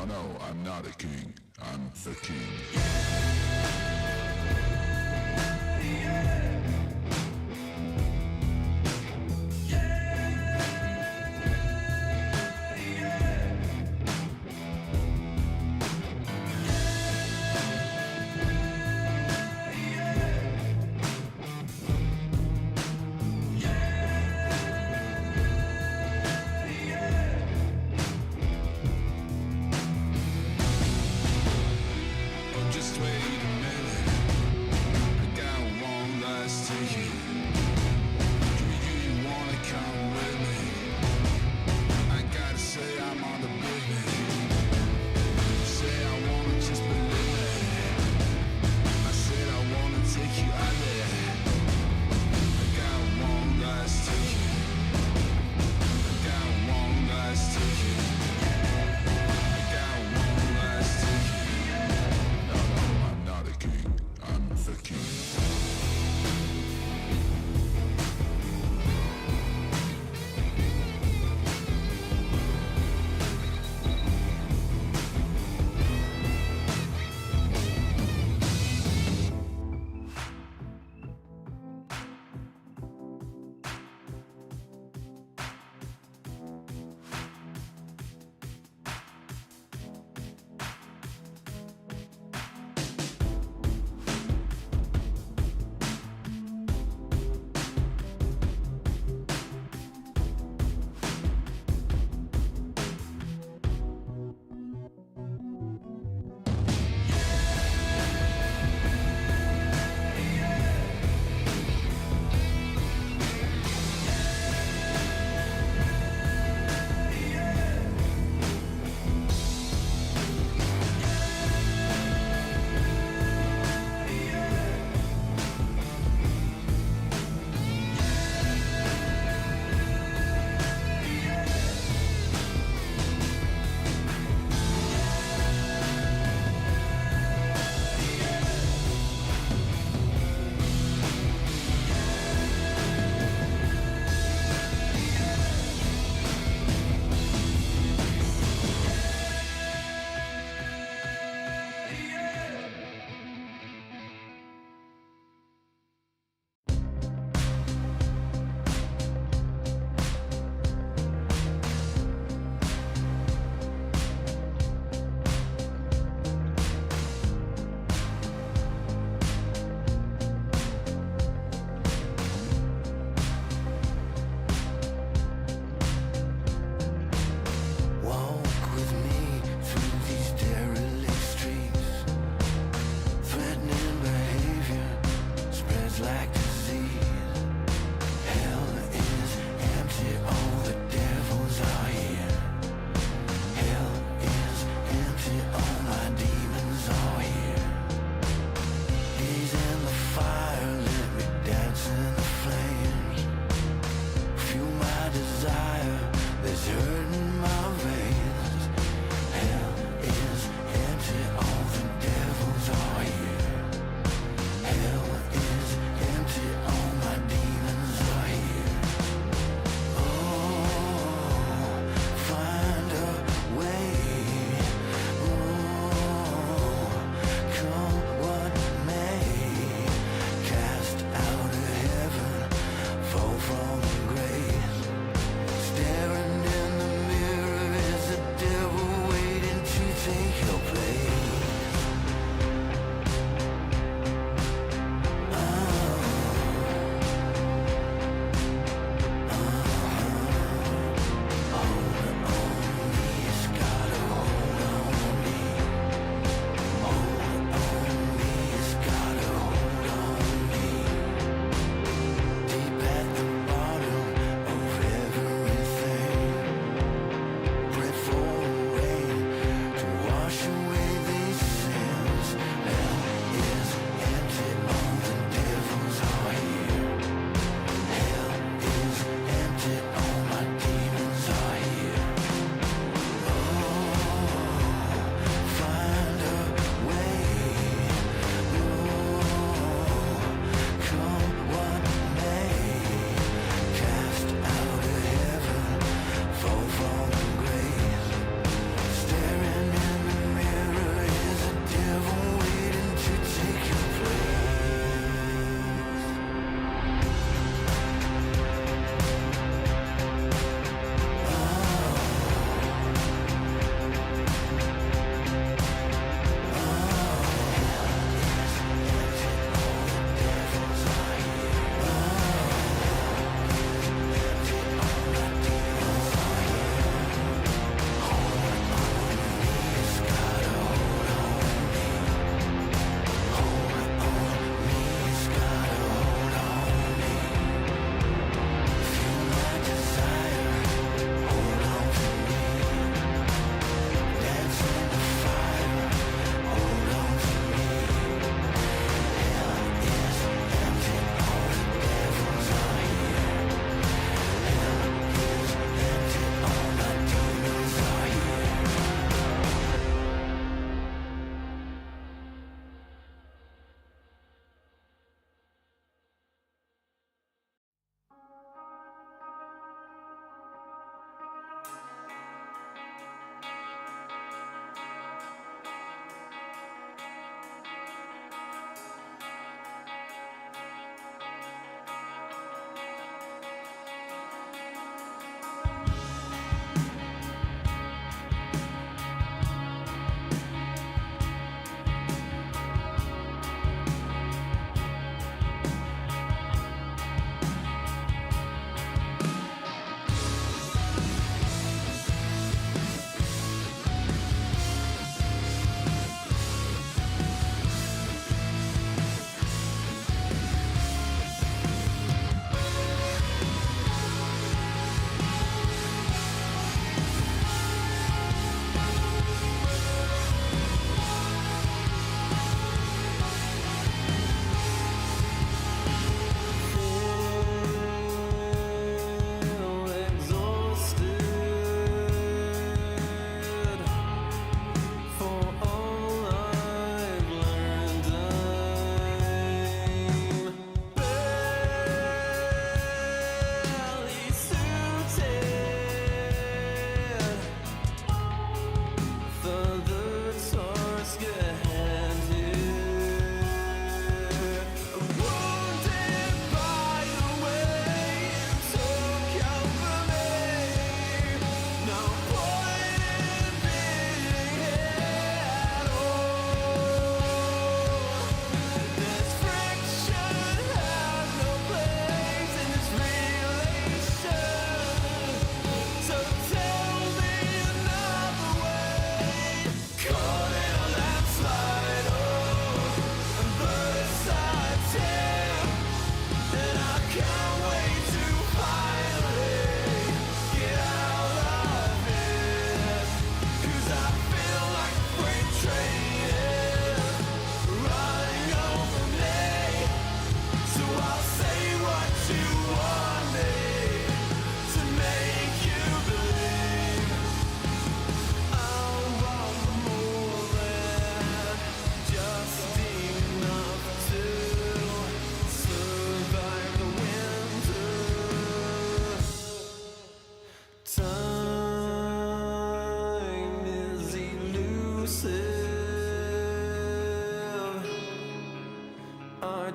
No, I'm not a king. I'm the king. Just wait a minute.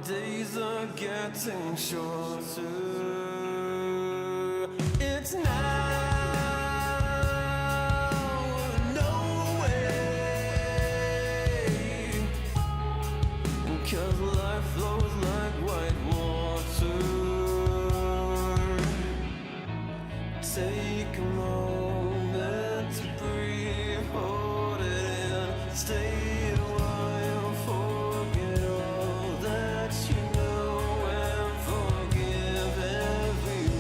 days are getting shorter. It's now, no way, 'cause life flows like white water. Take a moment to breathe, hold it in, stay a while, forget all that you know, and forgive everyone.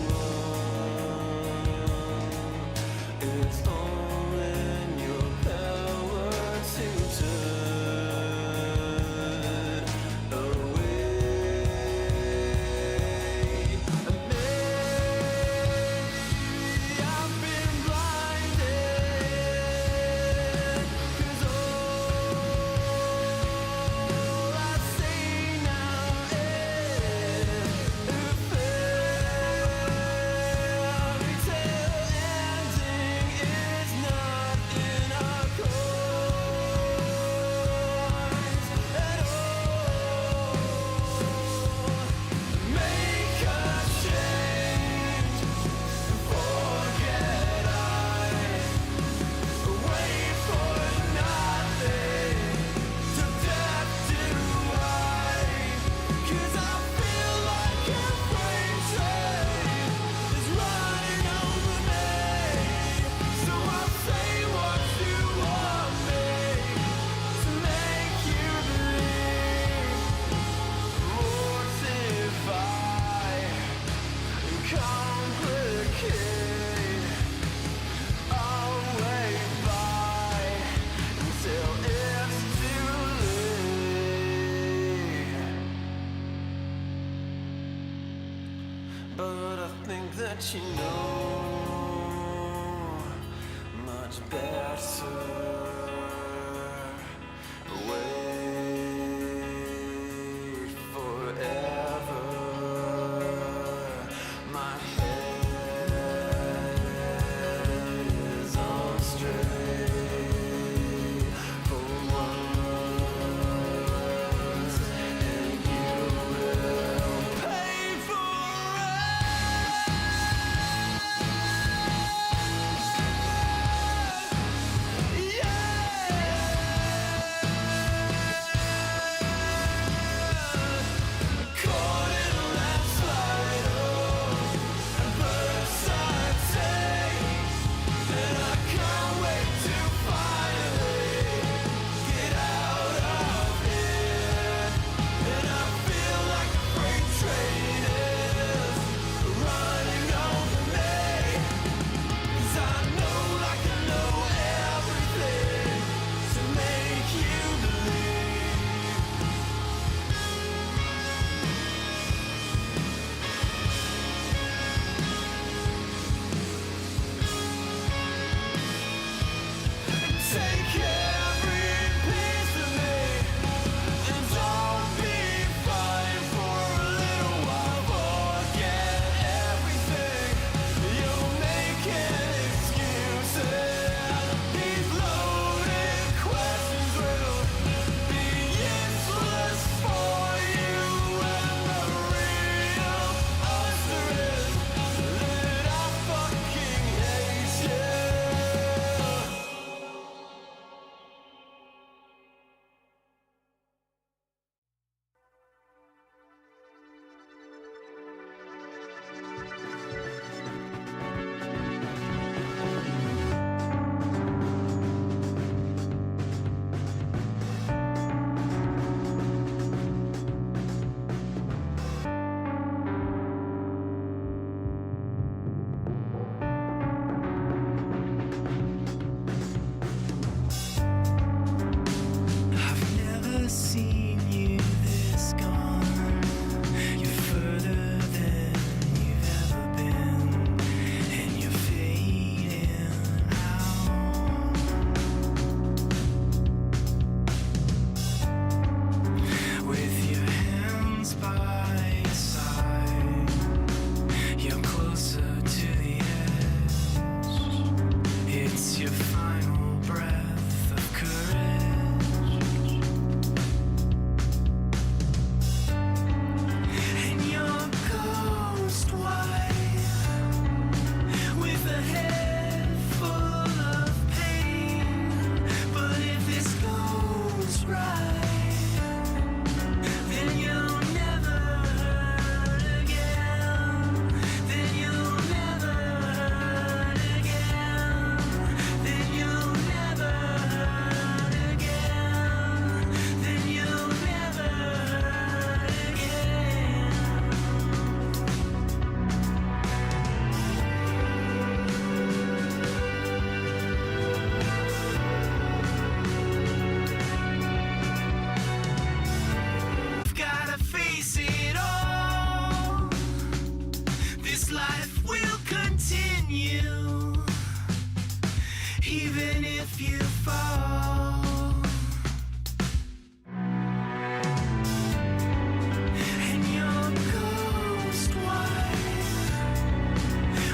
It's all in your power to turn away. I've been blinded, 'cause all I see now is a fairy tale ending. It's not in our course at all. Make a change, forget I wait for nothing, to death do I, 'cause I feel like a freight train is running over me. So I'll say what you want me to make you believe, mortify and complicate. I'll wait by until it's too late. But I think that you know much better. Wait forever. My head is on straight for once, and you will pay for it. Yeah. even if you fall. And your ghost wife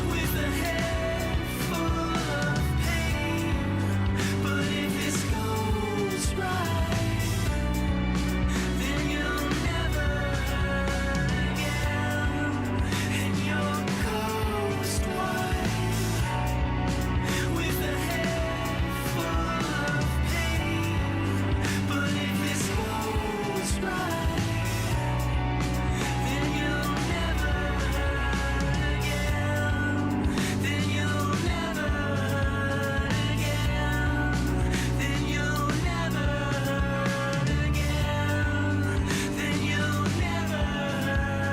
with a head full of pain. But if this goes right, then you'll never hurt again. And your ghost wife with a head full of pain. But if this goes right, then you'll never hurt again. Then you'll never hurt again. Then you'll never hurt again. Then you'll never hurt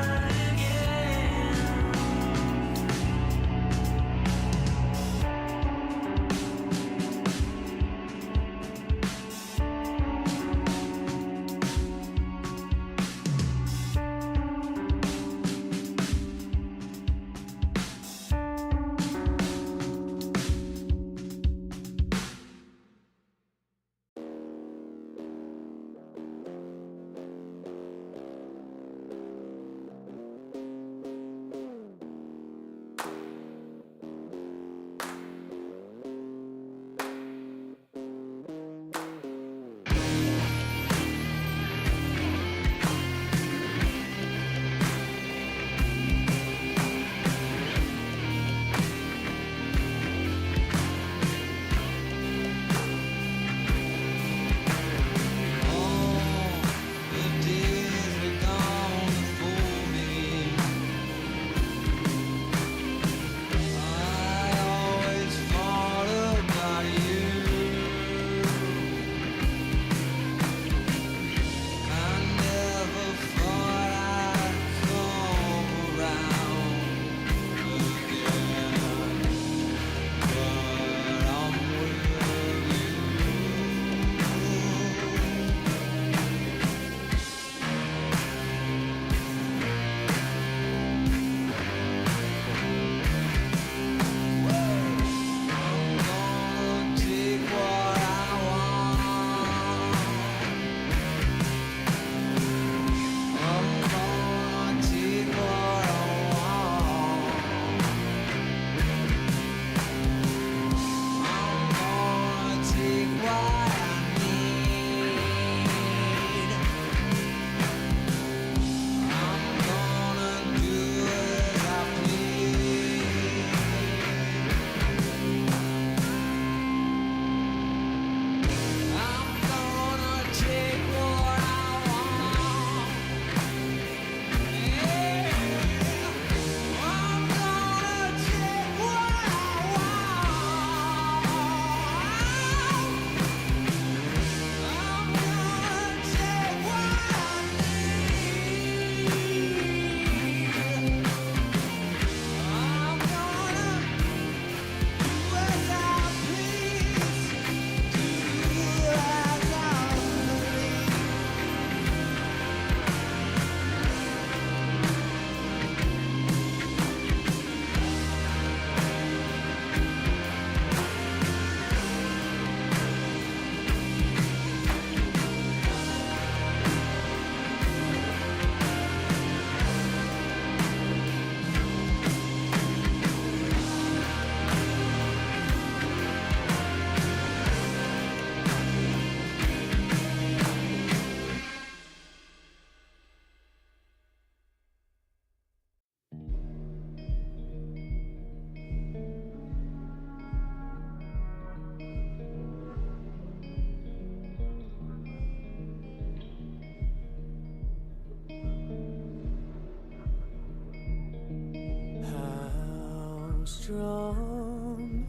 strong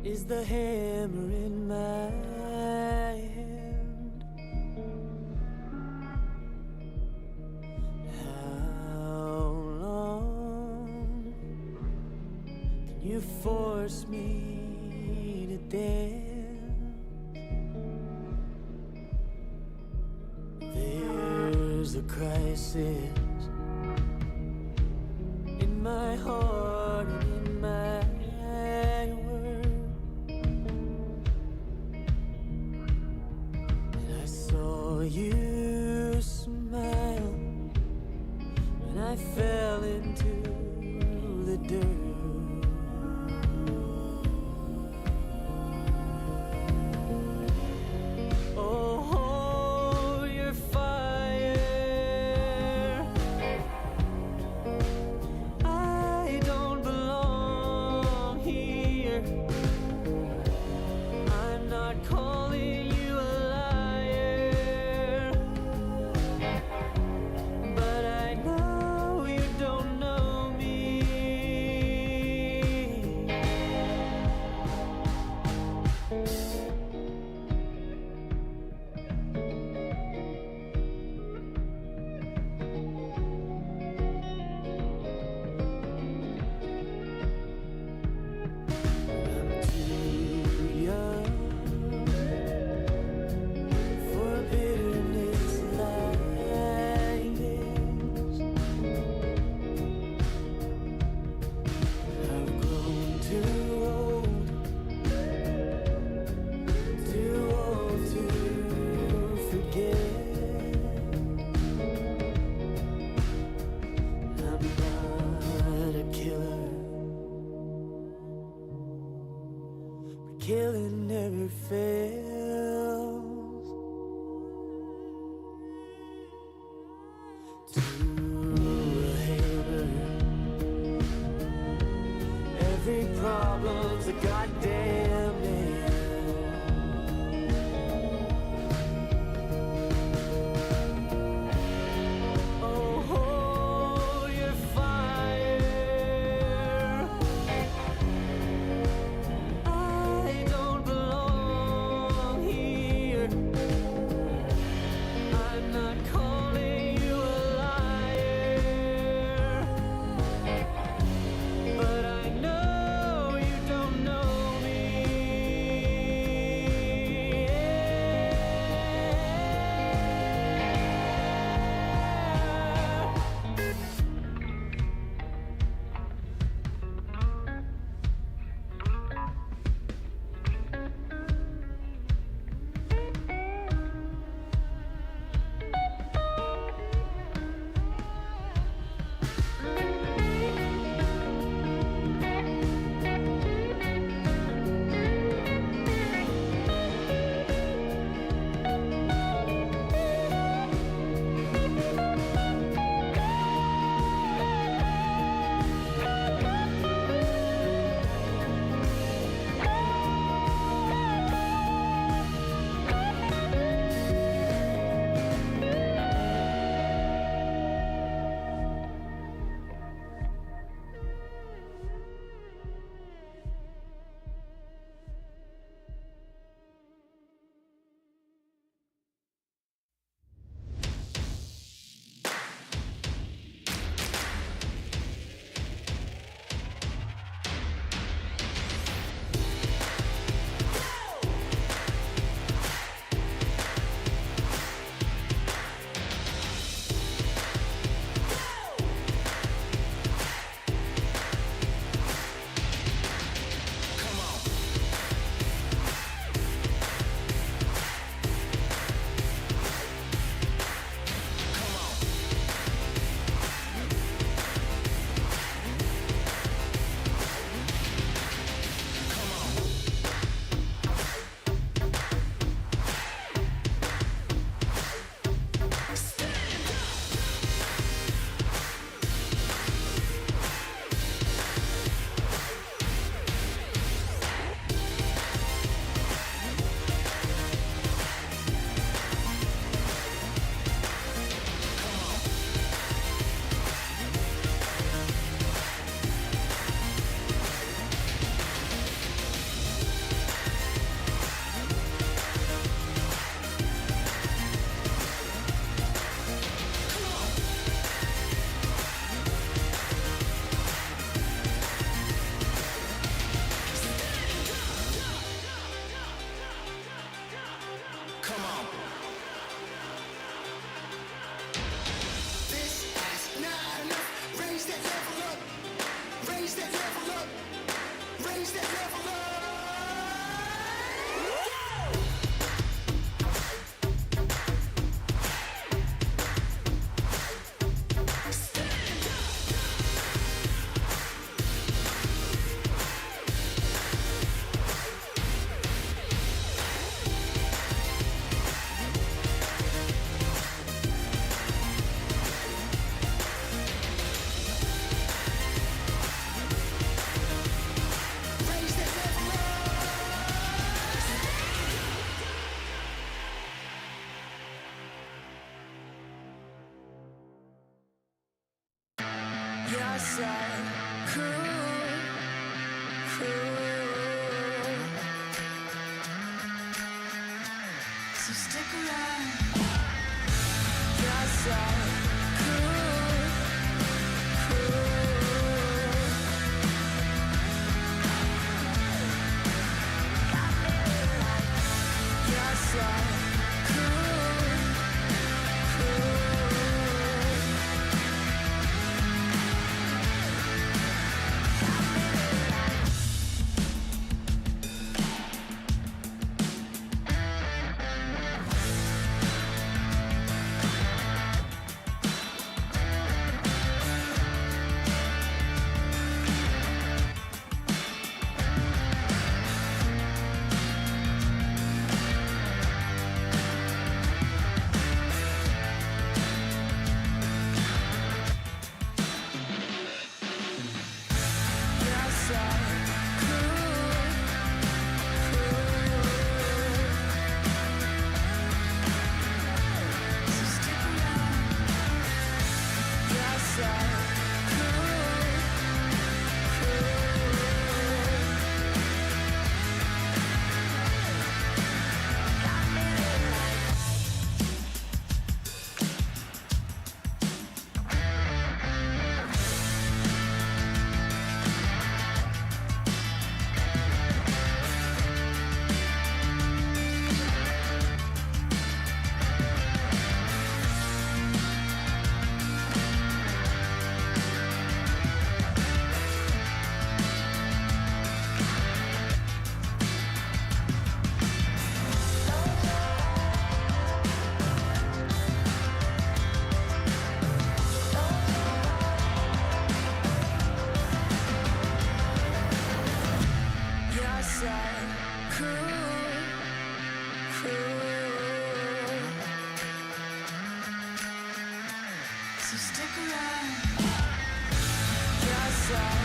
is the hammer in my hand? How long can you force me to dance? There's a crisis in my heart and in my words. killing never fails. To a hater, every problem's a goddamn nail. Oh, hold your fire. I don't belong here. I'm not calling you a liar, but I know you don't know me. You're so cool, cool. So stick around. You're so cool, cool. You're so cool, cool. So stick around. Yes,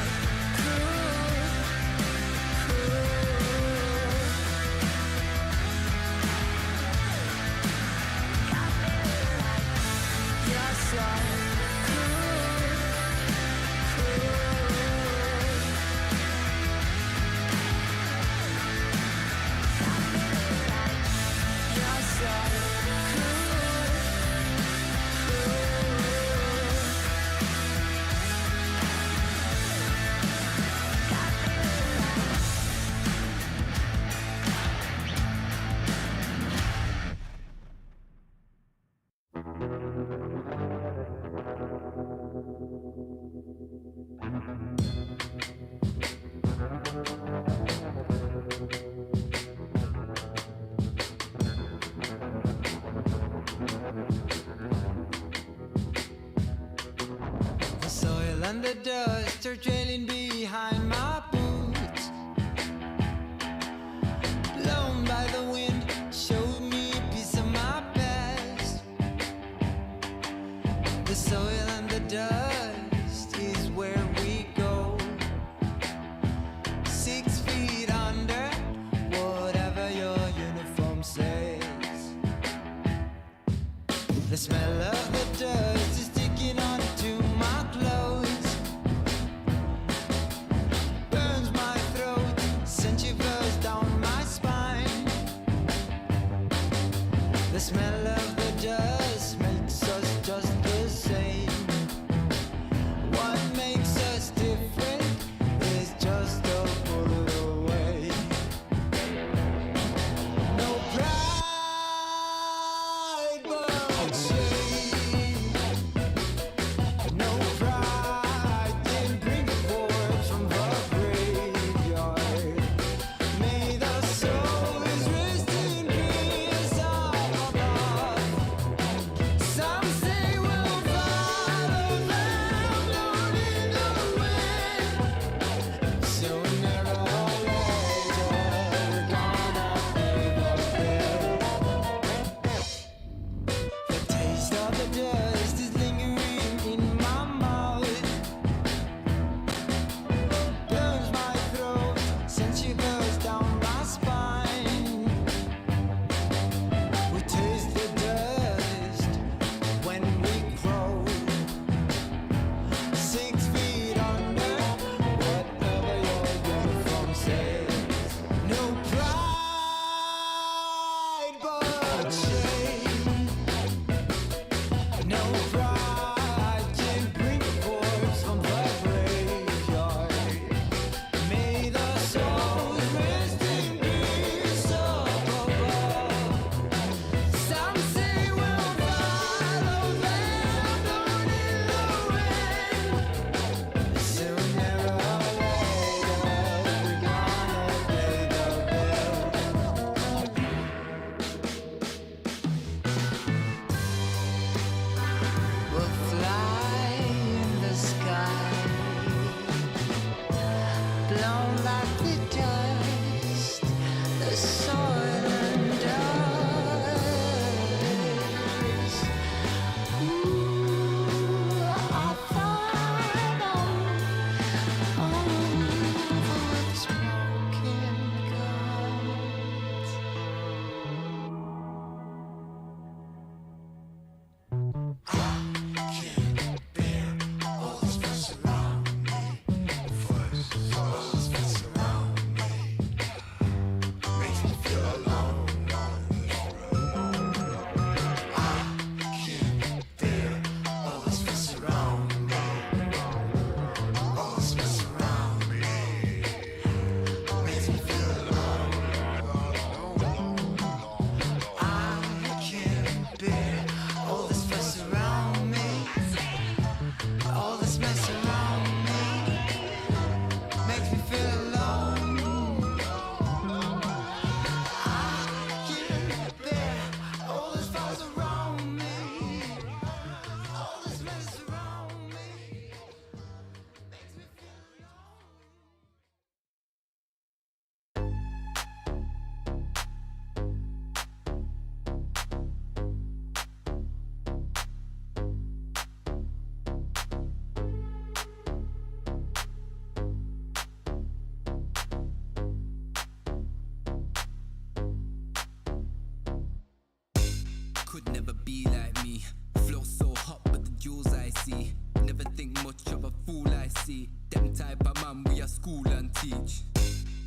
be like me. Flow so hot, but the jewels I see. Never think much of a fool I see. Them type of man we are school and teach.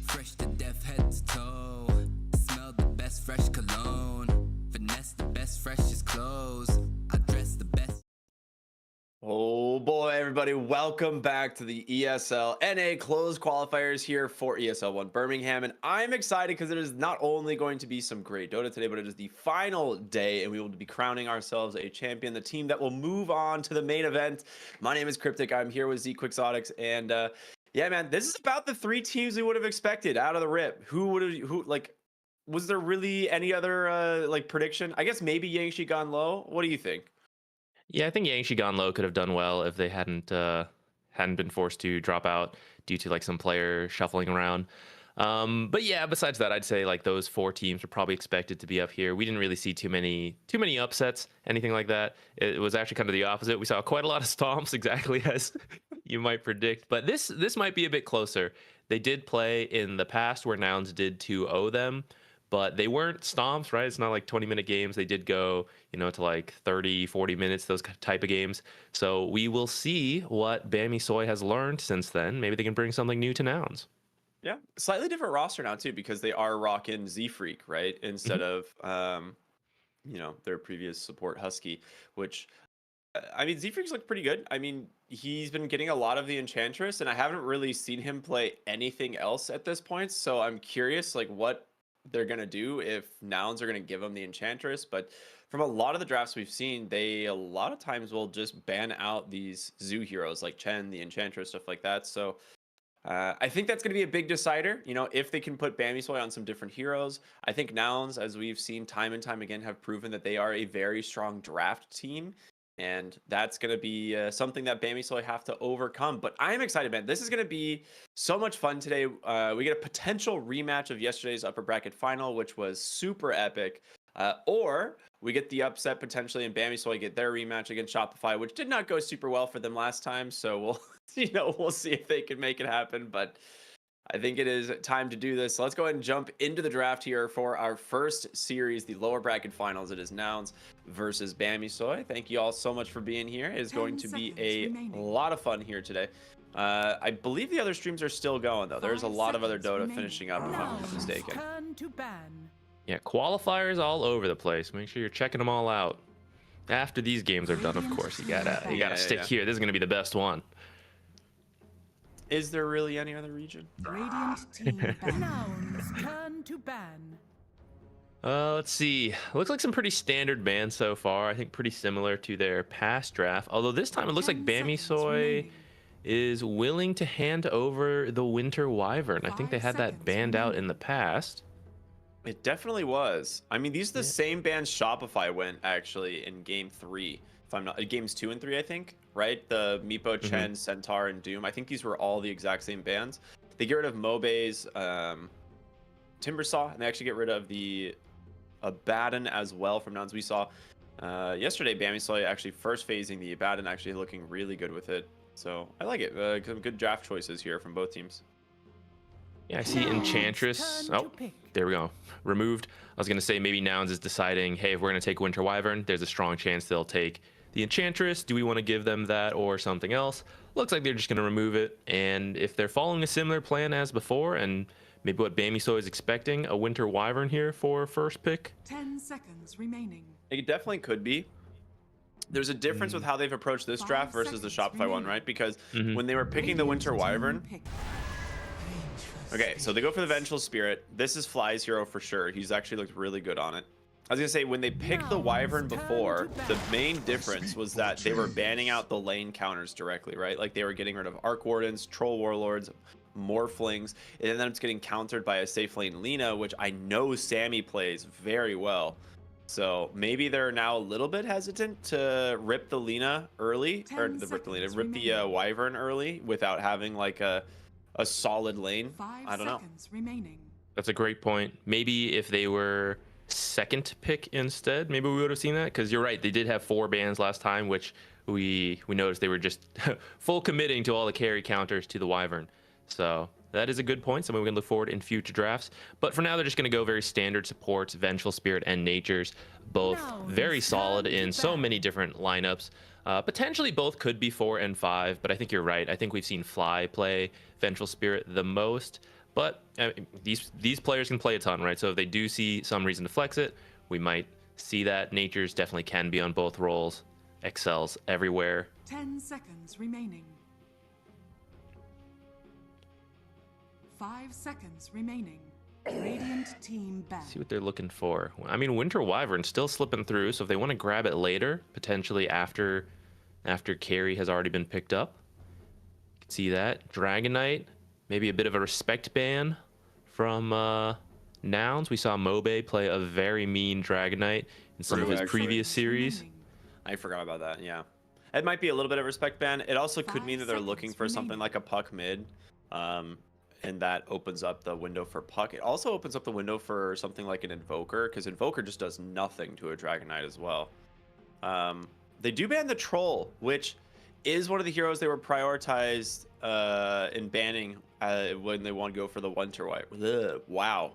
Fresh to death, head to toe. Smell the best fresh cologne. Finesse the best freshest clothes. I dress the best. Oh boy, everybody, welcome back to the ESL NA closed qualifiers here for ESL 1 Birmingham. And I'm excited because it is not only going to be some great Dota today, but it is the final day and we will be crowning ourselves a champion, the team that will move on to the main event. My name is Cryptic. I'm here with Z Quixotics. And yeah, man, this is about the three teams we would have expected out of the rip. Was there really any other like prediction? I guess maybe Yangshi gone low. What do you think? Yeah, I think Yangshi Gone Low could have done well if they hadn't been forced to drop out due to like some player shuffling around. But yeah, besides that, I'd say like those four teams were probably expected to be up here. We didn't really see too many upsets, anything like that. It was actually kind of the opposite. We saw quite a lot of stomps, exactly as you might predict. But this might be a bit closer. They did play in the past where Nouns did 2-0 them. But they weren't stomps, right? It's not like 20-minute games. They did go, to like 30, 40 minutes, those type of games. So we will see what Bammy Soy has learned since then. Maybe they can bring something new to Nouns. Yeah, slightly different roster now too, because they are rocking Z Freak, right? Instead of, their previous support Husky, which, I mean, Z Freak's looked pretty good. I mean, he's been getting a lot of the Enchantress, and I haven't really seen him play anything else at this point. So I'm curious, like, what they're gonna do if Nouns are gonna give them the Enchantress. But from a lot of the drafts we've seen, they a lot of times will just ban out these zoo heroes like Chen, the Enchantress, stuff like that. So I think that's going to be a big decider, if they can put Bammy Soy on some different heroes. I think Nouns, as we've seen time and time again, have proven that they are a very strong draft team. And that's going to be something that Bammy Soy have to overcome. But I am excited, man. This is going to be so much fun today. We get a potential rematch of yesterday's upper bracket final, which was super epic. Or we get the upset potentially, and Bammy Soy get their rematch against Shopify, which did not go super well for them last time. So we'll see if they can make it happen. But I think it is time to do this. So let's go ahead and jump into the draft here for our first series, the lower bracket finals. It is Nouns versus Bammy Soy. Thank you all so much for being here. It is going to be a lot of fun here today. I believe the other streams are still going, though. There's a lot of other Dota finishing up, if I'm not mistaken. Yeah, qualifiers all over the place. Make sure you're checking them all out. After these games are done, of course, you gotta stick here. This is gonna be the best one. Is there really any other region? Radiant team Nouns turn to ban. Let's see. Looks like some pretty standard bans so far. I think pretty similar to their past draft. Although this time it looks like Bammy Soy is willing to hand over the Winter Wyvern. I think they had that banned out in the past. It definitely was. I mean, these are the same bans Shopify went actually in game 3. If I'm not, games 2 and 3, I think, right? The Meepo, Chen, Centaur, and Doom. I think these were all the exact same bans. They get rid of Mobe's Timbersaw, and they actually get rid of the Abaddon as well from Nouns. We saw yesterday Bammy Soy actually first phasing the Abaddon, actually looking really good with it. So I like it. Some good draft choices here from both teams. Yeah, I see Enchantress. Oh, there we go. Removed. I was going to say maybe Nouns is deciding, hey, if we're going to take Winter Wyvern, there's a strong chance they'll take the Enchantress. Do we want to give them that or something else? Looks like they're just going to remove it. And if they're following a similar plan as before, and maybe what Bammy Soy is expecting, a Winter Wyvern here for first pick. 10 seconds remaining. It definitely could be. There's a difference with how they've approached this draft versus the Shopify one, right? Because when they were picking the Winter Wyvern, okay, so they go for the Vengeful Spirit. This is Fly's hero for sure. He's actually looked really good on it. I was gonna say, when they picked the Wyvern before, the main difference was that they were banning out the lane counters directly, right? Like they were getting rid of Arc Wardens, Troll Warlords, Morphlings, and then it's getting countered by a safe lane Lina, which I know Sammy plays very well. So maybe they're now a little bit hesitant to rip the Lina early, or rip the Wyvern early without having like a solid lane. I don't know. That's a great point. Maybe if they were second pick instead, maybe we would have seen that, because you're right, they did have 4 bans last time, which we noticed they were just full committing to all the carry counters to the Wyvern. So That is a good point. Something we can look forward in future drafts. But for now, they're just going to go very standard supports, Vengeful Spirit and Natures, both very solid in so many different lineups. Potentially both could be 4 and 5, but I think you're right. I think we've seen Fly play Vengeful Spirit the most. But these players can play a ton, right? So if they do see some reason to flex it, we might see that. Natures definitely can be on both roles. Excels everywhere. 10 seconds remaining. 5 seconds remaining. Radiant team back. See what they're looking for. I mean, Winter Wyvern still slipping through, so if they want to grab it later, potentially after carry has already been picked up, you can see that. Dragon Knight, maybe a bit of a respect ban from Nouns. We saw Mobe play a very mean Dragon Knight in some of his previous series. I forgot about that. Yeah, it might be a little bit of respect ban. It also could mean that they're looking for something like a Puck mid, and that opens up the window for Puck. It also opens up the window for something like an Invoker, because Invoker just does nothing to a Dragon Knight as well. They do ban the Troll, which is one of the heroes they were prioritized in banning when they want to go for the Winter Wyvern. Wow,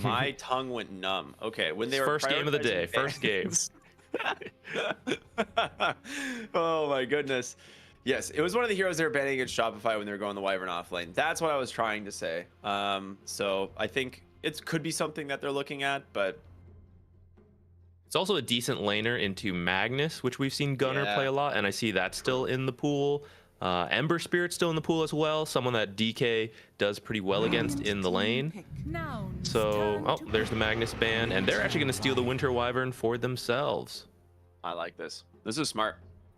my tongue went numb. Okay, when they were first game of the day, first game. Oh my goodness. Yes, it was one of the heroes they were banning against Shopify when they were going the Wyvern off lane. That's what I was trying to say. So I think it could be something that they're looking at, but it's also a decent laner into Magnus, which we've seen Gunner play a lot, and I see that still in the pool. Ember Spirit still in the pool as well, someone that DK does pretty well against in the lane. So, there's the Magnus ban, and they're actually going to steal the Winter Wyvern for themselves. I like this. This is smart.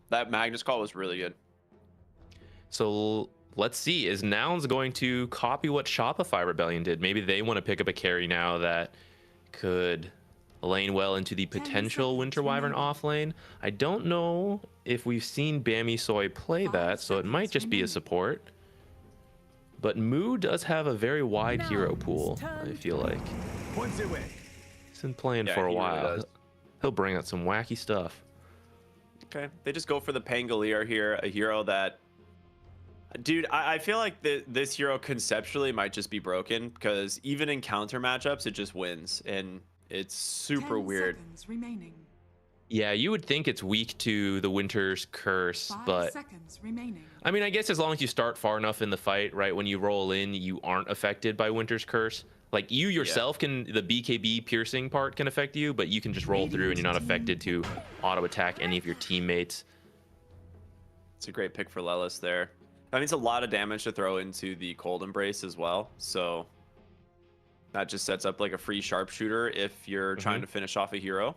That Magnus call was really good. So let's see, is Nouns going to copy what Shopify Rebellion did? Maybe they want to pick up a carry now that could lane well into the potential Winter Wyvern off lane. I don't know if we've seen Bammy Soy play that, so it might just be a support. But Moo does have a very wide hero pool, I feel like. He's been playing for a while. Really He'll bring out some wacky stuff. Okay, they just go for the Pangolier here, a hero that... Dude, I feel like this hero conceptually might just be broken, because even in counter matchups, it just wins, and it's super weird. Yeah, you would think it's weak to the Winter's Curse, but I mean, I guess as long as you start far enough in the fight, right, when you roll in, you aren't affected by Winter's Curse. Like, you yourself can, the BKB piercing part can affect you, but you can just roll through and you're not affected to auto attack any of your teammates. It's a great pick for Lelis there. That means a lot of damage to throw into the Cold Embrace as well, so that just sets up like a free sharpshooter if you're trying to finish off a hero.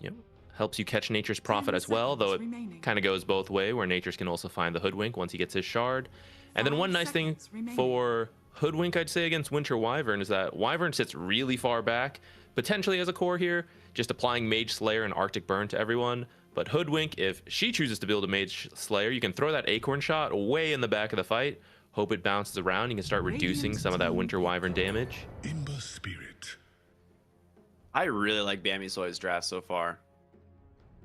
Yep. Helps you catch Nature's Prophet as well, though it kind of goes both way, where Nature's can also find the Hoodwink once he gets his shard. And then one nice thing for Hoodwink, I'd say, against Winter Wyvern is that Wyvern sits really far back, potentially as a core here, just applying Mage Slayer and Arctic Burn to everyone. But Hoodwink, if she chooses to build a Mage Slayer, you can throw that Acorn shot way in the back of the fight, hope it bounces around, you can start reducing some of that Winter Wyvern damage. Imba Spirit. I really like Bammy Soy's draft so far.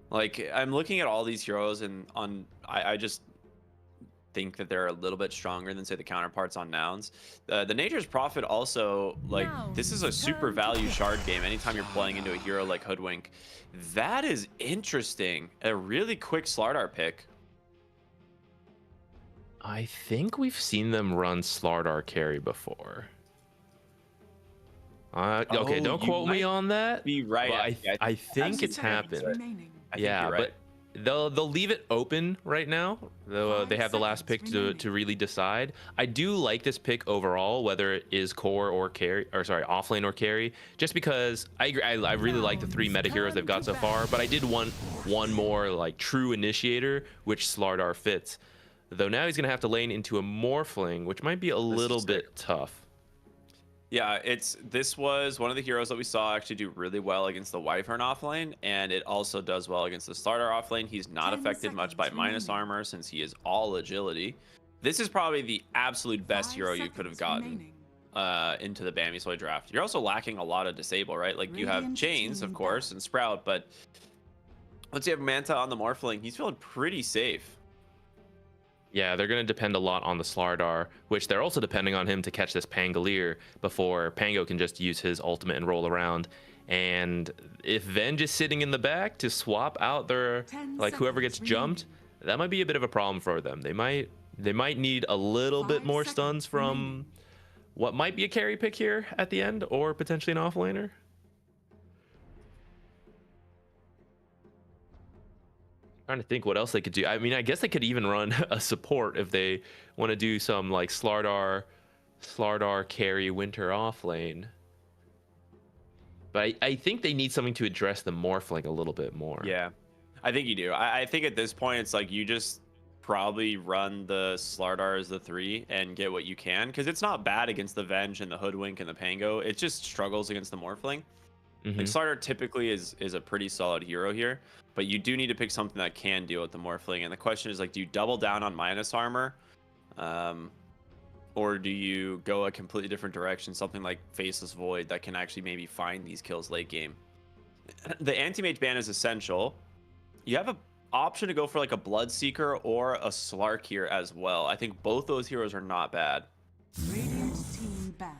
Like, I'm looking at all these heroes, and I just think that they're a little bit stronger than, say, the counterparts on Nouns. The Nature's Prophet also, like, this is a super value shard game anytime you're playing into a hero like Hoodwink. That is interesting. A really quick Slardar pick. I think we've seen them run Slardar carry before. Okay, don't quote me on that. Be right. I think it's happened. Yeah, right. But they'll leave it open right now. Though they have the last pick to really decide. I do like this pick overall, whether it is core or carry, or sorry, offlane or carry. Just because I agree, I really like the 3 meta heroes they've got so far, but I did want one more like true initiator, which Slardar fits. Though now he's gonna have to lane into a Morphling, which might be a little bit tough. Yeah, this was one of the heroes that we saw actually do really well against the Wyvern offlane, and it also does well against the Slardar offlane. He's not affected much by minus armor since he is all agility. This is probably the absolute best hero you could have gotten into the Bammy Soy draft. You're also lacking a lot of disable, right? Like, you have Chains, of course, and Sprout, but once you have Manta on the Morphling, he's feeling pretty safe. Yeah, they're going to depend a lot on the Slardar, which they're also depending on him to catch this Pangolier before Pango can just use his ultimate and roll around. And if Venge is sitting in the back to swap out their, 10 like, whoever gets seconds jumped, that might be a bit of a problem for them. They might need a little bit 5 more seconds stuns from what might be a carry pick here at the end, or potentially an offlaner. Trying to think what else they could do. I mean, I guess they could even run a support if they want to do some like Slardar carry winter off lane. But I think they need something to address the Morphling a little bit more. Yeah, I think you do. I think at this point, it's like you just probably run the Slardar as the 3 and get what you can, because it's not bad against the Venge and the Hoodwink and the Pango. It just struggles against the Morphling. Like Slardar typically is a pretty solid hero here, but you do need to pick something that can deal with the Morphling. And the question is, like, do you double down on minus armor, or do you go a completely different direction, something like Faceless Void that can actually maybe find these kills late game? The anti-mage ban is essential. You have an option to go for like a Bloodseeker or a Slark here as well. I think both those heroes are not bad. Radiant team ban.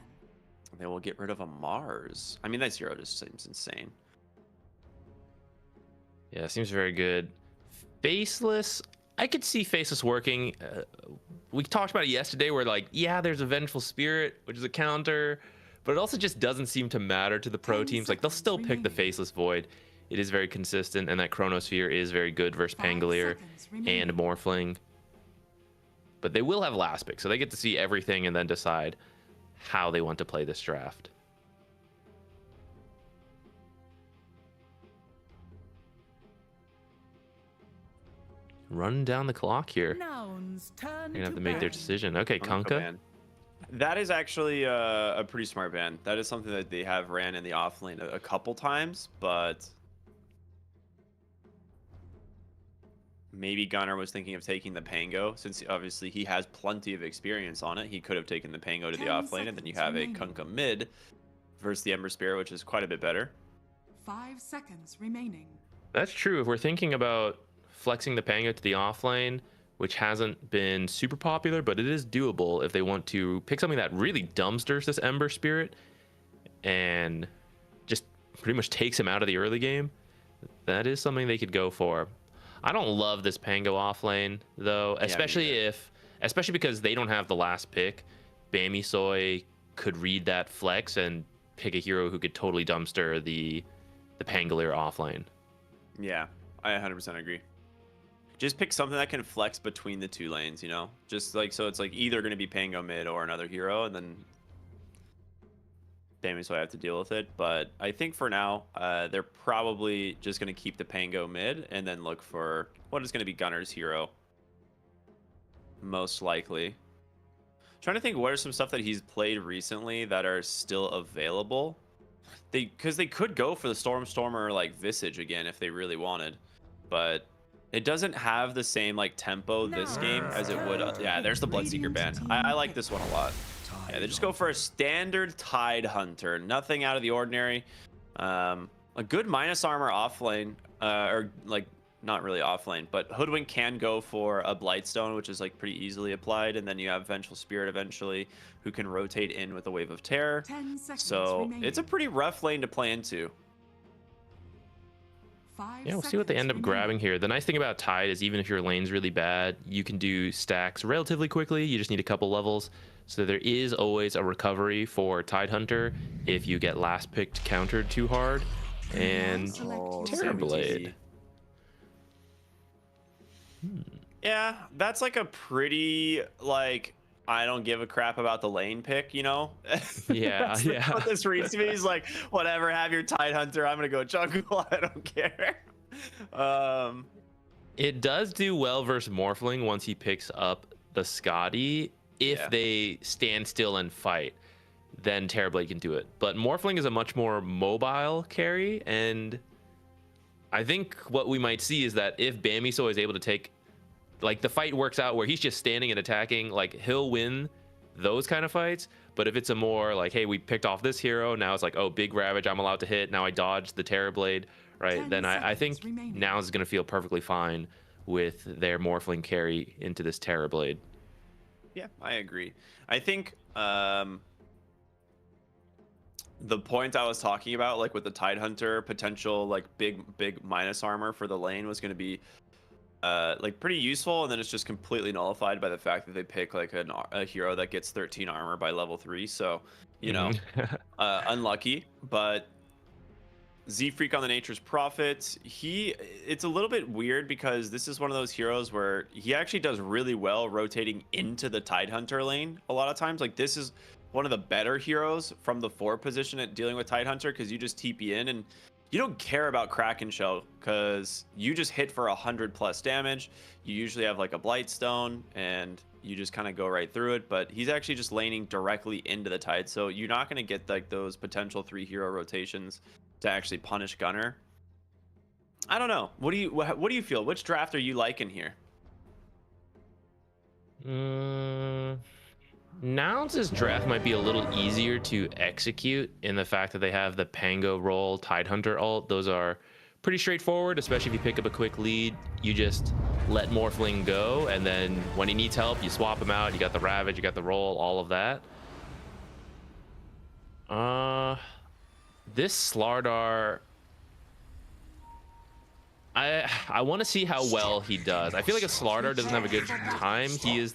They will get rid of a Mars. I mean, that hero just seems insane. Yeah, seems very good. Faceless, I could see Faceless working. We talked about it yesterday where, like, yeah, there's a Vengeful Spirit, which is a counter, but it also just doesn't seem to matter to the pro 10 teams. Like, they'll still pick the remaining. Faceless Void. It is very consistent, and that Chronosphere is very good versus 5 Pangolier seconds remaining. and Morphling. But they will have last pick, so they get to see everything and then decide how they want to play this draft. Running down the clock here. Nouns turn They're gonna have to to make their ban. decision. Okay, Kunkka Kunkka. ban. That is actually a pretty smart ban. That is something that they have ran in the offlane a couple times, but maybe Gunnar was thinking of taking the Pango, since obviously he has plenty of experience on it. He could have taken the Pango to the 10 offlane, and then you have a seconds Kunkka mid versus the Ember Spirit, which is quite a bit better. 5 seconds remaining. That's true. If we're thinking about flexing the Pango to the offlane, which hasn't been super popular, but it is doable if they want to pick something that really dumpsters this Ember Spirit and just pretty much takes him out of the early game. That is something they could go for. I don't love this Pango offlane though, especially because they don't have the last pick. Bammy Soy could read that flex and pick a hero who could totally dumpster the Pangolier offlane. Yeah, I 100% agree. Just pick something that can flex between the two lanes, you know? Just like, so it's like either going to be Pango mid or another hero, and then Bammy Soy have to deal with it. But I think for now, they're probably just going to keep the Pango mid and then look for what is going to be Gunnar's hero. Most likely. Trying to think what are some stuff that he's played recently that are still available. Because they could go for the Stormer like Visage again if they really wanted. But it doesn't have the same like tempo this game as it would. Yeah, there's the Bloodseeker ban. I like this one a lot. Yeah, they just go for a standard Tide Hunter. Nothing out of the ordinary. A good minus armor offlane, or like not really offlane, but Hoodwink can go for a Blightstone, which is like pretty easily applied, and then you have Vengeful Spirit eventually, who can rotate in with a Wave of Terror. 10 seconds So remaining. it's a pretty rough lane to play into. 5 Yeah, we'll see what they end up seconds grabbing here. The nice thing about Tide is even if your lane's really bad, you can do stacks relatively quickly. You just need a couple levels. So there is always a recovery for Tide Hunter if you get last picked countered too hard. And Select Terror Blade. Yeah, that's like a pretty like I don't give a crap about the lane pick, you know? Yeah, That's yeah. what this reads to me. He's like, whatever, have your Tide Hunter. I'm gonna go jungle. I don't care. It does do well versus Morphling once he picks up the Scotty. If Yeah. they stand still and fight, then Terrorblade can do it. But Morphling is a much more mobile carry, and I think what we might see is that if Bammy Soy is able to take, like, the fight works out where he's just standing and attacking, like, he'll win those kind of fights. But if it's a more like, hey, we picked off this hero, now it's like, oh, big Ravage, I'm allowed to hit, now I dodged the Terrorblade, right? 10 Then I think seconds remaining. now is going to feel perfectly fine with their Morphling carry into this Terrorblade. Yeah, I agree. I think the point I was talking about, like with the Tidehunter potential, like big minus armor for the lane was going to be like pretty useful, and then it's just completely nullified by the fact that they pick like a hero that gets 13 armor by level 3. So, you know, unlucky. But Z-Freak on the Nature's Prophet, it's a little bit weird because this is one of those heroes where he actually does really well rotating into the Tidehunter lane a lot of times. Like, this is one of the better heroes from the 4 position at dealing with Tidehunter, because you just TP in and you don't care about Kraken Shell because you just hit for 100+ damage. You usually have like a Blightstone and you just kind of go right through it, but he's actually just laning directly into the Tide, so you're not going to get like those potential 3 hero rotations to actually punish Gunner. I don't know. What do you feel? Which draft are you liking here? Nouns' draft might be a little easier to execute in the fact that they have the Pango roll, Tidehunter ult. Those are pretty straightforward, especially if you pick up a quick lead. You just let Morphling go, and then when he needs help, you swap him out. You got the Ravage, you got the roll, all of that. This Slardar, I want to see how well he does. I feel like if Slardar doesn't have a good time, he's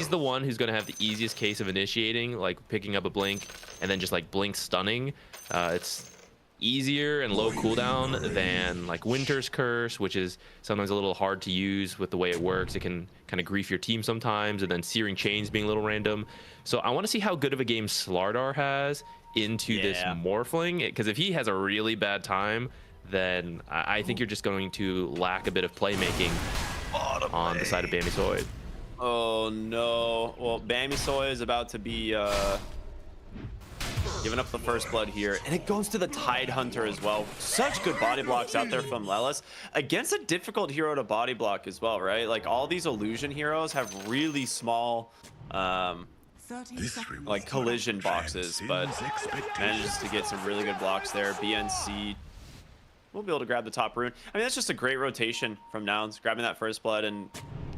the one who's going to have the easiest case of initiating, like picking up a blink and then just like blink stunning. It's easier and low cooldown than like Winter's Curse, which is sometimes a little hard to use with the way it works. It can kind of grief your team sometimes, and then Searing Chains being a little random. So I want to see how good of a game Slardar has into this Morphling, because if he has a really bad time, then I think you're just going to lack a bit of playmaking on the side of Bamisoid. Oh no. Well, Bamisoid is about to be giving up the first blood here, and it goes to the Tidehunter as well. Such good body blocks out there from Lelis against a difficult hero to body block as well, right? Like, all these illusion heroes have really small like collision boxes, but manages to get some really good blocks there. BNC will be able to grab the top rune. I mean, that's just a great rotation from Nouns, grabbing that first blood. And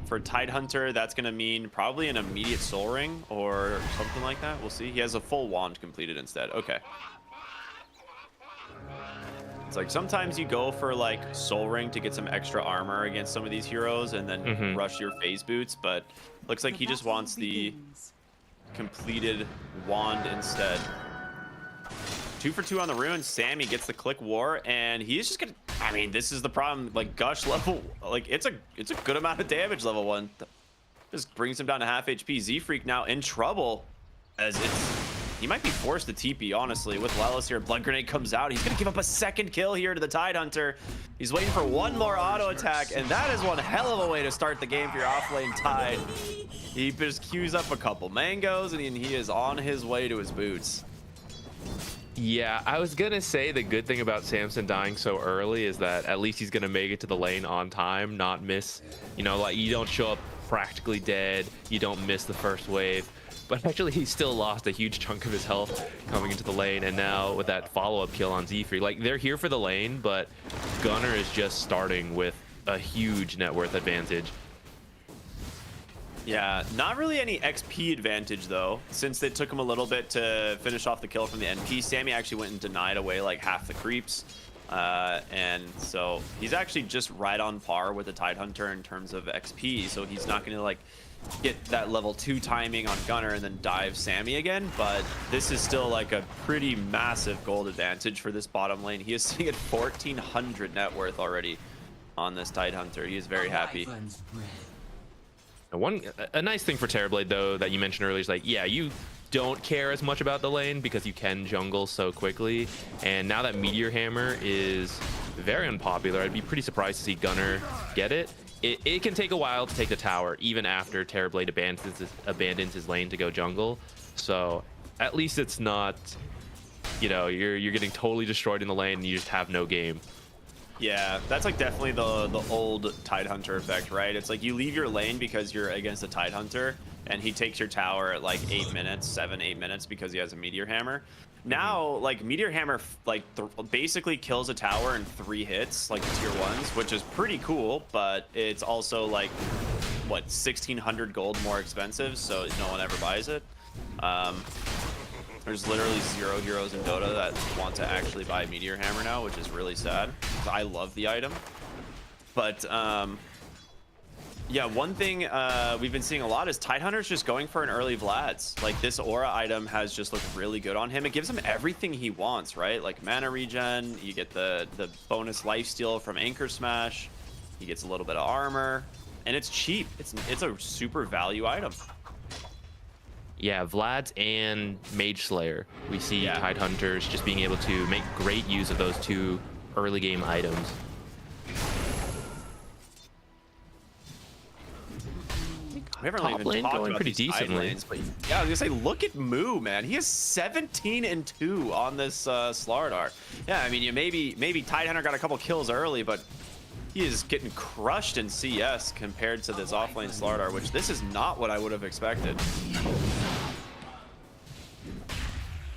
for Tidehunter, that's going to mean probably an immediate soul ring or something like that. We'll see. He has a full wand completed instead. Okay. It's like sometimes you go for like soul ring to get some extra armor against some of these heroes and then rush your phase boots, but looks like he just wants the completed wand instead. 2 for 2 on the rune. Sammy gets the click war, and he's just gonna, I mean, this is the problem. Like, Gush level, like, it's a good amount of damage level 1. Just brings him down to half HP. Z-Freak now in trouble, as he might be forced to TP, honestly, with Lelis here. Blood Grenade comes out. He's gonna give up a second kill here to the Tidehunter. He's waiting for one more auto attack, and that is one hell of a way to start the game for your offlane Tide. He just queues up a couple mangoes, and he is on his way to his boots. Yeah, I was gonna say the good thing about Samson dying so early is that at least he's gonna make it to the lane on time, not miss, you know, like you don't show up practically dead, you don't miss the first wave. But actually he still lost a huge chunk of his health coming into the lane, and now with that follow-up kill on Z-Freak, like they're here for the lane, but Gunner is just starting with a huge net worth advantage. Yeah, not really any XP advantage though, since it took him a little bit to finish off the kill from the NP. Sammy actually went and denied away like half the creeps, and so he's actually just right on par with the Tidehunter in terms of XP. So he's not going to like get that level 2 timing on Gunner and then dive Sammy again. But this is still like a pretty massive gold advantage for this bottom lane. He is sitting at 1,400 net worth already on this Tidehunter. He is very happy. A nice thing for Terrorblade though that you mentioned earlier is like, yeah, you don't care as much about the lane because you can jungle so quickly, and now that Meteor Hammer is very unpopular, I'd be pretty surprised to see Gunner get it. It can take a while to take the tower even after Terrorblade abandons his lane to go jungle, so at least it's not, you know, you're getting totally destroyed in the lane and you just have no game. Yeah, that's like definitely the old Tidehunter effect, right? It's like you leave your lane because you're against a Tidehunter, and he takes your tower at like 8 minutes, 7-8 minutes because he has a meteor hammer. Now, like meteor hammer, basically kills a tower in 3 hits, like tier 1s, which is pretty cool. But it's also like what 1,600 gold more expensive, so no one ever buys it. There's literally 0 heroes in Dota that want to actually buy meteor hammer now, which is really sad. I love the item, but yeah, one thing we've been seeing a lot is Tidehunter's just going for an early Vlad's. Like this aura item has just looked really good on him. It gives him everything he wants, right? Like mana regen, you get the bonus lifesteal from Anchor Smash, he gets a little bit of armor, and it's cheap. It's a super value item. Yeah, Vlad's and Mage Slayer. We see Tidehunters just being able to make great use of those 2 early game items. We haven't really even talked about pretty these side decently. lanes, but yeah, I was gonna say, look at Moo, man. He has 17-2 on this Slardar. Yeah, I mean, maybe Tidehunter got a couple kills early, but he is getting crushed in CS compared to this offlane Slardar, which this is not what I would have expected.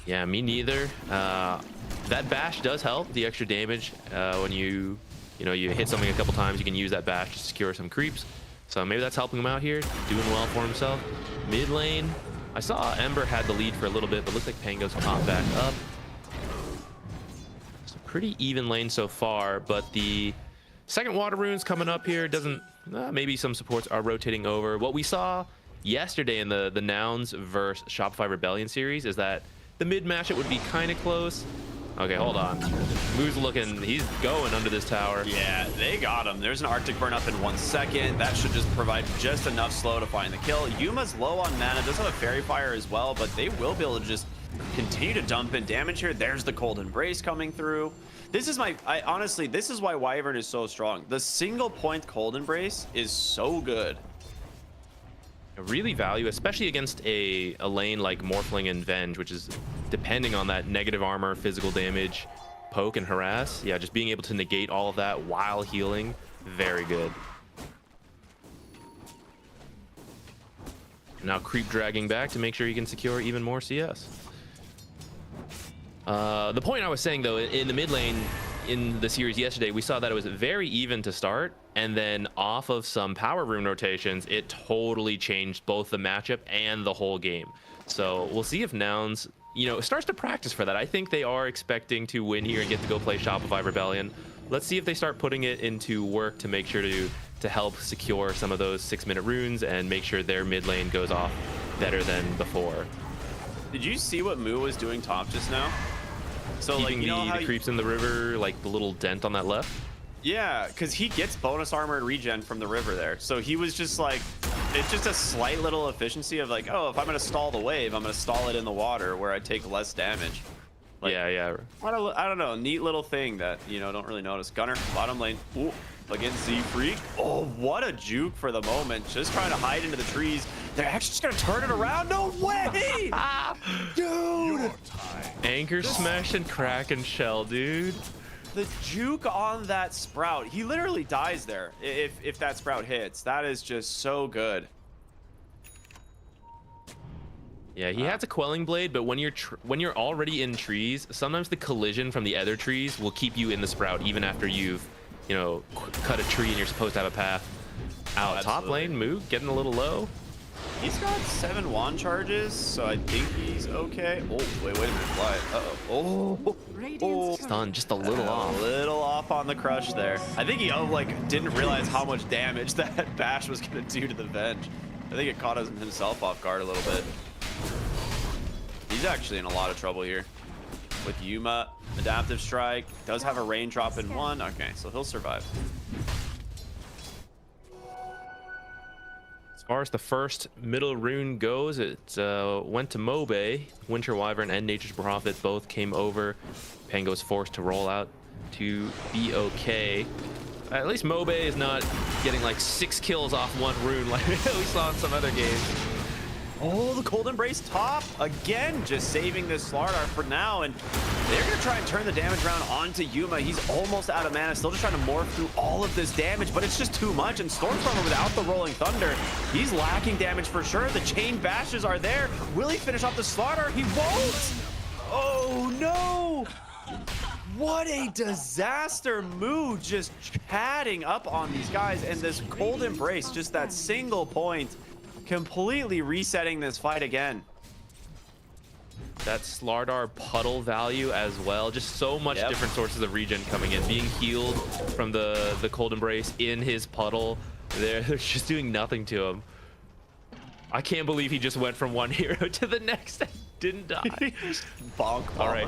Yeah, me neither. That bash does help, the extra damage. When you hit something a couple times, you can use that bash to secure some creeps. So maybe that's helping him out here, doing well for himself. Mid lane, I saw Ember had the lead for a little bit, but looks like Pango's popped back up. It's a pretty even lane so far, but the second water rune's coming up here. Doesn't maybe some supports are rotating over. What we saw yesterday in the Nouns versus Shopify Rebellion series is that the mid matchup would be kind of close. Okay, hold on. Moo's looking, he's going under this tower. Yeah, they got him. There's an Arctic burn up in 1 second. That should just provide just enough slow to find the kill. Yuma's low on mana, does have a Fairy Fire as well, but they will be able to just continue to dump in damage here. There's the Cold Embrace coming through. This is honestly, this is why Wyvern is so strong. The single point Cold Embrace is so good. I really value, especially against a lane like Morphling and Venge, which is depending on that negative armor, physical damage, poke, and harass. Yeah, just being able to negate all of that while healing, very good. Now creep dragging back to make sure you can secure even more CS. The point I was saying, though, in the mid lane in the series yesterday, we saw that it was very even to start, and then off of some power rune rotations, it totally changed both the matchup and the whole game. So we'll see if Nouns, starts to practice for that. I think they are expecting to win here and get to go play Shopify Rebellion. Let's see if they start putting it into work to make sure to help secure some of those 6-minute runes and make sure their mid lane goes off better than before. Did you see what Moo was doing top just now? So Keeping like, the creeps in the river, like the little dent on that left. Yeah, because he gets bonus armor and regen from the river there. So he was just like, it's just a slight little efficiency of like, oh, if I'm going to stall the wave, I'm going to stall it in the water where I take less damage. Like, yeah. I don't know. Neat little thing that, don't really notice. Gunner, bottom lane. Ooh, against Z-Freak. Oh, what a juke for the moment. Just trying to hide into the trees. They're actually just going to turn it around. No way! Dude! Anchor smash and crack and shell, dude. The juke on that Sprout. He literally dies there if that Sprout hits. That is just so good. Yeah, he has a quelling blade, but when you're already in trees, sometimes the collision from the other trees will keep you in the Sprout even after you've, cut a tree and you're supposed to have a path out. Top lane, Moo getting a little low. He's got 7 wand charges, so I think he's okay. Oh, wait a minute, fly. Uh-oh. Oh, Stun just a little off. A little off on the crush there. I think he didn't realize how much damage that bash was gonna do to the Venge. I think it caught himself off guard a little bit. He's actually in a lot of trouble here. With Yuma, Adaptive Strike, does have a rain drop in 1. Okay, so he'll survive. As far as the first middle rune goes, it went to Mobe. Winter Wyvern and Nature's Prophet both came over. Pango's forced to roll out to be okay. At least Mobe is not getting like 6 kills off 1 rune like we saw in some other games. Oh, the Cold Embrace top again, just saving this Slardar for now, and they're gonna try and turn the damage around onto Yuma. He's almost out of mana, still just trying to morph through all of this damage, but it's just too much. And Stormstormer without the Rolling Thunder, he's lacking damage for sure. The chain bashes are there. Will he finish off the Slardar? He won't. Oh no! What a disaster move, just chatting up on these guys, and this Cold Embrace, just that single point, completely resetting this fight again. That Slardar puddle value as well, just so much different sources of regen coming in, being healed from the Cold Embrace in his puddle. They're just doing nothing to him. I can't believe he just went from one hero to the next and didn't die. Bonk. All right,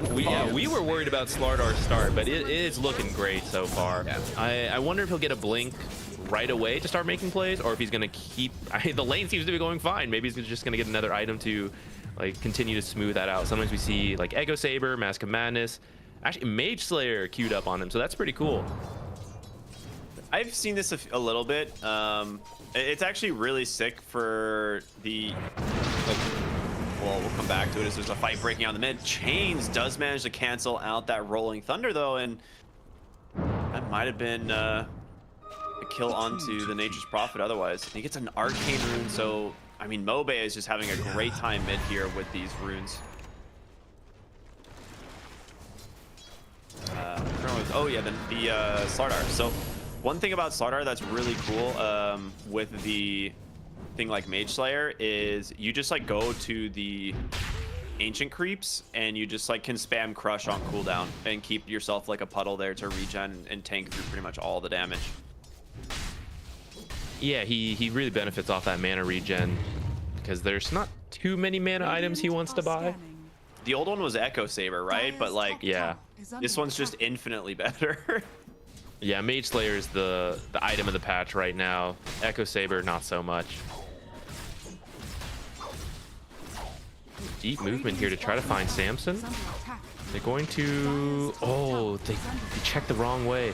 we were worried about Slardar's start, but it is looking great so far. Yeah. I wonder if he'll get a blink right away to start making plays, or if he's gonna keep. The lane seems to be going fine. Maybe he's just gonna get another item to like continue to smooth that out. Sometimes we see like Echo Saber, Mask of Madness, actually Mage Slayer queued up on him, so that's pretty cool. I've seen this a little bit. It's actually really sick for the. Well, we'll come back to it as there's a fight breaking out in the mid. Chains does manage to cancel out that Rolling Thunder though, and that might have been a kill onto the Nature's Prophet otherwise. He gets an Arcane Rune, so I mean Mobe is just having a great time mid here with these runes. Oh yeah, the Slardar. So one thing about Slardar that's really cool with the thing like Mage Slayer is you just like go to the ancient creeps and you just like can spam crush on cooldown and keep yourself like a puddle there to regen and tank through pretty much all the damage. Yeah, he really benefits off that mana regen because there's not too many mana items he wants to buy. The old one was Echo Saber, right? But like, yeah, this one's just infinitely better. Yeah, Mage Slayer is the item of the patch right now. Echo Saber, not so much. Deep movement here to try to find Samson. They're going to... Oh, they checked the wrong way.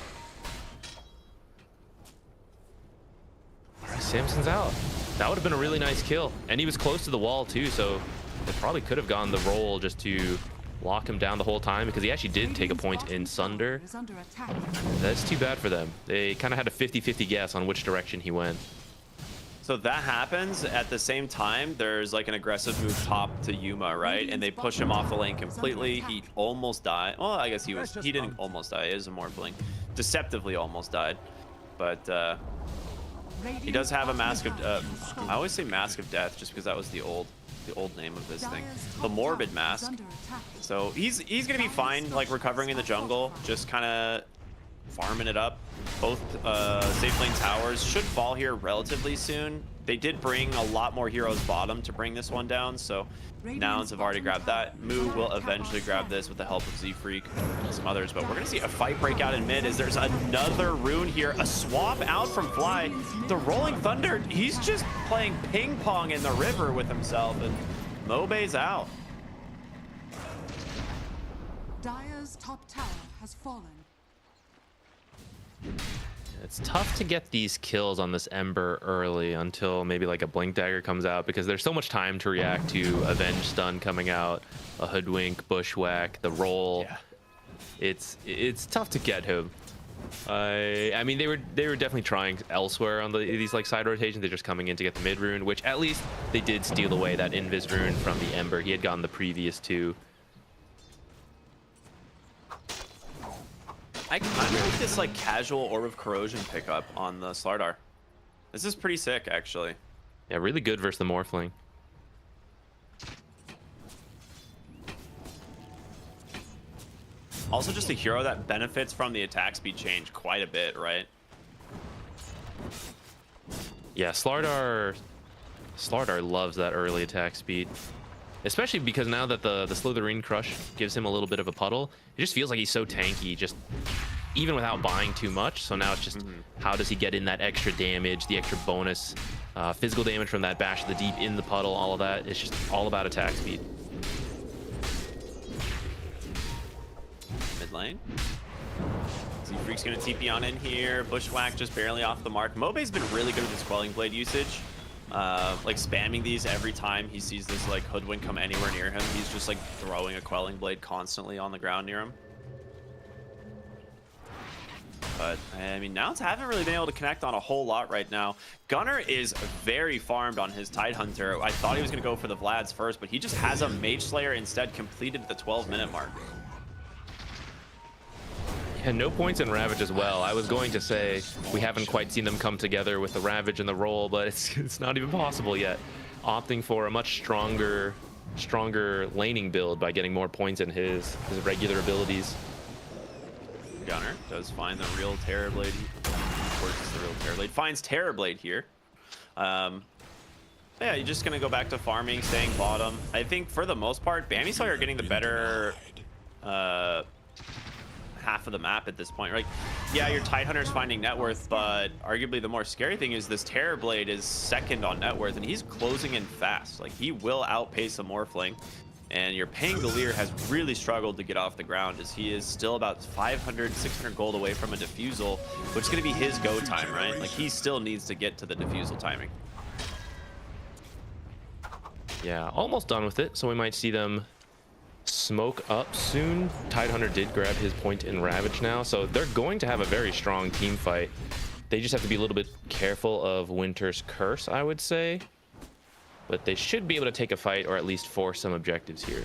All right, Samson's out. That would have been a really nice kill. And he was close to the wall too, so they probably could have gone the roll just to lock him down the whole time, because he actually did take a point in Sunder. That's too bad for them. They kind of had a 50-50 guess on which direction he went. So that happens at the same time. There's like an aggressive move top to Yuma, right? And they push him off the lane completely. He almost died. Well, I guess he didn't almost die. It is a Morphling. Deceptively almost died. But he does have a Mask of... I always say Mask of Death just because that was the old name of this thing. The Morbid Mask. So he's gonna be fine, like recovering in the jungle, just kind of farming it up. Both safe lane towers should fall here relatively soon. They did bring a lot more heroes bottom to bring this one down, so Nouns have already grabbed that. Moo will eventually grab this with the help of Z-Freak and some others, but we're gonna see a fight break out in mid as there's another rune here, a swap out from Fly. The Rolling Thunder, he's just playing ping pong in the river with himself, and Mobe's out. Dire's top tower has fallen. It's tough to get these kills on this Ember early until maybe like a Blink Dagger comes out, because there's so much time to react to Avenge Stun coming out, a Hoodwink, Bushwhack, the roll. Yeah. It's tough to get him. I mean, they were definitely trying elsewhere on these like side rotations. They're just coming in to get the mid rune, which at least they did steal away that Invis rune from the Ember. He had gotten the previous two. I kind of like this like casual Orb of Corrosion pickup on the Slardar. This is pretty sick, actually. Yeah, really good versus the Morphling. Also just a hero that benefits from the attack speed change quite a bit, right? Yeah, Slardar loves that early attack speed. Especially because now that the Slitherine Crush gives him a little bit of a puddle, it just feels like he's so tanky, just even without buying too much. So now it's just how does he get in that extra damage, the extra bonus physical damage from that Bash of the Deep in the puddle, all of that. It's just all about attack speed. Mid lane. Z-Freak's gonna TP on in here. Bushwhack just barely off the mark. Mobe's been really good with his Quelling Blade usage. like spamming these every time he sees this like hoodwink come anywhere near him. He's just like throwing a quelling blade constantly on the ground near him. But I mean, Nouns haven't really been able to connect on a whole lot right now. Gunnar is very farmed on his Tidehunter. I thought he was going to go for the Vlads first, but he just has a Mage Slayer instead, completed at the 12-minute mark. And no points in Ravage as well. I was going to say we haven't quite seen them come together with the Ravage and the roll, but it's not even possible yet. Opting for a much stronger laning build by getting more points in his regular abilities. Gunnar does find the real Terrorblade. Works the real Terrorblade. Finds Terrorblade here. Yeah, you're just gonna go back to farming, staying bottom. I think for the most part, Bammy Sawyer are getting the better half of the map at this point. Like, yeah, your Tidehunter's finding net worth, but arguably the more scary thing is this Terrorblade is second on net worth, and he's closing in fast. Like, he will outpace a Morphling. And your Pangolier has really struggled to get off the ground, as he is still about 500, 600 gold away from a defusal, which is going to be his go time, right? Like, he still needs to get to the defusal timing. Yeah, almost done with it, so we might see them smoke up soon. Tidehunter did grab his point in Ravage now, so they're going to have a very strong team fight. They just have to be a little bit careful of Winter's Curse, I would say. But they should be able to take a fight, or at least force some objectives here.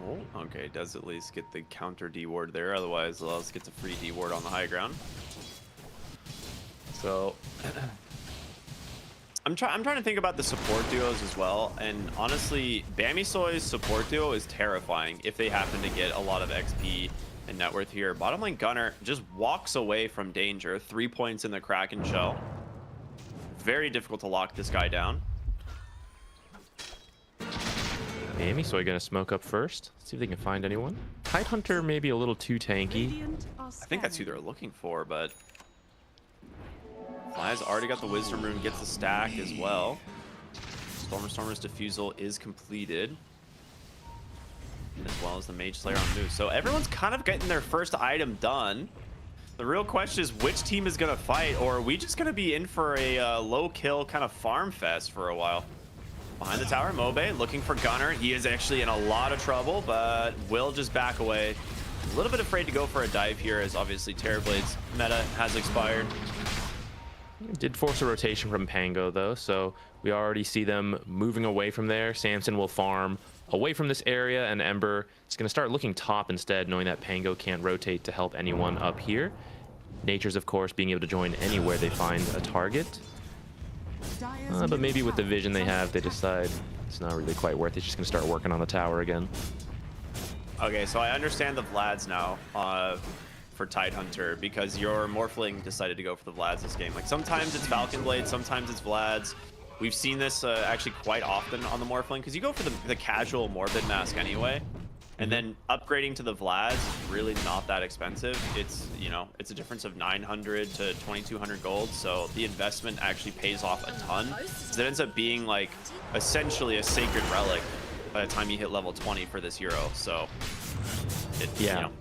Oh, okay, does at least get the counter D ward there. Otherwise, Lels gets a free D ward on the high ground. So I'm trying to think about the support duos as well, and honestly, Bammy Soy's support duo is terrifying if they happen to get a lot of XP and net worth here. Bottom lane Gunnar just walks away from danger. 3 points in the Kraken shell. Very difficult to lock this guy down. Bammy Soy gonna smoke up first. See if they can find anyone. Tidehunter maybe a little too tanky. Radiant are I think that's who they're looking for, but Fly's already got the Wisdom Rune, gets the stack as well. Stormer's Diffusal is completed, as well as the Mage Slayer on move. So everyone's kind of getting their first item done. The real question is which team is going to fight, or are we just going to be in for a low kill kind of farm fest for a while? Behind the tower, Mobe looking for Gunnar. He is actually in a lot of trouble, but will just back away. A little bit afraid to go for a dive here, as obviously Terrorblade's meta has expired. Did force a rotation from Pango though, so we already see them moving away from there. Samson will farm away from this area, and Ember is going to start looking top instead, knowing that Pango can't rotate to help anyone up here. Nature's, of course, being able to join anywhere they find a target. But maybe with the vision they have, they decide it's not really quite worth it. Just going to start working on the tower again. Okay, so I understand the Vlads now for Tidehunter, because your Morphling decided to go for the Vlads this game. Like, sometimes it's Falcon Blade, sometimes it's Vlads. We've seen this actually quite often on the Morphling, because you go for the casual Morbid Mask anyway, and then upgrading to the Vlads is really not that expensive. It's, you know, it's a difference of 900 to 2200 gold, so the investment actually pays off a ton, because it ends up being like essentially a sacred relic by the time you hit level 20 for this hero. So yeah, you know,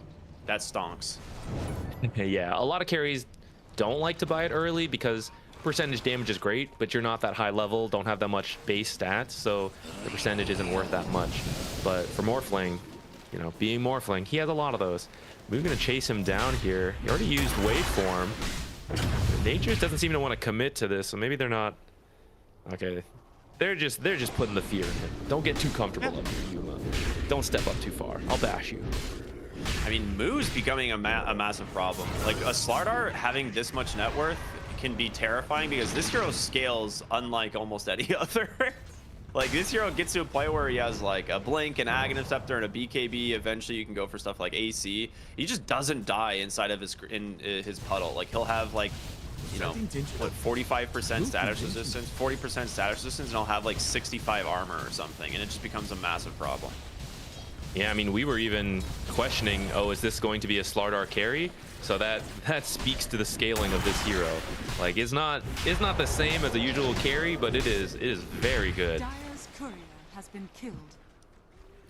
that stonks. Yeah, a lot of carries don't like to buy it early because percentage damage is great, but you're not that high level, don't have that much base stats, so the percentage isn't worth that much. But for Morphling, you know, being Morphling, he has a lot of those. We're gonna chase him down here. He already used Waveform. Nature doesn't seem to want to commit to this, so maybe they're not. Okay, they're just putting the fear in him. Don't get too comfortable up here, Yuma. Don't step up too far. I'll bash you. I mean, Moo's becoming a massive problem. Like, a Slardar having this much net worth can be terrifying, because this hero scales unlike almost any other. Like, this hero gets to a point where he has like a Blink, an Aghanim Scepter, and a BKB. Eventually you can go for stuff like AC. He just doesn't die inside of his puddle. Like, he'll have like, you know, what, 45% status resistance, 40% status resistance, and he'll have like 65 armor or something, and it just becomes a massive problem. Yeah, I mean, we were even questioning, oh, is this going to be a Slardar carry? So that speaks to the scaling of this hero. Like, it's not the same as a usual carry, but it is very good. Dire's courier has been killed.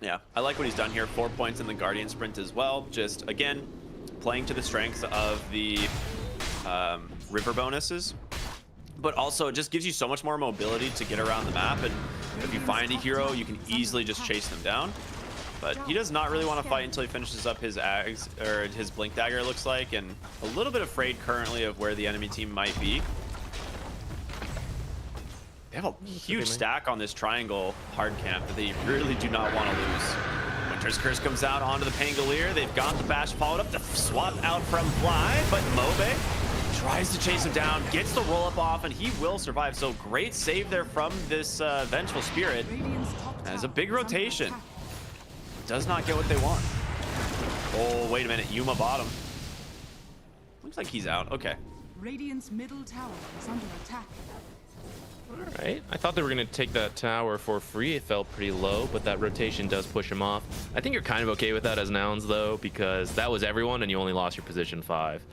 Yeah, I like what he's done here. 4 points in the Guardian sprint as well. Just, again, playing to the strengths of the river bonuses. But also, it just gives you so much more mobility to get around the map. And if you find a hero, you can easily just chase them down. But he does not really want to fight until he finishes up his Ags, or his Blink Dagger, it looks like. And a little bit afraid currently of where the enemy team might be. They have a huge stack on this triangle hard camp that they really do not want to lose. Winter's Curse comes out onto the Pangolier. They've got the bash followed up. The swap out from Fly, but Mobe tries to chase him down, gets the roll up off, and he will survive. So great save there from this Vengeful Spirit. As a big rotation. Does not get what they want. Oh, wait a minute. Yuma bottom. Looks like he's out. Okay. Radiant's middle tower is under attack. All right. I thought they were going to take that tower for free. It felt pretty low, but that rotation does push him off. I think you're kind of okay with that as Nouns, though, because that was everyone, and you only lost your position 5.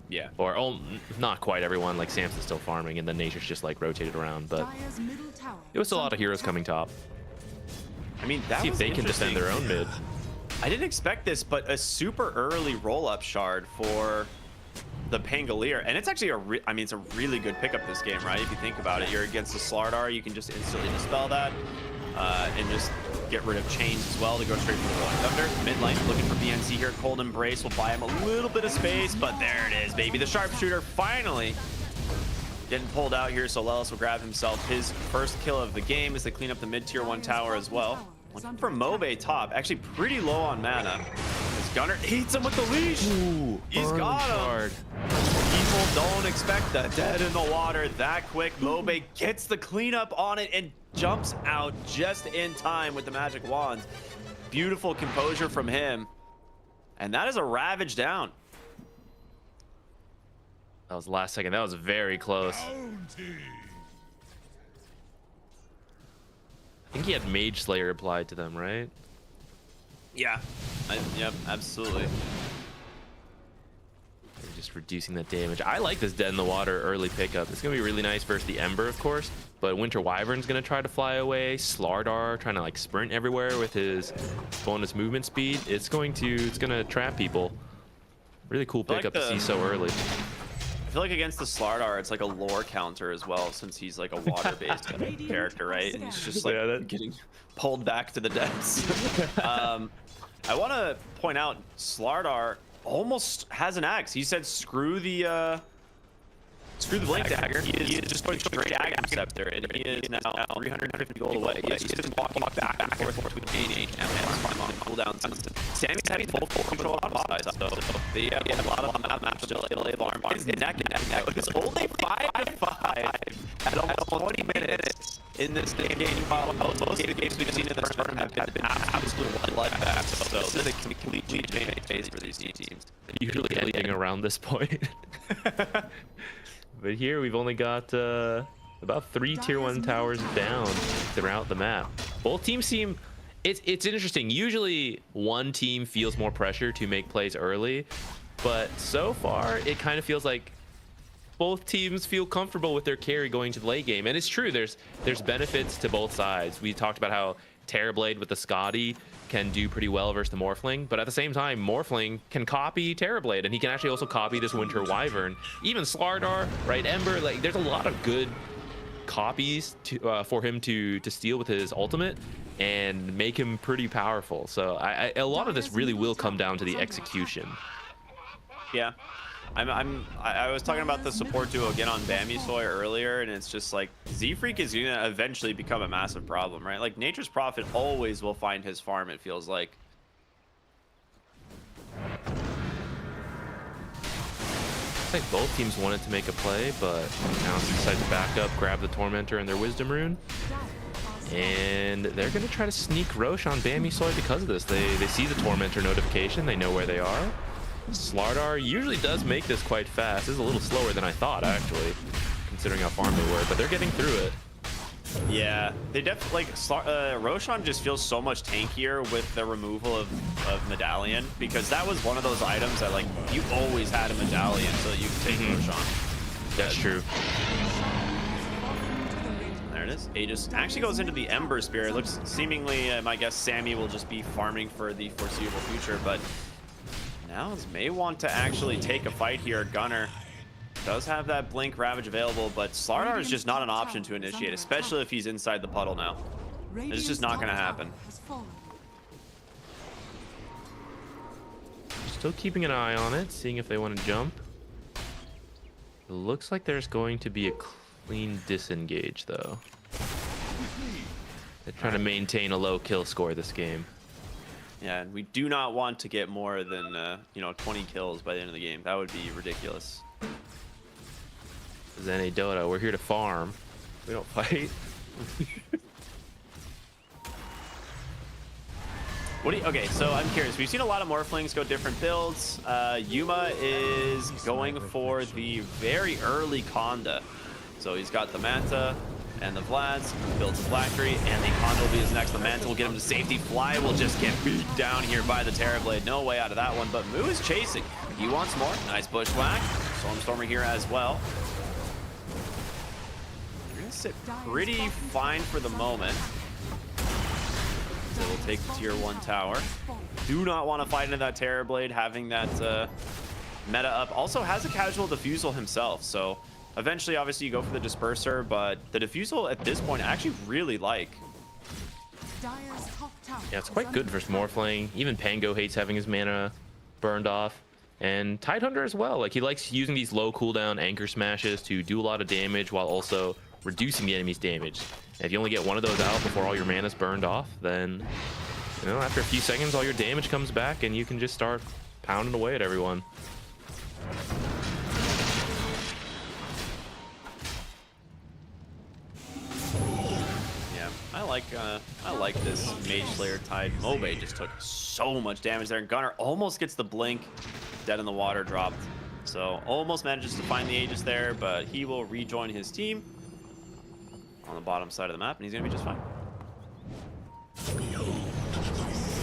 Yeah. Or not quite everyone. Like, Samson's still farming, and then Nature's just, like, rotated around. But Dire's middle tower it was is still a lot under of heroes attack. coming top. I mean, that See if was they can defend their own mid. I didn't expect this, but a super early roll-up shard for the Pangolier, and it's actually I mean, it's a really good pickup this game, right? If you think about it, you're against the Slardar, you can just instantly dispel that, and just get rid of chains as well to go straight for the Rolling Thunder. Mid lane looking for BNC here. Cold Embrace will buy him a little bit of space, but there it is, baby. The Sharpshooter finally getting pulled out here, so Lelis will grab himself his first kill of the game as they clean up the mid-tier 1 tower as well. Looking for Mobe top, actually pretty low on mana. As Gunner eats him with the leash. Ooh, He's got him. People don't expect the dead in the water that quick. Mobe gets the cleanup on it and jumps out just in time with the magic wands. Beautiful composure from him. And that is a Ravage down. That was the last second. That was very close. I think he had Mage Slayer applied to them, right? Yeah. Yep, absolutely. Just reducing that damage. I like this Dead in the Water early pickup. It's going to be really nice versus the Ember, of course. But Winter Wyvern's going to try to fly away. Slardar trying to like sprint everywhere with his bonus movement speed. It's going to trap people. Really cool pickup to see so early. I feel like against the Slardar, it's like a lore counter as well, since he's like a water-based character, right? And he's just like getting pulled back to the depths. I want to point out, Slardar almost has an axe. He said, "Screw the Blink Dagger." He is just going straight Agam Scepter, and he is now 350 gold away. He's just been walking back and forth between H and farm on cooldown. Sammy's having full control on both sides, so they have a lot of that map still. His neck and neck. It's only 5-5 at almost 20 minutes in this game. While most of the games we've seen in this tournament have been absolute bloodbath. So this is a completely changed phase for these teams. Usually anything around this point. But here we've only got about 3 tier 1 towers down throughout the map. Both teams seem... It's interesting. Usually one team feels more pressure to make plays early, but so far it kind of feels like both teams feel comfortable with their carry going to the late game. And it's true, there's benefits to both sides. We talked about how Terrorblade with the Scotty can do pretty well versus the Morphling, but at the same time, Morphling can copy Terrorblade, and he can actually also copy this Winter Wyvern. Even Slardar, right? Ember, like there's a lot of good copies for him to steal with his ultimate and make him pretty powerful. So a lot of this really will come down to the execution. Yeah. I was talking about the support duo again on Bamisoy earlier, and it's just like Z-Freak is gonna eventually become a massive problem, right? Like Nature's Prophet always will find his farm, it feels like. I think both teams wanted to make a play, but now decided to back up, grab the Tormentor and their Wisdom Rune. And they're going to try to sneak Roche on Bamisoy because of this. They see the Tormentor notification, they know where they are. Slardar usually does make this quite fast. This is a little slower than I thought, actually, considering how farm they were, but they're getting through it. Yeah, they definitely, like, Roshan just feels so much tankier with the removal of Medallion, because that was one of those items that, like, you always had a Medallion so you could take Roshan. That's true. There it it is. Aegis actually goes into the Ember Spirit. Looks seemingly, my guess, Sammy will just be farming for the foreseeable future. But now may want to actually take a fight here. Gunner does have that Blink Ravage available, but Slardar is just not an option to initiate, especially if he's inside the puddle now. It's just not going to happen. Still keeping an eye on it, seeing if they want to jump. It looks like there's going to be a clean disengage, though. They're trying to maintain a low kill score this game. Yeah, and we do not want to get more than, 20 kills by the end of the game. That would be ridiculous. This is NA Dota. We're here to farm. We don't fight. Okay, so I'm curious. We've seen a lot of Morphlings go different builds. Yuma is going for the very early Conda. So he's got the Manta and the Vlads, builds a Phylactery, and the Conda will be his next. The Manta will get him to safety. Fly will just get beat down here by the Terrorblade. No way out of that one, but Moo is chasing. He wants more. Nice bushwhack. Stormstormer here as well. They're gonna sit pretty fine for the moment. They will take the tier 1 tower. Do not want to fight into that Terrorblade. Having that meta up. Also has a casual Diffusal himself. So eventually, obviously, you go for the Disperser. But the Diffusal at this point, I actually really like. Yeah, it's quite good versus Morphling. Even Pango hates having his mana burned off. And Tidehunter as well. Like, he likes using these low cooldown anchor smashes to do a lot of damage while also reducing the enemy's damage. And if you only get one of those out before all your mana's burned off, then, after a few seconds, all your damage comes back and you can just start pounding away at everyone. Yeah, I like this Mage Slayer Tide. Mobe just took so much damage there, and Gunner almost gets the blink. Dead in the water dropped. So almost manages to find the Aegis there, but he will rejoin his team on the bottom side of the map, and he's gonna be just fine.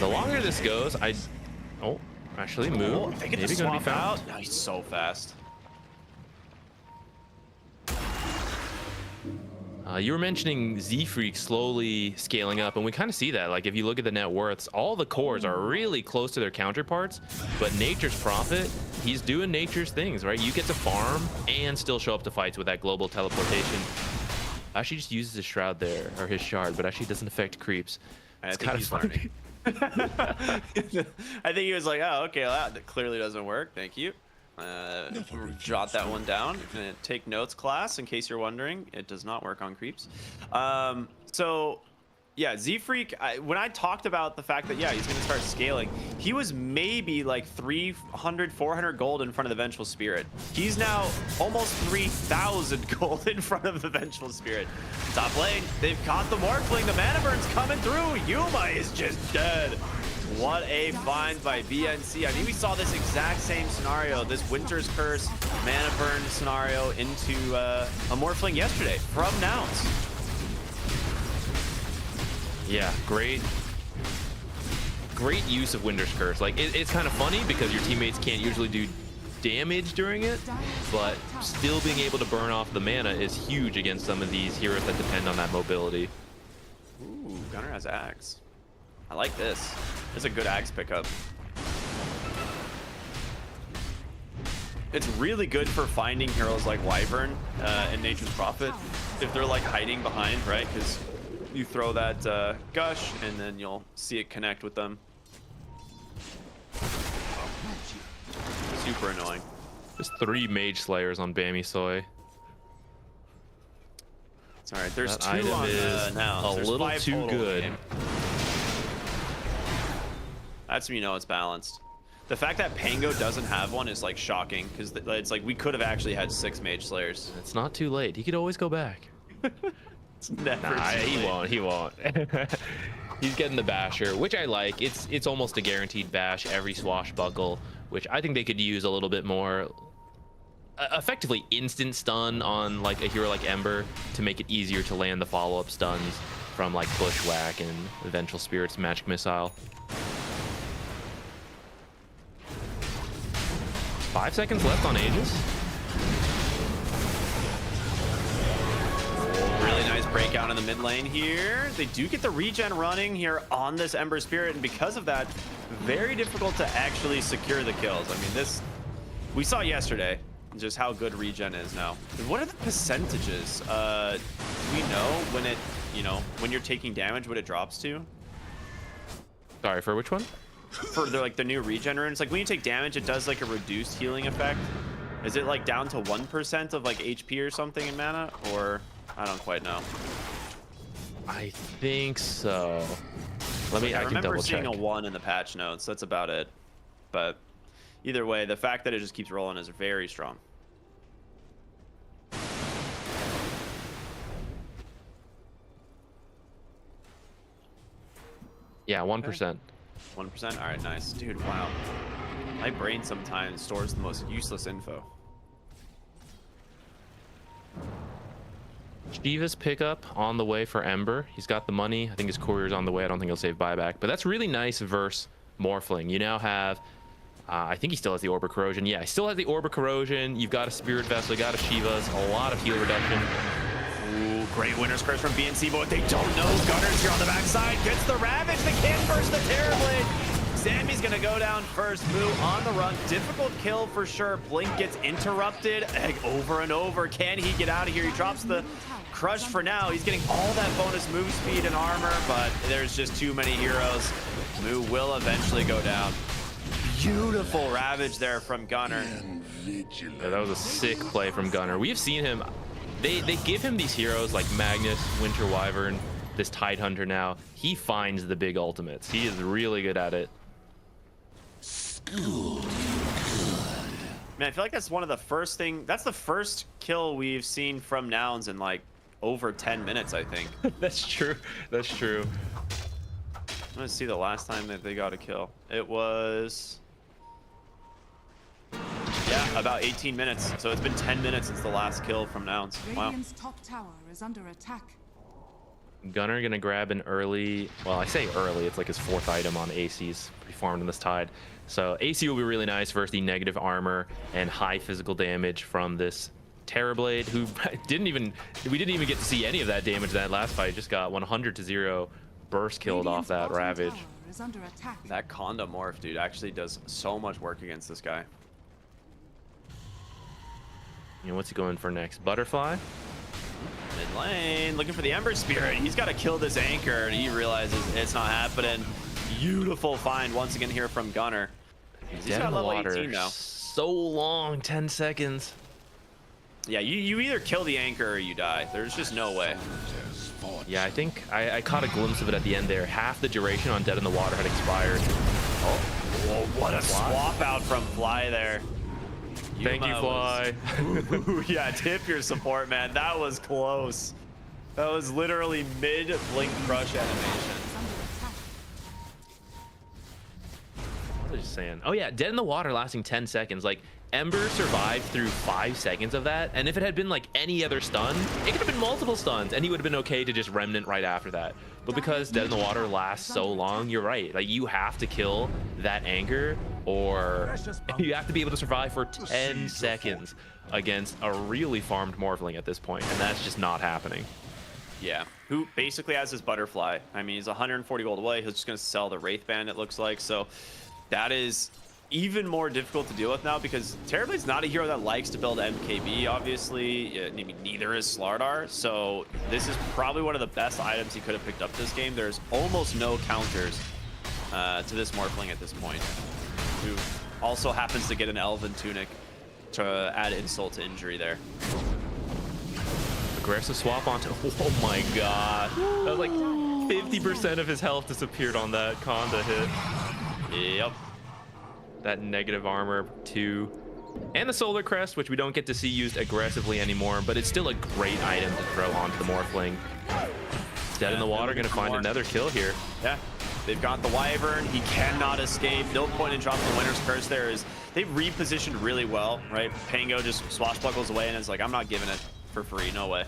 The longer this goes, actually move. They get the swap out. No, he's so fast. You were mentioning Z-Freak slowly scaling up, and we kind of see that. Like, if you look at the net worths, all the cores are really close to their counterparts, but Nature's Prophet, he's doing Nature's things, right? You get to farm and still show up to fights with that global teleportation. Actually just uses his Shroud there, or his Shard, but actually doesn't affect creeps. It's kind of funny. I think he was like, oh, okay, well, that clearly doesn't work. Thank you. Jot that one down. Take notes, class, in case you're wondering. It does not work on creeps. So, yeah, Z-Freak, when I talked about the fact that, yeah, he's going to start scaling, he was maybe like 300, 400 gold in front of the Vengeful Spirit. He's now almost 3,000 gold in front of the Vengeful Spirit. Top lane, they've caught the Morphling. The Mana Burn's coming through. Yuma is just dead. What a find by BNC. I mean, we saw this exact same scenario, this Winter's Curse Mana Burn scenario into a Morphling yesterday from Nouns. Yeah, great use of Winter's Curse. Like, it's kind of funny because your teammates can't usually do damage during it, but still being able to burn off the mana is huge against some of these heroes that depend on that mobility. Ooh, Gunner has Axe. I like this. It's a good Axe pickup. It's really good for finding heroes like Wyvern and Nature's Prophet if they're like hiding behind, right? Because you throw that gush and then you'll see it connect with them. Super annoying. There's 3 Mage Slayers on Bammy Soy. It's all right. There's That 2 on is now. a little too good. That's when you know it's balanced. The fact that Pango doesn't have one is like shocking because it's like we could have actually had 6 Mage Slayers. It's not too late. He could always go back. It's never Nah, too he late. won't. He won't. He's getting the basher, which I like. It's almost a guaranteed bash every swashbuckle, which I think they could use a little bit more. Effectively instant stun on like a hero like Ember to make it easier to land the follow-up stuns from like Bushwhack and Vengeful Spirit's Magic Missile. 5 seconds left on Aegis. Really nice breakout in the mid lane here. They do get the regen running here on this Ember Spirit, and because of that, very difficult to actually secure the kills. I mean, this we saw yesterday just how good regen is now. What are the percentages? Do we know when it, you know, when you're taking damage, what it drops to? Sorry, for which one? For the new regen runes, like when you take damage, it does like a reduced healing effect. Is it like down to 1% of like HP or something in mana, or I don't quite know. I think so. I can remember double seeing check. a 1 in the patch notes. That's about it. But either way, the fact that it just keeps rolling is very strong. Yeah, 1%. 1%? All right, nice. Dude, wow. My brain sometimes stores the most useless info. Shiva's pickup on the way for Ember. He's got the money. I think his courier's on the way. I don't think he'll save buyback, but that's really nice versus Morphling. You now have, I think he still has the Orb of Corrosion. Yeah, he still has the Orb of Corrosion. You've got a Spirit Vessel, you got a Shiva's, a lot of heal reduction. Ooh, great Winter's Curse from BNC, but what they don't know is Gunner's here on the backside. Gets the Ravage, they can't burst the Terrorblade. Sammy's gonna go down first. Moo on the run. Difficult kill for sure. Blink gets interrupted over and over. Can he get out of here? He drops the Crush for now. He's getting all that bonus move speed and armor, but there's just too many heroes. Moo will eventually go down. Beautiful Ravage there from Gunner. Yeah, that was a sick play from Gunner. We've seen him. They give him these heroes like Magnus, Winter Wyvern, this Tidehunter now. He finds the big ultimates. He is really good at it. Man, I feel like that's one of the first that's the first kill we've seen from Nouns in like over 10 minutes, I think. That's true. That's true. I'm gonna see the last time that they got a kill. It was, yeah, about 18 minutes. So it's been 10 minutes since the last kill from Nouns. Wow. Radiant's top tower is under attack. Gunner gonna grab an early, well, I say early, it's like his 4th item on AC's performed in this Tide. So AC will be really nice versus the negative armor and high physical damage from this Terrorblade, who we didn't even get to see any of that damage that last fight. Just got 100-0 burst killed off that Ravage. Is under attack. That Conda morph, dude, actually does so much work against this guy. You know, what's he going for next? Butterfly? Mid lane, looking for the Ember Spirit. He's got to kill this anchor, and he realizes it's not happening. Beautiful find once again here from Gunner. He's Dead got in the level water. 18 now. So long, 10 seconds. Yeah, you either kill the anchor or you die. There's just no way. Yeah, I think I caught a glimpse of it at the end there. Half the duration on Dead in the Water had expired. Oh, whoa, what a swap out from Fly there. Thank you, Fly. Ooh, yeah, tip your support, man. That was close. That was literally mid-Blink Crush animation. What was I just saying? Oh yeah, Dead in the Water lasting 10 seconds. Like, Ember survived through 5 seconds of that, and if it had been like any other stun, it could have been multiple stuns, and he would have been okay to just Remnant right after that. But because Dead in the Water lasts so long, you're right. Like, you have to kill that anchor, or you have to be able to survive for 10 seconds against a really farmed Morphling at this point, and that's just not happening. Yeah, who basically has his Butterfly. I mean, he's 140 gold away. He's just going to sell the Wraith Band, it looks like. So that is even more difficult to deal with now, because Terrorblade's not a hero that likes to build MKB, obviously. I mean, neither is Slardar. So this is probably one of the best items he could have picked up this game. There's almost no counters to this Morphling at this point, who also happens to get an Elven Tunic to add insult to injury there. Aggressive swap onto, oh my god. That was like 50% of his health disappeared on that Conda hit. Yep. That negative armor too. And the Solar Crest, which we don't get to see used aggressively anymore, but it's still a great item to throw onto the Morphling. Dead in the Water, gonna find another kill here. Yeah, they've got the Wyvern. He cannot escape. No point in dropping the Winter's Curse there. They repositioned really well, right? Pango just swashbuckles away and it's like, I'm not giving it for free, no way.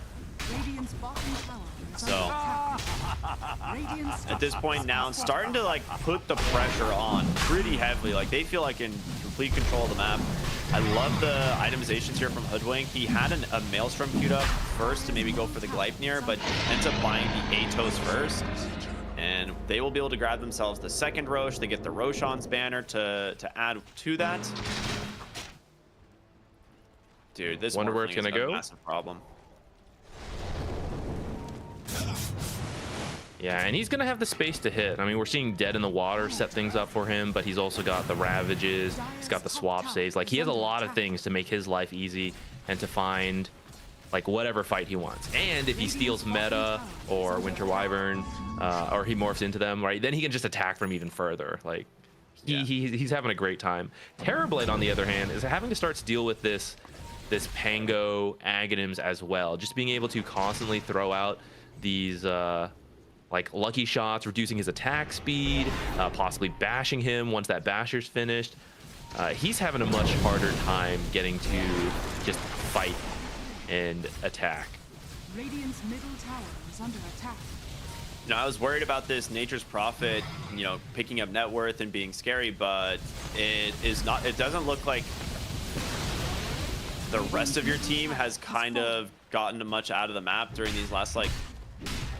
Radiant's bottom tower is So under attack. Radiant's at this point now, it's starting to like put the pressure on pretty heavily. Like, they feel like in complete control of the map. I love the itemizations here from Hoodwink. He had a Maelstrom queued up first to maybe go for the Gleipnir, but ends up buying the Atos first. And they will be able to grab themselves the second Rosh. They get the Roshan's banner to add to that. Dude, this Wonder where it's Morphling is gonna a go. massive problem. Yeah, and he's going to have the space to hit. I mean, we're seeing Dead in the Water set things up for him, but he's also got the Ravages. He's got the swap saves. Like, he has a lot of things to make his life easy and to find, like, whatever fight he wants. And if he steals Meta or Winter Wyvern, or he morphs into them, right, then he can just attack from even further. Like, he's having a great time. Terrorblade, on the other hand, is having to start to deal with this Pango Aghanims as well. Just being able to constantly throw out these... like lucky shots, reducing his attack speed, possibly bashing him once that basher's finished. He's having a much harder time getting to just fight and attack. Radiant's middle tower is under attack. You know, I was worried about this Nature's Prophet, you know, picking up net worth and being scary, but it is not. It doesn't look like the rest of your team has kind of gotten much out of the map during these last like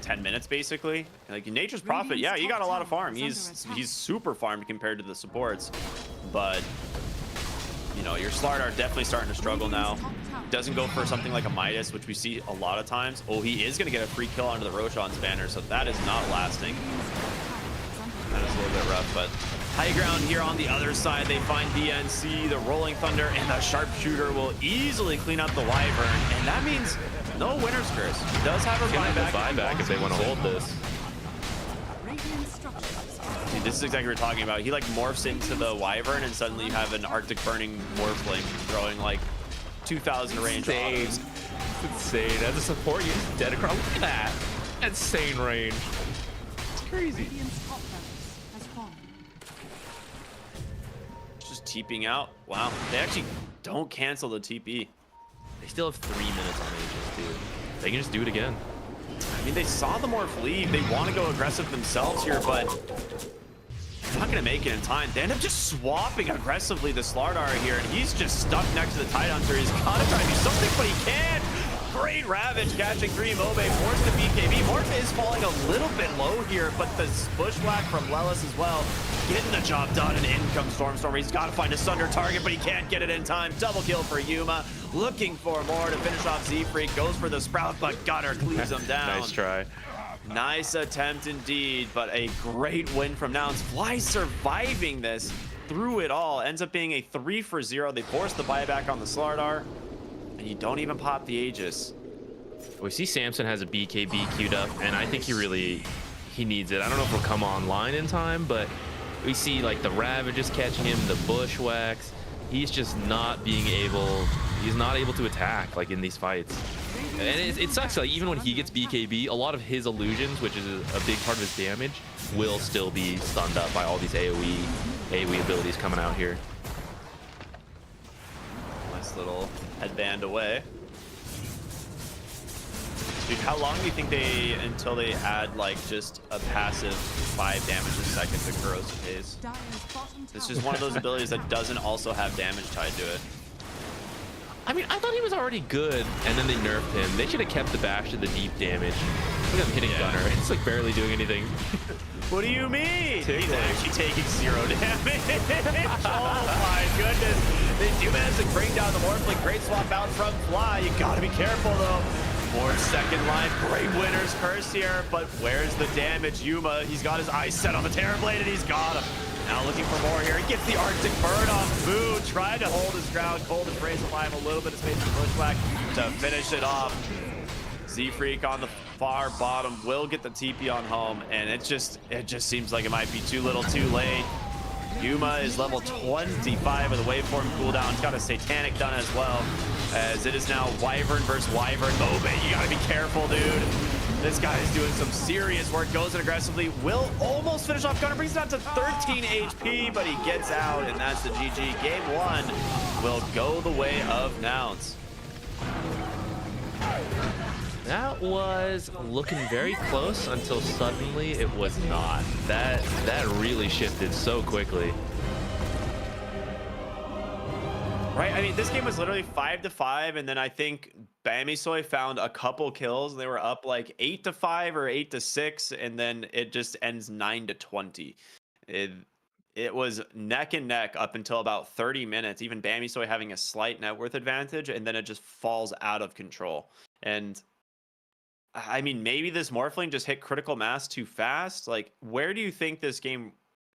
10 minutes, basically. Like Nature's Prophet, yeah, he got a lot of farm. He's super farmed compared to the supports, but you know, your Slardar definitely starting to struggle now. Doesn't go for something like a Midas, which we see a lot of times. Oh, he is going to get a free kill onto the Roshan's banner, so that is not lasting. That is a little bit rough, but high ground here on the other side. They find BNC, the Rolling Thunder, and the Sharpshooter will easily clean up the Wyvern, and that means no Winter's Curse. He does have a buyback if they want to hold this. Radiant structures. Dude, this is exactly what we're talking about. He like morphs into the Wyvern, and suddenly you have an Arctic Burning Morphling throwing like 2,000 range. Insane. Autos. It's insane. As a support, you're dead across. Look at that. Insane range. It's crazy. Radiant's top barracks has fallen. Just TPing out. Wow. They actually don't cancel the TP. They still have 3 minutes on Aegis, dude. They can just do it again. I mean, they saw the Morph leave. They want to go aggressive themselves here, but they're not going to make it in time. They end up just swapping aggressively the Slardar here, and he's just stuck next to the Tidehunter. He's got to try to do something, but he can't. Great Ravage catching 3 Mobe, forced to BKB. Morph is falling a little bit low here, but the Bushwhack from Lelis as well, getting the job done, and in comes Stormstormer. He's got to find a Sunder target, but he can't get it in time. Double kill for Yuma, looking for more to finish off Z-Freak. Goes for the Sprout, but Gunner cleaves him down. Nice try. Nice attempt indeed, but a great win from Nouns. Fly surviving this through it all. Ends up being a 3-for-0. They force the buyback on the Slardar, and you don't even pop the Aegis. We see Samson has a BKB queued up, and I think he needs it. I don't know if it'll come online in time, but we see like the Ravages catching him, the Bushwhacks. He's just not being able. He's not able to attack like in these fights. And it sucks, like even when he gets BKB, a lot of his illusions, which is a big part of his damage, will still be stunned up by all these AoE abilities coming out here. Nice little headband away. Dude, how long do you think until they add like just a passive 5 damage a second to Corrosive Haze? Dire's bottom This tower is one of those abilities that doesn't also have damage tied to it. I mean, I thought he was already good, and then they nerfed him. They should have kept the bash to the deep damage. Look at him hitting Gunner. It's like barely doing anything. What do you mean? Tickling. He's actually taking 0 damage. Oh my goodness. They do manage to bring down the Morphling. Great swap out from Fly. You gotta be careful though. More second line. Great Winter's Curse here, but where's the damage? Yuma, he's got his eyes set on the Terrorblade, and he's got him. Now looking for more here. He gets the Arctic Burn off. Boo tried to hold his ground. Cold and Phrase will have a little bit of space for Bushwhack to finish it off. Z-Freak on the far bottom will get the TP on home, and it just seems like it might be too little too late. Yuma is level 25 with a waveform cooldown. He's got a Satanic done as well, as it is now Wyvern versus Wyvern. Mobe, you gotta be careful, dude. This guy is doing some serious work, goes in aggressively, will almost finish off Gunner, brings it down to 13 HP, but he gets out, and that's the GG. Game 1 will go the way of Nouns. That was looking very close until suddenly it was not. That really shifted so quickly. Right. I mean, this game was literally 5-5, and then I think Bamisoy found a couple kills. They were up like 8-5 or 8-6, and then it just ends 9-20. It was neck and neck up until about 30 minutes. Even Bamisoy having a slight net worth advantage, and then it just falls out of control. And I mean, maybe this Morphling just hit critical mass too fast. Like, where do you think this game,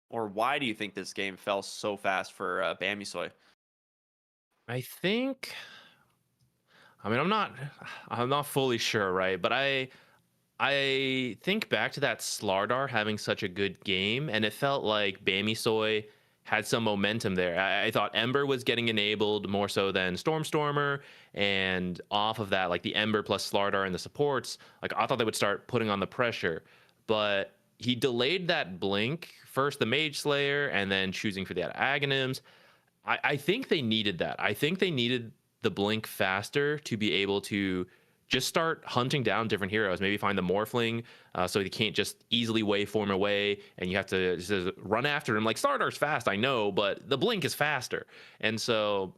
or why do you think this game fell so fast for Bamisoy? I think. I mean, I'm not fully sure, right? But I think back to that Slardar having such a good game, and it felt like Bamisoy had some momentum there. I thought Ember was getting enabled more so than Stormer, and off of that, like the Ember plus Slardar and the supports, like I thought they would start putting on the pressure, but he delayed that blink first, the Mage Slayer, and then choosing for the Aghanims. I think they needed that. I think they needed the blink faster to be able to just start hunting down different heroes. Maybe find the Morphling so he can't just easily waveform away, and you have to just run after him. Like, Stardar's fast, I know, but the blink is faster. And so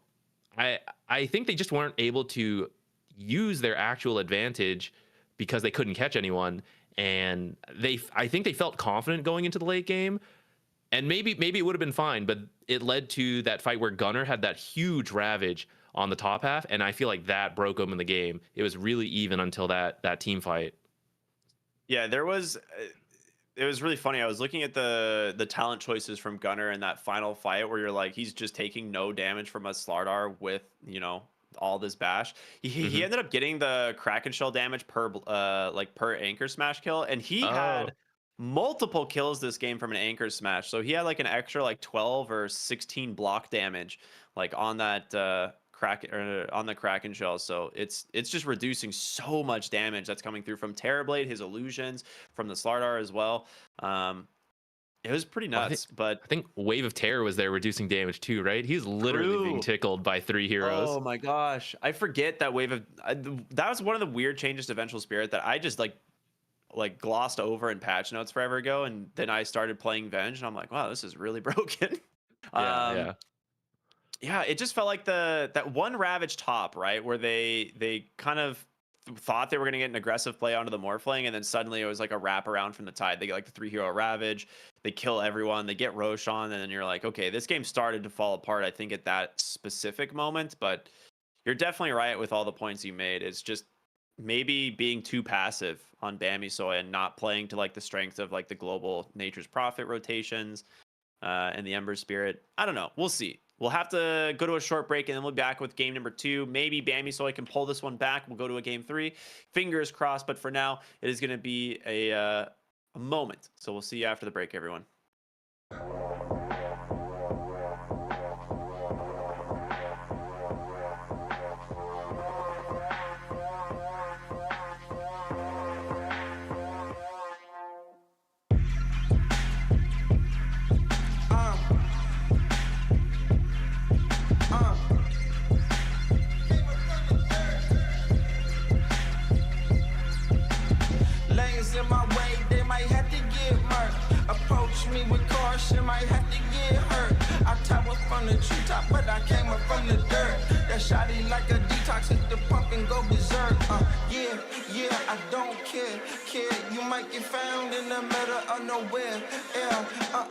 I think they just weren't able to use their actual advantage because they couldn't catch anyone. And I think they felt confident going into the late game. And maybe it would have been fine, but it led to that fight where Gunnar had that huge Ravage on the top half, and I feel like that broke open the game. It was really even until that team fight. Yeah, there was. It was really funny. I was looking at the talent choices from Gunnar in that final fight, where you're like, he's just taking no damage from a Slardar with, you know, all this bash. He ended up getting the Kraken Shell damage per anchor smash kill, and he had multiple kills this game from an anchor smash. So he had like an extra like 12 or 16 block damage like on that on the Kraken Shell. So it's just reducing so much damage that's coming through from Terrorblade, his illusions, from the Slardar as well. It was pretty nuts. But I think Wave of Terror was there reducing damage too, right? He's literally being tickled by 3 heroes. Oh my gosh, I forget that Wave of that was one of the weird changes to Vengeful Spirit that I just like glossed over in patch notes forever ago, and then I started playing Venge, and I'm like, wow, this is really broken. Yeah, it just felt like that one Ravage top, right, where they kind of thought they were going to get an aggressive play onto the Morphling, and then suddenly it was like a wrap around from the Tide. They get like the 3-hero Ravage, they kill everyone, they get Roshan, and then you're like, okay, this game started to fall apart, I think, at that specific moment. But you're definitely right with all the points you made. It's just maybe being too passive on Bamisoy and not playing to like the strength of like the global Nature's Prophet rotations and the Ember Spirit. I don't know. We'll see. We'll have to go to a short break, and then we'll be back with game number 2. Maybe Bamisoy can pull this one back. We'll go to a game 3. Fingers crossed. But for now, it is going to be a moment. So we'll see you after the break, everyone. Lanes in my way, they might have to get murked. Approach me with caution, might have to get hurt. I tower from the treetop, but I came up from the dirt. That shotty like a detox, hit the pump and go berserk. Yeah, I don't care. You might get found in the middle of nowhere.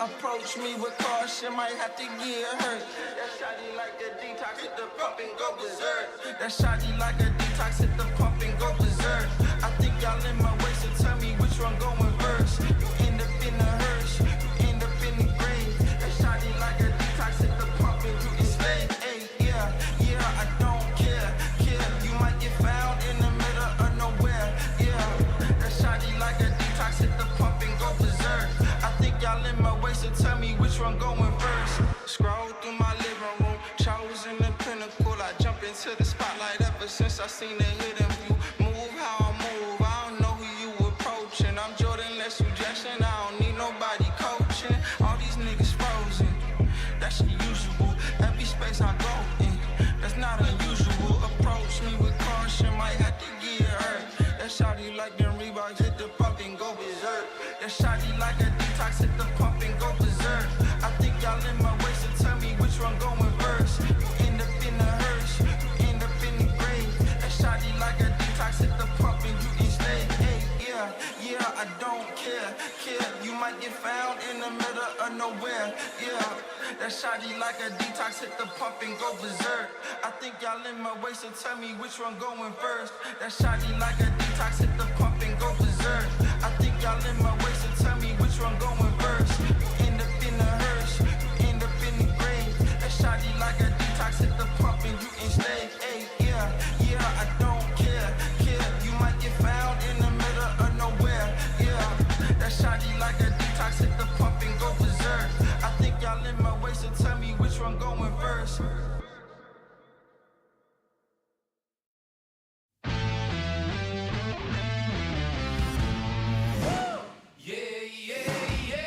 Approach me with caution, might have to get hurt. That shotty like a detox, hit the pump and go berserk. That shotty like a detox, hit the pump and go berserk. I think y'all in my way, so tell me which one going first. You end up in the hearse, you end up in the grave. That shotty like a detox, hit the pump and you enslaved. Hey, yeah, I don't care. You might get found in the middle of nowhere. Yeah, that shotty like a detox, hit the pump and go berserk. I think y'all in my way, so tell me which one going first. Scroll through my living room, chosen the pinnacle. I jump into the spotlight ever since I seen the hidden view. Move how I move, I don't know who you approaching. I'm Jordan, less suggestion, I don't need nobody coaching. All these niggas frozen, that's unusual. Every space I go in, that's not unusual. Approach me with caution, might have to get hurt. That shotty like them Reeboks, hit the pump and go berserk. That shotty like a detox, hit the pump and go berserk. I think y'all in my way, so tell me which one going first. You end up in the might get found in the middle of nowhere. Yeah, that shotty like a detox, hit the pump and go berserk. I think y'all in my way, so tell me which one going first. That shotty like a detox, hit the pump and go berserk. I think y'all in my way, so tell me which one going first. You end up in the hearse, you end up in the grave. That shotty like a detox, hit the pump and you can stay. Hey, yeah, I don't care. You might get found in the middle of nowhere. Yeah, that shotty like a detox, hit the pump and go berserk. I think y'all in my way, so tell me which one going first. Yeah, yeah, yeah.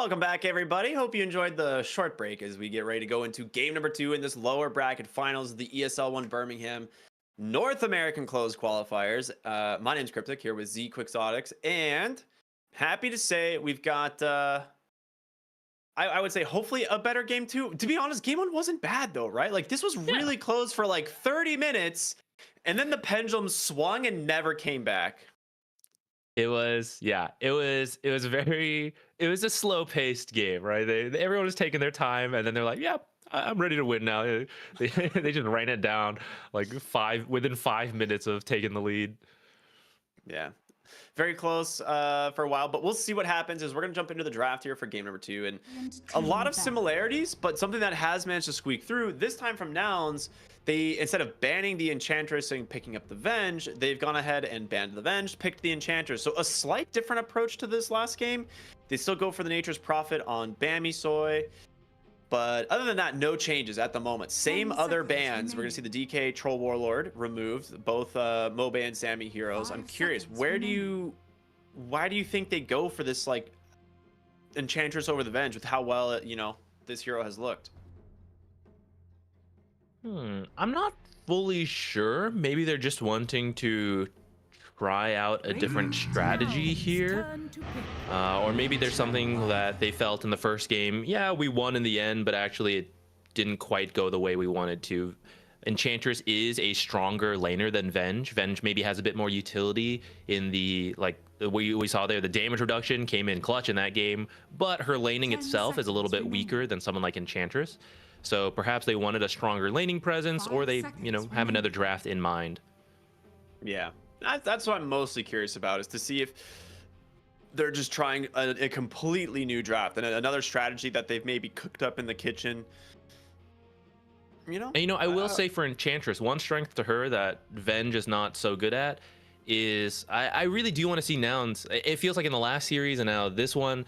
Welcome back, everybody. Hope you enjoyed the short break as we get ready to go into game number 2 in this lower bracket finals of the ESL 1 Birmingham North American closed qualifiers. My name's Cryptic here with Z Quixotics, and happy to say we've got, I would say, hopefully a better game 2. To be honest, game 1 wasn't bad though, right? Like this was really close for like 30 minutes, and then the pendulum swung and never came back. It was a slow paced game, right? Everyone was taking their time, and then they're like, "Yep, I'm ready to win now." They just ran it down like within 5 minutes of taking the lead. Yeah, very close for a while, but we'll see what happens. As we're gonna jump into the draft here for game number 2, and a lot of similarities, but something that has managed to squeak through this time from Nouns. They, instead of banning the Enchantress and picking up the Venge, they've gone ahead and banned the Venge, picked the Enchantress. So a slight different approach to this last game. They still go for the Nature's Prophet on Bammy Soy. But other than that, no changes at the moment. Same other bans. We're going to see the DK Troll Warlord removed, both Mobe and Sammy heroes. I'm curious, why do you think they go for this like Enchantress over the Venge with how well, this hero has looked? I'm not fully sure. Maybe they're just wanting to try out a different strategy here. Or maybe there's something that they felt in the first game. Yeah, we won in the end, but actually it didn't quite go the way we wanted to. Enchantress is a stronger laner than Venge. Venge maybe has a bit more utility in the, like, we saw there, the damage reduction came in clutch in that game, but her laning itself is a little bit weaker than someone like Enchantress. So perhaps they wanted a stronger laning presence, or they, have another draft in mind. Yeah, that's what I'm mostly curious about, is to see if they're just trying a completely new draft and another strategy that they've maybe cooked up in the kitchen. And, I will say for Enchantress, one strength to her that Venge is not so good at is I really do want to see Nouns. It feels like in the last series and now this one,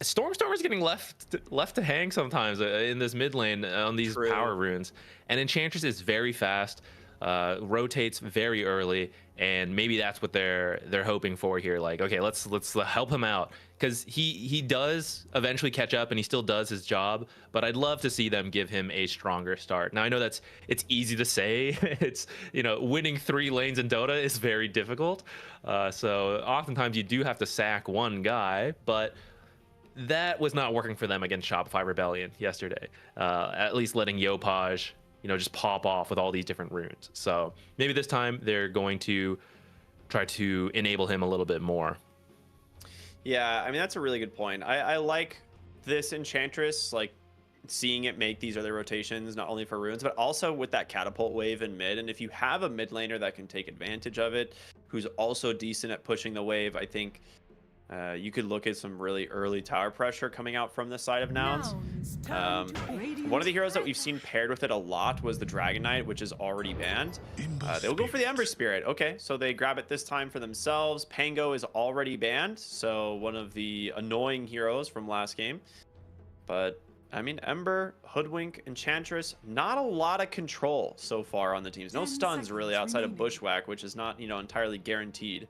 Stormstorm is getting left to hang sometimes in this mid lane on these power runes, and Enchantress is very fast, rotates very early, and maybe that's what they're hoping for here. Like, okay, let's help him out, because he does eventually catch up and he still does his job, but I'd love to see them give him a stronger start. Now I know it's easy to say. It's, winning 3 lanes in Dota is very difficult, so oftentimes you do have to sack one guy, but that was not working for them against Shopify Rebellion yesterday. At least letting Yopaj, just pop off with all these different runes. So maybe this time they're going to try to enable him a little bit more. Yeah, I mean, that's a really good point. I like this Enchantress, like seeing it make these other rotations, not only for runes, but also with that catapult wave in mid. And if you have a mid laner that can take advantage of it, who's also decent at pushing the wave, I think you could look at some really early tower pressure coming out from the side of Nouns. One of the heroes that we've seen paired with it a lot was the Dragon Knight, which is already banned. They'll go for the Ember Spirit. Okay, so they grab it this time for themselves. Pango is already banned, so one of the annoying heroes from last game. But, I mean, Ember, Hoodwink, Enchantress, not a lot of control so far on the teams. No stuns, really, outside of Bushwhack, which is not, entirely guaranteed.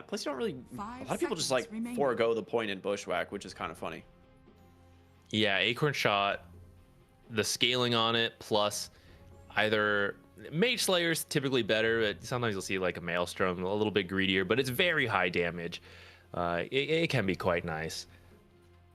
Plus, you don't really. A lot of people just like forego the point in Bushwhack, which is kind of funny. Yeah, Acorn Shot, the scaling on it, plus either Mage Slayer's typically better, but sometimes you'll see like a Maelstrom, a little bit greedier, but it's very high damage. It can be quite nice.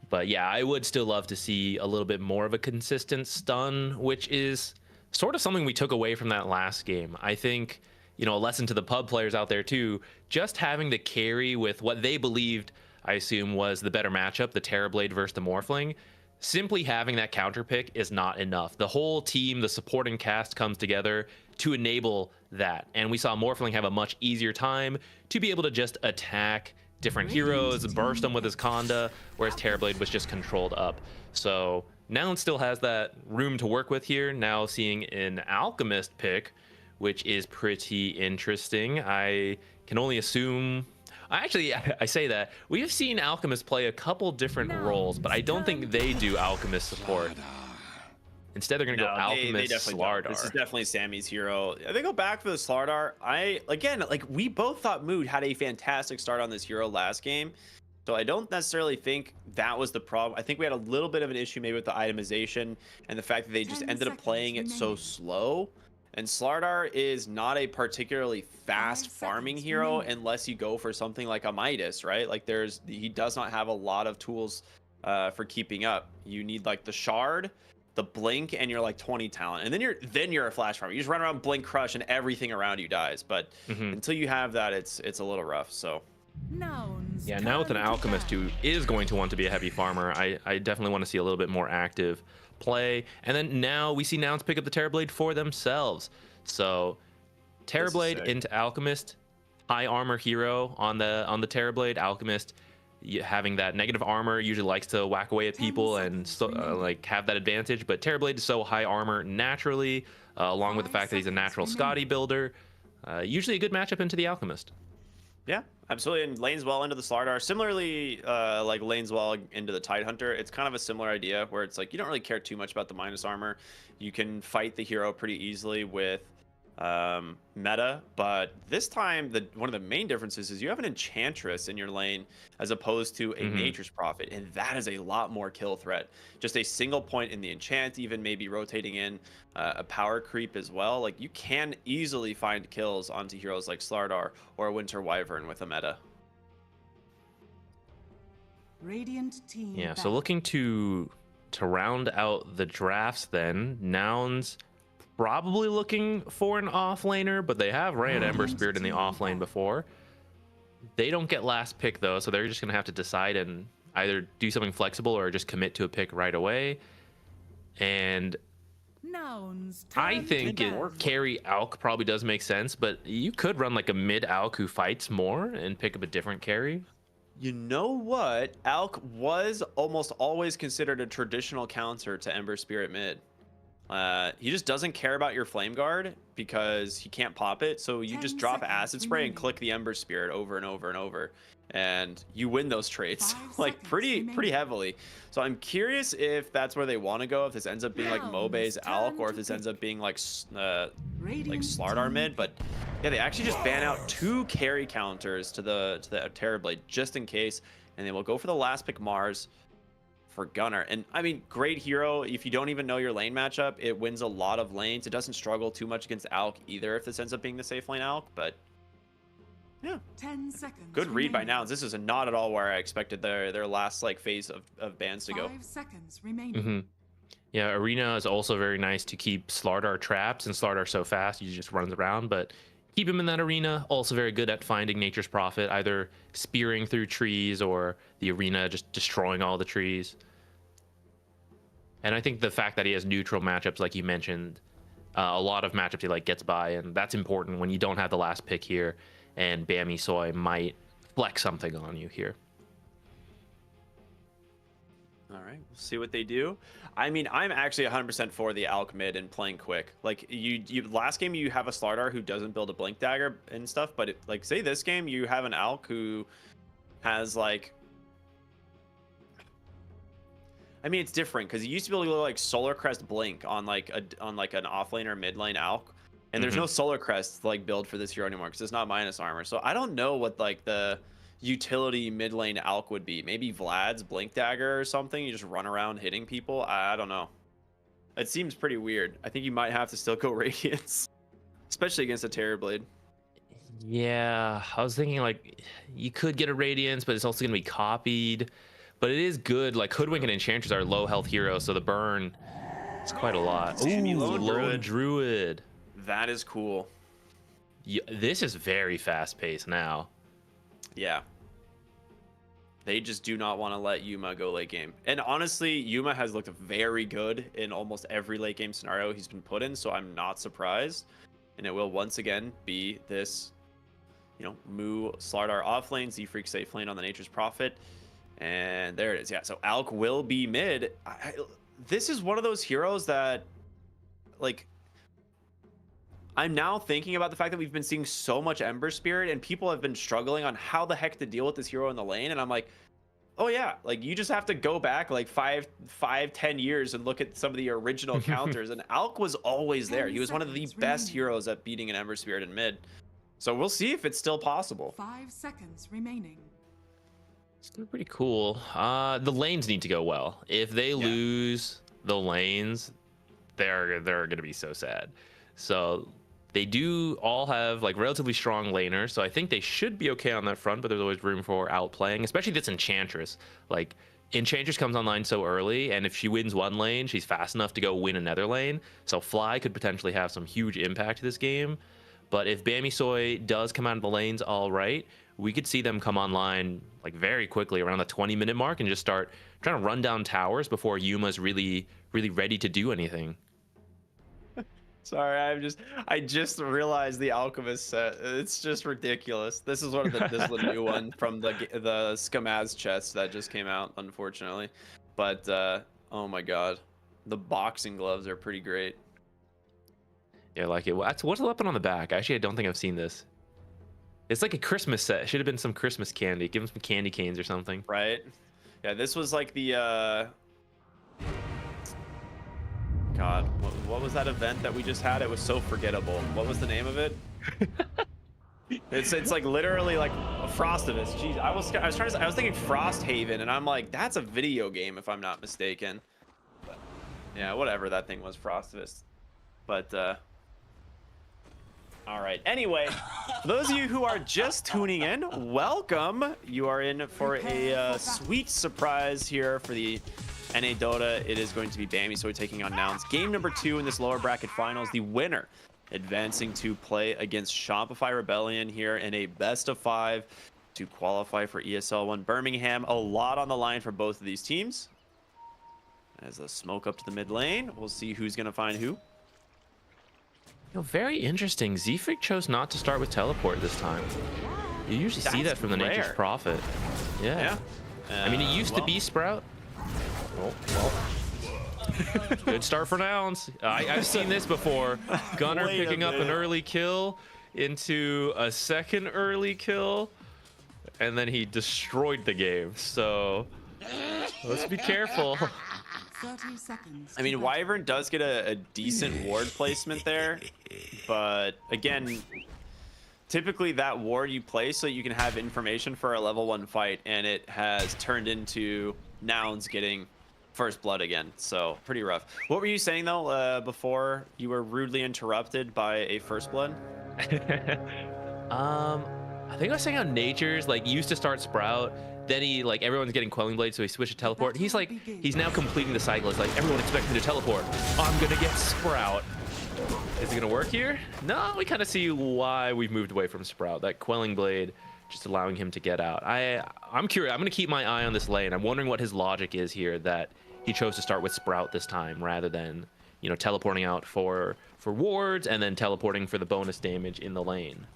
But yeah, I would still love to see a little bit more of a consistent stun, which is sort of something we took away from that last game. I think, a lesson to the pub players out there too, just having the carry with what they believed, I assume, was the better matchup, the Terrorblade versus the Morphling. Simply having that counter pick is not enough. The whole team, the supporting cast, comes together to enable that. And we saw Morphling have a much easier time to be able to just attack different heroes, burst them with his Conda, whereas Terrorblade was just controlled up. So Nouns still has that room to work with here. Now seeing an Alchemist pick, which is pretty interesting. I can only assume... I say that. We have seen Alchemist play a couple different roles, but I don't think they do Alchemist support. Instead, they're going to go Alchemist Slardar. This is definitely Sammy's hero. They go back for the Slardar. We both thought Mood had a fantastic start on this hero last game. So I don't necessarily think that was the problem. I think we had a little bit of an issue maybe with the itemization and the fact that they just 10 ended up playing it seconds so remaining. slow. And Slardar is not a particularly fast 5 farming seconds hero remaining. unless you go for something like a Midas, right? Like he does not have a lot of tools for keeping up. You need like the shard, the blink, and you're like 20 talent, and then you're a flash farmer. You just run around, blink, crush, and everything around you dies. But until you have that, it's a little rough. So Nouns. Yeah, now with an turn to alchemist who battle. is going to want to be a heavy farmer, I definitely want to see a little bit more active play. And then now we see Nouns pick up the Terrorblade for themselves. So Terrorblade sick. into Alchemist, high armor hero on the Terrorblade. Alchemist having that negative armor usually likes to whack away at 10 people and seconds remaining. like have that advantage. But Terrorblade is so high armor naturally, along with the 5 fact that he's a seconds natural remaining. Scotty builder. Usually a good matchup into the Alchemist. yeah, absolutely. And lanes well into the Slardar. Similarly, like lanes well into the Tidehunter. It's kind of a similar idea where it's like you don't really care too much about the minus armor. You can fight the hero pretty easily with meta, but this time one of the main differences is you have an Enchantress in your lane as opposed to a Nature's Prophet, and that is a lot more kill threat. Just a single point in the enchant, even maybe rotating in a power creep as well. Like you can easily find kills onto heroes like Slardar or a Winter Wyvern with a meta. Radiant team. Yeah, so battle. looking to round out the drafts then, Nouns probably looking for an offlaner, but they have ran Ember Spirit in the offlane before. They don't get last pick though, so they're just gonna have to decide and either do something flexible or just commit to a pick right away. And Nouns. I turn to think battle. carry Alk probably does make sense, but you could run like a mid Alk who fights more and pick up a different carry. You know what? Alk was almost always considered a traditional counter to Ember Spirit mid. He just doesn't care about your Flame Guard because he can't pop it. So you 10 just drop seconds Acid Spray and remaining. click the Ember Spirit over and over and over, and you win those trades 5 like seconds pretty remaining. heavily. So I'm curious if that's where they want to go. If this ends up being like Nouns, Mobe's Alk, or if turn this to ends up being like Radiant Slardar team mid. But yeah, they actually just ban out 2 carry counters to the Terrorblade just in case, and they will go for the last pick Mars for Gunnar. And I mean, great hero. If you don't even know your lane matchup, it wins a lot of lanes. It doesn't struggle too much against Alk either if this ends up being the safe lane Alk. But yeah, 10 seconds. good read by remaining. Nouns. This is not at all where I expected their last like phase of bans to go. 5 seconds remaining. Yeah, Arena is also very nice to keep Slardar trapped, since Slardar's so fast, he just runs around, but keep him in that arena. Also very good at finding Nature's Prophet, either spearing through trees or the arena just destroying all the trees. And I think the fact that he has neutral matchups, like you mentioned, a lot of matchups he like gets by, and that's important when you don't have the last pick here, and Bammy Soy might flex something on you here. All right, we'll see what they do. I mean, I'm actually 100% for the Alk mid and playing quick. Like you last game you have a Slardar who doesn't build a Blink Dagger and stuff, but like say this game you have an Alk who has like, I mean it's different because you used to be able to go like Solar Crest Blink on like an offlane or mid lane Alk, and there's no Solar Crest like build for this hero anymore because it's not minus armor. So I don't know what like the utility mid lane Alk would be. Maybe Vlad's Blink Dagger or something. You just run around hitting people. I don't know. It seems pretty weird. I think you might have to still go Radiance, especially against a Terrorblade. Yeah, I was thinking like you could get a Radiance, but it's also going to be copied. But it is good. Like Hoodwink and Enchantress are low health heroes, so the burn is quite a lot. Sammy, Ooh, Lone Lone Druid. Druid. That is cool. Yeah, this is very fast paced now. Yeah. They just do not want to let Yuma go late game. And honestly, Yuma has looked very good in almost every late game scenario he's been put in, so I'm not surprised. And it will once again be this, Moo Slardar off lane, Z-Freak safe lane on the Nature's Prophet. And there it is. Yeah, so Alk will be mid. This is one of those heroes that, like, I'm now thinking about the fact that we've been seeing so much Ember Spirit and people have been struggling on how the heck to deal with this hero in the lane. And I'm like, oh yeah, like you just have to go back like 5-10 years and look at some of the original counters. And Alk was always there. 10 He was one of the seconds best remaining. heroes at beating an Ember Spirit in mid. So we'll see if it's still possible. 5 seconds remaining. It's pretty cool. The lanes need to go well. If they lose the lanes, they're going to be so sad. So they do all have like relatively strong laners, so I think they should be okay on that front. But there's always room for outplaying, especially this Enchantress. Like Enchantress comes online so early, and if she wins one lane, she's fast enough to go win another lane. So Fly could potentially have some huge impact to this game. But if Bamisoy does come out of the lanes all right, we could see them come online like very quickly around the 20-minute mark and just start trying to run down towers before Yuma's really ready to do anything. Sorry, I just realized the Alchemist set. It's just ridiculous. This is this is the new one from the Skamaz chest that just came out, unfortunately. But oh my god, the boxing gloves are pretty great. Yeah, I like it. What's the weapon on the back? Actually, I don't think I've seen this. It's like a Christmas set. Should have been some Christmas candy. Give him some candy canes or something. Right? Yeah, this was like the God, what was that event that we just had? It was so forgettable. What was the name of it? It's like literally like a Frostivus. Jeez, I was thinking Frosthaven, and I'm like, that's a video game if I'm not mistaken. But, yeah, whatever that thing was, Frostivus. But all right. Anyway, for those of you who are just tuning in, welcome. You are in for a sweet surprise here for the NA Dota. It is going to be Bamisoy taking on Nouns. Game number 2 in this lower bracket finals. The winner advancing to play against Shopify Rebellion here in a best of 5 to qualify for ESL 1 Birmingham. A lot on the line for both of these teams. As a smoke up to the mid lane, we'll see who's going to find who. Very interesting. Zfreak chose not to start with teleport this time. You usually see that from the rare. Nature's Prophet. Yeah. I mean, it used to be Sprout. Oh, well. Good start for Nouns. I've seen this before. Gunner picking up an early kill into a second early kill, and then he destroyed the game. So let's be careful. 30 seconds. I mean, Wyvern does get a decent ward placement there, but again, typically that ward you place so you can have information for a level 1 fight, and it has turned into Nouns getting first blood again. So pretty rough. What were you saying though before you were rudely interrupted by a first blood? I think I was saying how Nature's like used to start Sprout. Then he like everyone's getting Quelling Blade, so he switched to teleport. He's like he's now completing the cycle. It's like everyone expects me to teleport. I'm gonna get Sprout. Is it gonna work here? No, we kind of see why we've moved away from Sprout. That Quelling Blade just allowing him to get out. I'm curious. I'm gonna keep my eye on this lane. I'm wondering what his logic is here that he chose to start with Sprout this time rather than, you know, teleporting out for wards and then teleporting for the bonus damage in the lane.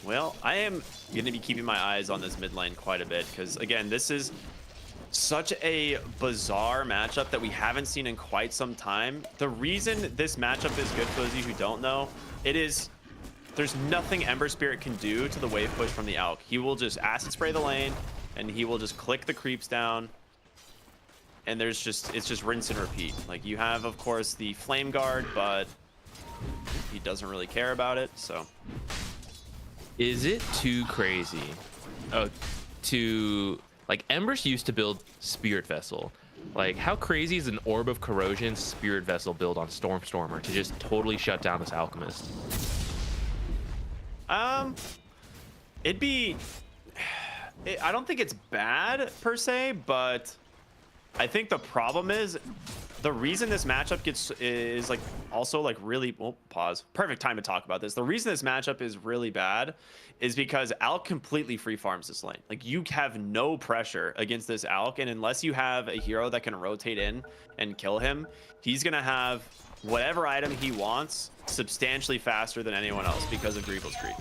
Well, I am going to be keeping my eyes on this mid lane quite a bit because, again, this is such a bizarre matchup that we haven't seen in quite some time. The reason this matchup is good, for those of you who don't know, there's nothing Ember Spirit can do to the wave push from the Alk. He will just acid spray the lane, and he will just click the creeps down, and it's just rinse and repeat. Like, you have, of course, the Flame Guard, but he doesn't really care about it, so... Is it too crazy to like Embers used to build Spirit Vessel? Like, how crazy is an Orb of Corrosion Spirit Vessel build on Stormer to just totally shut down this Alchemist? It'd be... I don't think it's bad per se, but I think the problem is the reason this matchup is like also like really pause. Perfect time to talk about this. The reason this matchup is really bad is because Alk completely free farms this lane. Like, you have no pressure against this Alk, and unless you have a hero that can rotate in and kill him, he's gonna have whatever item he wants substantially faster than anyone else because of Greevil's Creep.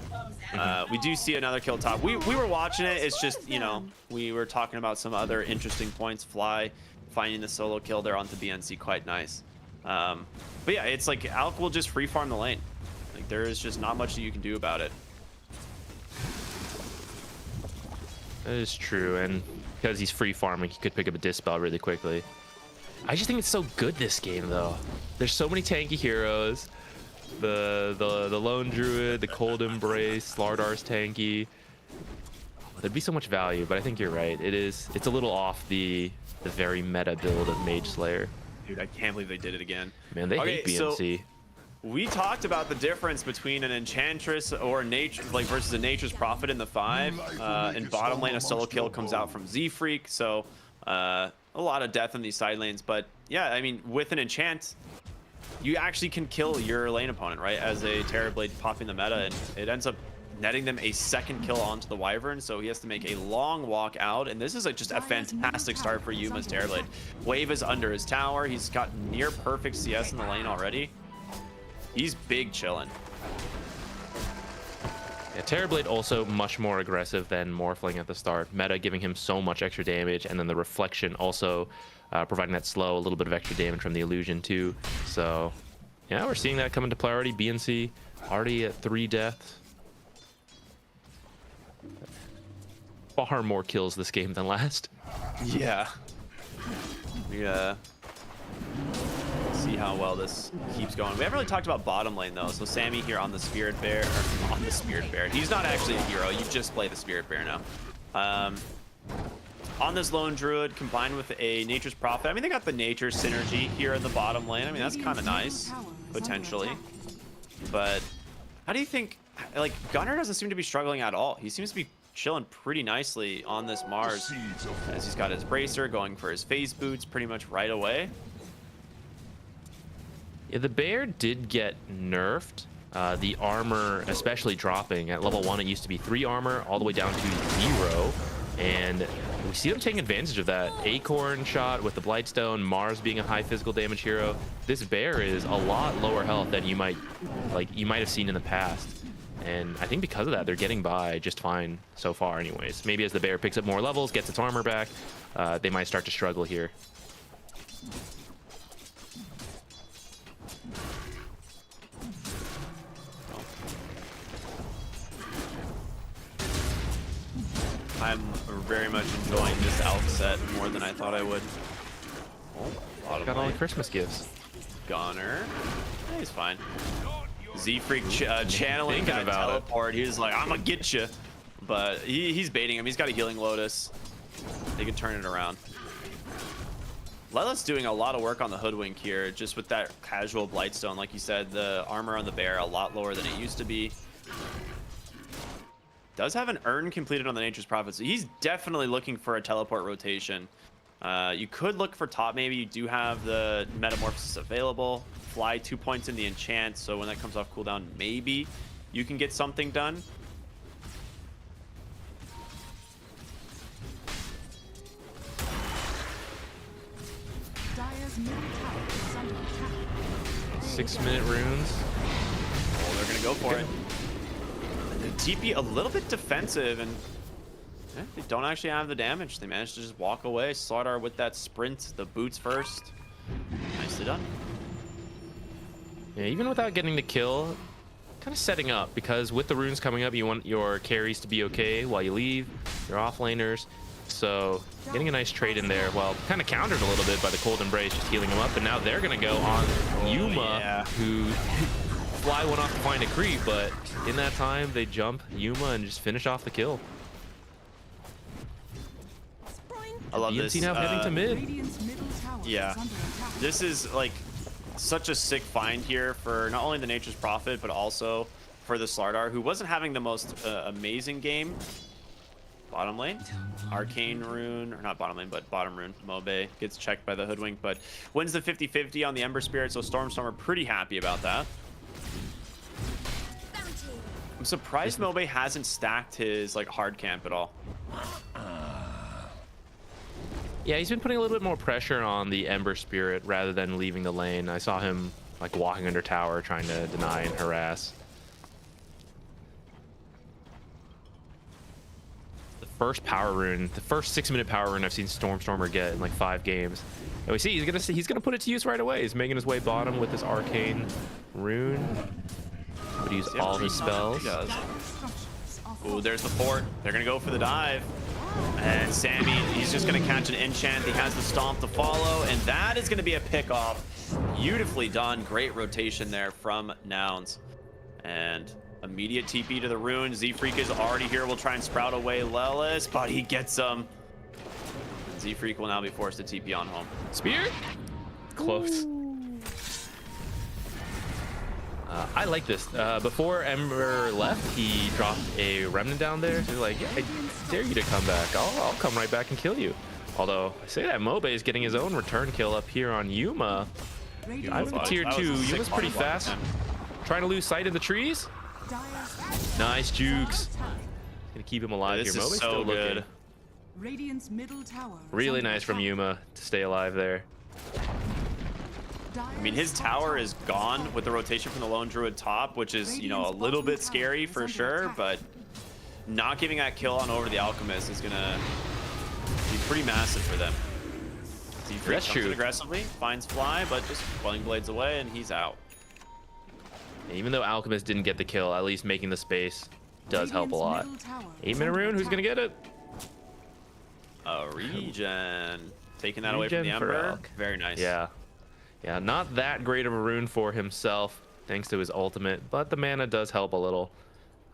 We do see another kill top. We were watching it. It's just, you know, we were talking about some other interesting points. Fly finding the solo kill there onto BNC, quite nice. But yeah, it's like Alk will just free farm the lane. Like, there is just not much that you can do about it. That is true, and because he's free farming, he could pick up a Dispel really quickly. I just think it's so good this game, though. There's so many tanky heroes. The Lone Druid, the Cold Embrace, Slardar's tanky. There'd be so much value, but I think you're right. It's a little off the very meta build of Mage Slayer. Dude, I can't believe they did it again. Man, they hate BNC. So we talked about the difference between an Enchantress or nature, like versus a Nature's Prophet in the 5. In bottom lane, a solo kill comes out from Z-Freak, so a lot of death in these side lanes. But yeah, I mean, with an enchant, you actually can kill your lane opponent, right? As a Terrorblade popping the meta, and it ends up netting them a second kill onto the Wyvern, so he has to make a long walk out, and this is just a fantastic start for Yuma's Terrorblade. Wave is under his tower. He's got near perfect CS in the lane already. He's big chillin'. Yeah, Terrorblade also much more aggressive than Morphling at the start. Meta giving him so much extra damage, and then the reflection also providing that slow, a little bit of extra damage from the illusion too. So yeah, we're seeing that come into play already. BNC already at 3 deaths. Far more kills this game than last. Yeah. Yeah. See how well this keeps going. We haven't really talked about bottom lane though. So Sammy here on the Spirit Bear, or on the Spirit Bear. He's not actually a hero. You just play the Spirit Bear now. On this Lone Druid combined with a Nature's Prophet. I mean, they got the Nature synergy here in the bottom lane. I mean, that's kind of nice, potentially. But how do you think, like, Gunnar doesn't seem to be struggling at all. He seems to be chilling pretty nicely on this Mars, as he's got his Bracer going for his phase boots pretty much right away. Yeah, the bear did get nerfed. The armor especially dropping. At level 1 it used to be 3 armor all the way down to 0, and we see them taking advantage of that. Acorn shot with the Blightstone, Mars being a high physical damage hero. This bear is a lot lower health than you might have seen in the past, and I think because of that they're getting by just fine so far anyways. Maybe as the bear picks up more levels, gets its armor back, they might start to struggle here. I'm very much enjoying this elf set more than I thought I would. Oh, Got all the Christmas gifts. Gunner. He's fine. Z-Freak channeling that teleport. He's like, I'm gonna get you. But he's baiting him. He's got a healing Lotus. They can turn it around. Lela's doing a lot of work on the Hoodwink here, just with that casual Blightstone. Like you said, the armor on the bear a lot lower than it used to be. Does have an urn completed on the Nature's Prophet, so he's definitely looking for a teleport rotation. You could look for top, maybe. You do have the Metamorphosis available. Fly 2 points in the enchant, so when that comes off cooldown, maybe you can get something done. Dire's middle tower is under attack. 6-minute runes. Oh, they're gonna go for it. The TP a little bit defensive, and they don't actually have the damage. They managed to just walk away. Slardar with that sprint, the boots first. Nicely done. Yeah, even without getting the kill, kind of setting up, because with the runes coming up, you want your carries to be okay while you leave, your offlaners. So getting a nice trade in there, well, kind of countered a little bit by the Cold Embrace, just healing them up, and now they're going to go on Yuma, who fly one off to find a creep, but in that time, they jump Yuma and just finish off the kill. I love this. BNC now heading to mid. Radiant's middle tower Yeah. is under attack. This is like such a sick find here for not only the Nature's Prophet, but also for the Slardar, who wasn't having the most amazing game. Bottom lane, Arcane Rune, or not bottom lane, but bottom rune. Mobe gets checked by the Hoodwink, but wins the 50-50 on the Ember Spirit, so Stormstormer pretty happy about that. I'm surprised Mobe hasn't stacked his like hard camp at all. Yeah, he's been putting a little bit more pressure on the Ember Spirit rather than leaving the lane. I saw him like walking under tower trying to deny and harass. The first power rune, the first 6-minute power rune I've seen Stormstormer get in like 5 games. And we see he's gonna put it to use right away. He's making his way bottom with this arcane rune. But he used all his spells. Ooh, there's the fort. They're gonna go for the dive. And Sammy, he's just going to catch an enchant. He has the stomp to follow, and that is going to be a pick off. Beautifully done. Great rotation there from Nouns. And immediate TP to the rune. Z-Freak is already here. We'll try and sprout away Lelis, but he gets him. Z-Freak will now be forced to TP on home. Spear? Close. I like this. Before Ember left, he dropped a remnant down there. So he's like, yeah, I dare you to come back. I'll come right back and kill you. Although, I say that Mobe is getting his own return kill up here on Yuma. I'm in tier 2. Yuma's pretty fast. Trying to lose sight of the trees. Nice jukes. Gonna keep him alive This here. is Mobe's so still good. looking. Radiant's middle tower. is Really under nice from attack. Yuma to stay alive there. I mean, his tower is gone with the rotation from the Lone Druid top, which is, you know, a little bit scary for sure, but not giving that kill on over the Alchemist is gonna be pretty massive for them. That's Comes in true. aggressively, finds Fly, but just Quelling Blades away, and he's out. Even though Alchemist didn't get the kill, at least making the space does help a lot. 8-minute rune, who's gonna get it? Regen. Taking that away from the Regen for Ember. Alc. Very nice. Yeah. Yeah, not that great of a rune for himself, thanks to his ultimate, but the mana does help a little.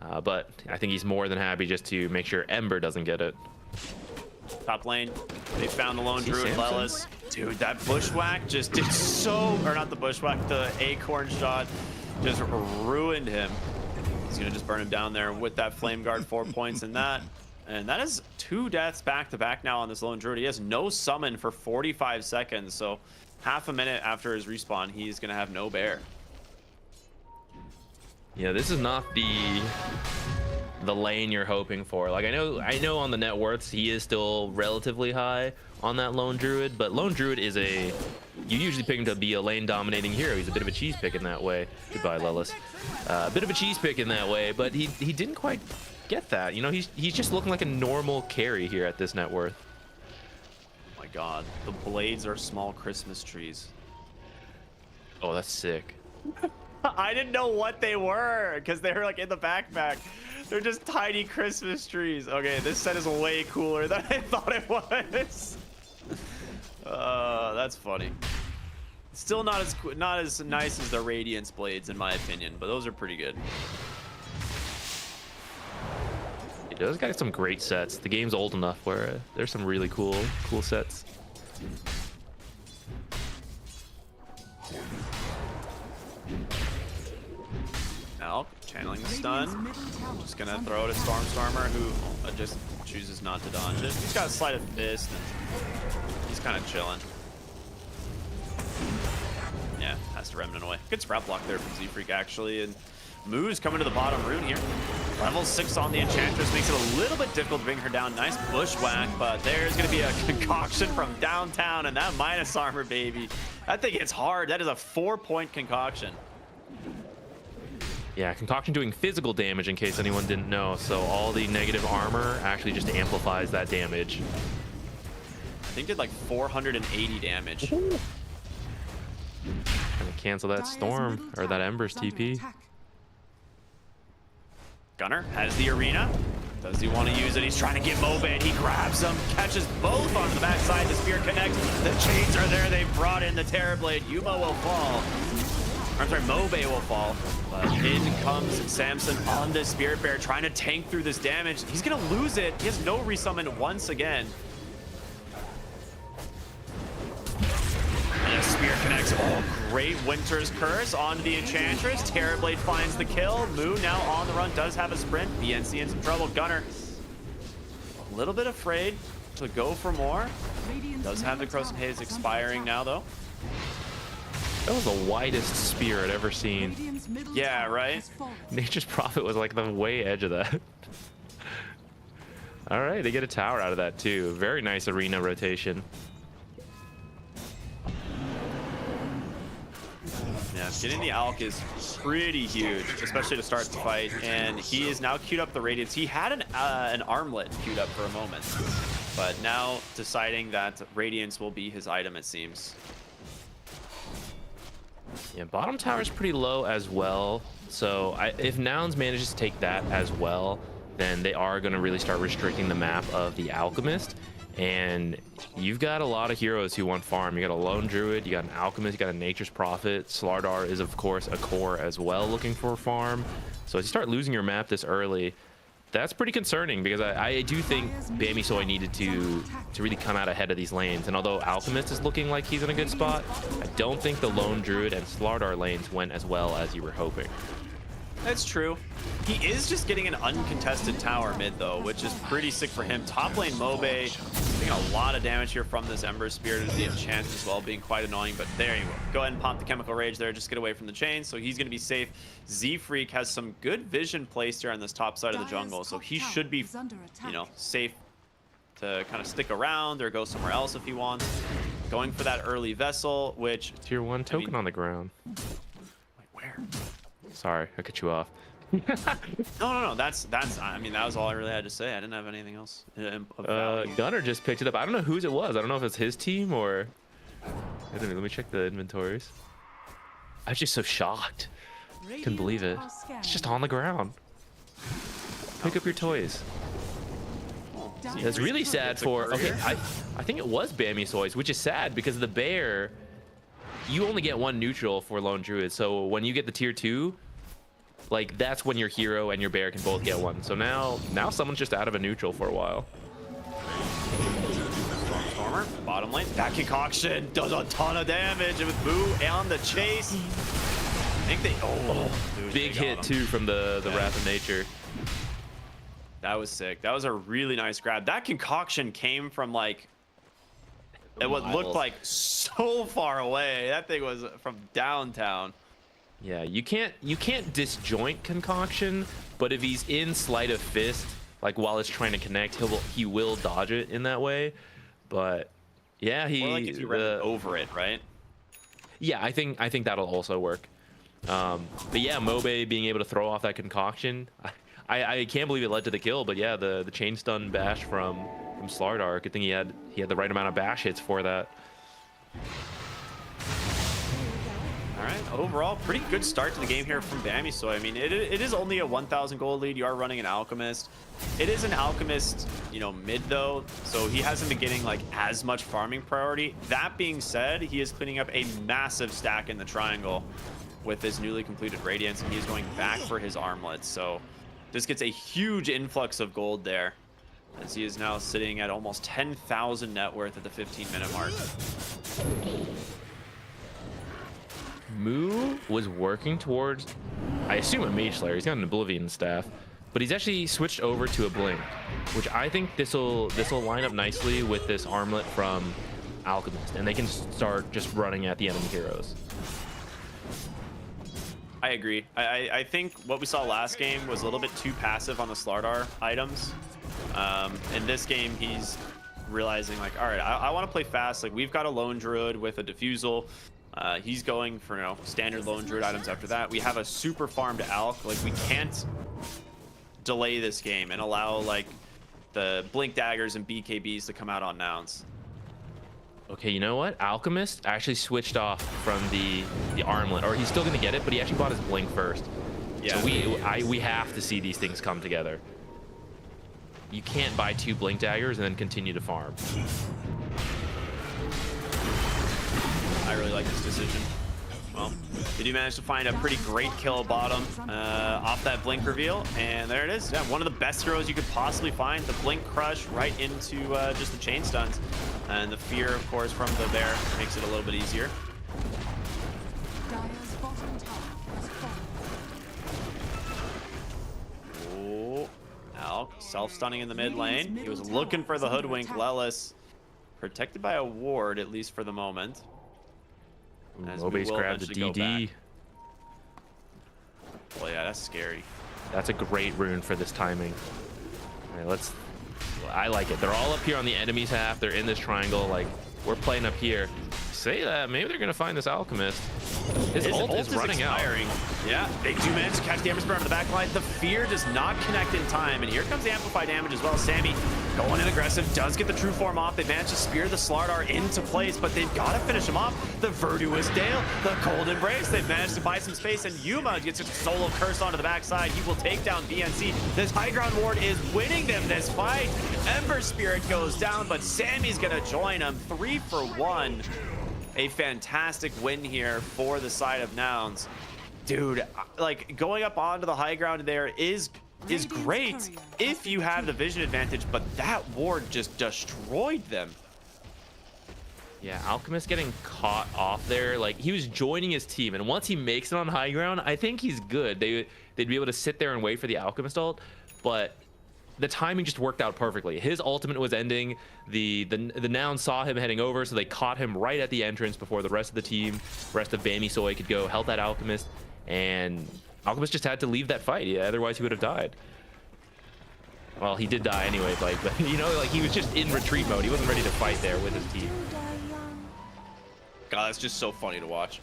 But I think he's more than happy just to make sure Ember doesn't get it. Top lane, they found the Lone See Druid, Samson? Lelis. Dude, that bushwhack just did so, or not the bushwhack, the acorn shot just ruined him. He's gonna just burn him down there with that flame guard, 4 points in that. And that is 2 deaths back to back now on this Lone Druid. He has no summon for 45 seconds, so half a minute after his respawn, he's gonna have no bear. Yeah, this is not the lane you're hoping for. Like I know on the net worths he is still relatively high on that Lone Druid, but Lone Druid is you usually pick him to be a lane dominating hero. He's a bit of a cheese pick in that way. Goodbye, Lelis. A bit of a cheese pick in that way, but he didn't quite get that. You know, he's just looking like a normal carry here at this net worth. Oh my god, the blades are small Christmas trees. Oh, that's sick. I didn't know what they were because they were like in the backpack. They're just tiny Christmas trees. Okay, this set is way cooler than I thought it was. That's funny. Still not as nice as the Radiance blades in my opinion, but those are pretty good. He does got some great sets. The game's old enough where there's some really cool sets. Alc channeling the stun. Just gonna throw it at Stormstormer, who just chooses not to dodge it. He's got a sleight of fist, and he's kind of chilling. Yeah, has to remnant away. Good sprout block there from Z-Freak actually, and Moo's coming to the bottom rune here. Level 6 on the Enchantress makes it a little bit difficult to bring her down. Nice bushwhack, but there's gonna be a concoction from downtown, and that minus armor, baby. That thing hits hard. That is a 4-point concoction. Yeah, concoction doing physical damage in case anyone didn't know. So all the negative armor actually just amplifies that damage. I think did like 480 damage. Trying to cancel that storm or that Ember's TP. Gunner has the arena. Does he want to use it? He's trying to get Mobe. He grabs him, catches both onto the backside. The spear connects. The chains are there. They've brought in the Terrorblade. Yuma will fall. I'm sorry, Mobe will fall. But in comes Samson on the Spirit Bear, trying to tank through this damage. He's going to lose it. He has no resummon once again. And a spear connects. Oh, great Winter's Curse onto the Enchantress. Terrorblade finds the kill. Moo now on the run, does have a sprint. BNC in some trouble. Gunner a little bit afraid to go for more. Does have the Crossing Haze expiring now, though. That was the widest spear I'd ever seen. Yeah, right? Nature's Prophet was like the way edge of that. All right, they get a tower out of that too. Very nice arena rotation. Yeah, getting the Alc is pretty huge, especially to start the fight. And he is now queued up the Radiance. He had an armlet queued up for a moment, but now deciding that Radiance will be his item, it seems. Yeah, bottom tower is pretty low as well. So if Nouns manages to take that as well, then they are going to really start restricting the map of the Alchemist. And you've got a lot of heroes who want farm. You got a Lone Druid, you got an Alchemist, you got a Nature's Prophet. Slardar is, of course, a core as well, looking for farm. So as you start losing your map this early, that's pretty concerning, because I do think Bamisoy needed to really come out ahead of these lanes. And although Alchemist is looking like he's in a good spot, I don't think the Lone Druid and Slardar lanes went as well as you were hoping. That's true. He is just getting an uncontested tower mid, though, which is pretty sick for him. Top lane Mobe taking a lot of damage here from this Ember Spirit, and the enchant as well being quite annoying. But there you go. Go ahead and pop the Chemical Rage there. Just get away from the chain, so he's going to be safe. Z-Freak has some good vision placed here on this top side of the jungle, so he should be, you know, safe to kind of stick around or go somewhere else if he wants. Going for that early Vessel, which... Tier 1 token on the ground. Wait, where? Sorry, I cut you off. No. That's. I mean, that was all I really had to say. I didn't have anything else. Of value. Gunner just picked it up. I don't know whose it was. I don't know if it's his team or... I don't know. Let me check the inventories. I was just so shocked. Couldn't believe it. It's just on the ground. Pick up your toys. That's really sad for... Okay, I think it was Bamisoy's, which is sad because the bear... You only get one neutral for Lone Druid, so when you get the tier 2, like, that's when your hero and your bear can both get one. So now someone's just out of a neutral for a while. Stormer, bottom lane. That concoction does a ton of damage with Boo on the chase. I think they... Oh, dude, big they got hit, him. too, from the Wrath of Nature. That was sick. That was a really nice grab. That concoction came from, like... It looked like so far away. That thing was from downtown. Yeah, you can't disjoint concoction, but if he's in sleight of fist, like while it's trying to connect, he will dodge it in that way. But yeah, Or like if you run over it, right? Yeah, I think that'll also work. But yeah, Mobe being able to throw off that concoction, I can't believe it led to the kill. But yeah, the chain stun bash from Slardar. Good thing he had the right amount of bash hits for that. All right, overall, pretty good start to the game here from Bamisoy. I mean, it is only a 1,000 gold lead. You are running an Alchemist. It is an Alchemist, you know, mid though, so he hasn't been getting like as much farming priority. That being said, he is cleaning up a massive stack in the triangle with his newly completed Radiance, and he is going back for his armlets. So this gets a huge influx of gold there, as he is now sitting at almost 10,000 net worth at the 15-minute mark. Moo was working towards, I assume, a Mage Slayer. He's got an Oblivion staff, but he's actually switched over to a Blink, which I think this'll line up nicely with this armlet from Alchemist, and they can start just running at the enemy heroes. I agree. I think what we saw last game was a little bit too passive on the Slardar items. In this game, he's realizing like, all right, I want to play fast. Like, we've got a Lone Druid with a Diffusal. He's going for, you know, standard Lone Druid items after that. We have a super farmed Alch. Like, we can't delay this game and allow like the Blink Daggers and BKBs to come out on Nouns. Okay, you know what? Alchemist actually switched off from the armlet, or he's still gonna get it, but he actually bought his Blink first. Yeah. So we have to see these things come together. You can't buy 2 Blink Daggers and then continue to farm. I really like this decision. Well, they do manage to find a pretty great kill bottom off that Blink reveal, and there it is. Yeah, one of the best heroes you could possibly find. The Blink Crush right into just the chain stuns, and the fear, of course, from the bear makes it a little bit easier. Dire's bottom tower has fallen. Oh, Alk self-stunning in the mid lane. He was looking for the hoodwink Lelis, protected by a ward, at least for the moment. As we Mobe's will grabbed the eventually go DD. back. Well, yeah, that's scary. That's a great rune for this timing. All right, I like it. They're all up here on the enemy's half. They're in this triangle. Like, we're playing up here. Say that. Maybe they're going to find this Alchemist. His ult is running out. expiring. Yeah, they do manage to catch the Ember Spirit on the back line. The Fear does not connect in time, and here comes the Amplify damage as well. Sammy going in aggressive, does get the True Form off. They manage to spear the Slardar into place, but they've got to finish him off. The Virtuous Dale, the Cold Embrace, they've managed to buy some space, and Yuma gets a solo curse onto the backside. He will take down BNC. This high ground ward is winning them this fight. Ember Spirit goes down, but Sammy's gonna join him. 3 for 1. A fantastic win here for the side of Nouns. Dude, like going up onto the high ground there is great if you have the vision advantage, but that ward just destroyed them. Yeah, Alchemist getting caught off there. Like, he was joining his team, and once he makes it on high ground, I think he's good. They'd be able to sit there and wait for the Alchemist ult, but the timing just worked out perfectly. His ultimate was ending. The Noun saw him heading over, so they caught him right at the entrance before the rest of the team, rest of Bammy Soy could go help that Alchemist, and Alchemist just had to leave that fight. Yeah, otherwise he would have died. Well, he did die anyway, but you know, like, he was just in retreat mode. He wasn't ready to fight there with his team. God, that's just so funny to watch.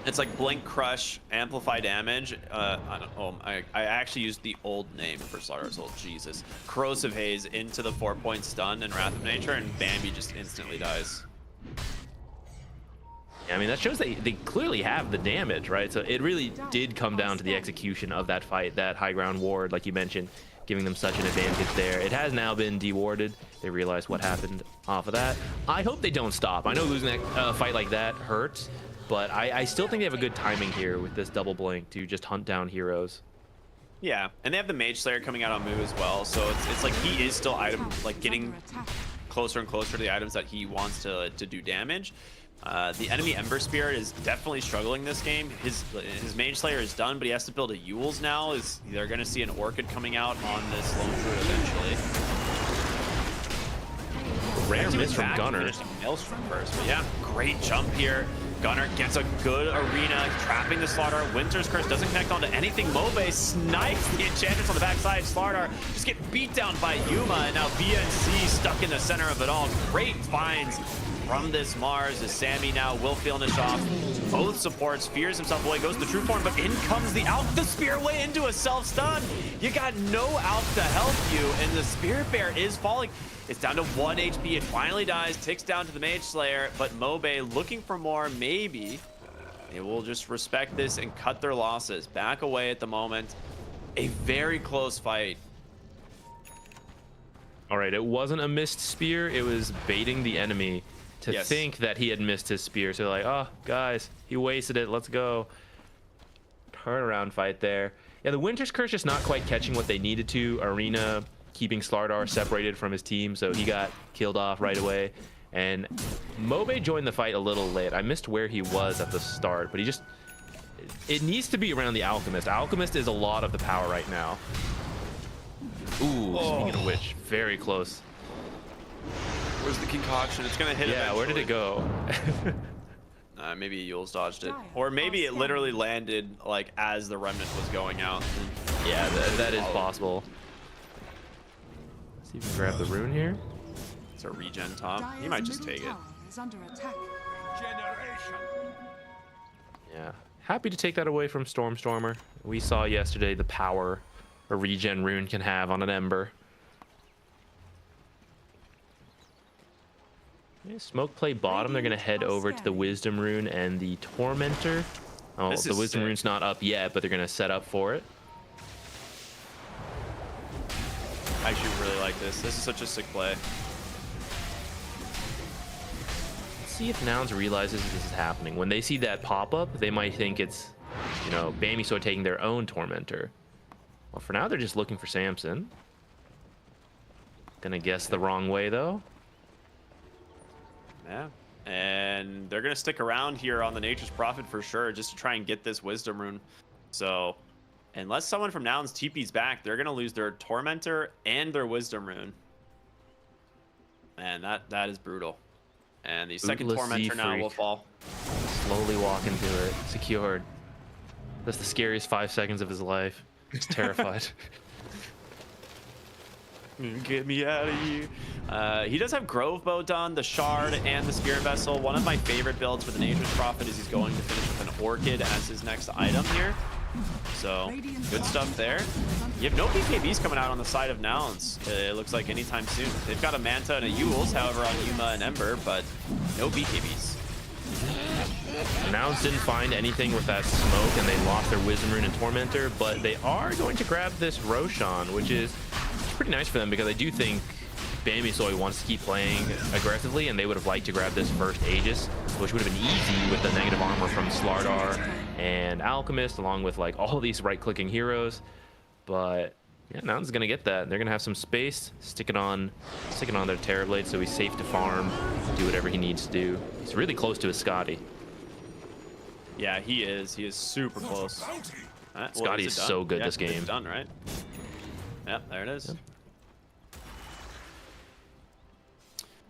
It's like Blink Crush, Amplify Damage. I actually used the old name for Slardar's ult. Jesus. Corrosive Haze into the 4-point stun and Wrath of Nature, and Bambi just instantly dies. I mean, that shows that they clearly have the damage, right? So it really did come down to the execution of that fight, that high ground ward, like you mentioned, giving them such an advantage there. It has now been dewarded. They realized what happened off of that. I hope they don't stop. I know losing that fight like that hurts, but I still think they have a good timing here with this double blink to just hunt down heroes. Yeah, and they have the Mage Slayer coming out on Moo as well, so it's like he is still getting closer and closer to the items that he wants to do damage. The enemy Ember Spirit is definitely struggling this game. His Mage Slayer is done, but he has to build a Yule's now. They're going to see an Orchid coming out on this Lone Druid eventually. Rare miss from Gunner. Maelstrom first, but yeah, great jump here. Gunner gets a good arena, trapping the Slardar. Winter's Curse doesn't connect onto anything. Mobe snipes the Enchantress on the backside. Slardar just get beat down by Yuma, and now BNC stuck in the center of it all. Great finds from this Mars as Sammy now will finish off both supports, fears himself away, goes to the True Form, but in comes the Alp, the Spear way into a self-stun. You got no Alp to help you, and the Spirit Bear is falling. It's down to 1 HP. It finally dies, ticks down to the Mage Slayer, but Mobe looking for more. Maybe they will just respect this and cut their losses. Back away at the moment. A very close fight. All right, it wasn't a missed spear. It was baiting the enemy to think that he had missed his spear. So they're like, oh, guys, he wasted it. Let's go. Turnaround fight there. Yeah, the Winter's Curse just not quite catching what they needed to. Arena keeping Slardar separated from his team, so he got killed off right away. And Mobe joined the fight a little late. I missed where he was at the start, but it needs to be around the Alchemist. Alchemist is a lot of the power right now. Ooh, speaking of which, very close. Where's the concoction? It's gonna hit Yeah, eventually. where did it go? Maybe Yules dodged it, or maybe it literally landed like as the remnant was going out. Yeah, that is possible. Let's even grab the rune here. It's a regen top. He might just take it. Yeah, happy to take that away from Stormer. We saw yesterday the power a regen rune can have on an Ember. Okay, Smoke play bottom. They're gonna head over to the Wisdom rune and the Tormentor. Oh, the Wisdom rune's not up yet, but they're gonna set up for it. I actually really like this. This is such a sick play. Let's see if Nouns realizes this is happening. When they see that pop up, they might think it's, you know, Bammy Soy taking their own Tormentor. Well, for now, they're just looking for Samson. Gonna guess the wrong way, though. Yeah, and they're gonna stick around here on the Nature's Prophet for sure, just to try and get this Wisdom rune. So, unless someone from Nouns TP's back, they're gonna lose their Tormentor and their Wisdom rune. And that is brutal. And the second Bootless Tormentor now will fall. Slowly walk into it, secured. That's the scariest 5 seconds of his life. He's terrified. Get me out of here. He does have Grove Bow done, the Shard, and the Spirit Vessel. One of my favorite builds for the Nature's Prophet is he's going to finish with an Orchid as his next item here. So, good stuff there. You have no BKBs coming out on the side of Nouns, it looks like anytime soon. They've got a Manta and a Yules, however, on Yuma and Ember, but no BKBs. Nouns didn't find anything with that smoke, and they lost their Wisdom Rune and Tormentor, but they are going to grab this Roshan, which is pretty nice for them because I do think Bambisoy wants to keep playing aggressively, and they would have liked to grab this first Aegis, which would have been easy with the negative armor from Slardar and Alchemist, along with like all these right-clicking heroes. But yeah, Nouns is gonna get that. They're gonna have some space, sticking on their Terrorblade, so he's safe to farm, do whatever he needs to do. He's really close to his Scotty. Yeah, he is. He is super close. Scotty is so good this game. It's done, right? Yep, there it is. Yep.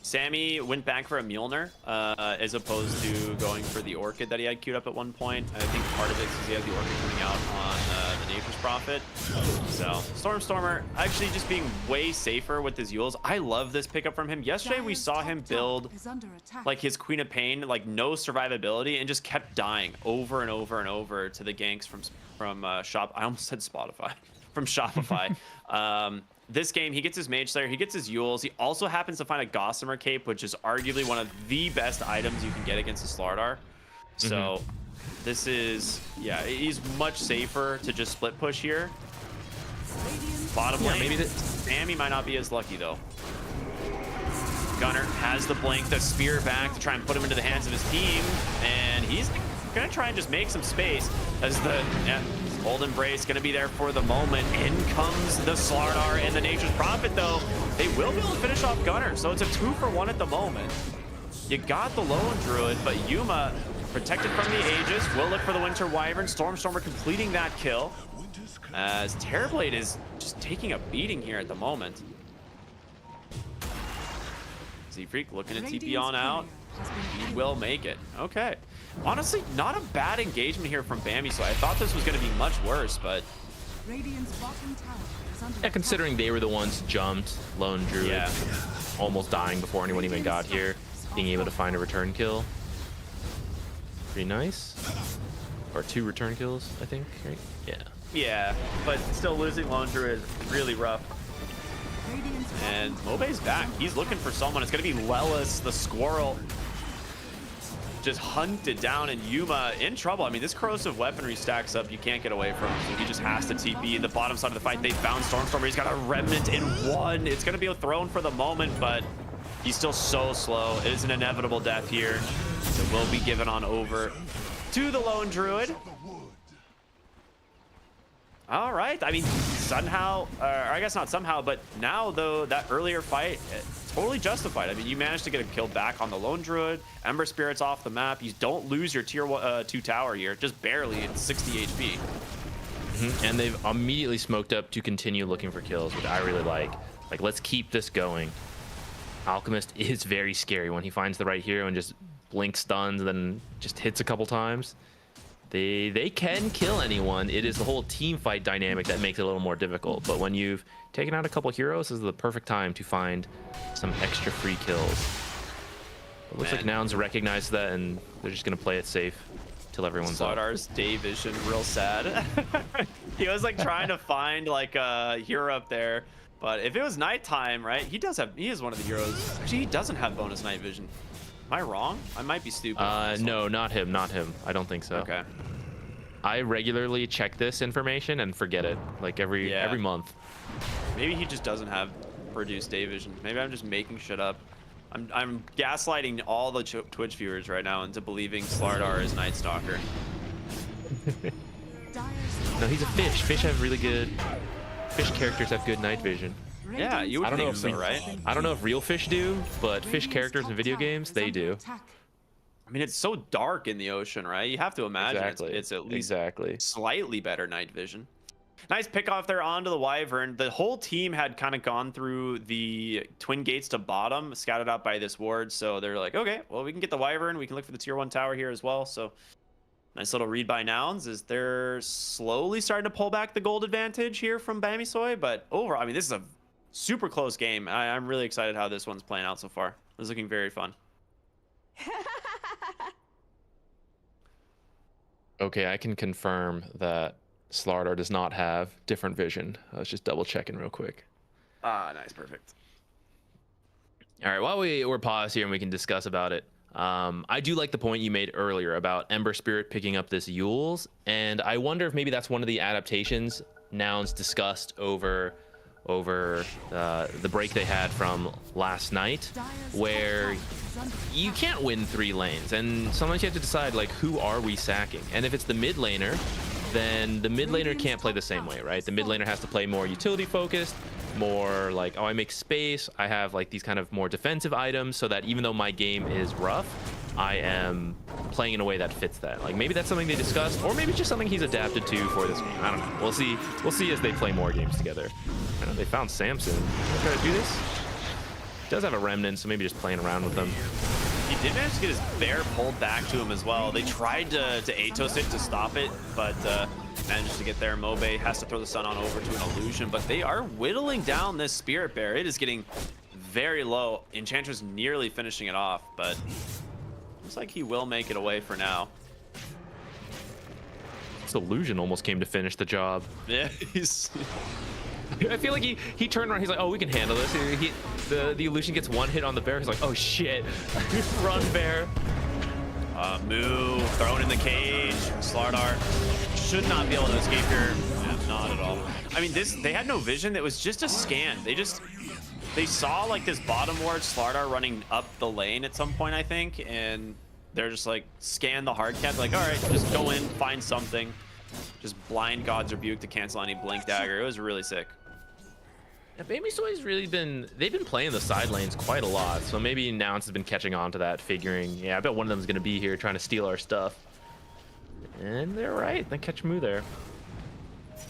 Sammy went back for a Mjolnir as opposed to going for the Orchid that he had queued up at one point. I think part of it is he has the Orchid coming out on the Nature's Prophet. So Stormstormer actually just being way safer with his Yules. I love this pickup from him. Yesterday we saw him build like his Queen of Pain, like no survivability, and just kept dying over and over and over to the ganks from Shop. I almost said Spotify. From Shopify. This game, he gets his Mage Slayer, he gets his Yules. He also happens to find a Gossamer Cape, which is arguably one of the best items you can get against a Slardar. So this is, yeah, he's much safer to just split push here. Bottom lane, maybe Sammy might not be as lucky though. Gunner has the blink, the spear back to try and put him into the hands of his team, and he's gonna try and just make some space as the Old Embrace gonna be there for the moment. In comes the Slardar and the Nature's Prophet though. They will be able to finish off Gunner, so it's a 2-for-1 at the moment. You got the Lone Druid, but Yuma protected from the Aegis, will look for the Winter Wyvern. Stormstormer completing that kill, as Terrorblade is just taking a beating here at the moment. Z-Freak looking to TP on out. He will make it. Okay. Honestly, not a bad engagement here from Bambi, so I thought this was going to be much worse, but... Yeah, considering they were the ones jumped, Lone Druid, almost dying before anyone even got here, being able to find a return kill. Pretty nice. Or 2 return kills, I think, right? Yeah. Yeah, but still losing Lone Druid is really rough. And Mobe's back. He's looking for someone. It's going to be Lelis, the squirrel. Just hunted down, and Yuma in trouble. I mean, this corrosive weaponry stacks up. You can't get away from him. So he just has to TP. The bottom side of the fight, they found Stormstormer. He's got a remnant in 1. It's going to be a throne for the moment, but he's still so slow. It is an inevitable death here. It will be given on over to the Lone Druid. All right. I mean, somehow, or I guess not somehow, but now, though, that earlier fight, totally justified. I mean, you managed to get a kill back on the Lone Druid. Ember Spirit's off the map. You don't lose your tier 2 tower here, just barely at 60 HP. And they've immediately smoked up to continue looking for kills, which I really like. Like, let's keep this going. Alchemist is very scary when he finds the right hero and just blink stuns and then just hits a couple times. They can kill anyone. It is the whole team fight dynamic that makes it a little more difficult. But when you've taken out a couple heroes, this is the perfect time to find some extra free kills. It looks like Nouns recognize that, and they're just going to play it safe till everyone's up. Slardar's day vision, real sad. He was like trying to find like a hero up there. But if it was nighttime, right, he is one of the heroes. Actually, he doesn't have bonus night vision. Am I wrong? I might be stupid. No, not him. I don't think so. Okay. I regularly check this information and forget it, like every month. Maybe he just doesn't have produced day vision. Maybe I'm just making shit up. I'm gaslighting all the Twitch viewers right now into believing Slardar is Night Stalker. No, he's a fish. Fish characters have good night vision. Yeah, you would think so, right? I don't know if real fish do, but fish characters in video games, they do. I mean, it's so dark in the ocean, right? You have to imagine it's at least slightly better night vision. Nice pick off there onto the Wyvern. The whole team had kind of gone through the twin gates to bottom, scouted out by this ward. So they're like, okay, well, we can get the Wyvern. We can look for the tier 1 tower here as well. So nice little read by Nouns as they're slowly starting to pull back the gold advantage here from Bamisoy. But overall, I mean, this is a super close game. I'm really excited how this one's playing out so far. It's looking very fun. Okay, I can confirm that Slardar does not have different vision. I was just double checking real quick. Ah, nice, perfect. All right, while we're paused here and we can discuss about it, I do like the point you made earlier about Ember Spirit picking up this Yules, and I wonder if maybe that's one of the adaptations Nouns discussed over the break they had from last night, where you can't win 3 lanes, and sometimes you have to decide, like, who are we sacking? And if it's the mid laner, then the mid laner can't play the same way, right? The mid laner has to play more utility focused, more like, oh, I make space, I have like these kind of more defensive items, so that even though my game is rough, I am playing in a way that fits that. Like, maybe that's something they discussed, or maybe it's just something he's adapted to for this game. I don't know. We'll see as they play more games together. I know they found Samson. Try to do this. Does have a remnant, so maybe just playing around with them. He did manage to get his bear pulled back to him as well. They tried to Atos it to stop it, but managed to get there. Mobe has to throw the sun on over to an illusion, but they are whittling down this spirit bear. It is getting very low. Enchantress nearly finishing it off, but looks like he will make it away for now. This illusion almost came to finish the job. Yeah, he's... I feel like he turned around. He's like, oh, we can handle this. The illusion gets 1 hit on the bear. He's like, oh shit, run bear. Moo thrown in the cage. Slardar should not be able to escape here. Yeah, not at all. I mean, they had no vision. It was just a scan. They saw like this bottom ward Slardar running up the lane at some point, I think, and they're just like, scan the hard cap. Like, all right, just go in, find something. Just blind God's Rebuke to cancel any blink dagger. It was really sick. Yeah, Baby Soy's really they've been playing the side lanes quite a lot, so maybe Nouns has been catching on to that, figuring, yeah, I bet one of them is going to be here trying to steal our stuff. And they're right. They catch Moo there.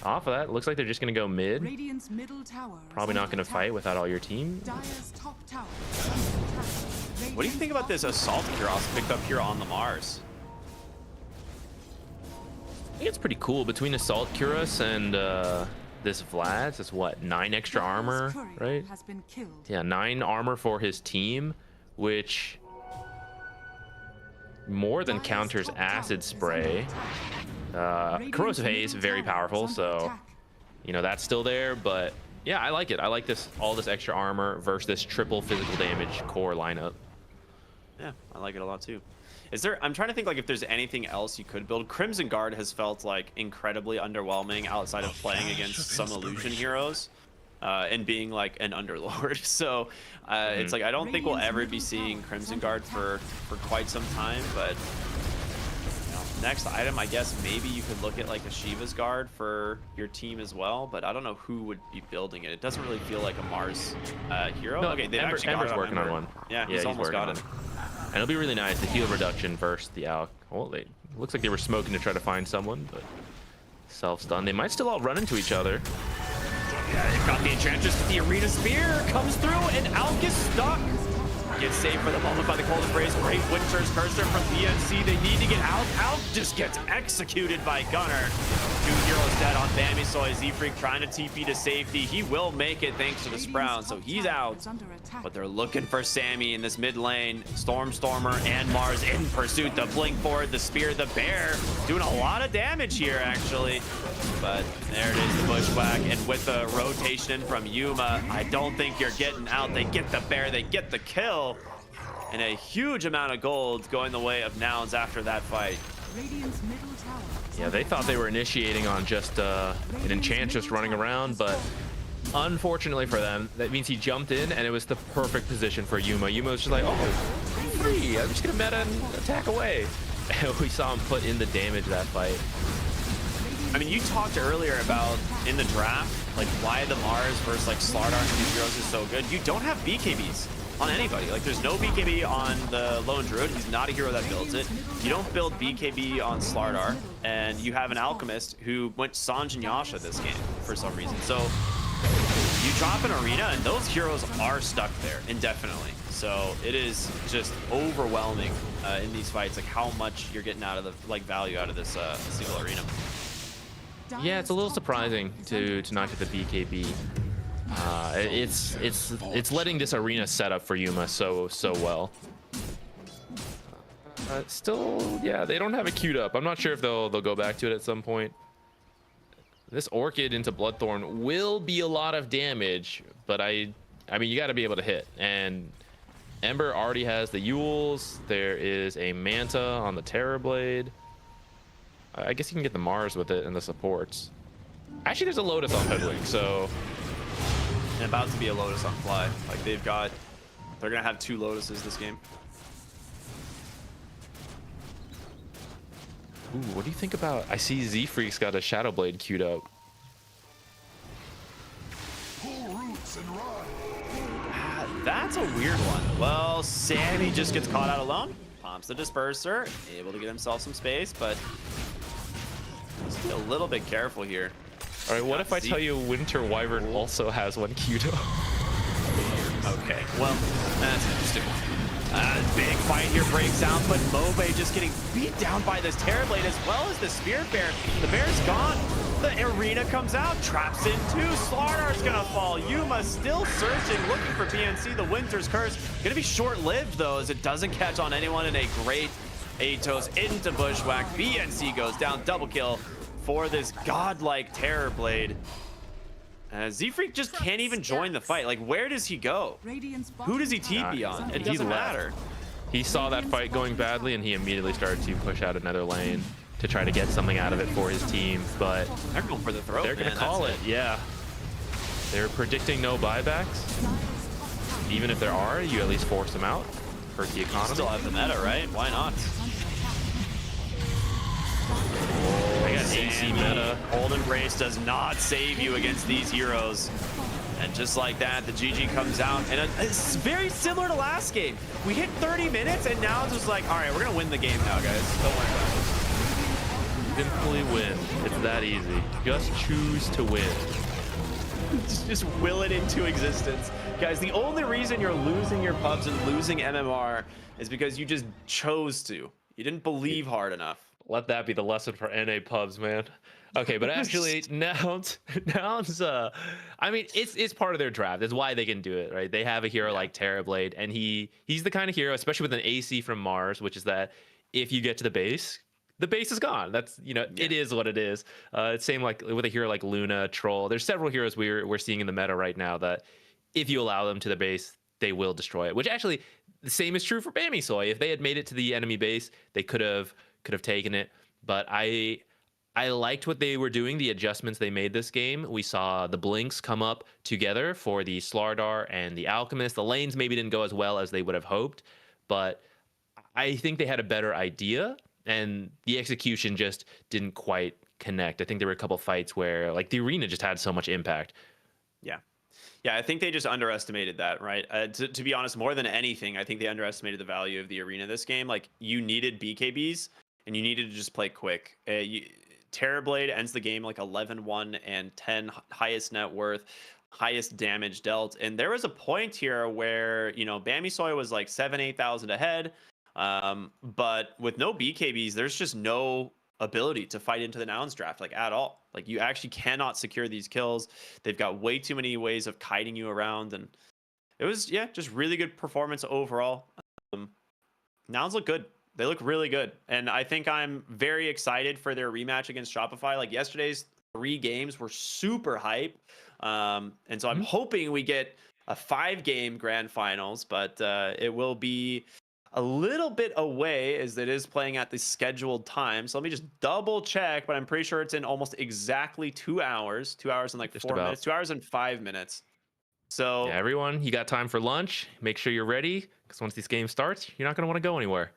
Off of that, it looks like they're just going to go mid. Radiant's middle tower Probably not going to fight without all your team. Dire's top tower is under attack. What do you think about this Assault Kuros picked up here on the Mars? I think it's pretty cool. Between Assault Cuirass and this Vlad's, it's what, 9 extra armor, right? Has been killed. Yeah, 9 armor for his team, which more than counters Acid Spray. Corrosive Haze, very powerful, so you know that's still there. But yeah, I like it. I like all this extra armor versus this triple physical damage core lineup. Yeah, I like it a lot too. I'm trying to think like if there's anything else you could build. Crimson Guard has felt like incredibly underwhelming outside of playing against some illusion heroes and being like an underlord. So it's like I don't think we'll ever be seeing Crimson Guard for quite some time. But you know, next item, I guess maybe you could look at like a Shiva's Guard for your team as well. But I don't know who would be building it. It doesn't really feel like a Mars hero. No, okay, they've actually got Ember's it on working Ember. on one. Yeah, he's almost got it. And it'll be really nice, the heal reduction versus the Alk. Well, looks like they were smoking to try to find someone, but self-stun. They might still all run into each other. Yeah, they've got the Enchantress, but the Arena Spear comes through, and Alk is stuck. Gets saved for the moment by the Cold Embrace. Great Winter's Cursor from PNC. They need to get out. Alk just gets executed by Gunnar. 2 heroes dead on Bamisoy. Z-Freak trying to TP to safety. He will make it thanks to the Sprout, so he's out. But they're looking for Sammy in this mid lane. Stormer and Mars in pursuit. The blink forward, the spear, the bear. Doing a lot of damage here, actually. But there it is, the bushwhack. And with the rotation from Yuma, I don't think you're getting out. They get the bear, they get the kill. And a huge amount of gold going the way of Nouns after that fight. Radiant's middle tower is Yeah, under they thought they were initiating on just an Enchantress running around, but unfortunately for them, that means he jumped in, and it was the perfect position for Yuma. Yuma was just like, oh, I'm free. I'm just going to meta and attack away. And we saw him put in the damage that fight. I mean, you talked earlier about in the draft, like why the Mars versus like Slardar and these heroes is so good. You don't have BKBs on anybody. Like there's no BKB on the Lone Druid. He's not a hero that builds it. You don't build BKB on Slardar, and you have an Alchemist who went Sanj and Yasha this game for some reason. So you drop an Arena, and those heroes are stuck there indefinitely. So it is just overwhelming in these fights, like how much you're getting out of the value out of this single Arena. Yeah, it's a little surprising to not get the BKB. It's letting this arena set up for Yuma so well. Still, yeah, they don't have it queued up. I'm not sure if they'll go back to it at some point. This Orchid into Bloodthorn will be a lot of damage, but I mean, you got to be able to hit. And Ember already has the Yules. There is a Manta on the Terrorblade. I guess you can get the Mars with it and the supports. Actually, there's a Lotus on Hoodwink, so... And about to be a Lotus on Fly. Like, they're gonna have 2 Lotuses this game. Ooh, what do you think about... I see Z-Freak's got a Shadow Blade queued up. That's a weird one. Well, Sammy just gets caught out alone. Pumps the Disperser, able to get himself some space, but just be a little bit careful here. All right, what if I tell you Winter Wyvern also has one queued up? Okay, well, that's interesting. Big fight here breaks out, but Mobe just getting beat down by this Terrorblade as well as the Spirit Bear. The Bear's gone. The arena comes out, traps in 2. Slardar's gonna fall. Yuma still searching, looking for PNC. The Winter's Curse gonna be short-lived though, as it doesn't catch on anyone. And a great Atos into Bushwhack. BNC goes down, double kill for this godlike Terrorblade. Z-Freak just can't even join the fight. Like, where does he go? Who does he TP on? It doesn't matter. He saw that fight going badly, and he immediately started to push out another lane to try to get something out of it for his team. But they're going for the throat. They're going to call it. Yeah. They're predicting no buybacks. Even if there are, you at least force them out. Hurt the economy. You still have the meta, right? Why not? I got AC meta. Cold Embrace does not save you against these heroes. And just like that, the GG comes out. And it's very similar to last game. We hit 30 minutes, and now it's just like, all right, we're going to win the game now, guys. Don't worry about it. Simply win. It's that easy. Just choose to win. Just will it into existence. Guys, the only reason you're losing your pubs and losing MMR is because you just chose to. You didn't believe hard enough. Let that be the lesson for NA pubs, man. Okay, but actually, Nouns, I mean, it's part of their draft. It's why they can do it, right? They have a hero like Terrorblade, and he's the kind of hero, especially with an AC from Mars, which is that if you get to the base is gone. That's, it is what it is. It's same like with a hero like Luna, Troll. There's several heroes we're seeing in the meta right now that if you allow them to the base, they will destroy it. Which actually, the same is true for Bamisoy. If they had made it to the enemy base, they could have taken it. But I liked what they were doing, the adjustments they made this game. We saw the Blinks come up together for the Slardar and the Alchemist. The lanes maybe didn't go as well as they would have hoped, but I think they had a better idea, and the execution just didn't quite connect. I think there were a couple fights where like the arena just had so much impact. Yeah, I think they just underestimated that, right? To be honest, more than anything, I think they underestimated the value of the arena this game. Like, you needed BKBs, and you needed to just play quick. Terrorblade ends the game like 11-1 and 10 highest net worth, highest damage dealt. And there was a point here where, Bamisoy was like 7,000-8,000 ahead. But with no BKBs, there's just no ability to fight into the Nouns draft, like, at all. Like, you actually cannot secure these kills. They've got way too many ways of kiting you around. And it was, just really good performance overall. Nouns look good. They look really good. And I think I'm very excited for their rematch against Shopify. Like, yesterday's 3 games were super hype. And so I'm hoping we get a 5-game grand finals, but it will be a little bit away as it is playing at the scheduled time. So let me just double check, but I'm pretty sure it's in almost exactly 2 hours. 2 hours and like just 4 minutes. 2 hours and 5 minutes. So yeah, everyone, you got time for lunch. Make sure you're ready, because once this game starts, you're not going to want to go anywhere.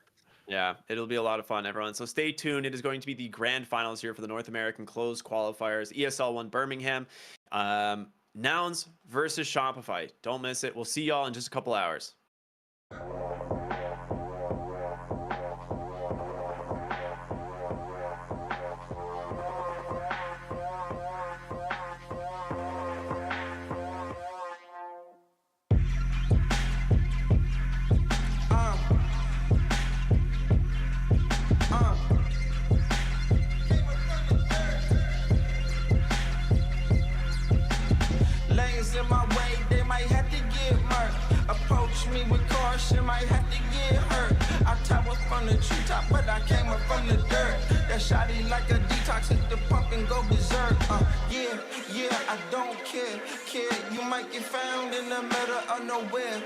Yeah, it'll be a lot of fun, everyone. So stay tuned. It is going to be the grand finals here for the North American closed qualifiers. ESL 1 Birmingham. Nouns versus Shopify. Don't miss it. We'll see y'all in just a couple hours. Lanes in my she might have to get hurt. I tower from the treetop, but I came up from the dirt. That shotty like a detox, hit the pump and go berserk. Yeah, I don't care. You might get found in the middle of nowhere.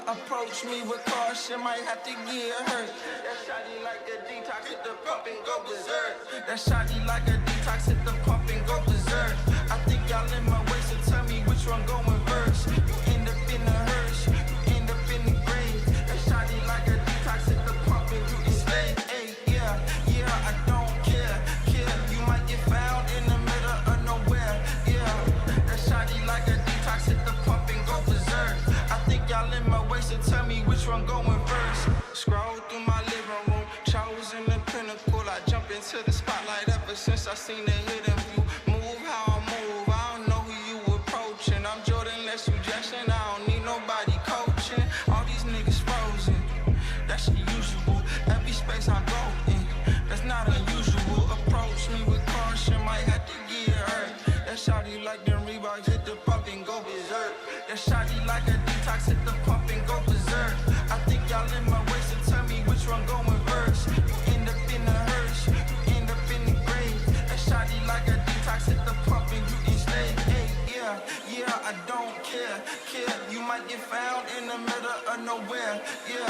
Approach me with caution, might have to get hurt. That shotty like a detox, hit the pump and go berserk. That shotty like a detox, hit the pump and go berserk. I think y'all in my way, so tell me which one going first. You end up in the hearse, you end up in the grave. That shotty like a detox, hit the pump and you enslaved. Hey, yeah, I don't care. You might get found in the middle of nowhere. Yeah, that shotty like a detox, hit the pump and go berserk. I think y'all in my way, so tell me which one going first. Scroll through my living room, chosen the pinnacle. I jump into the spotlight ever since I seen the hidden view. Move how I move, I don't know who you approaching. I'm Jordan, less suggestion, I don't need nobody coaching. All these niggas frozen, that's usual. Every space I go in, that's not unusual. Approach me with caution, might have to get hurt. That shawty like them Reeboks, hit the pump and go berserk. That shawty like a detox, hit the pump and go berserk. I think y'all in my way, so tell me which one going first. You end up in the hearse, you end up in the grave. That shawty like a detox, hit the pump and you enslaved. Hey, yeah, I don't care. You might get found in the middle of nowhere. Yeah,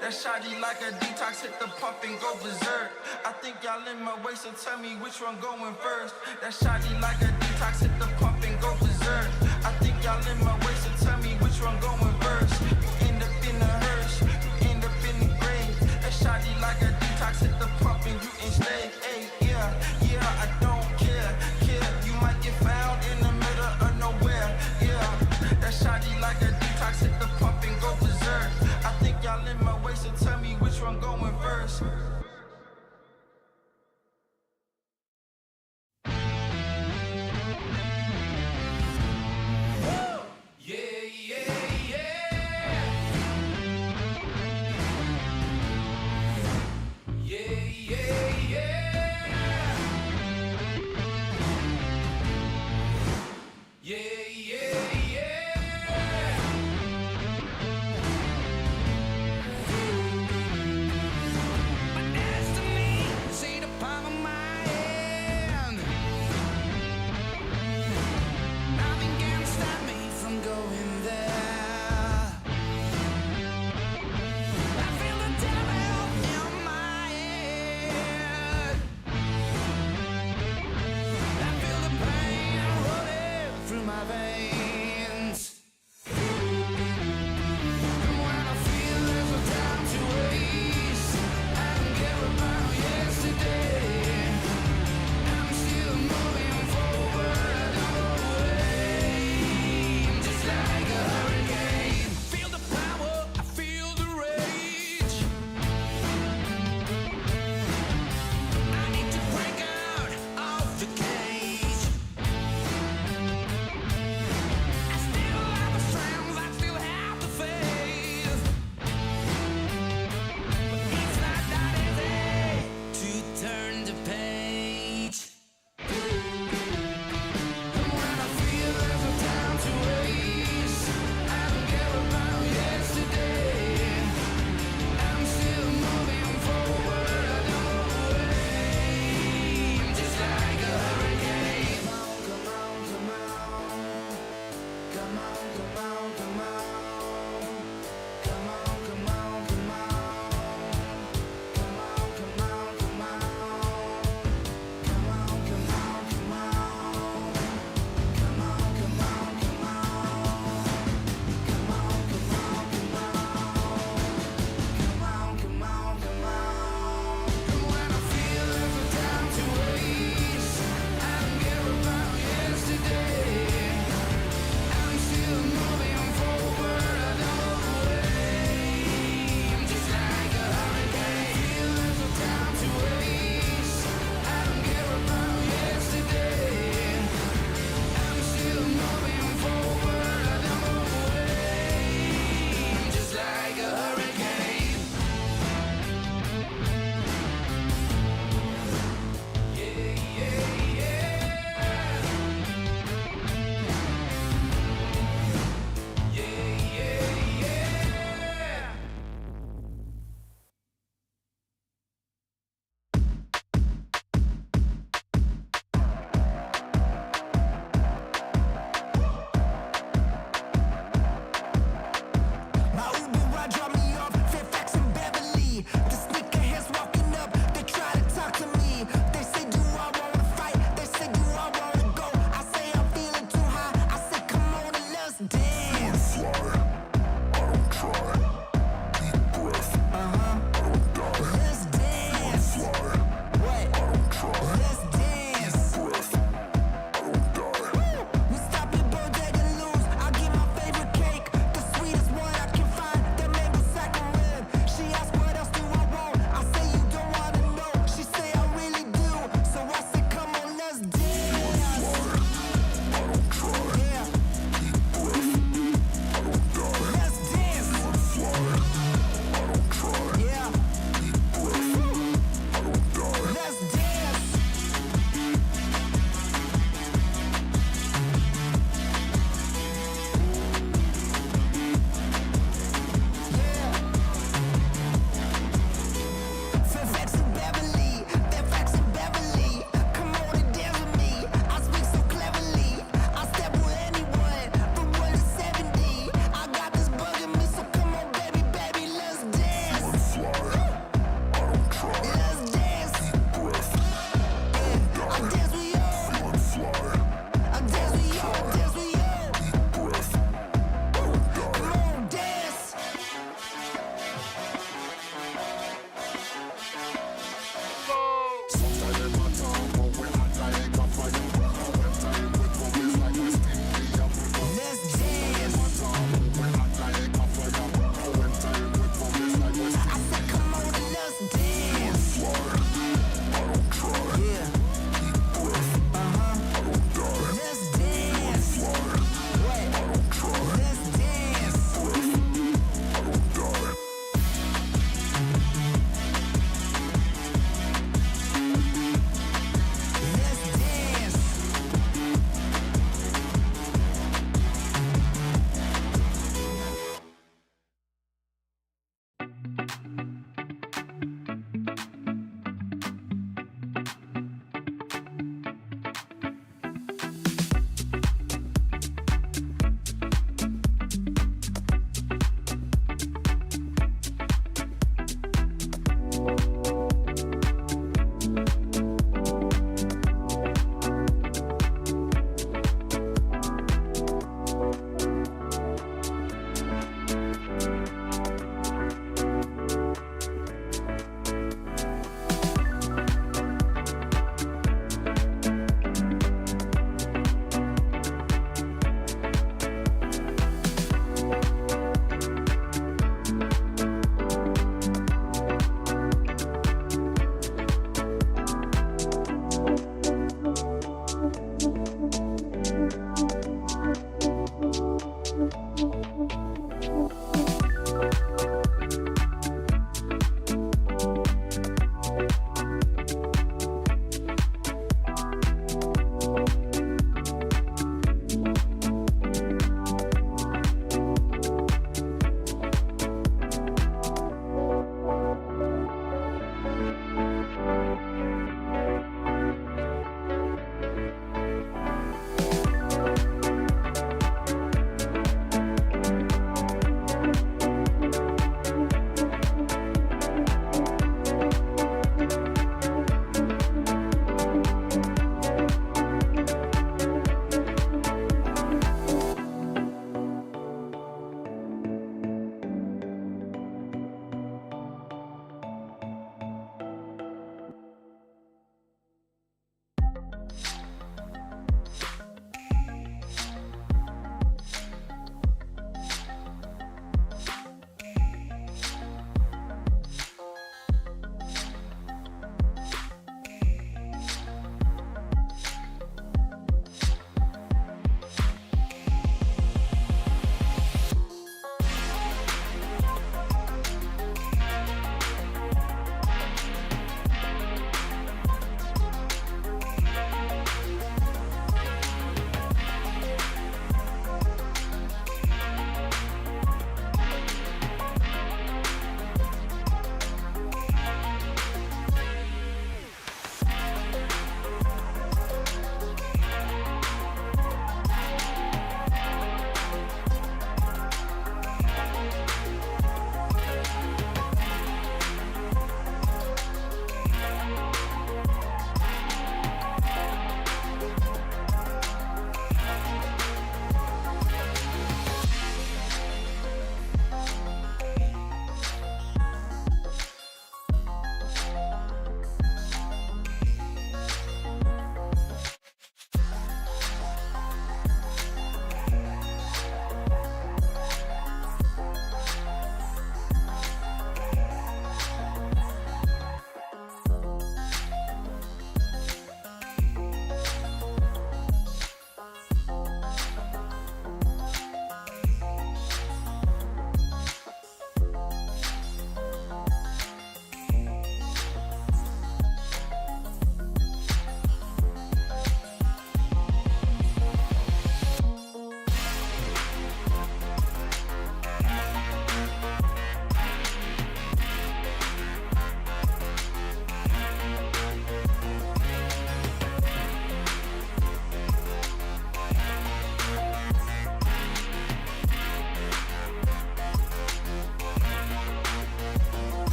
that shawty like a detox, hit the pump and go berserk. I think y'all in my way, so tell me which one going first. That shawty like a detox, hit the pump and go berserk. I think y'all in my way, so tell me which one going first. You end up in the hearse, you end up in the grave. That shawty like a detox, hit the pump and you enslaved. Hey, yeah, I don't care. You might get found in the middle of nowhere. Yeah, that shawty like a detox, hit the pump and go berserk. I think y'all in my way, so tell me which one going first.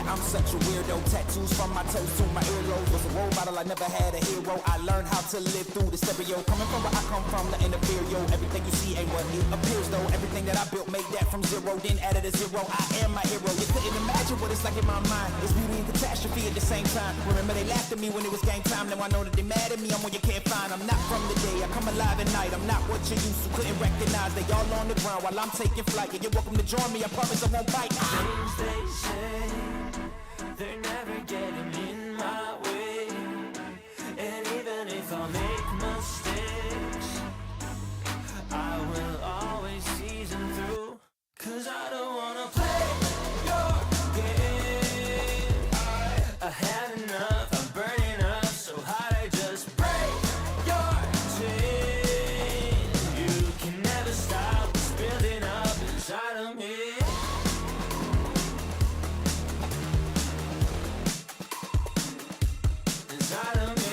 that I'm such a weirdo. Tattoos from my toes to my earlobes. Was a role model, I never had a hero. I learned how to live through the stereo. Coming from where I come from, nothing to fear, yo. Everything you see ain't what it appears, though. Everything that I built, made that from zero, then added a zero. I am my hero. You couldn't imagine what it's like in my mind. It's beauty and catastrophe at the same time. Remember they laughed at me when it was game time. Now I know that they mad at me. I'm when you can't find. I'm not from the day. I come alive at night. I'm not what you used to. Couldn't recognize. They all on the ground while I'm taking flight. And you're welcome to join me. I promise I won't bite. Things they say, they're never getting in my way. And even if I make mistakes, I will always see them through. Cause I don't wanna play your game. I had enough, I'm burning up so hot I just break your chain. You can never stop what's building up inside of me. Inside of me.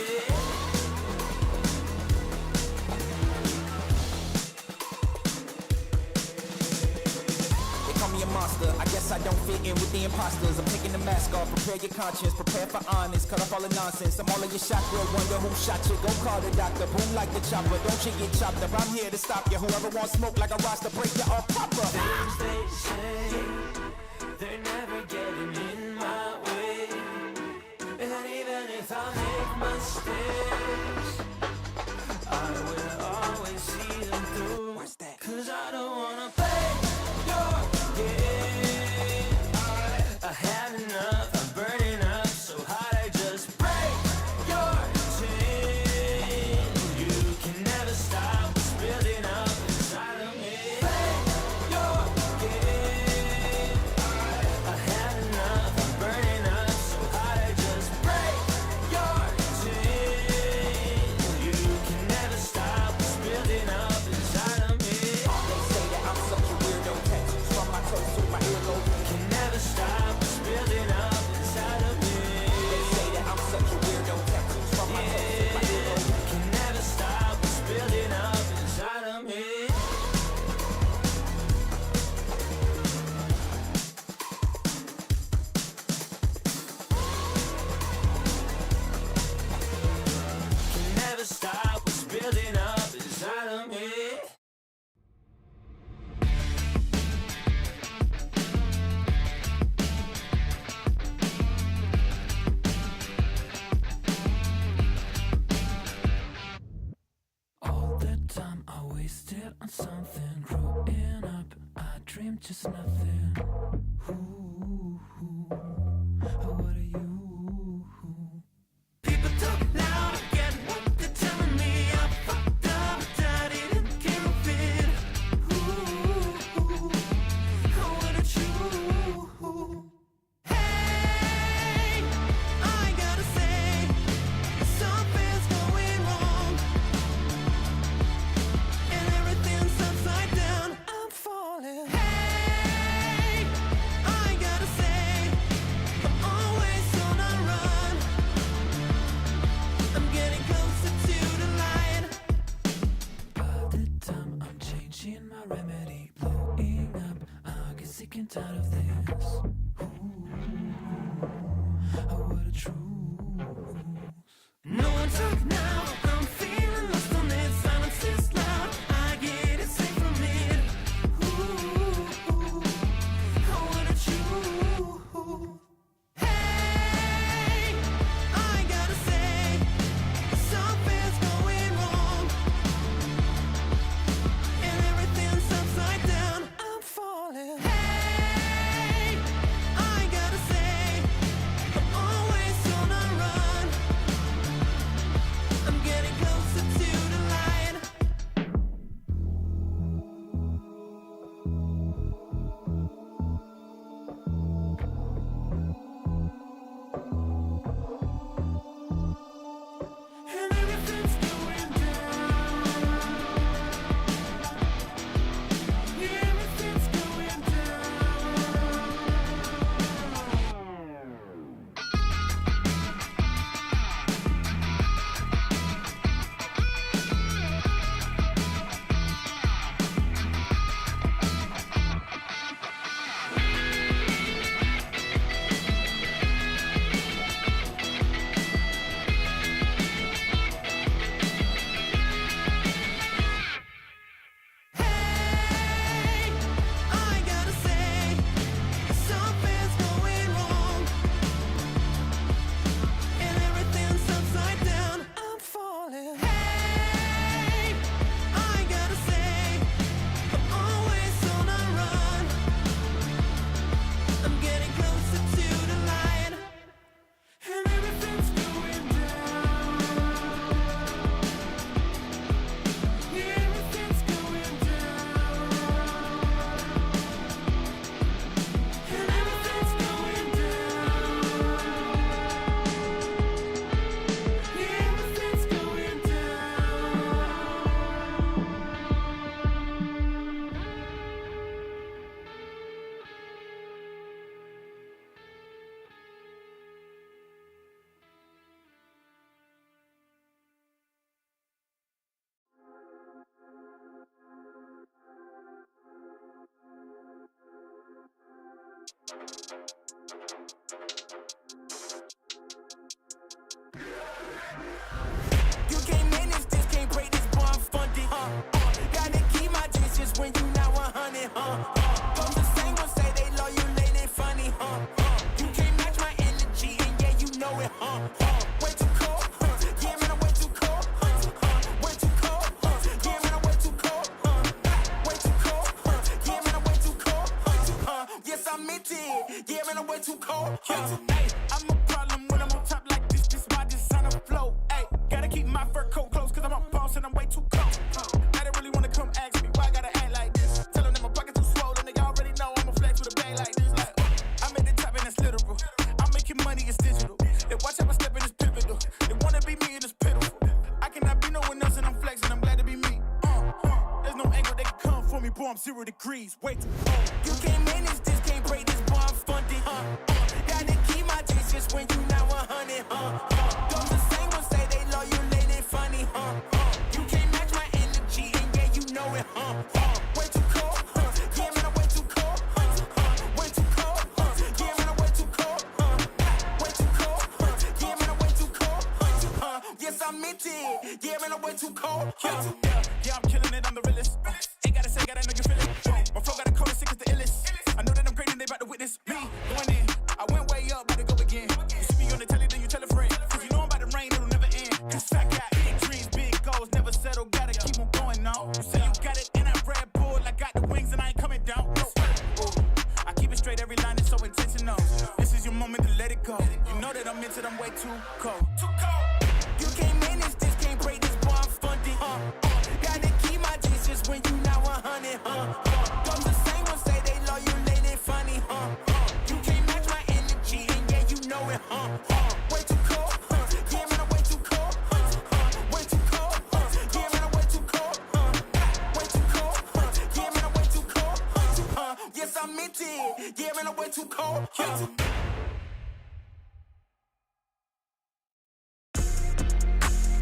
They call me a monster. I guess I don't fit in with the imposters. I'm taking the mask off. Prepare your conscience. Prepare for honest. Cut off all the nonsense. I'm all of your chakra. Wonder who shot you. Go call the doctor. Boom like the chopper. Don't you get chopped up. I'm here to stop you. Whoever wants smoke like a roster, break you off proper. Things they say, they're never getting in my way. And even if I make mistakes, I will always see them through. Where's that? Cause I don't wanna play your game. I had enough, I'm burning up so hot I just break your chain. You can never stop what's building up inside of me. Play your game. I had enough, I'm burning up so hot I just break your chain. You can never stop what's building up inside of me. They say that I'm such a weirdo. Tattoos from my toes to my earlobe. Can never stop what's building up inside of me. They say that I'm such a weirdo. Tattoos from my toes to my earlobe. Can never stop what's building up inside of me. Can never stop what's building up inside of me. All the time I wasted on something. Growing up, I dreamed just nothing. Ooh, what are you? People talk loud, I get what they're telling me. I fucked up, but I didn't give a bit. Ooh, what a true. Hey, I gotta say, something's going wrong. And everything's upside down. I'm falling. Hey, I gotta say, I'm always on a run. I'm getting closer to the light. By the time I'm changing my remedy, blowing up, I get sick and tired of this. What a truth. No one talk now. I'm feeling lost on it. Silence is loud. I get it safe from it. What a truth. Hey, I gotta say, something's going wrong. And everything's upside down. I'm falling. Hey, I gotta say, I'm always on a run. You can't manage this, can't break this, boy, I'm funded. Gotta keep my distance when you not 100, Those the same ones say they love you, late and funny, You can't match my energy, and yeah, you know it, Way too cold, yeah, man, I'm way too cold, Way too cold, yeah, man, I'm way too cold, Way too cold, yeah, man, I'm way too cold, Yes, I meant it, yeah, man, I'm way too cold, Hey, I'm a problem when I'm on top like this my designer flow, ayy. Gotta keep my fur coat close, cause I'm a boss and I'm way too cold. I don't really wanna come ask me why I gotta act like this. Tell them that my pocket too swollen, they already know I'm a flex with a bag like this. Like, I'm at the top and that's literal. I'm making money, it's digital. They watch how I step in, it's pivotal. They wanna be me and it's pitiful. I cannot be no one else and I'm flexing, I'm glad to be me. There's no angle that can come for me, boy, I'm 0 degrees. Way too cold. You can't manage this, can't break this, boy, I'm funded. Gotta keep my distance when you not 100, Those the same ones say they love you, late and funny, You can't match my energy, and yeah, you know it, Way too cold, yeah, man, I'm way too cold, Way too cold, yeah, man, I'm way too cold, Way too cold, yeah, man, I'm way too cold, Yes, I meant it, yeah, man, I'm way too cold, Yeah, I'm killing it, I'm the realest. Ain't gotta say, gotta know you feel it. My flow got a code, sick as the illest. I know that I'm great and they about to witness me going in. I went way up, about to go again. You see me on the telly, then you tell a friend. Cause you know I'm about to rain, it'll never end. Cause I got big dreams, big goals, never settle, gotta keep on going now. You say you got it, and I'm Red Bull, I got the wings and I ain't coming down. No. Ooh. I keep it straight, every line is so intentional. This is your moment to let it go. You know that I'm into it, I'm way too cold. Too cold. You can't manage this, can't break this, boy, I'm funded. Gotta keep my distance when you not 100, Those the same ones say they love you, late and funny, You can't match my energy, and yeah, you know it, Way too cold, yeah, man, I'm way too cold, Way too cold, yeah, man, I'm way too cold, Way too cold, yeah, man, I'm way too cold, Yes, I meant it, yeah, man, I'm way too cold,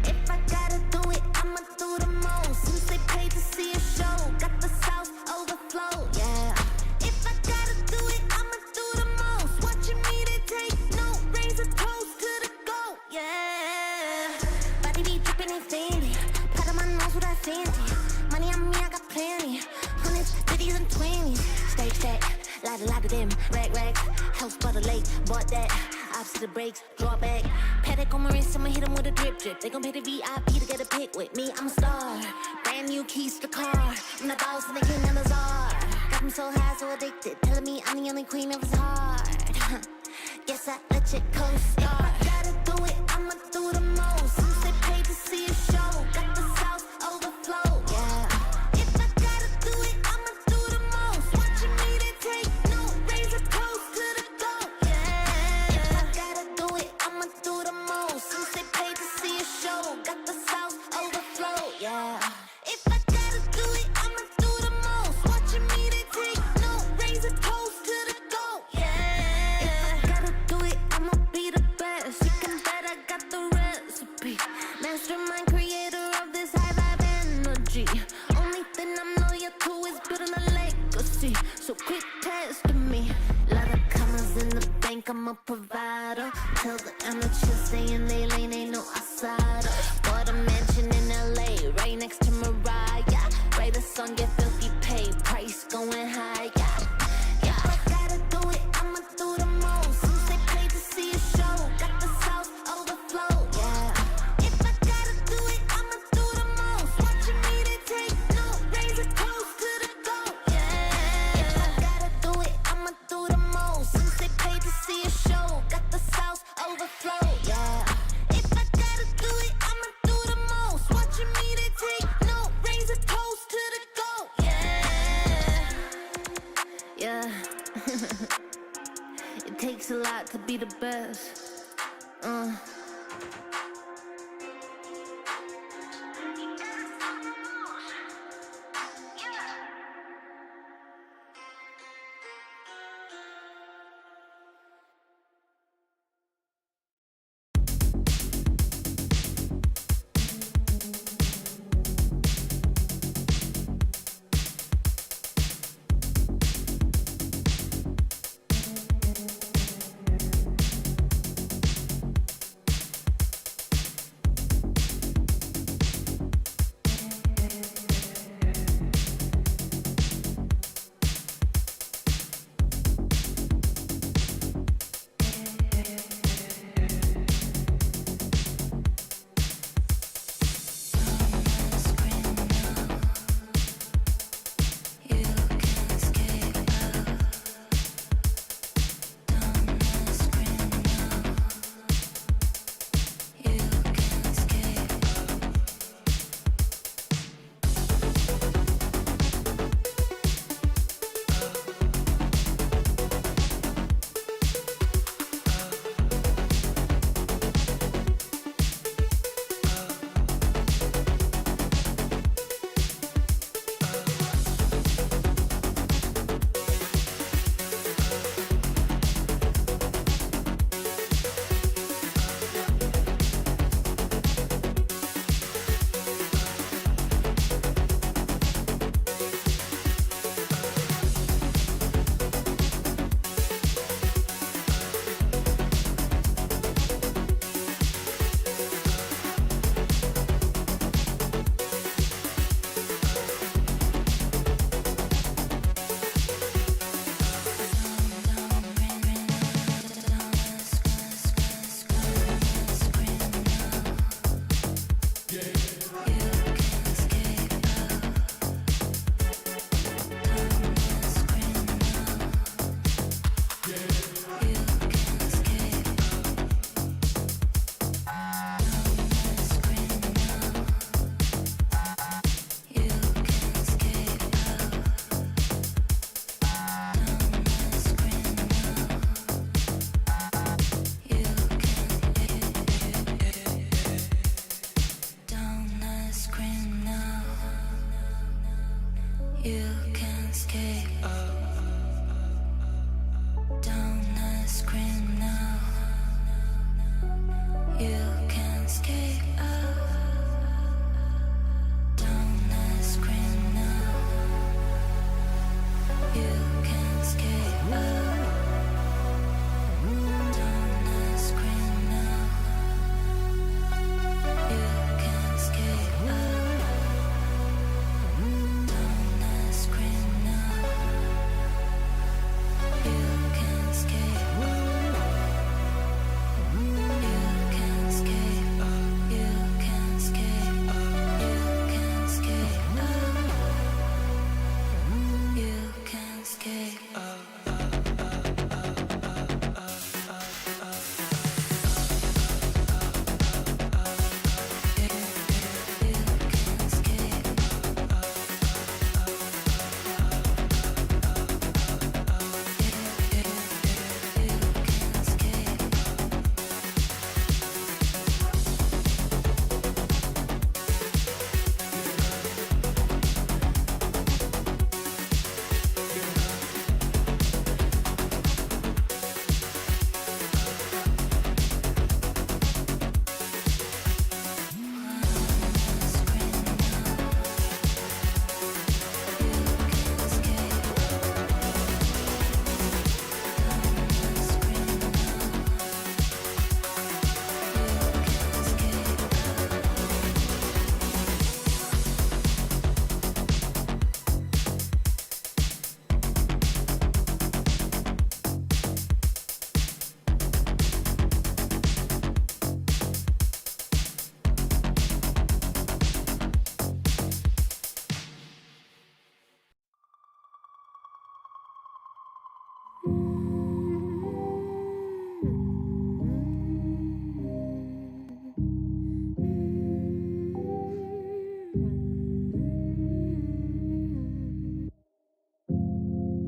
If I gotta do it, I'ma do the most. Since they paid to see a show, got the South overflow, yeah. If I gotta do it, I'ma do the most. Watching me, they take no razor toast to the goat, yeah. Body be dripping and fancy. Pat on my nose with that fancy. Money on me, I got plenty. Hundreds, 50s, and 20s. Stage set, lot of them. Rags, house by the lake, bought that. Ops to the brakes, draw back. Paddock on my wrist, I'ma hit 'em with a drip. They gon' pay the VIP to get a pic with me. I'm a star. Brand new keys to the car. I'm the boss and the king and the czar. Got 'em so high, so addicted. Telling me I'm the only queen of his heart. Guess I let it co-star. If I gotta do it, I'ma do the most. Since they paid to see a show, got the South overflow, yeah. If I gotta do it, I'ma do the most. Watching me, they take no razor toast to the goat, yeah. If I gotta do it, I'ma do the most. Since they paid to see a show, got the South overflow, yeah. If I gotta do it, I'ma do the most. Watching me, they take no razor toast to the goat, yeah. If I gotta do it, I'ma be the best. You can bet I got the recipe. Mastermind, creator of this high vibe energy. Only thing I'm loyal to is building a legacy. So quit testing me. Lot of commas in the bank, I'm a provider. Tell the amateurs stay in they lane, ain't no outsider. Bought a mansion in LA, right next to Mariah. Write a song, get filthy paid, price going high, yeah. If I gotta do it, I'ma do the most. Since they paid to see a show, got the South overflow, yeah. If I gotta do it, I'ma do the most. Watching me, they take no razor toast to the goat, yeah. If I gotta do it, I'ma do the most. Since they paid to see a show, got the South overflow, yeah. If I gotta do it, I'ma do the most. Watching me, they take no razor toast to the goat, yeah. Yeah. It takes a lot to be the best. You can skate down the screen now. You can skate down the screen now. You can skate down the screen now. You can skate down the screen now. You can skate.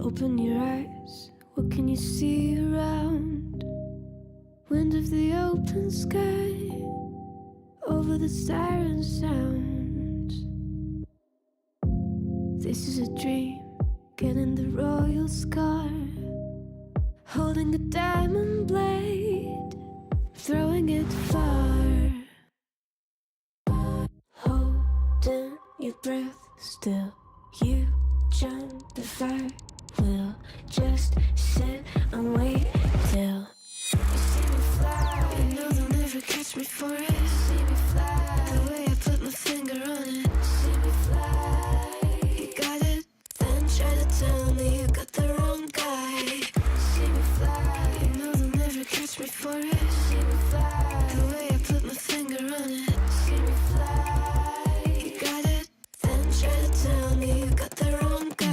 Open your eyes, what can you see around? Wind of the open sky, over the siren sounds. This is a dream, getting the royal scar, holding a diamond blade, throwing it far. Holding your breath still, you jump the fire. We'll just sit and wait till you see me fly. You know they'll never catch me for it. See me fly, the way I put my finger on it. See me fly, you got it, then try to tell me you got the wrong guy. See me fly, you know they'll never catch me for it. See me fly, the way I put my finger on it. See me fly, you got it, then try to tell me you got the wrong guy.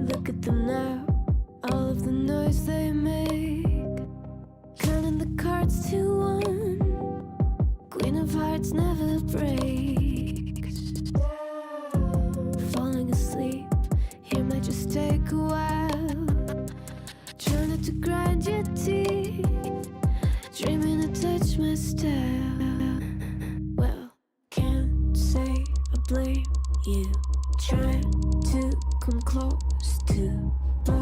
Look at them now, all of the noise they make, counting the cards to one. Queen of Hearts never breaks. Falling asleep here might just take a while. Try not to grind your teeth, dreaming to touch my style. Well, can't say I blame you. Trying to come close to, but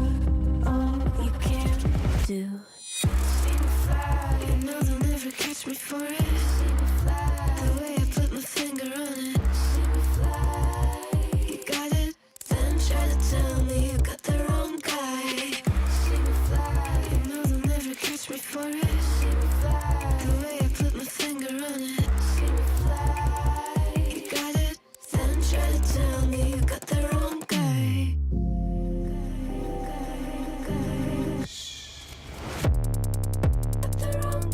all you can do. See me fly, you know they'll never catch me for it. See me fly, the way I put my finger on it. See me fly, you got it, then try to tell me you got the wrong guy. See me fly, you know they'll never catch me for it. See me fly, the way I put my finger on it. See me fly, you got it, then try to tell me you got the wrong guy. Got the wrong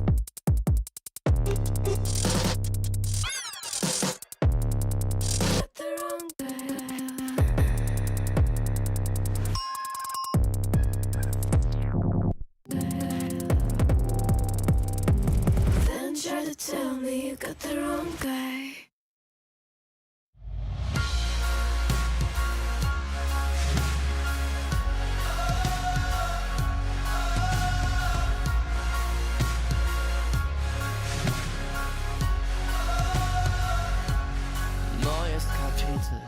Titel,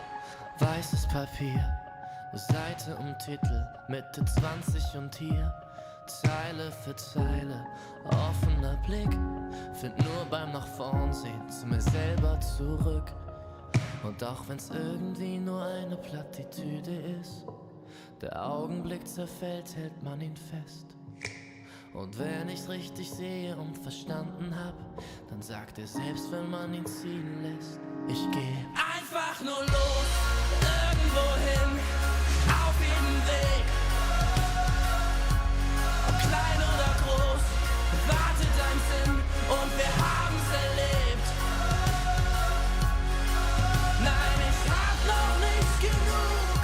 weißes Papier, Seite um Titel, Mitte 20 und hier Zeile für Zeile, offener Blick, find nur beim nach vorn sehen zu mir selber zurück. Und auch wenn's irgendwie nur eine Plattitüde ist, der Augenblick zerfällt, hält man ihn fest. Und wenn ich's richtig sehe und verstanden hab, dann sagt er selbst, wenn man ihn ziehen lässt, ich geh einfach nur los, irgendwo hin, auf jedem Weg. Ob klein oder groß, wartet ein Sinn und wir haben's erlebt. Nein, ich hab noch nicht genug,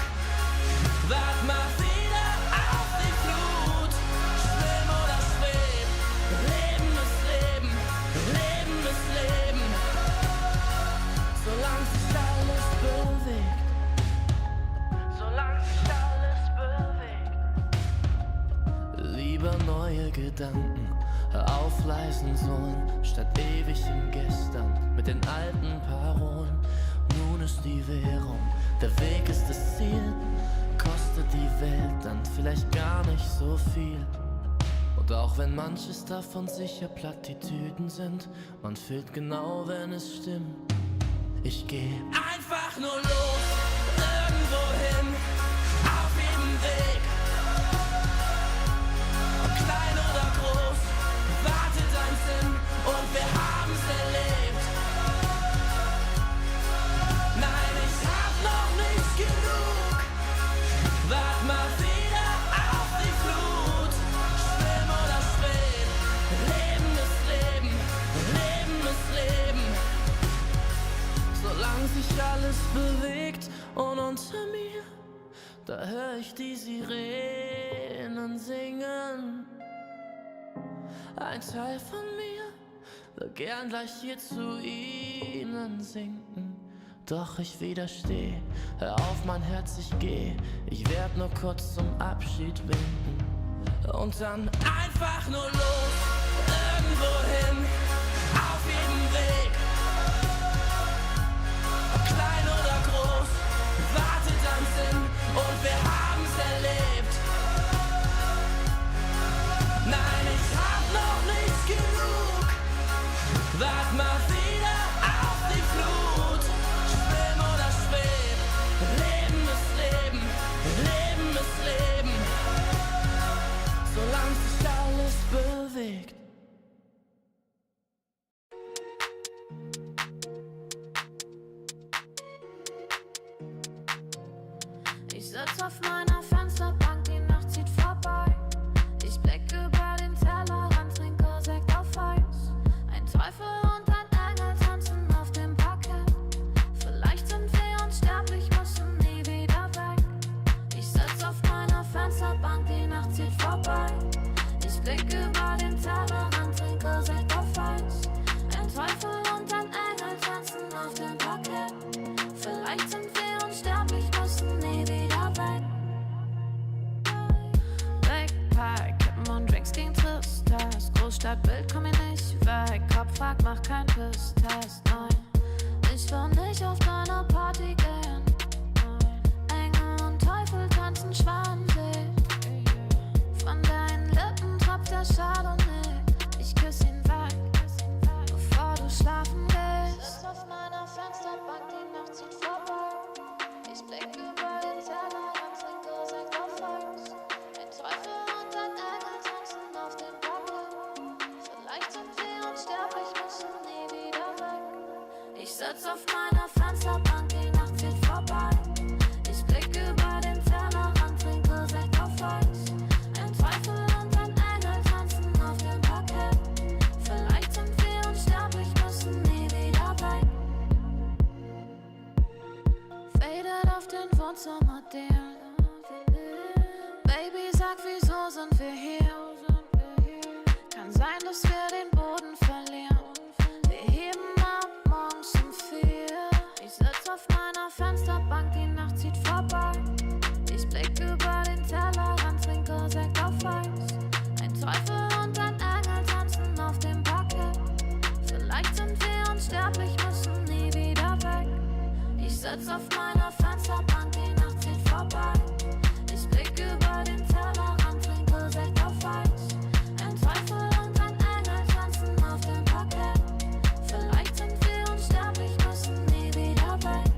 wart mal wieder auf die Flut. Schwimm oder schweb, Leben ist Leben, Leben ist Leben. Solange sich alles bewegt, solange sich alles bewegt. Lieber neue Gedanken aufleisen sollen, statt ewig im Gestern mit den alten Parolen. Nun ist die Währung, der Weg ist das Ziel. Kostet die Welt dann vielleicht gar nicht so viel. Und auch wenn manches davon sicher Plattitüden sind, man fühlt genau, wenn es stimmt. Ich geh einfach nur los, irgendwo hin, auf jedem Weg. Ob klein oder groß, wartet ein Sinn und wir haben's erlebt. Nein, ich hab noch nicht genug, wart mal wieder auf die Flut. Schwimm oder schweb, Leben ist Leben, Leben ist Leben. Solange sich alles bewegt und unter mir, da hör ich die Sirenen singen. Ein Teil von mir will gern gleich hier zu ihnen sinken. Doch ich widersteh, hör auf mein Herz, ich geh. Ich werd nur kurz zum Abschied winken. Und dann einfach nur los, irgendwo hin, auf jedem Weg. Ob klein oder groß, wartet ein Sinn und wir haben's erlebt. Nein, ich hab noch nicht genug, wart mal wieder auf die Flut. Schwimm oder schweb, Leben ist Leben, Leben ist Leben. Solange sich alles bewegt. Ich sitz auf meiner Fensterbank, die Nacht zieht vorbei. Ich blick über den Tellerrand, trinke Sekt auf Eis. Ein Teufel und ein Engel tanzen auf dem Parkett. Vielleicht sind wir unsterblich, müssen nie wieder weg. Ich sitz auf meiner Fensterbank, die Nacht zieht vorbei. Ich blick über den Tellerrand, trinke Sekt auf Eis. Ein Teufel und ein Engel tanzen auf dem Parkett. Vielleicht sind wir unsterblich, müssen nie wieder weg. Backpack, Kippen und Drinks gegen Tristess. Großstadtbild, komm mir nicht weg. Kopf fragt, mach kein Pisstest, nein. Ich will nicht auf deine Party gehen, nein. Engel und Teufel tanzen Schwansee. Von deinen Lippen tropft der Chardonnay. Ich küss ihn weg, bevor du schlafen gehst. Ich sitz auf meiner Fensterbank, die Nacht zieht vorbei. Ich blick über den Tellerrand, trinke Sekt auf Eis. Ein Teufel und ein Engel tanzen auf dem Parkett. Vielleicht sind wir unsterblich, müssen nie wieder weg. Ich sitz auf meiner Fensterbank, die Nacht zieht vorbei. Ich blick über den Tellerrand, trinke Sekt auf Eis. Ein Teufel und ein Engel tanzen auf dem Parkett. Vielleicht sind wir unsterblich, müssen nie wieder weg. Faded auf den Wohnzimmerdielen. Baby, sag, wieso sind wir hier? Kann sein, dass wir den Boden verlieren. Wir heben ab morgens um 4. Ich sitz auf meiner Fensterbank, die Nacht zieht vorbei. Ich blick über den Tellerrand, trinke Sekt auf Eis. Ein Teufel und ein Engel tanzen auf dem Parkett. Vielleicht sind wir unsterblich, müssen nie wieder weg. Ich sitz Sitz auf meiner Fensterbank, die Nacht zieht vorbei. Ich blick über den Tellerrand, trinke Sekt auf Eis. Ein Teufel und ein Engel tanzen auf dem Parkett. Vielleicht sind wir unsterblich, müssen nie wieder weg.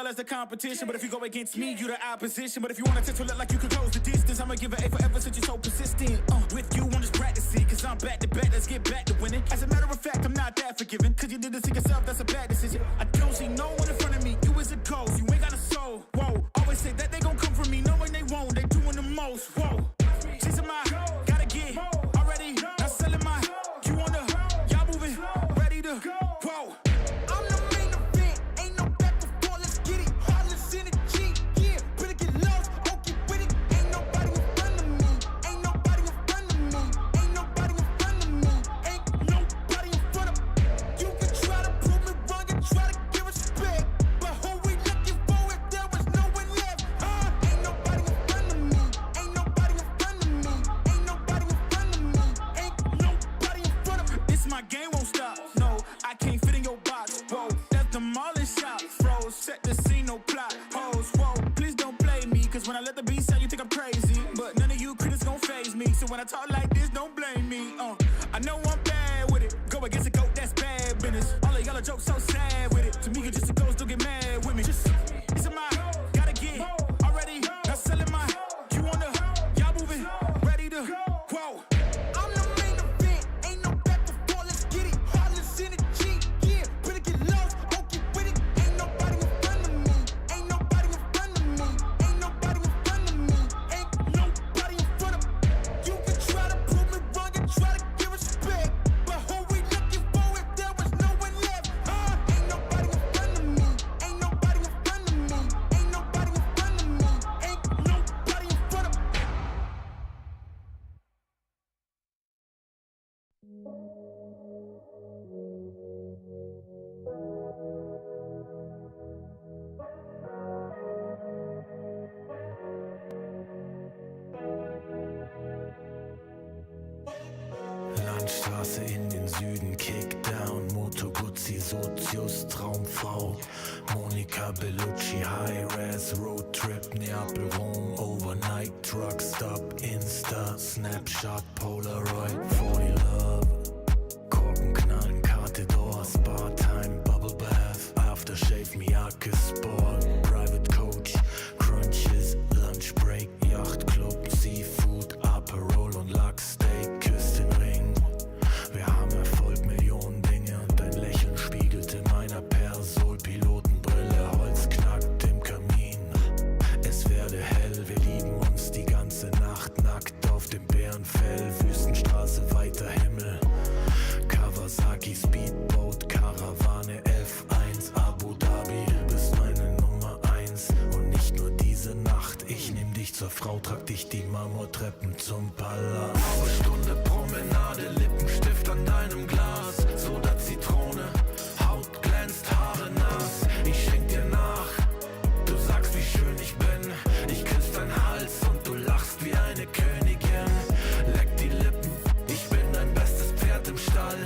As the competition, but if you go against me, you the opposition. But if you wanna test to look like you could close the distance, I'ma give it A forever since you're so persistent. With you, I'm just practicing, cause I'm back to back, let's get back to winning. As a matter of fact, I'm not that forgiving, cause you did this to yourself, that's a bad decision. I don't see no one in front of me, you is a ghost, you ain't got a soul. Whoa, always say that they gon' come for me, knowing they won't, they doing the most. Whoa, chasing my, gotta get already, not selling my, you on the, y'all moving, ready to, whoa. When I let the beat sound, you think I'm crazy, but none of you critics gon' faze me. So when I talk like this, don't blame me. I know I'm bad with it. Go against a goat, that's bad business. All of y'all are jokes so sad with it. To me, you just a ghost, don't get mad with me. Just it's a my gotta get already. Not selling my. You on the y'all moving ready to whoa. I'm the main event. Ain't no back before. Let's get it. Heartless energy. Yeah, better get lost. Don't get with it. Ain't nobody in front of me. Ain't nobody in front of me. Ain't nobody in front of me. Ain't nobody in front of me. You can try to prove me wrong and try to give respect. Landstraße in den Süden, Kickdown, Moto Guzzi, Sozius, Traumfrau, Monika Bellucci, High-Res, Roadtrip, Neapel, Rom, Overnight, Truck Stop, Insta, Snapshot, Polaroid, 40 Love, Korken knallen, Karte Door, Spa-Time, Bubble Bath, Aftershave, Miyake Sport, Private Coach, Crunches, Lunch Break, Yacht Club, Seafood, Aperol und Lachsteak, Küss den Ring. Wir haben Erfolg, Millionen Dinge und dein Lächeln spiegelt in meiner Persol, Pilotenbrille, Holz knackt im Kamin. Es werde hell, wir lieben uns die ganze Nacht, nackt auf dem Bärenfell, Wüstenstraße, weiter Himmel. Kawasaki, Speedboat, Karawane, F1, Abu Dhabi. Du bist meine Nummer 1 und nicht nur diese Nacht. Ich nehm dich zur Frau, trag dich die Marmortreppen zum Palast. Blaue Stunde, Promenade, Lippenstift an deinem Glas. Soda, Zitrone, Haut glänzt, Haare nass. Ich schenk dir nach, du sagst, wie schön ich bin. Ich küss deinen Hals und du lachst wie eine Königin. Leck die Lippen, ich bin dein bestes Pferd im Stall.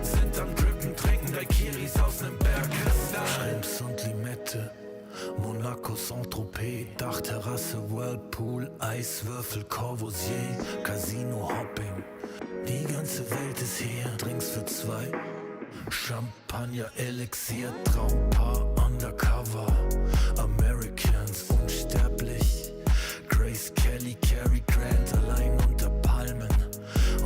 Sind am Drippen, trinken Daiquiris aus nem Bergkristall. Schrimps und Limette, Monaco, Saint-Tropez, Dachterrasse, Whirlpool, Eiswürfel, Corbusier, Casino, Hopping. Die ganze Welt ist hier, Drinks für zwei, Champagner, Elixier, Traumpaar, Undercover, Americans, unsterblich, Grace Kelly, Cary Grant, allein unter Palmen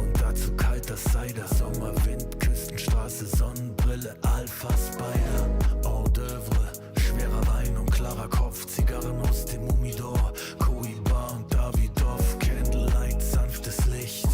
und dazu kalter Cider, Sommerwind, Küstenstraße, Sonnenbrille, Alpha Spider, Hors d'oeuvre, schwerer Wein und klarer Kopf, Zigarren aus dem Humidor, Cohiba und Davidoff, Candlelight, sanftes Licht,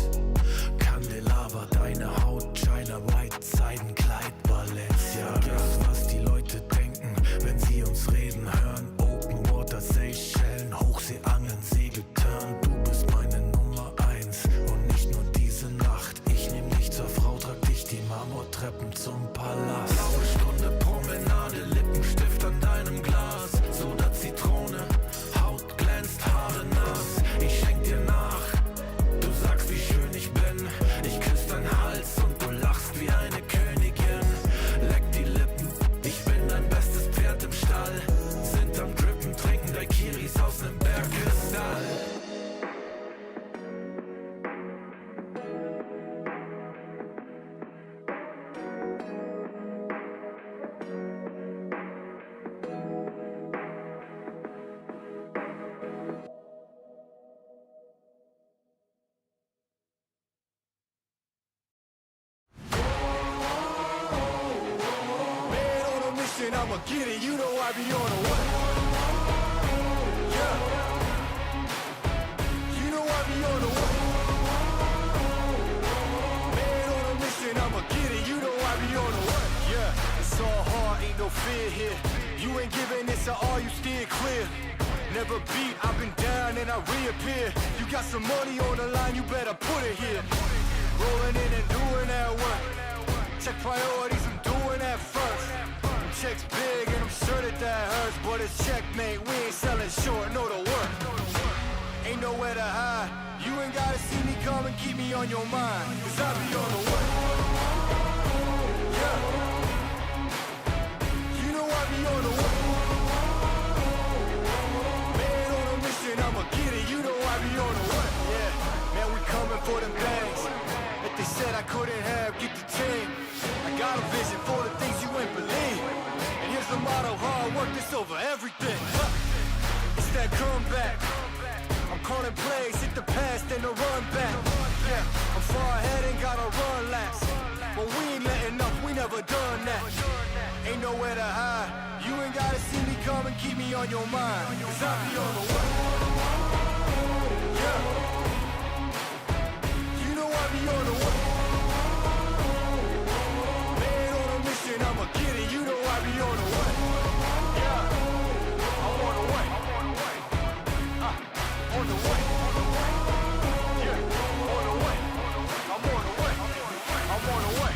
Candelabra, deine Haut, China White, Seidenkleid, Balenciaga. Was die Leute denken, wenn sie uns reden hören, Open Water, Seychellen, Hochseeangeln, Segeltörn. Du bist meine Nummer 1 und nicht nur diese Nacht. Ich nehm dich zur Frau, trag dich die Marmortreppen zum Palast. Blaue Stunde, Promenade, Lippenstift an deinem Glas. Soda, Zitrone, Haut glänzt, Haare nass. Ich schenk dir nach, du sagst, wie schön ich bin. Ich küss deinen Hals und du lachst wie eine Königin. Leck die Lippen, ich bin dein bestes Pferd im Stall. Sind am Drippen, trinken Daiquiris aus nem Bergkristall. Man on a mission, I'ma get it. You know I be on a what? Yeah. You know I be on a what? Man on a mission, I'ma get it. You know I be on a what? Yeah. It's all hard, ain't no fear here. You ain't giving this at all, you steer clear. Never beat, I've been down and I reappear. You got some money on the line, you better put it here. Rolling in and doing that work. Check priorities, I'm doing that first. Checks big and I'm sure that hurts, but it's checkmate. We ain't selling short, no to work. Ain't nowhere to hide. You ain't gotta see me come and keep me on your mind, cause I be on the way. Yeah. You know I be on the way. Man on a mission, I'ma get it. You know I be on the way. Yeah, man, we coming for them things that they said I couldn't have. Get the team. I got a vision for the things you ain't believe. And here's the motto, hard work, this over everything. It's that comeback. I'm calling plays, hit the pass, then the run back. Yeah, I'm far ahead and gotta run laps. But we ain't letting up, we never done that. Ain't nowhere to hide. You ain't gotta see me come and keep me on your mind, cause I be on the way. Yeah. You know I be on the way. Man on a mission, I'ma get it. You know I be on the way. Yeah, I'm on the way. On the way. Yeah, on the way. I'm on the way. I'm on going away.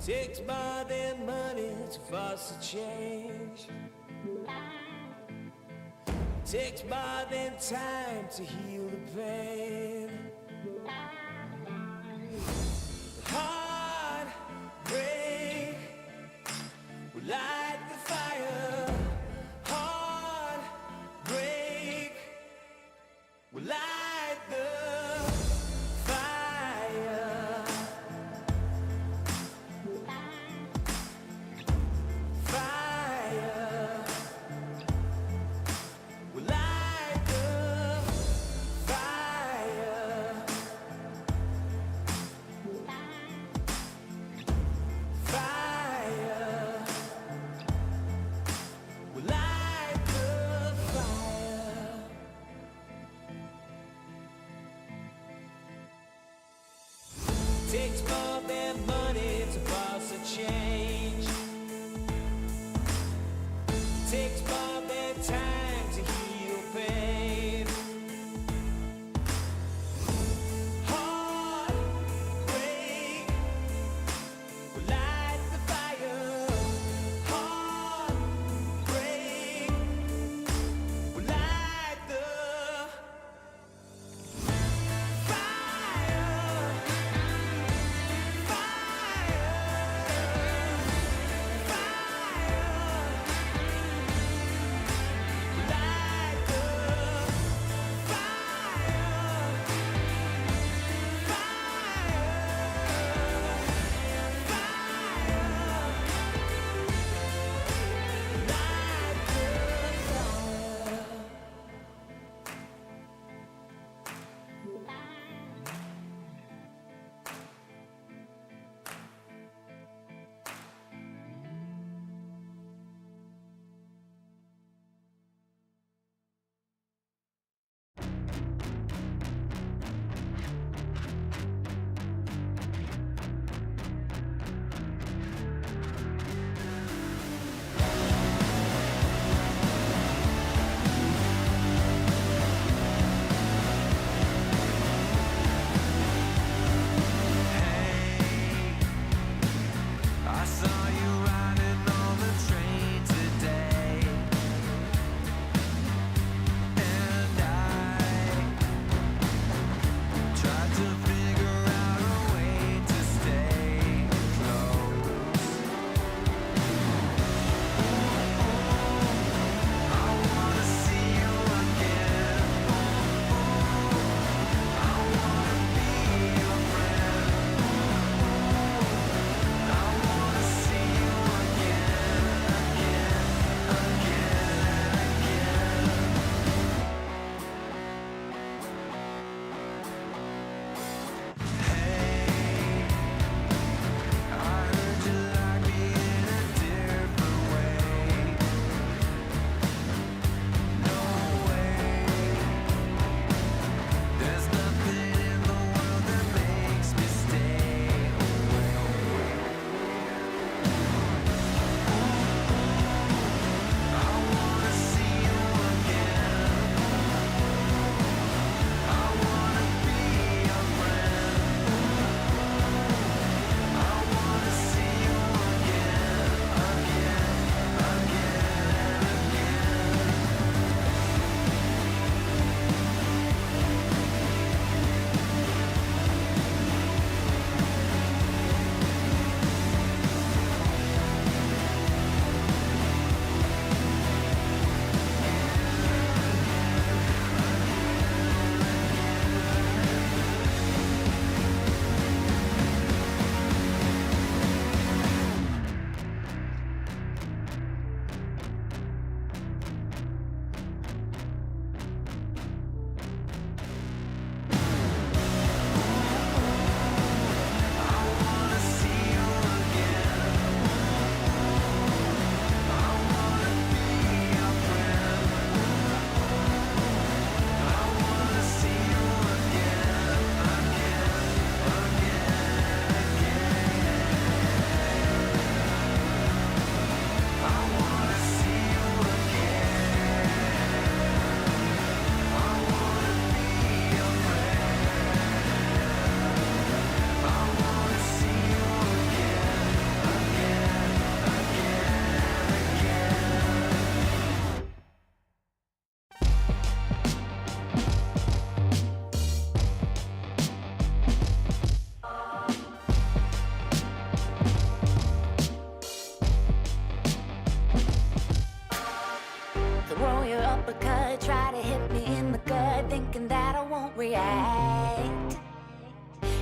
Takes more than money to force a change. Takes more than time to heal the pain. Heartbreak will light the fire. Heartbreak will light the fire. Fire will light the fire. Fire will light the fire. Takes more than money to force a change. Takes more than time to heal pain. Heartbreak will light the fire. Heartbreak will light the fire. Fire.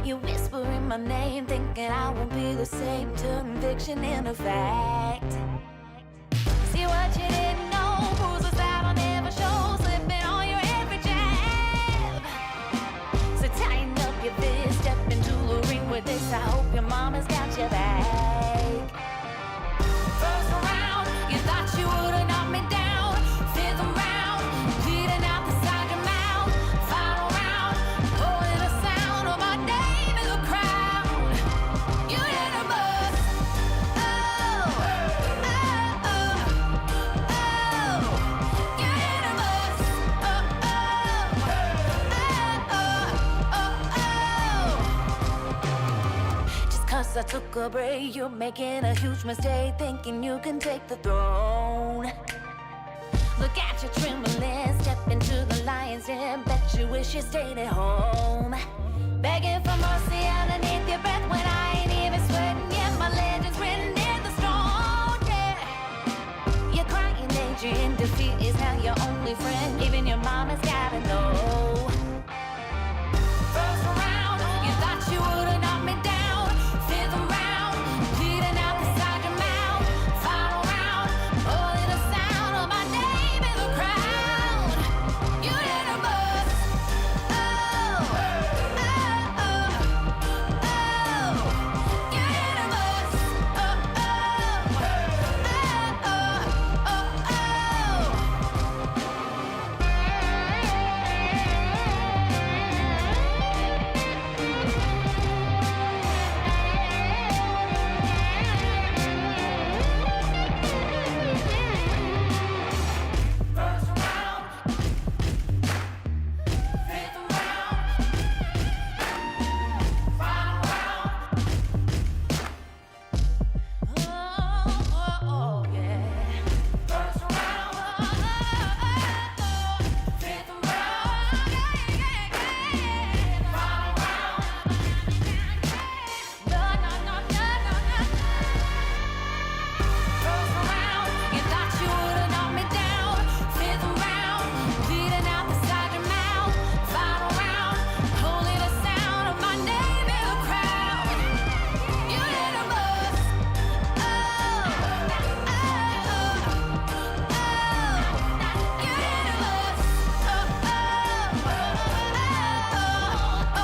You whispering my name, thinking I won't be the same. Turn fiction into fact. See what you didn't know, bruises that I'll never show, slipping on your every jab. So tighten up your fist, step into the ring with this. I hope your mama's got your back. First round, you thought you would've knocked me down. Fifth round, bleeding out the side of your mouth. Final round, holding the sound of my name in the crowd. You hit a buzz. Oh, oh, oh, oh. You hit a buzz. Oh, oh, oh, oh, oh. Just 'cause I took a break, you're making a huge mistake, thinking you can take the throne. Look at you trembling, step into the lion's den. Bet you wish you stayed at home. Begging for mercy underneath your breath when I ain't even sweating yet. My legend's written in the stone, yeah. You're crying, Adrian. Defeat is now your only friend. Even your mama's gotta know. First round, you thought you would've knocked me down. Fifth round, bleeding out the side of your mouth. Final round, holding the sound of my name in the crowd. You hit a buzz. Oh, oh, oh, oh. You hit a buzz. Oh, oh, oh, oh, First round, fifth round, final round. Oh, yeah. First round, fifth round, final round. No. First round, you thought you would've knocked me down. Fifth round, bleeding out the side of your mouth. Final round, holding the sound of my name in the crowd. You hit a buzz. Oh, oh, oh, oh. You hit a buzz. Oh, oh, oh,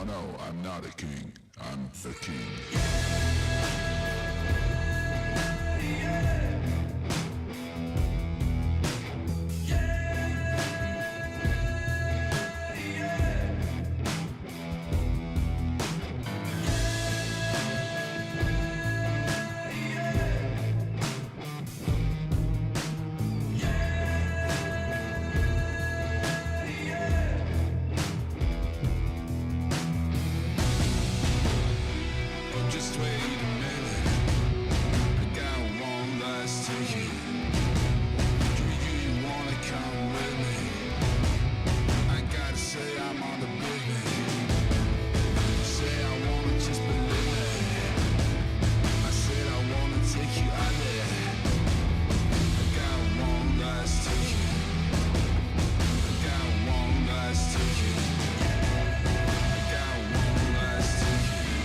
No, I'm not a king. I'm the king. Just wait a minute. I got one last ticket. Do you wanna come with me? I gotta say I'm on the business. Say I wanna just believe it. I said I wanna take you out there. I got one last ticket. I got one last ticket. I got one last ticket.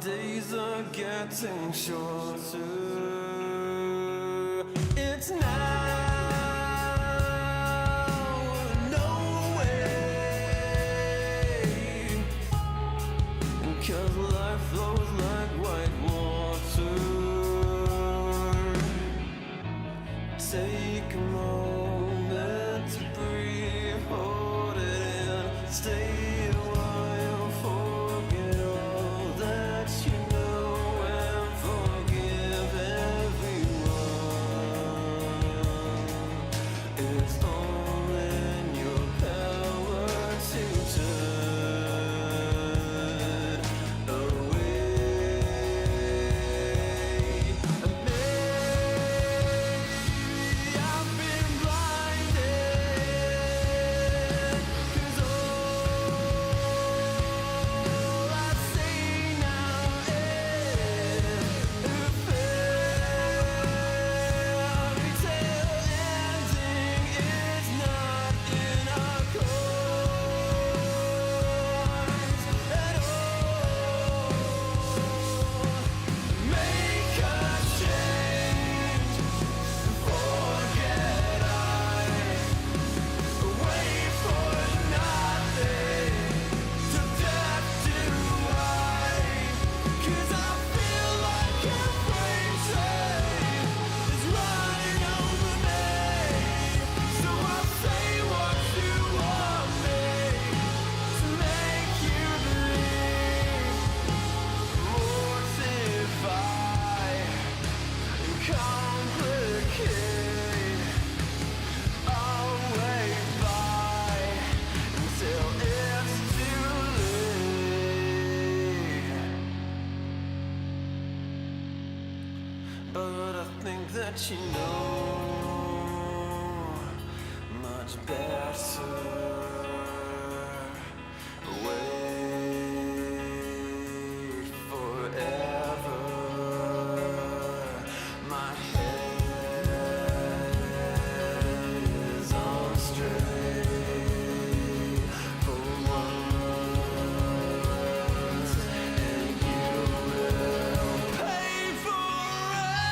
days are getting shorter. It's now or no way. 'Cause life flows like white water. Take a moment to breathe, hold it in, stay a while, forget all that you know, and forgive everyone. It's all in your power to turn away. And maybe I've been blinded, 'cause all I see now is a fairy tale ending. It's not in our course at all. Make a change, forget I wait for nothing, to death do I, 'cause I feel like a freight train is running over me. So I'll say what you want me to make you believe. Mortify and complicate. I'll wait by until it's too late. But I think that you know much better. Wait forever. My head is on straight for once, and you will pay for it.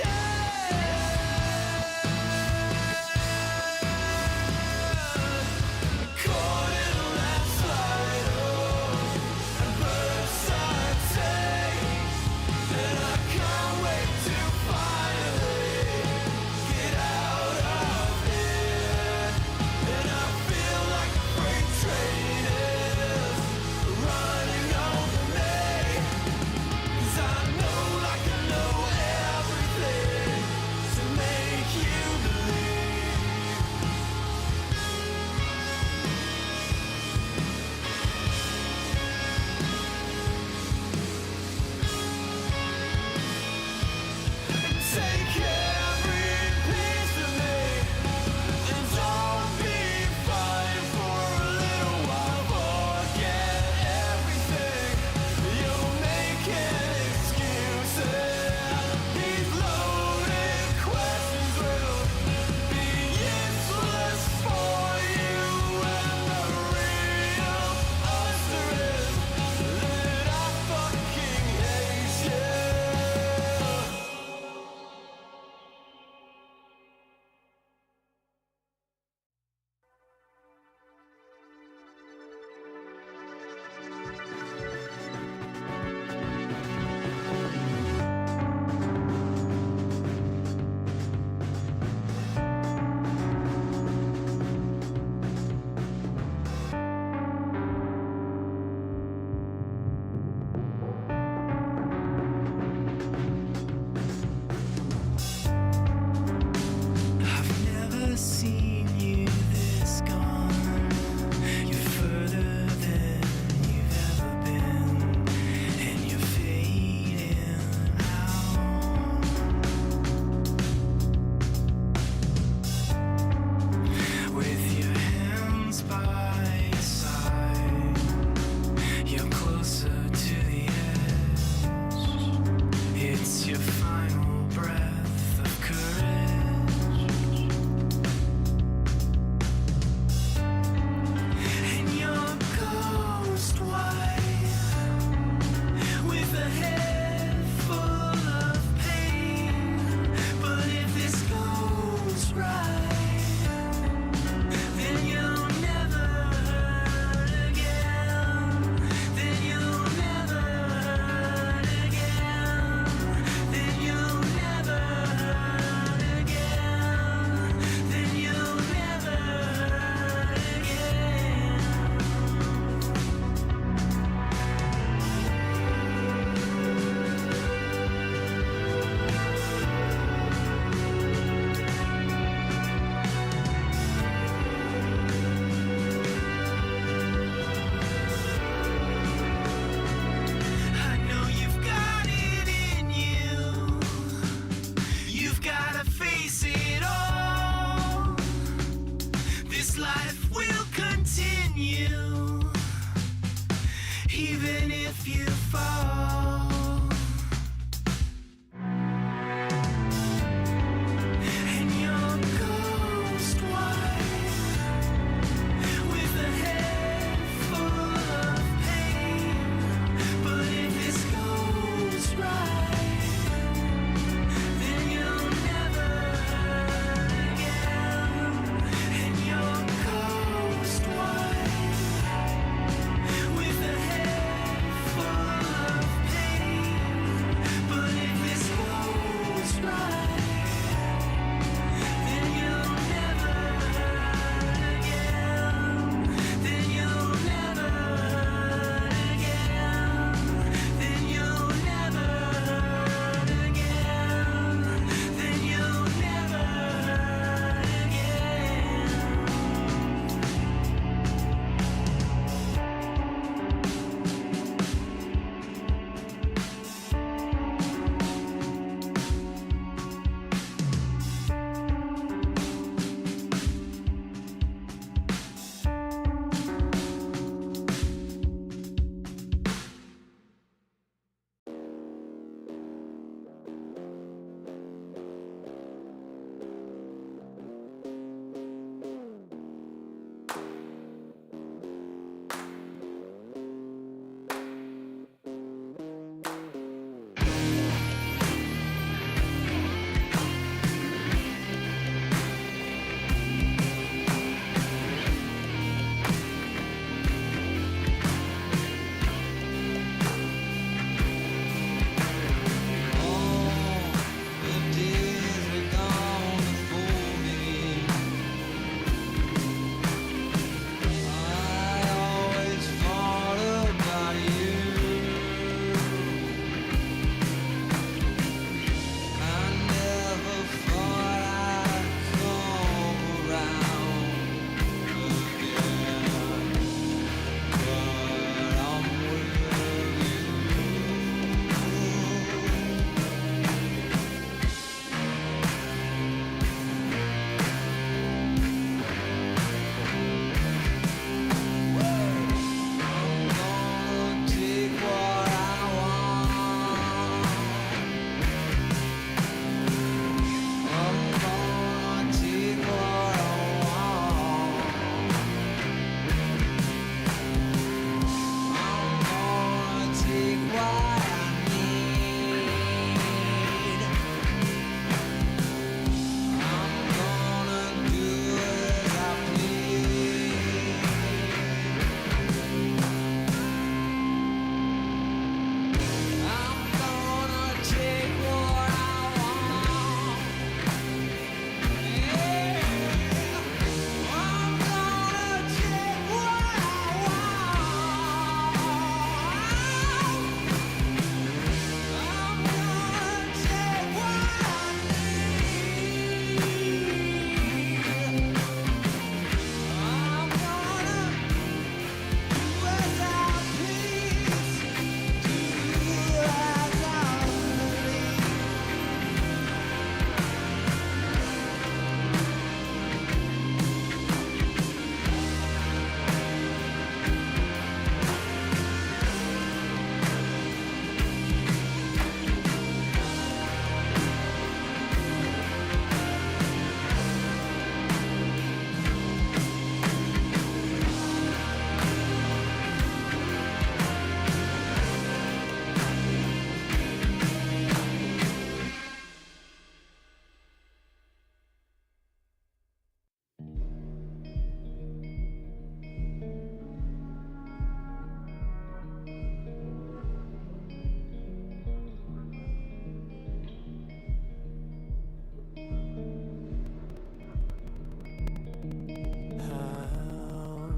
Yeah.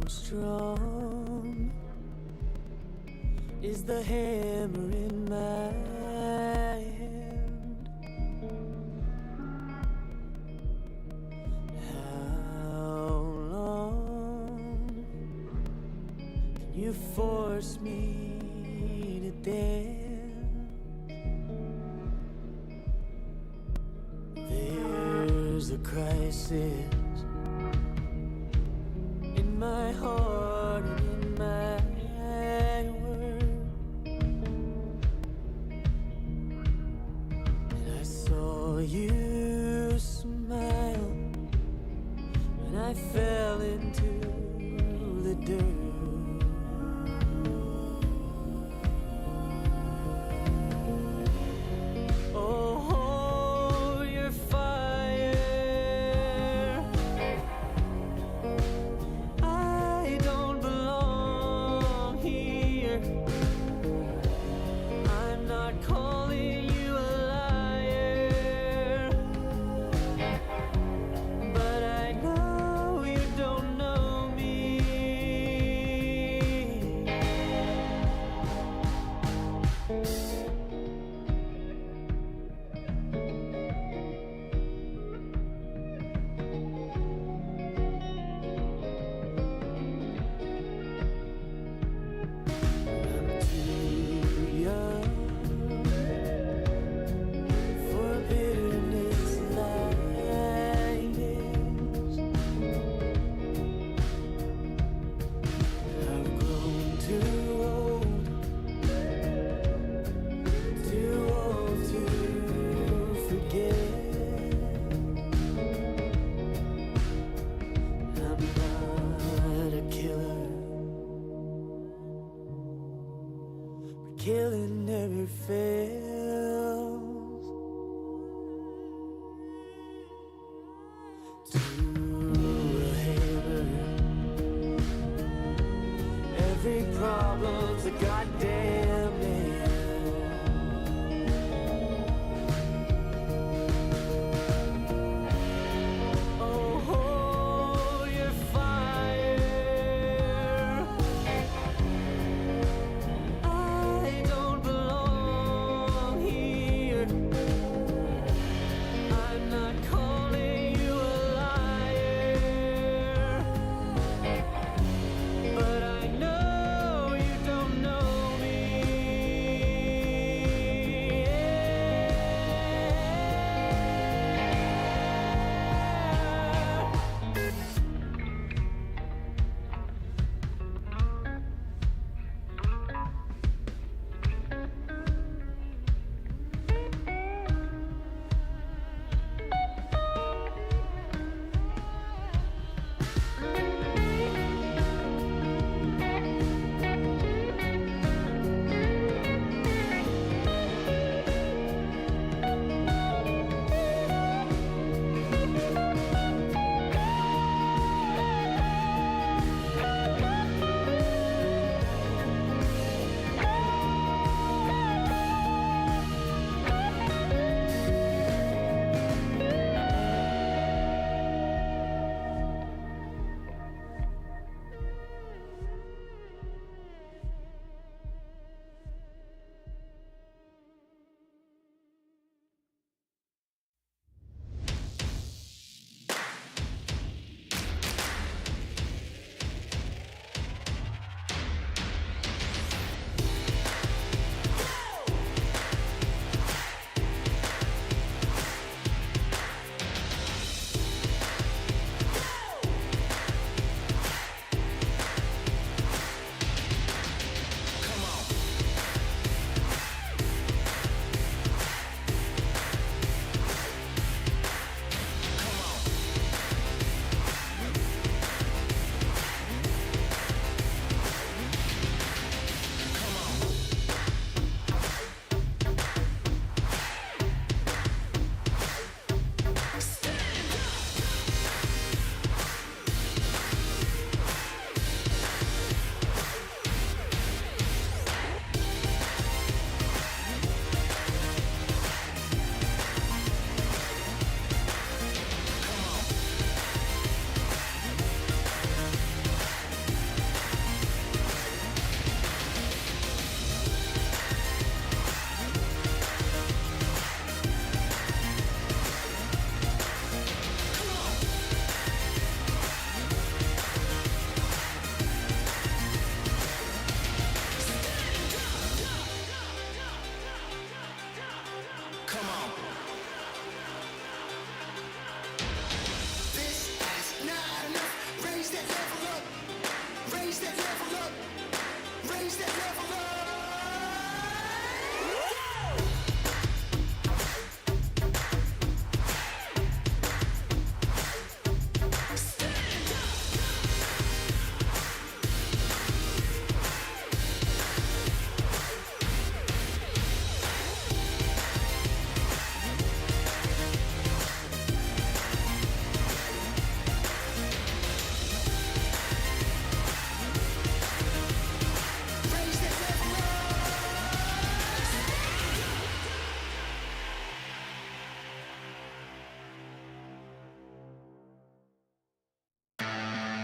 strong is the hammer in my hand. How long can you force me to dance? There's a crisis in my heart and in my words, and I saw you smile when I fell into the dirt. Oh, your fire, I don't belong here. I'm not calling you a liar, but I know you don't know me. I'm too young for bitterness like this. I've grown too old to forget. I'm not a killer, but killing never fails. To a hammer, every problem's a goddamn nail. Oh, your fire, I don't belong here. I'm not calling you a liar, but I know you don't know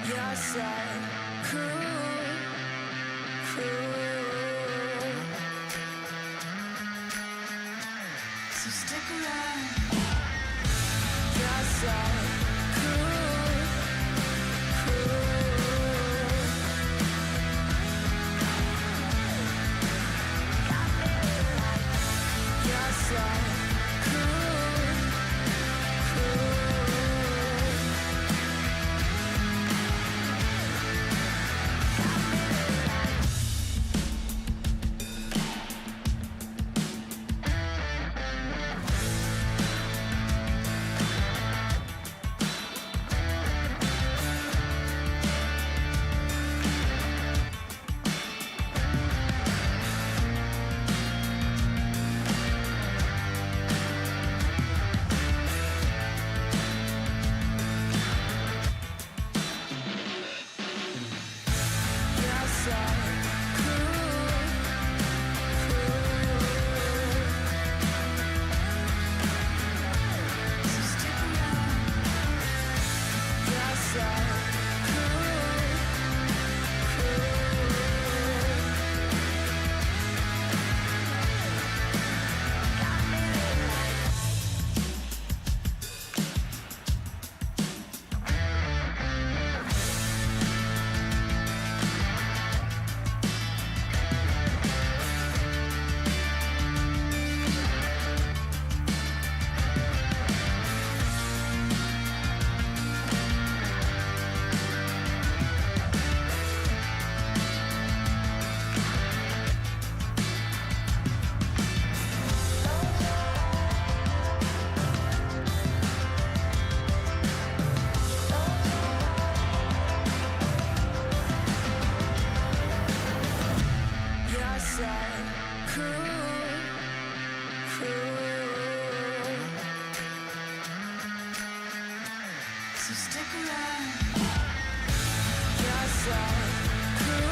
Yes, I could. So stick around. Yes, I could. Yes, I Yes, I could. So stick around. Yes, I Yes, I could. So stick around. Yes, I could.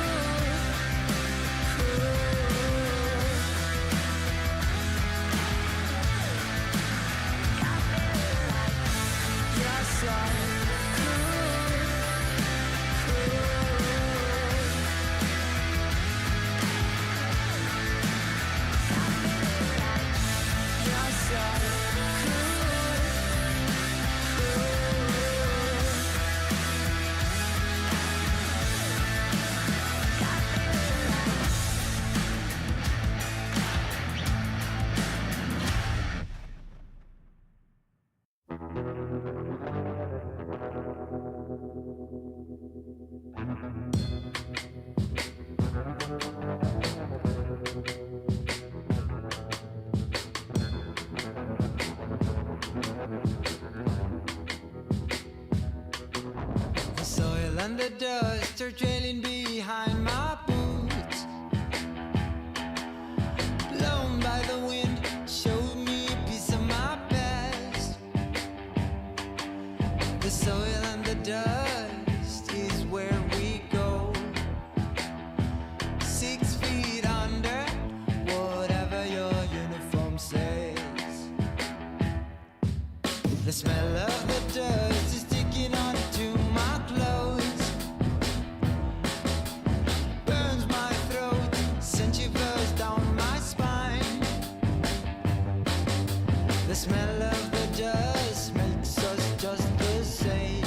Yes, I Yes, The soil and the dust are trailing behind my boots. Blown by the wind, showed me a piece of my past. The soil and the dust is where we go. 6 feet under, whatever your uniform says. The smell of the dust is sticking onto my clothes. Burns my throat, sends shivers down my spine. The smell of the dust makes us just the same.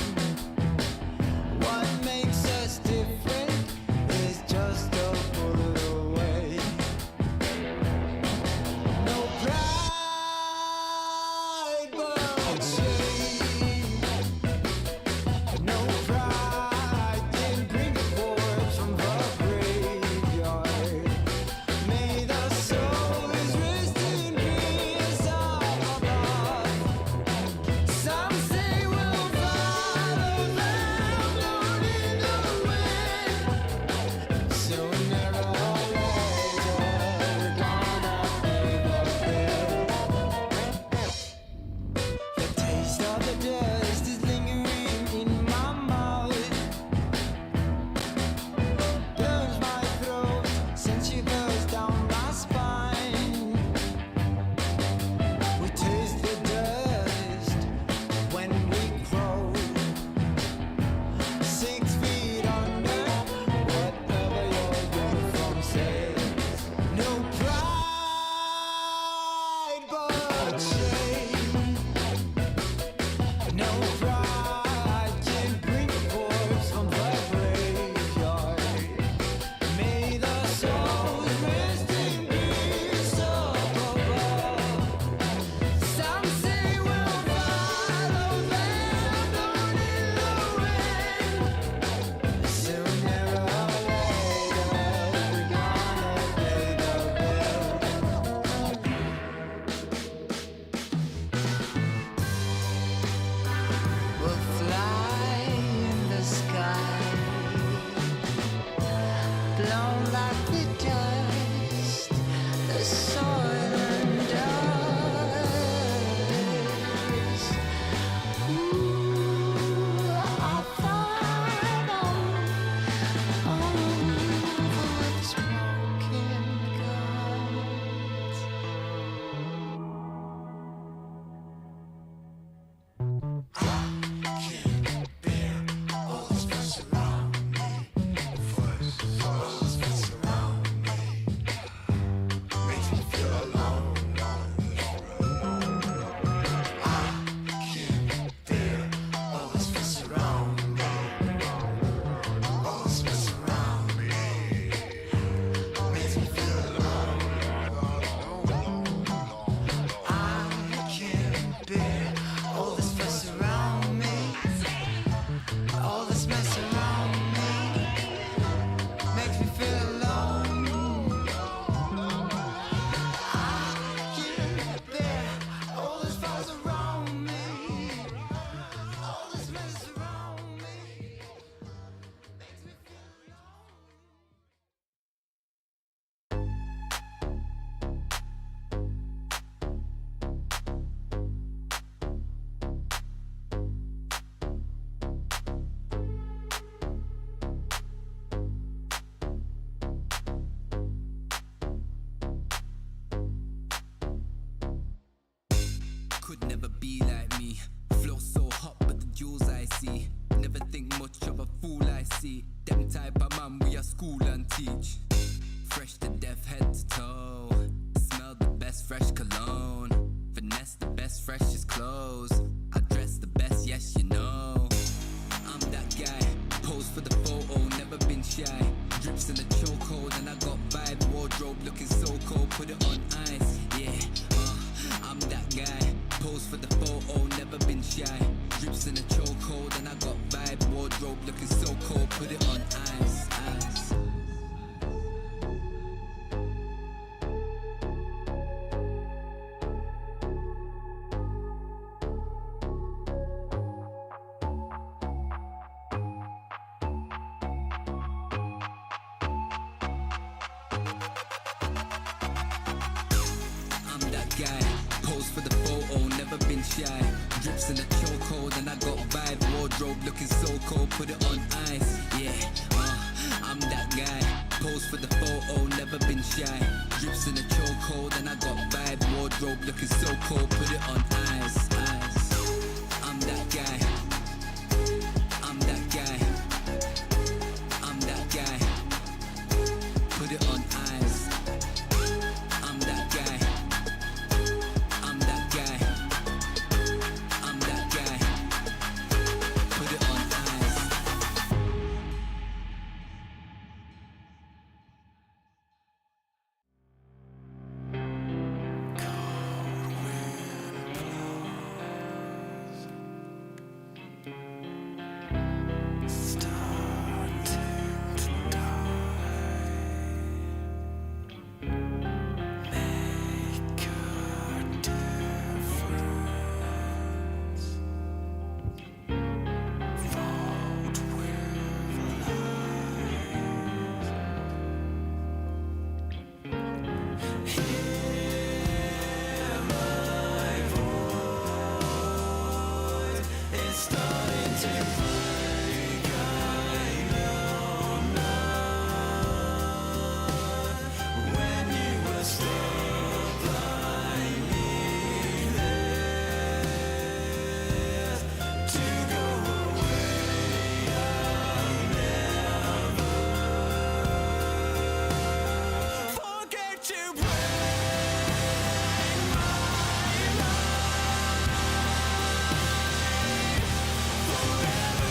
could never be like me. Flow so hot, but the jewels I see. Never think much of a fool I see. Them type of man we are school and teach. Fresh to death, head to toe. Smell the best fresh cologne. Finesse the best freshest clothes. I dress the best, yes you know. I'm that guy, pose for the photo, never been shy. Drips in the chokehold and I got vibe. Wardrobe looking so cold, put it on ice. Yeah, I'm that guy, pose for the photo, never been shy. Drips in the chokehold and I got vibe. Wardrobe looking so cold, put it on ice. Ice. Guy, pose for the photo, never been shy. Drips in the chokehold and I got vibe. Wardrobe looking so cold, put it on ice. Yeah, I'm that guy. Pose for the photo, never been shy. Drips in the chokehold and I got vibe. Wardrobe looking so cold, put it on ice. Ice. I'm that guy. I'm that guy. I'm that guy. Put it on ice. I'm that guy. I'm that guy. I'm that guy. Put it on ice. Forever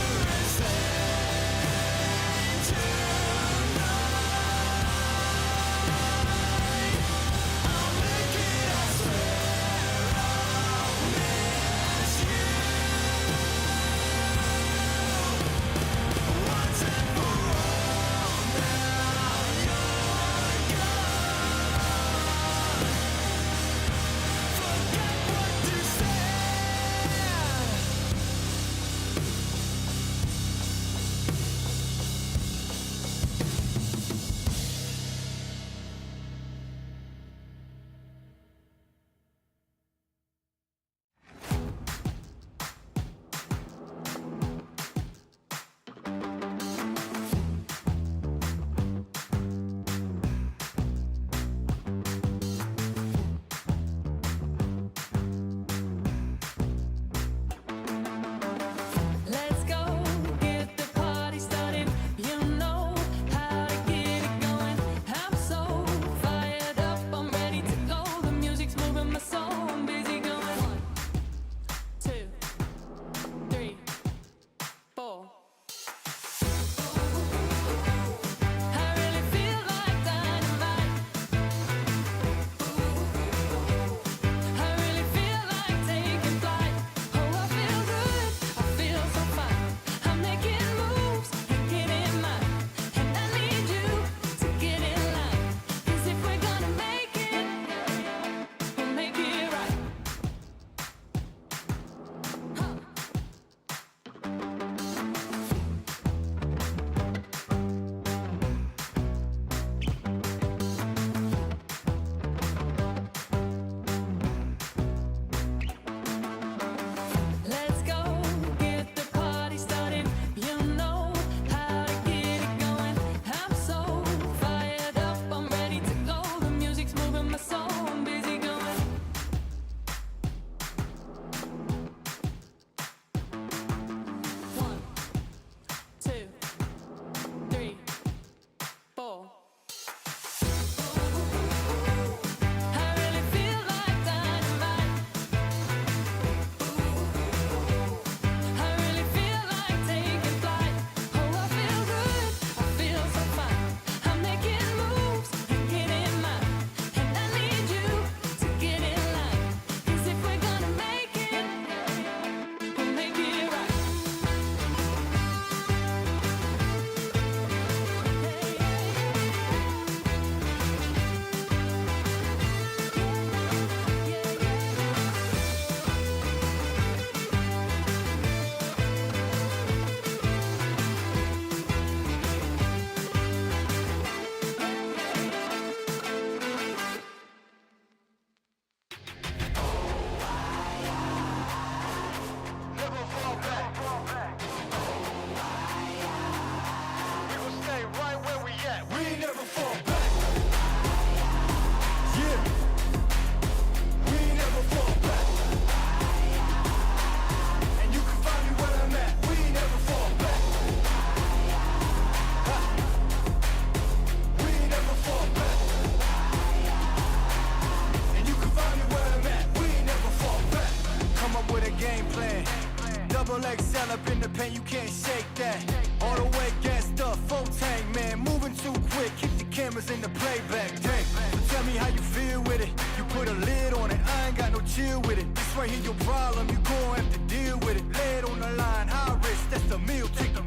in the playback. Dang, so tell me how you feel with it. You put a lid on it, I ain't got no chill with it. This right here your problem, you gon' have to deal with it. Lay it on the line, high risk, that's the meal ticket.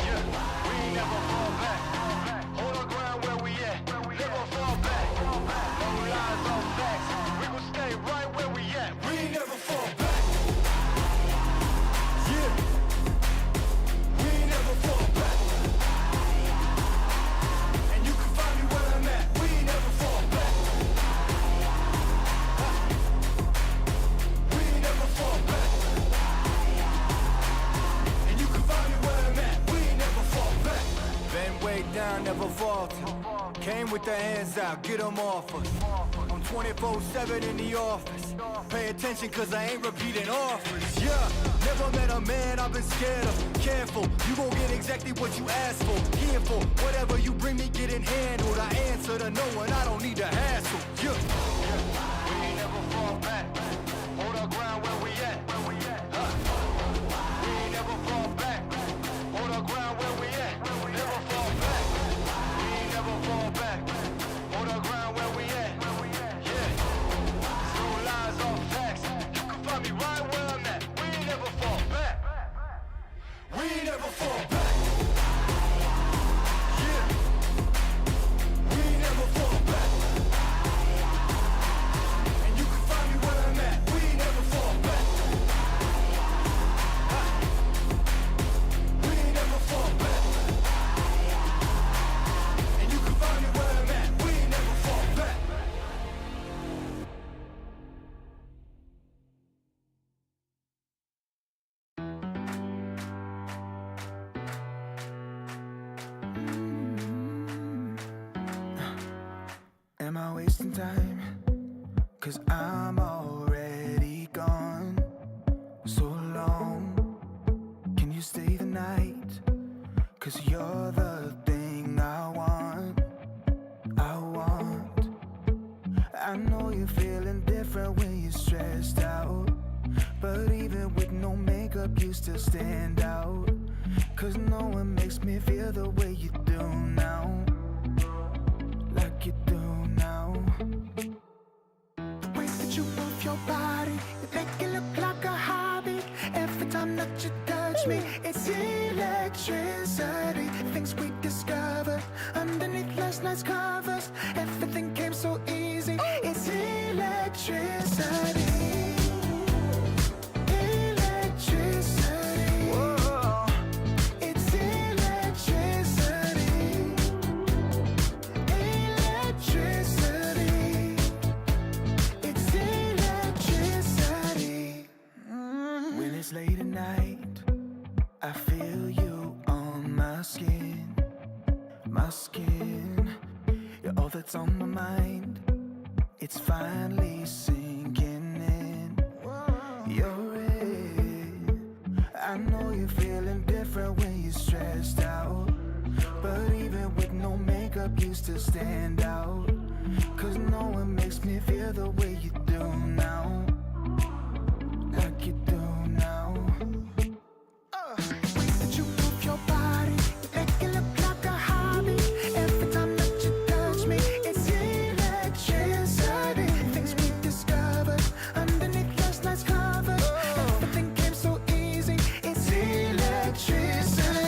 Yeah, we ain't never fall back. Hold our ground where we at. Never fall back. No lies, no facts. We gon' stay right where we at. We ain't never fall back. Yeah, we ain't never fall back. And you can find me where I'm at. We ain't never fall back. We ain't never fall back. And you can find me where I'm at. We ain't never fall back. Been way down, never vaulted. Came with the hands out, get them off us. I'm 24/7 in the office. Pay attention cause I ain't repeating offers. Yeah, never met a man I've been scared of. Careful, you gon' get exactly what you asked for. Here for whatever you bring me, getting handled. I answer to no one, I don't need to hassle. Yeah, we ain't never fall back. Hold our ground where we at. We ain't never fall back. Hold our ground where we at. Never fall back. We ain't never fall back. Hold our ground where we at. Yeah. No lies, all facts. You can find me right where I'm at. We ain't never fall back. We ain't never fall back. Yeah. We ain't never fall back. And you can find me where I'm at. We ain't never fall back. We ain't never fall back. And you can find me where I'm at. We ain't never fall back. Am I wasting time? Cause I'm already gone. So long. Can you stay the night? Cause you're the thing I want. I know you're feeling different when you're stressed out. But even with no makeup, you still stand out. Cause no one makes me feel the way you do now. Like you do now. The way that you move your body, you make it look like a hobby. Every time that you touch me, it's electricity. Things we discovered underneath last night's covers. Everything came so easy. It's electricity. Electricity. Whoa. It's electricity. Electricity. It's electricity. When it's late at night, I feel you on my skin. My skin. You're all that's on my mind. It's finally sinking in. You're it. I know you're feeling different when you're stressed out. But even with no makeup, you still stand out. Cause no one makes me feel the way you do now. Like you do now. The way that you move your body, you make it look like a hobby. Every time that you touch me, it's electricity. Things we discovered underneath last night's covers. Everything came so easy. It's electricity.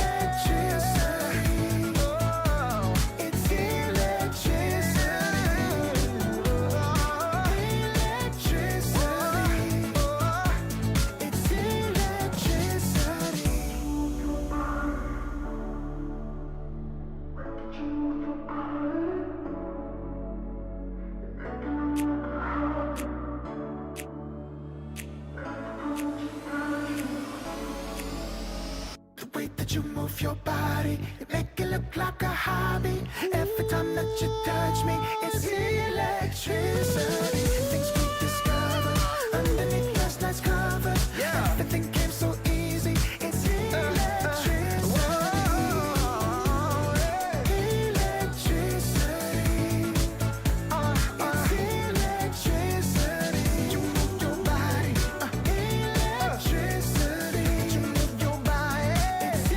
Electricity. Oh, it's electricity. Electricity. It's electricity. The way that you move your body, you make it look like a hobby. Every time that you touch me, it's electricity. Things we discovered underneath last night's covers. Everything came so easy. It's electricity. Electricity. It's electricity. You move your body. Electricity. You move your body. It's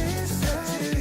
electricity.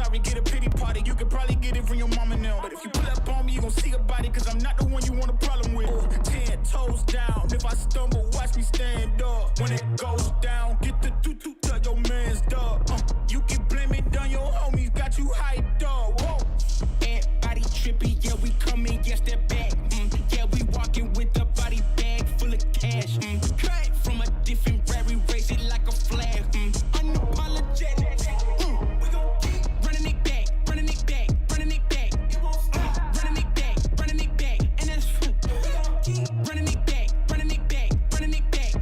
sorry, get a pity party. You could probably get it from your mama now. But if you pull up on me, you gon' see a body, cause I'm not the one you want a problem with. 10 toes down, if I stumble, watch me stand up. When it goes down, get the doo-doo, tell your man's dog. You can blame it on your homies, got you hyped up. Whoa. Everybody trippy, yeah, we coming, yes, they're back. Yeah, we walking with a body bag full of cash. Cut from a different rare, we raise it like a flag. Unapologetic. We gon' keep running it back, running it back, running it back. It won't stop. Running it back, running it back, and that's we gon' keep running it back, running it back, running it back,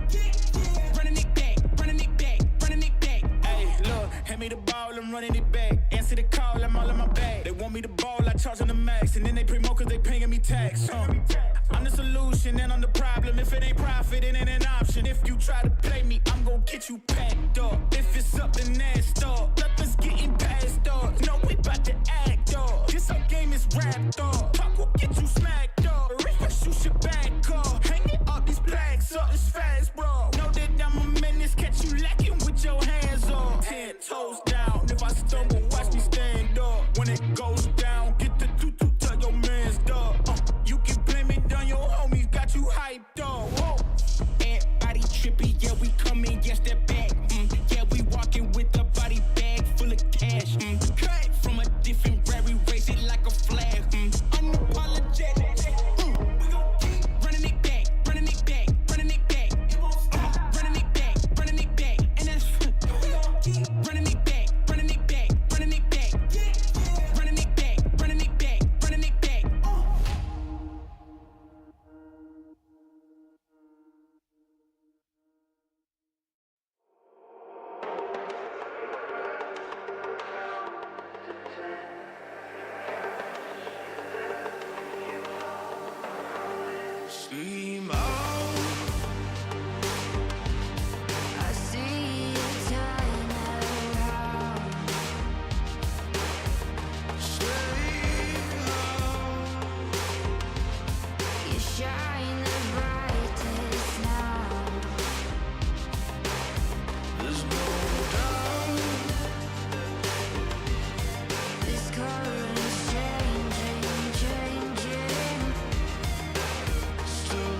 running it back, running it back, running it back. Hey, look, hand me the ball, I'm running it back. Answer the call, I'm all in my bag. They want me to ball, I charge on the max, and then they promo cause they paying me tax. I'm the solution and I'm the problem. If it ain't profit, it ain't an option. If you try to play me, I'm gon' get you packed up. If it's up, then that's up. Nothing's getting passed up. No, we bout to act up. This whole game is wrapped up. Talk will get you smacked up. Refresh, you should back up. Hanging up these plaques up, it's fast, bro. Know that I'm a menace, catch you lacking with your hands up. 10 toes down. If I stumble, watch me stand up. When it goes down, get the doo-doo, tell your man's dog. You can blame it on your homies, got you hyped up. Whoa. Everybody trippy, yeah, we coming, yes, they're back. Yeah, we walking with a body bag full of cash. Cut from a different rare, we raise it like a flag. Unapologetic. We gon' keep running it back, running it back, running it back. It won't stop. Running it back, running it back, and that's we gon' keep running it back, running it back, running it back, running it back, running it back, running it back. Steam out. I see you turn around. Stay out. You shine the brightest now. There's no doubt. This current's changing, changing. Still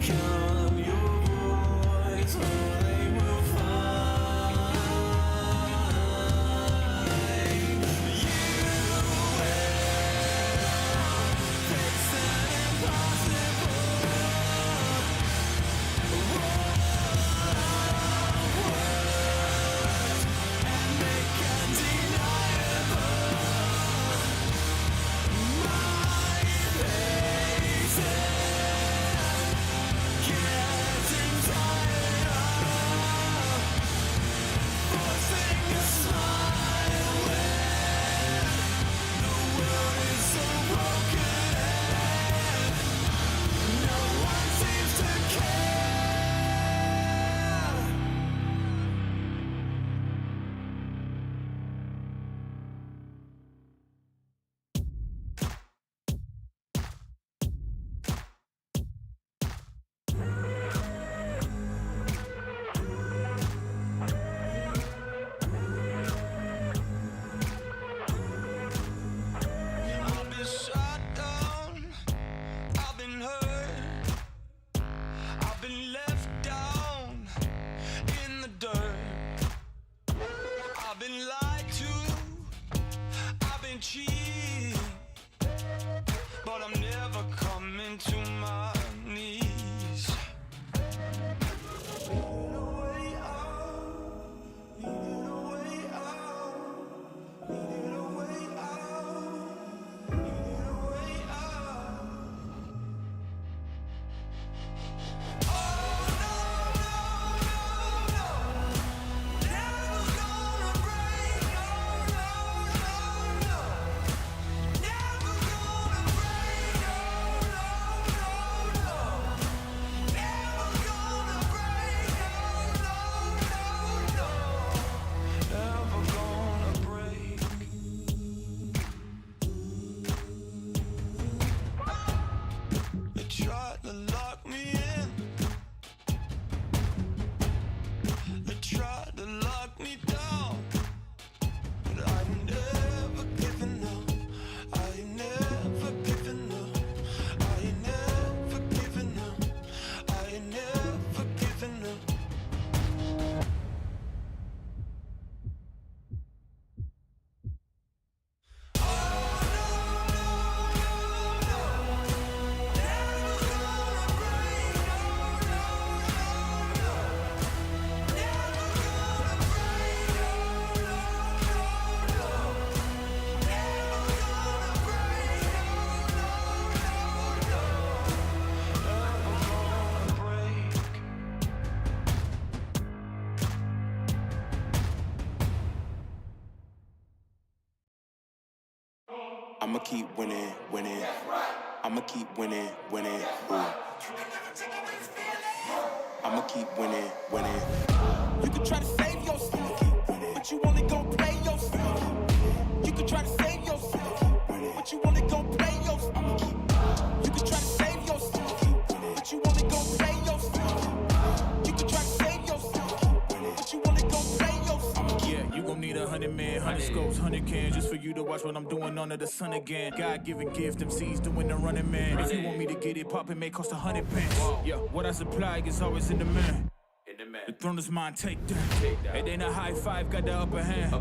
become your voice, or they will find you will face an impossible words and make undeniable my faces, getting tired of forcing a smile when the world is so broken and no one seems to care. I've been shot down, I've been hurt, I've been left down in the dirt. I've been lied to, I've been cheated, but I'm never coming to my knees. Needed a way out, needed a way out, needed a way out, needed a way out. Oh no, no, no, no, never gonna break. Oh no, no, no, never gonna break. Oh no, no, no, never gonna break. Oh no, no, no, never gonna break. They tried to lock me in. They tried to lock me down. But I ain't never giving up. I ain't never giving up. I ain't never giving up. I ain't never giving up. I'ma keep winning, winning. I'ma keep winning, winning. Ooh. I'ma keep winning, winning. You can try to save yourself, but you only gon' play yourself. You can try to save yourself, but you only gon' play yourself. You can try to save yourself, but you only gon' play yourself. You can try to save yourself, but you only gon' play yourself. Yeah, you gon' need 100 men, 100 scopes, 100 cans just for you to watch what I'm doing under the sun again. God-given gift, MCs doing the running man. If you want me to get it poppin', may cost 100 pence. Yeah, what I supply is always in demand. The throne is mine, take that. It ain't a high five, got the upper hand.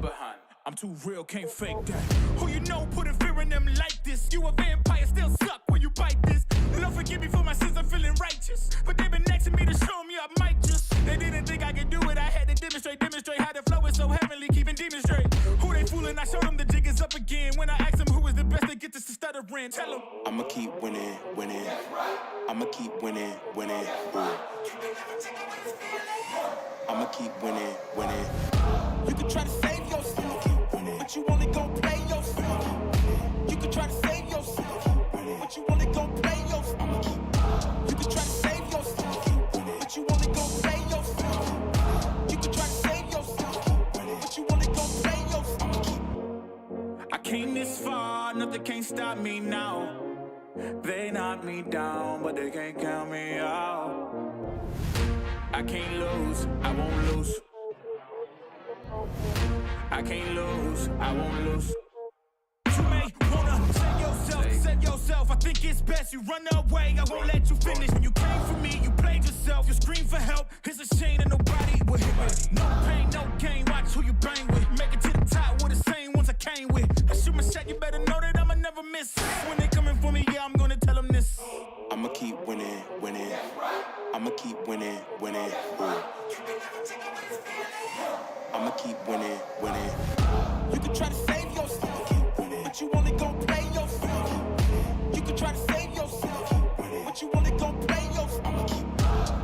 I'm too real, can't fake that. Who you know putting fear in them like this? You a vampire, still suck when you bite this. Lord forgive me for my sins, I'm feeling righteous. But they been next to me to show me I might just. They didn't think I could do it, I had to demonstrate how the flow is so heavenly, keeping demons straight. Who they fooling? I showed them the jig is up again. When I asked them who is the best, they get this to stuttering. Tell them I'ma keep winning, winning. I'ma keep winning, winning. Ooh. I'ma keep winning, winning. You can try to save yourself, but you only gon' play yourself. You can try to save yourself, but you only gon' play yourself. You can try to save yourself, but you only gon' play yourself. You can try to save yourself, but you only gon' play yourself. I came this far, nothing can't stop me now. They knock me down, but they can't count me out. I can't lose, I won't lose. I can't lose, I won't lose. You may wanna set yourself. I think it's best you run away. I won't let you finish. When you came for me, you winning. I'ma keep winning, winning. Ooh. I'ma keep winning, winning. You can try to save yourself, but you only gon' play yourself. You can try to save yourself, but you only gon' play yourself. I'ma keep.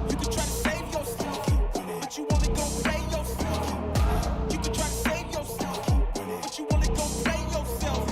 You can try to save yourself, but you only gon' play yourself. You can try to save yourself, but you only gon' play yourself.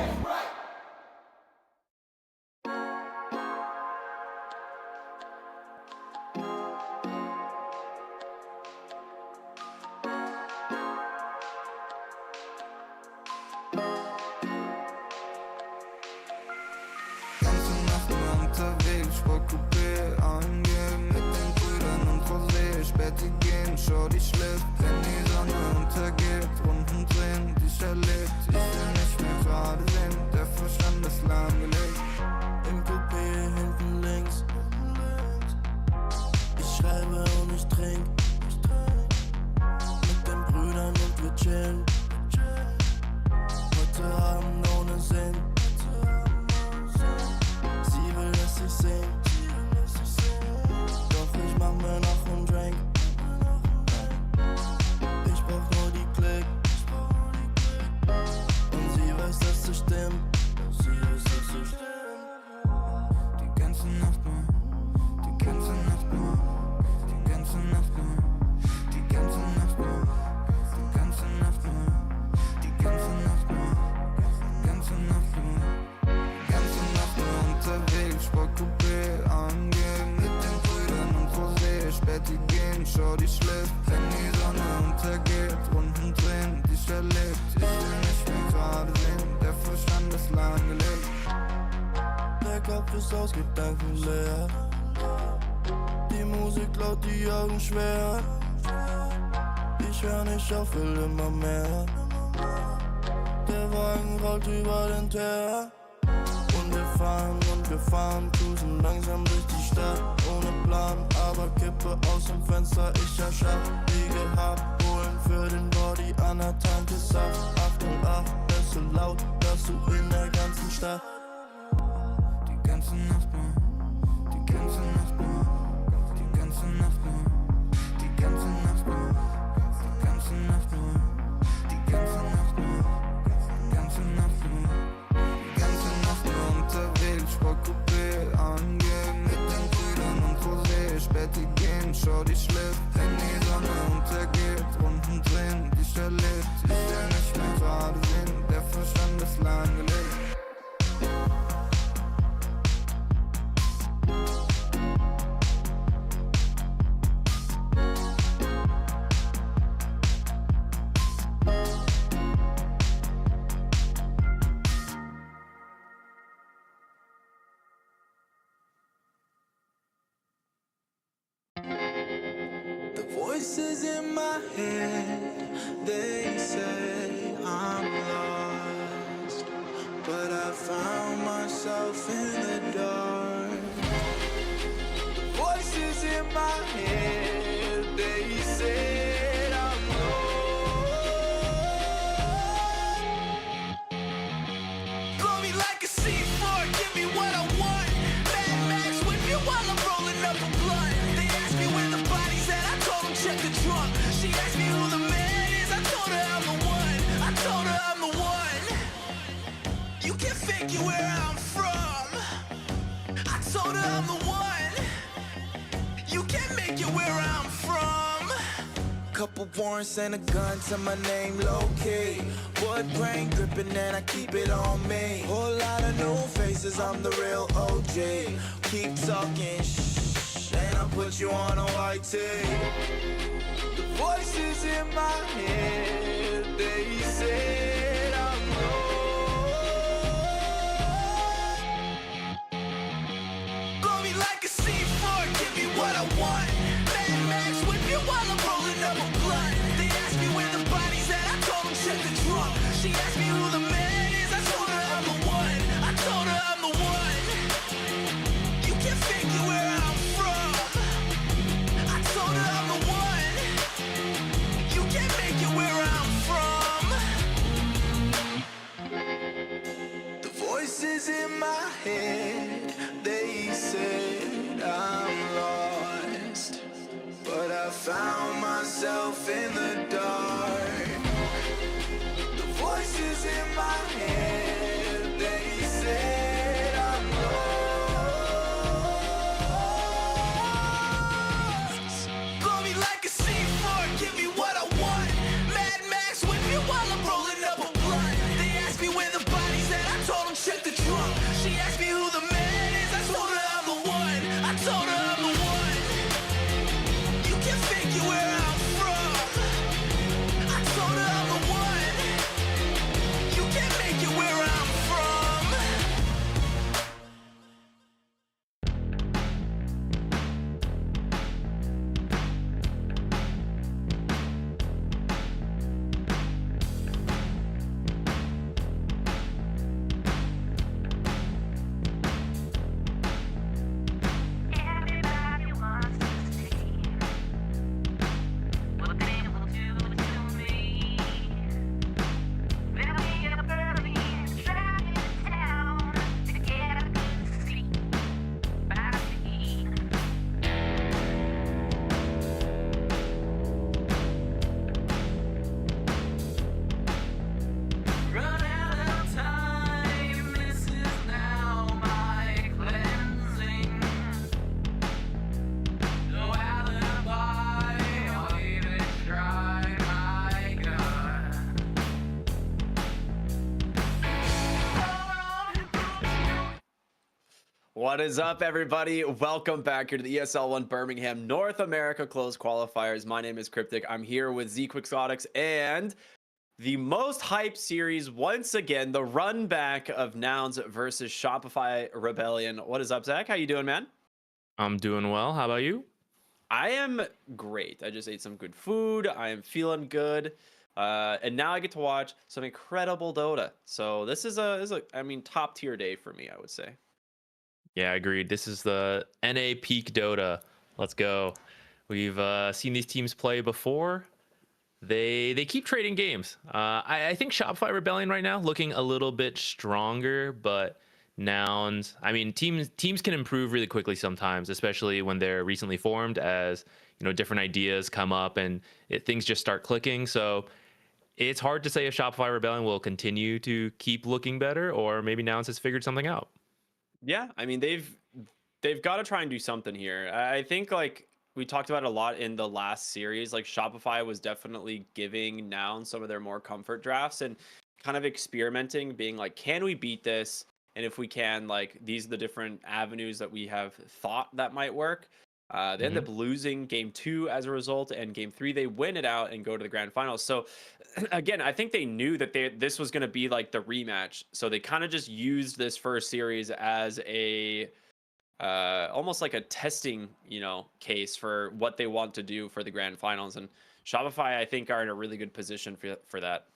Unterwegs, Sportcoupé angehen mit den Brüdern und Rosé. Späti gehen, Shorty schläft, wenn die Sonne untergeht. Runden drehen, dich erlebt, ich will nicht mehr gerade sehen. Der Verstand ist lahmgelegt. Im Coupé hinten links, ich schreibe und ich trink. Mit den Brüdern und wir chillen. Heute Abend ohne Sinn. Sie will, dass ich sing. Doch ich mach mir noch einen Drink. Ich brauch nur die Klick. Und sie weiß, dass es stimmt. Die ganze Nacht nur. Die ganze Nacht nur. Die ganze Nacht nur. Die ganze Nacht nur. Die ganze Nacht nur. Die ganze Nacht nur. Die ganze Nacht nur. Ganze Nacht nur unterwegs, Sportcoupé angehen mit den Brüdern und Rosé. Späti gehen, Shorty schläft, wenn die Sonne untergeht. Runden drehen, dich erlebt, ich will nicht mehr gerade sehen. Der Verstand ist lahmgelegt. Der Kopf ist aus Gedanken leer. Die Musik laut, die Augen schwer. Ich hör nicht auf, will immer mehr. Der Wagen rollt über den Teer. Und wir fahren, cruisen langsam durch die Stadt. Ohne Plan, aber Kippe aus dem Fenster, ich erschaff. Wie gehabt, holen für den Body an der Tanke Saft. 808, ist so laut, dass du in der ganzen Stadt. Die ganze Nacht nur, die ganze Nacht nur, die ganze Nacht nur, die ganze Nacht nur, die ganze Nacht nur, die ganze Nacht nur, die ganze Nacht nur. Unterwegs, Sportcoupé angehen mit den Brüdern und Rosé. Späti gehen, Shorty schläft, wenn die Sonne untergeht. Runden drehen, dich erlebt, ich will nicht mehr gerade sehen. Der Verstand ist lahmgelegt. Voices in my head, they say I'm lost, but I found myself in the dark. Voices in my head, they say I'm lost. Blow me like a C4, give me what I want. Mad Max with you while I'm rolling up a blunt. They ask me where the body's at, I told them check the trunk. She asked me who the man is, I told her I'm the one. I told her I'm the one. You can figure where I'm from. I told her I'm the one. You can't make it where I'm from. Couple warrants and a gun to my name, low-key. Wood grain gripping and I keep it on me. Whole lot of new faces, I'm the real OG. Keep talking shh, and I'll put you on a white tee. The voices in my head, they said I'm lost. Blow me like a C4, give me what I want. Mad Max with you while I'm rolling up a blunt. They asked me where the body's at, I told them check the trunk. She asked me who the man is, I told her I'm the one. I told her I'm the one. You can figure where I'm from. I told her I'm the one. You can't make it where I'm from. The voices in my head, they said I'm myself in the dark. The voices in my head, they said I'm lost. Blow me like a C4, give me what I want. Mad Max with me while I'm rolling up a blunt. They asked me where the body's at, I told them check the trunk. She asked me who the man is, I told her I'm the one. I told her I'm the one. You can figure where I'm from. I told her I'm the one. You can make it where I'm from. Everybody wants to see what they will do to me. They'll be up early and driving to town to get a good seat by the sea. Run out of time, this is now my cleansing. No alibi, I'll even try my gun. What is up, everybody? Welcome back here to the ESL 1 Birmingham North America Closed Qualifiers. My name is Cryptic. I'm here with Z Quixotics and the most hyped series once again, the run back of Nouns versus Shopify Rebellion. What is up, Zach? How you doing, man? I'm doing well. How about you? I am great. I just ate some good food. I am feeling good. And now I get to watch some incredible Dota. So this is a top tier day for me, I would say. Yeah, agreed. This is the NA peak Dota. Let's go. We've seen these teams play before. They keep trading games. I think Shopify Rebellion right now looking a little bit stronger, but Nouns. I mean, teams can improve really quickly sometimes, especially when they're recently formed. As you know, different ideas come up and things just start clicking. So it's hard to say if Shopify Rebellion will continue to keep looking better, or maybe Nouns has figured something out. Yeah, I mean they've got to try and do something here. I think like we talked about a lot in the last series, like Shopify was definitely giving Noun some of their more comfort drafts and kind of experimenting, being like, can we beat this? And if we can, like, these are the different avenues that we have thought that might work. They end up losing game 2 as a result, and game 3 they win it out and go to the grand finals. So again, I think they knew that this was going to be like the rematch, so they kind of just used this first series as a almost like a testing, case for what they want to do for the grand finals. And Shopify, I think, are in a really good position for that.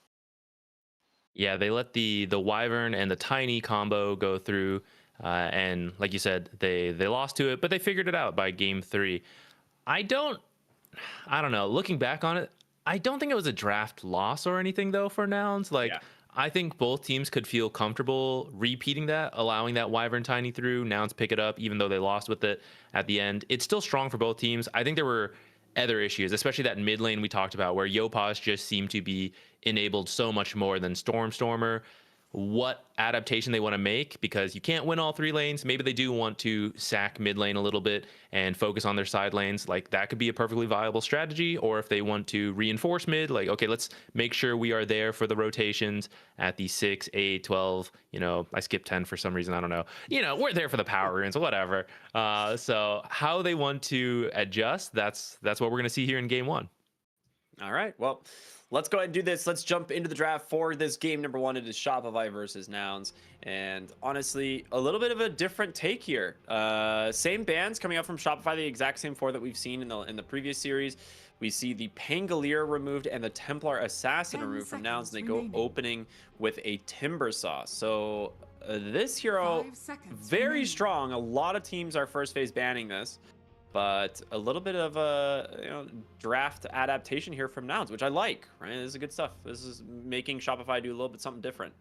Yeah, they let the Wyvern and the Tiny combo go through, and like you said, they lost to it, but they figured it out by game 3. I don't know. Looking back on it, I don't think it was a draft loss or anything though for Nouns. Like, yeah. I think both teams could feel comfortable repeating that, allowing that Wyvern Tiny through. Nouns pick it up, even though they lost with it at the end. It's still strong for both teams. I think there were other issues, especially that mid lane we talked about, where Yopaj just seemed to be enabled so much more than Stormer. What adaptation they want to make, because you can't win all 3 lanes. Maybe they do want to sack mid lane a little bit and focus on their side lanes. Like, that could be a perfectly viable strategy. Or if they want to reinforce mid, like, okay, let's make sure we are there for the rotations at the 6, 8, 12. I skipped 10 for some reason. I don't know. We're there for the power runes, whatever. So how they want to adjust, that's what we're going to see here in game 1. All right. Well, let's go ahead and do this. Let's jump into the draft for this game number 1. It is Shopify versus Nouns. And honestly, a little bit of a different take here. Same bans coming out from Shopify, the exact same 4 that we've seen in the previous series. We see the Pangolier removed and the Templar Assassin removed from Nouns. And they go opening with a Timbersaw. So this hero, very strong. A lot of teams are first phase banning this. But a little bit of a draft adaptation here from Nouns, which I like, right? This is good stuff. This is making Shopify do a little bit something different.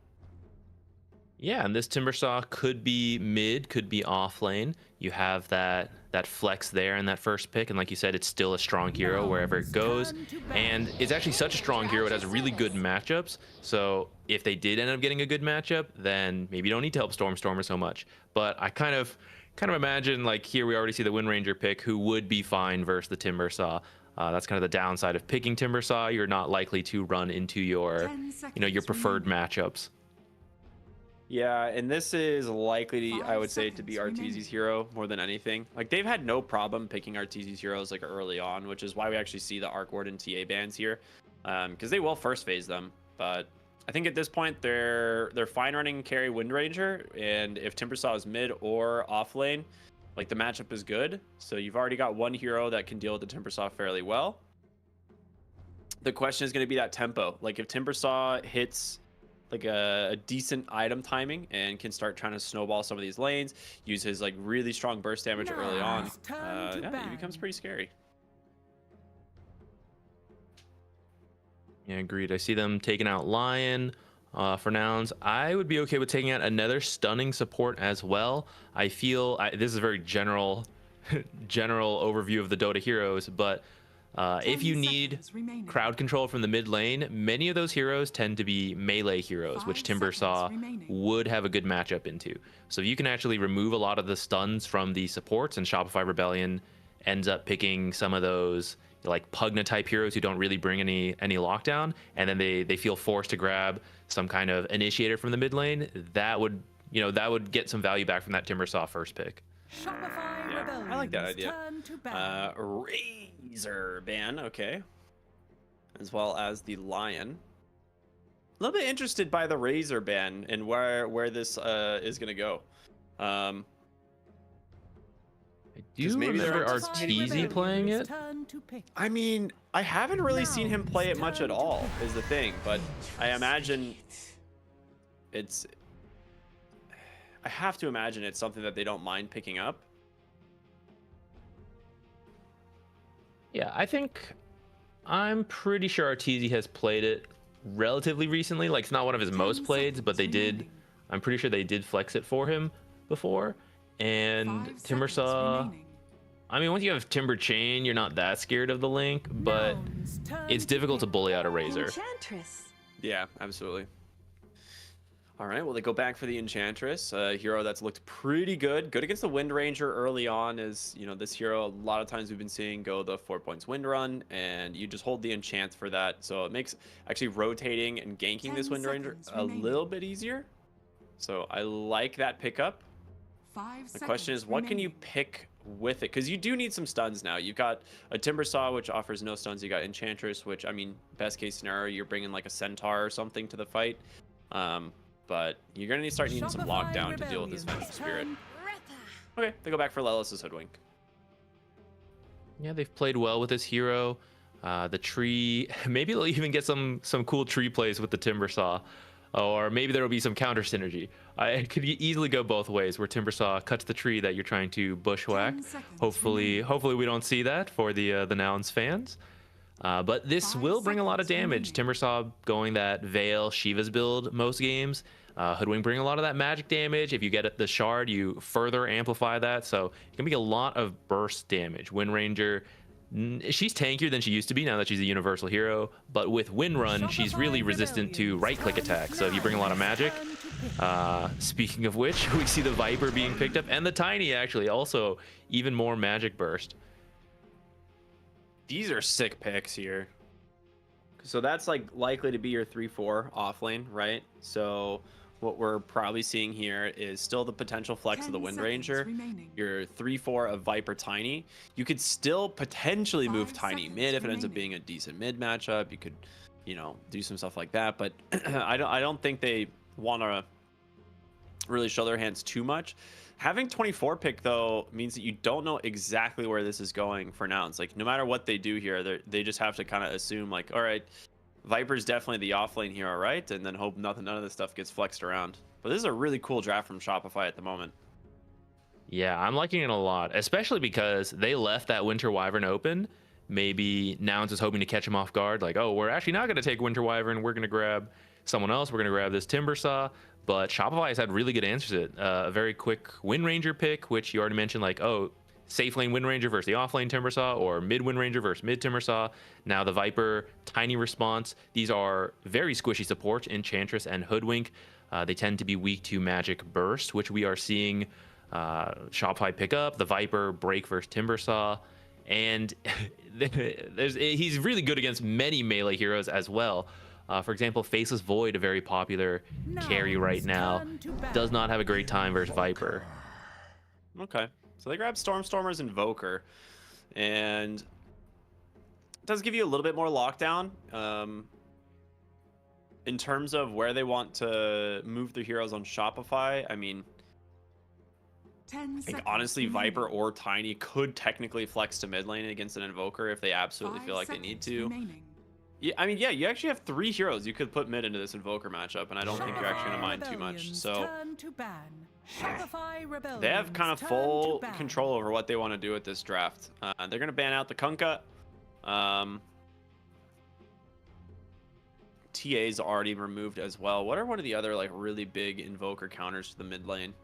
Yeah, and this Timbersaw could be mid, could be off lane. You have that that flex there in that first pick. And like you said, it's still a strong hero wherever it goes. And it's actually such a strong hero. It has really good matchups. So if they did end up getting a good matchup, then maybe you don't need to help Stormstormer so much. But I kind of imagine, like, here we already see the Wind Ranger pick, who would be fine versus the Timbersaw. That's kind of the downside of picking Timbersaw. You're not likely to run into your, your preferred matchups. Yeah, and this is likely, I would say, to be Arteezy's hero more than anything. Like, they've had no problem picking Arteezy's heroes like early on, which is why we actually see the Arc Ward and TA bans here, because they will first phase them. But I think at this point they're fine running carry Wind Ranger, and if Timbersaw is mid or off lane, like, the matchup is good. So you've already got one hero that can deal with the Timbersaw fairly well. The question is going to be that tempo. Like, if Timbersaw hits like a decent item timing and can start trying to snowball some of these lanes, use his like really strong burst damage early on, yeah, he becomes pretty scary. Yeah, agreed. I see them taking out Lion for nouns. I would be okay with taking out another stunning support as well. I feel this is a very general overview of the Dota heroes, but if you need crowd control from the mid lane, many of those heroes tend to be melee heroes, which Timbersaw would have a good matchup into. So you can actually remove a lot of the stuns from the supports, and Shopify Rebellion ends up picking some of those like Pugna type heroes who don't really bring any lockdown, and then they feel forced to grab some kind of initiator from the mid lane. That would get some value back from that Timbersaw first pick. Shopify Yeah, I like that idea. Razor ban, okay, as well as the Lion. A little bit interested by the Razor ban and where this is gonna go. I do remember Arteezy playing it. I mean, I haven't really seen him play it much at all, is the thing, but I imagine I have to imagine it's something that they don't mind picking up. Yeah, I'm pretty sure Arteezy has played it relatively recently. Like, it's not one of his most played, but I'm pretty sure they did flex it for him before. And Timbersaw, I mean, once you have Timber Chain, you're not that scared of the Link, but it's difficult to bully out a Razor. Yeah, absolutely. All right, well, they go back for the Enchantress, a hero that's looked pretty good against the Wind Ranger early on. Is, this hero, a lot of times we've been seeing go the 4 points Wind Run, and you just hold the enchant for that. So it makes actually rotating and ganking this Wind Ranger a little bit easier. So I like that pickup. The question is, what can you pick with it? Because you do need some stuns now. You've got a Timbersaw, which offers no stuns. You got Enchantress, which, I mean, best case scenario, you're bringing like a Centaur or something to the fight. But you're going to start needing some lockdown to deal with this Vengeful Spirit. Okay, they go back for Lelis's Hoodwink. Yeah, they've played well with this hero. The tree, maybe they'll even get some cool tree plays with the Timbersaw. Or maybe there will be some counter synergy. It could easily go both ways, where Timbersaw cuts the tree that you're trying to bushwhack. Hopefully we don't see that for the Nouns fans. But this will bring a lot of damage. Timbersaw going that Veil Shiva's build most games. Hoodwink bring a lot of that magic damage. If you get the shard, you further amplify that. So it can be a lot of burst damage. Wind Ranger, she's tankier than she used to be now that she's a universal hero. But with Wind Run, she's really resistant to right-click attacks. So if you bring a lot of magic, speaking of which, we see the Viper being picked up, and the Tiny actually also even more magic burst. These are sick picks here. So that's like likely to be your 3-4 off lane, right? So what we're probably seeing here is still the potential flex of the Wind Ranger. Your 3-4 of Viper Tiny. You could still potentially move Tiny mid if it ends up being a decent mid matchup. You could, do some stuff like that. But I don't think they want to really show their hands too much. Having 24 pick, though, means that you don't know exactly where this is going for Nouns. Like, no matter what they do here, they just have to kind of assume, like, all right, Viper's definitely the offlane hero, right? And then hope none of this stuff gets flexed around. But this is a really cool draft from Shopify at the moment. Yeah, I'm liking it a lot, especially because they left that Winter Wyvern open. Maybe Nouns is hoping to catch him off guard. Like, oh, we're actually not going to take Winter Wyvern. We're going to grab someone else. We're going to grab this Timbersaw. But Shopify has had really good answers to it. A very quick Wind Ranger pick, which you already mentioned, like, oh, safe lane Wind Ranger versus the off lane Timbersaw, or mid Wind Ranger versus mid Timbersaw. Now the Viper, Tiny Response. These are very squishy supports, Enchantress and Hoodwink. They tend to be weak to Magic Burst, which we are seeing Shopify pick up. The Viper, Break versus Timbersaw. And he's really good against many melee heroes as well. For example, Faceless Void, a very popular carry right now, does not have a great time versus Viper. Okay, so they grab Stormstormer's Invoker, and it does give you a little bit more lockdown in terms of where they want to move their heroes on Shopify. I mean, 10 I think seconds honestly, remaining. Viper or Tiny could technically flex to mid lane against an Invoker if they absolutely 5 feel like they need seconds to. remaining. Yeah, I mean, yeah, you actually have 3 heroes you could put mid into this Invoker matchup, and I don't think you're actually going to mind too much. Rebellion's So turn to ban. Shopify Rebellion's they have kind of turn full to ban. control over what they want to do with this draft. They're going to ban out the Kunkka. TA's already removed as well. What are one of the other like really big Invoker counters to the mid lane?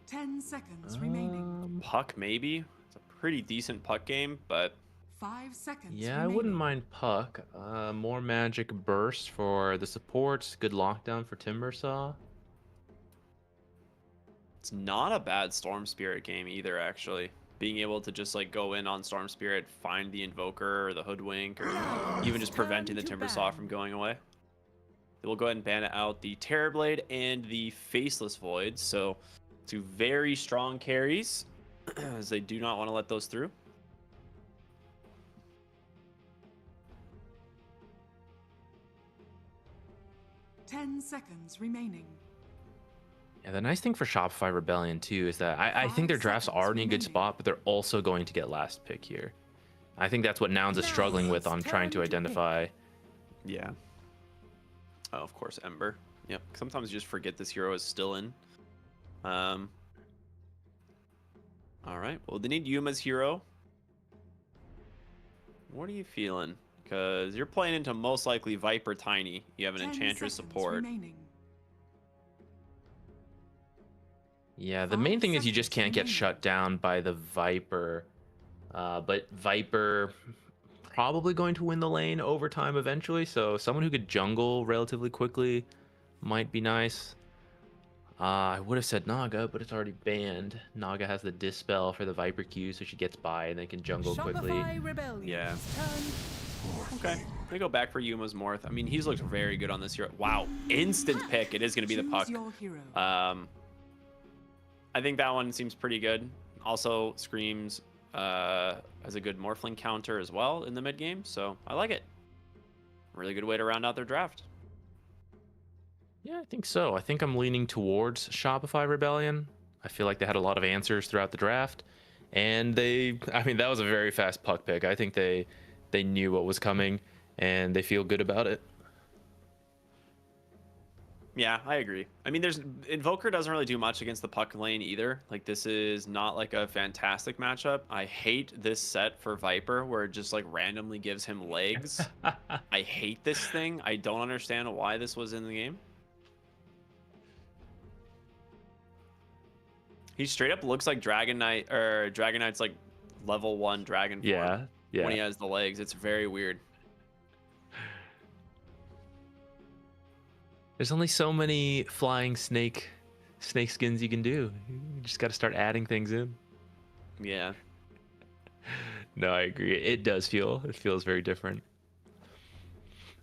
10 seconds remaining. Puck, maybe. It's a pretty decent Puck game, but 5 seconds Yeah, I remaining. wouldn't mind Puck. More Magic Burst for the supports. Good lockdown for Timbersaw. it's not a bad Storm Spirit game either, actually. Being able to just like go in on Storm Spirit, find the Invoker or the Hoodwink, or even just preventing the Timbersaw from going away. We'll go ahead and ban out the Terrorblade and the Faceless Void. So 2 very strong carries, as they do not want to let those through. Ten seconds remaining. Yeah, the nice thing for Shopify Rebellion too is that I think their 5 draft's seconds already in a good remaining. spot, but they're also going to get last pick here. I think that's what Nouns is struggling with on trying to Nouns turn to identify. Yeah. Oh, of course, Ember. Yep. Sometimes you just forget this hero is still in. All right. Well, they need Yuma's hero. What are you feeling? Because you're playing into most likely Viper Tiny. You have an 10 Enchantress seconds support. remaining. Yeah, the 5 main thing is you just seconds can't get remaining. shut down by the Viper. But Viper probably going to win the lane over time eventually, so someone who could jungle relatively quickly might be nice. I would have said Naga, but it's already banned. Naga has the Dispel for the Viper Q, so she gets by and they can jungle quickly. Shopify Rebellion's Yeah. turn. Okay. They go back for Yuma's Morth. I mean, he's looked very good on this hero. Wow. Instant pick. It is going to be the Choose Puck. your hero. I think that one seems pretty good. Also screams as a good Morphling counter as well in the mid game, so I like it. Really good way to round out their draft. Yeah, I think so. I think I'm leaning towards Shopify Rebellion. I feel like they had a lot of answers throughout the draft, and that was a very fast Puck pick. I think they knew what was coming, and they feel good about it. Yeah, I agree. I mean, Invoker doesn't really do much against the Puck lane either. Like, this is not like a fantastic matchup. I hate this set for Viper where it just like randomly gives him legs. I hate this thing. I don't understand why this was in the game. He straight up looks like Dragon Knight, or Dragon Knight's like level 1 dragon form Yeah. when he has the legs. It's very weird. There's only so many flying snake skins you can do. You just got to start adding things in. Yeah. No, I agree. It feels very different.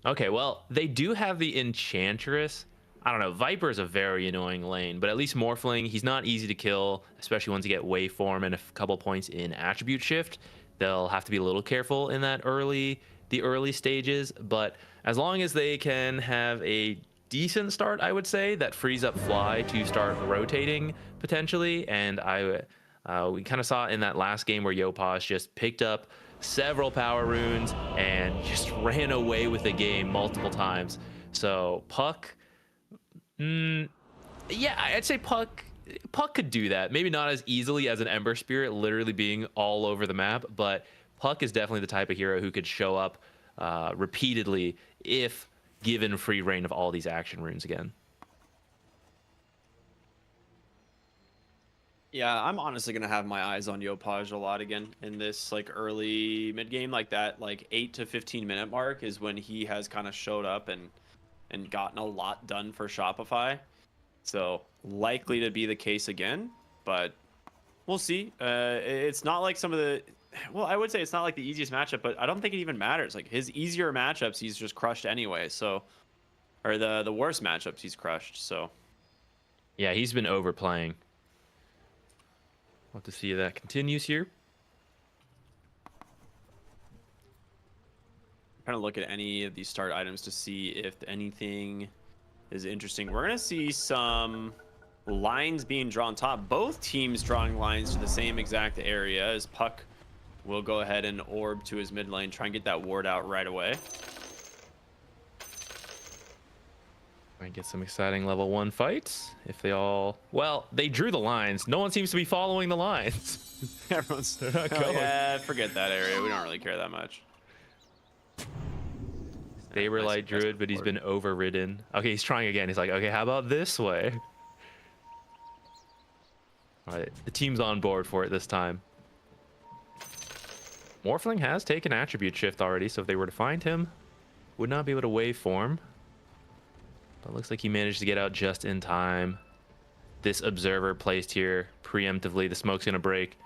Okay, well, they do have the Enchantress. I don't know. Viper is a very annoying lane, but at least Morphling, he's not easy to kill, especially once you get Waveform and a couple points in Attribute Shift. They'll have to be a little careful in the early stages, but as long as they can have a decent start, I would say, that frees up Fly to start rotating potentially, and we kind of saw in that last game where Yopaj just picked up several power runes and just ran away with the game multiple times. So Puck, yeah, I'd say Puck could do that. Maybe not as easily as an Ember Spirit literally being all over the map, but Puck is definitely the type of hero who could show up repeatedly if given free reign of all these action runes again. Yeah, I'm honestly gonna have my eyes on Yopaj a lot again in this like early mid game, like that like 8 to 15 minute mark is when he has kind of showed up and gotten a lot done for Shopify. So likely to be the case again, but we'll see. It's not like some of the, well, I would say it's not like the easiest matchup, but I don't think it even matters. Like his easier matchups, he's just crushed anyway. So, or the worst matchups, he's crushed. So, Yeah, he's been overplaying. We'll have to see if that continues here. trying to look at any of these start items to see if anything is interesting. We're gonna see some lines being drawn top. Both teams drawing lines to the same exact area as Puck will go ahead and orb to his mid lane, try and get that ward out right away. Might get some exciting level 1 fights if they all, well, they drew the lines. No one seems to be following the lines. Everyone's not going. yeah, forget that area. We don't really care that much. Saberlight Druid, but he's been overridden. Okay, he's trying again. He's like, okay, how about this way? All right, the team's on board for it this time. Morphling has taken attribute shift already, so if they were to find him, would not be able to waveform. But it looks like he managed to get out just in time. This observer placed here preemptively. The smoke's gonna break.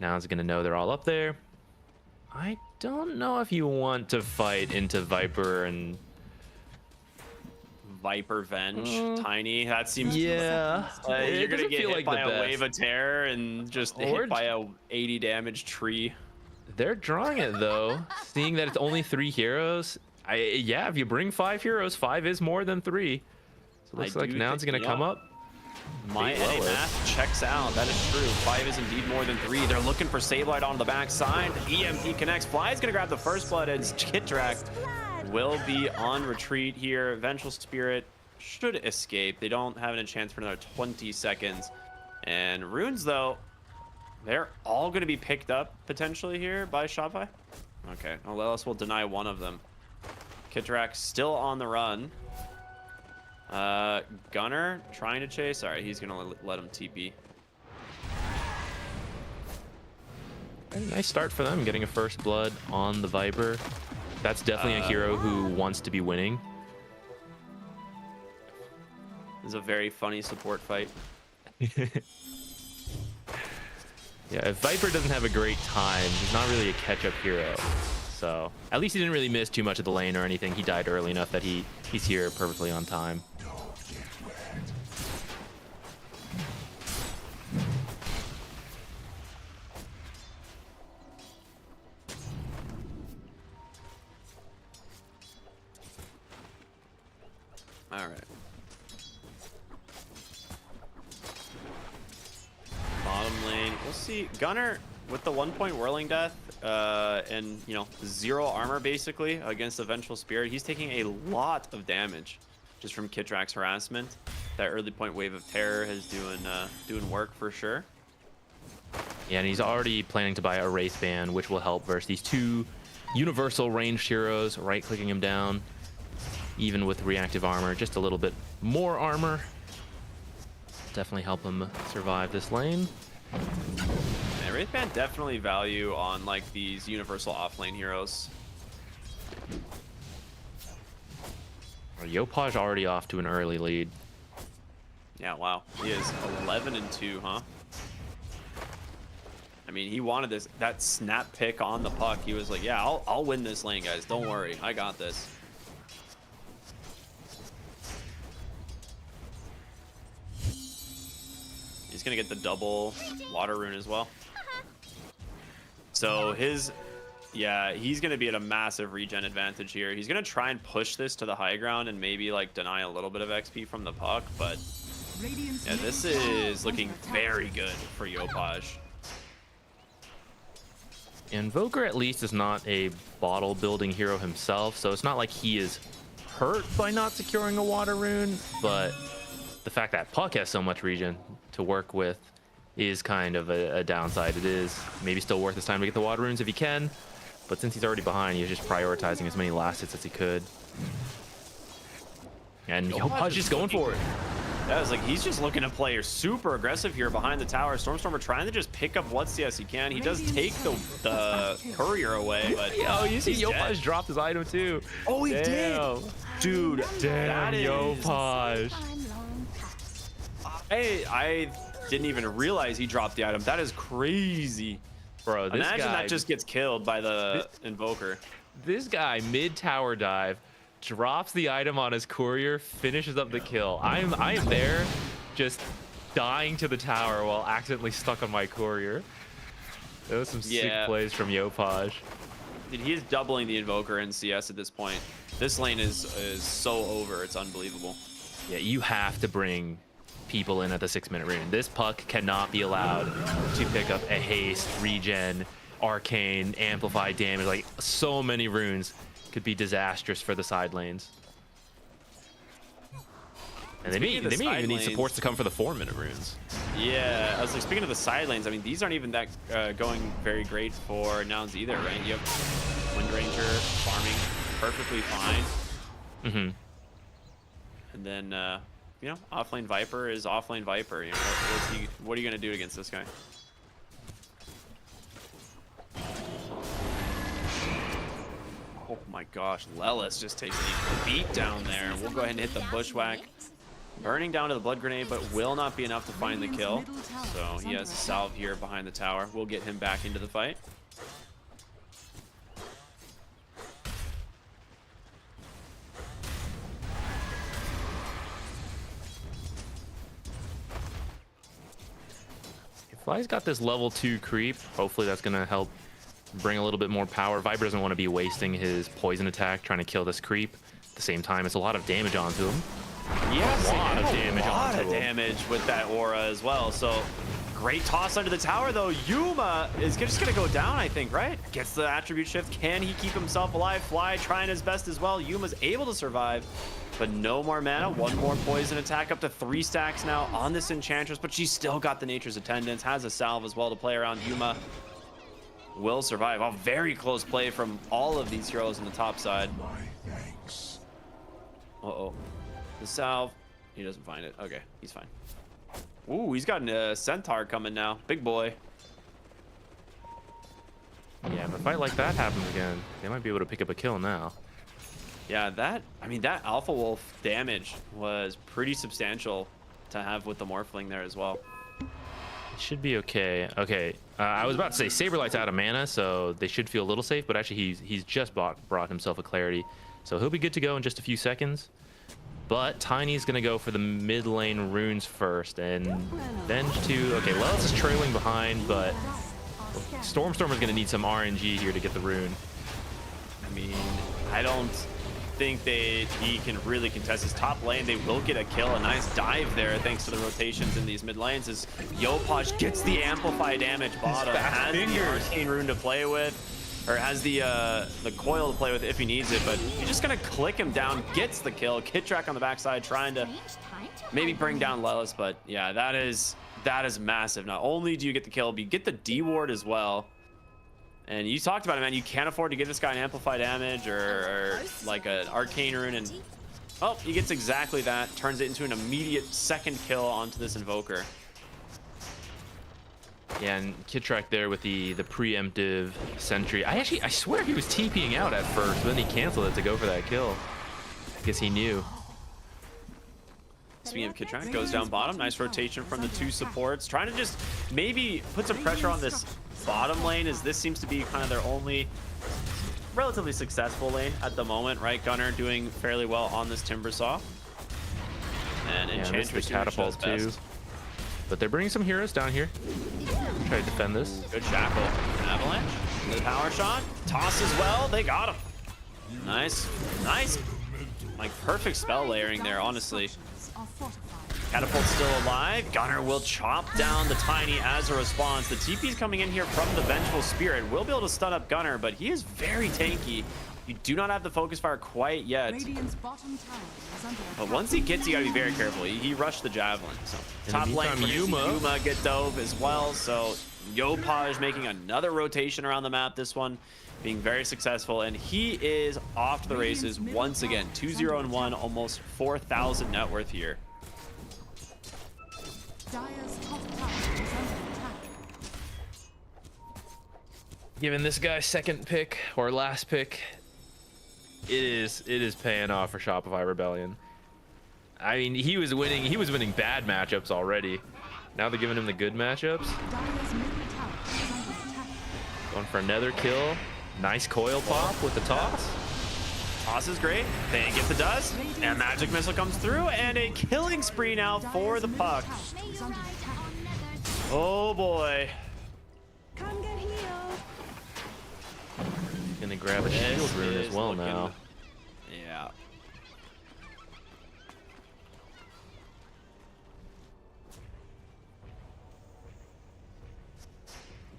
Now it's gonna know they're all up there. I don't know if you want to fight into Viper and Viper Venge, Tiny. That seems yeah. you're gonna get hit like by a wave of terror and just hit by a 80 damage tree. They're drawing it though, seeing that it's only 3 heroes. Yeah, if you bring 5 heroes, 5 is more than 3. So it looks like now it's gonna come up. My NA math checks out. That is true. 5 is indeed more than 3. They're looking for Sableye on the backside. EMP connects. Fly's gonna grab the first blood, and Kitrak will be on retreat here. Vengeful Spirit should escape. They don't have a chance for another 20 seconds. And Runes, though, they're all gonna be picked up potentially here by Shopify. Okay, well, else we'll deny one of them. Kitrak still on the run. Gunner trying to chase. All right, he's gonna let him TP. Nice start for them, getting a first blood on the Viper. That's definitely a hero who wants to be winning. It's a very funny support fight. Yeah, if Viper doesn't have a great time, he's not really a catch-up hero. So at least he didn't really miss too much of the lane or anything. He died early enough that he's here perfectly on time. All right. Bottom lane, we'll see. Gunner with the 1-point whirling death and 0 armor basically against the Vengeful Spirit. He's taking a lot of damage just from Kitrak's harassment. That early point wave of terror is doing work for sure. Yeah, and he's already planning to buy a Wraith Band, which will help versus these 2 universal ranged heroes. Right-clicking him down, even with reactive armor, just a little bit more armor. Definitely help him survive this lane. Yeah, Wraith Band definitely value on like these universal offlane heroes. Yopaj already off to an early lead. Yeah, wow. He is 11-2, huh? I mean, he wanted that snap pick on the puck. He was like, yeah, I'll win this lane, guys. Don't worry. I got this. He's going to get the double water rune as well. So he's going to be at a massive regen advantage here. He's going to try and push this to the high ground and maybe like deny a little bit of XP from the puck, but yeah, this is looking very good for Yopaj. Invoker at least is not a bottle building hero himself, so it's not like he is hurt by not securing a water rune, but the fact that Puck has so much regen to work with is kind of a downside. It is maybe still worth his time to get the water runes if he can, but since he's already behind, he's just prioritizing as many last hits as he could. And Yopaj just going for it. That was like, he's just looking to play super aggressive here behind the tower. Stormstormer trying to just pick up what CS he can. He does take the courier away, but Yo, you see he's dead. Yopaj dropped his item too. Oh, he did. Dude, Damn, that is... Yopaj. I didn't even realize he dropped the item. That is crazy. Bro, this Imagine guy, that just gets killed by the invoker. This guy mid tower dive drops the item on his courier, finishes up the kill. I am there just dying to the tower while accidentally stuck on my courier. That was some sick plays from Yopaj. Dude, he is doubling the invoker in CS at this point. This lane is so over. It's unbelievable. Yeah, you have to bring people in at the 6-minute rune. This puck cannot be allowed to pick up a haste, regen, arcane, amplify damage. Like, so many runes could be disastrous for the side lanes. And they may even need supports to come for the 4-minute runes. Yeah, I was like, speaking of the side lanes, I mean, these aren't even that going very great for Nouns either, right? You have Wind Ranger farming perfectly fine. Mm-hmm. And then, you know, offlane Viper is offlane Viper. You know, what are you going to do against this guy? Oh my gosh, Lelis just takes a beat down there. We'll go ahead and hit the bushwhack. Burning down to the blood grenade, but will not be enough to find the kill. So he has a salve here behind the tower. We'll get him back into the fight. Fly's got this level 2 creep. Hopefully that's going to help bring a little bit more power. Viper doesn't want to be wasting his poison attack trying to kill this creep. At the same time, it's a lot of damage onto him. Yes, a lot of damage with that aura as well. So great toss under the tower though. Yuma is just gonna go down, I think, right? Gets the attribute shift. Can he keep himself alive? Fly trying his best as well. Yuma's able to survive, but no more mana. One more poison attack, up to 3 stacks now on this Enchantress, but she's still got the Nature's Attendance, has a salve as well to play around. Yuma will survive. A very close play from all of these heroes on the top side. Uh-oh. The salve. He doesn't find it. Okay, he's fine. Ooh, he's got a centaur coming now. Big boy. Yeah, if a fight like that happens again, they might be able to pick up a kill now. Yeah, that Alpha Wolf damage was pretty substantial to have with the Morphling there as well. It should be okay. Okay, I was about to say Saberlight's out of mana, so they should feel a little safe, but actually he's just brought himself a clarity. So he'll be good to go in just a few seconds. But Tiny's going to go for the mid lane runes first, and Venge too. Okay, Lelis is trailing behind, but Stormstormer's going to need some RNG here to get the rune. I mean, I don't think he can really contest his top lane. They will get a kill. A nice dive there thanks to the rotations in these mid lanes as Yopaj gets the amplify damage bottom. Has the arcane rune to play with, or has the coil to play with if he needs it, but he's just gonna click him down, gets the kill. Kittrack on the backside trying to maybe bring down Lelis, but yeah, that is massive. Not only do you get the kill, but you get the D ward as well. And you talked about it, man. You can't afford to give this guy an amplify damage or like an arcane rune, and oh, he gets exactly that. Turns it into an immediate second kill onto this invoker. Yeah, and Kittrack there with the preemptive sentry. I swear he was TPing out at first, but then he canceled it to go for that kill. I guess he knew. Speaking of Kittrack, goes down bottom. Nice rotation from the 2 supports. Trying to just maybe put some pressure on this bottom lane, as this seems to be kind of their only relatively successful lane at the moment, right? Gunner doing fairly well on this Timbersaw. And Enchantress the catapult too. But they're bringing some heroes down here. Try to defend this. Good shackle. Avalanche. The power shot. Toss as well. They got him. Nice. Nice. Like perfect spell layering there, honestly. Catapult's still alive. Gunner will chop down the Tiny as a response. The TP's coming in here from the Vengeful Spirit. Will be able to stun up Gunner, but he is very tanky. You do not have the focus fire quite yet. But once he gets, you gotta be very careful. He rushed the javelin. So top lane, Yuma get dove as well. So Yopaj making another rotation around the map. This one being very successful, and he is off to the races once again. 2-0-1, almost 4,000 net worth here. Dire's top tower is under attack. Giving this guy second pick or last pick, it is paying off for Shopify Rebellion. I mean, he was winning bad matchups already. Now they're giving him the good matchups. Dire's middle tower is under attack. Going for another kill. Nice coil pop with the toss. Toss is great. They get the dust, and magic missile comes through, and a killing spree now for the puck. Is under attack. Oh boy. Come get healed. Gonna grab a shield rune as well now. Yeah.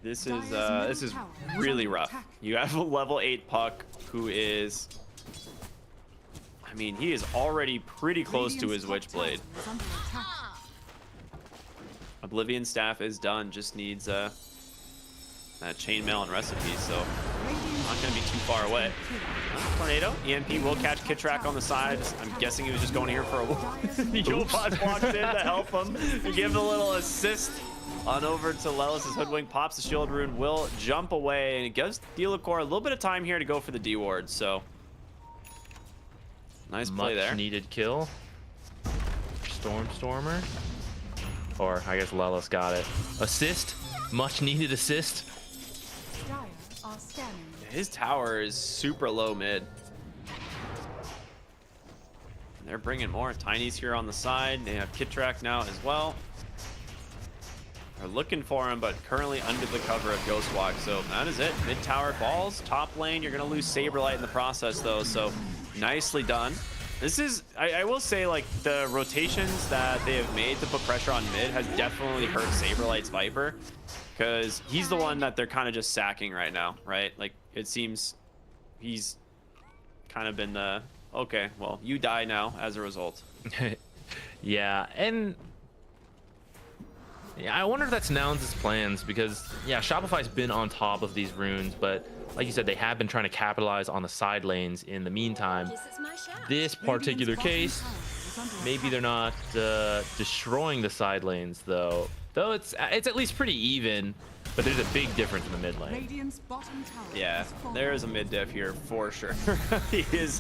This is really rough. You have a level 8 puck who is, I mean, he is already pretty close to his Witchblade. Oblivion Staff is done, just needs that chainmail and recipe, so not gonna be too far away. Tornado, EMP will catch Kitrak on the side. I'm guessing he was just going here for a Yopaj walks in to help him. He gives a little assist on over to Lelis. His Hoodwink pops the shield rune, will jump away, and it gives Delacor a little bit of time here to go for the D ward. So nice play there. Much needed kill. Stormer. Or I guess Lelis got it. Assist. Much needed assist. Dire are scanning. His tower is super low mid. They're bringing more. Tiny's here on the side. They have Kitrak now as well. They're looking for him, but currently under the cover of Ghostwalk. So that is it. Mid tower falls. Top lane, you're going to lose Saberlight in the process, though. So nicely done. This is, I will say, like, the rotations that they have made to put pressure on mid has definitely hurt Saberlight's Viper, because he's the one that they're kind of just sacking right now, right? Like, it seems he's kind of been the, okay, well, you die now as a result. Yeah, and yeah, I wonder if that's Nouns' plans, because yeah, Shopify's been on top of these runes, but like you said, they have been trying to capitalize on the side lanes in the meantime. This particular case, maybe they're not destroying the side lanes though. Though it's at least pretty even, but there's a big difference in the mid lane. Radiant's bottom tower. Yeah, there is a mid diff here for sure. He is,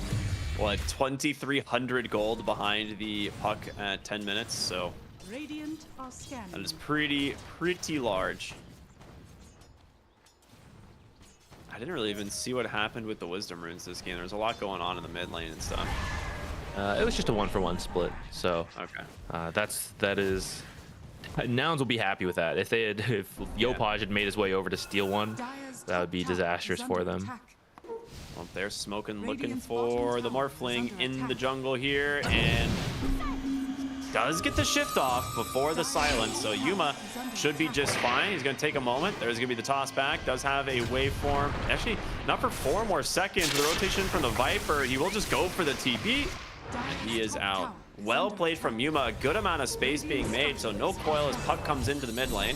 what, 2,300 gold behind the puck at 10 minutes, so Radiant are scanning. that is pretty large. I didn't really even see what happened with the wisdom runes this game. There's a lot going on in the mid lane and stuff. It was just a 1-for-1 split, so Okay. that is. Nouns will be happy with that. If Yopaj had made his way over to steal one, that would be disastrous for them. Well, they're smoking, looking for the Morphling in the jungle here, and does get the shift off before the silence, so Yuma should be just fine. He's going to take a moment. There's going to be the toss back. Does have a waveform. Actually, not for 4 more seconds. The rotation from the Viper. He will just go for the TP. He is out. Well played from Yuma. A good amount of space being made, so no coil as puck comes into the mid lane.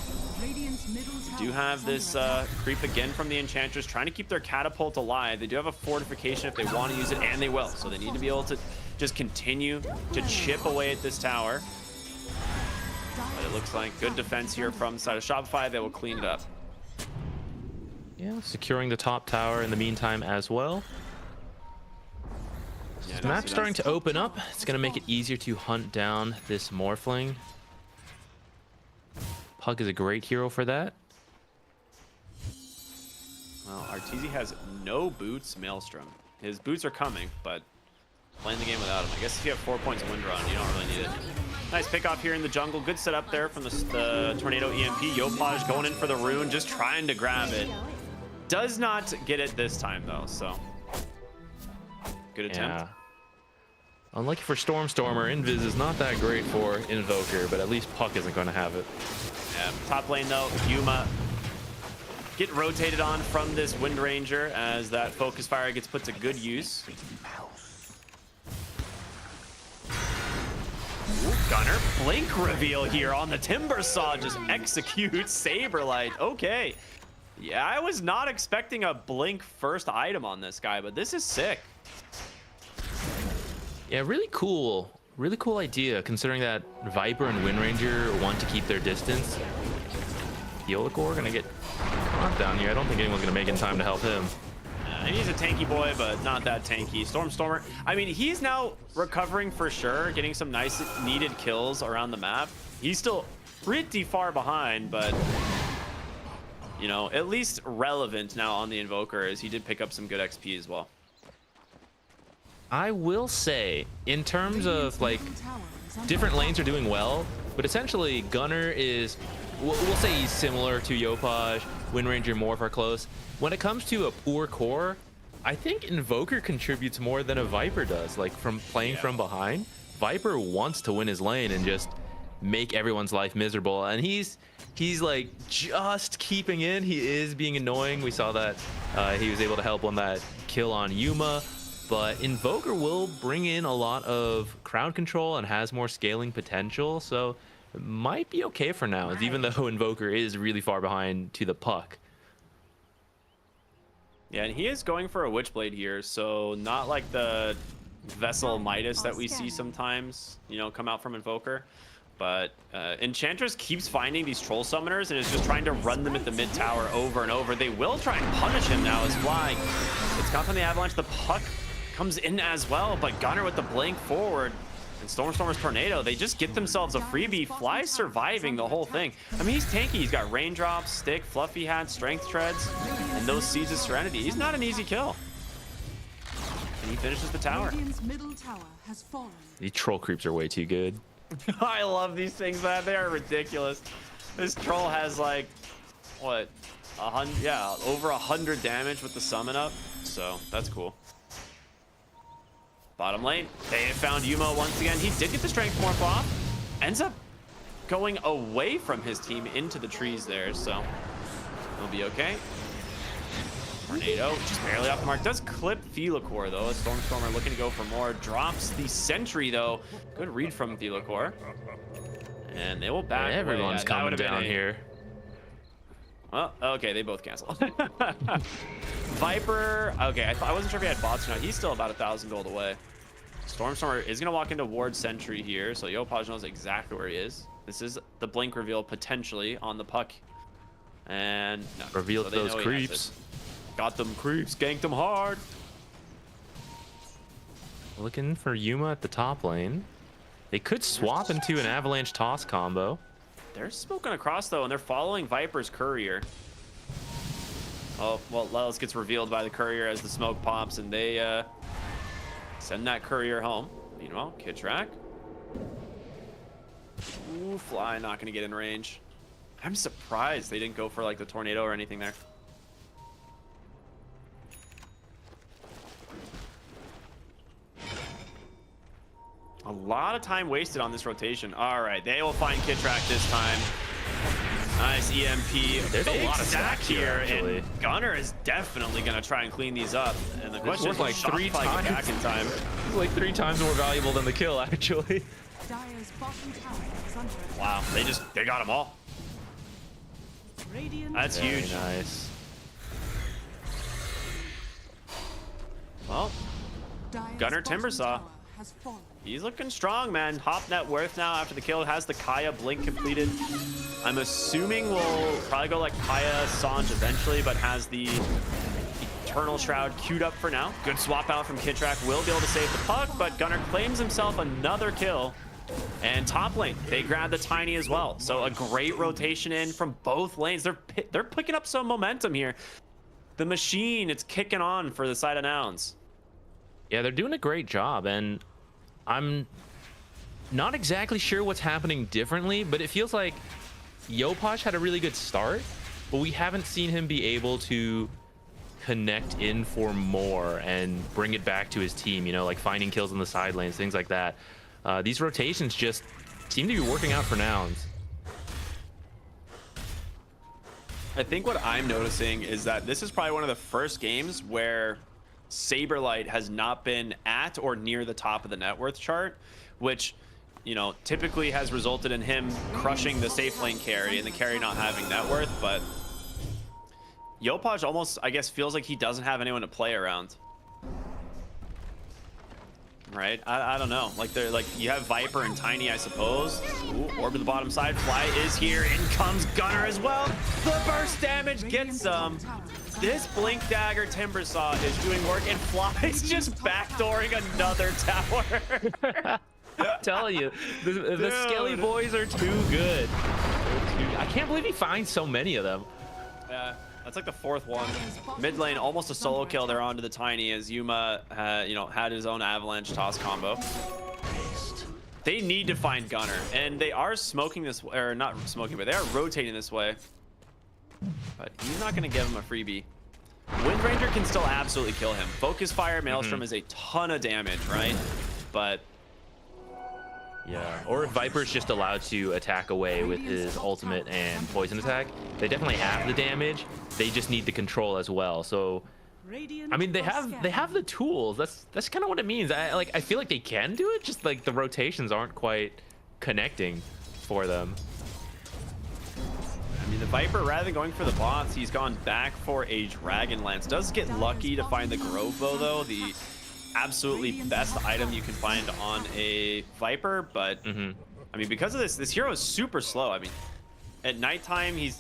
Do have this creep again from the Enchantress, trying to keep their catapult alive. They do have a fortification if they want to use it, and they will. So they need to be able to just continue to chip away at this tower. But it looks like good defense here from the side of Shopify. They will clean it up. Yeah, securing the top tower in the meantime as well. Yeah, The map's starting to open up. It's going to make it easier to hunt down this Morphling. Pug is a great hero for that. Well, Arteezy has no boots, Maelstrom. His boots are coming, but playing the game without him. I guess if you have 4 points of wind run, you don't really need it. Nice pick off here in the jungle. Good setup there from the Tornado EMP. Yopaj going in for the rune, just trying to grab it. Does not get it this time, though, so good attempt. Yeah. Unlucky for Stormer, Invis is not that great for Invoker, but at least Puck isn't going to have it. Yeah, top lane though, Yuma get rotated on from this Wind Ranger as that Focus Fire gets put to good use. Ooh, Gunner, blink reveal here on the Timbersaw, just executes Saberlight. Okay. Yeah, I was not expecting a blink first item on this guy, but this is sick. Yeah, really cool really cool idea, considering that Viper and Wind Ranger want to keep their distance. Theolacor gonna get knocked down here. I don't think anyone's gonna make it in time to help him. He's a tanky boy, but not that tanky. Stormer. I mean, he's now recovering for sure, getting some nice needed kills around the map. He's still pretty far behind, but you know, at least relevant now on the Invoker, as he did pick up some good XP as well. I will say, in terms of like different lanes are doing well, but essentially Gunner is, we'll say he's similar to Yopaj, Wind Ranger, Morph are close. When it comes to a poor core, I think Invoker contributes more than a Viper does. Like from playing from behind, Viper wants to win his lane and just make everyone's life miserable, and he's like just keeping in. He is being annoying. We saw that he was able to help on that kill on Yuma, but Invoker will bring in a lot of crowd control and has more scaling potential, so it might be okay for now, even though Invoker is really far behind to the puck. Yeah, and he is going for a Witchblade here, so not like the Vessel Midas that we see sometimes, you know, come out from Invoker. But Enchantress keeps finding these troll summoners and is just trying to run them at the mid tower over and over. They will try and punish him now as flying. It's got from the Avalanche. The puck comes in as well, but Gunner with the blink forward. And Storm's Tornado, they just get themselves a freebie. Fly surviving the whole thing. I mean, he's tanky. He's got Raindrops, Stick, Fluffy Hat, Strength Treads, and those Seeds of Serenity. He's not an easy kill. And he finishes the tower. Radiant's middle tower has fallen. These troll creeps are way too good. I love these things, man. They are ridiculous. This troll has like, what, 100? Yeah, over 100 damage with the summon up. So that's cool. Bottom lane, they found Yuma once again. He did get the strength morph off. Ends up going away from his team into the trees there, so he'll be okay. Tornado, just barely off the mark. Does clip Theolacor though. A Stormer looking to go for more. Drops the sentry though. Good read from Theolacor. And they will back. Everyone's away. coming down here. Well, okay, they both canceled. Viper, okay, I wasn't sure if he had bots or not. He's still about 1,000 gold away. Stormer is gonna walk into ward sentry here, so Yopaj knows exactly where he is. This is the blink reveal potentially on the puck. And no, reveal so those creeps. Got them creeps, ganked them hard. Looking for Yuma at the top lane. They could swap into an Avalanche Toss combo. They're smoking across though, and they're following Viper's courier. Oh, well, Lelis gets revealed by the courier as the smoke pops, and they send that courier home. Meanwhile, Kitrak. Ooh, Fly not gonna get in range. I'm surprised they didn't go for like the tornado or anything there. A lot of time wasted on this rotation. All right, they will find Kitrak this time. Nice EMP. There's Big a lot of stack here, actually. and Gunner is definitely gonna try and clean these up. And the question is, like 3 times back in time. Like 3 times more valuable than the kill, actually. Dire's bottom tower is under attack. Wow, they got them all. Radiant That's Very huge. nice. Well, Dire's Gunner bottom Timbersaw. tower has fallen. He's looking strong, man. Hop net worth now after the kill. Has the Kaya blink completed. I'm assuming we'll probably go like Kaya Sanj eventually, but has the Eternal Shroud queued up for now. Good swap out from Kitrak. Will be able to save the puck, but Gunner claims himself another kill. And top lane, they grab the Tiny as well. So a great rotation in from both lanes. They're picking up some momentum here. The machine, it's kicking on for the side of Nouns. Yeah, they're doing a great job, and I'm not exactly sure what's happening differently, but it feels like Yopaj had a really good start, but we haven't seen him be able to connect in for more and bring it back to his team, you know, like finding kills in the side lanes, things like that. These rotations just seem to be working out for Nouns. I think what I'm noticing is that this is probably one of the first games where Saberlight has not been at or near the top of the net worth chart, which, you know, typically has resulted in him crushing the safe lane carry and the carry not having net worth. But Yopaj almost, I guess, feels like he doesn't have anyone to play around. right? I don't know. Like they're like you have Viper and Tiny, I suppose. Ooh, orb to the bottom side. Fly is here. In comes Gunner as well. The burst damage gets some. This Blink Dagger Timber Saw is doing work, and Fly's just backdooring another tower. I'm telling you, the Skelly boys are too good. I can't believe he finds so many of them. Yeah, that's like the fourth one. Mid lane, almost a solo kill there onto the Tiny as Yuma, had his own avalanche toss combo. They need to find Gunner, and they are smoking this, or not smoking, but they are rotating this way. But he's not going to give him a freebie. Wind Ranger can still absolutely kill him. Focus Fire Maelstrom is a ton of damage, right? But yeah, or if Viper's just allowed to attack away with his ultimate and poison attack, they definitely have the damage. They just need the control as well. So, I mean, they have the tools. That's kind of what it means. I feel like they can do it. Just like the rotations aren't quite connecting for them. I mean, the Viper, rather than going for the bots, he's gone back for a Dragon Lance. Does get lucky to find the Grove Bow, though. The absolutely best item you can find on a Viper, but I mean, because of this hero is super slow. I mean, at nighttime he's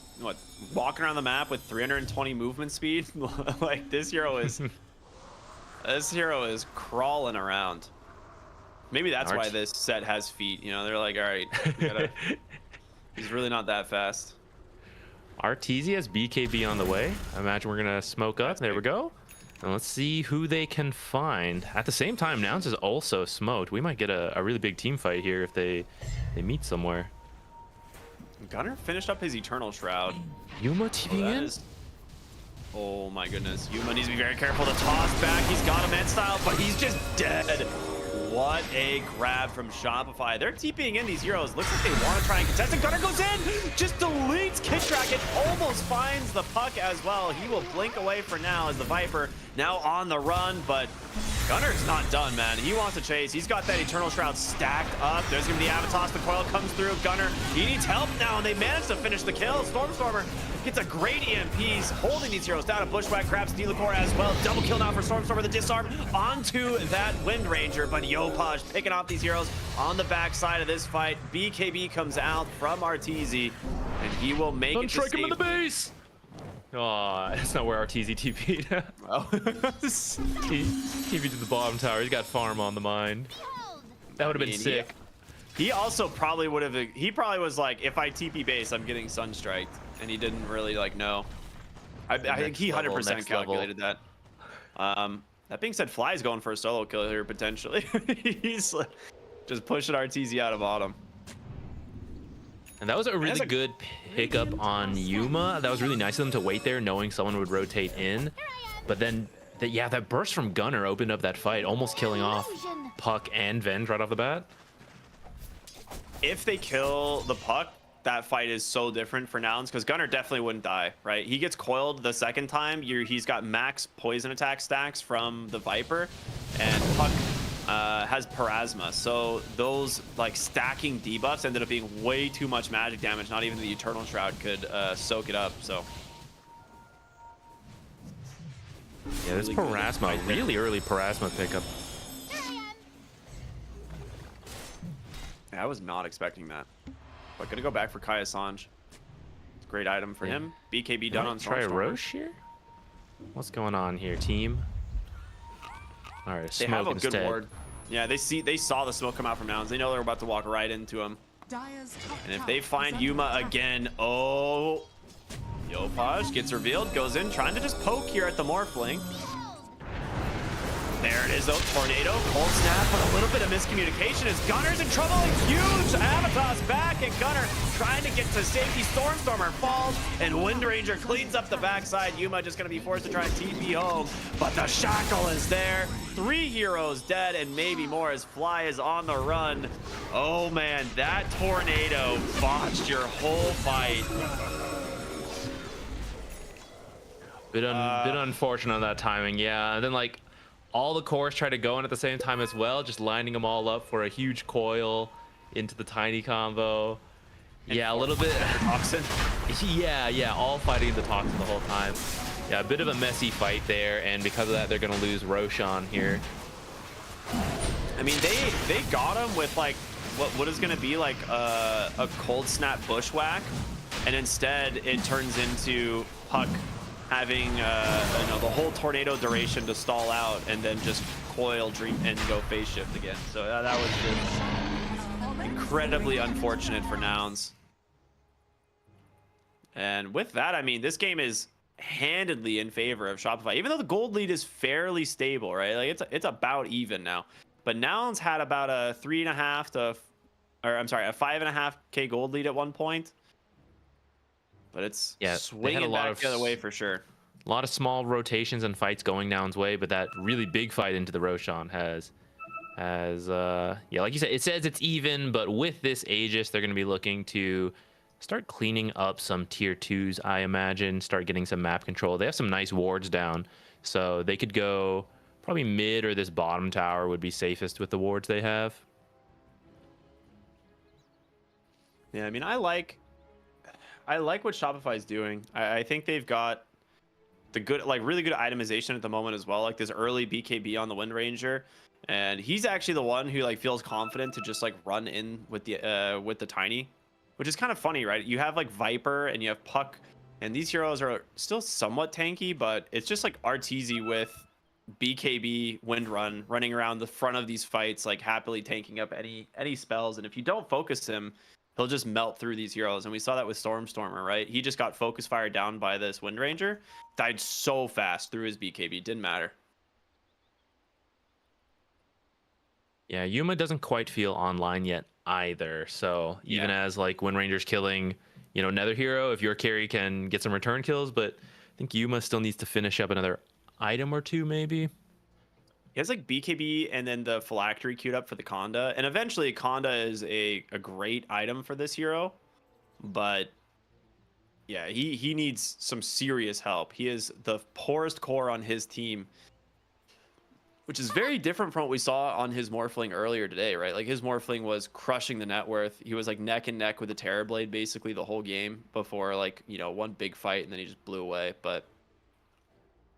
walking around the map with 320 movement speed. Like this hero is crawling around. Maybe that's why this set has feet. They're like, all right, he's really not that fast. Arteezy has BKB on the way. I imagine we're gonna smoke up. There we go. And let's see who they can find. At the same time, Nouns is also smoked. We might get a really big team fight here if they meet somewhere. Gunner finished up his Eternal Shroud. Yuma TPing in? Oh my goodness. Yuma needs to be very careful to toss back. He's got him end style, but he's just dead. What a grab from Shopify. They're TPing in these heroes. Looks like they want to try and contest it. Gunner goes in, just deletes Kick Track and almost finds the puck as well. He will blink away for now as the Viper now on the run, but Gunner's not done, man. He wants to chase. He's got that Eternal Shroud stacked up. There's going to be Avatos. The coil comes through. Gunner, he needs help now, and they manage to finish the kill. Stormstormer gets a great EMPs, holding these heroes down. A Bushwhack grabs Steelcore as well. Double kill now for Stormstormer. The disarm onto that Wind Ranger, but Yopaj picking off these heroes on the backside of this fight. BKB comes out from Arteezy, and he will make it to strike him in the base. Oh, that's not where Arteezy TP'd. Oh. He TP'd to the bottom tower. He's got farm on the mind. That would have been sick. He also probably would have. He probably was like, if I TP base, I'm getting Sunstriked, and he didn't really know. I think he 100% calculated that. That being said, Fly's going for a solo kill here potentially. He's just pushing Arteezy out of bottom. And that was a really good pickup on Yuma. That was really nice of them to wait there, knowing someone would rotate in. But then, that burst from Gunner opened up that fight, almost killing off Puck and Venge right off the bat. If they kill the Puck, that fight is so different for Nouns, because Gunner definitely wouldn't die, right? He gets coiled the second time. He's got max poison attack stacks from the Viper, and Puck has Parasma. So those stacking debuffs ended up being way too much magic damage. Not even the Eternal Shroud could soak it up. So yeah, this Parasma, really early Parasma pickup. I was not expecting that. But gonna go back for Kaya Sanj. It's a great item for him. BKB done on try a Roche here. What's going on here, team? All right, they smoke have a instead. good ward. Yeah, they saw the smoke come out from Nouns. They know they're about to walk right into him. And if they find Yuma again, oh, Yopaj gets revealed, goes in, trying to just poke here at the Morphling. There it is, though. Tornado, cold snap, but a little bit of miscommunication as Gunner's in trouble. Huge Avatos back, and Gunner trying to get to safety. Stormstormer falls, and Wind Ranger cleans up the backside. Yuma just going to be forced to try and TP home, but the shackle is there. 3 heroes dead, and maybe more as Fly is on the run. Oh man, that tornado botched your whole fight. Bit unfortunate on that timing, yeah. And then all the cores try to go in at the same time as well, just lining them all up for a huge coil into the Tiny combo. And yeah, a little bit. Toxin. Yeah, all fighting the Toxin the whole time. Yeah, a bit of a messy fight there, and because of that, they're going to lose Roshan here. I mean, they got him with like what is going to be like a cold snap bushwhack, and instead it turns into Puck having you know, the whole tornado duration to stall out and then just coil, dream, and go phase shift again. So that was just incredibly unfortunate for Nouns. And with that, I mean, this game is handedly in favor of Shopify, even though the gold lead is fairly stable, right? Like it's about even now. But Nouns had about a 3.5 to, or I'm sorry, a 5.5K gold lead at one point. But it's swinging back the other way for sure. A lot of small rotations and fights going Nouns' way, but that really big fight into the Roshan has yeah, like you said, it says it's even, but with this Aegis, they're going to be looking to start cleaning up some tier 2s, I imagine, start getting some map control. They have some nice wards down, so they could go probably mid, or this bottom tower would be safest with the wards they have. Yeah, I mean, I like what Shopify's doing. I think they've got the good, like really good itemization at the moment as well. Like this early BKB on the Wind Ranger, and he's actually the one who like feels confident to just like run in with the Tiny, which is kind of funny, right? You have like Viper and you have Puck, and these heroes are still somewhat tanky, but it's just like RTZ with BKB Wind Run running around the front of these fights, like happily tanking up any spells. And if you don't focus him, he'll just melt through these heroes. And we saw that with Stormstormer, right? He just got focus fired down by this Wind Ranger, died so fast through his BKB, didn't matter. Yeah, Yuma doesn't quite feel online yet either. So even as like Wind Ranger's killing, you know, another hero, if your carry can get some return kills, but I think Yuma still needs to finish up another item or two, maybe. He has like BKB and then the Phylactery queued up for the Conda, and eventually Conda is a great item for this hero, but yeah, he needs some serious help. He is the poorest core on his team, which is very different from what we saw on his Morphling earlier today, right? Like his Morphling was crushing the net worth. He was like neck and neck with the Terrorblade basically the whole game before, like, you know, one big fight, and then he just blew away. But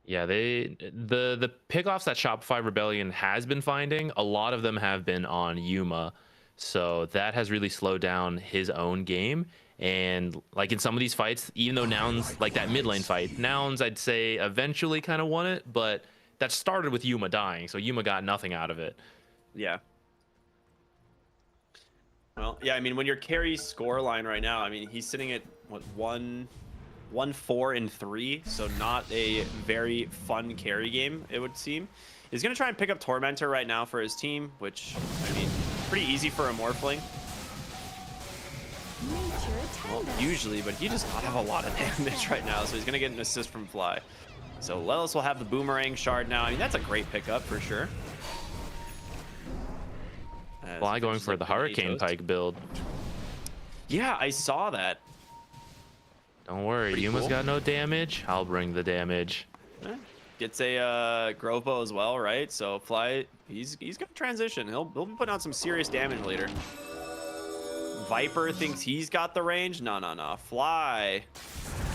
yeah, the pickoffs that Shopify Rebellion has been finding, a lot of them have been on Yuma. So that has really slowed down his own game. And like in some of these fights, even though Nouns, like that mid lane fight, Nouns I'd say eventually kind of won it, but that started with Yuma dying, so Yuma got nothing out of it. Yeah. Well, yeah, I mean, when your carry score line right now, I mean, he's sitting at what, 1-4-3, so not a very fun carry game, it would seem. He's gonna try and pick up Tormentor right now for his team, which, I mean, pretty easy for a Morphling. Well, usually, but he does not have a lot of damage right now, so he's gonna get an assist from Fly. So Lelis will have the Boomerang Shard now. I mean, that's a great pickup for sure. Fly going for the Hurricane Pike build. Yeah, I saw that. Don't worry, Pretty Yuma's cool. got no damage. I'll bring the damage. Gets a Grove Bow as well, right? So Fly, he's gonna transition. He'll be putting out some serious damage later. Viper thinks he's got the range. No. Fly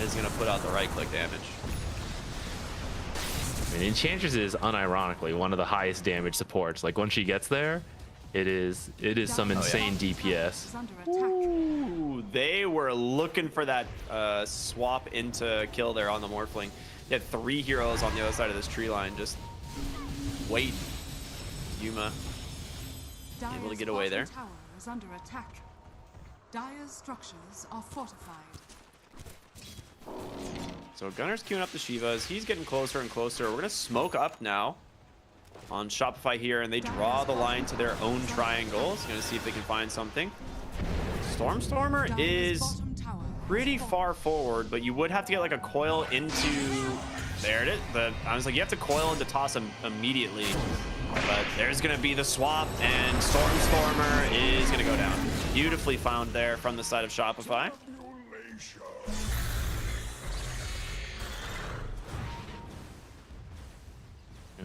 is gonna put out the right click damage. I mean, Enchantress is unironically one of the highest damage supports. Like when she gets there, it is some insane DPS. Ooh, they were looking for that swap into kill there on the Morphling. They had 3 heroes on the other side of this tree line. Just wait. Yuma able to get away there. Tower is under attack. Dire's structures are fortified. So Gunner's queuing up the Shivas. He's getting closer and closer. We're gonna smoke up now on Shopify here, and they draw the line to their own triangles. Gonna see if they can find something. Stormstormer is pretty far forward, but you would have to get like a coil into. There it is. I was like, you have to coil into toss him immediately. But there's gonna be the swap, and Stormstormer is gonna go down. Beautifully found there from the side of Shopify.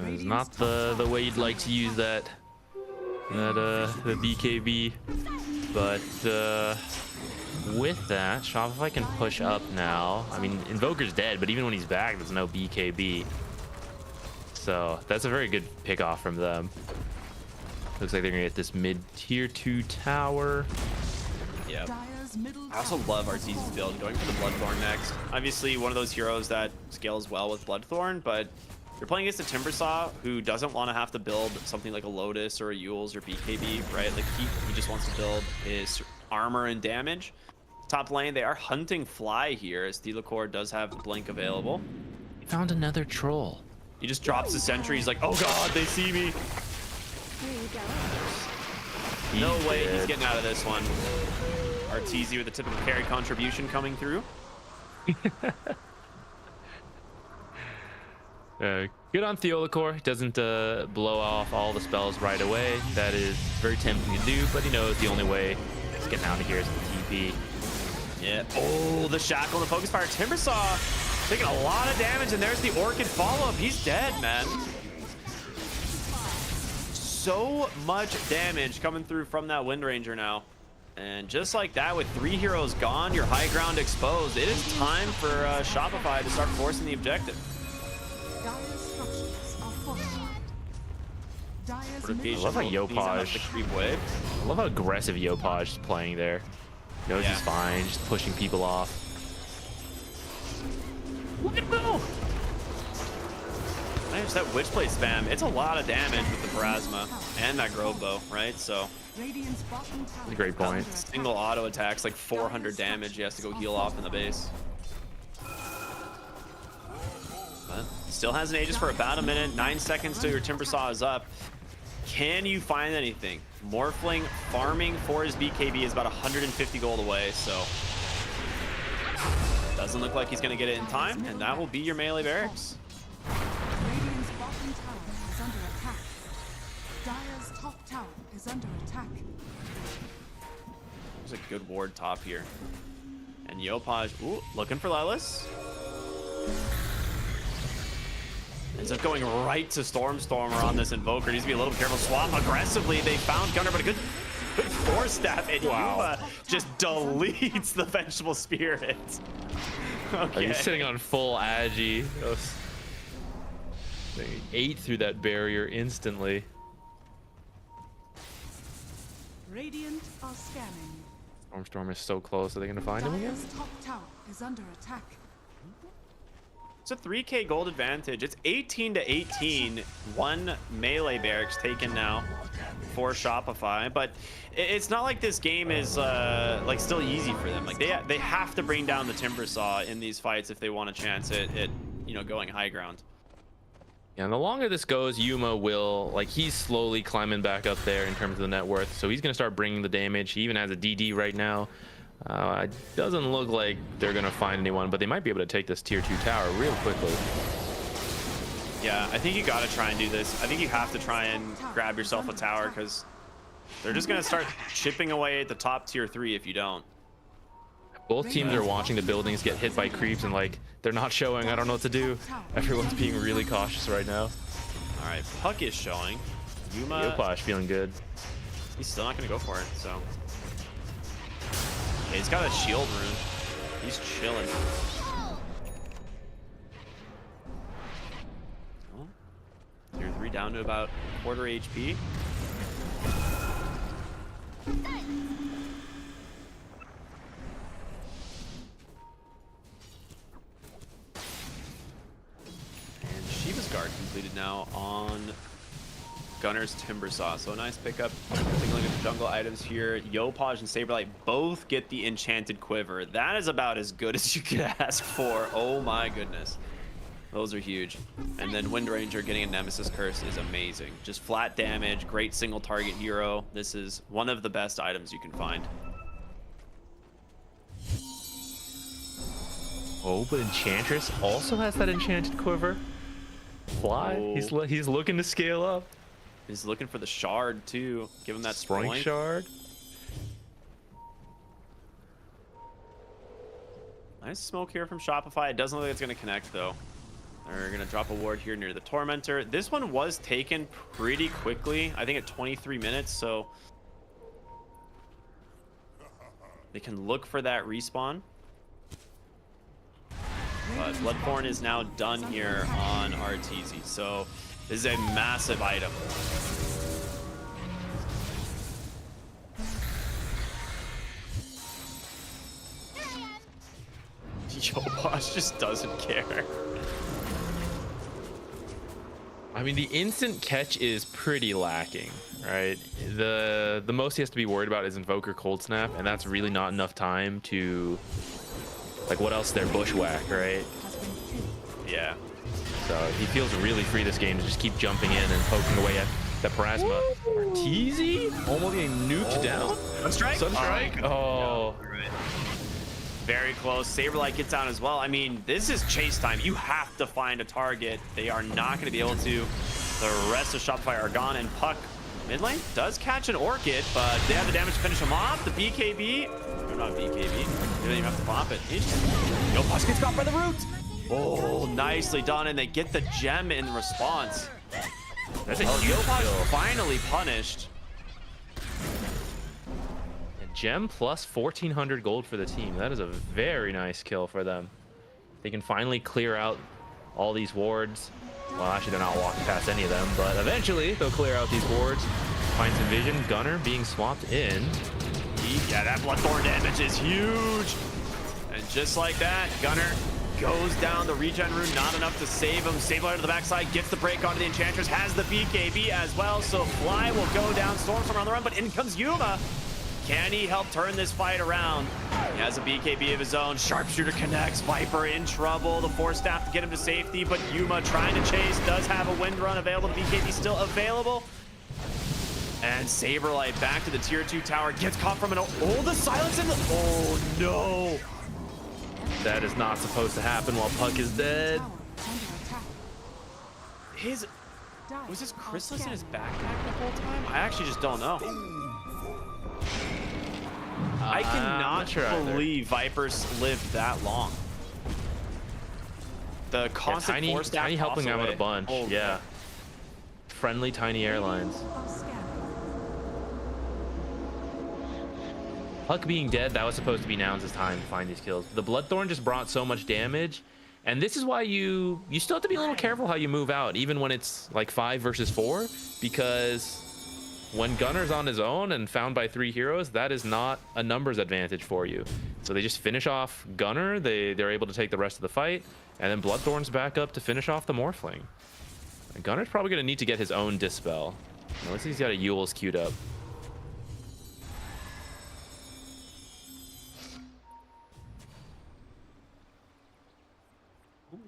It's not the way you'd like to use the BKB, but with that, Shopify can push up now. I mean, Invoker's dead, but even when he's back, there's no BKB. So that's a very good pick off from them. Looks like they're gonna get this mid tier 2 tower. Yeah. Dire's middle I also tower love has Arteezy's fallen. build, going for the Bloodthorn next. Obviously, one of those heroes that scales well with Bloodthorn, but you're playing against a Timbersaw who doesn't want to have to build something like a Lotus or a Yules or BKB, right? Like, he just wants to build his armor and damage. Top lane, they are hunting Fly here, as Thelacore does have the Blink available. Found another troll. He just drops the sentry. He's like, oh god, they see me. No way he's getting out of this one. Arteezy with a typical carry contribution coming through. Good on Thelacore. He doesn't blow off all the spells right away. That is very tempting to do, but he knows the only way he's getting out of here is the TP. Yeah. Oh, the shackle and the focus fire. Timbersaw taking a lot of damage, and there's the Orchid follow-up. He's dead, man. So much damage coming through from that Wind Ranger now. And just like that, with 3 heroes gone, your high ground exposed, it is time for Shopify to start forcing the objective. Dire's structures are fortified. Dire's I Fortification love how will ease him up Yopaj. the creep wave. I love how aggressive Yopaj is playing there. Knows Yeah. he's fine, just pushing people off. Look at Boo! Manage that Witchblade spam. It's a lot of damage with the Pharasma and that Grove Bow, right? So Radiant's bottom tower That's a great point. is under single auto attacks like 400 damage. He has to go heal off in the base. But still has an Aegis for about a minute. 9 seconds till your Timbersaw is up. Can you find anything? Morphling farming for his BKB is about 150 gold away, so doesn't look like he's gonna get it in time, and that will be your melee barracks. Radiant's bottom tower is under attack. Dire's top tower is under attack. There's a good ward top here. And Yopaj, ooh, looking for Lelis. Ends up going right to Stormstormer on this Invoker. Needs to be a little bit careful. Swap aggressively. They found Gunner, but a good force staff. And Yuma just deletes the Vengeful Spirit. Okay. He's sitting on full Agi. They ate through that barrier instantly. Radiant are scanning. Stormstorm is so close. Are they going to find him again? Dire's top tower is under attack. It's a 3k gold advantage. It's 18 to 18. 1 melee barracks taken now for Shopify, but it's not like this game is like still easy for them. Like they have to bring down the Timbersaw in these fights if they want a chance at you know, going high ground. Yeah, and the longer this goes, Yuma will, like, he's slowly climbing back up there in terms of the net worth, so he's going to start bringing the damage. He even has a DD right now. It doesn't look like they're going to find anyone, but they might be able to take this tier 2 tower real quickly. Yeah, I think you got to try and do this. I think you have to try and grab yourself a tower, because they're just going to start chipping away at the top tier 3 if you don't. Both teams are watching the buildings get hit by creeps, and, like, they're not showing. I don't know what to do. Everyone's being really cautious right now. All right, Puck is showing. Yuma, Yopaj feeling good. he's still not going to go for it, so. Okay, he's got a shield rune. He's chilling. Well, tier 3 down to about quarter HP. And Shiva's Guard completed now on Gunner's Timbersaw. So a nice pickup. Taking a look at the jungle items here. Yopaj and Saberlight both get the Enchanted Quiver. That is about as good as you could ask for. Oh my goodness. Those are huge. And then Wind Ranger getting a Nemesis Curse is amazing. Just flat damage, great single target hero. This is one of the best items you can find. Oh, but Enchantress also has that Enchanted Quiver. Fly. Oh. He's looking to scale up. He's looking for the shard too. Give him that Sprink Sprink. Shard. Nice smoke here from Shopify. It doesn't look like it's going to connect though. They're going to drop a ward here near the Tormentor. This one was taken pretty quickly. I think at 23 minutes, so they can look for that respawn. But Bloodborne is now done here on Arteezy, so this is a massive item. Lelis just doesn't care. I mean, the instant catch is pretty lacking, right? The most he has to be worried about is Invoker Cold Snap, and that's really not enough time to, like, what else? They're Bushwhack, right? Yeah. So he feels really free this game to just keep jumping in and poking away at the Parasma. Arteezy almost getting nuked down. Sunstrike? Sunstrike? Oh. Very close. Saberlight gets down as well. I mean, this is chase time. You have to find a target. They are not going to be able to. The rest of Shopify are gone, and Puck mid lane does catch an Orchid, but they have the damage to finish him off. The BKB, or not BKB, they don't even have to pop it. Yo, Puck gets caught by the root. Oh, nicely done, and they get the gem in response. That's a huge kill. Finally punished. Gem plus 1,400 gold for the team. That is a very nice kill for them. They can finally clear out all these wards. Well, actually, they're not walking past any of them, but eventually they'll clear out these wards. Find some vision. Gunner being swapped in. Yeah, that Bloodthorn damage is huge. And just like that, Gunner goes down. The regen rune, not enough to save him. Saberlight to the backside, gets the break onto the Enchantress, has the BKB as well, so Fly will go down. Stormstorm on the run, but in comes Yuma. Can he help turn this fight around? He has a BKB of his own. Sharpshooter connects. Viper in trouble. The Force Staff to get him to safety, but Yuma trying to chase. Does have a Wind Run available. The BKB still available. And Saberlight back to the tier 2 tower. Gets caught from an... Oh, the silence in the... Oh, no. That is not supposed to happen while Puck is dead. Was his Chrysalis in his backpack the whole time? I actually just don't know. I cannot believe Vipers lived that long. The constant Force Staff Tiny helping out with a bunch. Oh, yeah. Friendly Tiny Airlines. Puck being dead, that was supposed to be Nouns' time to find these kills. The Bloodthorn just brought so much damage, and this is why you still have to be a little careful how you move out, even when it's like 5 versus 4, because when Gunner's on his own and found by 3 heroes, that is not a numbers advantage for you. So they just finish off Gunner, they're able to take the rest of the fight, and then Bloodthorn's back up to finish off the Morphling. And Gunner's probably going to need to get his own Dispel. Unless he's got a Yule's queued up.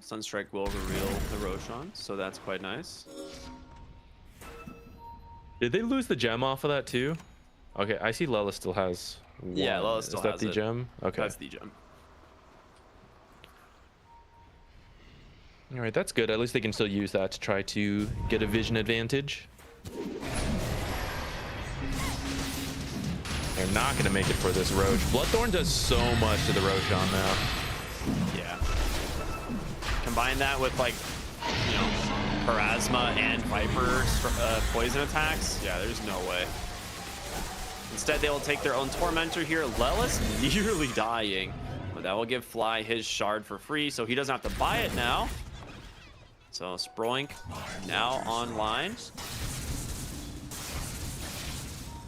Sunstrike will reveal the Roshan, so that's quite nice. Did they lose the gem off of that too? Okay, I see Lelis still has one. Yeah, Lelis still has Is that the gem? Okay. That's the gem. All right, that's good. At least they can still use that to try to get a vision advantage. They're not going to make it for this Roche. Bloodthorn does so much to the Roshan now. Yeah. Combine that with, like, you know, Parasma and Viper poison attacks. Yeah, there's no way. Instead, they will take their own Tormentor here. Lelis nearly dying, but that will give Fly his shard for free, so he doesn't have to buy it now. So Sproink now online.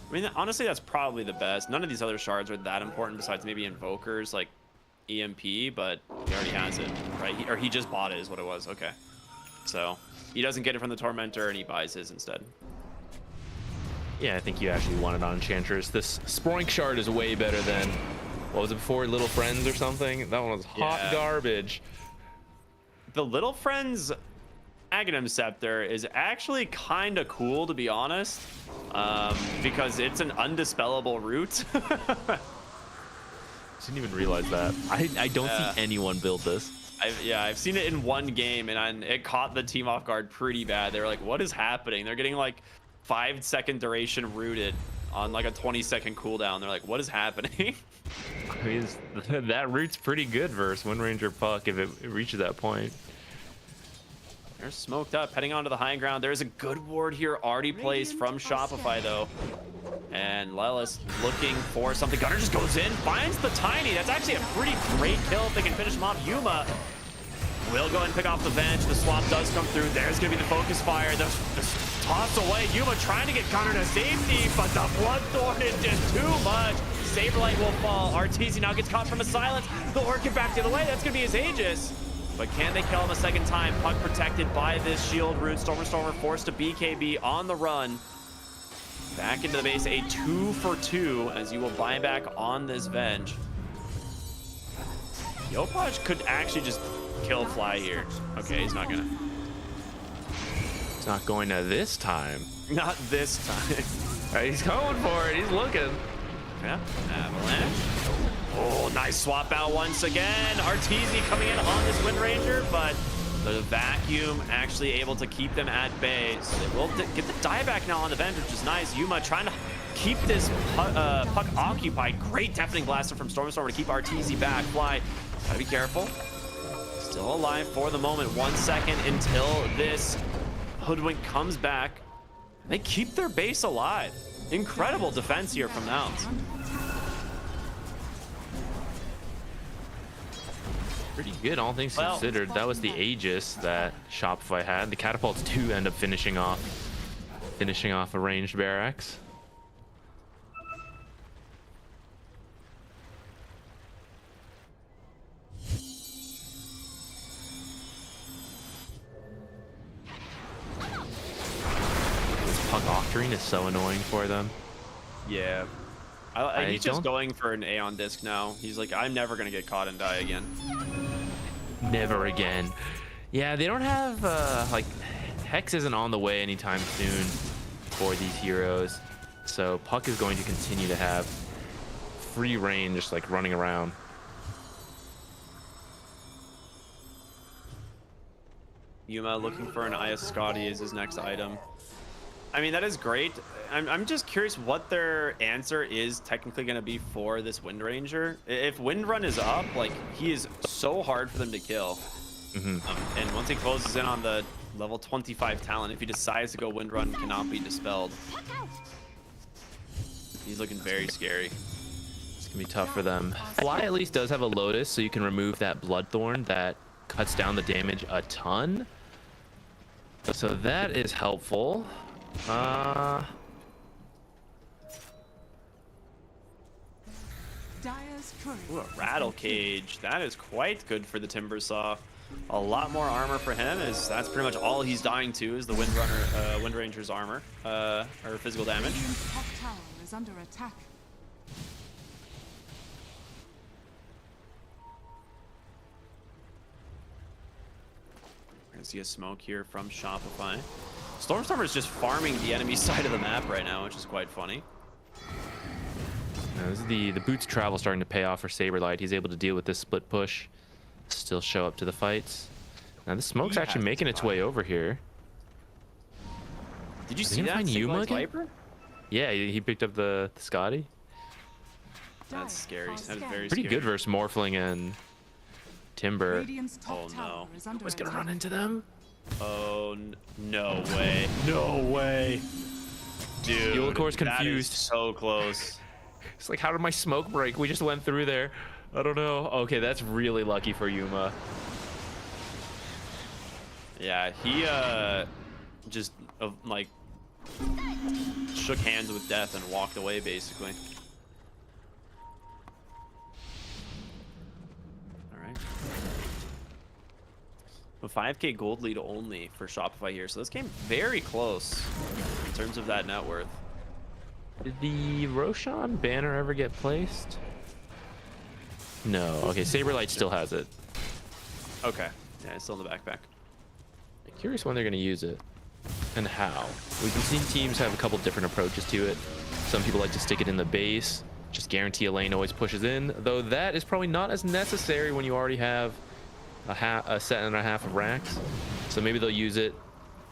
I mean, honestly, that's probably the best. None of these other shards are that important besides maybe Invokers like EMP, but he already has it, right? Or he just bought it is what it was. Okay. So he doesn't get it from the Tormentor and he buys his instead. Yeah, I think you actually want it on Enchantress. This Sproink shard is way better than, what was it before, Little Friends or something? That one was hot garbage. The Little Friends Aghanim Scepter is actually kind of cool, to be honest, because it's an undispellable root. Didn't even realize that. I don't see anyone build this. I've seen it in one game, and it caught the team off guard pretty bad. They were like, what is happening? They're getting like 5-second duration rooted on like a 20-second cooldown. They're like, what is happening? I mean, that root's pretty good versus Wind Ranger Puck if it reaches that point. They're smoked up, heading onto the high ground. There's a good ward here already placed from Shopify, though. And Lelis looking for something. Gunner just goes in, finds the Tiny. That's actually a pretty great kill if they can finish him off. Yuma will go and pick off the bench. The swap does come through. There's going to be the focus fire. The toss away. Yuma trying to get Gunner to safety, but the Bloodthorn is just too much. Saberlight will fall. Arteezy now gets caught from a silence. The Orchid back the other way. That's going to be his Aegis. But can they kill him a second time? Puck protected by this shield root. Stormer forced to BKB on the run. Back into the base, a 2 for 2 as you will buy back on this Venge. Yopaj could actually just kill Fly here. Okay, he's not gonna. It's not going to this time. Not this time. All right, he's going for it. He's looking. Yeah, Avalanche. Oh, nice swap out once again. Arteezy coming in on this Wind Ranger, but the Vacuum actually able to keep them at bay. So they will get the dieback now on the Venge, which is nice. Yuma trying to keep this puck occupied. Great deafening blaster from Stormer to keep Arteezy back. Fly, gotta be careful. Still alive for the moment. 1 second until this Hoodwink comes back. They keep their base alive. Incredible defense here from Nouns. Pretty good, all things considered. That was the Aegis that Shopify had. The catapults do end up finishing off a ranged barracks. This Puck Octarine is so annoying for them. Yeah. He's just going for an Aeon disc now. He's like, I'm never going to get caught and die again. Never again. Yeah, they don't have, like, Hex isn't on the way anytime soon for these heroes. So Puck is going to continue to have free reign, just like running around. Yuma looking for an Aya Scotty is his next item. I mean, that is great. I'm just curious what their answer is technically going to be for this Wind Ranger. If Wind Run is up, like, he is so hard for them to kill. And once he closes in on the level 25 talent, if he decides to go Wind Run, cannot be dispelled. He's looking very scary. It's going to be tough for them. Fly at least does have a Lotus, so you can remove that Bloodthorn that cuts down the damage a ton. So that is helpful. Ooh, a Rattle Cage. That is quite good for the Timbersaw. A lot more armor for him, as that's pretty much all he's dying to is the Wind Ranger's armor, or physical damage. Top tower is under attack. We're gonna see a smoke here from Shopify. Stormstormer is just farming the enemy side of the map right now, which is quite funny. Now, this is the boots travel starting to pay off for Saberlight. He's able to deal with this split push, still show up to the fights. Now the smoke's actually making its way over here. Did you see that? Yuma Viper? Yeah, he picked up the Scotty. That's scary. That is very Pretty scary. good versus Morphling and Timber. Oh no. I was gonna run into them. Oh, no way. No way. Dude, Ulicor's confused. That is so close. It's like, how did my smoke break? We just went through there. I don't know. Okay, that's really lucky for Yuma. Yeah, he just like shook hands with death and walked away basically. All right. A 5k gold lead only for Shopify here, so this came very close in terms of that net worth. Did the Roshan banner ever get placed? No. Okay, Saberlight still has it. Okay. Yeah, it's still in the backpack. I'm curious when they're going to use it and how. We've seen teams have a couple different approaches to it. Some people like to stick it in the base, just guarantee a lane always pushes in, though that is probably not as necessary when you already have a set and a half of racks. So maybe they'll use it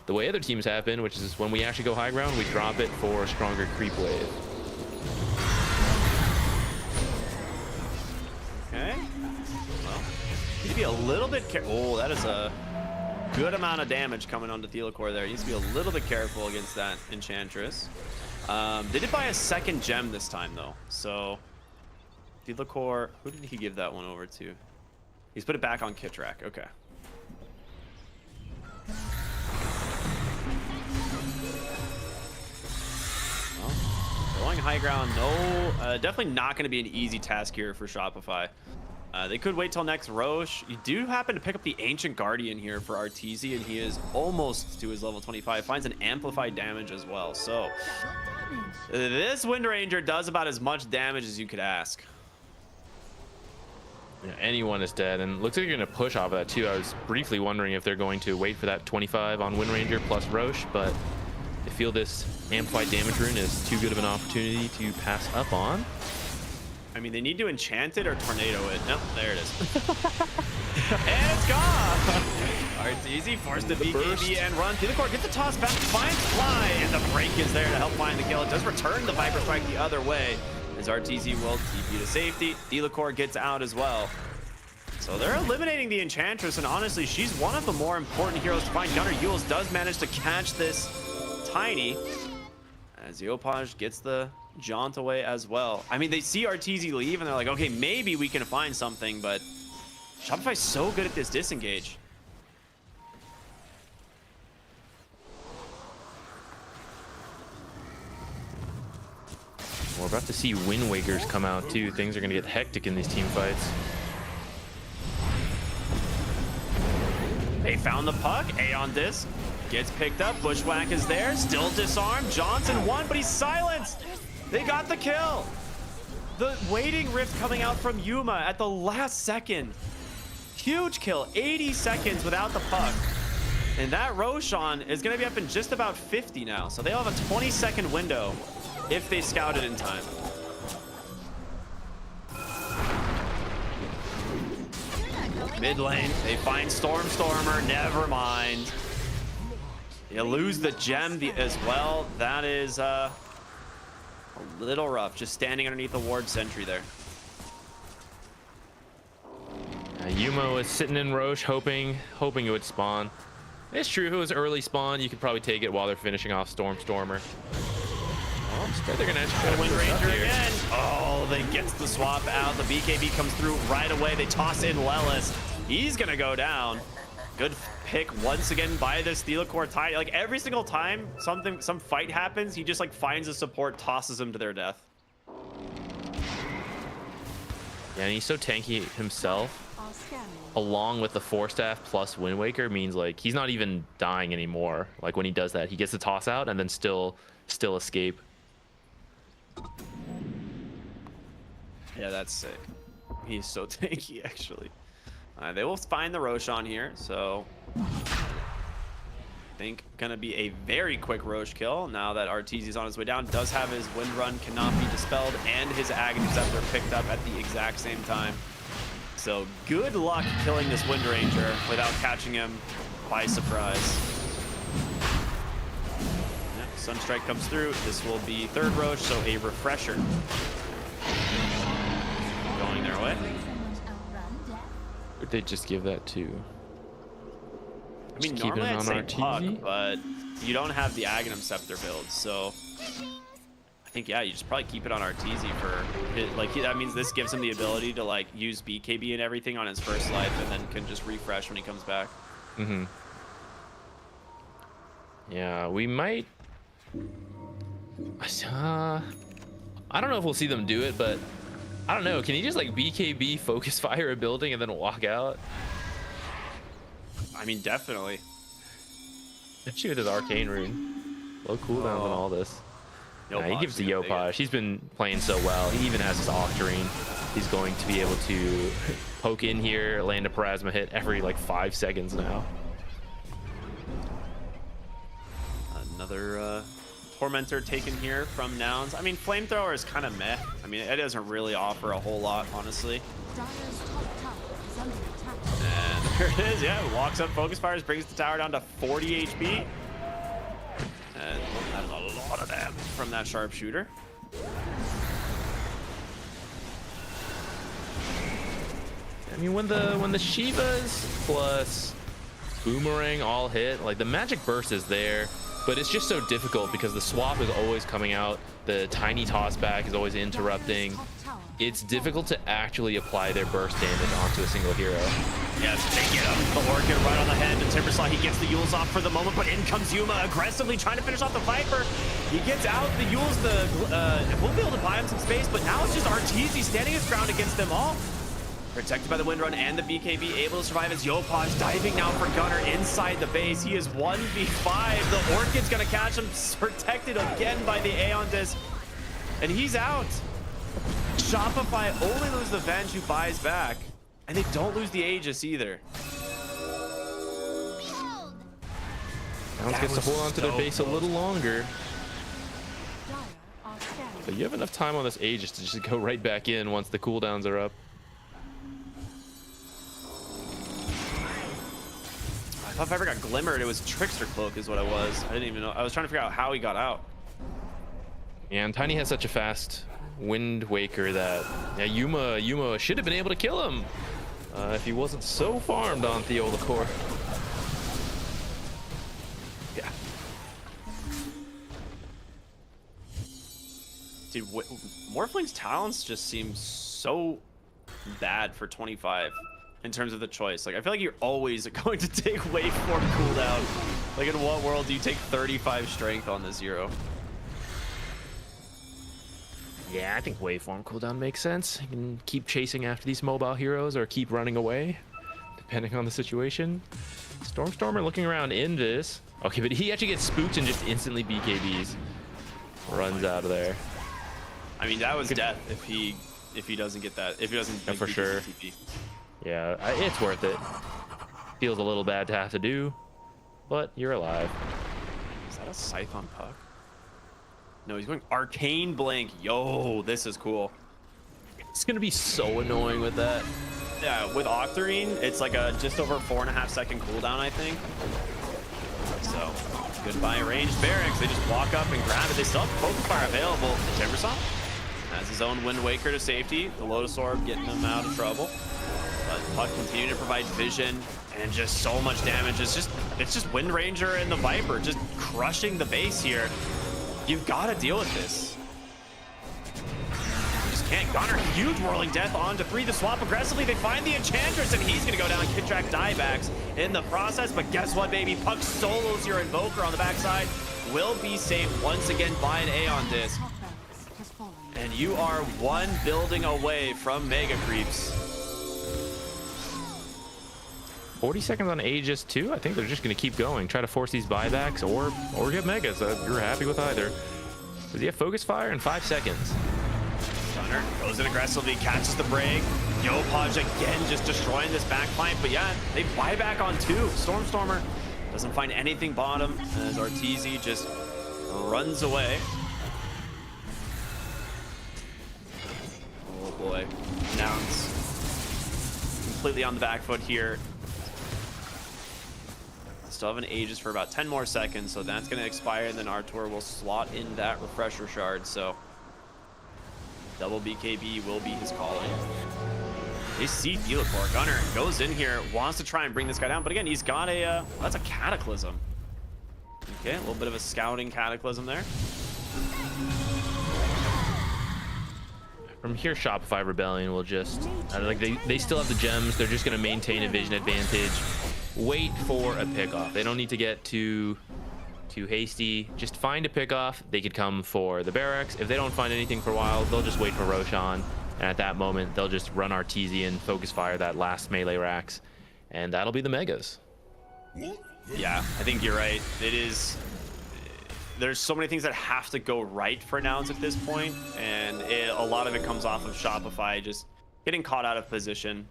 the way other teams have been, which is when we actually go high ground, we drop it for a stronger creep wave. Okay. Well, need to be a little bit careful. Oh, that is a good amount of damage coming onto Thelocore there. He needs to be a little bit careful against that Enchantress. They did buy a second gem this time, though. So, Thelocore, who did he give that one over to? He's put it back on Kitrak. Okay. Well, going high ground. No, definitely not going to be an easy task here for Shopify. They could wait till next Roche. You do happen to pick up the Ancient Guardian here for Arteezy, and he is almost to his level 25. Finds an amplified damage as well. So this Wind Ranger does about as much damage as you could ask. Yeah, anyone is dead, and looks like you're going to push off of that too. I was briefly wondering if they're going to wait for that 25 on Wind Ranger plus Roche, but I feel this amplified damage rune is too good of an opportunity to pass up on. I mean, they need to enchant it or tornado it. Nope, there it is. And it's gone. Arteezy forced to BKB and run through the court. Get the toss back, finds Fly, and the break is there to help find the kill. It does return the Viper Strike the other way, as Arteezy will TP to safety. Delacour gets out as well. So they're eliminating the Enchantress, and honestly, she's one of the more important heroes to find. Gunnar Yules does manage to catch this Tiny, as Yopaj gets the jaunt away as well. I mean, they see Arteezy leave, and they're like, okay, maybe we can find something, but Shopify's so good at this disengage. We're about to see Wind Wakers come out too. Things are going to get hectic in these team fights. They found the puck. Aeon Disc gets picked up. Bushwhack is there. Still disarmed. Johnson won, but he's silenced. They got the kill. The waiting rift coming out from Yuma at the last second. Huge kill. 80 seconds without the puck. And that Roshan is going to be up in just about 50 now. So they'll have a 20-second window if they scout it in time. Mid lane, they find Stormer. Never mind. You lose the gem as well. That is a little rough. Just standing underneath the ward sentry there. Yuma was sitting in Roche, hoping it would spawn. It's true, if it was early spawn, you could probably take it while they're finishing off Stormer. Oh, instead they're gonna actually Wind Ranger again. Oh, they gets the swap out. The BKB comes through right away. They toss in Lelis. He's gonna go down. Good pick once again by this Delacour Tide. Like every single time some fight happens, he just like finds a support, tosses him to their death. Yeah, and he's so tanky himself. Along with the Force Staff plus Wind Waker means like he's not even dying anymore. Like when he does that, he gets the toss out and then still escape. Yeah, that's sick. He's so tanky actually. They will find the Roshan here, so I think gonna be a very quick Roche kill now that Arteezy's on his way down. Does have his Wind Run, cannot be dispelled, and his Agony Scepter picked up at the exact same time. So good luck killing this Wind Ranger without catching him by surprise. Yep, Sunstrike comes through. This will be third Roche, so a refresher going their way. Would they just give that to? I mean, normally I'd say puck, but you don't have the Aghanim Scepter build, so I think, yeah, you just probably keep it on Arteezy for it. Like, that means this gives him the ability to like use BKB and everything on his first life, and then can just refresh when he comes back. Mm-hmm. Yeah, we might. I don't know if we'll see them do it, but I don't know. Can he just like BKB focus fire a building and then walk out? I mean, definitely. Especially with his arcane rune. Low cooldown on all this. Nah, he gives the Yopaj. He's been playing so well. He even has his Octarine. He's going to be able to poke in here, land a Parasma hit every like 5 seconds now. Another Tormentor taken here from Nouns. I mean, Flamethrower is kind of meh. I mean, it doesn't really offer a whole lot, honestly. And there it is. Yeah, walks up, focus fires, brings the tower down to 40 HP. And that is a lot of damage from that sharpshooter. I mean, when the Shivas plus Boomerang all hit, like the magic burst is there, but it's just so difficult because the swap is always coming out. The tiny toss back is always interrupting. it's difficult to actually apply their burst damage onto a single hero. Yes, they get him. The Orchid right on the head. The Timbersaw, he gets the Yules off for the moment, but in comes Yuma aggressively trying to finish off the Viper. He gets out. The Yules, will be able to buy him some space, but now it's just Arteezy standing his ground against them all. Protected by the Windrun and the BKB, able to survive as Yopaj diving now for Gunner inside the base. He is 1v5. The Orchid's gonna catch him, protected again by the Aeon Disc, and he's out. Shopify only lose the Venge who buys back, and they don't lose the Aegis either. Bounce gets to hold on to their base a little longer. Dire are scanning. But you have enough time on this Aegis to just go right back in once the cooldowns are up. I thought if I ever got glimmered, it was Trickster Cloak is what I was. I didn't even know. I was trying to figure out how he got out. Yeah, and Tiny has such a fast Wind Waker that Yuma should have been able to kill him if he wasn't so farmed on Theolacor. Yeah. Dude, Morphling's talents just seem so bad for 25 in terms of the choice. Like, I feel like you're always going to take waveform cooldown. Like, in what world do you take 35 strength on this hero? Yeah, I think waveform cooldown makes sense. You can keep chasing after these mobile heroes or keep running away, depending on the situation. Stormstormer looking around in this. Okay, but he actually gets spooked and just instantly BKBs. Runs out of there. I mean, that was death if he doesn't get that. If he doesn't, Yeah, for beat sure. the TP. Yeah, it's worth it. Feels a little bad to have to do, but you're alive. Is that a Scython puck? No, he's going Arcane Blink. Yo, this is cool. It's gonna be so annoying with that. Yeah, with Octarine, it's like a just over 4.5 second cooldown, I think. So, goodbye ranged barracks. They just walk up and grab it. They still have Focus Fire available. The Timbersaw has his own Wind Waker to safety. The Lotus Orb getting him out of trouble. But Puck continuing to provide vision and just so much damage. It's just Wind Ranger and the Viper just crushing the base here. You've got to deal with this. Just can't. Gunner, huge Whirling Death onto 3. The swap aggressively. They find the Enchantress, and he's going to go down. Kid track diebacks in the process. But guess what, baby? Puck solos your Invoker on the backside. Will be saved once again by an Aeon Disc. Top barracks has fallen. And you are one building away from Mega Creeps. 40 seconds on Aegis too. I think they're just going to keep going, try to force these buybacks or get megas. You're happy with either. Does he have Focus Fire in 5 seconds? Gunner goes in aggressively, catches the break. Yopaj again just destroying this backline. But yeah, they buy back on 2. Stormstormer doesn't find anything bottom as Arteezy just runs away. Oh boy. Now it's completely on the back foot here. Still have an Aegis for about 10 more seconds, so that's going to expire, and then Artur will slot in that refresher shard, so double BKB will be his calling. They see Theolacor. Gunner goes in here, wants to try and bring this guy down, but again, he's got a, that's a Cataclysm. Okay, a little bit of a scouting Cataclysm there. From here, Shopify Rebellion will just, like they still have the gems. They're just going to maintain a vision advantage. Wait for a pickoff. They don't need to get too hasty. Just find a pickoff. They could come for the barracks. If they don't find anything for a while, they'll just wait for Roshan. And at that moment, they'll just run Arteezy and Focus Fire that last melee racks. And that'll be the megas. Yeah, I think you're right. It is. There's so many things that have to go right for Nouns at this point, and a lot of it comes off of Shopify just getting caught out of position.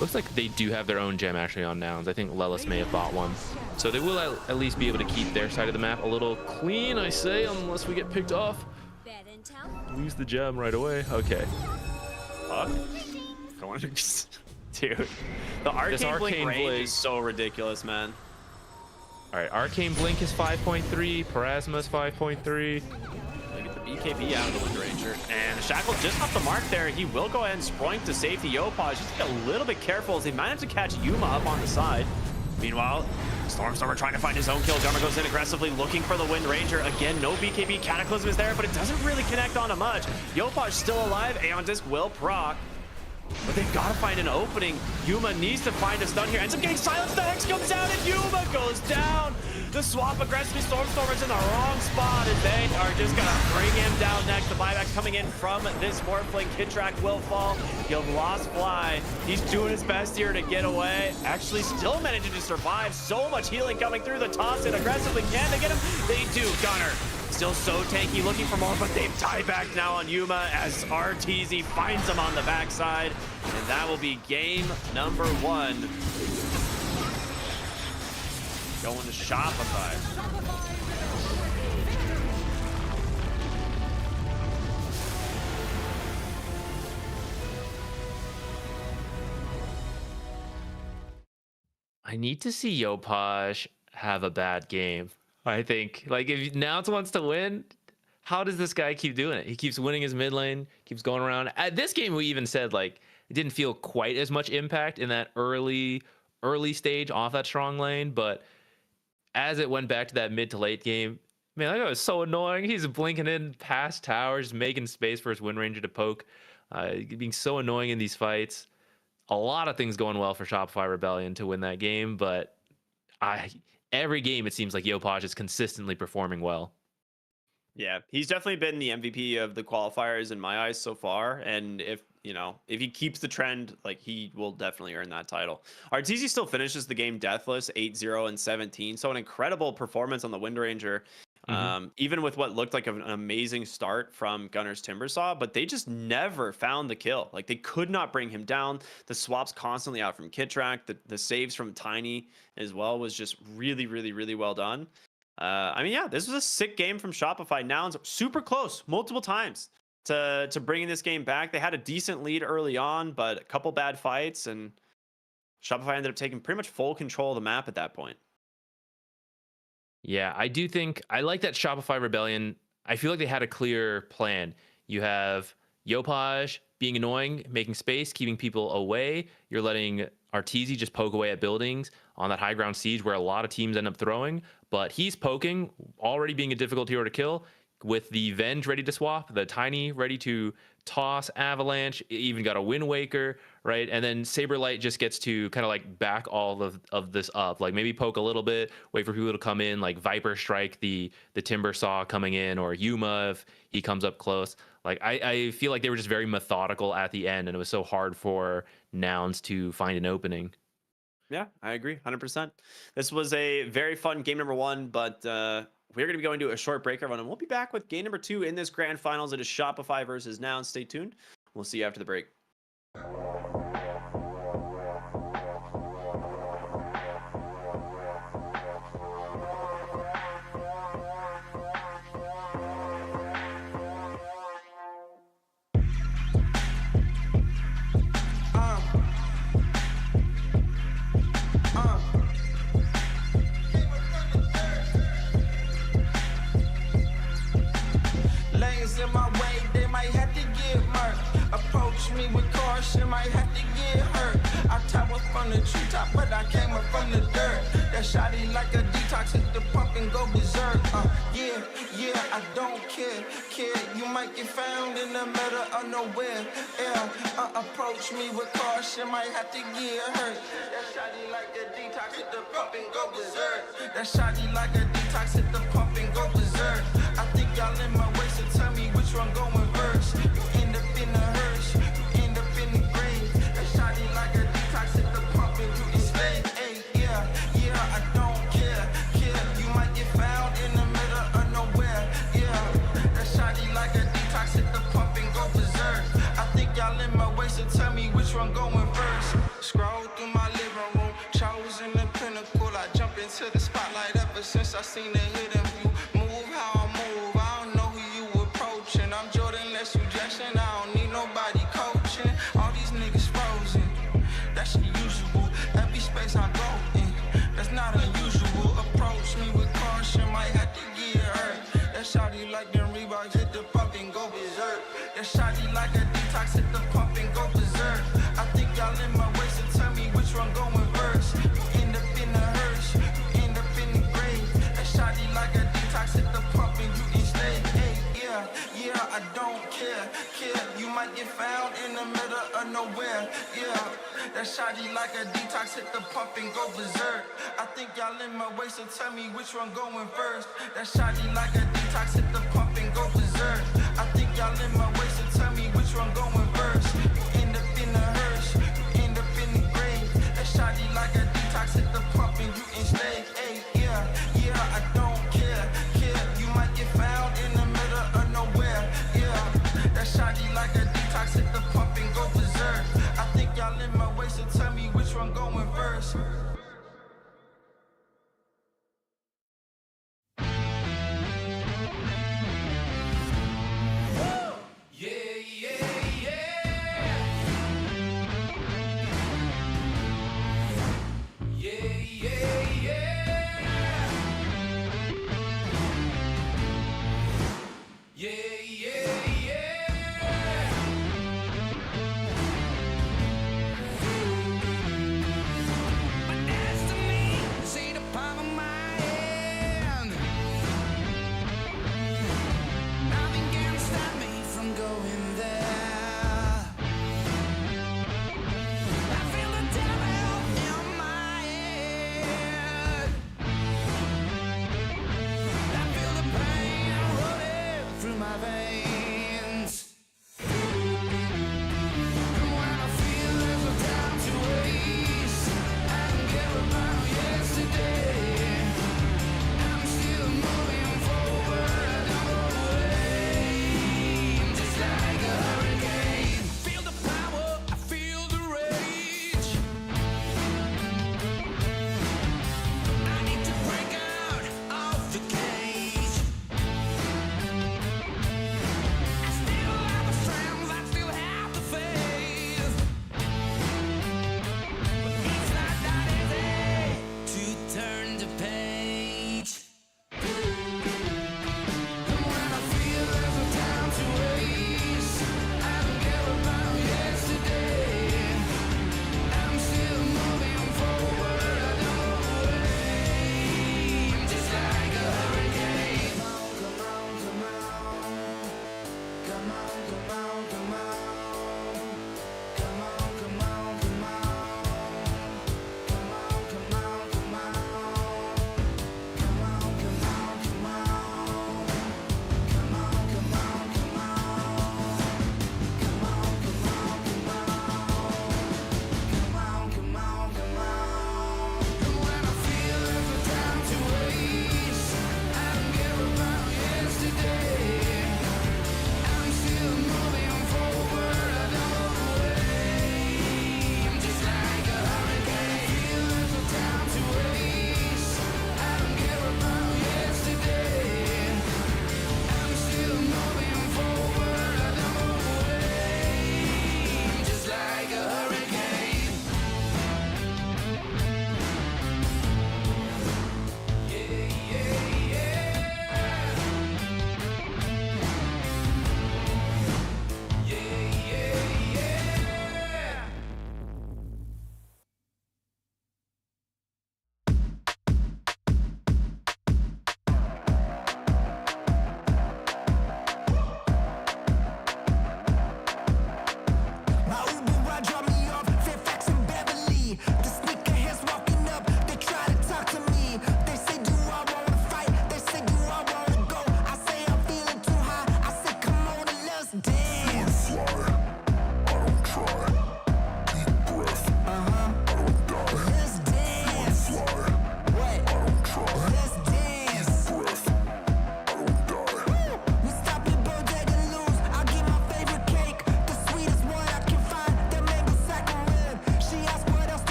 Looks like they do have their own gem actually on Nouns. I think Lelis may have bought one. So they will at least be able to keep their side of the map a little clean, I say, unless we get picked off. Lose the gem right away. Okay. Fuck. I want to just... Dude. The Arcane Blink range is so ridiculous, man. Alright, Arcane Blink is 5.3, Parasma is 5.3. Get the BKB out of the Wind Ranger. And Shackle just off the mark there. He will go ahead and sproink to safety. Yopaj just get a little bit careful as they manage to catch Yuma up on the side. Meanwhile, Stormstormer trying to find his own kill. Gunner goes in aggressively looking for the Wind Ranger. Again, no BKB. Cataclysm is there, but it doesn't really connect onto much. Yopaj still alive. Aeon Disc will proc. But they've got to find an opening. Yuma needs to find a stun here. Ends up getting silenced. The Hex comes out and Yuma goes down. The swap aggressively. Stormstormer's in the wrong spot and they are just going to bring him down next. The buyback's coming in from this Morphling. Kidtrack will fall. He'll lost Fly. He's doing his best here to get away. Actually still managing to survive. So much healing coming through the toss in aggressively. Can they get him? They do. Gunner still so tanky, looking for more, but they've tied back now on Yuma as RTZ finds him on the backside, and that will be game number 1. Going to Shopify. I need to see Yopaj have a bad game. I think, like, if Nouns wants to win, how does this guy keep doing it? He keeps winning his mid lane, keeps going around. At this game, we even said, like, it didn't feel quite as much impact in that early stage off that strong lane, but as it went back to that mid to late game, man, that guy was so annoying. He's blinking in past towers, making space for his Wind Ranger to poke, being so annoying in these fights. A lot of things going well for Shopify Rebellion to win that game, but every game, it seems like Yopaj is consistently performing well. Yeah, he's definitely been the MVP of the qualifiers in my eyes so far. And if he keeps the trend, like, he will definitely earn that title. RTZ still finishes the game deathless, 8-0 and 17. So an incredible performance on the Wind Ranger. Even with what looked like an amazing start from Gunner's Timbersaw, but they just never found the kill. Like, they could not bring him down. The swaps constantly out from Kidtrack. The saves from Tiny as well was just really, really, really well done. I mean, yeah, this was a sick game from Shopify. Nouns super close multiple times to bringing this game back. They had a decent lead early on, but a couple bad fights, and Shopify ended up taking pretty much full control of the map at that point. Yeah, I do think I like that Shopify Rebellion. I feel like they had a clear plan. You have Yopaj being annoying, making space, keeping people away. You're letting Arteezy just poke away at buildings on that high ground siege where a lot of teams end up throwing, but he's poking, already being a difficult hero to kill, with the Venge ready to swap, the Tiny ready to toss, Avalanche, even got a Wind Waker, right? And then Saberlight just gets to kind of like back all of this up, like maybe poke a little bit, wait for people to come in, like Viper strike the Timbersaw coming in, or Yuma if he comes up close. Like, I feel like they were just very methodical at the end, and it was so hard for Nouns to find an opening. Yeah, I agree 100%. This was a very fun game number 1, but we're going to be going to a short break, everyone, and we'll be back with game number 2 in this grand finals. It is Shopify versus Nouns. Stay tuned. We'll see you after the break. Lanes in my way, they might have to get murked. Approach me with caution, might have to get hurt. I tower from the treetop, but I came up from the dirt. That shotty like a detox, hit the pump and go berserk. Yeah, I don't care. You might get found in the middle of nowhere. Approach me with caution, might have to get hurt. That shotty like a detox, hit the pump and go berserk. That shotty like a detox, hit the pump and go berserk. I think y'all in my way, so tell me which one going first. You end up in the hearse, you end up in the grave. That shotty like a detox, hit the pump and do the slave. Hey, yeah, I don't care. You might get found in the middle of nowhere. Yeah, that shotty like a detox, hit the pump and go berserk. I think y'all in my way, so tell me which one going first. Scroll through my living room, chosen the pinnacle. I jump into the spotlight ever since I seen the hidden view. Move how I move, I don't know who you approaching. I'm Jordan, less you Jackson, I don't need nobody coaching. All these niggas frozen, that's the usual. Every space I go in, that's not unusual. Approach me with caution, might have to get hurt. That shawty like them Reeboks, hit the pump and go berserk. That shawty like a detox, hit the pump and go berserk. I think y'all in my way, so tell me which one going first. You end up in the might get found in the middle of nowhere. Yeah, that shawty like a detox, hit the pump and go berserk. I think y'all in my way, so tell me which one going first. That shawty like a detox, hit the pump and go berserk. I think y'all in my way, so tell me which one going first. You end up in the hearse, you end up in the grave. That shawty like a detox, hit the pump and you in stay. Hey, yeah, I don't care. You might get found in the middle of nowhere. Yeah, that shawty like a detox, hit the pump and go berserk. I think y'all in my way, so tell me which one going first. Yeah,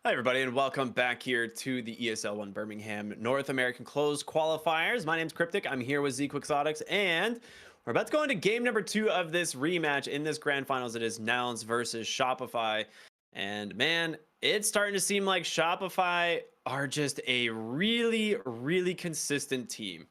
Hi, everybody, and welcome back here to the ESL 1 Birmingham North American Closed Qualifiers. My name's Cryptic. I'm here with Z Quixotics, and we're about to go into game number 2 of this rematch in this grand finals. It is Nouns versus Shopify. And man, it's starting to seem like Shopify are just a really, really consistent team.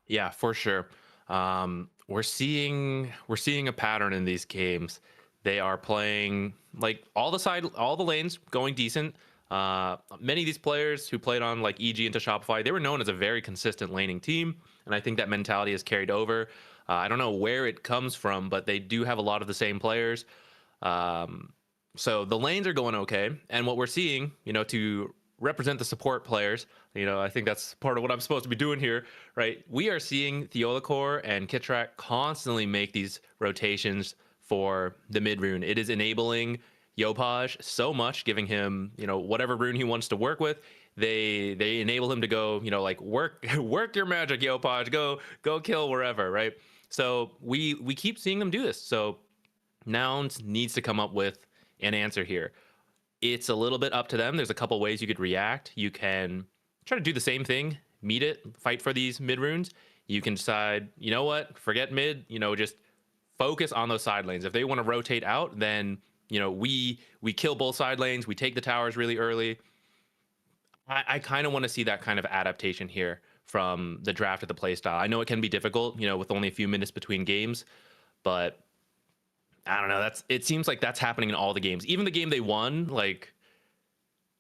Yeah, for sure. We're seeing a pattern in these games. They are playing like all the lanes going decent. Many of these players who played on like EG into Shopify, they were known as a very consistent laning team, and I think that mentality is carried over. I don't know where it comes from, but they do have a lot of the same players. So the lanes are going okay, and what we're seeing, to represent the support players, I think that's part of what I'm supposed to be doing here, right? We are seeing Theolacor and Kitrak constantly make these rotations for the mid rune. It is enabling Yopaj so much, giving him, whatever rune he wants to work with. They enable him to go, like work your magic, Yopaj, go kill wherever, right? So we keep seeing them do this. So Nouns needs to come up with an answer here. It's a little bit up to them. There's a couple ways you could react. You can try to do the same thing, meet it, fight for these mid runes. You can decide, you know what, forget mid, just focus on those side lanes. If they want to rotate out, then we kill both side lanes. We take the towers really early. I kind of want to see that kind of adaptation here from the draft of the playstyle. I know it can be difficult, with only a few minutes between games, but I don't know. It seems like that's happening in all the games. Even the game they won, like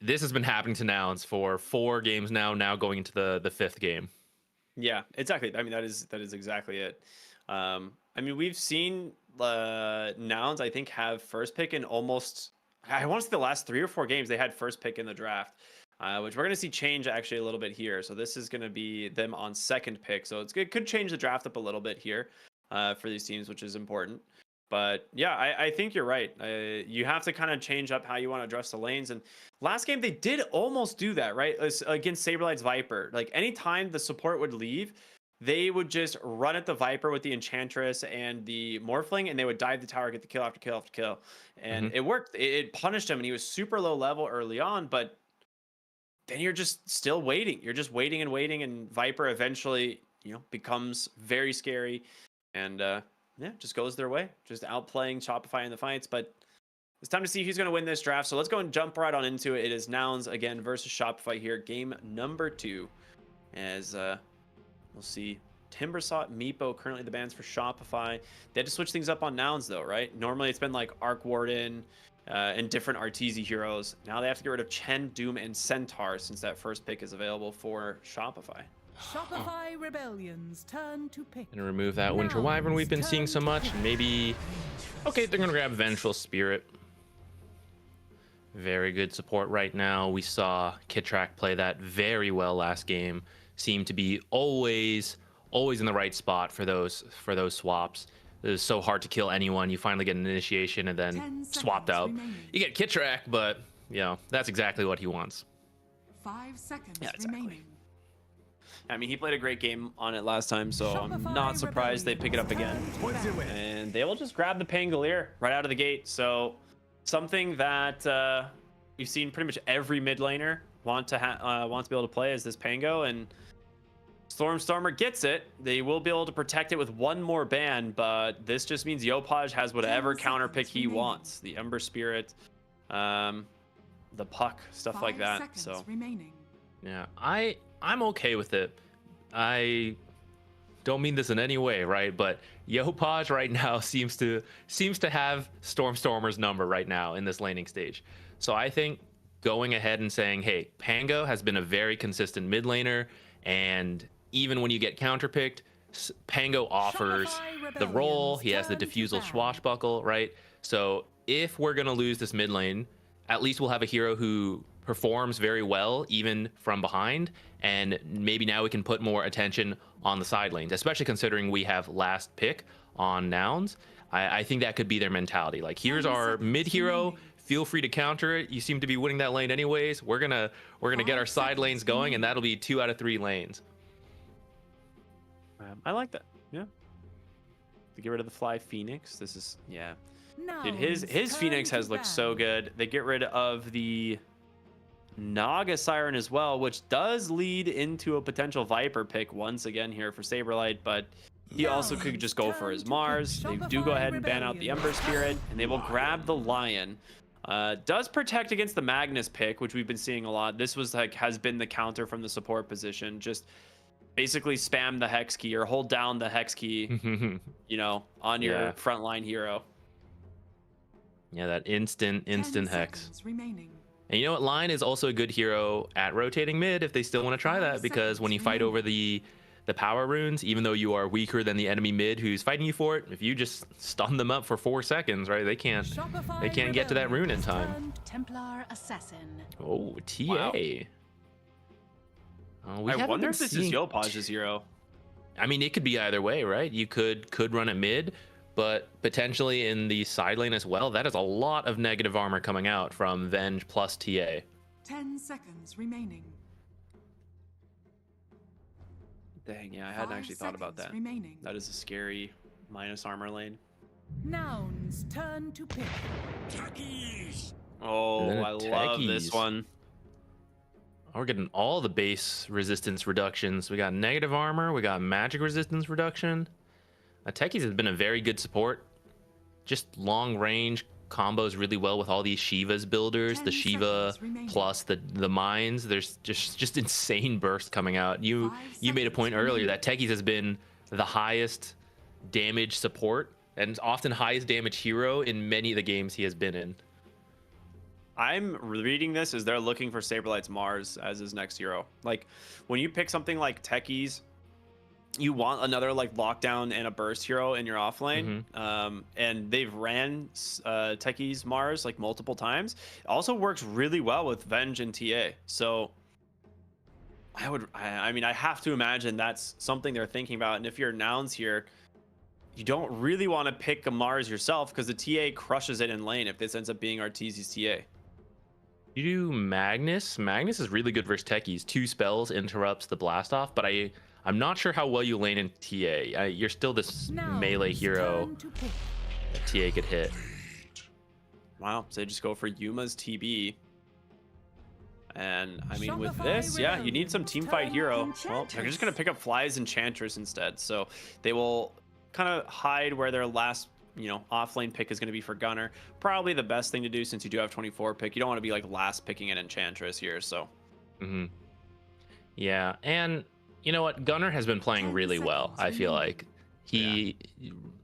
this has been happening to Nouns for 4 games now going into the 5th game. Yeah, exactly. I mean, that is exactly it. We've seen Nouns, I think, have first pick in almost, I want to say the last 3 or 4 games they had first pick in the draft, which we're going to see change actually a little bit here. So this is going to be them on second pick. So it could change the draft up a little bit here for these teams, which is important. But yeah, I think you're right. You have to kind of change up how you want to address the lanes. And last game, they did almost do that, right? Against Saberlight's Viper. Like anytime the support would leave, they would just run at the Viper with the Enchantress and the Morphling, and they would dive the tower, get the kill after kill after kill. And it worked. It punished him, and he was super low level early on, but then you're just still waiting. You're just waiting and waiting, and Viper eventually, becomes very scary. And just goes their way, just outplaying Shopify in the fights. But it's time to see who's going to win this draft. So let's go and jump right on into it. It is Nouns again versus Shopify here, game number 2. As we'll see Timbersot, Meepo, currently the bans for Shopify. They had to switch things up on Nouns though, right? Normally it's been like Arc Warden and different Arteezy heroes. Now they have to get rid of Chen, Doom, and Centaur since that first pick is available for Shopify. Shopify Rebellion's turn to pick. And remove that Winter Wyvern we've been seeing so much. And maybe, okay, they're going to grab Vengeful Spirit. Very good support right now. We saw Kitrak play that very well last game. Seemed to be always in the right spot for those swaps. It is so hard to kill anyone. You finally get an initiation and then swapped out. You get Kitrak, but, that's exactly what he wants. 5 seconds exactly. remaining. I mean, he played a great game on it last time, so I'm not surprised they pick it up again. And they will just grab the Pangolier right out of the gate. So something that we've seen pretty much every mid laner want to be able to play is this Pango, and Stormstormer gets it. They will be able to protect it with one more ban, but this just means Yopaj has whatever counter pick he wants. The Ember Spirit, the Puck, stuff like that. So yeah, I'm okay with it. I don't mean this in any way, right? But Yopaj right now seems to have Stormstormer's number right now in this laning stage. So I think going ahead and saying, hey, Pango has been a very consistent mid laner, and even when you get counterpicked, Pango offers the role. He has the Diffusal Swashbuckle, right? So if we're gonna lose this mid lane, at least we'll have a hero who performs very well even from behind, and maybe now we can put more attention on the side lanes, especially considering we have last pick on Nouns. I think that could be their mentality. Like, here's our mid hero, feel free to counter it. You seem to be winning that lane anyways. We're gonna get our side lanes going, and that'll be 2 out of 3 lanes. I like that. Yeah. To get rid of the Fly Phoenix. This is Dude, his Phoenix has looked so good. They get rid of the Naga Siren as well, which does lead into a potential Viper pick once again here for Saberlight, but he also could just go for his Mars. They do go ahead and ban out the Ember Spirit, and they will grab the Lion. Does protect against the Magnus pick, which we've been seeing a lot. This was like has been the counter from the support position. Just basically spam the Hex key or hold down the Hex key, you know, on your frontline hero. Yeah, that instant Hex. Remaining. And you know what? Lion is also a good hero at rotating mid if they still want to try that, because when you fight over the power runes, even though you are weaker than the enemy mid who's fighting you for it, if you just stun them up for 4 seconds, right? They can't get to that rune in time. Templar Assassin. Oh, TA. Wow. I haven't wonder been if this is seeing- Yopaj's hero. I mean, it could be either way, right? You could run it mid, but potentially in the side lane as well. That is a lot of negative armor coming out from Venge plus TA. 10 seconds remaining. Dang, yeah, I hadn't actually thought about that. Remaining. That is a scary minus armor lane. Nouns turn to pick. Oh, And then I love this Techies. one. We're getting all the base resistance reductions. We got negative armor, we got magic resistance reduction. Techies has been a very good support. Just long range, combos really well with all these Shivas builders. The Shiva plus the mines. There's just insane bursts coming out. You made a point earlier that Techies has been the highest damage support and often highest damage hero in many of the games he has been in. I'm reading this as they're looking for Saberlight's Mars as his next hero. Like, when you pick something like Techies, you want another like lockdown and a burst hero in your offlane. And they've ran Techies Mars like multiple times. It also works really well with Venge and TA. So I mean, I have to imagine that's something they're thinking about. And if you're Nouns here, you don't really want to pick a Mars yourself because the TA crushes it in lane if this ends up being Arteezy's TA. You do Magnus. Magnus is really good versus Techies. 2 spells interrupts the blast off, but I'm not sure how well you lane in TA. You're still this melee hero that TA could hit. Wow, so they just go for Yuma's TB. And I mean, with this, yeah, you need some teamfight hero. Well, they're just going to pick up Fly's Enchantress instead. So they will kind of hide where their last, you know, offlane pick is going to be for Gunner. Probably the best thing to do since you do have 24 pick. You don't want to be like last picking an Enchantress here, so. Yeah, and you know what? Gunner has been playing really well, I feel like. He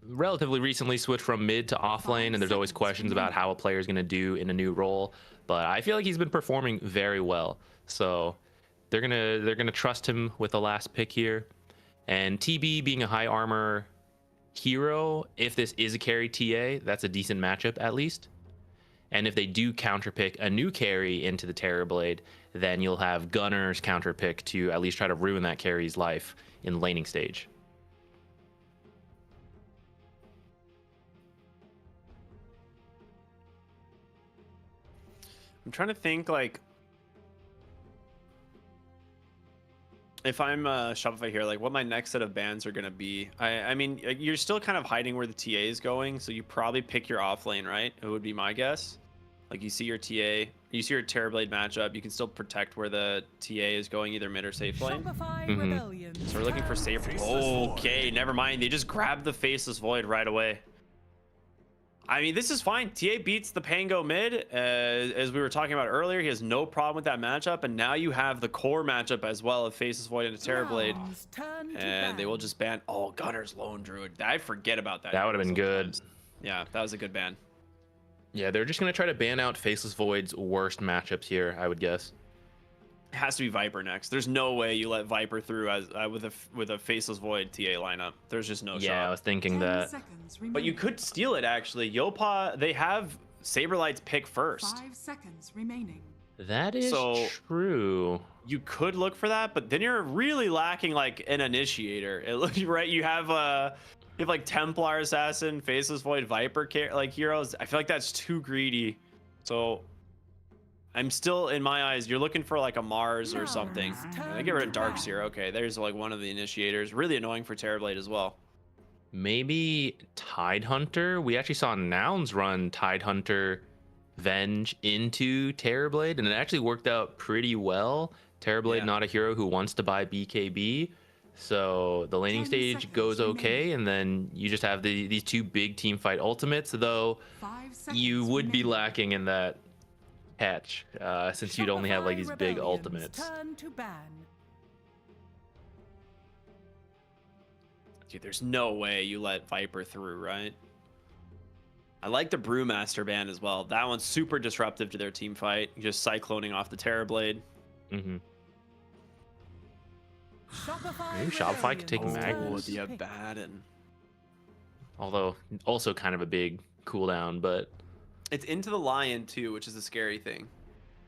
relatively recently switched from mid to offlane, and there's always questions about how a player is going to do in a new role. But I feel like he's been performing very well. So they're gonna trust him with the last pick here. And TB being a high armor hero, if this is a carry TA, that's a decent matchup at least. And if they do counterpick a new carry into the Terrorblade, then you'll have Gunner's counterpick to at least try to ruin that carry's life in laning stage. I'm trying to think, like, if I'm Shopify here, like what my next set of bans are going to be. I mean, you're still kind of hiding where the TA is going, so you probably pick your offlane, right? It would be my guess. Like, you see your TA, you see your Terrorblade matchup, you can still protect where the TA is going, either mid or safe lane. So we're looking for safe. Okay, never mind. They just grabbed the Faceless Void right away. I mean, this is fine. TA beats the Pango mid, as we were talking about earlier. He has no problem with that matchup, and now you have the core matchup as well of Faceless Void and a Terrorblade, and they will just ban. Oh, Gunner's Lone Druid. I forget about that. That would have been good. Yeah, that was a good ban. Yeah, they're just gonna try to ban out Faceless Void's worst matchups here, I would guess. It has to be Viper next. There's no way you let Viper through as with a Faceless Void TA lineup. There's just no shot. Yeah, I was thinking that. But you could steal it, actually. Yopa, they have Saberlight's pick first. 5 seconds remaining. That is So, true. You could look for that, but then you're really lacking like an initiator. It looks right. You have like Templar Assassin, Faceless Void, Viper like heroes. I feel like that's too greedy. So I'm still, in my eyes, you're looking for like a Mars or something. I get rid of Darkseer. Okay, there's like one of the initiators. Really annoying for Terrorblade as well. maybe Tidehunter. We actually saw Nouns run Tidehunter Venge into Terrorblade, and it actually worked out pretty well. Terrorblade, Yeah. not a hero who wants to buy BKB, so the laning 10 stage seconds goes okay, remaining. and then you just have these two big team fight ultimates, though 5 seconds you would be remaining. lacking in that catch, since you'd only have like these Shopify big Rebellion's ultimates. Turn to ban. Dude, there's no way you let Viper through, right? I like the Brewmaster ban as well. That one's super disruptive to their team fight. Just cycloning off the Terrorblade. Mm-hmm. Shopify Maybe Shopify could take Rebellion's Magnus. turn the to pick. Abaddon. Although also kind of a big cooldown, but It's into the Lion too, which is a scary thing.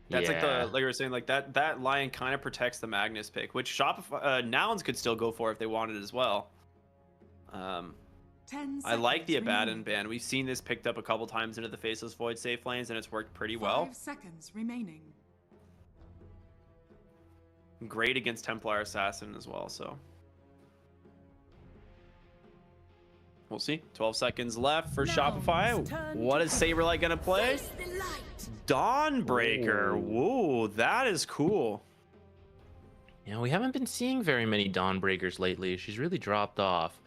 That's like yeah. like you were saying, like that Lion kind of protects the Magnus pick, which Shopify Nouns could still go for if they wanted as well. 10 I like the seconds Abaddon remaining. ban. We've seen this picked up a couple times into the Faceless Void safe lanes, and it's worked pretty 5 well. seconds remaining. Great against Templar Assassin as well, so we'll see. 12 seconds left for Nouns, Shopify. turn What to is Saberlight gonna play? Dawnbreaker. Whoa, that is cool. Yeah, we haven't been seeing very many Dawnbreakers lately. She's really dropped off.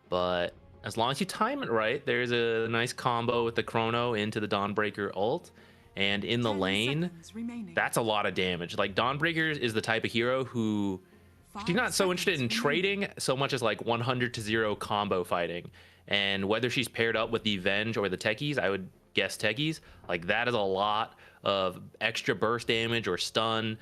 But as long as you time it right, there's a nice combo with the Chrono into the Dawnbreaker ult. And in the 10 lane, seconds remaining. that's a lot of damage. Like, Dawnbreaker is the type of hero who she's 5 not so interested in seconds trading so much as like 100-0 combo fighting. And whether she's paired up with the Venge or the Techies, I would guess Techies, like that is a lot of extra burst damage or stun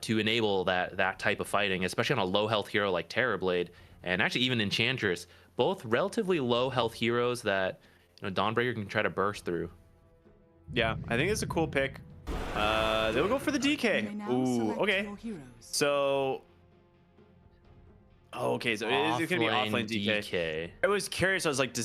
to enable that type of fighting, especially on a low health hero like Terrorblade, and actually even Enchantress, both relatively low health heroes that Dawnbreaker can try to burst through. Yeah, I think it's a cool pick. They'll go for the You may DK. now Ooh, select okay. your heroes. So, okay, so it's gonna be offlane DK. DK. I was curious. I was like,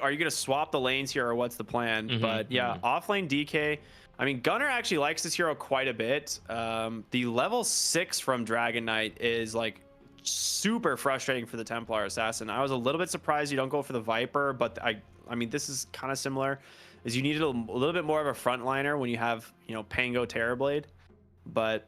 are you gonna swap the lanes here, or what's the plan? Mhm, But yeah, offlane DK. I mean, Gunnar actually likes this hero quite a bit. The level 6 from Dragon Knight is like super frustrating for the Templar Assassin. I was a little bit surprised you don't go for the Viper, but I mean, this is kind of similar. Is you needed a little bit more of a frontliner when you have Pango Terrorblade, but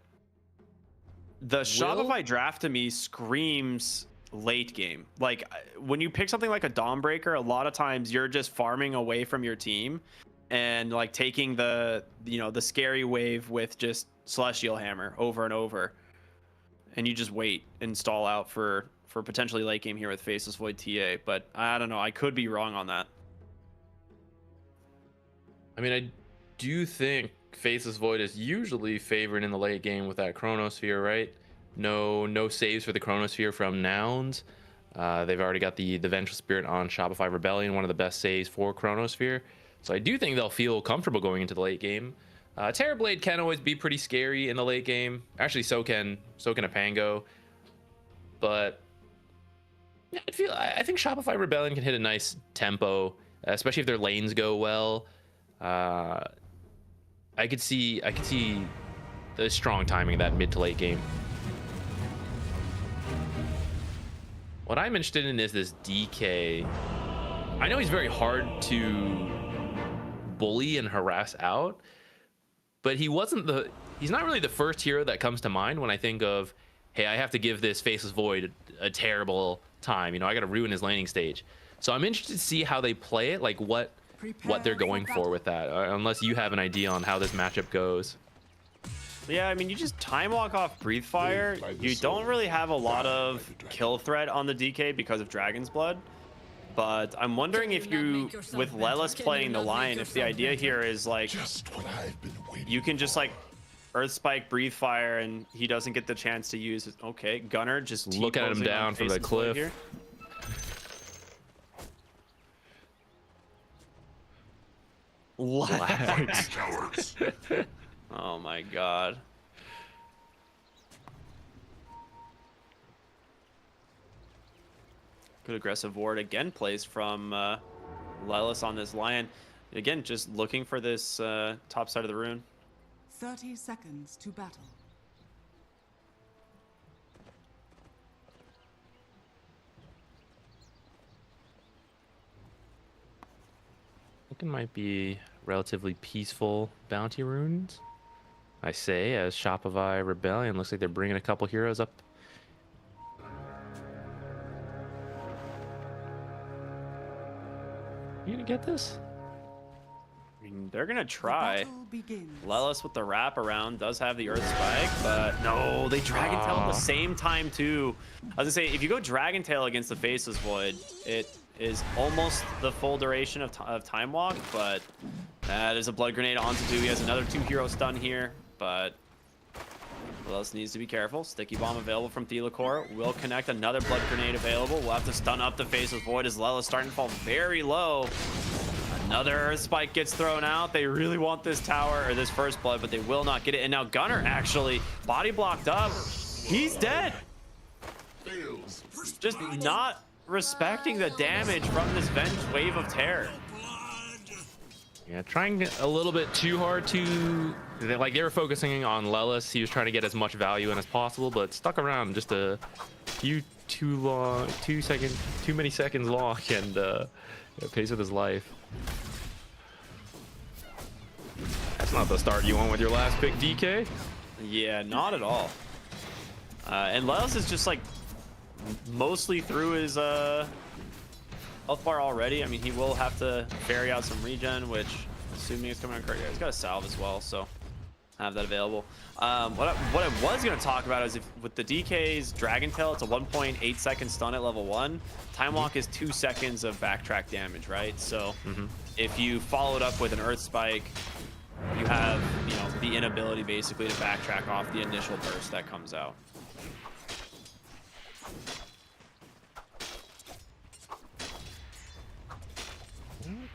the Shopify draft to me screams late game. Like when you pick something like a Dawnbreaker, a lot of times you're just farming away from your team and like taking the the scary wave with just Celestial Hammer over and over, and you just wait and stall out for potentially late game here with Faceless Void TA. But I don't know, I could be wrong on that. I mean, I do think Faceless Void is usually favored in the late game with that Chronosphere, right? No saves for the Chronosphere from Nouns. They've already got the Vengeful Spirit on Shopify Rebellion, one of the best saves for Chronosphere. So I do think they'll feel comfortable going into the late game. Terrorblade can always be pretty scary in the late game. Actually, so can a Pango. But yeah, I think Shopify Rebellion can hit a nice tempo, especially if their lanes go well. I could see the strong timing of that mid to late game. What I'm interested in is this DK. I know he's very hard to bully and harass out, but he's not really the first hero that comes to mind when I think of, hey, I have to give this Faceless Void a terrible time. I got to ruin his laning stage. So I'm interested to see how they play it, like what they're going for with that, unless you have an idea on how this matchup goes. Yeah, I mean, you just time walk off Breathe Fire. You don't really have a lot of kill threat on the DK because of Dragon's Blood. But I'm wondering if with Lelis playing the Lion, if the idea here is like, you can just like Earth Spike, Breathe Fire, and he doesn't get the chance to use it. Okay, Gunnar just Look at him down from the cliff. Here. Lags. Oh my god. Good aggressive ward again placed from Lelis on this Lion. Again, just looking for this top side of the rune. 30 seconds to battle. Looking might be relatively peaceful bounty runes, I say, as Shopify Rebellion looks like they're bringing a couple heroes up. You gonna get this? I mean, they're gonna try. Battle begins. Lelis with the wrap around does have the Earth Spike, but no, they Dragon Tail at the same time too. I was gonna say, if you go Dragon Tail against the Faceless Void, it is almost the full duration of Time Walk, but that is a Blood Grenade onto 2. He has another 2 hero stun here, but Lelis needs to be careful. Sticky Bomb available from Thelacor. Will connect, another Blood Grenade available. We'll have to stun up the Faceless Void as Lelis starting to fall very low. Another Earth Spike gets thrown out. They really want this tower or this first blood, but they will not get it. And now Gunner actually body blocked up. He's dead. Just not respecting the damage from this Venge Wave of Terror. Yeah, trying a little bit too hard to, like, they were focusing on Lelis. He was trying to get as much value in as possible, but stuck around just a few too many seconds long, and pays with his life. That's not the start you want with your last pick, DK. Yeah, not at all. And Lelis is just like mostly through his health bar already. I mean, he will have to ferry out some regen, which assuming it's coming on correct. Yeah, he's got a salve as well, so have that available. What I was going to talk about is if with the DK's Dragon Tail, it's a 1.8 second stun at level 1. Time Walk is 2 seconds of backtrack damage, right? So if you follow it up with an Earth Spike, you have, you know, the inability basically to backtrack off the initial burst that comes out.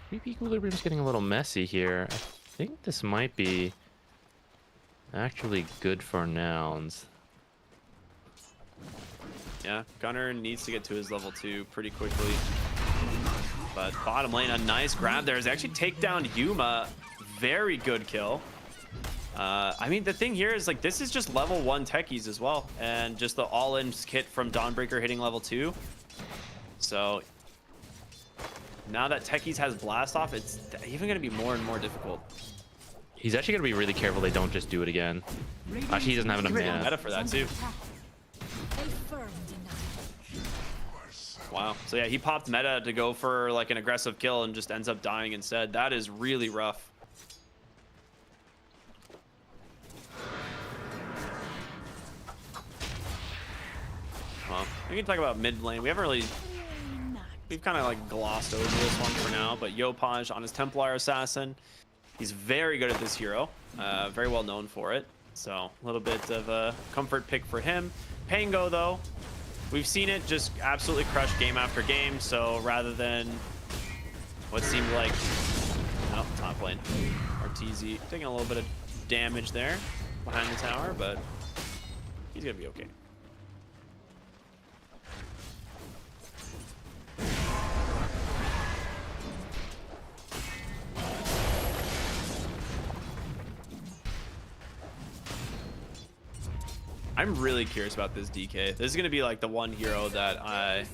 Creepy Equilibrium's getting a little messy here. I think this might be actually good for nouns. Yeah, Gunner needs to get to his level 2 pretty quickly. But bottom lane, a nice grab there is actually take down Yuma. Very good kill. I mean, the thing here is, like, this is just level 1 techies as well. And just the all-in kit from Dawnbreaker hitting level 2. So now that techies has blast off, it's even going to be more and more difficult. He's actually going to be really careful they don't just do it again. Actually, he doesn't have enough mana. Meta for that too. Wow. So yeah, he popped meta to go for like an aggressive kill and just ends up dying instead. That is really rough. Well, we can talk about mid lane. We've kind of like glossed over this one for now, but Yopaj on his Templar Assassin. He's very good at this hero, very well known for it. So a little bit of a comfort pick for him. Pango though, we've seen it just absolutely crush game after game. So rather than what seemed like, oh, top lane, RTZ taking a little bit of damage there behind the tower, but he's gonna be okay. I'm really curious about this DK. This is going to be like the one hero that I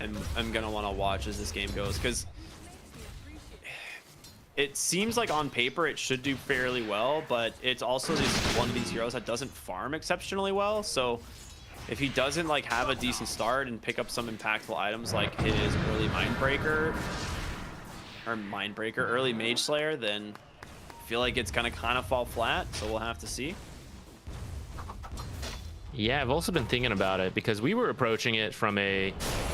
am going to want to watch as this game goes, because it seems like on paper it should do fairly well, but it's also one of these heroes that doesn't farm exceptionally well. So if he doesn't like have a decent start and pick up some impactful items like his early early Mage Slayer, then I feel like it's going to kind of fall flat. So we'll have to see. Yeah, I've also been thinking about it because we were approaching it from a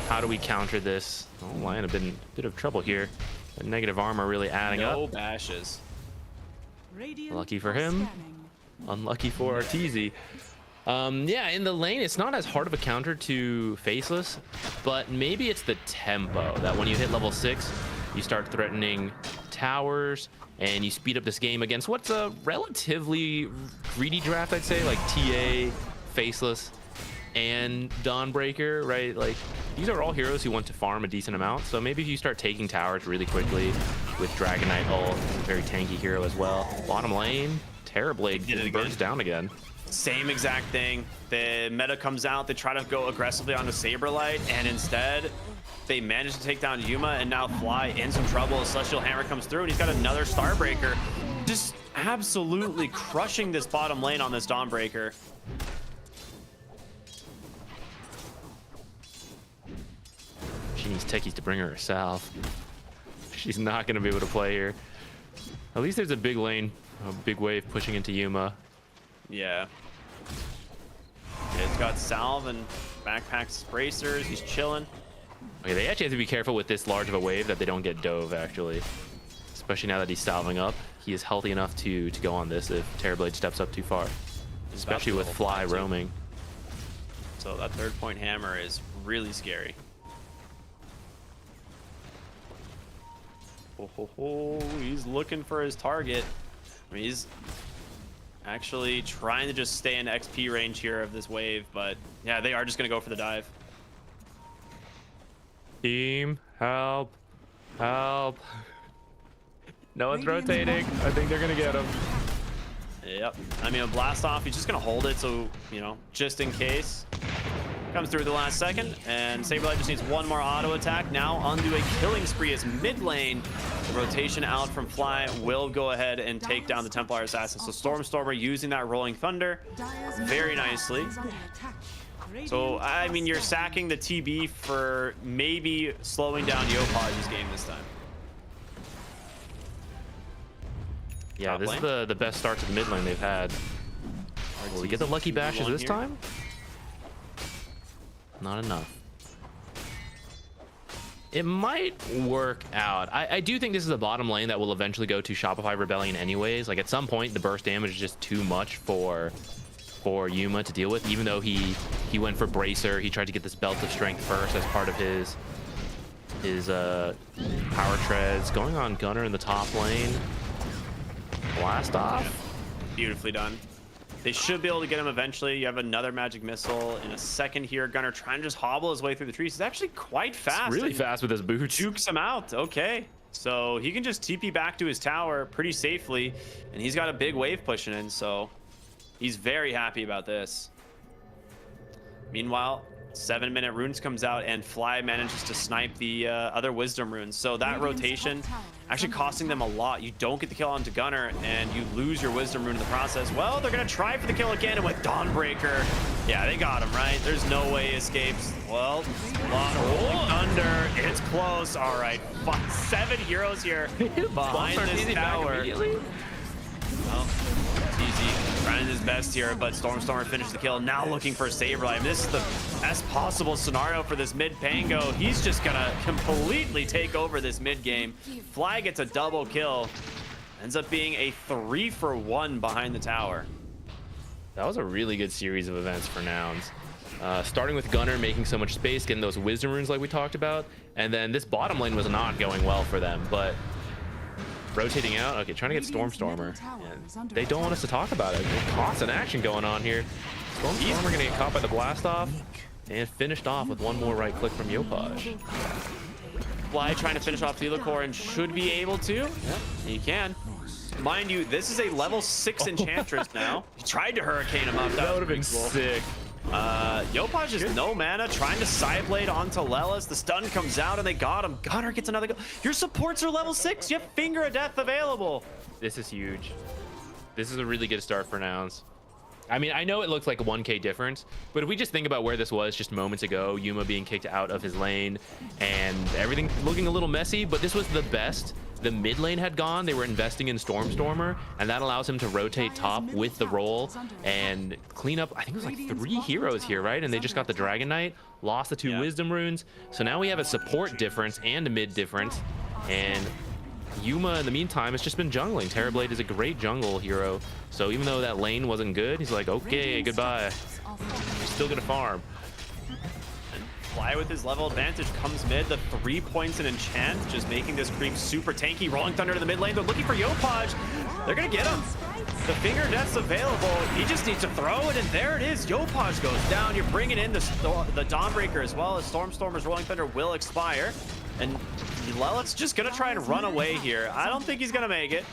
how do we counter this? Oh, Lion have been a bit of trouble here. The negative armor really adding up. No bashes. Lucky for him. Unlucky for Arteezy. Yeah, in the lane, it's not as hard of a counter to Faceless, but maybe it's the tempo that when you hit level 6, you start threatening towers and you speed up this game against what's a relatively greedy draft, I'd say, like TA, Faceless, and Dawnbreaker, right? Like, these are all heroes who want to farm a decent amount. So maybe if you start taking towers really quickly with Dragon Knight ult, a very tanky hero as well. Bottom lane, Terrorblade burns down again. Same exact thing. The meta comes out, they try to go aggressively onto Saberlight, and instead They managed to take down Yuma, and now Fly in some trouble. Celestial Hammer comes through, and he's got another Starbreaker. Just absolutely crushing this bottom lane on this Dawnbreaker. She needs techies to bring her south. She's not going to be able to play here. At least there's a big lane, a big wave pushing into Yuma. Yeah. It's got Salve and backpacks bracers. He's chilling. Okay, they actually have to be careful with this large of a wave that they don't get dove, actually. Especially now that he's salving up. He is healthy enough to go on this if Terrorblade steps up too far. Especially with Fly roaming. So that 3rd point hammer is really scary. Oh, he's looking for his target. I mean, he's actually trying to just stay in XP range here of this wave, but yeah, they are just going to go for the dive. Team, help. Help. No one's rotating. I think they're going to get him. Yep. I mean, a blast off, he's just going to hold it, so, you know, just in case. Comes through the last second, and Saberlight just needs one more auto attack. Now onto a killing spree as mid lane. The rotation out from Fly will go ahead and take down the Templar Assassin. So Stormstormer using that Rolling Thunder very nicely. So, I mean, you're sacking the TB for maybe slowing down Yopaj's game this time. Yeah, Top this lane. is the best start to the mid lane they've had. Will we get the lucky bashes this time? Not enough. It might work out. I do think this is a bottom lane that will eventually go to Shopify Rebellion anyways. Like at some point, the burst damage is just too much for Yuma to deal with. Even though he went for Bracer, he tried to get this Belt of Strength first as part of his power treads. Going on Gunner in the top lane. Blast off. Yeah. Beautifully done. They should be able to get him eventually. You have another magic missile in a second here. Gunner trying to just hobble his way through the trees. He's actually quite fast. It's really fast with his boots. Jukes him out. Okay. So he can just TP back to his tower pretty safely. And he's got a big wave pushing in. So he's very happy about this. Meanwhile, 7-minute runes comes out and Fly manages to snipe the other wisdom runes. So that rotation actually costing them a lot. You don't get the kill onto Gunner and you lose your wisdom rune in the process. Well, they're gonna try for the kill again, and with Dawnbreaker, yeah, they got him, right? There's no way he escapes. Well, Rolling Thunder, it's close. All right, 7 heroes here behind this tower. Well, TZ trying his best here, but Stormstormer finished the kill. Now looking for a Saberlight. This is the best possible scenario for this mid Pango. He's just gonna completely take over this mid game. Fly gets a double kill. Ends up being a 3-for-1 behind the tower. That was a really good series of events for Nouns. Starting with Gunner making so much space, getting those wisdom runes like we talked about, and then this bottom lane was not going well for them, but rotating out. Okay, trying to get Stormstormer. And they don't want us to talk about it. Constant action going on here. Stormstormer gonna get caught by the blast off and finished off with one more right click from Yopaj. Fly trying to finish off Thelacore and should be able to. Yep, he can. Mind you, this is a level 6 enchantress now. He tried to hurricane him up. That would have been cool. sick. Yopaj is no mana, trying to Psyblade onto Lelis. The stun comes out and they got him. Gunner gets another go. Your supports are level 6. You have Finger of Death available. This is huge. This is a really good start for Nouns. I mean, I know it looks like a 1k difference, but if we just think about where this was just moments ago, Yuma being kicked out of his lane and everything looking a little messy, but this was the best the mid lane had gone. They were investing in Stormstormer, and that allows him to rotate top with the roll and clean up. I think it was like 3 heroes here, right? And they just got the Dragon Knight, lost the 2 wisdom runes. So now we have a support difference and a mid difference, and Yuma in the meantime has just been jungling. Terrorblade is a great jungle hero, so even though that lane wasn't good, he's like, okay, goodbye. He's still gonna farm. And Fly with his level advantage comes mid. The 3 points in enchant, just making this creep super tanky. Rolling Thunder to the mid lane. They're looking for Yopaj. They're gonna get him. The Finger of Death's available. He just needs to throw it, and there it is. Yopaj goes down. You're bringing in the Dawnbreaker as well, as Stormstormer's Rolling Thunder will expire. And Lelith's just gonna try and run away here. I don't think he's gonna make it.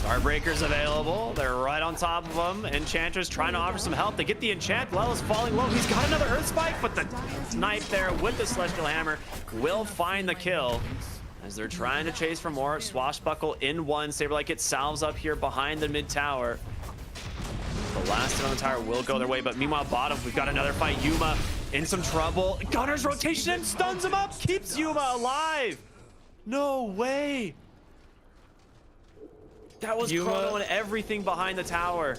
Starbreaker's available. They're right on top of him. Enchantress trying to offer some help. They get the enchant. Lella's falling low. He's got another Earth Spike, but the knife there with the Celestial Hammer will find the kill. As they're trying to chase for more. Swashbuckle in one. Saberlight gets salves up here behind the mid tower. The last hit on the tower will go their way, but meanwhile, bottom, we've got another fight. Yuma in some trouble. Gunner's rotation stuns him up, keeps Yuma alive. No way. That was Chrono and everything behind the tower.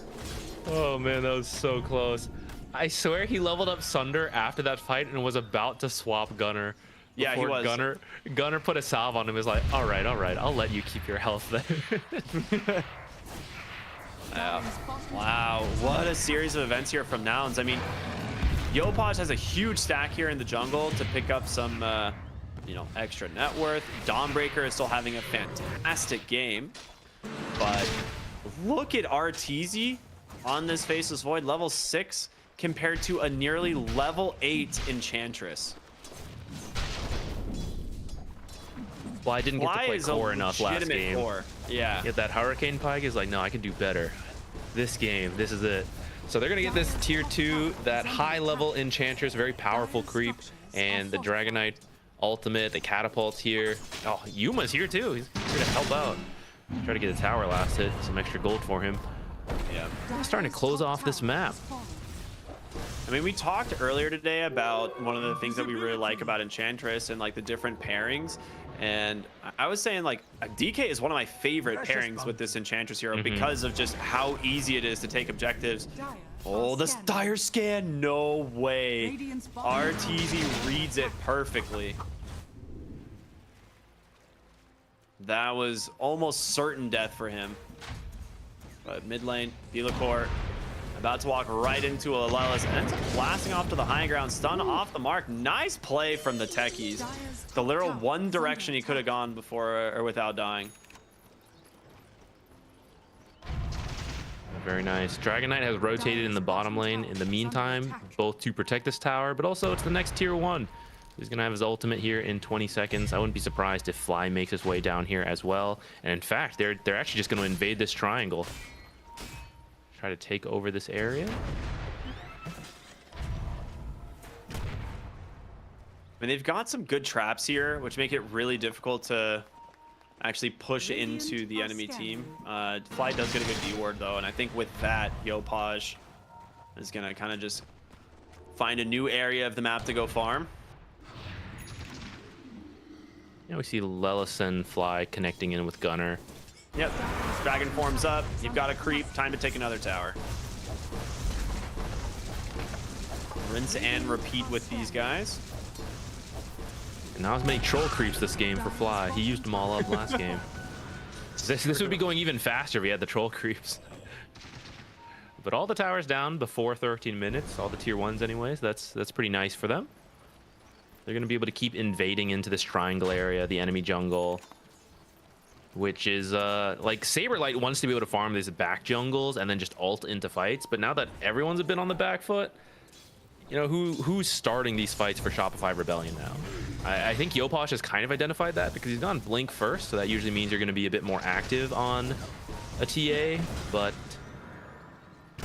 Oh man, that was so close. I swear he leveled up Sunder after that fight and was about to swap Gunner. Yeah, he was. Gunner put a salve on him. He was like, all right, I'll let you keep your health then. Wow, what a series of events here from Nouns. I mean, Yopaj has a huge stack here in the jungle to pick up some, you know, extra net worth. Dawnbreaker is still having a fantastic game, but look at Arteezy on this Faceless Void, level 6 compared to a nearly level 8 Enchantress. Well, I didn't get to play core enough last game. Core. Yeah. Get that Hurricane Pike is like, no, I can do better. This game, this is it. So they're gonna get this tier 2, that high level Enchantress, very powerful creep, and the Dragonite ultimate, the catapult here. Oh, Yuma's here too. He's here to help out. Try to get a tower last hit, some extra gold for him. Yeah. Starting to close off this map. I mean, we talked earlier today about one of the things that we really like about Enchantress and like the different pairings. And I was saying like DK is one of my favorite pairings with this Enchantress hero because of just how easy it is to take objectives. Oh, the Dire Scan, no way. Arteezy reads it perfectly. That was almost certain death for him. But mid lane, Belacor about to walk right into a Lelis and ends up blasting off to the high ground, stun off the mark. Nice play from the techies. The literal one direction he could have gone before or without dying. Very nice. Dragonite has rotated in the bottom lane in the meantime, both to protect this tower, but also it's the next tier 1. He's gonna have his ultimate here in 20 seconds. I wouldn't be surprised if Fly makes his way down here as well. And in fact, they're actually just gonna invade this triangle. Try to take over this area. I mean, they've got some good traps here, which make it really difficult to actually push into the enemy team. Fly does get a good D ward though, and I think with that, Yopaj is gonna kind of just find a new area of the map to go farm. Yeah, we see Lelis and Fly connecting in with Gunner. Yep, dragon forms up. You've got a creep. Time to take another tower. Rinse and repeat with these guys. And not as many troll creeps this game for Fly. He used them all up last game. This would be going even faster if he had the troll creeps. But all the towers down before 13 minutes, all the tier 1s anyways. That's pretty nice for them. They're going to be able to keep invading into this triangle area, the enemy jungle, which is like Saberlight wants to be able to farm these back jungles and then just ult into fights. But now that everyone's been on the back foot, you know, who's starting these fights for Shopify Rebellion now? I think Yopaj has kind of identified that because he's gone Blink first, so that usually means you're going to be a bit more active on a TA. But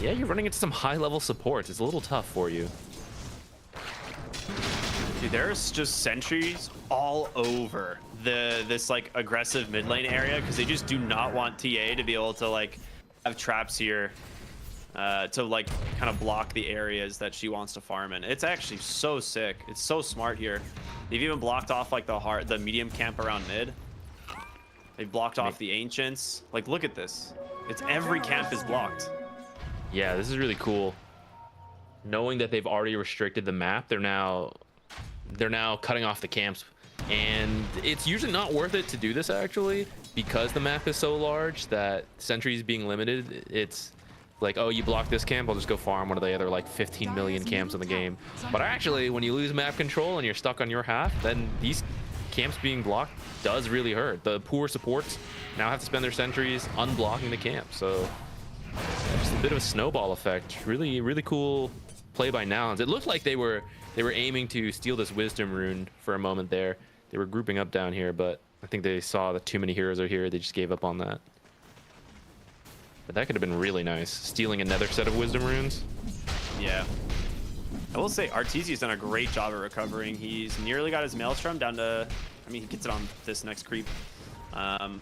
yeah, you're running into some high-level supports. It's a little tough for you. Dude, there's just sentries all over this like aggressive mid lane area because they just do not want TA to be able to like have traps here to like kind of block the areas that she wants to farm in. It's actually so sick. It's so smart here. They've even blocked off like the medium camp around mid. They've blocked off the ancients. Like, look at this. It's every camp is blocked. Yeah, this is really cool. Knowing that they've already restricted the map, they're now cutting off the camps, and it's usually not worth it to do this actually because the map is so large that sentries being limited. It's like, oh, you block this camp, I'll just go farm one of the other like 15 million camps in the game. But actually, when you lose map control and you're stuck on your half, then these camps being blocked does really hurt. The poor supports now have to spend their sentries unblocking the camp, so just a bit of a snowball effect. Really cool play by Nouns. It looked like they were aiming to steal this wisdom rune for a moment there. They were grouping up down here, but I think they saw that too many heroes are here. They just gave up on that. But that could have been really nice. Stealing another set of wisdom runes. Yeah. I will say Arteezy's done a great job at recovering. He's nearly got his Maelstrom down to, I mean, he gets it on this next creep.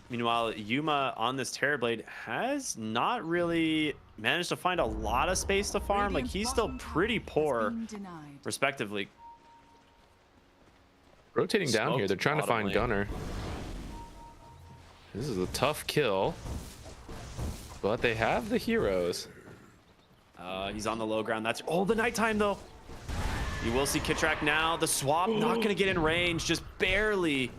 Meanwhile, Yuma on this Terrorblade has not really managed to find a lot of space to farm. Like, he's still pretty poor, respectively. Rotating down Smoked here, they're trying to bottom find lane. Gunner. This is a tough kill. But they have the heroes. He's on the low ground. That's all the nighttime, though. You will see Kitrak now. The swap not going to get in range, just barely.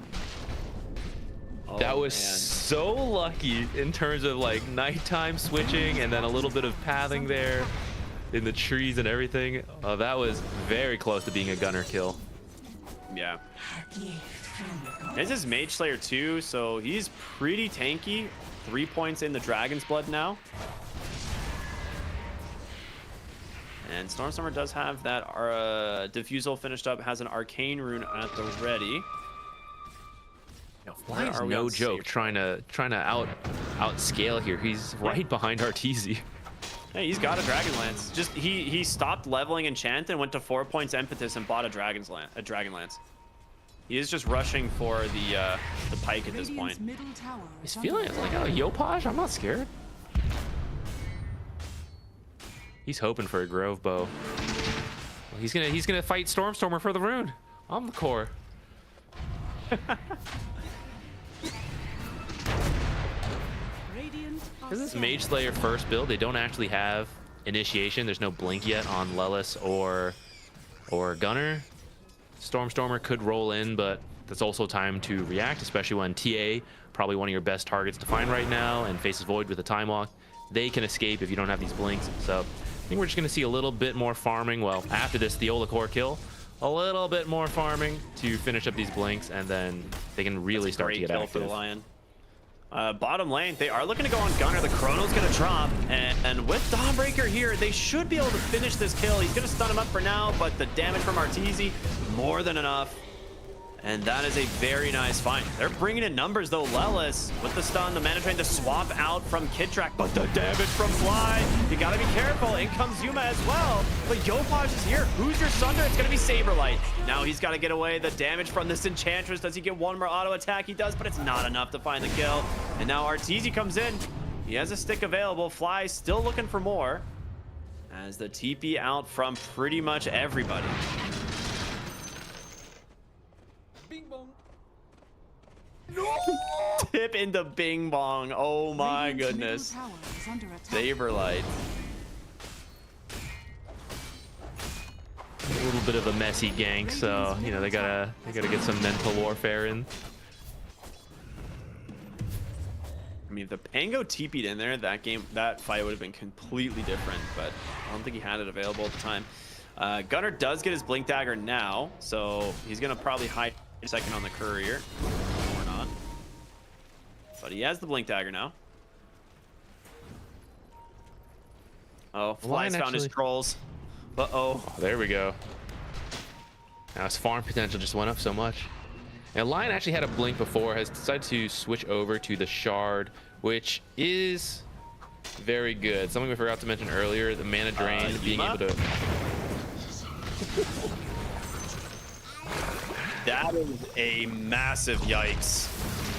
Oh, That was man. so lucky in terms of like nighttime switching and then a little bit of pathing there in the trees and everything. That was very close to being a Gunner kill. Yeah. This is Mage Slayer 2, so he's pretty tanky. 3 points in the Dragon's Blood now. And Stormstormer does have that Diffusal finished up, has an Arcane Rune at the ready. Why is are we no on joke safe? trying to outscale here. He's right behind Arteezy. Hey, he's got a Dragonlance. Just he stopped leveling Enchant and went to 4 points Impetus and bought a Dragonlance. He is just rushing for the pike at this point. He's feeling it like, oh, Yopaj, I'm not scared. He's hoping for a Grove Bow. Well, he's gonna fight Stormstormer for the rune. I'm the core. This is Mage Slayer first build. They don't actually have initiation. There's no blink yet on Lelis or Gunner. Stormstormer could roll in, but that's also time to react, especially when TA, probably one of your best targets to find right now, and faces Void with a time walk. They can escape if you don't have these blinks. So I think we're just going to see a little bit more farming. Well, after this Theola core kill, a little bit more farming to finish up these blinks, and then they can really start to get kill active. for the Lion. Bottom lane, they are looking to go on Gunner. The Chrono's going to drop, and with Dawnbreaker here, they should be able to finish this kill. He's going to stun him up for now, but the damage from Arteezy, more than enough. And that is a very nice find. They're bringing in numbers, though. Lelis with the stun, the mana drain, the swap out from Kitrak, but the damage from Fly. You got to be careful. In comes Yuma as well. But Yopaj is here. Who's your Sunder? It's going to be Saberlight. Now he's got to get away. The damage from this Enchantress. Does he get one more auto attack? He does, but it's not enough to find the kill. And now Arteezy comes in. He has a stick available. Fly still looking for more, as the TP out from pretty much everybody. Tip into Bing Bong. Oh my goodness. Saberlight. A little bit of a messy gank, so you know they gotta get some mental warfare in. I mean, if the Pango TP'd in there, that fight would have been completely different, but I don't think he had it available at the time. Gunner does get his Blink Dagger now, so he's gonna probably hide a second on the Courier. Or not. But he has the Blink Dagger now. Oh, Fly's found his trolls. Uh-oh. Oh, there we go. Now his farm potential just went up so much. And Lion actually had a blink before, has decided to switch over to the Shard, which is very good. Something we forgot to mention earlier, the mana drain, being able to... That is a massive yikes.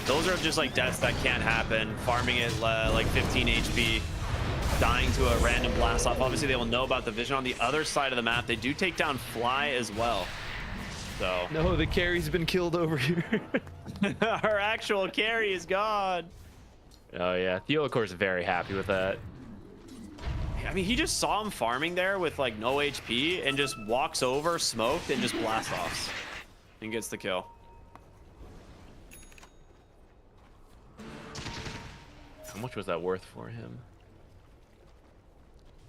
Those are just like deaths that can't happen. Farming it like 15 HP. Dying to a random blast off. Obviously, they will know about the vision on the other side of the map. They do take down Fly as well. So no, the carry's been killed over here. our actual carry is gone. Oh yeah, Theo of course is very happy with that. I mean, he just saw him farming there with like no HP and just walks over, smoked, and just blast offs and gets the kill. How much was that worth for him?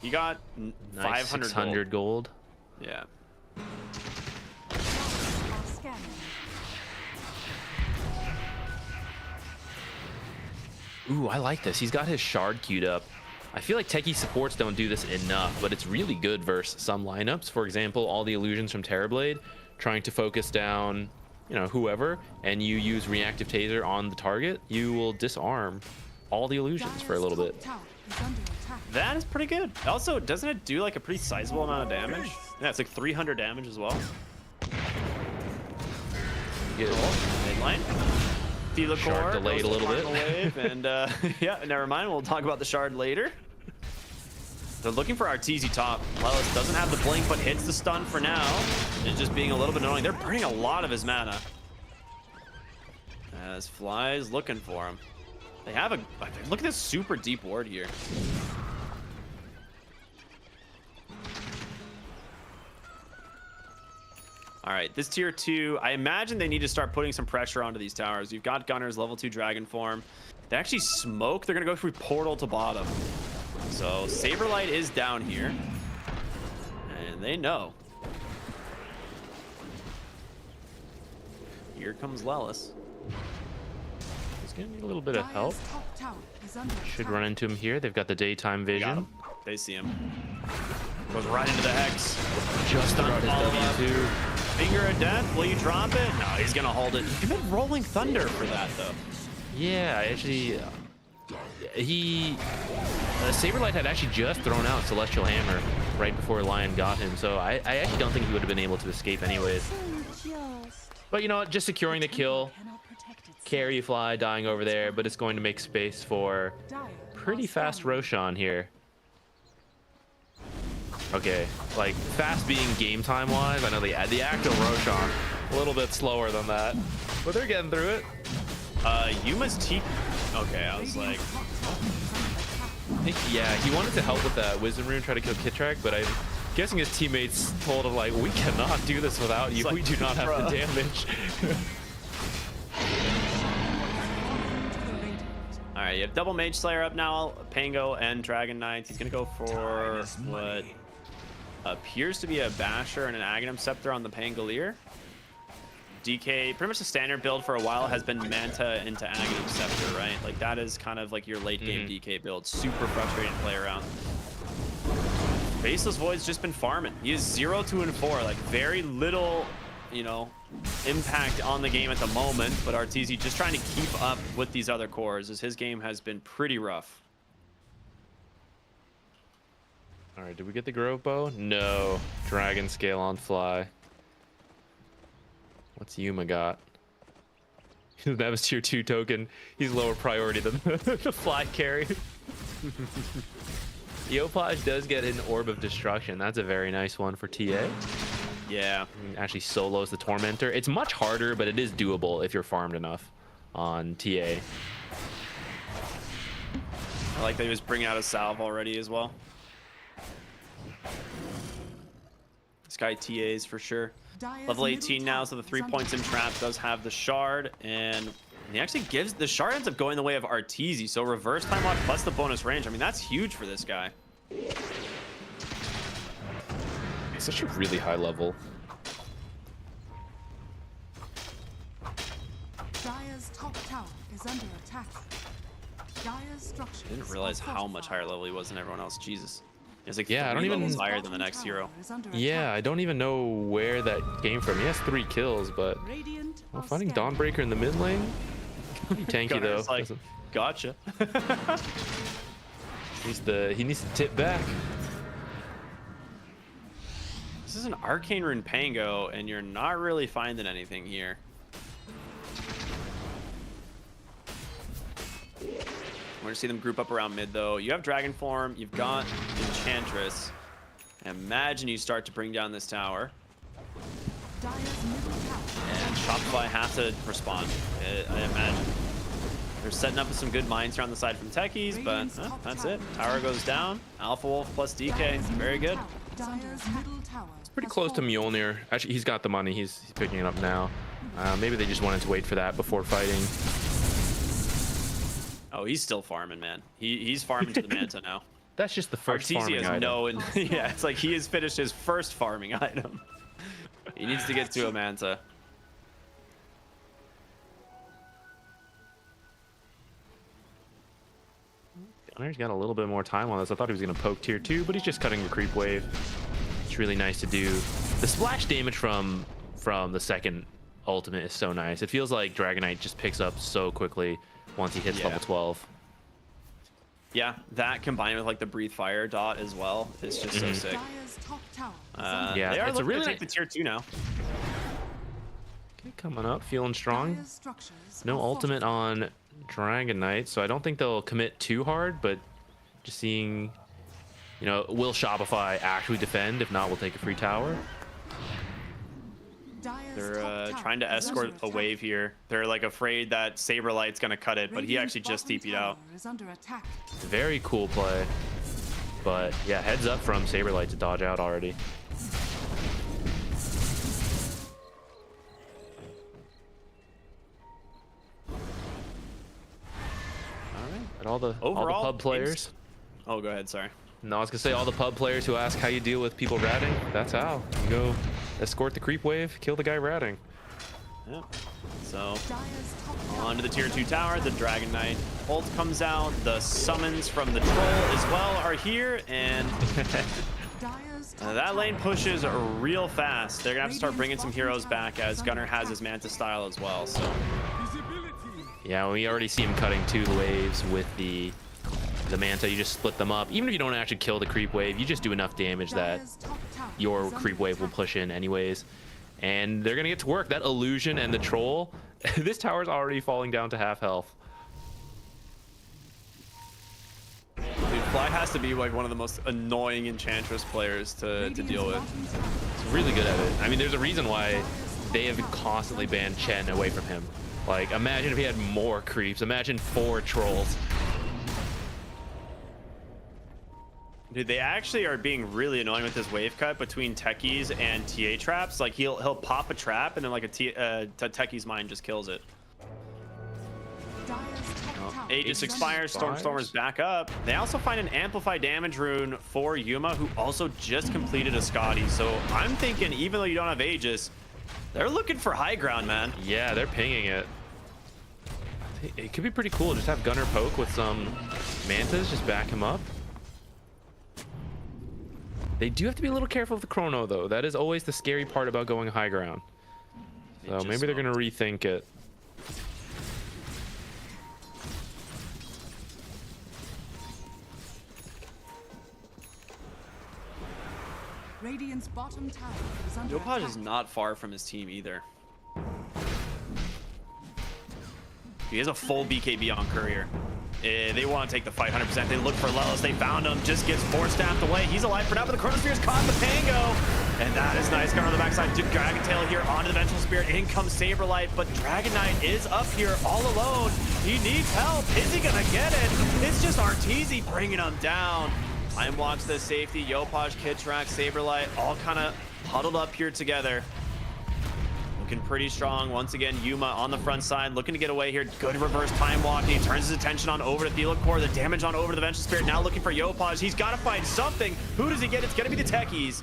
He got Nice, 500 600 gold. Yeah. Ooh, I like this. He's got his Shard queued up. I feel like techie supports don't do this enough, but it's really good versus some lineups. For example, all the illusions from Terrorblade, trying to focus down, you know, whoever, and you use reactive taser on the target, you will disarm all the illusions for a little bit. is under attack. That is pretty good. Also, doesn't it do like a pretty sizable amount of damage? Yeah, it's like 300 damage as well. Get Midline. Feel the Shard core, delayed goes a to little bit. final wave, and yeah, never mind. We'll talk about the shard later. They're looking for Arteezy top. Lelis doesn't have the blink, but hits the stun for now. It's just being a little bit annoying. They're burning a lot of his mana. As Fly's looking for him. They have a look at this super deep ward here. All right, this tier 2, I imagine they need to start putting some pressure onto these towers. You've got Gunners, level 2 Dragon Form. They actually smoke. They're going to go through Portal to bottom. So Saberlight is down here. And they know. Here comes Lelis. He's going to need a little bit of help. Dire's top tower is under Should attack. run into him here. They've got the daytime Got vision. him. They see him. Goes right into the Hex. Just Stun throughout his follow-up. W2. Finger of Death. Will you drop it? No, he's going to hold it. You meant Rolling Thunder for that, though. Yeah, actually, Saberlight had actually just thrown out Celestial Hammer right before Lion got him, so I actually don't think he would have been able to escape anyways. But you know what, just securing the kill, carry Fly dying over there, but it's going to make space for pretty fast Roshan here. Okay, like fast being game time wise, I know the actual Roshan a little bit slower than that, but they're getting through it. Yuma's T. Okay, I was like, Yeah, he wanted to help with that Wisdom Rune, try to kill Kitrak, but I'm guessing his teammates told him, like, we cannot do this without you. Like, we do not have bruh. the damage. all right, you have double Mage Slayer up now, Pango and Dragon Knight. He's gonna go for what appears to be a Basher and an Aghanim Scepter on the Pangolier. DK, pretty much the standard build for a while has been Manta into Aghanim Scepter, right? Like that is kind of like your late game DK build. Super frustrating to play around. Faceless Void's just been farming. He is 0, 2, and 4. Like very little, you know, impact on the game at the moment. But Arteezy just trying to keep up with these other cores as his game has been pretty rough. All right, did we get the Grove Bow? No. Dragon Scale on Fly. What's Yuma got? He doesn't have his tier 2 token. He's lower priority than the Fly carry. Yopaj does get an Orb of Destruction. That's a very nice one for TA. Yeah. Actually solos the Tormentor. It's much harder, but it is doable if you're farmed enough on TA. I like that he was bringing out a salve already as well. This guy TAs for sure. Level 18 now, so the 3 points in trap does have the shard, and he actually gives the shard ends up going the way of Arteezy, so reverse time lock plus the bonus range. I mean, that's huge for this guy. It's such a really high level. Dire's top tower is under attack. Dire's structures. Didn't realize are how much fortified. higher level he was than everyone else. Jesus. It's like Yeah, I don't 3 even- levels higher than the next hero. Is under Yeah, attack. I don't even know where that came from. He has 3 kills, but Radiant well, are finding scanning. Dawnbreaker in the mid lane, pretty tanky though. Gunner's like, gotcha. He needs to tip back. This is an Arcane Rune Pango, and you're not really finding anything here. We're gonna see them group up around mid though. You have Dragon Form, you've got Enchantress. I imagine you start to bring down this tower. Dire's middle tower. And Shopify have to respond, I imagine. They're setting up with some good mines here on the side from Techies, but that's it. Tower goes down. Alpha Wolf plus DK, very good. Dire's middle tower. Pretty close to Mjolnir. Actually, he's got the money. He's picking it up now. Maybe they just wanted to wait for that before fighting. Oh, he's still farming, man. He's farming to the Manta now. That's just the first Arteezy farming has item. no, yeah, it's like he has finished his first farming item. He needs to get to a Manta. Gunner's got a little bit more time on this. I thought he was going to poke tier 2, but he's just cutting the creep wave. It's really nice to do. The splash damage from the second ultimate is so nice. It feels like Dragon Knight just picks up so quickly once he hits level 12. Yeah, that combined with like the breathe fire dot as well is just so sick. Dire's top tower is under Yeah, they are it's a looking really to take the tier 2 now. Okay, coming up, feeling strong. Dire's structures No are ultimate fortified. on Dragon Knight, so I don't think they'll commit too hard, but just seeing, you know, will Shopify actually defend? If not, we'll take a free tower. Dire's They're top tower trying to is escort under a attack. wave here. They're like afraid that Saberlight's gonna cut it, but he Radiant's actually just bottom TP'd out. tower is under attack. Very cool play. But yeah, heads up from Saberlight to dodge out already. And all the Overall, pub players. Oh, go ahead. Sorry. No, I was gonna say all the pub players who ask how you deal with people ratting. That's how you go. Escort the creep wave, kill the guy ratting. Yeah. So Dire's top tower onto the tier is 2 under tower. The Dragon Knight ult comes out. The summons from the troll as well are here, and Dire's top that lane tower pushes is under real fast. They're gonna have to start Radiant's bringing some bottom heroes tower back as is Gunnar under has attack. his Manta style as well. So Yeah, we already see him cutting 2 waves with the Manta. You just split them up. Even if you don't actually kill the creep wave, you just do enough damage that Dire's top tower your is under creep wave will attack. push in anyways. And they're gonna get to work. That illusion and the troll. This tower's already falling down to half health. dude, Fly has to be like one of the most annoying Enchantress players to Radiant's deal with. bottom tower He's really good at it. I mean, there's a reason why they have constantly banned Chen away from him. Like, imagine if he had more creeps. Imagine 4 trolls. Dude, they actually are being really annoying with this wave cut between techies and TA traps. Like he'll pop a trap and then like a techie's mine just kills it. Dire's top tower Aegis is expires, under Stormstormer's back up. They also find an amplify damage rune for Yuma, who also just completed a Scotty. So I'm thinking, even though you don't have Aegis, they're looking for high ground, man. Yeah, they're pinging it. It could be pretty cool. Just have Gunnar poke with some Mantas. Just back him up. They do have to be a little careful with the chrono, though. That is always the scary part about going high ground. So just maybe they're going to rethink it. Radiant's bottom tower is under Yopaj attack. is not far from his team either. He has a full BKB on Courier. They want to take the fight 100%. They look for Lelos. They found him. Just gets 4 staffed away. He's alive for now, but the Chronosphere's caught the Pango. And that is nice. Gunnar on the backside. Dragon Tail here onto the Vengeful Spirit. In comes Saberlight, but Dragon Knight is up here all alone. He needs help. Is he going to get it? It's just Arteezy bringing him down. Time walks the safety. Yopaj, Kitrak, Saberlight all kind of huddled up here together. Looking pretty strong. Once again, Yuma on the front side, looking to get away here. Good reverse time walk. He turns his attention on over to Thelacore. The damage on over to the Vengeful Spirit. Now looking for Yopaj. He's got to find something. Who does he get? It's going to be the techies.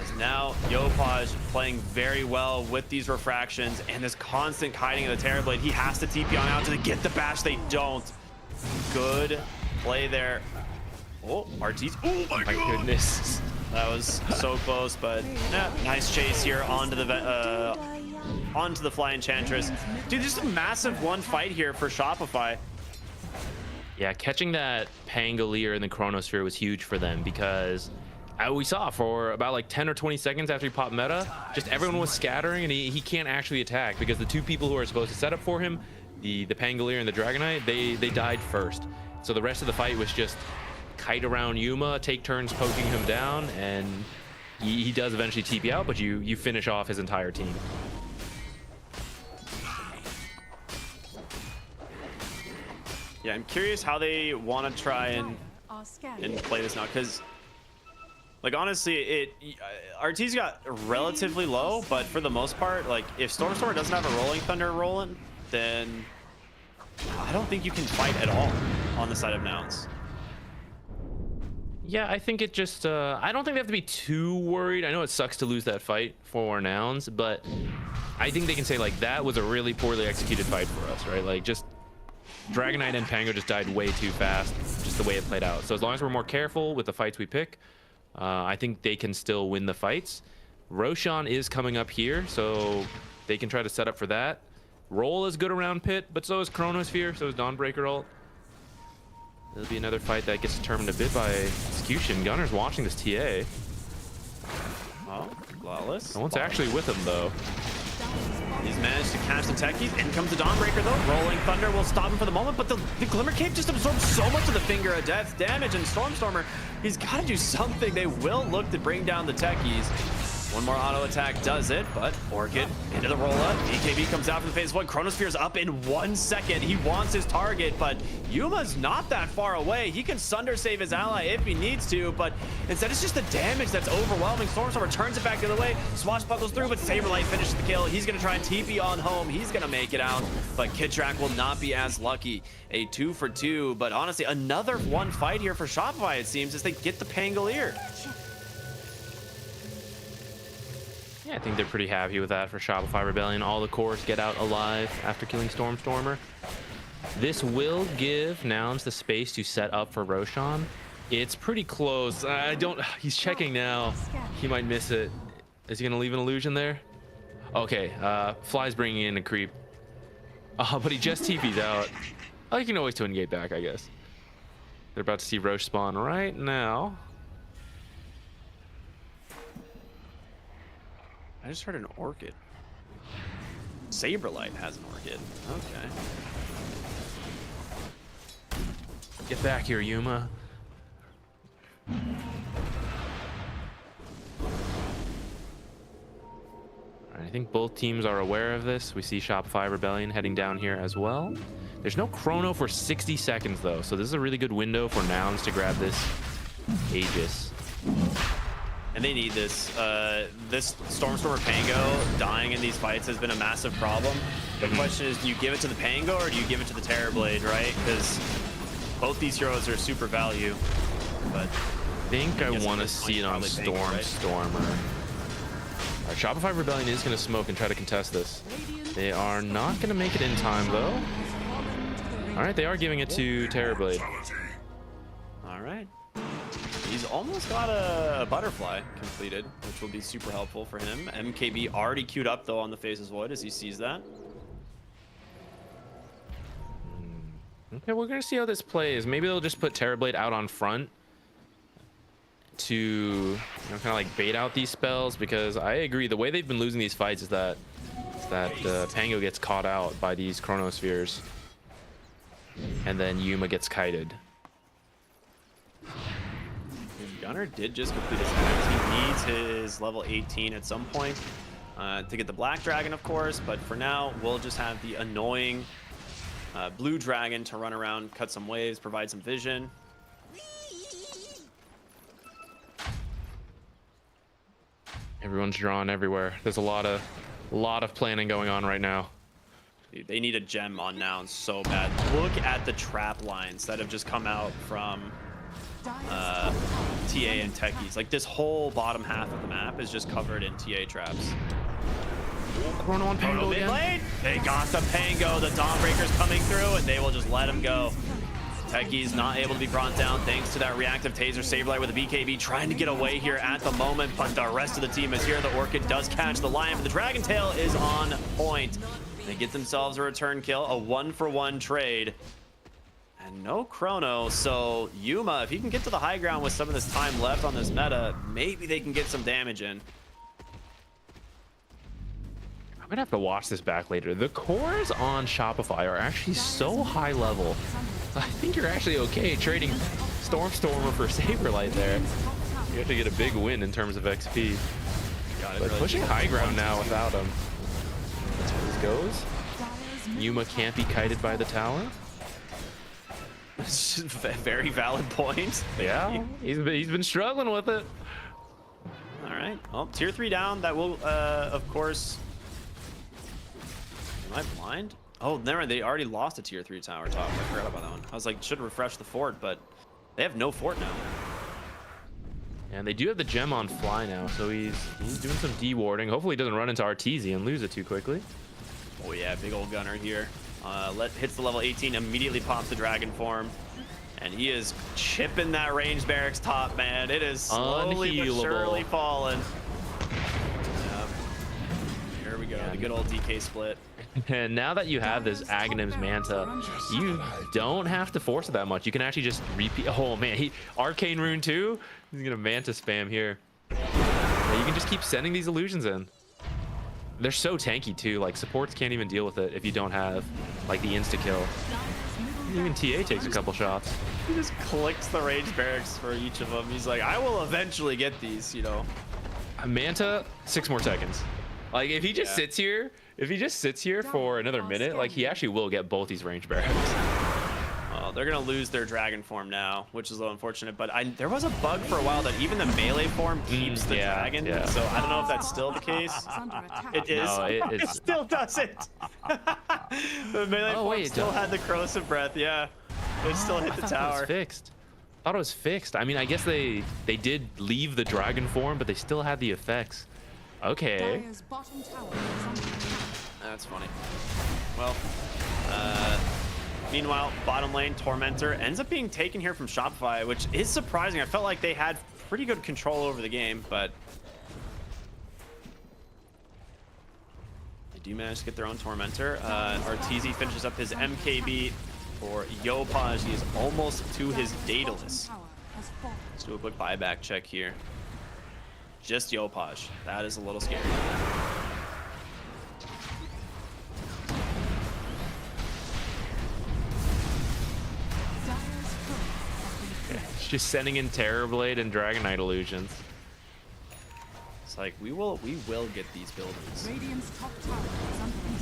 As now, Yopaj playing very well with these refractions and this constant kiting of the Terrorblade. He has to TP on out to get the bash. They don't. Good play there. Oh, Arteezy. Oh my God. Goodness. That was so close, but yeah, nice chase here onto the Fly Enchantress. Dude, there's a massive one fight here for Shopify. Yeah, catching that Pangolier in the Chronosphere was huge for them because we saw for about like 10 or 20 seconds after he popped meta, just everyone was scattering and he can't actually attack because the 2 people who are supposed to set up for him, the Pangolier and the Dragon Knight, they died first. So the rest of the fight was just kite around Yuma, take turns poking him down, and he does eventually TP out, but you finish off his entire team. Yeah, I'm curious how they want to try and Are scanning. play this now, because like honestly, Arteezy got relatively low, but for the most part, like if Stormstormer doesn't have a Rolling Thunder rolling, then I don't think you can fight at all on the side of Nouns. Yeah, I think it just, I don't think they have to be too worried. I know it sucks to lose that fight for Nouns, but I think they can say, like, that was a really poorly executed fight for us, right? Like, just Dragon Knight and Pango just died way too fast, just the way it played out. So as long as we're more careful with the fights we pick, I think they can still win the fights. Roshan is coming up here, so they can try to set up for that. Roll is good around Pit, but so is Chronosphere, so is Dawnbreaker ult. There'll be another fight that gets determined a bit by execution. Gunner's watching this TA. Oh, flawless. No one's actually with him, though. He's managed to catch the techies. In comes the Dawnbreaker, though. Rolling Thunder will stop him for the moment, but the Glimmer Cape just absorbs so much of the Finger of Death damage, and Stormstormer, he's got to do something. They will look to bring down the techies. One more auto attack does it, but Orchid into the roll-up. BKB comes out from the phase one. Chronosphere's up in 1 second. He wants his target, but Yuma's not that far away. He can Sunder save his ally if he needs to, but instead it's just the damage that's overwhelming. Stormstormer turns it back the other way. Swashbuckles through, but Saberlight finishes the kill. He's going to try and TP on home. He's going to make it out, but Kitrak will not be as lucky. A 2 for 2, but honestly, another one fight here for Shopify, it seems, as they get the Pangolier. Yeah, I think they're pretty happy with that for Shopify Rebellion. All the cores get out alive after killing Stormstormer. This will give Nouns the space to set up for Roshan. It's pretty close. He's checking now. He might miss it. Is he gonna leave an illusion there? Okay, Fly's bringing in a creep. But he just TP'd out. Oh, you can always twin gate back, I guess. They're about to see Roche spawn right now. I just heard an Orchid. Saberlight has an Orchid. Okay. Get back here, Yuma. I think both teams are aware of this. We see Shopify Rebellion heading down here as well. There's no chrono for 60 seconds, though, so this is a really good window for Nouns to grab this Aegis. And they need this. This Stormstormer Pango dying in these fights has been a massive problem. The question is, do you give it to the Pango or do you give it to the Terrorblade, right? Because both these heroes are super value. But I think I want to see it on Stormstormer. All right, Shopify Rebellion is going to smoke and try to contest this. They are not going to make it in time, though. All right, they are giving it to Terrorblade. All right. He's almost got a butterfly completed, which will be super helpful for him. MKB already queued up, though, on the Faceless Void as he sees that. Okay, we're going to see how this plays. Maybe they'll just put Terrorblade out on front to kind of like bait out these spells, because I agree the way they've been losing these fights is that Pango gets caught out by these Chronospheres and then Yuma gets kited. Gunner did just complete his act. He needs his level 18 at some point to get the Black Dragon, of course, but for now we'll just have the annoying blue dragon to run around, cut some waves, provide some vision. Everyone's drawn everywhere. There's a lot of planning going on right now. Dude, they need a gem on Nouns so bad. Look at the trap lines that have just come out from TA and Techies. Like, this whole bottom half of the map is just covered in TA traps. Chrono on Pango mid lane. They got the Pango. The Dawnbreaker's coming through, and they will just let him go. Techies not able to be brought down thanks to that reactive taser. Saberlight with a BKB trying to get away here at the moment, but the rest of the team is here. The Orchid does catch the Lion, but the Dragon Tail is on point. They get themselves a return kill, a 1-for-1 trade. And no chrono, so Yuma, if he can get to the high ground with some of this time left on this meta, maybe they can get some damage in. I'm gonna have to watch this back later. The cores on Shopify are actually so high level. I think you're actually okay trading Stormstormer for Saberlight there. You have to get a big win in terms of XP. But pushing high ground now without him. That's where this goes. Yuma can't be kited by the tower. It's just a very valid point. Yeah, he's been struggling with it. All right, well, tier 3 down. That will, of course. Am I blind? Oh, never mind. They already lost a tier 3 tower top. I forgot about that one. I was like, should refresh the fort, but they have no fort now. And they do have the gem on Fly now, so he's doing some de-warding. Hopefully he doesn't run into Arteezy and lose it too quickly. Oh yeah, big old gunner here. Hits the level 18, immediately pops the dragon form. And he is chipping that range barracks top, man. It is slowly but surely falling. Yep. Here we go, the good old DK split. And now that you have this Aghanim's Manta, you don't have to force it that much. You can actually just repeat. Oh man, Arcane Rune too. He's gonna Manta spam here. Yeah, you can just keep sending these illusions in. They're so tanky too. Like supports can't even deal with it if you don't have like the insta kill. Even TA takes a couple shots. He just clicks the range barracks for each of them. He's like, I will eventually get these, you know. Manta, 6 more seconds. Like if he just sits here, for another minute, like he actually will get both these range barracks. Oh, they're gonna lose their dragon form now, which is a little unfortunate. But there was a bug for a while that even the melee form keeps the dragon. Yeah. So I don't know if that's still the case. It is. No, it still doesn't. The melee form still had the corrosive breath. Yeah, it still hit the tower. It was fixed. I thought it was fixed. I mean, I guess they did leave the dragon form, but they still had the effects. Okay. That's funny. Well, meanwhile, bottom lane, Tormentor ends up being taken here from Shopify, which is surprising. I felt like they had pretty good control over the game, but they do manage to get their own Tormentor. Arteezy finishes up his MKB for Yopaj. He is almost to his Daedalus. Let's do a quick buyback check here. Just Yopaj. That is a little scary. Just sending in Terrorblade and Dragon Knight illusions. It's like we will get these buildings.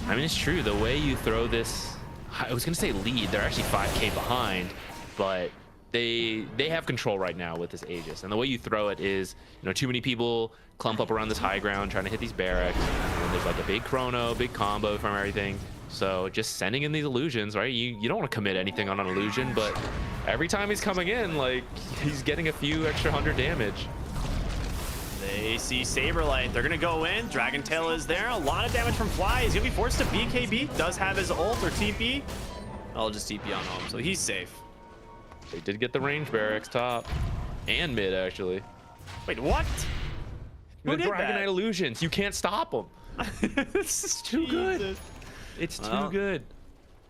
I mean, it's true. The way you throw this, I was gonna say lead. They're actually 5k behind, but they have control right now with this Aegis. And the way you throw it is, you know, too many people clump up around this high ground trying to hit these barracks. And there's like a big chrono, big combo from everything. So just sending in these illusions, right? You don't want to commit anything on an illusion, but every time he's coming in, like he's getting a few extra 100 damage. They see Saberlight. They're gonna go in. Dragon Tail is there. A lot of damage from Fly. He's gonna be forced to BKB. Does have his ult or TP. I'll just TP on home, so he's safe. They did get the range barracks top and mid actually. Wait, what? Who did Dragon that? Knight illusions. You can't stop them. This is too good. It's too good.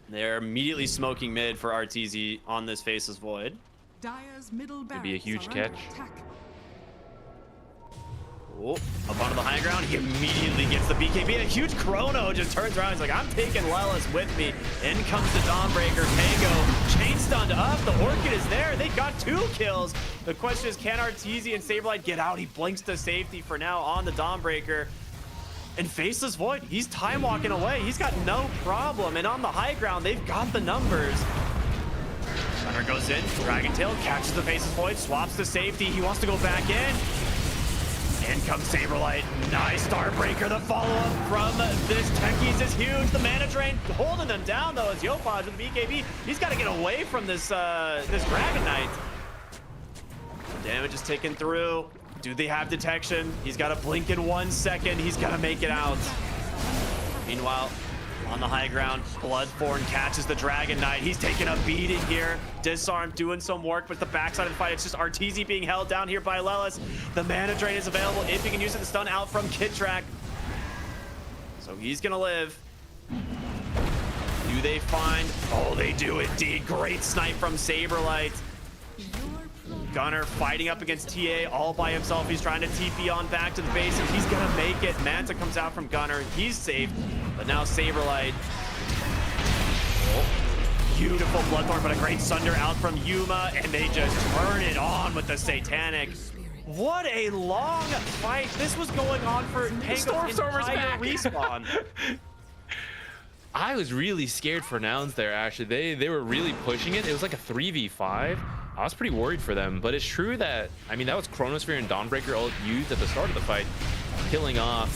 They're immediately smoking mid for Arteezy on this Faceless Void. Could be a huge catch. Oh, up onto the high ground. He immediately gets the BKB. A huge chrono just turns around. He's like, I'm taking Lelis with me. In comes the Dawnbreaker. Pango chain stunned up. The Orchid is there. They got 2 kills. The question is, can Arteezy and Saberlight get out? He blinks to safety for now on the Dawnbreaker. And Faceless Void, he's time walking away. He's got no problem. And on the high ground, they've got the numbers. Gunner goes in. Dragon Tail catches the Faceless Void, swaps to safety. He wants to go back in. In comes Saberlight. Nice Starbreaker. The follow-up from this Techies is huge. The mana drain holding them down, though, as Yopaj with the BKB. He's got to get away from this this Dragon Knight. Damage is taken through. Do they have detection? He's got to blink in 1 second. He's got to make it out. Meanwhile, on the high ground, Bloodthorn catches the Dragon Knight. He's taking a beating here. Disarm doing some work, but the backside of the fight, it's just Arteezy being held down here by Lelis. The mana drain is available if he can use it to stun out from Kidtrack. So he's gonna live. Do they find? Oh, they do indeed. Great snipe from Saberlight. Gunner fighting up against TA all by himself. He's trying to TP on back to the base, and he's gonna make it. Manta comes out from Gunner. He's safe, but now Saberlight. Oh, beautiful Bloodthorn, but a great Sunder out from Yuma, and they just turn it on with the Satanic. What a long fight. This was going on for Pango's entire respawn. I was really scared for Nouns there, actually. They were really pushing it. It was like a 3v5. I was pretty worried for them, but it's true that, I mean, that was Chronosphere and Dawnbreaker all used at the start of the fight, killing off.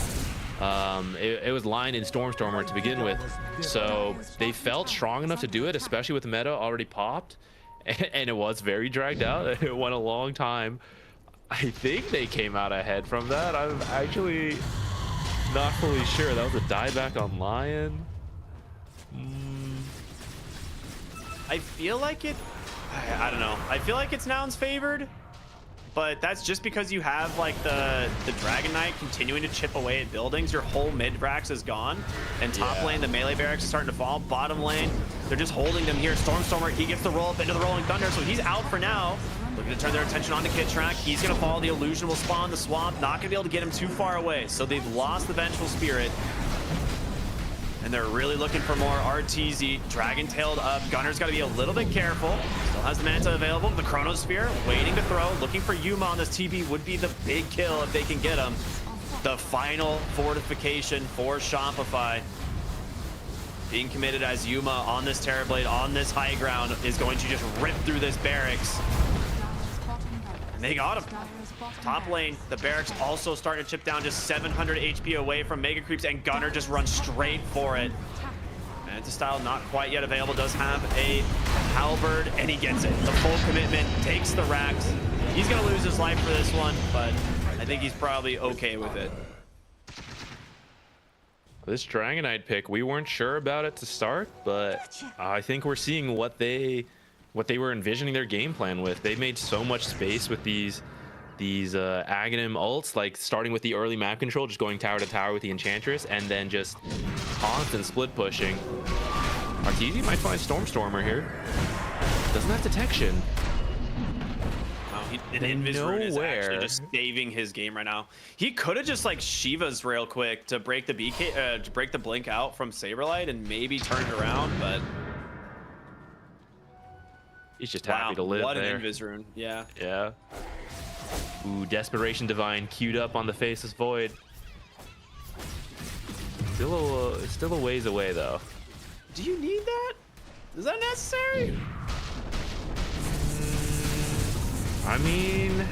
It was Lion and Stormstormer to begin with, so they felt strong enough to do it, especially with the meta already popped, and it was very dragged out. It went a long time. I think they came out ahead from that. I'm actually not fully sure. That was a dieback on Lion. I feel like it, I don't know. I feel like it's Nouns favored, but that's just because you have like the Dragon Knight continuing to chip away at buildings. Your whole mid Brax is gone, and top lane the melee barracks is starting to fall. Bottom lane, they're just holding them here. Stormstormer, he gets the roll up into the Rolling Thunder, so he's out for now. Looking to turn their attention onto Kittrack. He's gonna follow the illusion, will spawn the swamp. Not gonna be able to get him too far away, so they've lost the Vengeful Spirit. And they're really looking for more. RTZ, Dragon tailed up. Gunner's got to be a little bit careful. Still has the Manta available. The Chronosphere waiting to throw. Looking for Yuma on this TB would be the big kill if they can get him. The final fortification for Shopify. Being committed as Yuma on this Terrorblade, on this high ground, is going to just rip through this barracks. And they got him. Top lane, the barracks also starting to chip down, just 700 HP away from Mega Creeps, and Gunner just runs straight for it. Manta style not quite yet available, does have a halberd, and he gets it. The full commitment, takes the racks. He's gonna lose his life for this one, but I think he's probably okay with it. This Dragonite pick, we weren't sure about it to start, but I think we're seeing what they were envisioning their game plan with. They made so much space with these Aghanim ults, like starting with the early map control, just going tower to tower with the Enchantress, and then just constant split pushing. RTZ might find Stormstormer here. Doesn't have detection. An Invis Rune is actually just saving his game right now. He could have just like Shiva's real quick to break the BK, to break the blink out from Saberlight and maybe turn it around, but he's just happy to live what there. An Invis Rune, yeah. Yeah. Ooh, Desperation Divine queued up on the Faceless Void. Still a ways away though. Do you need that? Is that necessary? I mean,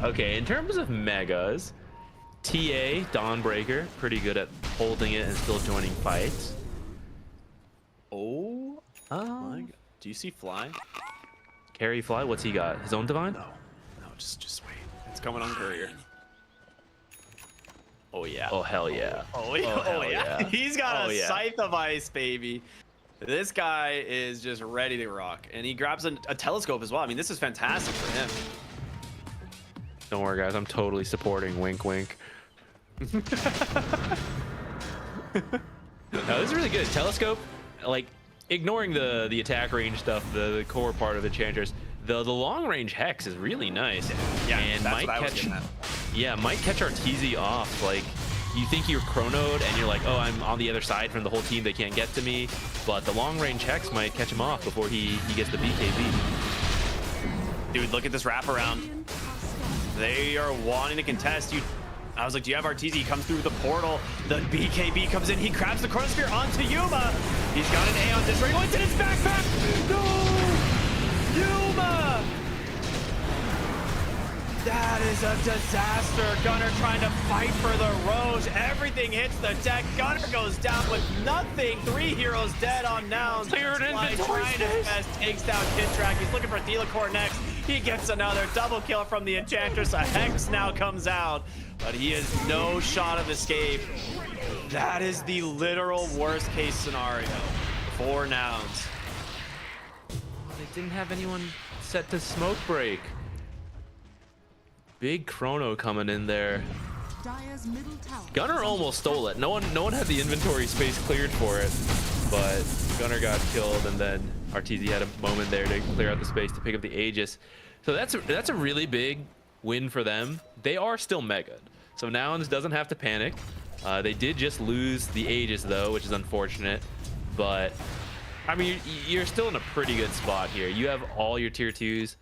okay, in terms of megas, TA, Dawnbreaker, pretty good at holding it and still joining fights. Oh my God. Do you see Fly? Carry Fly, what's he got? His own Divine? No, just wait. It's coming on Courier. Oh yeah. Oh hell yeah. Oh yeah. Oh, hell yeah. He's got a Scythe of Ice, baby. This guy is just ready to rock, and he grabs a telescope as well. I mean, this is fantastic for him. Don't worry, guys. I'm totally supporting. Wink, wink. No, this is really good. Telescope, like ignoring the attack range stuff, the core part of the Enchantress. The long range Hex is really nice. Yeah, and that's what I was getting at. Yeah, might catch RTZ off. Like, you think you're chronoed and you're like, oh, I'm on the other side from the whole team, they can't get to me. But the long range Hex might catch him off before he gets the BKB. Dude, look at this wraparound. They are wanting to contest you. I was like, do you have RTZ? He comes through the portal. The BKB comes in. He grabs the Chronosphere onto Yuma. He's got an Aeon Disc. Oh, it's in his backpack. No! Yuma! That is a disaster. Gunner trying to fight for the Roche. Everything hits the deck. Gunner goes down with nothing. 3 heroes dead on Nouns. Cleared inventory trying to best takes down Kittrack. He's looking for Thelacore next. He gets another double kill from the Enchantress. A Hex now comes out, but he has no shot of escape. That is the literal worst case scenario for Nouns. They didn't have anyone set to smoke break. Big Chrono coming in there. Dire's middle tower. Gunner almost stole it. No one had the inventory space cleared for it, but Gunner got killed, and then RTZ had a moment there to clear out the space to pick up the Aegis. So that's a really big win for them. They are still mega, so Nouns doesn't have to panic. They did just lose the Aegis though, which is unfortunate, but I mean you're still in a pretty good spot here. You have all your tier 2s.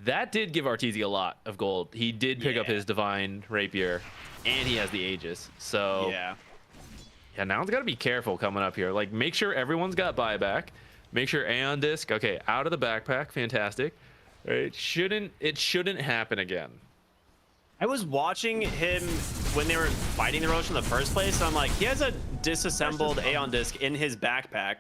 That did give RTZ a lot of gold. He did pick up his Divine Rapier, and he has the Aegis. So yeah, Nouns got to be careful coming up here. Like, make sure everyone's got buyback. Make sure Aeon Disc, okay, out of the backpack, fantastic. It shouldn't happen again. I was watching him when they were fighting the Roche in the first place, and I'm like, he has a disassembled Aeon Disc in his backpack.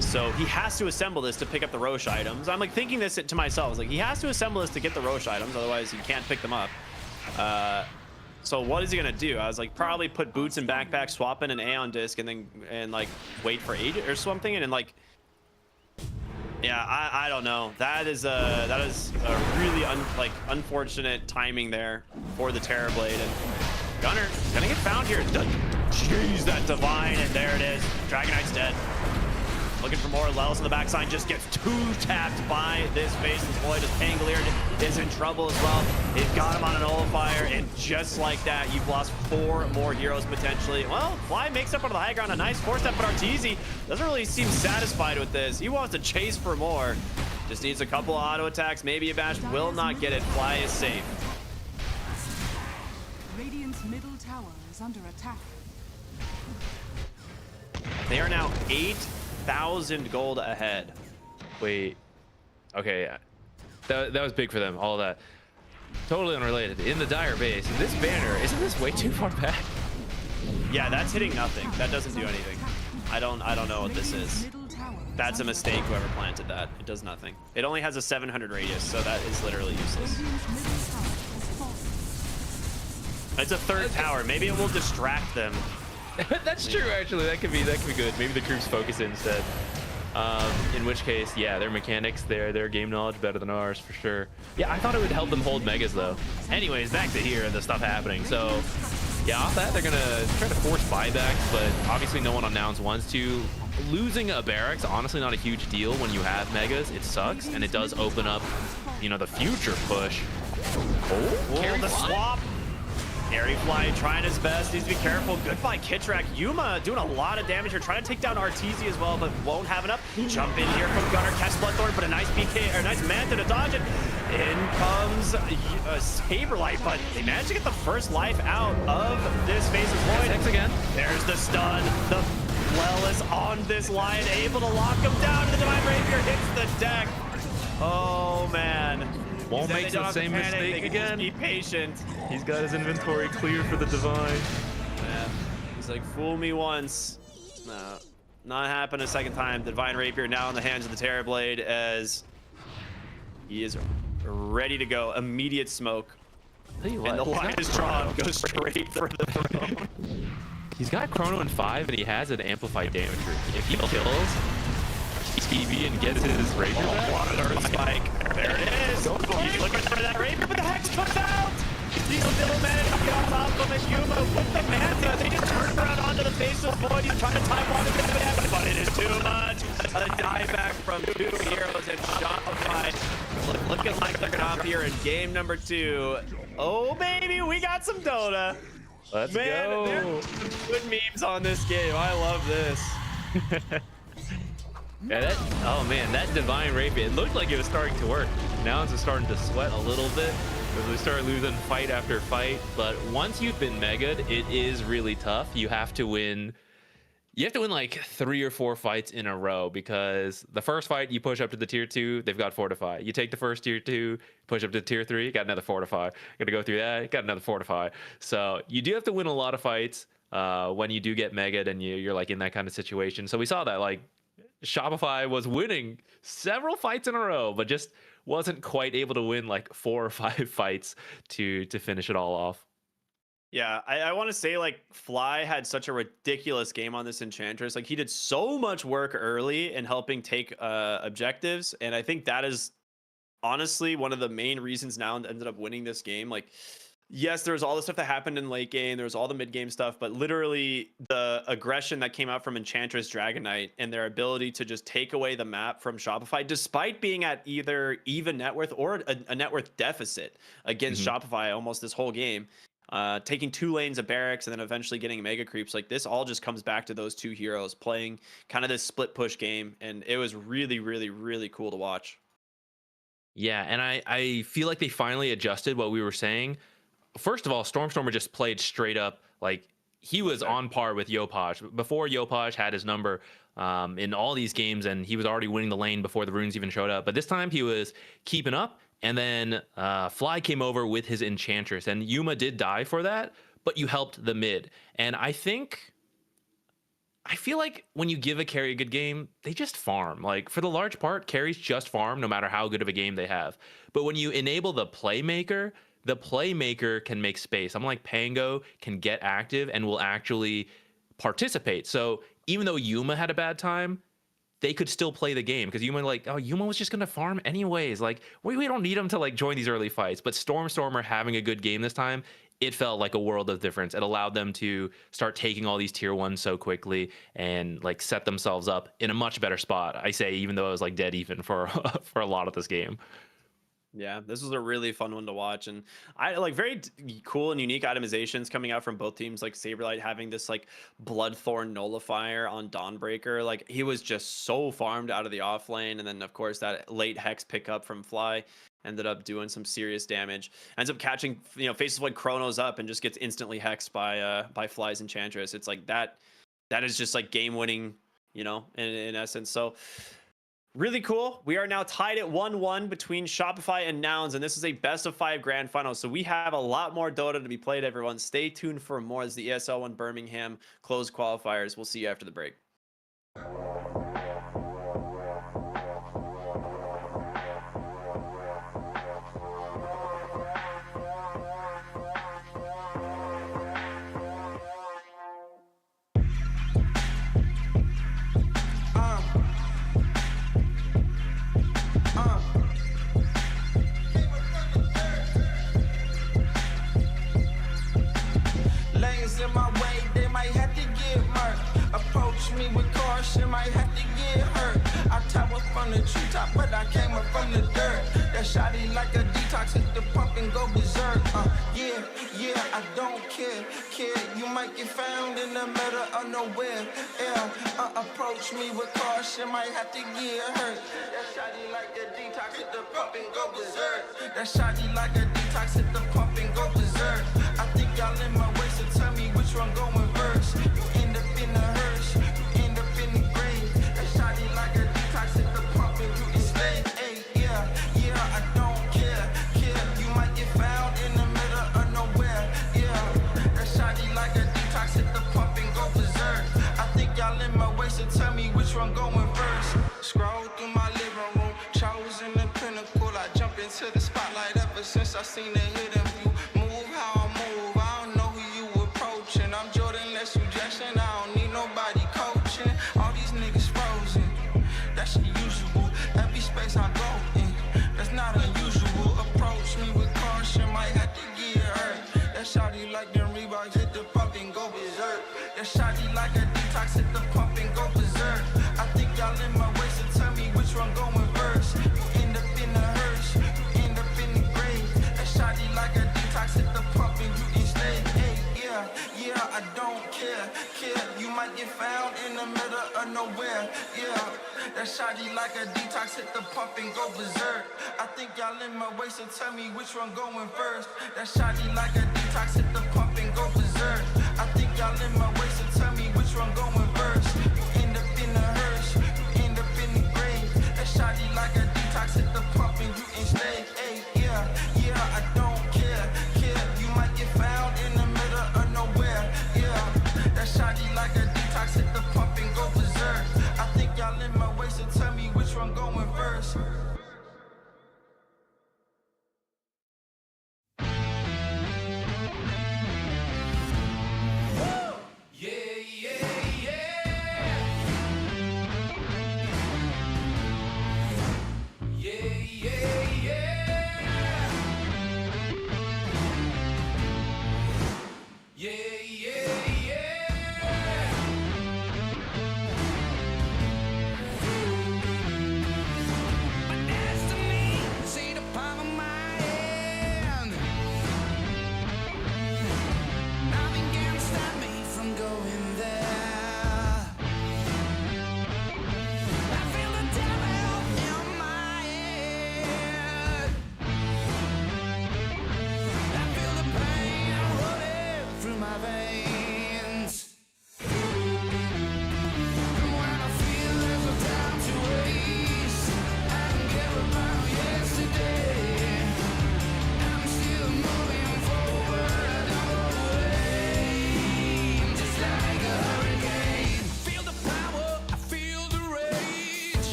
So he has to assemble this to pick up the Roche items. I'm like thinking this to myself. I was like, he has to assemble this to get the Roche items, otherwise he can't pick them up. So what is he gonna do? I was like, probably put boots in backpack, swap in an Aeon Disc, and like wait for Aegis or something. And then like, Yeah, I don't know. That is a really unfortunate timing there for the Terrorblade, and Gunner gonna get found here. Jeez, that Divine, and there it is. Dragon Knight's dead. Looking for more. Lelis on the backside just gets two-tapped by this Faceless Void as Pangolier is in trouble as well. They've got him on an Nullifier, and just like that, you've lost 4 more heroes potentially. Well, Fly makes up on the high ground. A nice 4-step, but Arteezy doesn't really seem satisfied with this. He wants to chase for more. Just needs a couple of auto attacks, maybe a bash. Will not get it. Fly is safe. Radiant's middle tower is under attack. They are now 8,000 gold ahead. Wait. Okay. That was big for them. All of that. Totally unrelated. In the Dire base, this banner, isn't this way too far back? Yeah, that's hitting nothing. That doesn't do anything. I don't know what this is. That's a mistake, whoever planted that. It does nothing. It only has a 700 radius, so that is literally useless. It's a third tower. Maybe it will distract them. That's true, actually. That could be good. Maybe the creeps focus it instead. In which case, yeah, their mechanics, their game knowledge better than ours for sure. Yeah, I thought it would help them hold megas though. Anyways, back to here, the stuff happening. So yeah, off that, they're gonna try to force buybacks, but obviously no one on Nouns wants to. Losing a barracks, honestly not a huge deal when you have megas. It sucks, and it does open up, you know, the future push. Oh, carry the swap. Airy Fly trying his best, needs to be careful. Goodbye, Kitrak. Yuma doing a lot of damage here, trying to take down Arteezy as well, but won't have enough. Jump in here from Gunner, catch Bloodthorn, but a nice BK, or a nice Manta to dodge it. In comes Saberlight, but they managed to get the first life out of this Faceless Void. X again. There's the stun. The Lelis on this line, able to lock him down. The Divine Rapier hits the deck. Oh, man. Won't make the same mistake again. Be patient. He's got his inventory clear for the Divine. Yeah. He's like, fool me once. No, not happen a second time. The Divine Rapier now in the hands of the Terrorblade as he is ready to go. Immediate smoke. And the line is drawn. Goes straight for the throne. He's got Chrono in 5, and he has an amplified damage route. If he kills TV and gets his Rapier back. What an Earth Spike. There it is. He's looking for that Rapier, but the Hex comes out. He's still managed to get on top of it. Yuma with the Manta. They just turn around onto the Faceless Void. He's trying to time one of it, but it is too much. A dieback from 2 heroes and Shopify. Looking like they're gonna appear in game number 2. Oh, baby, we got some Dota. Let's go. There's some good memes on this game. I love this. Yeah, oh man, that Divine Rapier, it looked like it was starting to work. Now it's starting to sweat a little bit because we start losing fight after fight. But once you've been mega'd, it is really tough. You have to win like 3 or 4 fights in a row, because the first fight you push up to the tier 2, they've got Fortify. You take the first tier 2, push up to tier 3, got another Fortify. Gotta go through that, got another Fortify. So you do have to win a lot of fights when you do get mega'd and you're like in that kind of situation. So we saw that, like, Shopify was winning several fights in a row, but just wasn't quite able to win like 4 or 5 fights to finish it all off. Yeah, I want to say, like, Fly had such a ridiculous game on this Enchantress. Like, he did so much work early in helping take objectives, and I think that is honestly one of the main reasons now ended up winning this game. Like, yes, there was all the stuff that happened in late game, there was all the mid game stuff, but literally the aggression that came out from Enchantress Dragon Knight and their ability to just take away the map from Shopify, despite being at either even net worth or a net worth deficit against Shopify almost this whole game. Taking 2 lanes of barracks and then eventually getting mega creeps, like, this all just comes back to those 2 heroes playing kind of this split push game, and it was really, really, really cool to watch. Yeah, and I feel like they finally adjusted what we were saying. First of all, Stormstormer just played straight up, like, he was on par with Yopaj. Before, Yopaj had his number in all these games, and he was already winning the lane before the runes even showed up. But this time he was keeping up, and then Fly came over with his Enchantress, and Yuma did die for that, but you helped the mid. And I feel like when you give a carry a good game, they just farm. Like, for the large part, carries just farm no matter how good of a game they have. But when you enable the playmaker can make space. Someone like Pango can get active and will actually participate. So even though Yuma had a bad time, they could still play the game because Yuma Yuma was just gonna farm anyways. Like we don't need him to like join these early fights. But Stormer having a good game this time, it felt like a world of difference. It allowed them to start taking all these tier 1s so quickly and like set themselves up in a much better spot. I say, even though it was like dead even for for a lot of this game. Yeah, this was a really fun one to watch, and I like very cool and unique itemizations coming out from both teams. Like Saberlight having this like Bloodthorn Nullifier on Dawnbreaker, like he was just so farmed out of the off lane, and then of course that late Hex pickup from Fly ended up doing some serious damage. Ends up catching Faces Void Chronos up and just gets instantly hexed by Fly's Enchantress. It's like that is just like game winning, in essence. So. Really cool. We are now tied at 1-1 between Shopify and Nouns, and this is a best of 5 grand final. So we have a lot more Dota to be played, everyone. Stay tuned for more as the ESL 1 Birmingham closed qualifiers. We'll see you after the break. Lanes in my way, they might have to get murked. Approach me with caution, might have to get hurt. I top up from the treetop, but I came up from the dirt. That shotty like a detox, hit the pump and go berserk. Yeah, I don't care. You might get found in the middle of nowhere. Approach me with caution, might have to get hurt. That shotty like a detox, hit the pump and go berserk. That shotty like a detox, hit the pump and go berserk. I think y'all in my way, so tell me which one going first. You end up in the hearse, you end up in the grave. That shotty like a detox, hit the pump and you enslaved. Hey, yeah, I don't care. You might get found in the middle of nowhere. Yeah, that shotty like a detox, hit the pump and go berserk. I think y'all in my way, so tell me which one going first. Scroll through my living room, chosen the pinnacle. I jump into the spotlight ever since I seen the hidden view. Move how I move, I don't know who you approaching. I'm Jordan, less suggestion, I don't need nobody coaching. All these niggas frozen, that's usual. Every space I go in, that's not unusual. Approach me with caution, might have to get hurt. That shotty like them Reeboks, hit the pump and go berserk. That shotty like a detox, hit the pump and go berserk. I think y'all in my way, so tell me which one going first. You end up in the hearse, you end up in the grave. That shotty like a detox, hit the pump and you enslaved. Hey, yeah, I don't care. You might get found in the middle of nowhere. Yeah, that shotty like a detox, hit the pump and go berserk. I think y'all in my way, so tell me which one going first. That shotty like a detox, hit the pump and go berserk. I think y'all in my way, so tell me which one going first. You end up in the hearse, you end up in the grave. That shotty like a detox, hit the pump and you enslaved. Hey, yeah, I don't care. You might get found in the middle of nowhere. Yeah, that shotty like a detox, hit the pump and go berserk. I think y'all in my way, so tell me which one going first.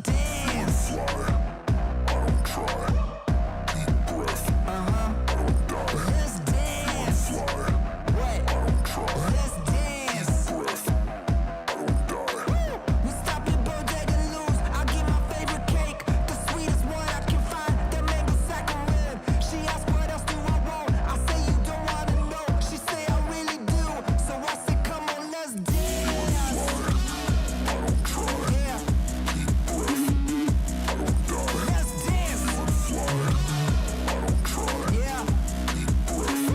dance. Fly, I don't try. Deep breath, I don't die. Let's dance. Fly, What? I don't try. Let's dance. Breath, I don't die. We stop at Bodega Lose. I get my favorite cake, the sweetest one I can find. That mango saccharine. She asked what else do I want. I say you don't wanna know. She say I really do. So I say come on, let's dance. I don't try. Yeah, Deep breath, I don't die. let's dance. Fly, I don't try. Yeah, Deep breath,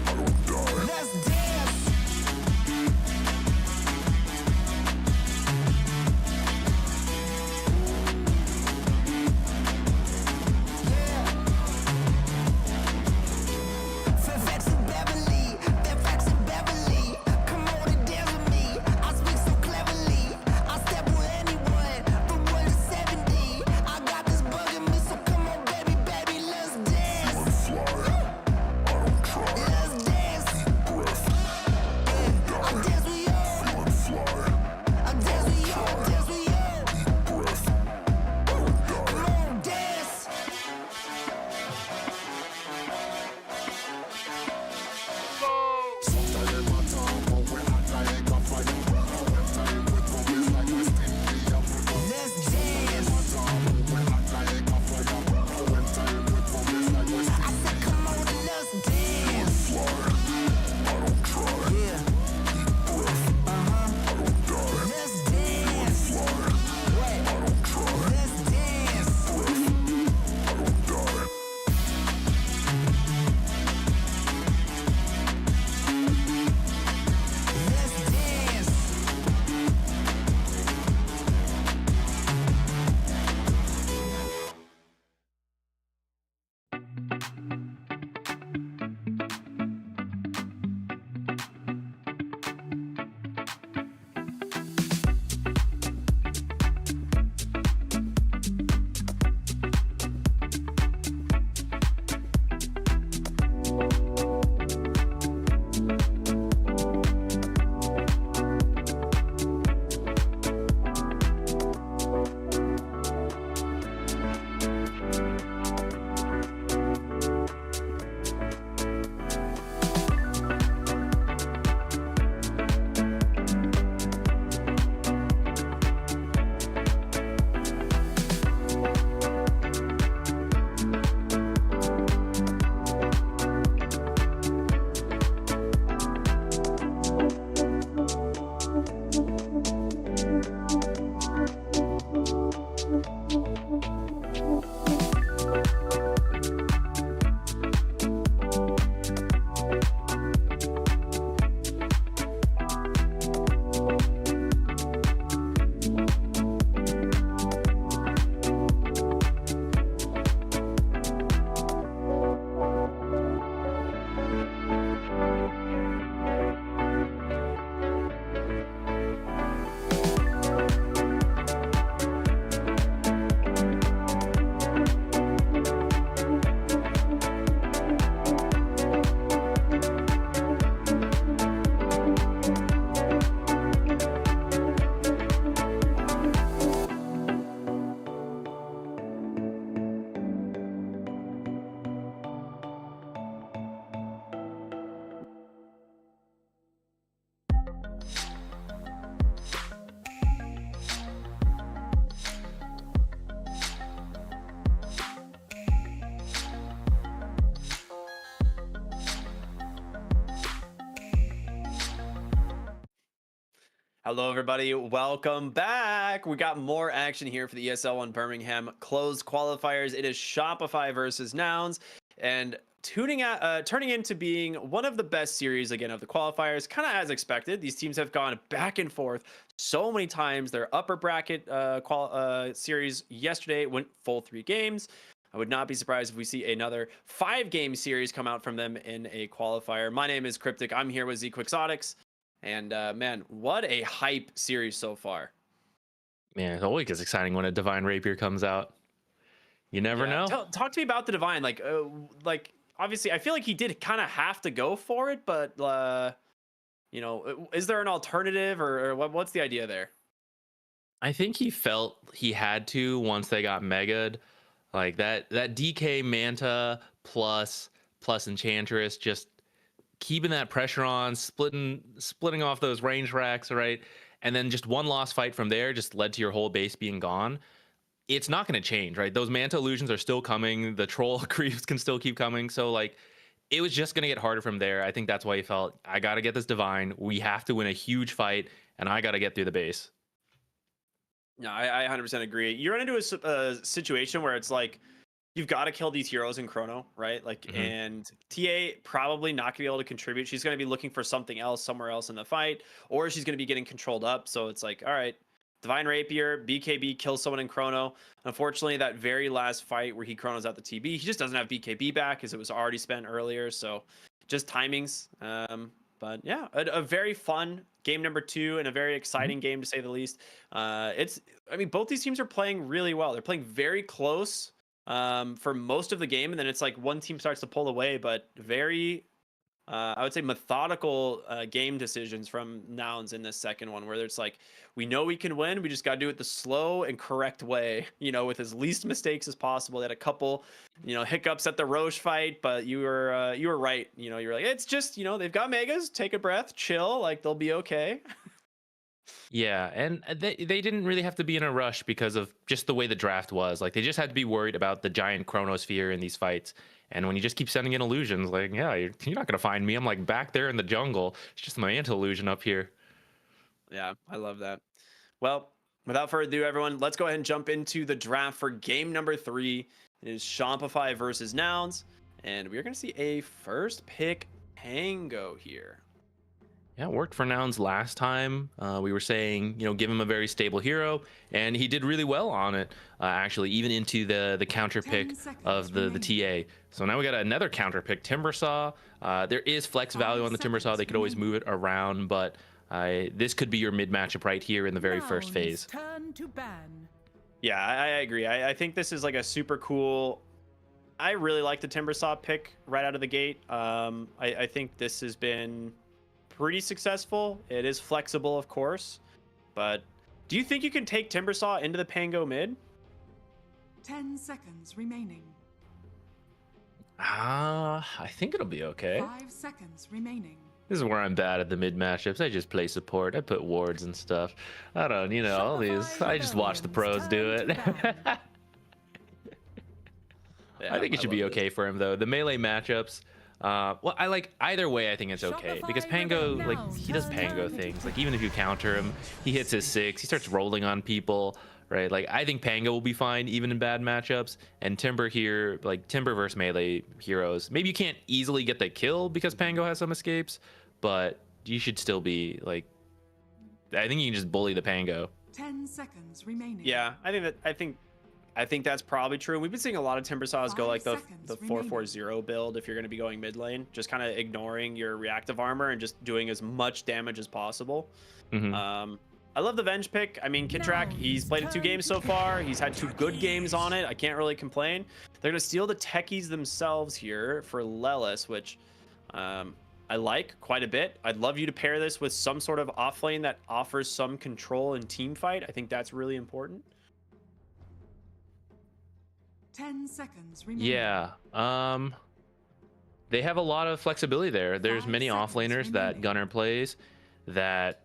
I don't die. let's dance. Fairfax and Beverly, Fairfax and Beverly. Come on and dance with me. I speak so cleverly. I step with anyone from 1 to 70. I got this bug in me, so come on, baby, baby, let's dance. Fly, I don't try. Let's dance. Breath, I dance with you. fly, I dance with you. I dance with you. breath, Come on, dance. Let's dance. I said, come on and let's dance. Yeah. Let's dance. What? Let's dance. Let's dance. Hello, everybody. Welcome back. We got more action here for the ESL on Birmingham closed qualifiers. It is Shopify versus Nouns, and turning into being one of the best series again of the qualifiers, kind of as expected. These teams have gone back and forth so many times. Their upper bracket series yesterday went full 3 games. I would not be surprised if we see another 5-game series come out from them in a qualifier. My name is Cryptic. I'm here with Z Quixotics. And man, what a hype series so far. Man, it always gets exciting when a Divine Rapier comes out. You never know. Talk to me about the Divine. Like obviously, I feel like he did kind of have to go for it, but you know, is there an alternative, or what's the idea there? I think he felt he had to once they got mega'd. Like that DK Manta plus Enchantress just keeping that pressure on, splitting off those range racks, right? And then just one lost fight from there just led to your whole base being gone. It's not going to change, right? Those Manta illusions are still coming. The troll creeps can still keep coming. So like it was just going to get harder from there. I think that's why he felt I got to get this divine. We have to win a huge fight and I got to get through the base. No, I 100% agree. You run into a situation where it's like you've got to kill these heroes in Chrono, right? Like, and TA probably not gonna be able to contribute. She's gonna be looking for something else somewhere else in the fight, or she's gonna be getting controlled up. So it's like, all right, Divine Rapier, BKB kills someone in Chrono. Unfortunately, that very last fight where he Chronos out the TB, he just doesn't have BKB back because it was already spent earlier. So just timings. But yeah, a very fun game number 2 and a very exciting game to say the least. I mean, both these teams are playing really well. They're playing very close for most of the game, and then it's like one team starts to pull away, but very I would say methodical game decisions from Nouns in this second one, where it's like we know we can win, we just got to do it the slow and correct way, you know, with as least mistakes as possible. They had a couple, you know, hiccups at the Roche fight, but you were right. You know, you're like, it's just, you know, they've got megas, take a breath, chill, like they'll be okay. Yeah, and they didn't really have to be in a rush because of just the way the draft was. Like they just had to be worried about the giant chronosphere in these fights. And when you just keep sending in illusions, like, yeah, you're not gonna find me. I'm like back there in the jungle. It's just my Manta illusion up here. Yeah, I love that. Well, without further ado, everyone, let's go ahead and jump into the draft for game number 3. It is Shopify versus Nouns, and we're gonna see a first pick Pango here. Yeah, it worked for Nouns last time. We were saying, you know, give him a very stable hero, and he did really well on it, actually, even into the counter pick of the TA. So now we got another counter pick, Timbersaw. There is flex value on the Timbersaw. They could always move it around, but this could be your mid matchup right here in the very first phase. Turn to ban. Yeah, I agree. I think this is like a super cool. I really like the Timbersaw pick right out of the gate. I think this has been pretty successful. It is flexible, of course, but do you think you can take Timbersaw into the Pango mid? 10 seconds remaining. I think it'll be okay. 5 seconds remaining. This is where I'm bad at the mid matchups. I just play support. I put wards and stuff. I don't, you know, all these. I just watch the pros do it. Yeah, I think it should be okay for him though. The melee matchups. Well, I like either way. I think it's okay because Pango, like he does Pango things. Like even if you counter him, he hits his 6. He starts rolling on people, right? Like I think Pango will be fine even in bad matchups. And Timber here, like Timber versus melee heroes, maybe you can't easily get the kill because Pango has some escapes, but you should still be like. I think you can just bully the Pango. 10 seconds remaining. Yeah, I think that's probably true. We've been seeing a lot of Timbersaws go like the 4-4-0 build if you're going to be going mid lane, just kind of ignoring your reactive armor and just doing as much damage as possible. I love the Venge pick. I mean, Kitrak, he's played it 2 games so far. He's had 2 good games on it. I can't really complain. They're going to steal the techies themselves here for Lelis, which I like quite a bit. I'd love you to pair this with some sort of off lane that offers some control and team fight. I think that's really important. 10 seconds remaining. Yeah. They have a lot of flexibility there. There's many offlaners that Gunner plays that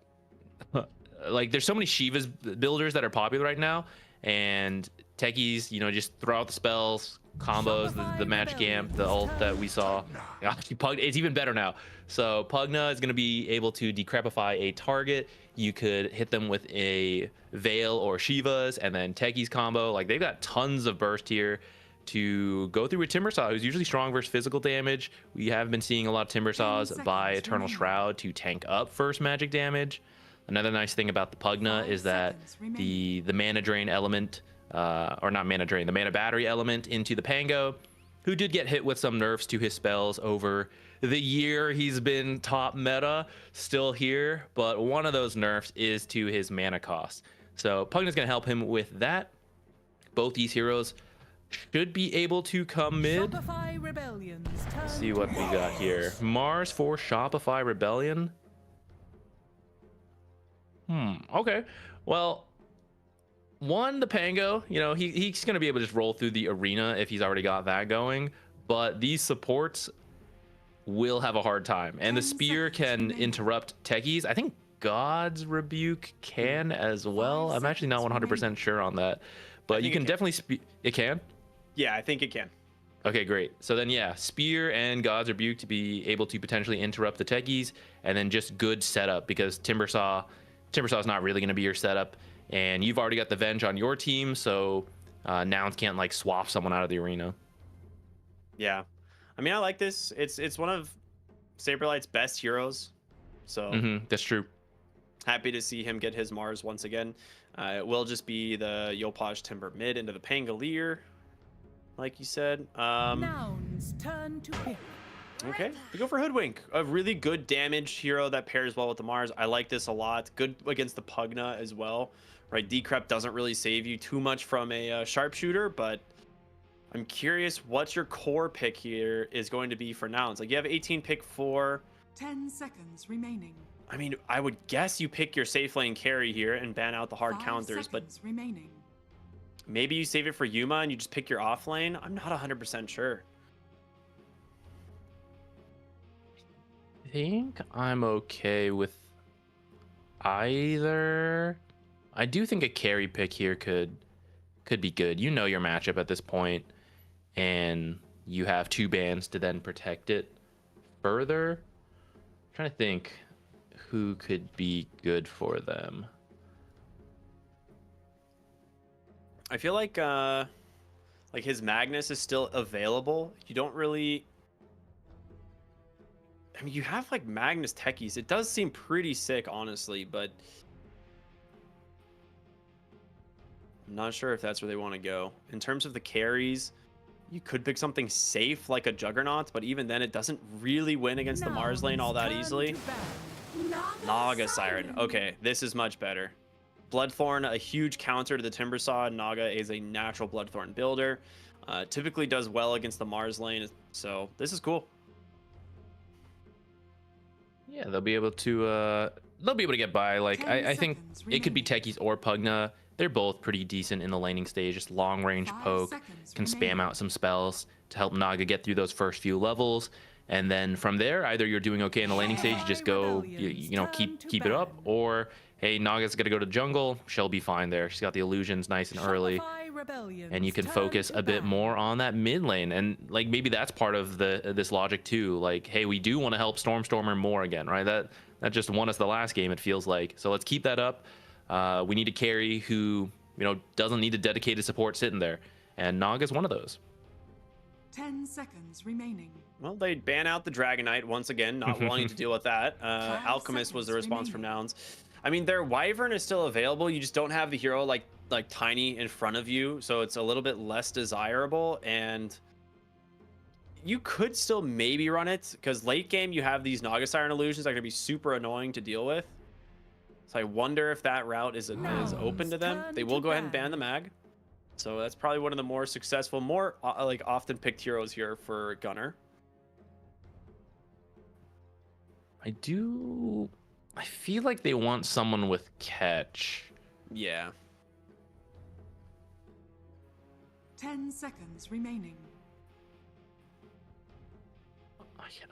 like there's so many Shiva's builders that are popular right now, and techies, you know, just throw out the spells, combos, the match camp, the ult that we saw. It's even better now. So Pugna is going to be able to decrepify a target. You could hit them with a Veil or Shivas, and then Techies combo. Like they've got tons of burst here to go through with Timbersaw, who's usually strong versus physical damage. We have been seeing a lot of Timbersaws buy Eternal Shroud to tank up first magic damage. Another nice thing about the Pugna is that the mana drain element, or not mana drain, the mana battery element into the Pango, who did get hit with some nerfs to his spells over the year he's been top meta, still here, but one of those nerfs is to his mana cost. So Pugna's going to help him with that. Both these heroes should be able to come mid. Let's see what we got here. Mars for Shopify Rebellion. Okay. Well, one, the Pango, you know, he's going to be able to just roll through the arena if he's already got that going. But these supports will have a hard time. And the spear can interrupt techies. I think God's Rebuke can as well. I'm actually not 100% sure on that. But you can definitely... It can? Yeah, I think it can. Okay, great. So then, yeah, Spear and God's Rebuke to be able to potentially interrupt the techies, and then just good setup, because Timbersaw is not really going to be your setup, and you've already got the Venge on your team, so Nouns can't like swap someone out of the arena. Yeah, I mean, I like this. It's one of Saberlight's best heroes, so that's true. Happy to see him get his Mars once again. It will just be the Yopaj Timber mid into the Pangolier, like you said. Nouns turn to pick. Okay, we go for Hoodwink, a really good damage hero that pairs well with the Mars. I like this a lot. Good against the Pugna as well, right? Decrep doesn't really save you too much from a sharpshooter, but I'm curious what your core pick here is going to be for Nouns. Like, you have 18 pick 4. 10 seconds remaining. I mean, I would guess you pick your safe lane carry here and ban out the hard 5 counters, but seconds remaining. maybe you save it for Yuma and you just pick your off lane. I'm not 100% sure. I think I'm okay with either. I do think a carry pick here could be good. You know your matchup at this point, and you have 2 bans to then protect it further. I'm trying to think who could be good for them. I feel like his Magnus is still available. You don't really... I mean, you have like Magnus techies. It does seem pretty sick, honestly, but I'm not sure if that's where they want to go. In terms of the carries, you could pick something safe like a Juggernaut, but even then it doesn't really win against the Mars lane all that easily. Naga Siren. Okay, this is much better. Bloodthorn, a huge counter to the Timbersaw. Naga is a natural Bloodthorn builder. Typically does well against the Mars lane, so this is cool. Yeah, they'll be able to get by. Like, I think it could be techies or Pugna. They're both pretty decent in the laning stage. Just long range poke, can spam out some spells to help Naga get through those first few levels. And then from there, either you're doing okay in the laning stage, you just go, you know, keep it up, or hey, Naga's gonna go to jungle, she'll be fine there. She's got the illusions nice and early, and you can focus a bit more on that mid lane. And like, maybe that's part of this logic too. Like, hey, we do want to help Stormstormer more again, right? That just won us the last game, it feels like. So let's keep that up. We need a carry who, you know, doesn't need a dedicated support sitting there, and Naga's one of those. 10 seconds remaining. Well, they ban out the Dragon Knight once again, not wanting to deal with that. Alchemist was the response from Nouns. I mean, their Wyvern is still available. You just don't have the hero like tiny in front of you, so it's a little bit less desirable. And you could still maybe run it, because late game you have these Naga Siren illusions that are going to be super annoying to deal with. So I wonder if that route is open to them. They will go ahead and ban the mag. So that's probably one of the more successful, more like often picked heroes here for Gunner. I feel like they want someone with catch. Yeah. 10 seconds remaining.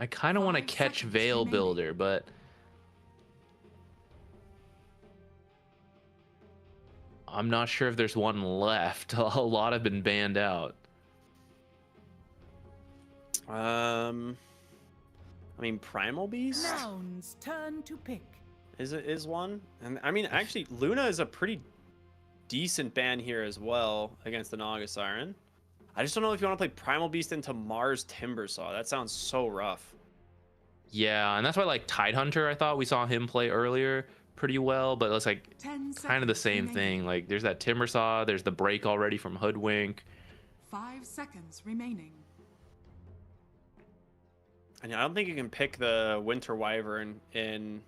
I kind of want to catch Veil Builder, but I'm not sure if there's one left. A lot have been banned out. I mean, Primal Beast Nouns turn to pick. is one. And I mean, actually, Luna is a pretty decent ban here as well against the Naga Siren. I just don't know if you want to play Primal Beast into Mars Timbersaw. That sounds so rough. Yeah, and that's why, like, Tidehunter, I thought we saw him play earlier pretty well, but it's like kind of the same thing. Like, there's that Timbersaw, there's the break already from Hoodwink. 5 seconds remaining. And I don't think you can pick the Winter Wyvern in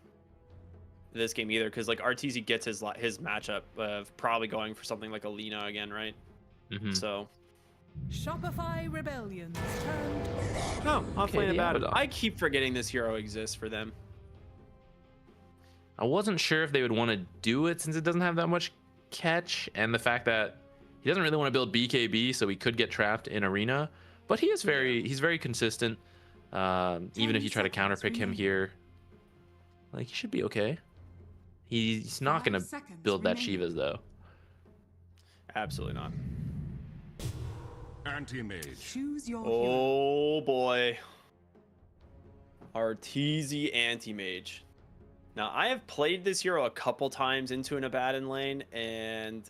this game either, because like RTZ gets his matchup of probably going for something like Alina again, right? So Shopify Rebellions turned. No, I'll play about it. I keep forgetting this hero exists for them. I wasn't sure if they would want to do it since it doesn't have that much catch, and the fact that he doesn't really want to build BKB, so he could get trapped in arena. But he's very consistent. Even if you try to counterpick him here, like, he should be okay. He's not going to build that Shivas, though. Absolutely not. Anti-mage. Choose your hero. Oh boy. Arteezy Anti-Mage. Now, I have played this hero a couple times into an Abaddon lane, and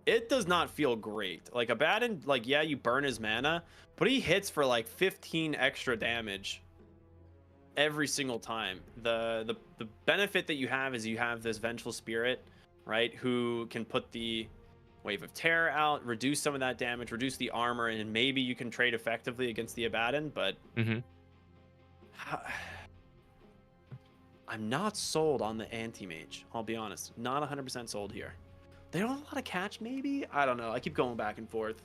it does not feel great. Like, Abaddon, like, yeah, you burn his mana, but he hits for like 15 extra damage every single time. The benefit that you have is you have this Vengeful Spirit, right, who can put the Wave of Terror out, reduce some of that damage, reduce the armor, and maybe you can trade effectively against the Abaddon, but I'm not sold on the Anti-Mage, I'll be honest. Not 100% sold here. They don't have a lot of catch, maybe? I don't know. I keep going back and forth.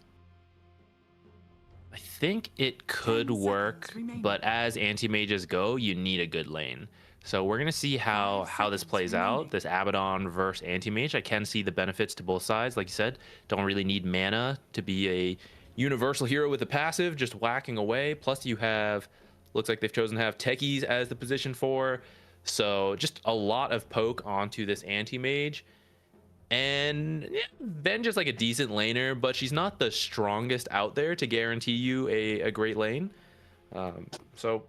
I think it could work, but as anti-mages go, you need a good lane. So we're going to see how this plays out, this Abaddon versus anti-mage. I can see the benefits to both sides. Like you said, don't really need mana to be a universal hero with a passive, just whacking away. Plus you have, looks like they've chosen to have techies as the position 4. So just a lot of poke onto this anti-mage. And yeah, Ven's just like a decent laner, but she's not the strongest out there to guarantee you a great lane. So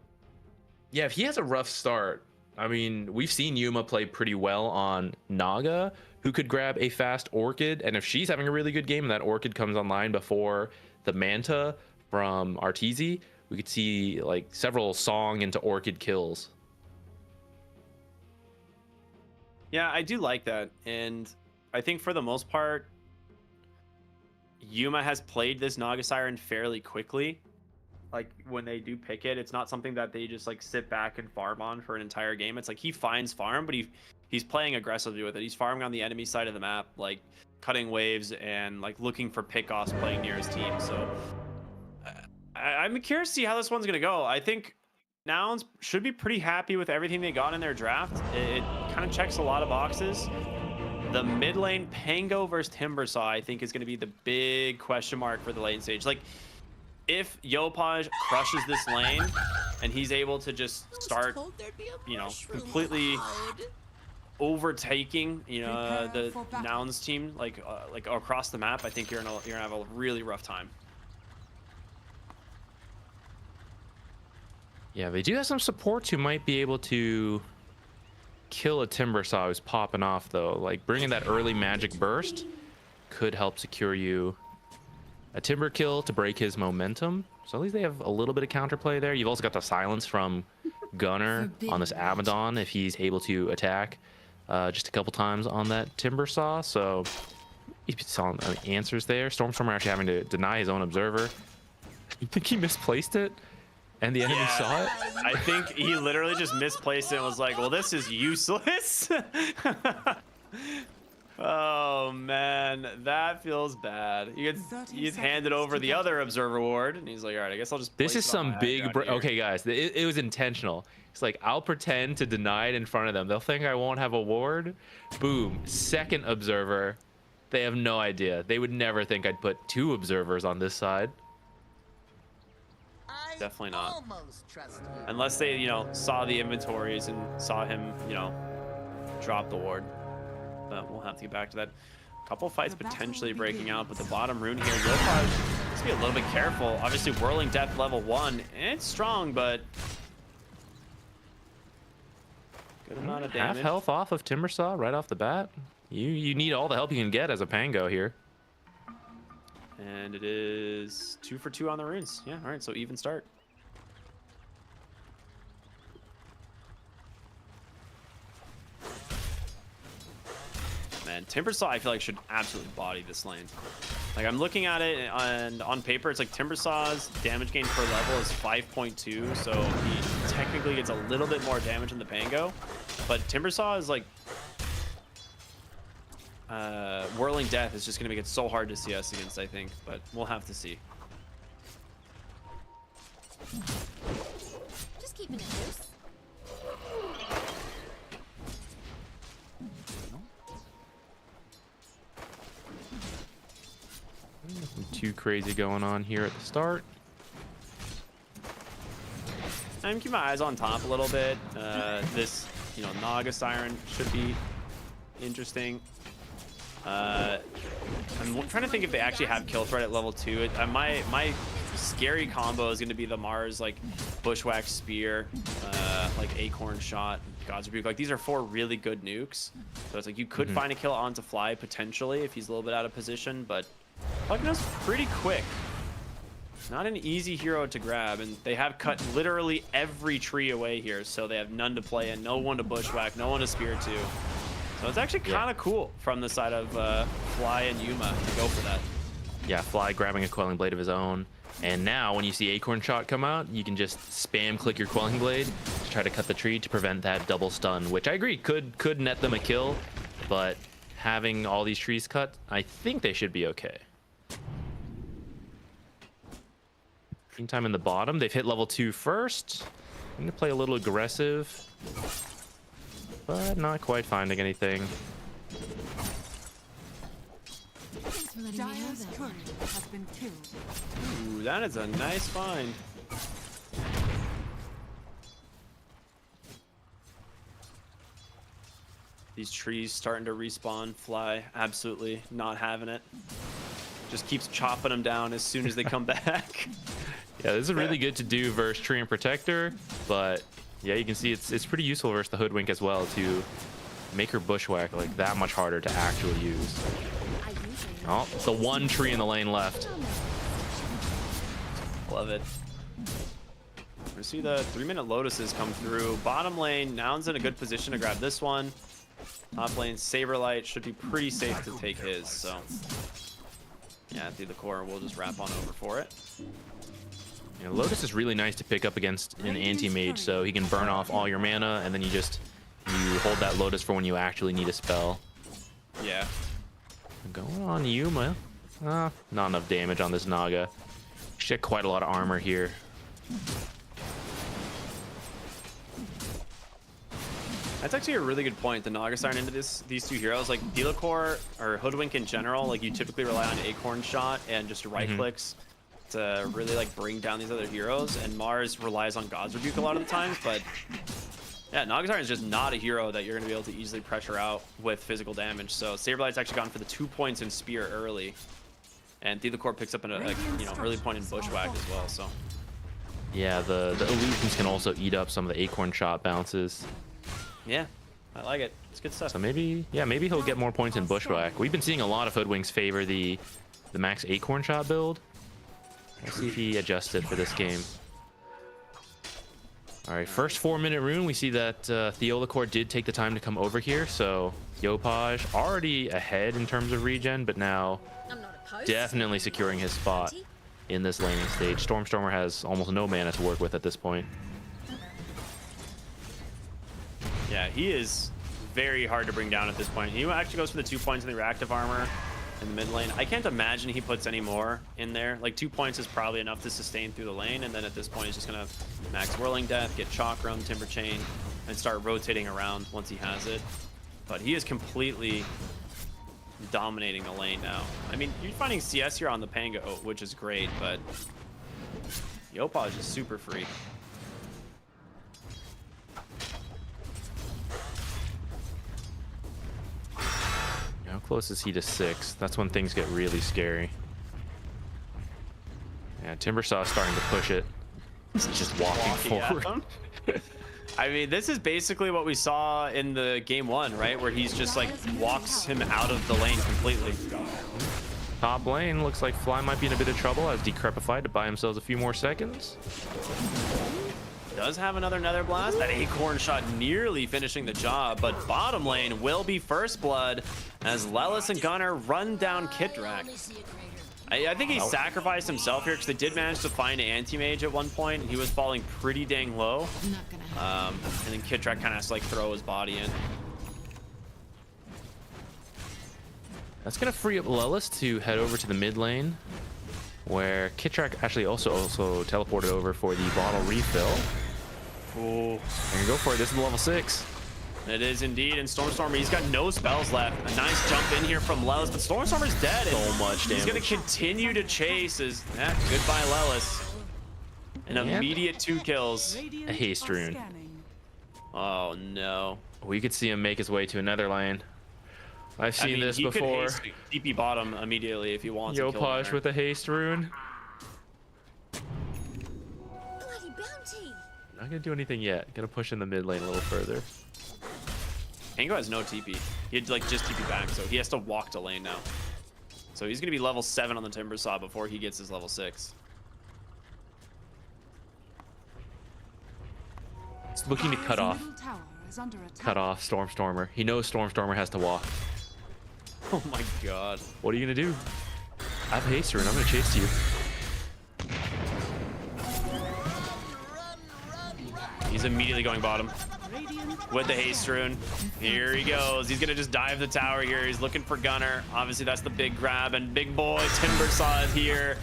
yeah, if he has a rough start, I mean, we've seen Yuma play pretty well on Naga, who could grab a fast Orchid, and if she's having a really good game and that Orchid comes online before the Manta from Arteezy, we could see like several Song into Orchid kills. Yeah, I do like that, and I think for the most part, Yuma has played this Naga Siren fairly quickly. Like, when they do pick it, it's not something that they just like sit back and farm on for an entire game. It's like he finds farm, but he's playing aggressively with it. He's farming on the enemy side of the map, like cutting waves and like looking for pickoffs, playing near his team. So I'm curious to see how this one's gonna go. I think Nouns should be pretty happy with everything they got in their draft. It kind of checks a lot of boxes. The mid lane Pango versus Timbersaw, I think, is going to be the big question mark for the lane stage. Like, if Yopaj crushes this lane and he's able to just start, you know, completely overtaking, you know, the Nouns team, like across the map, I think you're gonna have a really rough time. Yeah, they do have some supports who might be able to kill a Timbersaw who's popping off, though. Like, bringing that early magic burst could help secure you a Timber kill to break his momentum. So at least they have a little bit of counterplay there. You've also got the silence from Gunner on this Abaddon if he's able to attack just a couple times on that Timbersaw. So he's saw answers there. Stormstormer actually having to deny his own observer. You think he misplaced it? And the enemy saw it? I think he literally just misplaced it and was like, well, this is useless. Oh, man. That feels bad. He gets handed over the other observer ward, and he's like, all right, I guess I'll just This is place it on some my big... head out here." Okay, guys, it was intentional. It's like, I'll pretend to deny it in front of them. They'll think I won't have a ward. Boom. Second observer. They have no idea. They would never think I'd put 2 observers on this side. Definitely not. Unless they, you know, saw the inventories and saw him, you know, drop the ward. But we'll have to get back to that. Couple fights potentially breaking out, but the bottom rune here, Yopaj needs to be a little bit careful. Obviously, Whirling Death level 1, it's strong, but good amount of damage. Half health off of Timbersaw right off the bat. You need all the help you can get as a Pango here. And it is 2 for 2 on the runes. Yeah, all right, so even start. Man, Timbersaw, I feel like, should absolutely body this lane. Like, I'm looking at it, and on paper, it's like Timbersaw's damage gain per level is 5.2, so he technically gets a little bit more damage than the Pango. But Timbersaw is like... Whirling Death is just going to make it so hard to CS against, I think, but we'll have to see. Just keeping it loose. Nothing too crazy going on here at the start. I'm keeping my eyes on top a little bit. This, Naga Siren should be interesting. I'm trying to think if they actually have kill threat at level 2. My scary combo is going to be the Mars, like, Bushwhack Spear, like Acorn Shot, God's Rebuke. Like, these are 4 really good nukes. So it's like you could find a kill onto Fly potentially if he's a little bit out of position, but Pugna's pretty quick. Not an easy hero to grab, and they have cut literally every tree away here, so they have none to play in, no one to Bushwhack, no one to Spear to. So it's actually kind of cool from the side of Fly and Yuma to go for that. Yeah, Fly grabbing a Quelling Blade of his own. And now when you see Acorn Shot come out, you can just spam click your Quelling Blade to try to cut the tree to prevent that double stun, which I agree could net them a kill, but having all these trees cut, I think they should be okay. Meantime, in the bottom, they've hit level 2 first. I'm going to play a little aggressive, but not quite finding anything. Thanks for letting me know that. Courier has been killed. Ooh, that is a nice find. These trees starting to respawn. Fly absolutely not having it. Just keeps chopping them down as soon as they come back. Yeah, this is really good to do versus Tree and Protector, but yeah, you can see it's pretty useful versus the Hoodwink as well to make her Bushwhack like that much harder to actually use. Oh, it's the one tree in the lane left. Love it. We see the 3-minute Lotuses come through. Bottom lane, Noun's in a good position to grab this one. Top lane, Saberlight should be pretty safe to take his, so yeah, through the core, we'll just wrap on over for it. Yeah, Lotus is really nice to pick up against an anti-mage, so he can burn off all your mana, and then you hold that Lotus for when you actually need a spell. Yeah. Going on Yuma. Not enough damage on this Naga. She had quite a lot of armor here. That's actually a really good point. The Naga Siren into these 2 heroes, like Delacor or Hoodwink in general, like you typically rely on Acorn Shot and just right clicks to really like bring down these other heroes, and Mars relies on God's Rebuke a lot of the times, but yeah, Naga Siren is just not a hero that you're going to be able to easily pressure out with physical damage. So Saberlight's actually gone for the 2 points in Spear early, and Delacor picks up an early point in Bushwhack as well. So yeah, the illusions can also eat up some of the Acorn Shot bounces. yeah, I like it. It's good stuff. So maybe he'll get more points in Bushwhack. We've been seeing a lot of Hoodwinks favor the max Acorn Shot build. Let's see if he adjusted for this game. All right, first 4-minute rune. We see that Theolacor did take the time to come over here. So Yopaj already ahead in terms of regen, but now definitely securing his spot in this laning stage. Stormstormer has almost no mana to work with at this point. Yeah, he is very hard to bring down at this point. He actually goes for the 2 points in the reactive armor in the mid lane. I can't imagine he puts any more in there. Like 2 points is probably enough to sustain through the lane, and then at this point he's just gonna max Whirling Death, get Chakram, Timber Chain, and start rotating around once he has it. But he is completely dominating the lane now. I mean, you're finding CS here on the Pango, which is great, but Yopaj is super free. How close is he to 6? That's when things get really scary. Yeah, Timbersaw starting to push it. He's just walking forward. I mean, this is basically what we saw in the game 1, right? Where he's just like walks him out of the lane completely. Top lane looks like Fly might be in a bit of trouble as Decrepified to buy themselves a few more seconds. Does have another Nether Blast. That Acorn Shot nearly finishing the job, but bottom lane will be first blood as Lelis and Gunnar run down Kitrak. I think he sacrificed himself here because they did manage to find an anti-mage at one point, and he was falling pretty dang low. And then Kitrak kind of has to like throw his body in. That's gonna free up Lelis to head over to the mid lane, where Kitrak actually also teleported over for the bottle refill. Ooh. And go for it. This is level 6. It is indeed, and Stormstormer, he's got no spells left. A nice jump in here from Lelis, but Stormstormer's dead. So much damage. He's gonna continue to chase. Goodbye, Lelis. An immediate 2 kills. A haste rune. Oh no. We could see him make his way to another lane. I've seen this he before. Could haste TP bottom immediately if he wants. Yopaj with a haste rune. Bloody bounty. Not gonna do anything yet. Gonna push in the mid lane a little further. Tango has no TP. He had like just TP back, so he has to walk to lane now. So he's gonna be level 7 on the Timber Saw before he gets his level 6. He's looking to cut off Stormstormer. He knows Stormstormer has to walk. Oh my god. What are you gonna do? I have haste rune. I'm gonna chase you. He's immediately going bottom with the haste rune. Here he goes. He's gonna just dive the tower here. He's looking for Gunner. Obviously that's the big grab, and big boy Timber Saw is here.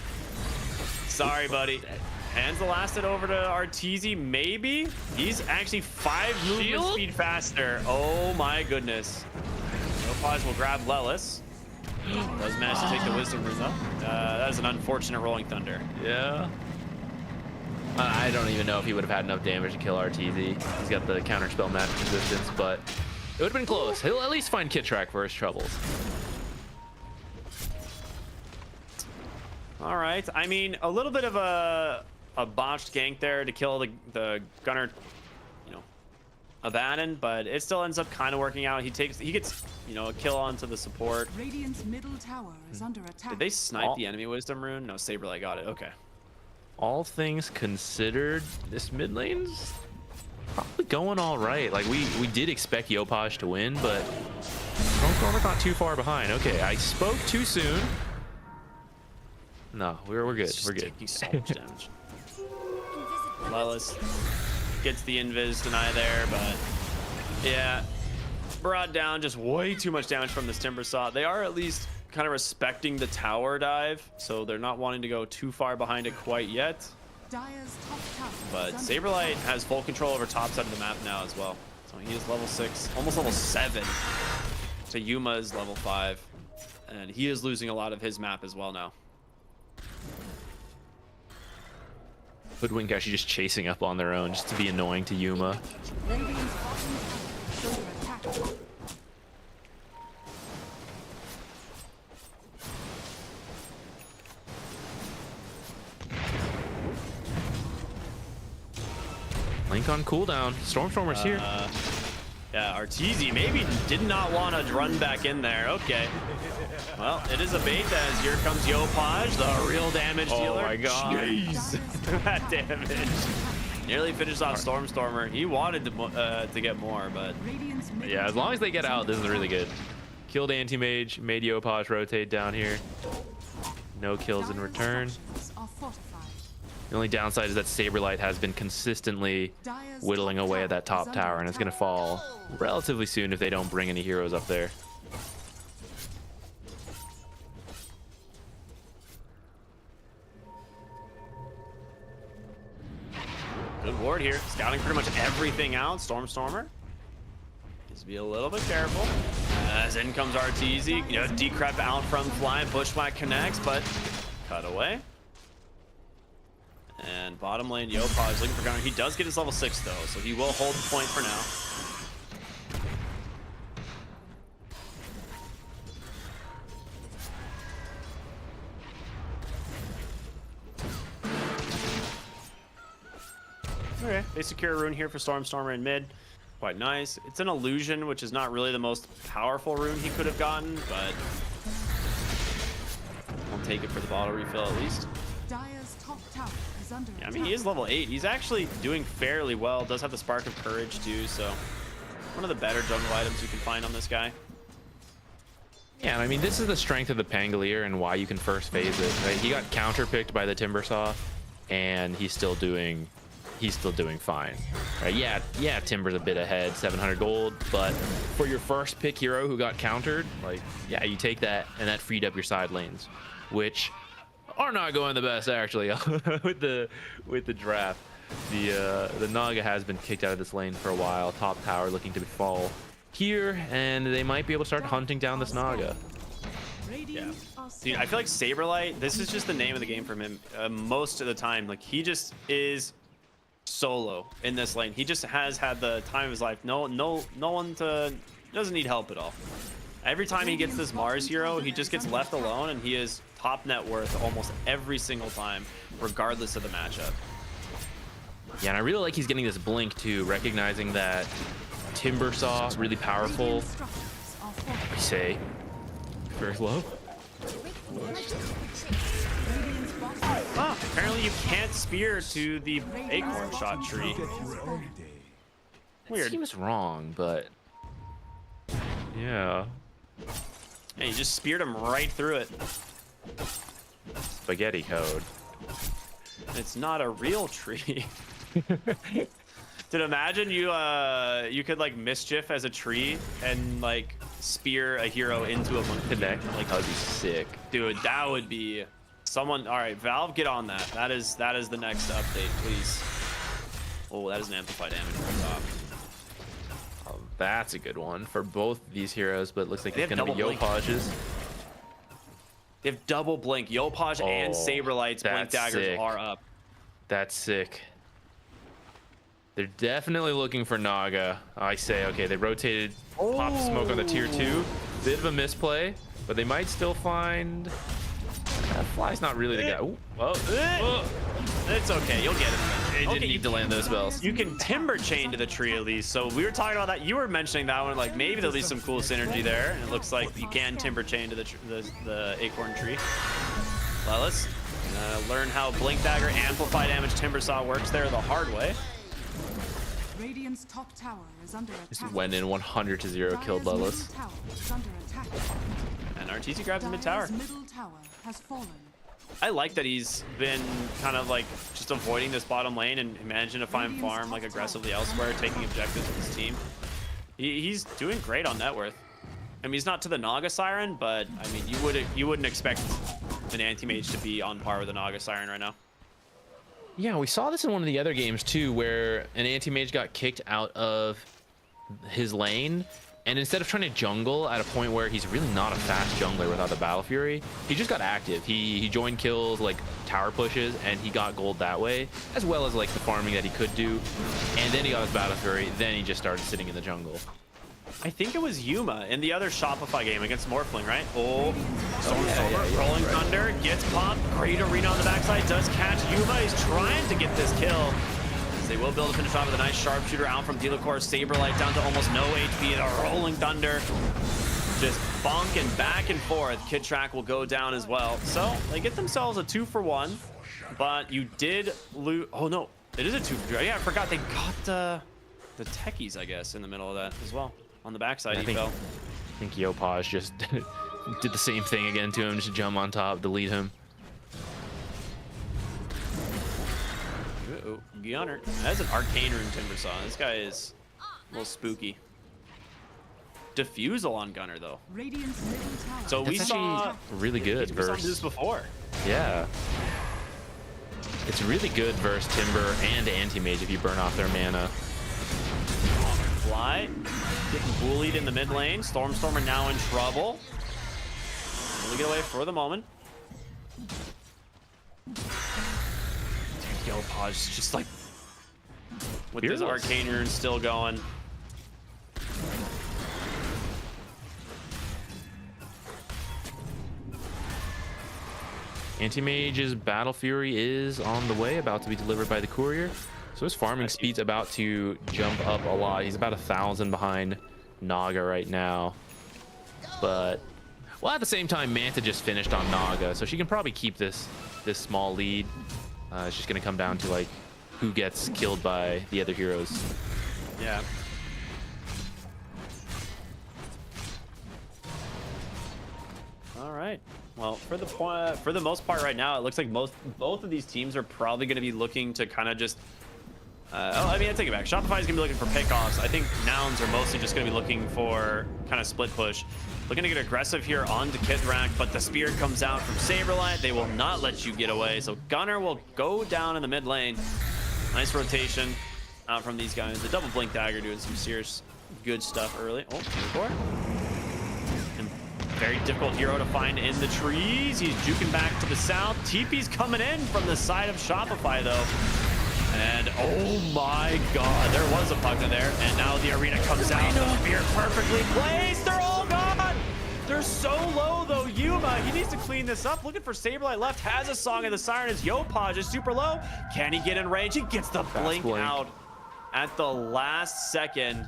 Sorry, buddy. Hands the lasted over to Arteezy, maybe? He's actually 5 movement speed faster. Oh my goodness. Yopaj will grab Lelis. Does manage to take the Wisdom Rune though. That is an unfortunate Rolling Thunder. Yeah. I don't even know if he would have had enough damage to kill Arteezy. He's got the counterspell match resistance, but it would have been close. He'll at least find Kit Track for his troubles. All right. I mean, a little bit of a botched gank there to kill the Gunner, you know, Abaddon, but it still ends up kind of working out. He gets, you know, a kill onto the support. Radiant's middle tower is under attack. Did they snipe the enemy Wisdom Rune? No, Saberlight got it. Okay. All things considered, this mid lane's probably going all right. Like we did expect Yopaj to win, but Stormstormer's not too far behind. Okay, I spoke too soon. No, we're good. We're good. Taking so much damage. Lelis gets the invis deny there, but yeah, brought down just way too much damage from this Timber Saw. They are at least kind of respecting the tower dive, so they're not wanting to go too far behind it quite yet. Dire's top tower But is under Saberlight has full control over top side of the map now as well. So he is level 6, almost level 7. So Yuma is level 5, and he is losing a lot of his map as well now. Hoodwink actually just chasing up on their own just to be annoying to Yuma. Radiant's bottom tower is under attack. Link on cooldown. Stormstormer's here. Yeah, Arteezy maybe did not want to run back in there. Okay. Well, it is a bait as here comes Yopaj, the real damage dealer. Oh my god. Jeez. That damage. Nearly finished off Stormstormer. He wanted to get more, but Radiant's middle Yeah, as long as they get tower out, this is really good. Killed Anti-Mage, made Yopaj rotate down here. No kills in return. structures are fortified. The only downside is that Saberlight has been consistently whittling away at that top tower, and it's going to fall relatively soon if they don't bring any heroes up there. good ward here. Scouting pretty much everything out. Stormstormer. Just be a little bit careful. As in comes Arteezy. You know, decrep out from fly. Bushwhack connects, but cut away. And bottom lane, Yopaj is looking for Gunner. He does get his level 6 though, so he will hold the point for now. Okay, they secure a rune here for Stormstormer in mid. Quite nice. It's an illusion, which is not really the most powerful rune he could have gotten, but I'll take it for the bottle refill at least. Dire's top tower is under Yeah, I mean, he is level 8. He's actually doing fairly well. Does have the Spark of Courage too, so one of the better jungle items you can find on this guy. Yeah, I mean, this is the strength of the Pangolier and why you can first phase it. Right? He got counterpicked by the Timbersaw, and he's still doing fine. Right? Yeah, Timber's a bit ahead, 700 gold, but for your first pick hero who got countered, like, yeah, you take that, and that freed up your side lanes, which are not going the best actually with the draft. The Naga has been kicked out of this lane for a while. Top tower looking to fall here, and they might be able to start hunting down this Naga. Yeah. Dude, I feel like Saberlight, this is just the name of the game from him most of the time. Like, he just is solo in this lane. He just has had the time of his life. No one doesn't need help at all. Every time he gets this Mars hero, he just gets left alone, and he is top net worth almost every single time, regardless of the matchup. Yeah, and I really like he's getting this blink too, recognizing that Timber Saw really powerful. I say very low. Ah, apparently you can't spear to the acorn shot tree. Weird. Seems wrong, but yeah. And you just speared him right through it. Spaghetti code. It's not a real tree. Dude, imagine you could like mischief as a tree and like spear a hero into a monkey. Connect. Like, that would be sick. Dude, that would be someone. All right, Valve, get on that. That is the next update, please. Oh, that is an amplified damage on top. That's a good one for both these heroes, but it looks like They it's have going to be double blink. Yopages. They have double blink. Yopaj and Saberlight's blink that's daggers sick. are up. That's sick. They're definitely looking for Naga. I say, okay, they rotated pop smoke on the tier 2. Bit of a misplay, but they might still find... Fly's not really the guy. Ooh, whoa. It's okay, you'll get it. It didn't need to land those spells. You can timber chain to the tree at least. So we were talking about that. You were mentioning that one, like maybe there'll be some cool synergy there. And it looks like you can timber chain to the acorn tree. Well, let's learn how blink dagger amplify damage timber saw works there the hard way. Radiant's top tower is under attack. Just went in 100 to 0, killed Lelis. Tower is under attack. And RTC grabs the mid tower. Dire's middle tower has fallen. I like that he's been kind of like just avoiding this bottom lane and managing to find farm like aggressively elsewhere, taking objectives with his team. He's doing great on net worth. I mean, he's not to the Naga Siren, but I mean, you wouldn't expect an anti-mage to be on par with a Naga Siren right now. Yeah, we saw this in one of the other games too, where an anti-mage got kicked out of his lane, and instead of trying to jungle at a point where he's really not a fast jungler without the Battle Fury, he just got active. He joined kills, like tower pushes, and he got gold that way, as well as like the farming that he could do. And then he got his Battle Fury, then he just started sitting in the jungle. I think it was Yuma in the other Shopify game against Morphling, right? Oh, Stormstormer, Rolling Thunder, gets popped. Great arena on the backside, does catch Yuma. He's trying to get this kill. They will build a finish off with a nice sharpshooter out from Delacour. Saberlight down to almost no HP. The Rolling Thunder just bonking back and forth. Kid Track will go down as well. So they get themselves a 2-for-1, but you did lose. Oh no, it is a 2-for-2. Yeah, I forgot they got the techies, I guess, in the middle of that as well. On the backside, he fell. I think Yopaj just did the same thing again to him, just jump on top, delete him. Uh-oh, Gunner. That's an Arcane Rune Timber Saw. This guy is a little spooky. Diffusal on Gunner, though. Radiant's middle tower. So we That's saw really good we saw versus this before. Yeah. It's really good versus Timber and Anti-Mage if you burn off their mana. Fly getting bullied in the mid lane. Stormstormer now in trouble. We'll get away for the moment. Yopaj just like with Fearless. this Arcane Rune still going. Anti-Mage's Battle Fury is on the way, about to be delivered by the courier. So his farming speed's about to jump up a lot. He's about 1,000 behind Naga right now. But, well, at the same time, Manta just finished on Naga, so she can probably keep this small lead. It's just going to come down to, like, who gets killed by the other heroes. Yeah. All right. Well, for the most part right now, it looks like both of these teams are probably going to be looking to kind of just I mean, I take it back. Shopify is going to be looking for pickoffs. I think Nouns are mostly just going to be looking for kind of split push. Looking to get aggressive here onto Kithrak, but the spear comes out from Saberlight. They will not let you get away. So Gunner will go down in the mid lane. Nice rotation out from these guys. The double blink dagger doing some serious good stuff early. Oh, Unicorn. And very difficult hero to find in the trees. He's juking back to the south. TP's coming in from the side of Shopify though. And oh my god, there was a puck in there. And now the arena comes out. The spear perfectly placed. They're all gone. They're so low though. Yuma, he needs to clean this up. Looking for Saberlight left. Has a Song of the Siren. His Yopaj is super low. Can he get in range? He gets the blink out at the last second.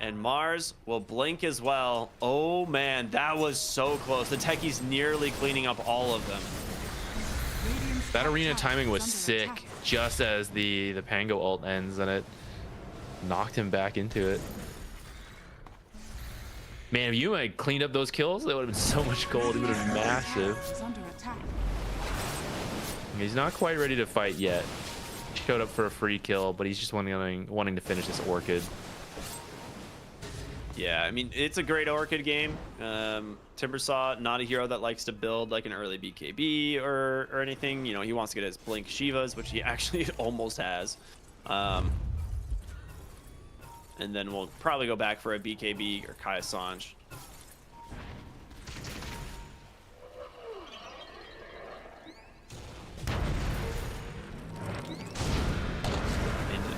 And Mars will blink as well. Oh man, that was so close. The techies nearly cleaning up all of them. That arena timing was sick, just as the Pango ult ends, and it knocked him back into it. Man, if you had cleaned up those kills, that would have been so much gold. It would have been massive. He's not quite ready to fight yet. He showed up for a free kill, but he's just wanting to finish this Orchid. Yeah, I mean, it's a great Orchid game. Timbersaw, not a hero that likes to build like an early BKB or anything. You know, he wants to get his Blink Shivas, which he actually almost has. And then we'll probably go back for a BKB or Kaya Sanj.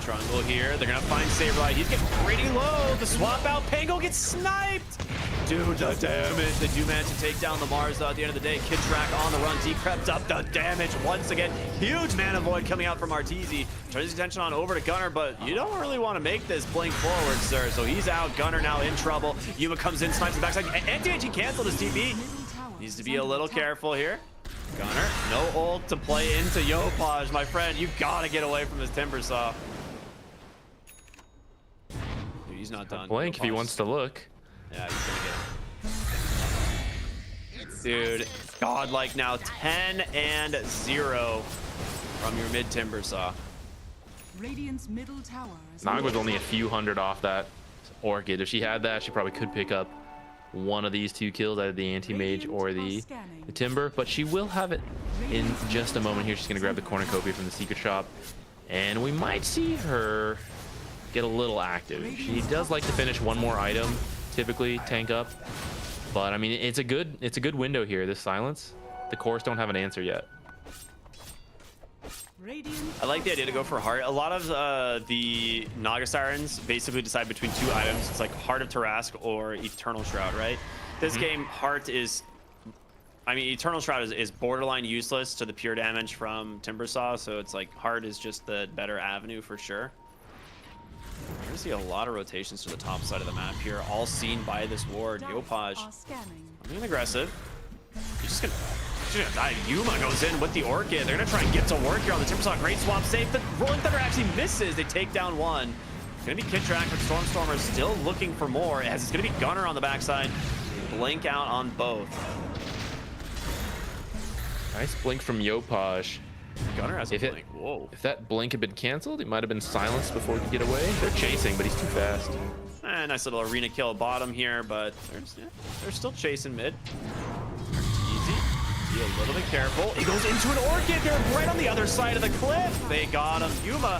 Triangle here. They're gonna find Saberlight. He's getting pretty low. The swap out. Pango gets sniped. Dude, the damage. They do manage to take down the Mars though at the end of the day. Kid Track on the run. Decrept up the damage once again. Huge mana void coming out from Arteezy. Turns his attention on over to Gunner, but you don't really want to make this blink forward, sir. So he's out. Gunner now in trouble. Yuma comes in, snipes the backside. Anti-HE canceled his TP. Needs to be a little careful here. Gunner, no ult to play into Yopaj, my friend. You gotta get away from this Timbersaw. He's not done. Blink if he wants to look. Yeah, he's gonna get him. Dude, godlike now. 10-0 from your mid Timbersaw. Radiant's middle tower is Nog was only a few hundred off that Orchid. If she had that, she probably could pick up one of these two kills, either the anti-mage or the Timber, but she will have it in just a moment here. She's gonna grab the cornucopia from the secret shop, and we might see her get a little active. She does like to finish one more item, typically tank up, but I mean, it's a good window here. This silence, the cores don't have an answer yet. I like the idea to go for heart. A lot of the Naga Sirens basically decide between two items. It's like Heart of Tarask or Eternal Shroud, right? This game, heart is, I mean, Eternal Shroud is borderline useless to the pure damage from Timbersaw, so it's like heart is just the better avenue for sure. We're gonna see a lot of rotations to the top side of the map here, all seen by this ward. Yopaj, being aggressive. He's just gonna die. Yuma goes in with the Orchid. They're gonna try and get to work here on the Timbersaw. Great swap save. The Rolling Thunder actually misses. They take down one. It's gonna be Kid Track, but Stormstormer still looking for more, as it's gonna be Gunner on the backside. Blink out on both. Nice blink from Yopaj. Gunner has a blink. Whoa. If that blink had been canceled, he might have been silenced before he could get away. They're chasing, but he's too fast. Nice little arena kill bottom here, but they're still chasing mid. Easy. Be a little bit careful. He goes into an Orchid. They're right on the other side of the cliff. They got him. Yuma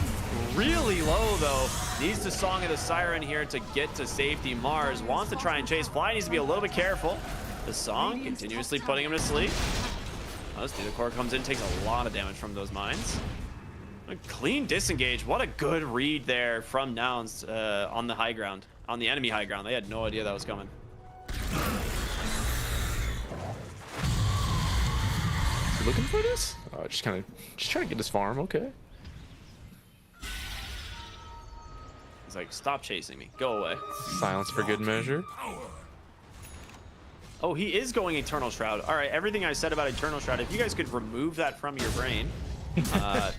really low though. Needs the Song of the Siren here to get to safety. Mars wants to try and chase. Fly needs to be a little bit careful. The song continuously putting him to sleep. The core comes in, takes a lot of damage from those mines. A clean disengage. What a good read there from Nouns on the high ground, on the enemy high ground. They had no idea that was coming. You looking for this? Oh, just trying to get this farm. Okay. He's like, stop chasing me. Go away. Silence for good measure. Oh, he is going Eternal Shroud. All right, everything I said about Eternal Shroud, if you guys could remove that from your brain,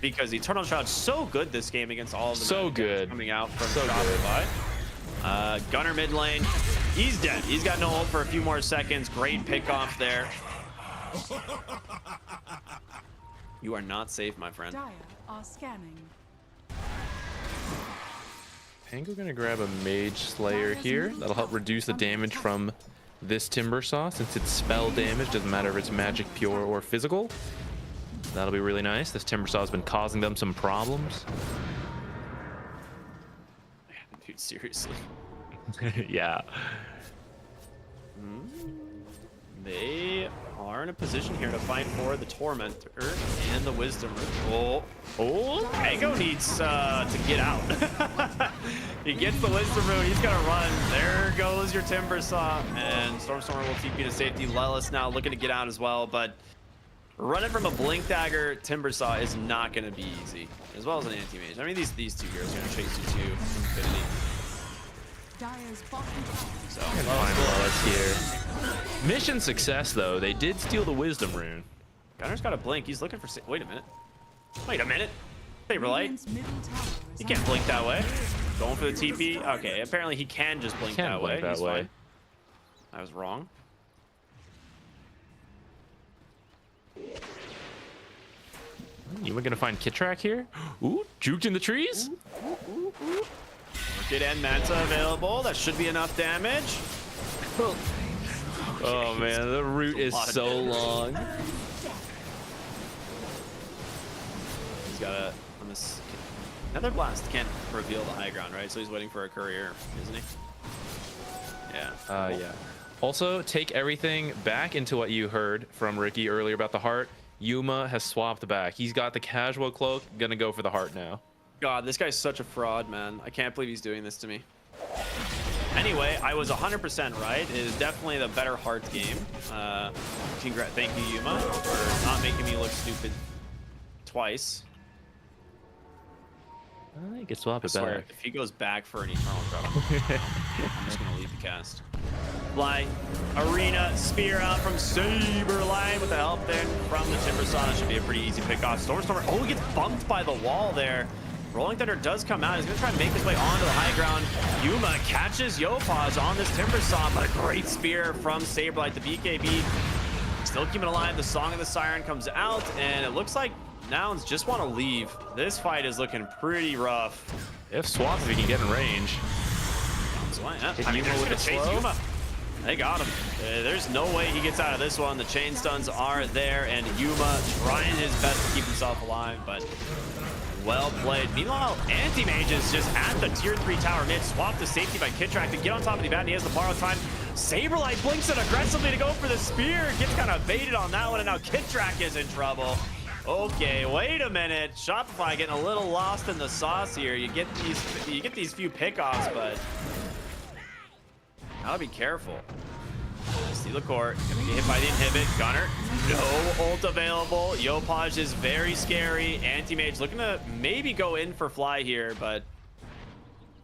because Eternal Shroud's so good this game against all of the coming out from Shopify. Gunner mid lane, he's dead. He's got no ult for a few more seconds. Great pick off there. You are not safe, my friend. Dire are scanning. Pango gonna grab a Mage Slayer here. That'll help reduce the damage from this Timbersaw, since it's spell damage. Doesn't matter if it's magic, pure, or physical. That'll be really nice. This Timbersaw has been causing them some problems. Dude, seriously. Yeah. They are in a position here to fight for the Tormentor and the Wisdom Root. Oh, Ego needs to get out. He gets the Wisdom Root. He's gonna run. There goes your Timber Saw, and Stormstormer will TP to safety. Lelis now looking to get out as well, but running from a Blink Dagger Timber Saw is not gonna be easy, as well as an Anti-Mage. I mean, these two heroes are gonna chase you to infinity. Dire's bottom tower. So Find Lelis here. Mission success though. They did steal the Wisdom Rune. Gunner's got a blink. He's looking for. Wait a minute. Wait a minute. Saberlight. Radiant's middle tower is He can't under blink that way. Going for the TP. Okay, apparently he can just blink Can that blink way. that He's way. fine. I was wrong. You were gonna find Kitrak here? Ooh, juked in the trees? Orchid and Manta available. That should be enough damage. Oh man, the route is lot of so damage. long. He's got another blast. Can't reveal the high ground, right? So he's waiting for a courier, isn't he? Yeah. Yeah. Also, take everything back into what you heard from Ricky earlier about the heart. Yuma has swapped back. He's got the casual cloak, gonna go for the heart now. God, this guy's such a fraud, man. I can't believe he's doing this to me. Anyway, I was 100% right. It is definitely the better heart game. Thank you, Yuma, for not making me look stupid twice. You can swap I it swear, back. if he goes back for an Eternal Drop, I'm just gonna leave the cast. Fly, Arena, Spear out from Saberlight with the help there from the Timber Saw. Should be a pretty easy pick off. Stormstormer, oh, he gets bumped by the wall there. Rolling Thunder does come out. He's gonna try and make his way onto the high ground. Yuma catches Yopaj on this Timber Saw, but a great spear from Saberlight. The BKB still keeping alive. The Song of the Siren comes out, and it looks like Nouns just want to leave. This fight is looking pretty rough. If swap, if he can get in range. I mean, they're gonna chase Yuma. They got him. There's no way he gets out of this one. The chain stuns are there, and Yuma trying his best to keep himself alive, but well played. Meanwhile, Anti-Mage is just at the tier 3 tower mid, swapped to safety by Kitrak to get on top of the bat, and he has the borrow time. Saberlight blinks it aggressively to go for the spear. Gets kind of baited on that one, and now Kitrak is in trouble. Okay, wait a minute. Shopify getting a little lost in the sauce here. You get these few pickoffs, but gotta be careful. Steal the court. Gonna get hit by the inhibit. Gunner, no ult available. Yopaj is very scary. Anti-Mage looking to maybe go in for Fly here, but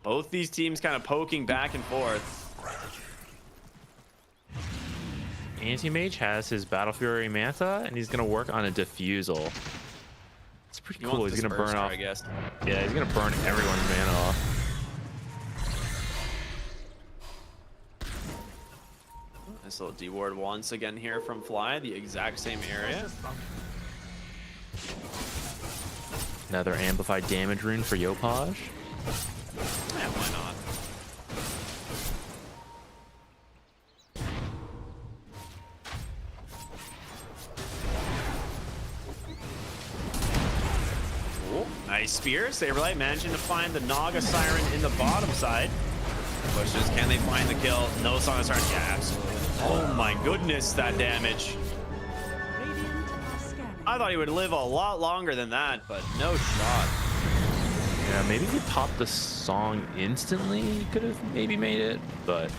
both these teams kind of poking back and forth. Anti-Mage has his Battle Fury Manta, and he's gonna work on a Diffusal. It's pretty cool. He's gonna burn off. I guess. Yeah, he's gonna burn everyone's mana off. Nice little D-ward once again here from Fly, the exact same area. Another amplified damage rune for Yopaj. Yeah, why not? Nice spear. Saberlight managing to find the Naga Siren in the bottom side. Pushes, can they find the kill? No Song of Siren. Yeah, absolutely. Oh my goodness, that damage. I thought he would live a lot longer than that, but no shot. Yeah, maybe if he popped the song instantly, he could have maybe made it, but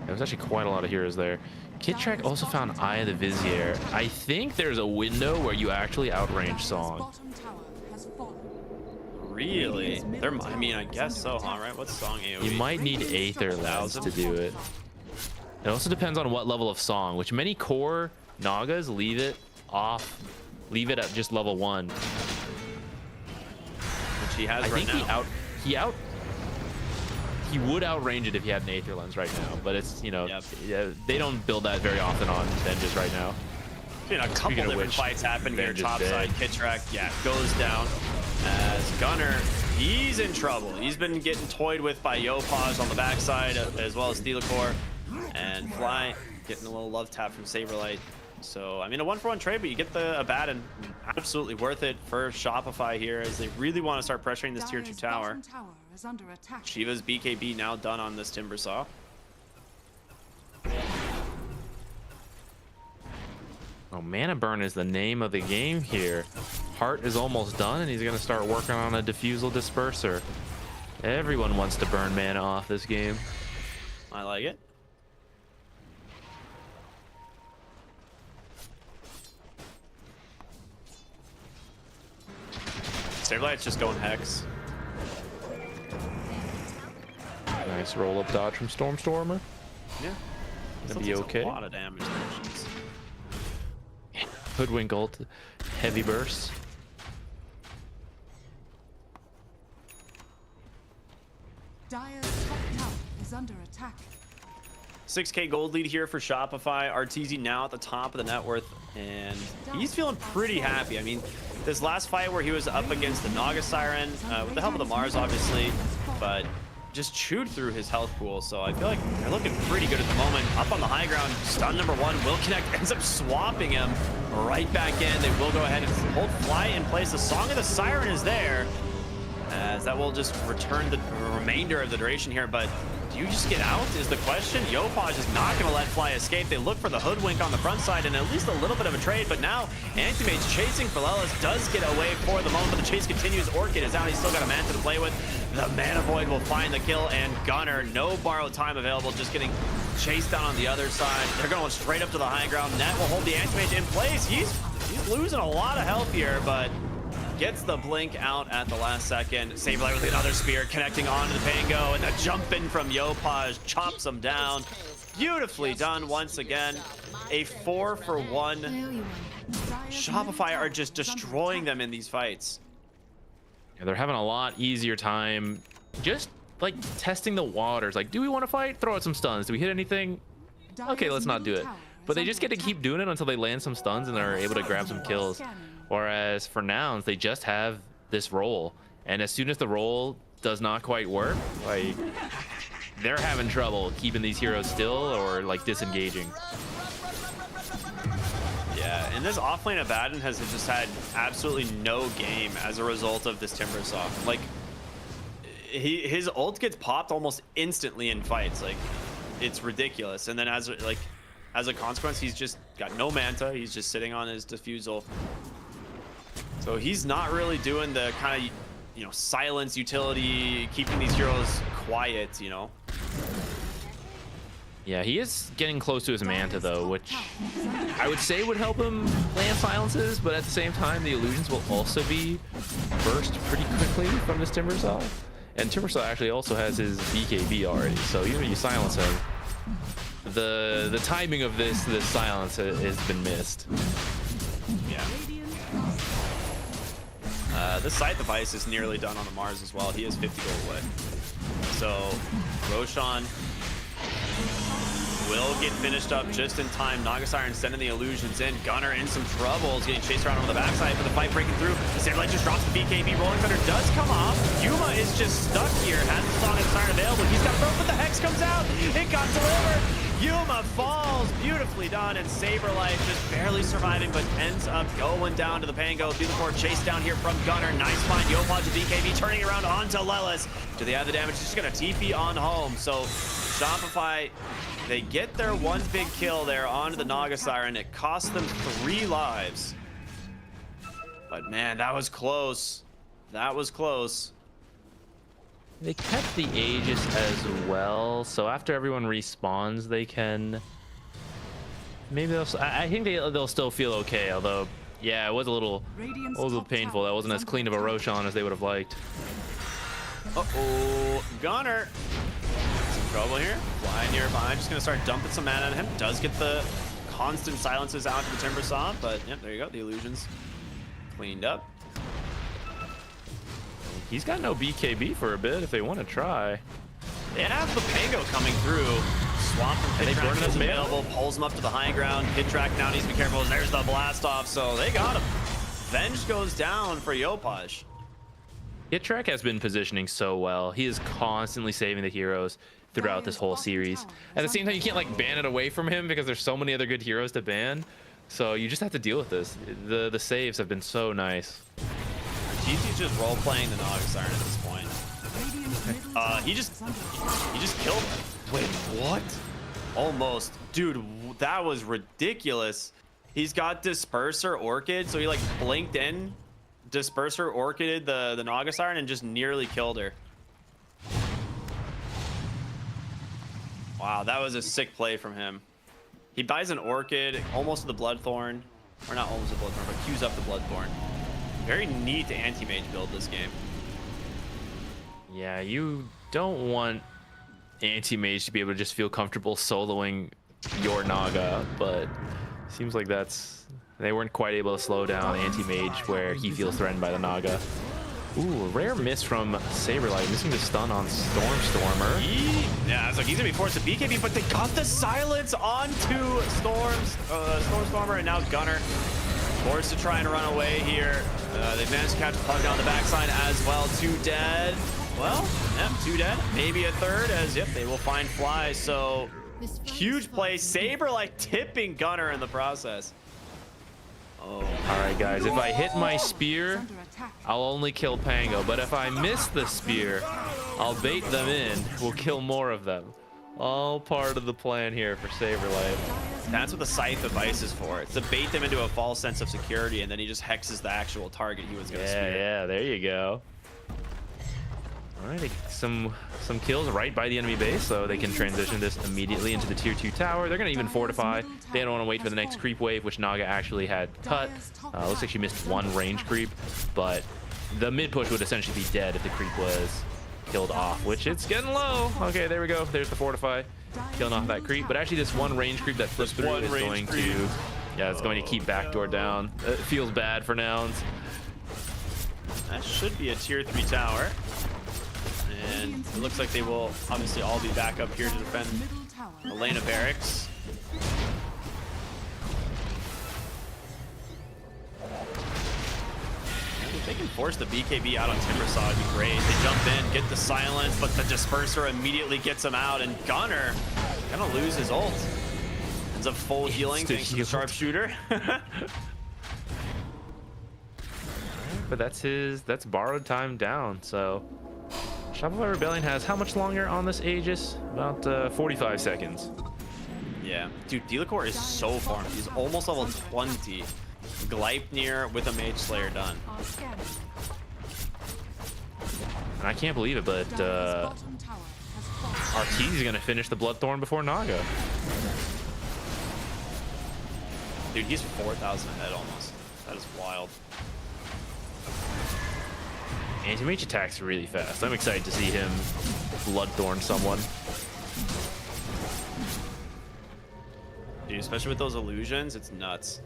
there was actually quite a lot of heroes there. Kitrak also found Eye of the Vizier. I think there's a window where you actually outrange Song. Really? I mean, I guess so, huh? Right? What's Song AoE? You might need Aether Lens to do it. It also depends on what level of Song, which many core Nagas leave it off, leave it at just level 1. Which he has I right think now. he would outrange it if he had an Aether Lens right now, but it's, you know, yeah, they don't build that very often on Venges right now. You know, a couple Speaking of different which, fights happen here. Venge is Top dead. side, Kitrak, yeah, goes down. As Gunner, he's in trouble. He's been getting toyed with by Yopaj on the backside, as well as Steelcore. And Fly getting a little love tap from Saberlight. So, I mean, a 1-for-1 trade, but you get the Abaddon. Absolutely worth it for Shopify here, as they really want to start pressuring this tier 2 tower. Dire's bottom tower is under attack. Shiva's BKB now done on this Timber Saw. Oh, Mana Burn is the name of the game here. Heart is almost done, and he's going to start working on a Diffusal Disperser. Everyone wants to burn mana off this game. I like it. Saberlight's just going Hex. Nice roll-up dodge from Stormstormer. Yeah. Gonna be okay. A lot of damage there. Jeez. Hoodwink ult, heavy burst. Dire's top tower is under attack. 6K gold lead here for Shopify. RTZ now at the top of the net worth, and he's feeling pretty happy. I mean, this last fight where he was up against the Naga Siren, with the help of the Mars, obviously, but just chewed through his health pool. So I feel like they're looking pretty good at the moment. Up on the high ground, stun number 1 will connect, ends up swapping him right back in. They will go ahead and hold fly in place. The Song of the Siren is there, as that will just return the remainder of the duration here. But do you just get out is the question. Yopaj is not going to let Fly escape. They look for the Hoodwink on the front side and at least a little bit of a trade, but now Antimate's chasing for Lelis, does get away for the moment, but the chase continues. Orchid is out. He's still got a Manta to play with. The Mana Void will find the kill, and Gunner, no borrowed time available, just getting chased down on the other side. They're going straight up to the high ground. Net will hold the Antimate in place. He's losing a lot of health here, but gets the blink out at the last second. Saberlight with another spear connecting onto the Pango, and the jump in from Yopaj chops him down. Beautifully done once again. A 4-for-1. Shopify are just destroying them in these fights. Yeah, they're having a lot easier time just like testing the waters. Like, do we want to fight? Throw out some stuns. Do we hit anything? Okay, let's not do it. But they just get to keep doing it until they land some stuns and they're able to grab some kills. Whereas for Nouns, they just have this roll, and as soon as the roll does not quite work, like, they're having trouble keeping these heroes still or like disengaging. Yeah, and this offlane of Baden has just had absolutely no game as a result of this Timber Saw. Like, his ult gets popped almost instantly in fights. Like, it's ridiculous. And then as a consequence, he's just got no Manta. He's just sitting on his Diffusal. So he's not really doing the kind of, you know, silence utility, keeping these heroes quiet, you know. Yeah, he is getting close to his Manta though, which I would say would help him land silences, but at the same time, the illusions will also be burst pretty quickly from this Timber Saw. And Timber Saw actually also has his BKB already, so even if you silence him, the timing of this silence has been missed. Yeah. This Scythe device is nearly done on the Mars as well. He has 50 gold away. So Roshan will get finished up just in time. Naga Siren sending the illusions in. Gunner in some trouble. He's getting chased around on the backside for the fight breaking through. Saberlight just drops the BKB. Rolling Thunder does come off. Yuma is just stuck here. Has the Song of Siren available. He's got broke, but the Hex comes out. It got delivered. Yuma falls. Beautifully done. And Saberlight just barely surviving, but ends up going down to the Pango. Beautiful chase down here from Gunner. Nice find. Yopaj and BKB turning around onto Lelis. Do they have the damage? Just going to TP on home. So Shopify, they get their one big kill there onto the Naga Siren. It cost them 3 lives. But man, that was close. That was close. They kept the Aegis as well, so after everyone respawns, they can... Maybe they'll... I think they'll still feel okay, although, yeah, it was a little painful. That wasn't as clean of a Roshan as they would have liked. Uh-oh. Gunner. Some trouble here. Fly nearby. Just going to start dumping some mana on him. Does get the constant silences out to the Timber Saw, but yep, there you go. The illusions cleaned up. He's got no BKB for a bit if they want to try. They have the Pango coming through. Swamp and Pit Track is available. Pulls him up to the high ground. Pit Track now needs to be careful. There's the blast off, so they got him. Venge goes down for Yopaj. Pit Track has been positioning so well. He is constantly saving the heroes throughout this whole series. At the same time, you can't like ban it away from him because there's so many other good heroes to ban. So you just have to deal with this. The saves have been so nice. GT's just role-playing the Naga Siren at this point. Radiant's middle tower He just is under attack. he just killed. Wait, what? Almost, dude. That was ridiculous. He's got Disperser Orchid, so he like blinked in, Disperser Orchided the Naga Siren and just nearly killed her. Wow, that was a sick play from him. He buys an Orchid, almost to the Bloodthorn, or not almost to the Bloodthorn, but queues up the Bloodthorn. Very neat anti-mage build this game. Yeah, you don't want anti-mage to be able to just feel comfortable soloing your Naga, but seems like they weren't quite able to slow down anti-mage where he feels threatened by the Naga. Ooh, a rare miss from Saberlight, missing the stun on Stormstormer. Yeah, it's like he's gonna be forced to BKB, but they got the silence onto Stormstormer, and now Gunner forced to try and run away here. They've managed to catch Pug down the backside as well. 2 dead. Well, yeah, 2 dead. Maybe a third, as yep, they will find Fly. So huge play. Saberlight tipping Gunner in the process. Oh. All right, guys, if I hit my spear, I'll only kill Pango, but if I miss the spear, I'll bait them in. We'll kill more of them. All part of the plan here for Saberlight. That's what the Scythe of Ice is for. It's to bait them into a false sense of security, and then he just hexes the actual target he was going to spear. Yeah, there you go. All right, they get some kills right by the enemy base, so they can transition this immediately into the tier 2 tower. They're going to even fortify. They don't want to wait for the next creep wave, which Naga actually had cut. Looks like she missed 1 range creep, but the mid push would essentially be dead if the creep was killed off, which it's getting low. Okay, there we go. There's the fortify, killing off that creep. But actually, this 1 range creep that flips through is going to, yeah, it's going to keep backdoor down. It feels bad for Nouns. That should be a tier 3 tower. And it looks like they will obviously all be back up here to defend Elena Barracks. And if they can force the BKB out on Timbersaw, it'd be great. They jump in, get the silence, but the Disperser immediately gets him out, and Gunner gonna lose his ult. Ends up full healing thanks to the sharpshooter. But that's borrowed time down, so Shopify Rebellion has how much longer on this Aegis? About 45 seconds. Yeah, dude, Delacour is so farmed. He's almost level 20. Gleipnir with a Mage Slayer done. And I can't believe it, but Arteezy is gonna finish the Bloodthorn before Naga. Dude, he's 4,000 ahead almost. That is wild. Anti-mage attacks really fast. I'm excited to see him Bloodthorn someone. Dude, especially with those illusions, it's nuts.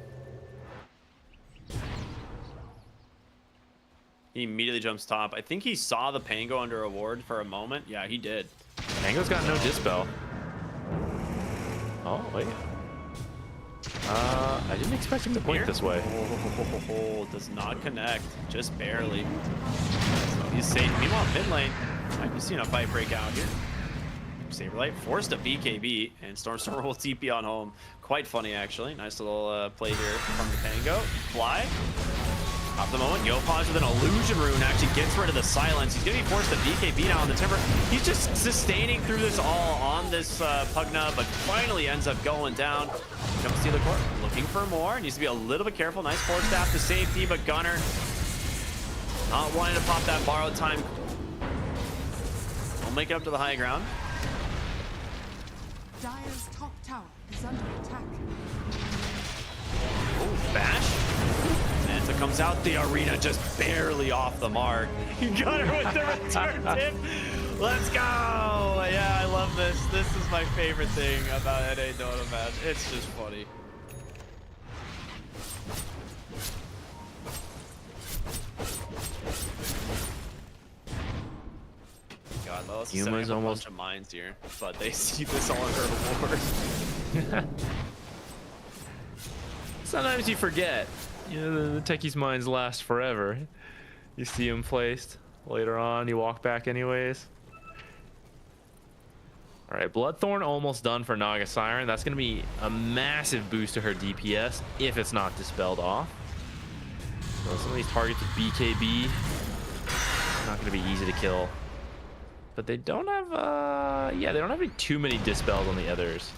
He immediately jumps top. I think he saw the Pango under a ward for a moment. Yeah, he did. Pango's got no Dispel. Oh, wait. I didn't expect him to blink this way. Oh, does not connect. Just barely. So he's safe. Meanwhile, mid lane, might be seeing a fight break out here. Saberlight forced a BKB, and Stormstormer will TP on home. Quite funny, actually. Nice little play here from the Pango. Fly. Off the moment, Yopaj with an illusion rune actually gets rid of the silence. He's going to be forced to BKB now on the Timber. He's just sustaining through this all on this Pugna, but finally ends up going down. Comes to the court, looking for more. Needs to be a little bit careful. Nice force staff to safety, but Gunner not wanting to pop that borrowed time. We'll make it up to the high ground. Dire's top tower is under attack. Oh, bash. Manta comes out the arena just barely off the mark. Gunner with the return tip. Let's go. Yeah, I love this. This is my favorite thing about NA Dota, man. It's just funny. God, Lois is setting up a bunch of mines here, but they see this all under a ward. Sometimes you forget. You know, the techies' minds last forever. You see them placed. Later on, you walk back anyways. All right, Bloodthorn almost done for Naga Siren. That's going to be a massive boost to her DPS if it's not dispelled off. So some of these targets with BKB, not going to be easy to kill. but they don't have yeah, they don't have too many dispels on the others.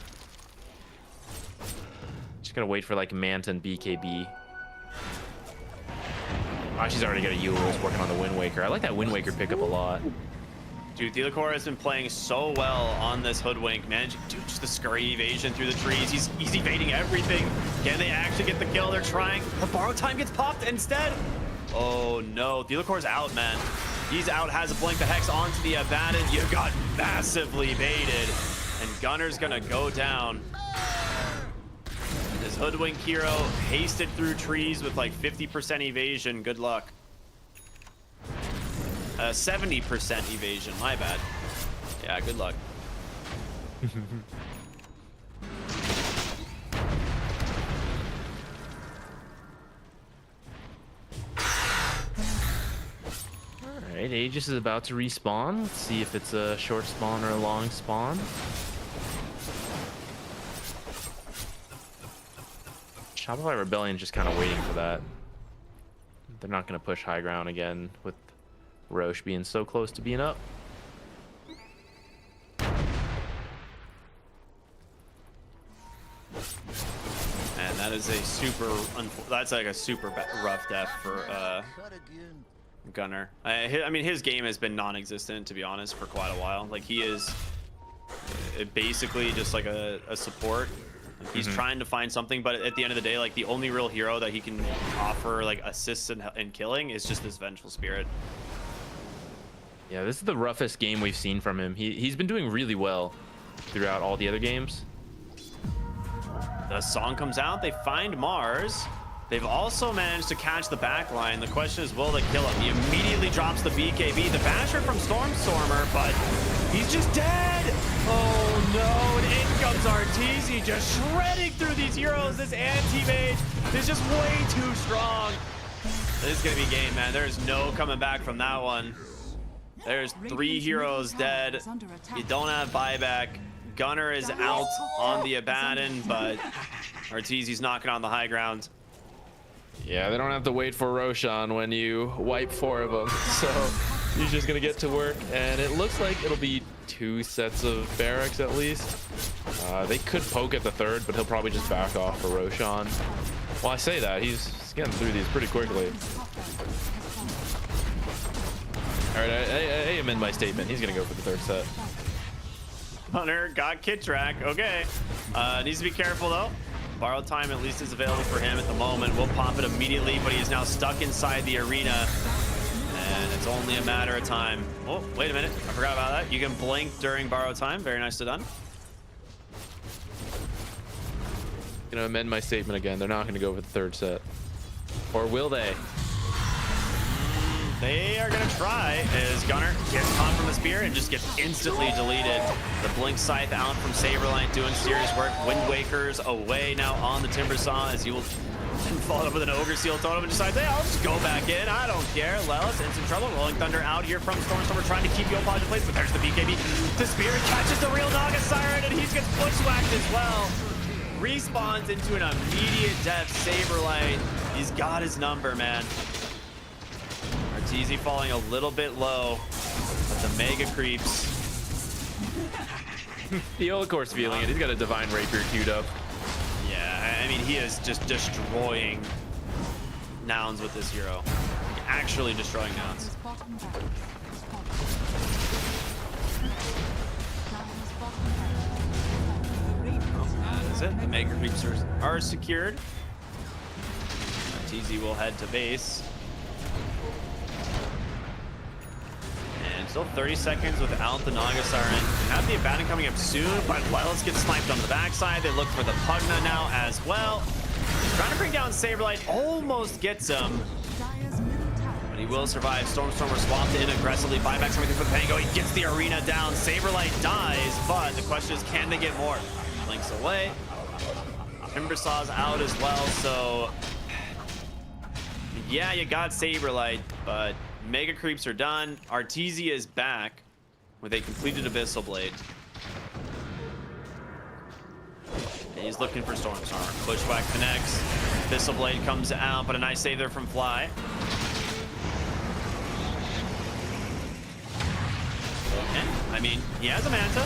Just gonna wait for like Manta and BKB. Oh, she's already got a Eul's working on the Wind Waker. I like that Wind Waker pickup a lot. Dude, Theocor has been playing so well on this Hoodwink, managing to just the scurry evasion through the trees. He's evading everything. Can they actually get the kill? They're trying. The borrow time gets popped instead. Oh no, Theocor's out, man. He's out, has a blink the Hex onto the Abaddon. You got massively baited. And Gunner's gonna go down. This Hoodwink hero hasted through trees with like 50% evasion. Good luck. 70% evasion, my bad. Yeah, good luck. Alright, Aegis is about to respawn. Let's see if it's a short spawn or a long spawn. Shopify Rebellion just kind of waiting for that. They're not going to push high ground again with Roche being so close to being up. And that is a super, that's like a super rough death for Gunner. I mean, his game has been non-existent, to be honest, for quite a while. Like, he is basically just like a support. Like, he's trying to find something, but at the end of the day, like, the only real hero that he can offer like assists and killing is just this Vengeful Spirit. Yeah, this is the roughest game we've seen from him. He's been doing really well throughout all the other games. The song comes out, they find Mars. They've also managed to catch the back line. The question is, will they kill him? He immediately drops the BKB, the basher from Stormstormer, but he's just dead. Oh no, and in comes Arteezy, just shredding through these heroes. This anti-mage is just way too strong. This is gonna be game, man. There's no coming back from that one. There's 3 heroes dead. You don't have buyback. Gunner is out on the Abaddon, but Arteezy's knocking on the high ground. Yeah, they don't have to wait for Roshan when you wipe 4 of them. So he's just going to get to work. And it looks like it'll be 2 sets of barracks at least. They could poke at the 3rd, but he'll probably just back off for Roshan. Well, I say that. He's getting through these pretty quickly. All right, I amend my statement. He's going to go for the 3rd set. Hunter got kit track. Okay. Needs to be careful, though. Borrowed time at least is available for him at the moment. We'll pop it immediately, but he is now stuck inside the arena. And it's only a matter of time. Oh, wait a minute. I forgot about that. You can blink during borrowed time. Very nicely done. Gonna amend my statement again. They're not gonna go for the 3rd set. Or will they? They are gonna try as Gunner gets caught from the spear and just gets instantly deleted. The Blink Scythe out from Saberlight doing serious work. Wind Waker's away now on the Timbersaw as he will follow up with an Ogre Seal Totem and decides, hey, I'll just go back in. I don't care. Lelis in some trouble. Rolling Thunder out here from Stormstormer trying to keep Yopaj in place, but there's the BKB. The Spirit catches the real Naga Siren and he gets bushwhacked as well. Respawns into an immediate death. Saberlight, he's got his number, man. Arteezy falling a little bit low, but the Mega Creeps. The Olacor's feeling it. He's got a Divine Rapier queued up. Yeah, I mean, he is just destroying Nouns with this hero. Actually destroying Nouns. That is it. The Mega Creeps are secured. Arteezy will head to base. And still 30 seconds without the Naga Siren. Have the Abaddon coming up soon, but Lelis gets sniped on the backside. They look for the Pugna now as well. Trying to bring down Saberlight, almost gets him. But he will survive. Stormstormer swapped in aggressively. Buybacks everything for Pango. He gets the arena down. Saberlight dies, but the question is, can they get more? Blinks away. Timbersaw's out as well, so yeah, you got Saberlight, but Mega Creeps are done. Arteezy is back with a completed Abyssal Blade. And he's looking for Stormstormer. Bushwhack connects. Abyssal Blade comes out, but a nice save there from Fly. Okay. I mean, he has a Manta.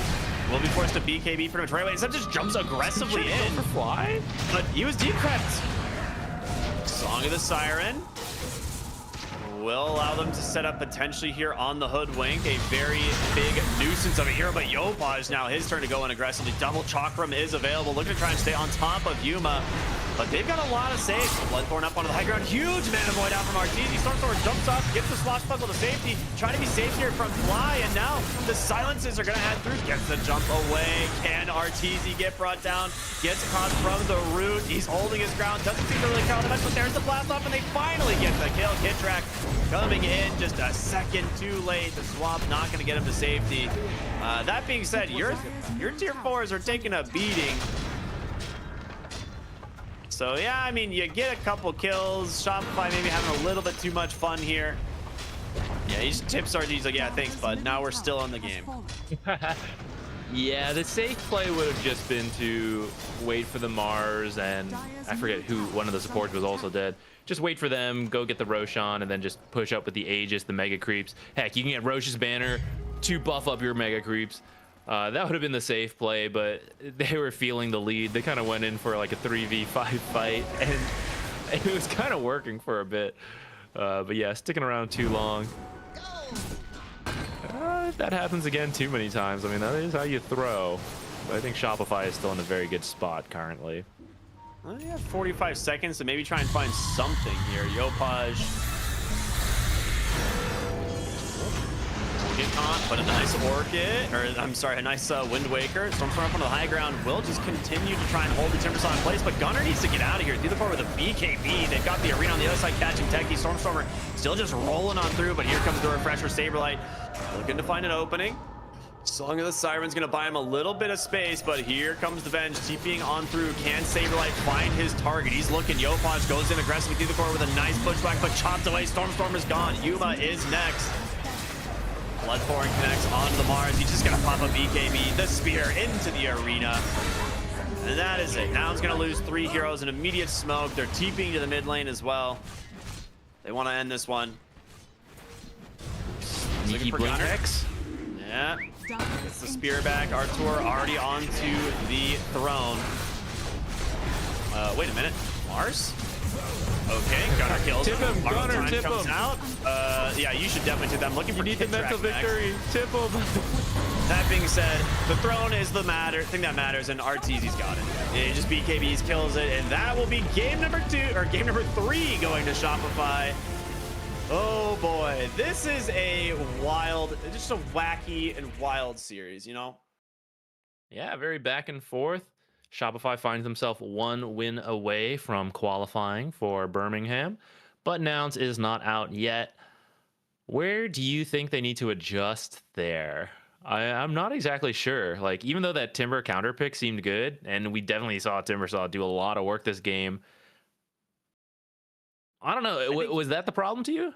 Will be forced to BKB pretty much right away. Instead just jumps aggressively in. For fly? But he was decrept. Song of the Siren will allow them to set up potentially here on the Hoodwink. A very big nuisance of a hero, but Yopaj now his turn to go in aggressively. Double Chakram is available. Looking to try and stay on top of Yuma. But they've got a lot of saves. Bloodthorn up onto the high ground. Huge mana void out from Arteezy. Stormstormer jumps up, gets the swashbuckle to safety. Trying to be safe here from Fly. And now the silences are going to head through. Gets the jump away. Can Arteezy get brought down? Gets caught from the root. He's holding his ground. Doesn't seem to really count much, but there's the blast off, and they finally get the kill. Kitrak coming in just a second too late. The swap not going to get him to safety. That being said, your tier 4s are taking a beating. So yeah, I mean, you get a couple kills. Shopify maybe having a little bit too much fun here. Yeah, he just tips RG. He's like, yeah, thanks, bud. Now we're still in the game. Yeah, the safe play would have just been to wait for the Mars, and I forget who, one of the supports was also dead. Just wait for them, go get the Roshan, and then just push up with the Aegis, the Mega Creeps. Heck, you can get Roche's Banner to buff up your Mega Creeps. That would have been the safe play, but they were feeling the lead. They kind of went in for like a 3v5 fight, and it was kind of working for a bit. But yeah, sticking around too long. That happens again too many times. I mean, that is how you throw. But I think Shopify is still in a very good spot currently. Well, yeah, 45 seconds to maybe try and find something here. Yopaj get caught, but a nice Orchid, or I'm sorry, a nice Wind Waker. Stormstorm up onto the high ground. Will just continue to try and hold the Timbersaw in place, but Gunner needs to get out of here. Through the court with a BKB. They've got the arena on the other side catching Techie. Stormstormer still just rolling on through, but here comes the Refresher. Saberlight looking to find an opening. Song of the Siren's gonna buy him a little bit of space, but here comes the Venge, TPing on through. Can Saberlight find his target? He's looking. Yopaj goes in aggressively through the court with a nice pushback, but chopped away. Stormstormer's gone. Yuma is next. Bloodthorn connects onto the Mars. He's just gonna pop a BKB, the spear into the arena. And that is it. Now it's gonna lose 3 heroes in immediate smoke. They're TPing to the mid lane as well. They want to end this one. Sneaky Blink X. Yeah. Gets the spear back. Artur already onto the throne. Wait a minute. Mars? Okay, Gunner kills him. Tip him, Gunner, Time tip comes him. out. Yeah, you should definitely tip that. I'm looking for You need the mental victory. Tip him. That being said, the throne is the thing that matters, and Arteezy's got it. It just BKBs kills it, and that will be game number 2, or game number 3 going to Shopify. Oh boy, this is a wild, just a wacky and wild series, you know? Yeah, very back and forth. Shopify finds himself 1 win away from qualifying for Birmingham, but Nouns is not out yet. Where do you think they need to adjust there? I'm not exactly sure. Like, even though that Timber counter pick seemed good, and we definitely saw Timbersaw do a lot of work this game, I don't know. Was that the problem to you?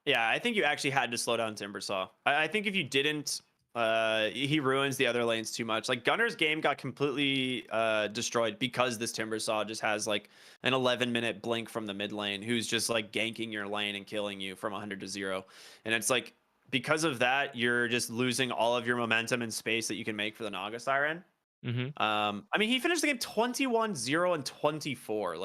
Yeah, I think you actually had to slow down Timbersaw. I think if you didn't, he ruins the other lanes too much. Like, Gunner's game got completely destroyed because this Timbersaw just has like an 11-minute blink from the mid lane who's just like ganking your lane and killing you from 100 to 0. And it's like, because of that, you're just losing all of your momentum and space that you can make for the Naga Siren. Mm-hmm. I mean, he finished the game 21-0 and 24.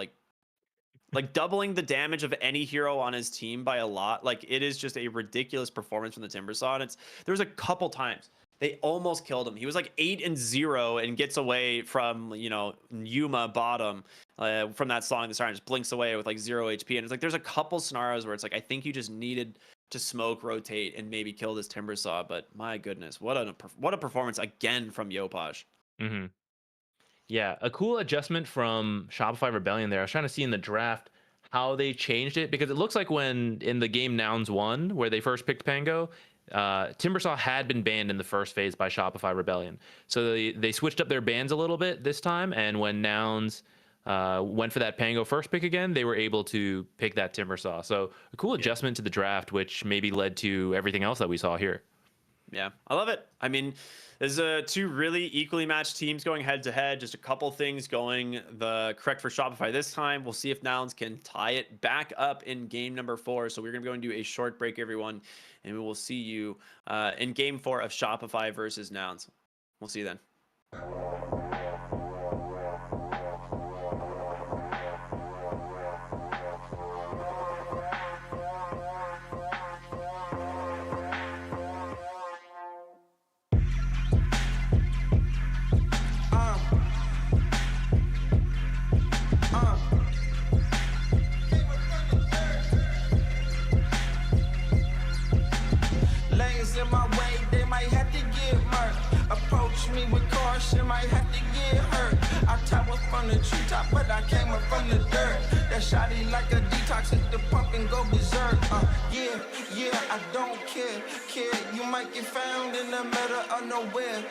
Like doubling the damage of any hero on his team by a lot. Like, it is just a ridiculous performance from the Timbersaw. And there was a couple times they almost killed him. He was like 8-0 and gets away from, you know, Yuma bottom from that Song of the Siren. Just blinks away with like 0 HP. And it's like, there's a couple scenarios where it's like, I think you just needed to smoke, rotate, and maybe kill this Timbersaw. But my goodness, what a performance again from Yopaj. Mm-hmm. Yeah, a cool adjustment from Shopify Rebellion there. I was trying to see in the draft how they changed it, because it looks like when in the game Nouns 1, where they first picked Pango, Timbersaw had been banned in the first phase by Shopify Rebellion. So they switched up their bans a little bit this time, and when Nouns went for that Pango first pick again, they were able to pick that Timbersaw. So a cool adjustment to the draft, which maybe led to everything else that we saw here. Yeah, I love it. I mean, there's two really equally matched teams going head to head. Just a couple things going the correct for Shopify this time. We'll see if Nouns can tie it back up in game number 4. So we're going to go and do a short break, everyone, and we will see you in game 4 of Shopify versus Nouns. We'll see you then. Lanes in my way, they might have to get murked. Approach me with caution, might have to get hurt. I top up from the treetop, but I came up from the dirt. That shotty like a detox, hit the pump and go berserk. Yeah, I don't care. You might get found in the middle of nowhere.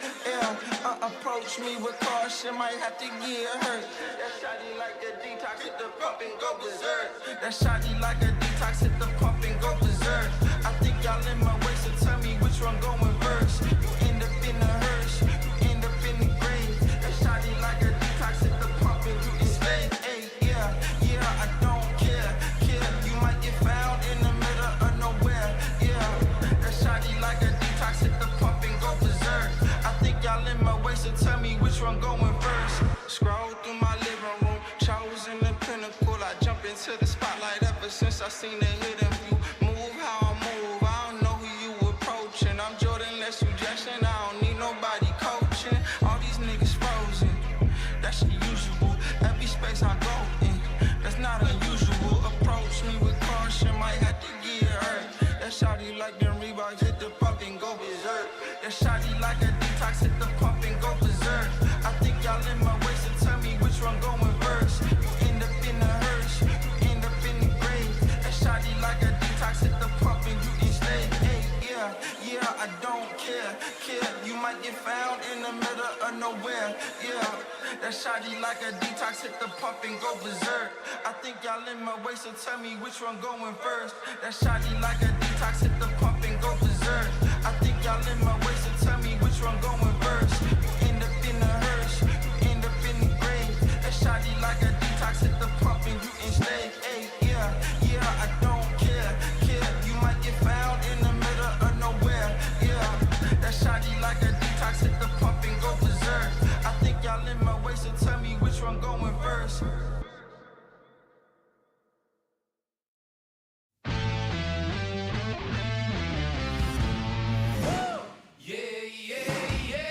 Approach me with caution, might have to get hurt. That shotty like a detox, hit the pump and go berserk. That shotty like a detox, hit the pump and go berserk. I think y'all in my way, so tell me which one going first. You end up in the hearse, you end up in the grave. That shotty like a detox, hit the pump and you enslaved. Hey, yeah, I don't care. You might get found in the middle of nowhere. Yeah, that shotty like a detox, hit the pump and go berserk. I think y'all in my way, so tell me which one going first. Scroll through my living room, chosen the pinnacle. I jump into the spotlight ever since I seen the hidden view. Move how I move, I don't know who you approaching. I'm Jordan, less you Jackson, I don't need nobody coaching. All these niggas frozen, that's usual. Every space I go in, that's not unusual. Approach me with caution, might have to get hurt. That shawty like them Reeboks, hit the pump and go berserk. That shawty like a detox, hit the pump and go berserk. I think y'all in my way, so tell me which one going first. You end up in the hearse, you end up in the grave. That shawty like a detox, hit the pump and you enslaved. Hey, yeah, I don't care. You might get found in the middle of nowhere. Yeah, that shawty like a detox, hit the pump and go berserk. I think y'all in my way, so tell me which one going first. That shawty like a detox, hit the pump and go berserk. I think y'all in my way, so tell me which one going first. You end up in the hearse, you end up in the grave. That shawty like a detox, hit the pump and you enslaved. Hey, yeah, I don't care. You might get found in the middle of nowhere. Yeah, that shawty like a detox, hit the pump and go berserk. I think y'all in my way, so tell me which one going first. Yeah,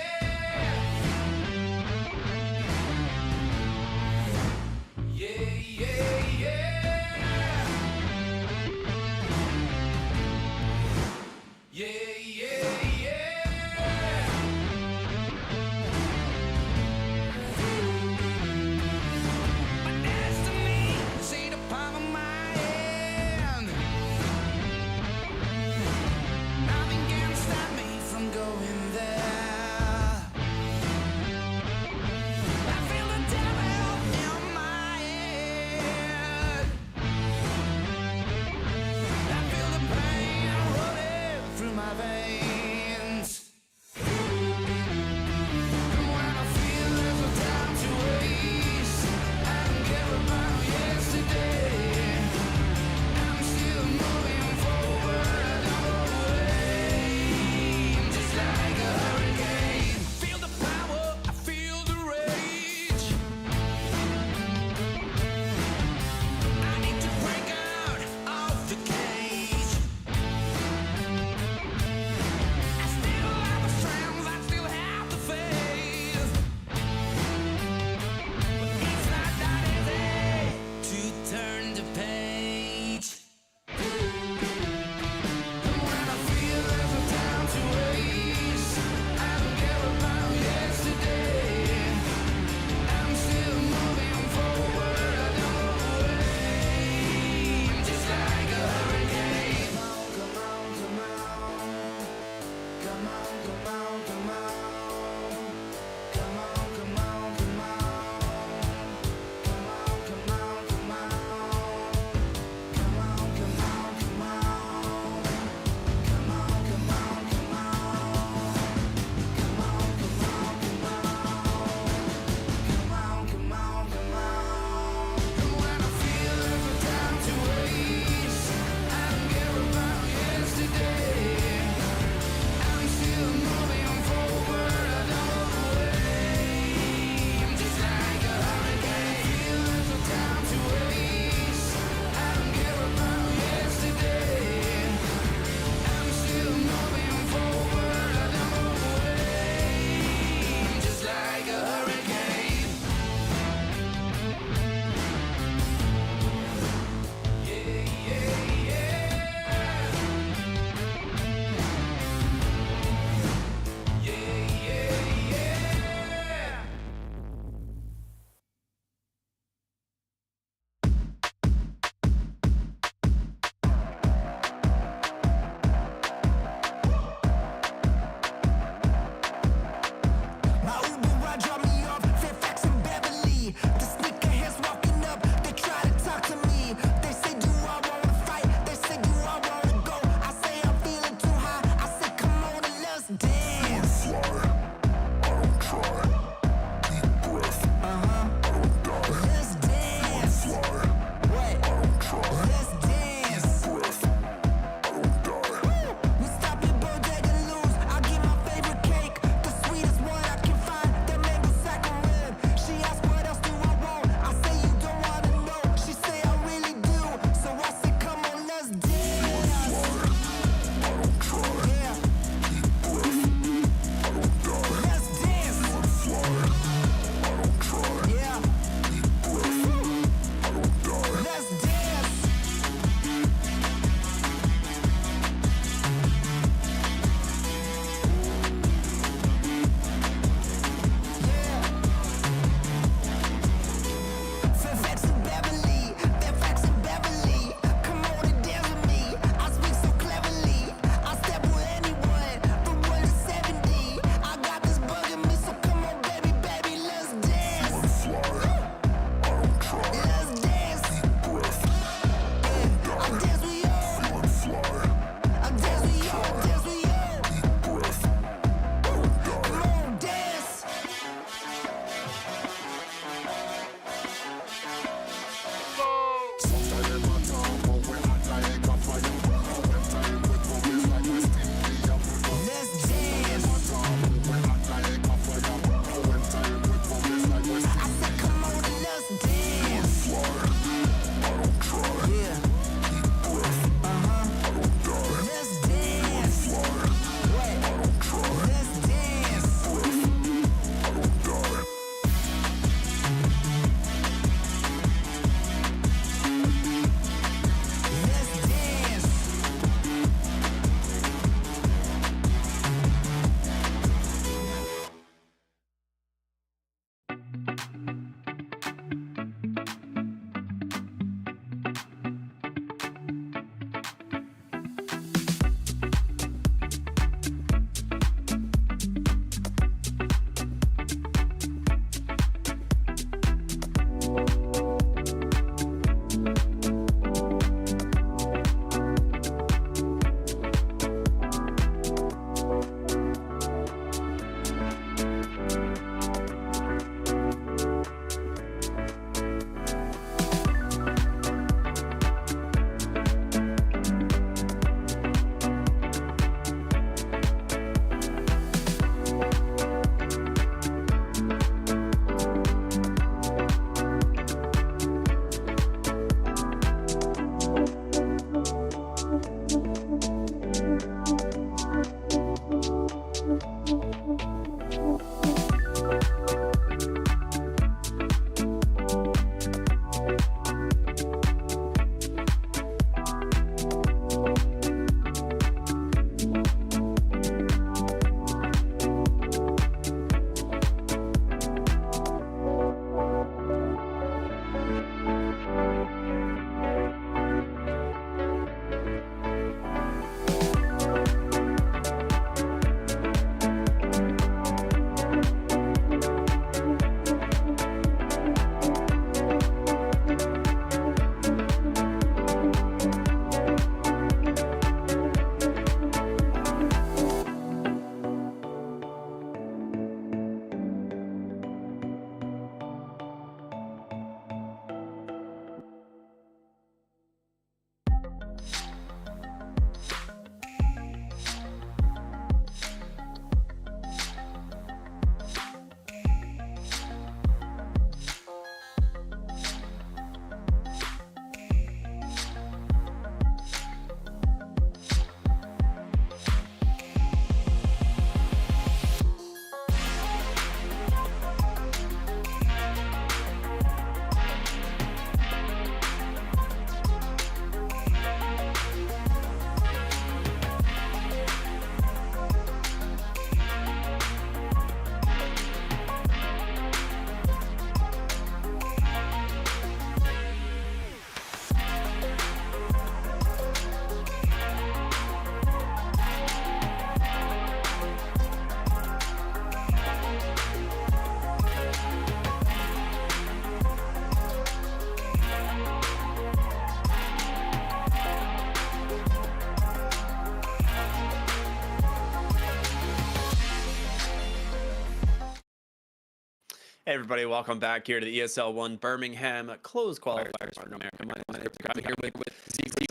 Hey everybody, welcome back here to the ESL 1 Birmingham closed qualifiers for North America. My name is Chris. I'm here with Zeke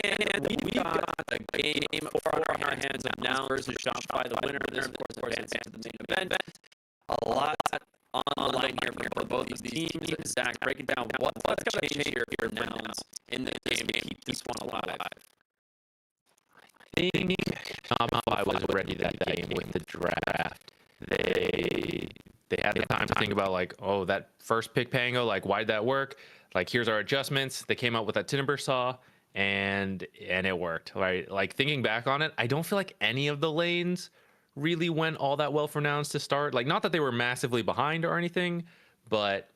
and we got a game on our hands of Nouns versus Shopify. The winner of this, of course, advances to the main event. A lot on the line here for both of these teams. Zach, break it down. What's got to change here for Nouns in the game to keep this one alive? I think Shopify was ready that game with the draft. They had the time to think about like, oh, that first pick Pango, like why'd that work? Like here's our adjustments. They came out with that timber saw and it worked. Right? Like thinking back on it, I don't feel like any of the lanes really went all that well for Nouns to start. Like not that they were massively behind or anything, but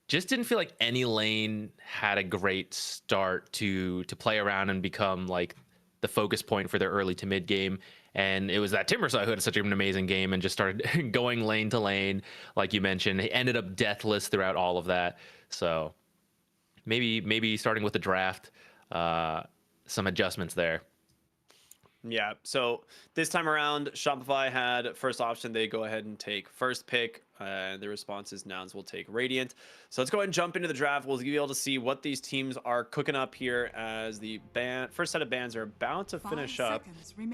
just didn't feel like any lane had a great start to play around and become like the focus point for their early to mid game. And it was that Timbersaw who had such an amazing game and just started going lane to lane, like you mentioned. He ended up deathless throughout all of that. So maybe starting with the draft, some adjustments there. Yeah, so this time around, Shopify had first option. They go ahead and take first pick. The response is Nouns will take Radiant. So let's go ahead and jump into the draft. We'll be able to see what these teams are cooking up here as the first set of bans are about to finish up.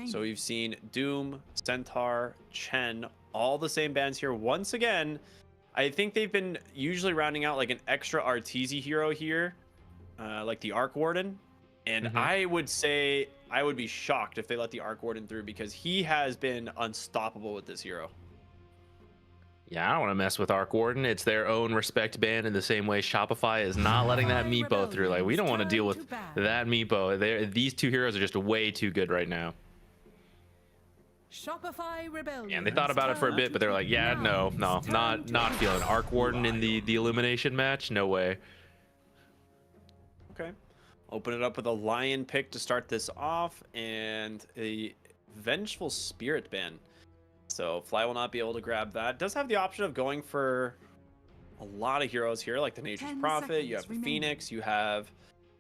So we've seen Doom, Centaur, Chen, all the same bans here. Once again, I think they've been usually rounding out like an extra Arteezy hero here, like the Arc Warden. And I would say I would be shocked if they let the Arc Warden through because he has been unstoppable with this hero. Yeah, I don't want to mess with Arc Warden. It's their own respect ban in the same way Shopify is not letting that Meepo through. Like, we don't want to deal with that Meepo. These two heroes are just way too good right now. Shopify Rebellion. And they thought about it for a bit, but they're like, yeah, no, not feeling Arc Warden in the elimination match. No way. Okay. Open it up with a Lion pick to start this off and a Vengeful Spirit ban. So Fly will not be able to grab that. Does have the option of going for a lot of heroes here, like the Nature's Prophet. You have the Phoenix. You have,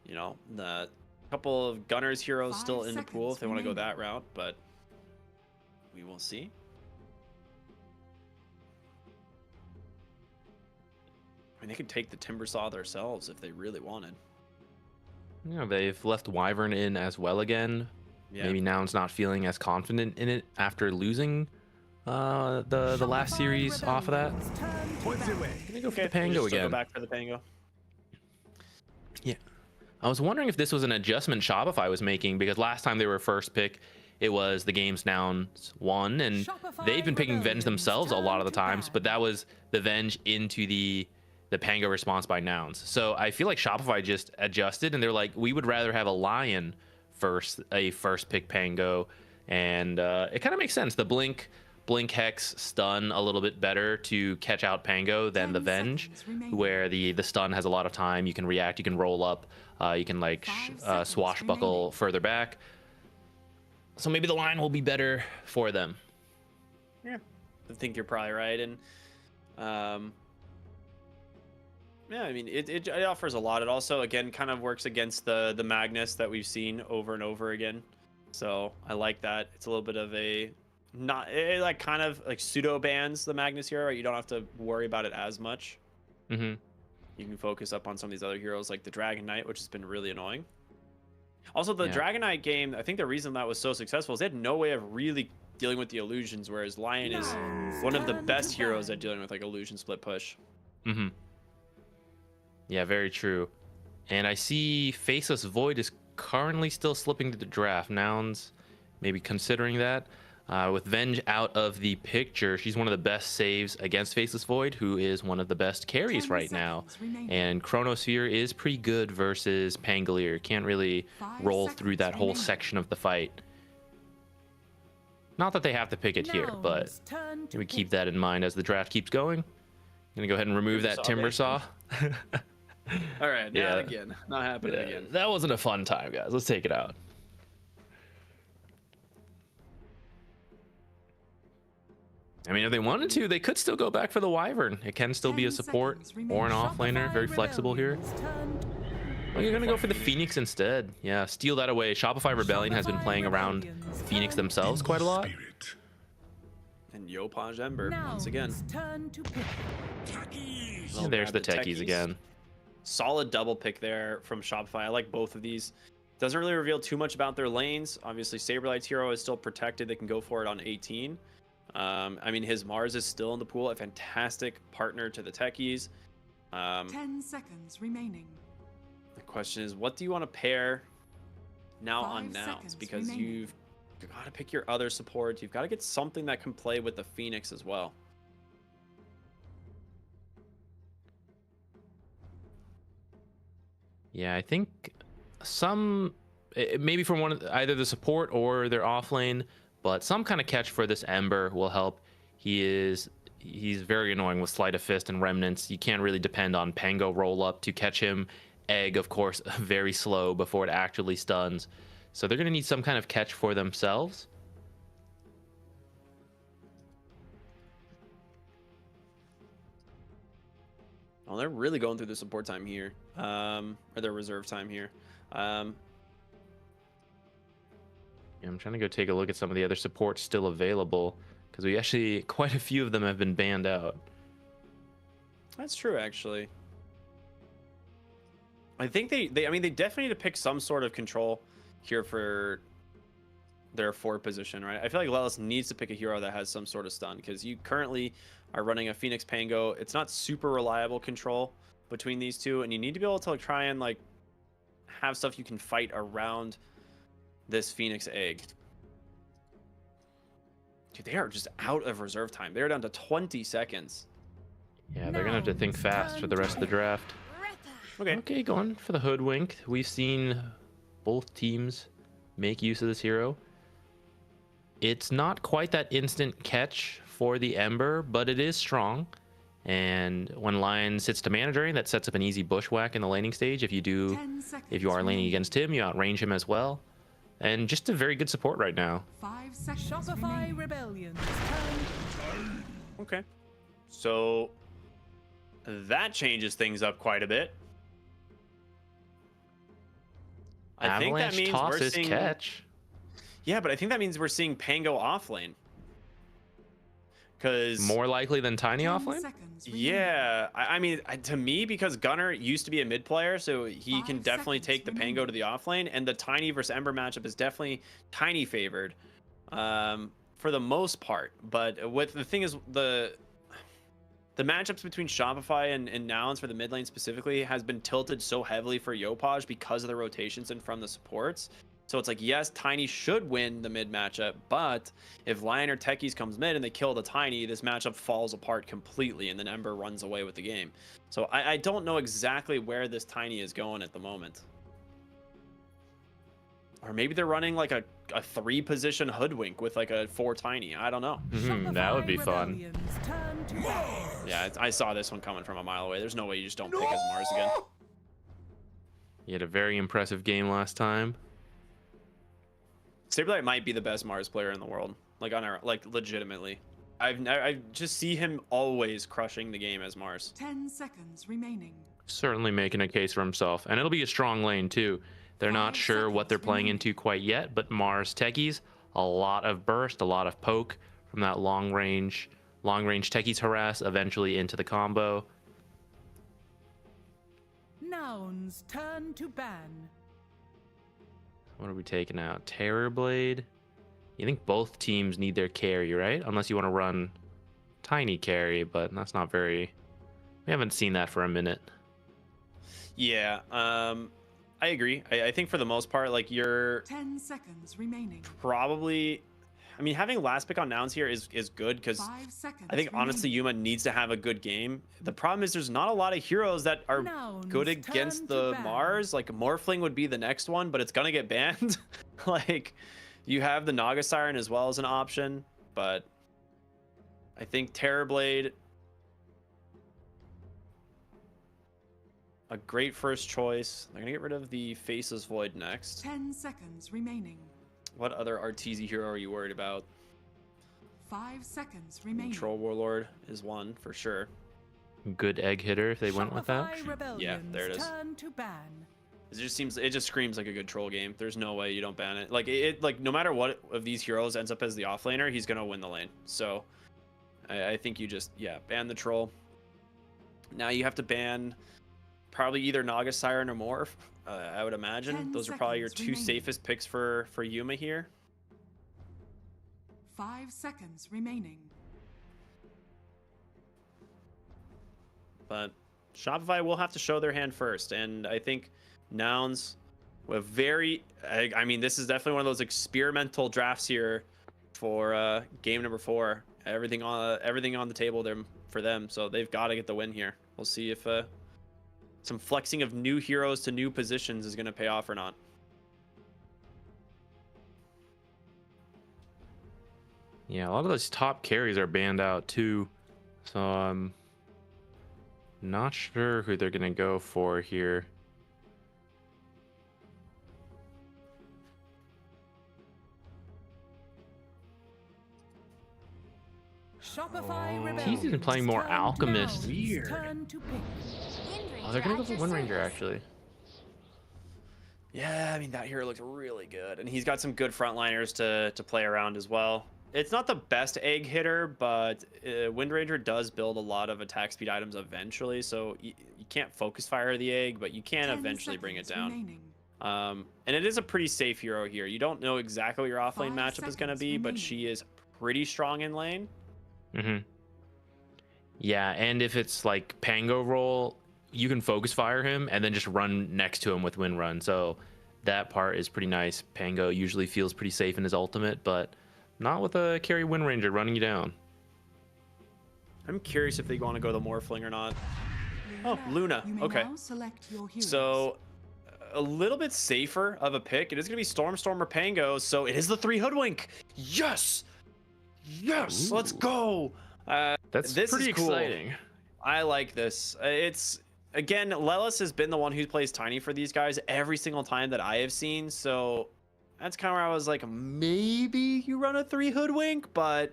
you know, the couple of Gunners heroes still in the pool if they want to go that route, but we will see. I mean, they could take the Timbersaw themselves if they really wanted. You know, they've left Wyvern in as well again. Yeah. Maybe Nouns not feeling as confident in it after losing the last series off of that. Gonna go for the Pango again. Go back for the Pango. Yeah, I was wondering if this was an adjustment Shopify was making because last time they were first pick, it was the game's Nouns won, and they've been picking Venge themselves a lot of the times, but that was the Venge into the Pango response by Nouns. So I feel like Shopify just adjusted and they're like, we would rather have a Lion a first pick Pango, and it kind of makes sense. The blink Hex stun a little bit better to catch out Pango than the Venge, where the stun has a lot of time. You can react, you can roll up, you can like swashbuckle further back. So maybe the line will be better for them. Yeah, I think you're probably right. And yeah, I mean, it offers a lot. It also, again, kind of works against the Magnus that we've seen over and over again. So I like that. It's a little bit of a like kind of like pseudo bans the Magnus hero, right? You don't have to worry about it as much. You can focus up on some of these other heroes like the Dragon Knight, which has been really annoying. Also, the Dragon Knight game, I think the reason that was so successful is they had no way of really dealing with the illusions, whereas Lion is one of the best heroes at dealing with like illusion split push. Yeah, very true. And I see Faceless Void is currently still slipping to the draft. Nouns maybe considering that. With Venge out of the picture, she's one of the best saves against Faceless Void, who is one of the best carries right now. And Chronosphere is pretty good versus Pangolier. Can't really roll through that whole section of the fight. Not that they have to pick it here, but we keep that in mind as the draft keeps going. Gonna go ahead and remove that Timbersaw. All right, not again. Not happening again. That wasn't a fun time, guys. Let's take it out. I mean, if they wanted to, they could still go back for the Wyvern. It can still be a support or an offlaner. Very flexible here. Well, you're going to go for the Phoenix instead. Yeah, steal that away. Shopify Rebellion has been playing around Phoenix themselves quite a lot. And Yopaj Ember once again. Noun's turn to pick. Well, There's the grab techies again. Solid double pick there from Shopify. I like both of these. Doesn't really reveal too much about their lanes. Obviously, Saberlight's hero is still protected. They can go for it on 18. I mean, his Mars is still in the pool. A fantastic partner to the techies. 10 seconds remaining. The question is, what do you want to pair now 5 on Nouns? seconds Because remaining. you've got to pick your other support. You've got to get something that can play with the Phoenix as well. Yeah, I think maybe from either the support or their off lane, but some kind of catch for this Ember will help. He's very annoying with Sleight of Fist and Remnants. You can't really depend on Pango roll up to catch him. Egg, of course, very slow before it actually stuns. So they're going to need some kind of catch for themselves. Well, they're really going through the support time here, or their reserve time here. Yeah, I'm trying to go take a look at some of the other supports still available, because we actually, quite a few of them have been banned out. That's true, actually. I think I mean, they definitely need to pick some sort of control here for their forward position, right? I feel like Lelis needs to pick a hero that has some sort of stun, because you currently are running a Phoenix Pango. It's not super reliable control between these two, and you need to be able to try and like have stuff you can fight around this Phoenix Egg. Dude, they are just out of reserve time. They're down to 20 seconds. Yeah, they're gonna have to think fast for the rest of the draft. Okay, going for the Hoodwink. We've seen both teams make use of this hero. It's not quite that instant catch for the Ember, but it is strong. And when Lion sits to mana drain, that sets up an easy bushwhack in the laning stage. If you are laning against him, you outrange him as well. And just a very good support right now. 5 seconds. Shopify Rebellion's turn. Okay. So that changes things up quite a bit. I think that Avalanche means we're tosses seeing catch. Yeah, but I think that means we're seeing Pango off lane. Because More likely than Tiny 10 off lane? seconds remaining. yeah, I mean, to me, because Gunnar used to be a mid player, so he can 5 definitely seconds take the Pango remaining. to the off lane, and the Tiny versus Ember matchup is definitely Tiny favored, for the most part. But what the thing is, the matchups between Shopify and Nouns for the mid lane specifically has been tilted so heavily for Yopaj because of the rotations and from the supports. So it's like, yes, Tiny should win the mid matchup, but if Lion or Techies comes mid and they kill the Tiny, this matchup falls apart completely, and then Ember runs away with the game. So I don't know exactly where this Tiny is going at the moment. Or maybe they're running like a 3-position Hoodwink with like a 4 Tiny. I don't know. That would be fun. Rebellion's turn to battle. Yeah, I saw this one coming from a mile away. There's no way you just don't pick as Mars again. He had a very impressive game last time. Saberlight might be the best Mars player in the world, like legitimately. I just see him always crushing the game as Mars. 10 seconds remaining. Certainly making a case for himself. And it'll be a strong lane too. They're not 5 sure what they're seconds playing remaining. into quite yet, but Mars Techies, a lot of burst, a lot of poke from that long range Techies harass, eventually into the combo. Noun's turn to ban. What are we taking out? Terrorblade? You think both teams need their carry, right? Unless you want to run Tiny carry, but that's not very... We haven't seen that for a minute. Yeah, I agree. I think for the most part, like, you're 10 seconds remaining. probably... I mean, having last pick on Nouns here is good, because 5 seconds I think honestly Yuma needs to have a good game. The problem is there's not a lot of heroes that are Nouns good turn against to the ban. Mars. Like Morphling would be the next one, but it's gonna get banned. Like, you have the Naga Siren as well as an option, but I think Terrorblade, a great first choice. They're gonna get rid of the Faceless Void next. 10 seconds remaining. What other Arteezy hero are you worried about? 5 seconds remaining. Troll Warlord is one for sure. Good egg hitter if they went with that. Shopify Rebellion's Yeah, there it is. turn to ban. It just screams like a good troll game. There's no way you don't ban it. Like, like no matter what of these heroes ends up as the offlaner, he's gonna win the lane. So I think you just, yeah, ban the troll. Now you have to ban probably either Naga Siren or Morph. I would imagine 10 those are probably your seconds two remaining. safest picks for Yuma here. 5 seconds remaining. But Shopify will have to show their hand first, and I think Nouns with very, I mean, this is definitely one of those experimental drafts here for game number 4. Everything on the table there for them, so they've got to get the win here. We'll see if some flexing of new heroes to new positions is going to pay off or not. Yeah, a lot of those top carries are banned out too, so I'm not sure who they're gonna go for here. Shopify Rebellion. He's even playing more Turn Alchemist. down. Weird. Turn to pick. Oh, they're gonna go for Wind Ranger actually. Yeah, I mean, that hero looks really good, and he's got some good frontliners to play around as well. It's not the best egg hitter, but Wind Ranger does build a lot of attack speed items eventually, so you can't focus fire the egg, but you can 10 eventually bring it seconds down. remaining. And it is a pretty safe hero here. You don't know exactly what your offlane 5 matchup is going to seconds be, but remaining. she is pretty strong in lane. Mm-hmm. Yeah, and if it's like Pango roll, you can focus fire him and then just run next to him with Wind Run. So that part is pretty nice. Pango usually feels pretty safe in his ultimate, but not with a carry Wind Ranger running you down. I'm curious if they want to go the Morphling or not. Oh, Luna. You may Okay. now select your heroes. So a little bit safer of a pick. It is going to be Storm or Pango, so it is the 3 Hoodwink. Yes! Yes! Let's go! That's this pretty is cool. exciting. I like this. It's, again, Lelis has been the one who plays Tiny for these guys every single time that I have seen, so that's kind of where I was like, maybe you run a 3 Hoodwink, but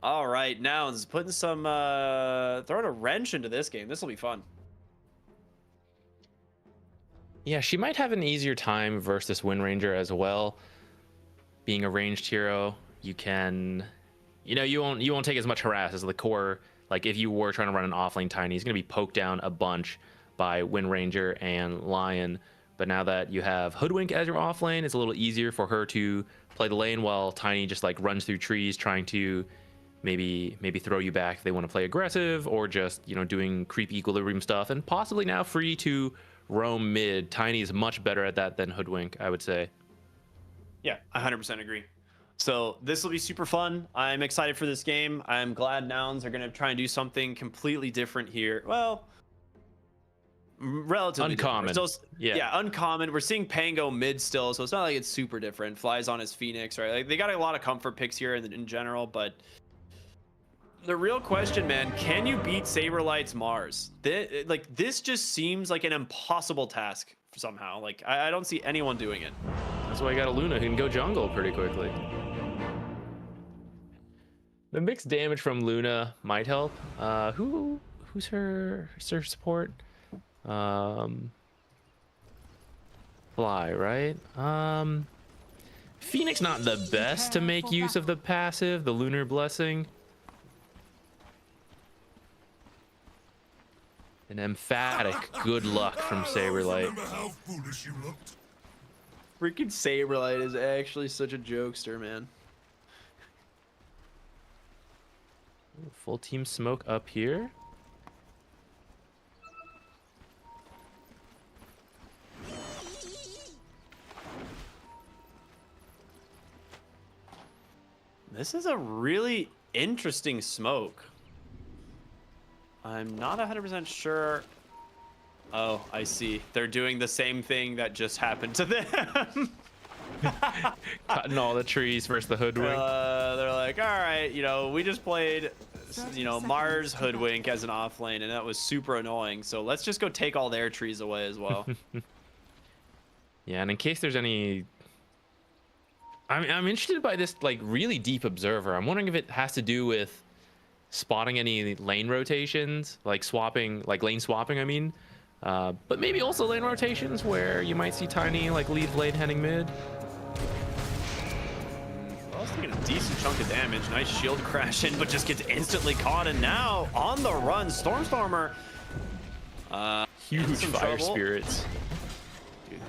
all right, Nouns putting some, throwing a wrench into this game. This will be fun. Yeah, she might have an easier time versus this Wind Ranger as well. Being a ranged hero, you can, you know, you won't take as much harass as the core. Like if you were trying to run an offlane Tiny, he's going to be poked down a bunch by Wind Ranger and Lion. But now that you have Hoodwink as your offlane, it's a little easier for her to play the lane while Tiny just like runs through trees trying to maybe throw you back if they want to play aggressive, or just, you know, doing creep equilibrium stuff, and possibly now free to roam mid. Tiny is much better at that than Hoodwink, I would say. Yeah, 100% agree. So this will be super fun. I'm excited for this game. I'm glad Nouns are going to try and do something completely different here. Well, relatively uncommon. Still, yeah, uncommon. We're seeing Pango mid still, so it's not like it's super different. Flies on his Phoenix, right? Like they got a lot of comfort picks here in general, but the real question, man, can you beat Saberlight's Mars? This just seems like an impossible task somehow. Like I don't see anyone doing it. That's why I got a Luna who can go jungle pretty quickly. The mixed damage from Luna might help. Who's her support? Fly, right? Phoenix not the best to make use of the passive, the Lunar Blessing. An emphatic good luck from Saberlight. How foolish you looked. Freaking Saberlight is actually such a jokester, man. Full team smoke up here. This is a really interesting smoke. I'm not 100% sure. Oh, I see. They're doing the same thing that just happened to them. Cutting all the trees versus the Hoodwink. They're like, all right, you know, we just played, you know, Mars Hoodwink as an offlane, and that was super annoying. So let's just go take all their trees away as well. Yeah, and in case there's any, I'm interested by this like really deep observer. I'm wondering if it has to do with spotting any lane rotations, like swapping, like lane swapping, I mean. But maybe also lane rotations where you might see Tiny like lead lane heading mid. Well, taking a decent chunk of damage. Nice shield crash in, but just gets instantly caught. And now on the run, Stormstormer. Huge some fire trouble. spirits. Dude,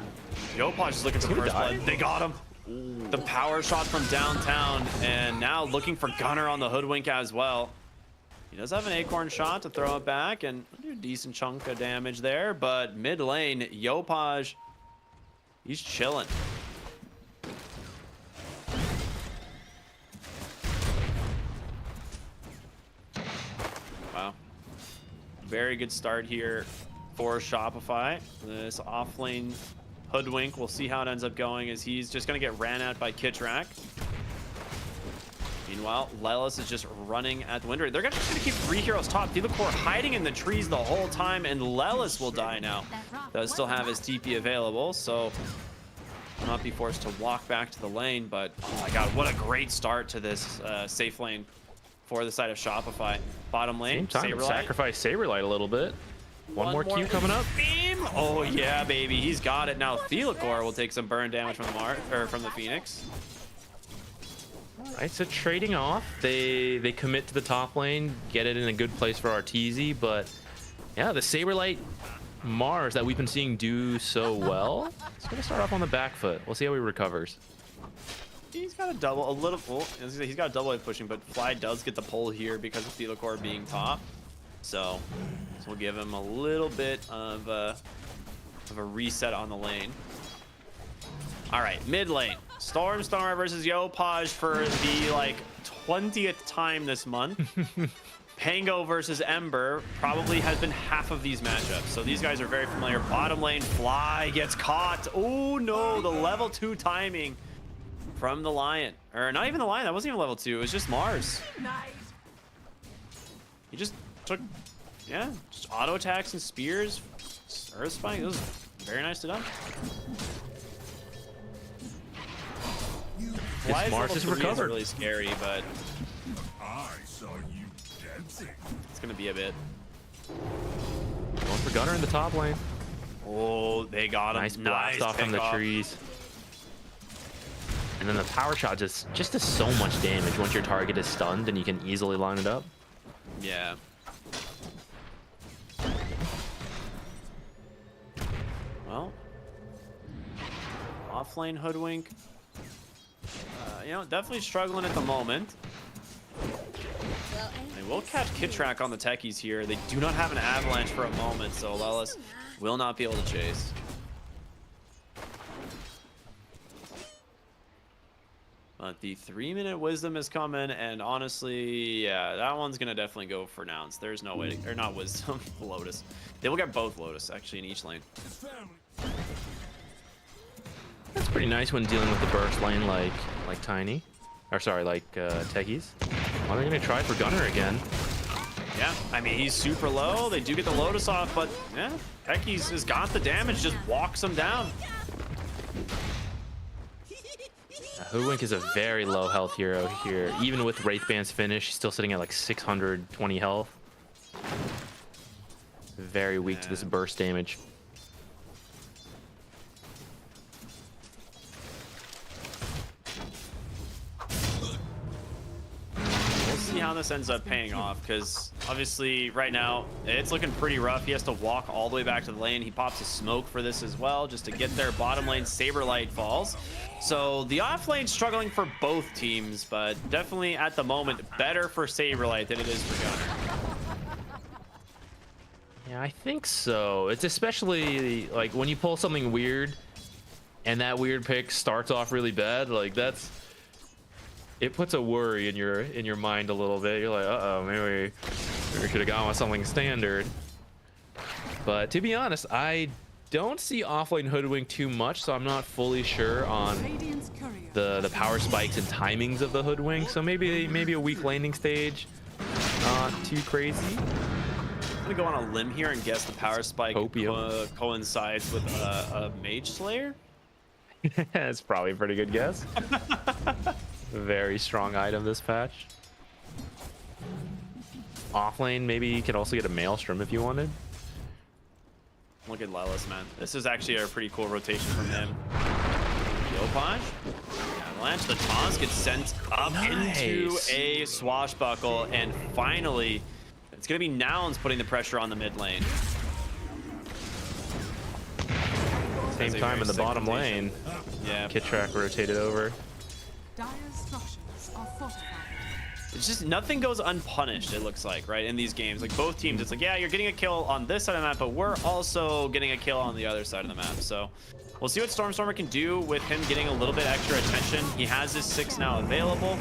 Yopaj is looking for first blood. They got him. The power shot from downtown, and now looking for Gunner on the Hoodwink as well. He does have an acorn shot to throw it back and do a decent chunk of damage there, but mid lane, Yopaj, he's chilling. Wow. Very good start here for Shopify. This offlane Hoodwink, we'll see how it ends up going, as he's just going to get ran at by Kitrak. Meanwhile, Lelis is just running at the window. They're just going to keep 3 heroes top. Thelacore hiding in the trees the whole time, and Lelis will die now. Does still have his TP available, so will not be forced to walk back to the lane. But oh my god, what a great start to this safe lane for the side of Shopify. Bottom lane, Same time to sacrifice Saberlight a little bit. One more Q coming up. Beam! Oh yeah, baby, he's got it now. Thelacore will take some burn damage from the Phoenix. Alright, so trading off. They commit to the top lane, get it in a good place for Arteezy, but yeah, the Saberlight Mars that we've been seeing do so well, it's gonna start off on the back foot. We'll see how he recovers. He's got a double, he's got a double wave pushing, but Fly does get the pull here because of Thelacore being top. So this will give him a little bit of a reset on the lane. All right, mid lane. Stormstormer versus Yopaj for the like 20th time this month. Pango versus Ember probably has been half of these matchups, so these guys are very familiar. Bottom lane, Fly gets caught. Oh no, the level 2 timing from the Lion. Or not even the Lion, that wasn't even level 2, it was just Mars. He just took, yeah, just auto attacks and spears. Earth Spike, it was very nice to done. This Mars is recovered. Really scary, but I saw you dancing. it's gonna be a bit. Going for Gunner in the top lane. Oh, they got him. Nice blast off from the trees. And then the power shot just does so much damage once your target is stunned, and you can easily line it up. Yeah. Well, offlane Hoodwink. You know, definitely struggling at the moment. They will catch Kitrak on the techies here. They do not have an avalanche for a moment, so Lelis will not be able to chase. But the 3-minute wisdom is coming, and honestly, yeah, that one's gonna definitely go for Nouns. There's no way to, or not wisdom, Lotus. They will get both Lotus actually in each lane. That's pretty nice when dealing with the burst lane like Tiny. Or sorry, like Techies. Well, they're gonna try for Gunner again. Yeah, I mean, he's super low. They do get the Lotus off, but yeah, Techies has got the damage, just walks him down. Hoodwink is a very low health hero here. Even with Wraithband's finish, he's still sitting at like 620 health. Very weak to this burst damage. We'll see how this ends up paying off, because obviously right now it's looking pretty rough. He has to walk all the way back to the lane. He pops a smoke for this as well, just to get there. Bottom lane, Saberlight falls. So the off lane struggling for both teams, but definitely at the moment better for Saberlight than it is for Gunner. Yeah, I think so. It's especially like when you pull something weird and that weird pick starts off really bad, like it puts a worry in your mind a little bit. You're like, uh-oh, maybe we should have gone with something standard. But to be honest, I don't see offlane Hoodwink too much, so I'm not fully sure on the power spikes and timings of the Hoodwink. So maybe a weak landing stage, not too crazy. I'm gonna go on a limb here and guess the power spike coincides with a Mage Slayer. That's probably a pretty good guess. Very strong item this patch. Offlane, maybe you could also get a Maelstrom if you wanted. Look at Lelis, man. This is actually a pretty cool rotation from him. Yopaj? Yeah, avalanche. The Taunt gets sent up into Nice. a swashbuckle, and finally, it's gonna be Nouns putting the pressure on the mid lane. Same That's a time very in the sick bottom rotation. lane. Yeah. Kit track rotated over. Dire's structures are fortified. It's just nothing goes unpunished, it looks like, right? In these games, like both teams, it's like, yeah, you're getting a kill on this side of the map, but we're also getting a kill on the other side of the map. So we'll see what Stormstormer can do with him getting a little bit extra attention. He has his 6 now available,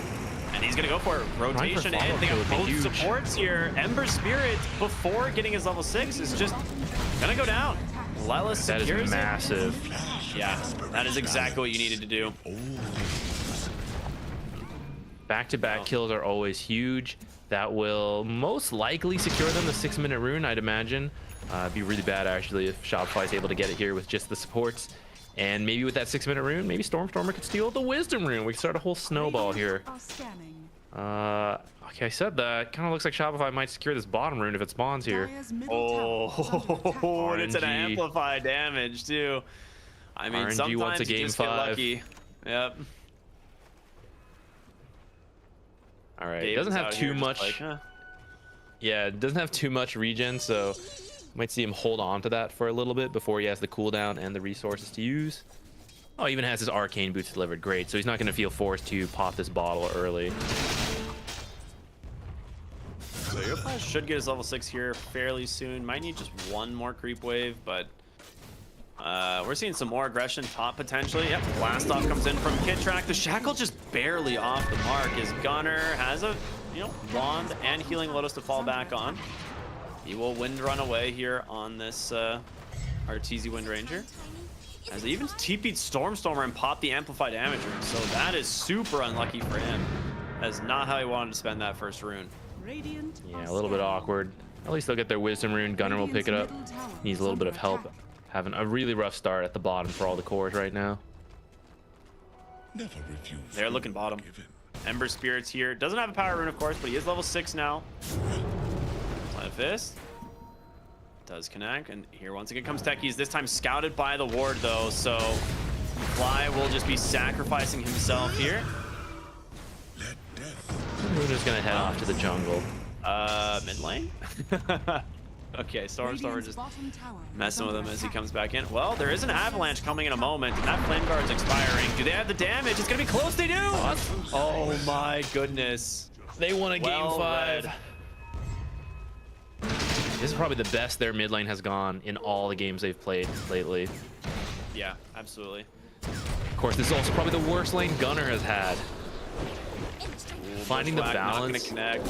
and he's gonna go for it. Rotation, and they got both supports here. Ember Spirit, before getting his level 6, is just gonna go down. Lelis That secures is it. massive. Yeah, that is exactly what you needed to do. Back-to-back kills are always huge. That will most likely secure them the 6-minute rune, I'd imagine. It'd be really bad actually if Shopify is able to get it here with just the supports. And maybe with that 6-minute rune, maybe Stormstormer could steal the Wisdom rune. We could start a whole snowball here. Are scanning. Okay, I said that. Kind of looks like Shopify might secure this bottom rune if it spawns here. Dire's middle tower is under attack. Oh, and it's an RNG. amplify damage too. I mean, RNG sometimes wants a you game just get 5. lucky. Yep. All right, Gabe it doesn't is have out too here just much. like, huh. Yeah, it doesn't have too much regen, so might see him hold on to that for a little bit before he has the cooldown and the resources to use. Oh, even has his arcane boots delivered. Great, so he's not going to feel forced to pop this bottle early. So Yopaj should get his level 6 here fairly soon. Might need just one more creep wave, but we're seeing some more aggression top potentially. Yep, blast off comes in from Kittrack. The shackle just barely off the mark. His gunner has a wand and healing lotus to fall back on. He will wind run away here on this Arteezy Wind Ranger. As they even TP'd Stormstormer and popped the amplified damage rune. So that is super unlucky for him. That is not how he wanted to spend that first rune. Radiant Yeah, are a little bit scanning. awkward. At least they'll get their Wisdom rune. Gunner will pick it up. Radiant's middle tower Needs is a little bit of under help. attack. Having a really rough start at the bottom for all the cores right now. Never refuse. They're looking bottom. Ember Spirit's here. Doesn't have a power rune, of course, but he is level 6 now. Sleight of Fist. Does connect, and here once again comes Techies. This time scouted by the ward, though, so Fly will just be sacrificing himself here. Luna's gonna head off to the jungle. Mid lane? Okay, Stormstormer Radiant's just bottom tower is messing with under him as he attack. comes back in. Well, there is an avalanche coming in a moment, and that flame guard's expiring. Do they have the damage? It's gonna be close. They do. Oh my goodness. They won a game Well 5. read. This is probably the best their mid lane has gone in all the games they've played lately. Yeah, absolutely. Of course, this is also probably the worst lane Gunner has had. Finding the Black not gonna balance, connect.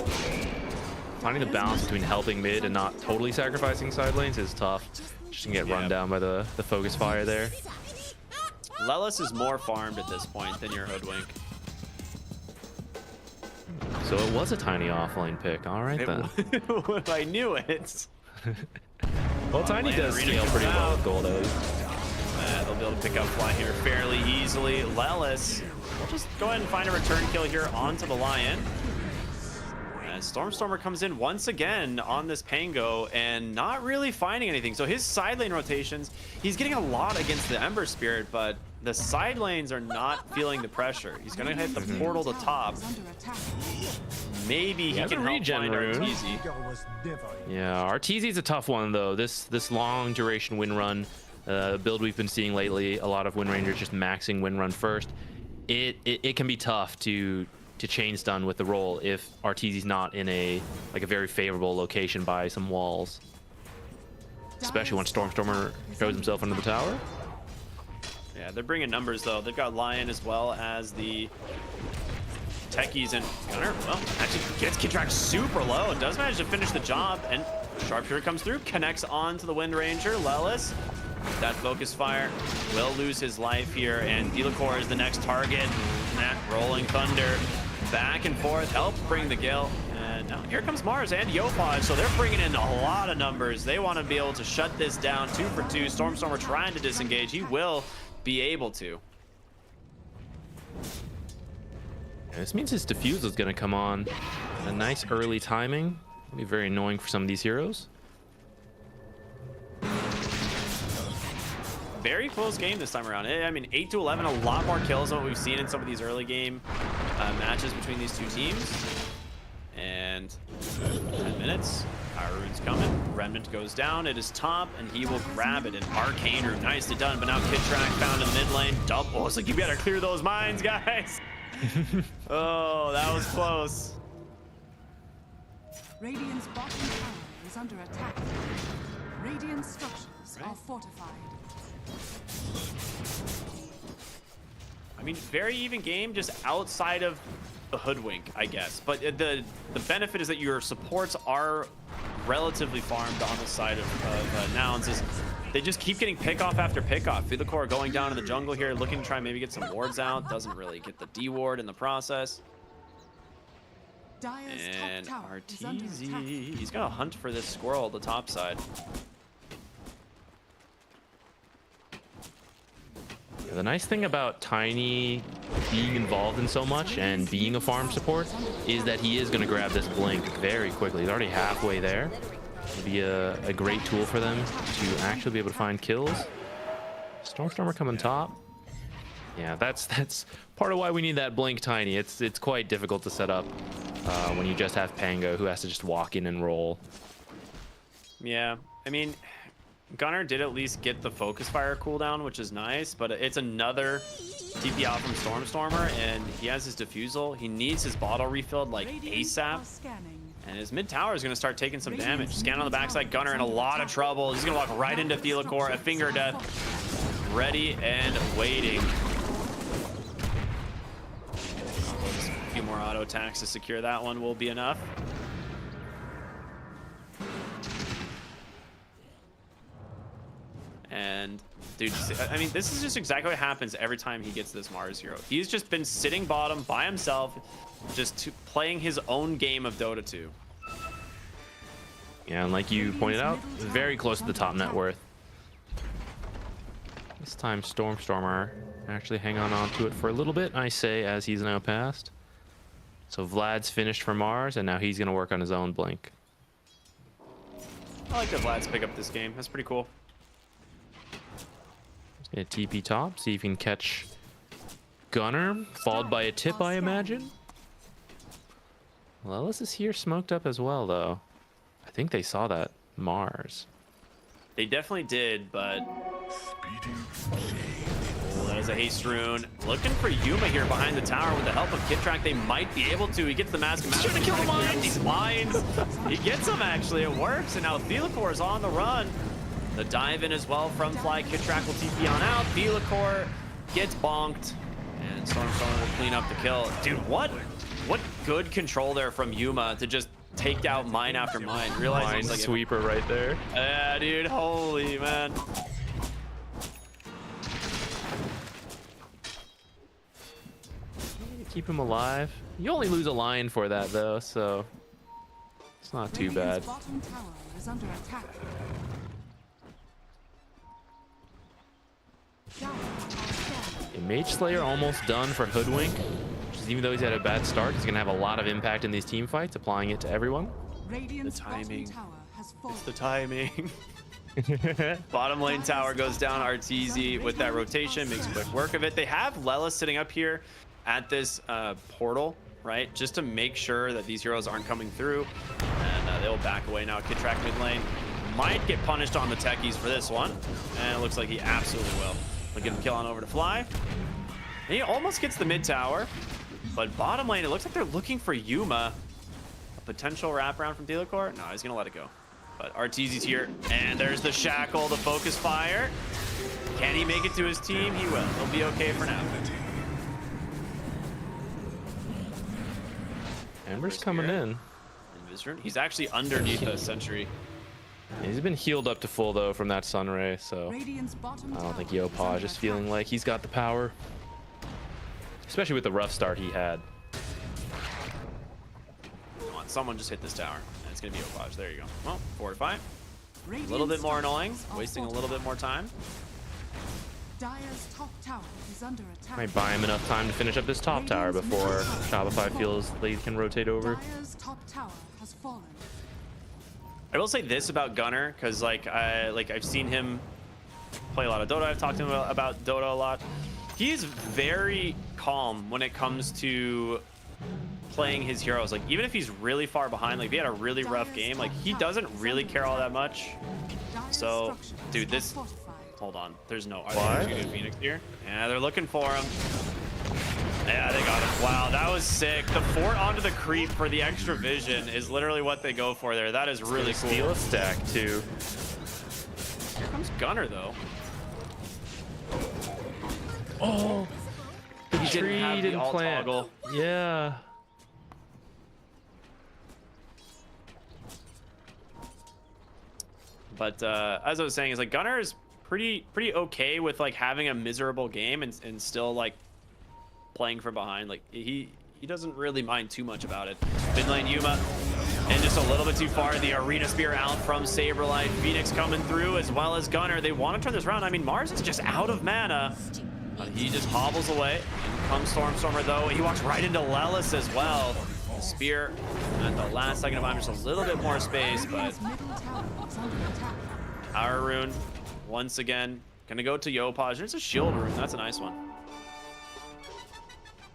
finding the balance between helping mid and not totally sacrificing side lanes is tough. Just gonna get run down by the focus fire there. Lelis is more farmed at this point than your Hoodwink. So it was a tiny offlane pick. All right then. I knew it. Well, Tiny Lane does Arena scale comes pretty well out. with gold at least. They'll be able to pick up Fly here fairly easily. Lelis will just go ahead and find a return kill here onto the Lion. As Stormstormer comes in once again on this Pango and not really finding anything. So his side lane rotations, he's getting a lot against the Ember Spirit, but the side lanes are not feeling the pressure. He's going to hit the portal to top. Is under attack. Maybe he has can a help regen find rune. Arteezy. Yeah, Arteezy's a tough one though. This long duration win run build we've been seeing lately, a lot of Wind Rangers just maxing win run first. It can be tough to chain stun with the roll if Arteezy's not in a very favorable location by some walls. Especially when Stormstormer throws himself into the tower. Yeah, they're bringing numbers though. They've got Lion as well as the Techies, and Gunner, well, actually gets Kittrack super low and does manage to finish the job, and Sharpshooter comes through, connects on to the Wind Ranger. Lelis, that focus fire, will lose his life here, and Delacor is the next target. That Rolling Thunder, back and forth, helps bring the Gale. And now here comes Mars and Yopaj, so they're bringing in a lot of numbers. They want to be able to shut this down 2 for 2. Stormstormer trying to disengage. He will be able to. Yeah, this means his defuse is going to come on. A nice early timing. It'll be very annoying for some of these heroes. very close game this time around. I mean, 8-11, a lot more kills than what we've seen in some of these early game matches between these two teams. And 10 minutes. Power Rune's coming. Remnant goes down. It is top, and he will grab it. And Arcane Rune, nicely done. But now Kid Track found in the mid lane. Double. It's like, you better clear those mines, guys. Oh, that was close. Radiant's bottom tower is under attack. Radiant structures are fortified. I mean, very even game, just outside of the hoodwink, I guess. But the benefit is that your supports are relatively farmed on the side of Nouns. Is they just keep getting pick off after pick off. Philocor going down in the jungle here, looking to try and maybe get some wards out. Doesn't really get the D ward in the process. And Arteezy, he's gonna hunt for this squirrel at the top side. The nice thing about Tiny being involved in so much and being a farm support is that he is going to grab this blink very quickly. He's already halfway there. It'll be a great tool for them to actually be able to find kills. Stormstormer coming top. Yeah, that's part of why we need that blink, Tiny. It's quite difficult to set up when you just have Pango, who has to just walk in and roll. Yeah, I mean, Gunnar did at least get the focus fire cooldown, which is nice, but it's another TP out from Stormstormer, and he has his defusal. He needs his bottle refilled like ASAP, and his mid tower is going to start taking some damage. Scan on the backside, Gunnar in a lot of trouble. He's going to walk right into Theliacor, a finger death, ready and waiting. A few more auto attacks to secure that one will be enough. And dude, I mean, this is just exactly what happens every time he gets this Mars hero. He's just been sitting bottom by himself, just playing his own game of Dota 2. Yeah, and like you pointed out, very close to the top net worth. This time Stormstormer actually hang on to it for a little bit, I say, as he's now passed. So Vlad's finished for Mars, and now he's going to work on his own blink. I like that Vlad's pick up this game. That's pretty cool. He's going to TP top, see if he can catch Gunnar, followed by a tip, I imagine. Well, Ellis is here smoked up as well, though. I think they saw that Mars. They definitely did, but... Oh, that is a haste rune. Looking for Yuma here behind the tower with the help of Kittrack. They might be able to. He gets the mask. He's trying to kill the mines. These mines. He gets them, actually. It works. And now Theliacor is on the run. The dive in as well from Fly. Kittrack will TP on out. Theliacor gets bonked. And Stormstormer will clean up the kill. Dude, what good control there from Yuma to just take out mine after mine. Realize like sweeper right there. Yeah, dude. Holy man. Keep him alive. You only lose a line for that, though, so it's not too bad. Bottom tower is under attack. Mage Slayer almost done for Hoodwink. Even though he's had a bad start, he's gonna have a lot of impact in these team fights, applying it to everyone. The timing. It's the timing. Bottom lane tower goes down. Arteezy with that rotation makes quick work of it. They have Lelis sitting up here at this portal, right? Just to make sure that these heroes aren't coming through. And they'll back away now. Kittrack mid lane might get punished on the techies for this one. And it looks like he absolutely will. We'll get him kill on over to Fly. And he almost gets the mid tower. But bottom lane, it looks like they're looking for Yuma. A potential wraparound from Theliacor? No, he's going to let it go. But Arteezy's here. And there's the shackle, the focus fire. Can he make it to his team? He will. He'll be okay for now. Ember's coming in. He's actually underneath the sentry. Yeah, he's been healed up to full, though, from that sunray, so I don't think Yopaj is feeling like he's got the power. Especially with the rough start he had. Come on, someone just hit this tower. And it's going to be Yopaj. There you go. Well, fortify. A little bit more annoying. Wasting a little bit more time. Dire's top tower is under attack. Might buy him enough time to finish up this top tower before Shopify feels they can rotate over. Dire's top tower has fallen. I will say this about Gunnar, because like I've seen him play a lot of Dota. I've talked to him about Dota a lot. He's very calm when it comes to playing his heroes. Like, even if he's really far behind, like if he had a really rough game, like he doesn't really care all that much. So, dude, this... Hold on. There's no... Are they actually doing Phoenix here? Yeah, they're looking for him. Yeah, they got him. Wow, that was sick. The fort onto the creep for the extra vision is literally what they go for there. That is really cool. Steal a stack, too. Here comes Gunner, though. Oh! He didn't plant. Toggle. Yeah. But as I was saying, is like Gunner is pretty okay with like having a miserable game and still like playing from behind. Like he doesn't really mind too much about it. Mid lane Yuma, and just a little bit too far. The arena spear out from Saberlight. Phoenix coming through as well as Gunner. They want to turn this around. I mean, Mars is just out of mana. He just hobbles away. In comes Stormstormer though. He walks right into Lelis as well. The spear at the last second of time, just a little bit more space, but Power Rune once again gonna go to Yopaj. There's a shield rune. That's a nice one.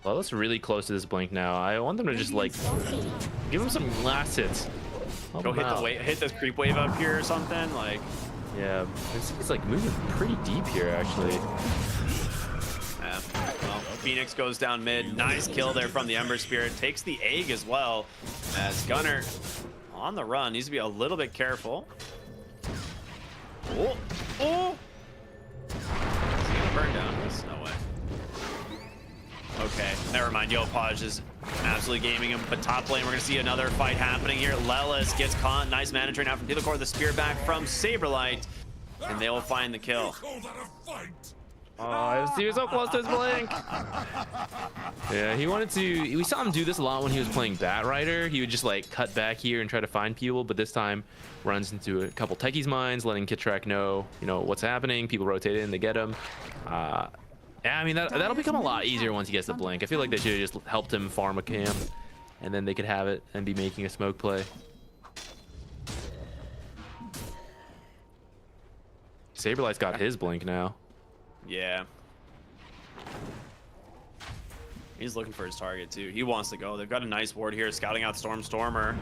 Well, that's really close to this blink now. I want them to just like give him some last hits. Go hit this creep wave up here or something. Like, yeah, it's like moving pretty deep here actually. Yeah. Well, Phoenix goes down mid. Nice kill there from the Ember Spirit. Takes the egg as well. As Gunner on the run needs to be a little bit careful. Oh, oh! Is he gonna burn down this? No way. Okay, never mind. Yopaj is absolutely gaming him. But top lane, we're gonna see another fight happening here. Lelis gets caught. Nice mana drain out from Core. The spear back from Saberlight, and they will find the kill. Oh, he was so close to his blink. Yeah, he wanted to. We saw him do this a lot when he was playing Bat Rider. He would just like cut back here and try to find people, but this time runs into a couple Techie's mines, letting Kitrak know, what's happening. People rotate in, they get him. Yeah, I mean that'll become a lot easier once he gets the blink. I feel like they should have just helped him farm a camp, and then they could have it and be making a smoke play. Saberlight's got his blink now. Yeah. He's looking for his target too. He wants to go. They've got a nice ward here, scouting out Stormstormer.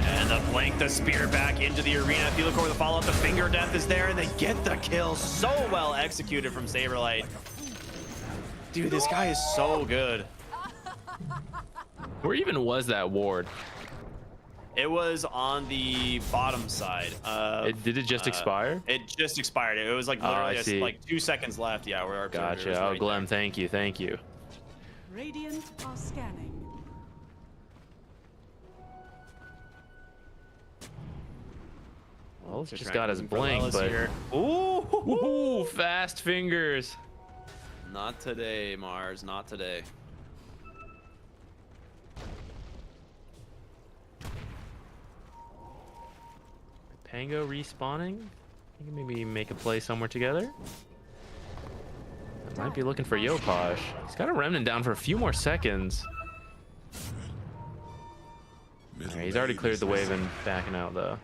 And the blink, the spear back into the arena. Core with the follow-up, the finger death is there, and they get the kill. So well executed from Saberlight. Dude, this guy is so good. Where even was that ward? It was on the bottom side. Did it just expire? It just expired. It was like literally like 2 seconds left. Yeah, where our gotcha. Oh, Glem, thank you. Radiant are scanning. Well, just got his blink, but ooh, fast fingers. Not today, Mars. Not today. Pango respawning. You can maybe make a play somewhere together. I might be looking for Yopaj. He's got a remnant down for a few more seconds. Right, he's already cleared the wave and backing out though.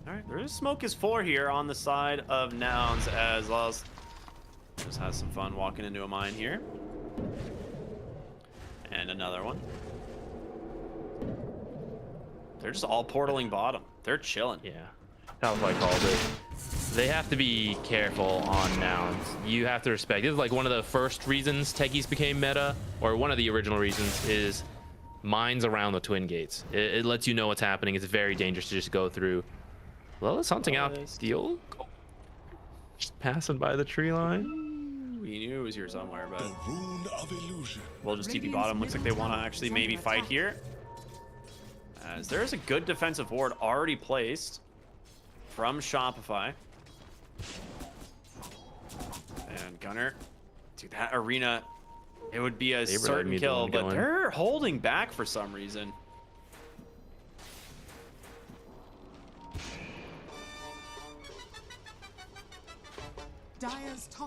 Alright, there is smoke is 4 here on the side of Nouns as well as just has some fun walking into a mine here. And another one. They're just all portaling bottom. They're chilling. Yeah, that's what I called it. They have to be careful on Nouns. You have to respect. This is like one of the first reasons Techies became meta, or one of the original reasons, is mines around the twin gates. It lets you know what's happening. It's very dangerous to just go through. Well, it's hunting out Steel. Just passing by the tree line. We knew it was here somewhere, but we'll just TP bottom. Looks like they want to actually maybe fight here. As there is a good defensive ward already placed from Shopify. And Gunner, dude, that arena, it would be a certain kill, but they're holding back for some reason.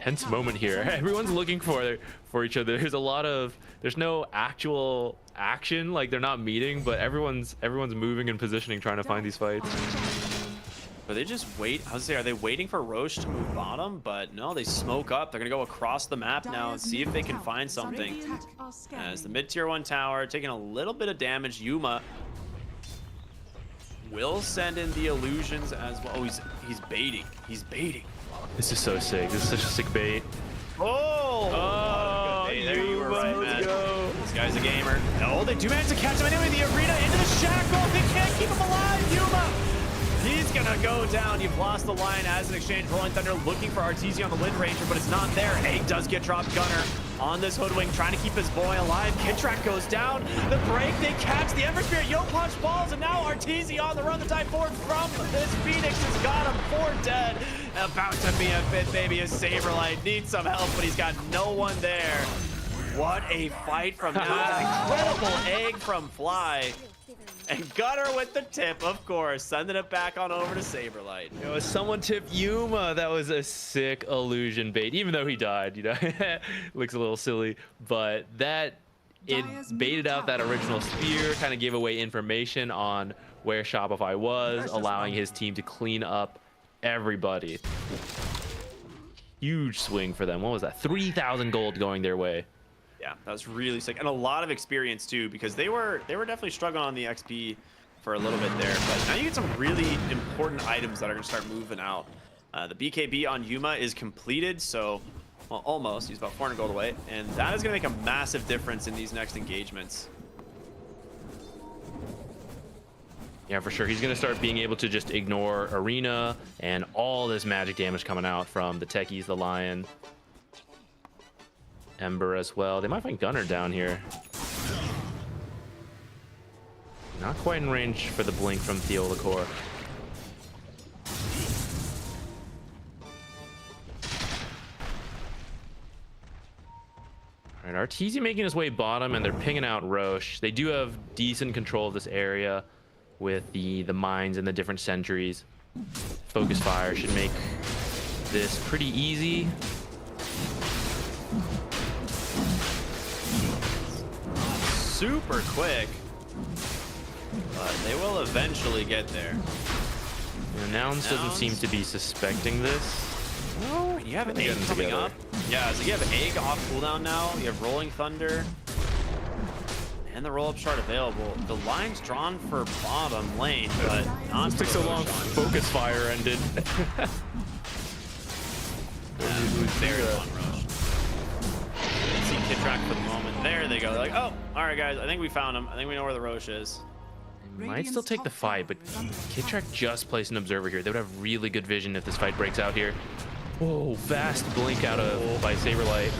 Tense moment here. Everyone's looking for each other. There's no actual action, like they're not meeting, but everyone's moving and positioning, trying to find these fights. But they just wait. I was say, are they waiting for Roche to move bottom? But no, they smoke up. They're gonna go across the map now and see if they can find something. As the mid tier 1 tower taking a little bit of damage, Yuma will send in the illusions as well. Oh, he's baiting. He's baiting. This is so sick. This is such a sick bait. Oh, there you were right, man. This guy's a gamer. No, they do manage to catch him anyway. The arena into the shackle. They can't keep him alive. Yuma. He's gonna go down. You've lost the line as an exchange. Rolling Thunder looking for RTZ on the Wind Ranger, but it's not there. Egg does get dropped. Gunner on this Hoodwink, trying to keep his boy alive. Kidtrack goes down. The break, they catch the Ember Spirit. Yopaj falls, and now RTZ on the run. The dive forward from this Phoenix has got him. 4 dead. About to be a bit, maybe a Saberlight. Needs some help, but he's got no one there. What a fight from now. An incredible egg from Fly. And Gunner with the tip, of course, sending it back on over to Saberlight. You know, someone tipped Yuma. That was a sick illusion bait, even though he died. You know, looks a little silly, but that it baited out that original spear, kind of gave away information on where Shopify was, allowing his team to clean up everybody. Huge swing for them. What was that? 3,000 gold going their way. Yeah, that was really sick, and a lot of experience too, because they were definitely struggling on the XP for a little bit there. But now you get some really important items that are gonna start moving out. The BKB on Yuma is completed, so well, almost. He's about 400 gold away, and that is gonna make a massive difference in these next engagements. Yeah, for sure. He's going to start being able to just ignore Arena and all this magic damage coming out from the Techies, the Lion. Ember as well. They might find Gunner down here. Not quite in range for the blink from Theola Core. All right, Arteezy making his way bottom, and they're pinging out Roche. They do have decent control of this area with the mines and the different sentries. Focus fire should make this pretty easy. Super quick, but they will eventually get there. Yeah, Nouns doesn't seem to be suspecting this. Oh, you have Egg coming up. Yeah, so you have Egg off cooldown now. You have Rolling Thunder and the roll-up shard available. The line's drawn for bottom lane, but not took so long. Focus fire ended. Very long rush. See Kidtrack for the moment. There they go. They're like, oh, all right, guys. I think we found him. I think we know where the Roche is. Might still take the fight, but Kidtrack just placed an observer here. They would have really good vision if this fight breaks out here. Whoa, fast blink out of by Saberlight.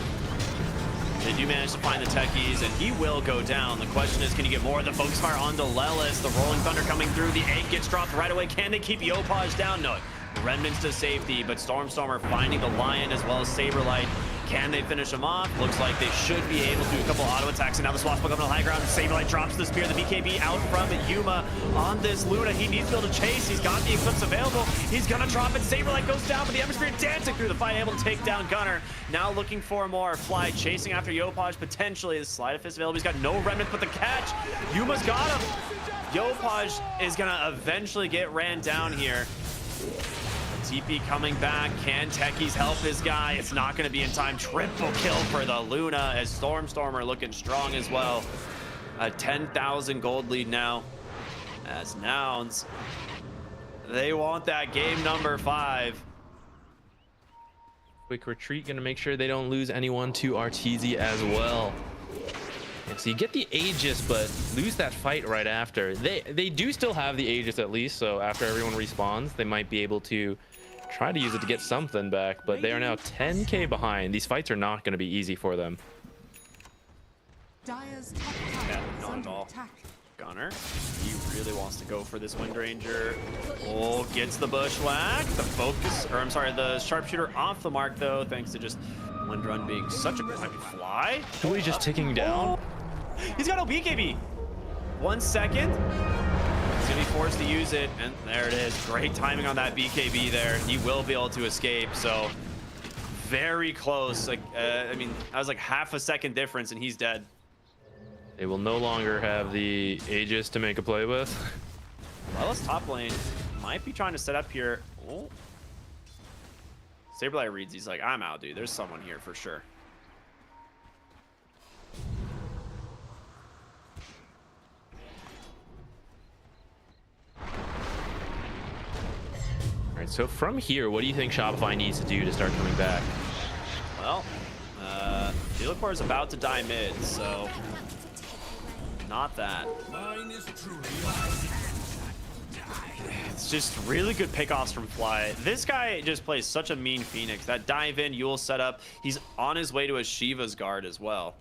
They do manage to find the Techies, and he will go down. The question is, can you get more of the focus fire onto Lelis? The Rolling Thunder coming through. The egg gets dropped right away. Can they keep Yopaj down? No. Remnants to safety, but Stormstormer finding the Lion as well as Saberlight. Can they finish him off? Looks like they should be able to. A couple auto attacks, and now the Swashbuck up on the high ground. Saberlight drops the spear. The BKB out from Yuma on this Luna. He needs to be able to chase. He's got the Eclipse available. He's gonna drop it. Saberlight goes down, but the Ember Spirit dancing through the fight, able to take down Gunner. Now looking for more. Fly chasing after Yopaj, potentially. The Sleight of Fist available. He's got no remnants, but the catch. Yuma's got him. Yopaj is gonna eventually get ran down here. TP coming back. Can Techies help his guy? It's not going to be in time. Triple kill for the Luna as Stormstormer looking strong as well. A 10,000 gold lead now as Nouns. They want that game number 5. Quick retreat, going to make sure they don't lose anyone to Arteezy as well. And so you get the Aegis, but lose that fight right after. They do still have the Aegis at least, so after everyone respawns, they might be able to try to use it to get something back, but they are now 10k behind. These fights are not going to be easy for them. Yeah, not at all. Gunner, he really wants to go for this Wind Ranger. Oh, gets the bushwhack. The focus, or I'm sorry, the sharpshooter off the mark though, thanks to just Wind Run being such a Fly. Really just ticking down. Oh, he's got no BKB. 1 second. He's gonna be forced to use it, and there it is. Great timing on that BKB there. He will be able to escape, so very close. Like, I mean, that was like half a second difference, and he's dead. They will no longer have the Aegis to make a play with. Lelis top lane might be trying to set up here. Oh. Saberlight reads. He's like, I'm out, dude. There's someone here for sure. All right, so from here, what do you think Shopify needs to do to start coming back? Well, Velacore is about to die mid, so not that. It's just really good pickoffs from Fly. This guy just plays such a mean Phoenix. That dive in, Yule setup. He's on his way to a Shiva's guard as well.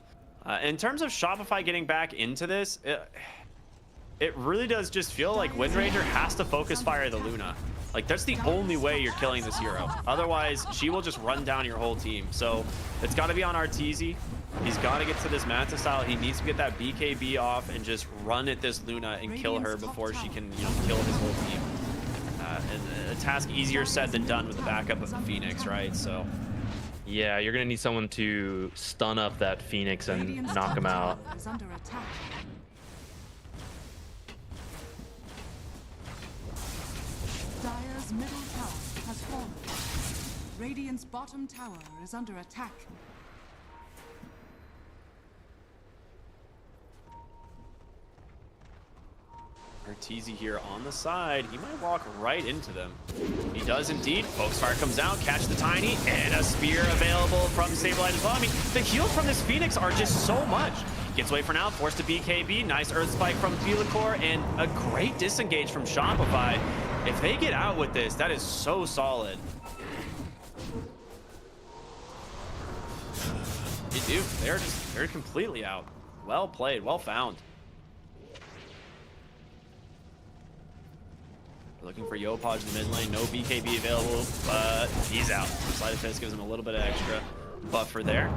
In terms of Shopify getting back into this, it really does just feel like Windranger has to focus fire the Luna. Like, that's the only way you're killing this hero. Otherwise, she will just run down your whole team. So it's got to be on Arteezy. He's got to get to this Manta style. He needs to get that BKB off and just run at this Luna and kill her before she can, you know, kill his whole team. And a task easier said than done with the backup of the Phoenix, right? So yeah, you're gonna need someone to stun up that Phoenix and knock him out. Is under attack. Dire's middle tower has fallen. Radiant's bottom tower is under attack. Arteezy here on the side. He might walk right into them. He does indeed. Focus Fire comes out, catch the Tiny, and a spear available from Saberlight as well. I mean, the heals from this Phoenix are just so much. Gets away for now, forced to BKB. Nice Earth Spike from Velacore, and a great disengage from Shopify. If they get out with this, that is so solid. They do. They're completely out. Well played, well found. Looking for Yopaj in the mid lane. No BKB available, but he's out. Sleight of Fist gives him a little bit of extra buffer there.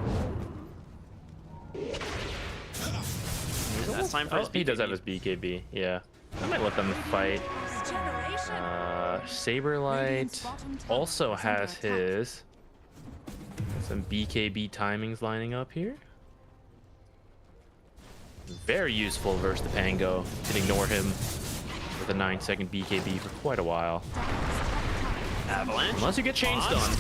That's time for his BKB. He does have his BKB, yeah. I might let them fight. Saberlight also has his. Some BKB timings lining up here. Very useful versus the Pango. Can ignore him with a 9-second BKB for quite a while. Avalanche. Unless you get chain stun.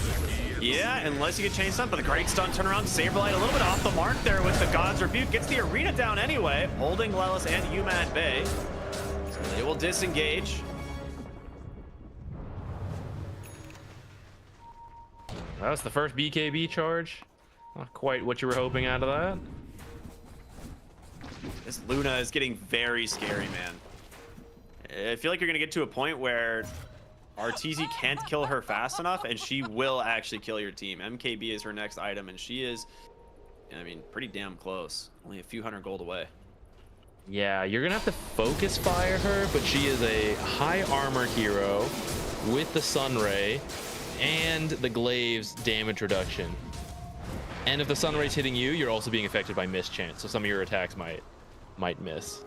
Yeah, unless you get chain stun, but the great stun turnaround. Saberlight a little bit off the mark there with the God's Rebuke. Gets the arena down anyway, holding Lelis and Yuma at bay. So they will disengage. That was the first BKB charge. Not quite what you were hoping out of that. This Luna is getting very scary, man. I feel like you're gonna get to a point where Arteezy can't kill her fast enough, and she will actually kill your team. MKB is her next item, and she is, I mean, pretty damn close. Only a few hundred gold away. Yeah, you're gonna have to focus fire her, but she is a high armor hero with the Sunray and the Glaive's damage reduction. And if the Sunray's hitting you, you're also being affected by mischance, so some of your attacks might miss.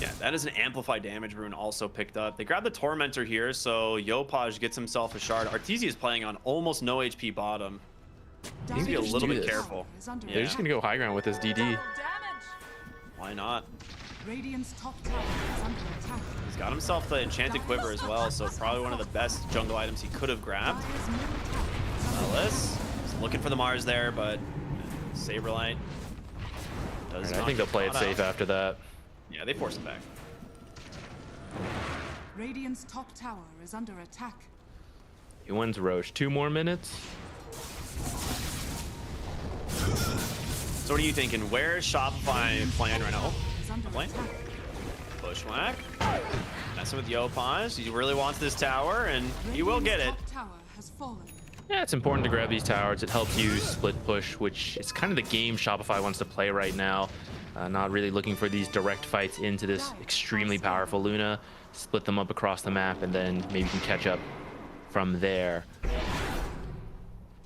Yeah, that is an amplified damage rune also picked up. They grab the Tormentor here, so Yopaj gets himself a shard. Arteezy is playing on almost no HP bottom. He needs to be a little bit careful. Yeah. They're just gonna go high ground with this DD. Why not? Radiant's top tower is under attack. He's got himself the Enchanted Quiver as well, so probably one of the best jungle items he could have grabbed. Dire's middle tower is under Lelis is looking for the Mars there, but Saberlight does I not think they'll get play it caught safe out. after that. Yeah, they force it back. Radiant's top tower is under attack. He wins Roche. 2 more minutes. So what are you thinking? Where's Shopify playing right now? Is under Play. attack. Bushwhack. Messing with Yopaj. He really wants this tower, and he will get it. Radiant's top tower has fallen. Yeah, it's important to grab these towers. It helps you split push, which is kind of the game Shopify wants to play right now. Not really looking for these direct fights into this extremely powerful Luna. Split them up across the map, and then maybe you can catch up from there.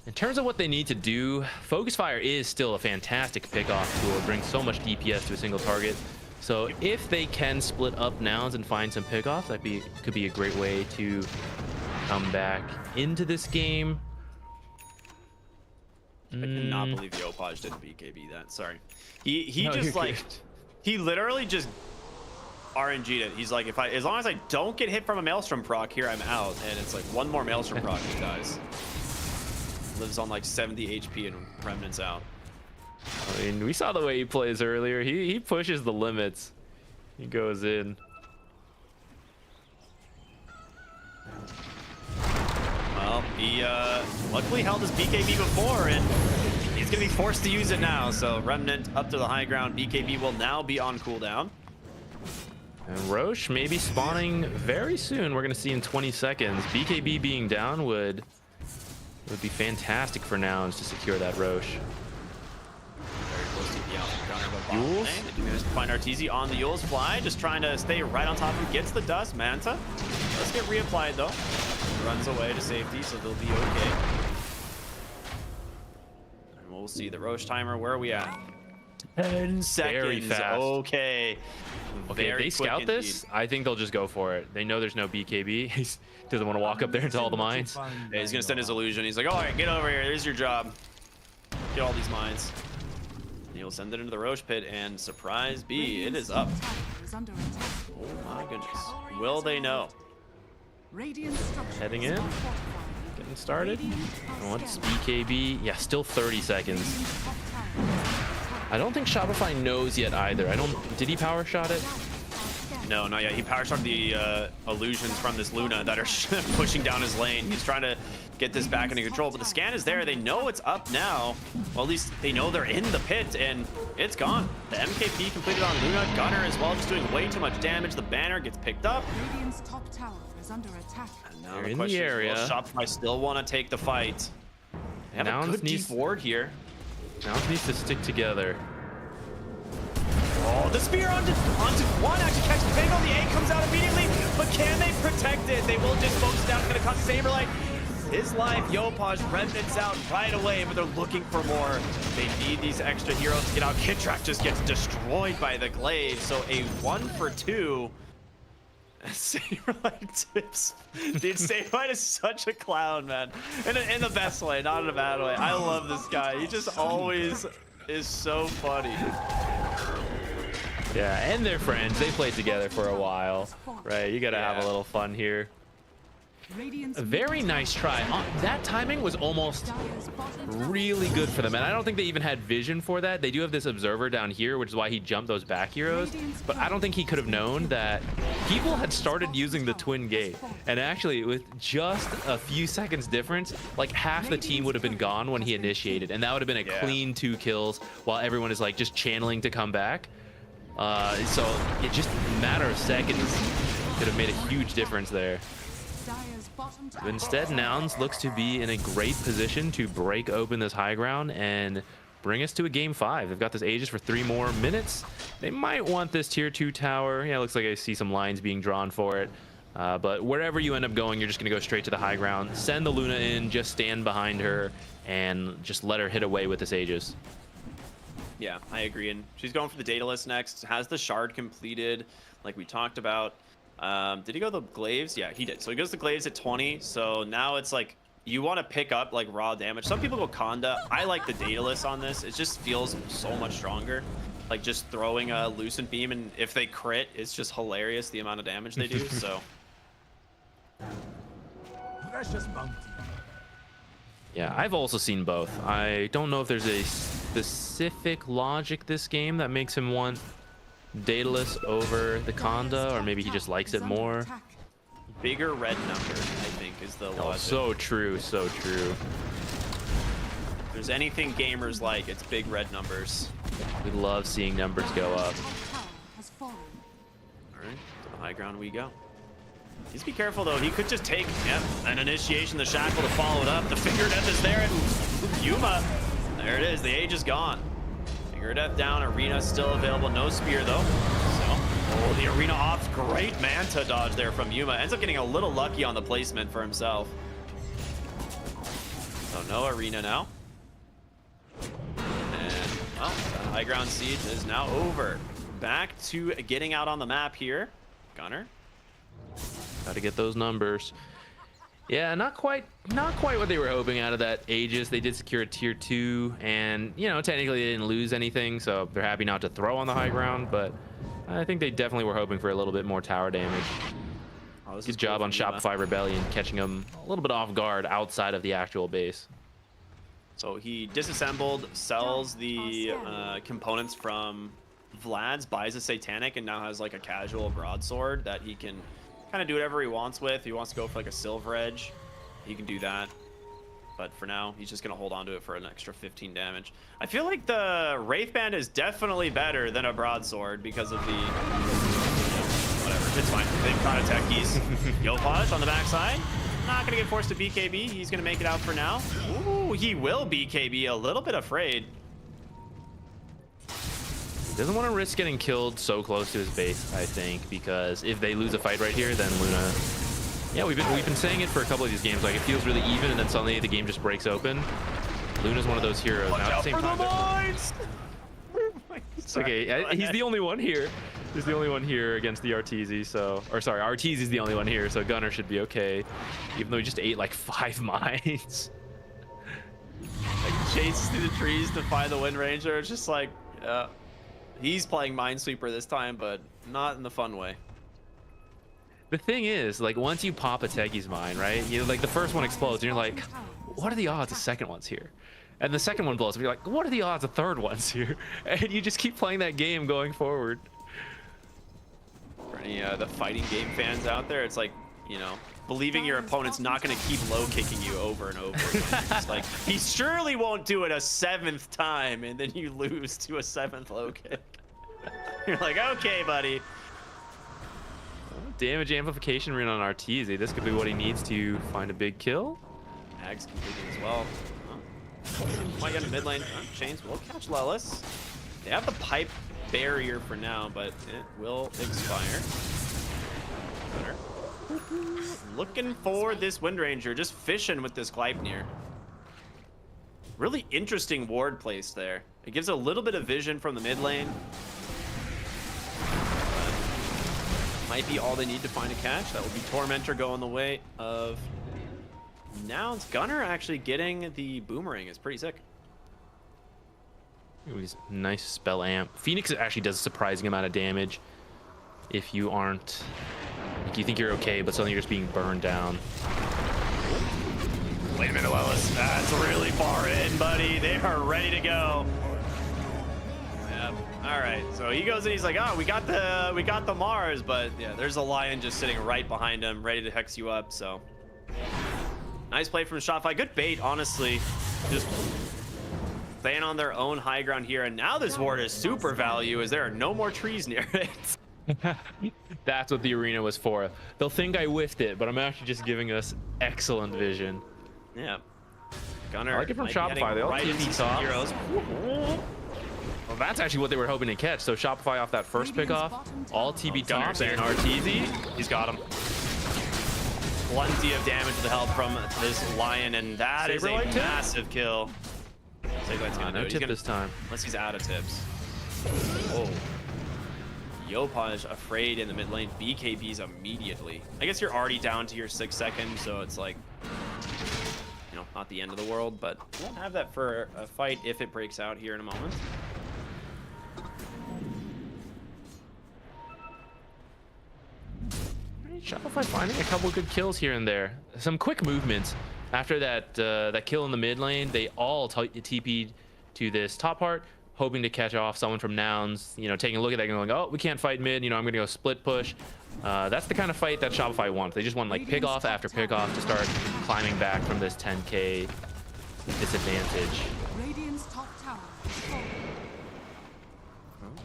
In terms of what they need to do, Focus Fire is still a fantastic pickoff tool. It brings so much DPS to a single target. So if they can split up nouns and find some pickoffs, could be a great way to come back into this game. I cannot believe Yopaj didn't BKB that. Sorry. He No, just you're like good. he literally just RNG'd it. He's like, as long as I don't get hit from a Maelstrom proc here, I'm out. And it's like one more Maelstrom proc, he dies. Lives on like 70 HP and Remnant's out. I mean, we saw the way he plays earlier. He pushes the limits. He goes in. Well, he luckily held his BKB before, and he's gonna be forced to use it now. So Remnant up to the high ground. BKB will now be on cooldown. And Roche may be spawning very soon. We're gonna see in 20 seconds. BKB being down would be fantastic for Nouns to secure that Roche. Very close to the counter of a Yules? They do manage to find Arteezy on the Yules fly, just trying to stay right on top of him. Gets the dust. Manta. Let's get reapplied though. Runs away to safety, so they'll be okay. And we'll see the Roche timer. Where are we at? 10 seconds. Very fast. Okay. Okay, if they scout this, I think they'll just go for it. They know there's no BKB. He doesn't want to walk up there into all the mines. Yeah, he's gonna send his illusion. He's like, all right, get over here. There's your job. Get all these mines. He'll send it into the Roche pit, and surprise B, it is up. Oh my goodness. Will they know? Heading in. Getting started. Once BKB. Yeah, still 30 seconds. I don't think Shopify knows yet either. Did he power shot it? No, not yet. He power shot the illusions from this Luna that are pushing down his lane. He's trying to get this back into control, but the scan is there. They know it's up now. Well, at least they know they're in the pit, and it's gone. The MKP completed on Luna. Gunner as well, just doing way too much damage. The banner gets picked up. Radiant's top tower is under attack. And now They're the in the question area. is, will Shopify still want to take the fight? They have Nouns a good deep ward here. Nouns needs to stick together. Oh, the spear onto one, actually catches the Bingo. The A comes out immediately, but can they protect it? They will just focus down. It's going to cost Saberlight his life. Yopaj Remnant's out right away, but they're looking for more. They need these extra heroes to get out. Kitrak just gets destroyed by the glaive, so a 1-for-2. Saberlight tips. Dude, Saberlight is such a clown, man. In the best way, not in a bad way. I love this guy. He just always is so funny. Yeah, and they're friends. They played together for a while, right? You gotta have a little fun here. A very nice try. That timing was almost really good for them, and I don't think they even had vision for that. They do have this observer down here, which is why he jumped those back heroes, but I don't think he could have known that people had started using the twin gate, and actually with just a few seconds difference, like half the team would have been gone when he initiated, and that would have been a clean 2 kills while everyone is like just channeling to come back. So it just a matter of seconds could have made a huge difference there. But instead, Nouns looks to be in a great position to break open this high ground and bring us to a game 5. They've got this Aegis for 3 more minutes. They might want this tier 2 tower. Yeah, it looks like I see some lines being drawn for it. But wherever you end up going, you're just going to go straight to the high ground. Send the Luna in, just stand behind her, and just let her hit away with this Aegis. Yeah, I agree. And she's going for the Daedalus next. Has the shard completed, like we talked about. Did he go the glaives? Yeah, he did. So he goes the glaives at 20. So now it's like you want to pick up like raw damage. Some people go Conda. I like the Daedalus on this. It just feels so much stronger. Like just throwing a Lucent Beam, and if they crit, it's just hilarious the amount of damage they do. So Precious bounty. Yeah, I've also seen both. I don't know if there's a specific logic this game that makes him want Daedalus over the Conda, or maybe he just likes it more. bigger red number, I think, is the logic. Oh, so true, so true. If there's anything gamers like, it's big red numbers. We love seeing numbers go up. All right, to the high ground we go. Just be careful though, he could just take an initiation, the shackle to follow it up. The finger death is there, and Yuma, there it is, the age is gone. Finger death down, arena still available, no spear though. So, oh, the arena off, great Manta dodge there from Yuma. Ends up getting a little lucky on the placement for himself. So no arena now. And, well, the high ground siege is now over. Back to getting out on the map here. Gunner. Got to get those numbers. Yeah, not quite what they were hoping out of that Aegis. They did secure a tier 2, and you know, technically they didn't lose anything, so they're happy not to throw on the high ground. But I think they definitely were hoping for a little bit more tower damage. Oh, this is Good job cool on from Yuma. Shopify Rebellion, catching him a little bit off guard outside of the actual base. So he disassembled, sells the components from Vlad's, buys a Satanic, and now has like a casual broadsword that he can kind of do whatever he wants with. If he wants to go for like a Silver Edge, he can do that. But for now, he's just going to hold on to it for an extra 15 damage. I feel like the Wraith Band is definitely better than a broadsword because of the... Whatever, it's fine. They've caught a techies. Yopaj on the backside. Not going to get forced to BKB. He's going to make it out for now. Ooh, he will BKB. A little bit afraid. He doesn't want to risk getting killed so close to his base, I think, because if they lose a fight right here, then Luna... Yeah, we've been saying it for a couple of these games. Like, it feels really even, and then suddenly the game just breaks open. Luna's one of those heroes. Now, at the same time, it's okay. He's the only one here. He's the only one here against the Arteezy, so... Or, sorry, Arteezy's the only one here, so Gunner should be okay. Even though he just ate, like, 5 mines. Like, chases through the trees to find the Wind Ranger. It's just like... he's playing Minesweeper this time, but not in the fun way. The thing is, like, once you pop a Techies mine, right? You like the first one explodes, and you're like, what are the odds the second one's here? And the second one blows up, you're like, what are the odds the third one's here? And you just keep playing that game going forward. For any the fighting game fans out there, it's like, you know, believing your opponent's not going to keep low kicking you over and over again. It's like, he surely won't do it a 7th time, and then you lose to a 7th low kick. You're like, okay, buddy. Damage amplification rune on Arteezy. This could be what he needs to find a big kill. Ag's completing as well. Might get a mid lane. Chains will catch Lelis. They have the pipe barrier for now, but it will expire. Looking for this Wind Ranger, just fishing with this Gleipnir. Really interesting ward place there. It gives a little bit of vision from the mid lane. Might be all they need to find a catch. That will be Tormentor going the way of Nouns. Gunner actually getting the boomerang is pretty sick. Ooh, nice spell amp. Phoenix actually does a surprising amount of damage if you aren't... Like, you think you're okay, but suddenly you're just being burned down. Wait a minute, Lelis. That's really far in, buddy. They are ready to go. Yep. All right. So he goes in. He's like, "Oh, we got the Mars," but yeah, there's a Lion just sitting right behind him, ready to hex you up. So nice play from Shopify. Good bait, honestly. Just staying on their own high ground here, and now this ward is super value as there are no more trees near it. That's what the arena was for. They'll think I whiffed it, but I'm actually just giving us excellent vision. Yeah. Gunner. I like it from Shopify. They all right TP top. Heroes. Well, that's actually what they were hoping to catch. So Shopify off that first pickoff, all TB tops, and Arteezy, he's got him. Plenty of damage with the help from this Lion, and that is a massive kill. No tip this time. Unless he's out of tips. Oh. Yopaj afraid in the mid lane. BKBs immediately. I guess you're already down to your 6 seconds, so it's like, you know, not the end of the world, but we'll have that for a fight if it breaks out here in a moment. Shopify finding a couple good kills here and there. Some quick movements. After that that kill in the mid lane, they all TP'd to this top part, hoping to catch off someone from Nouns, you know, taking a look at that and going, oh, we can't fight mid, you know, I'm gonna go split push. That's the kind of fight that Shopify wants. They just want like pick off after pick off to start climbing back from this 10k disadvantage. Radiant's top tower is falling.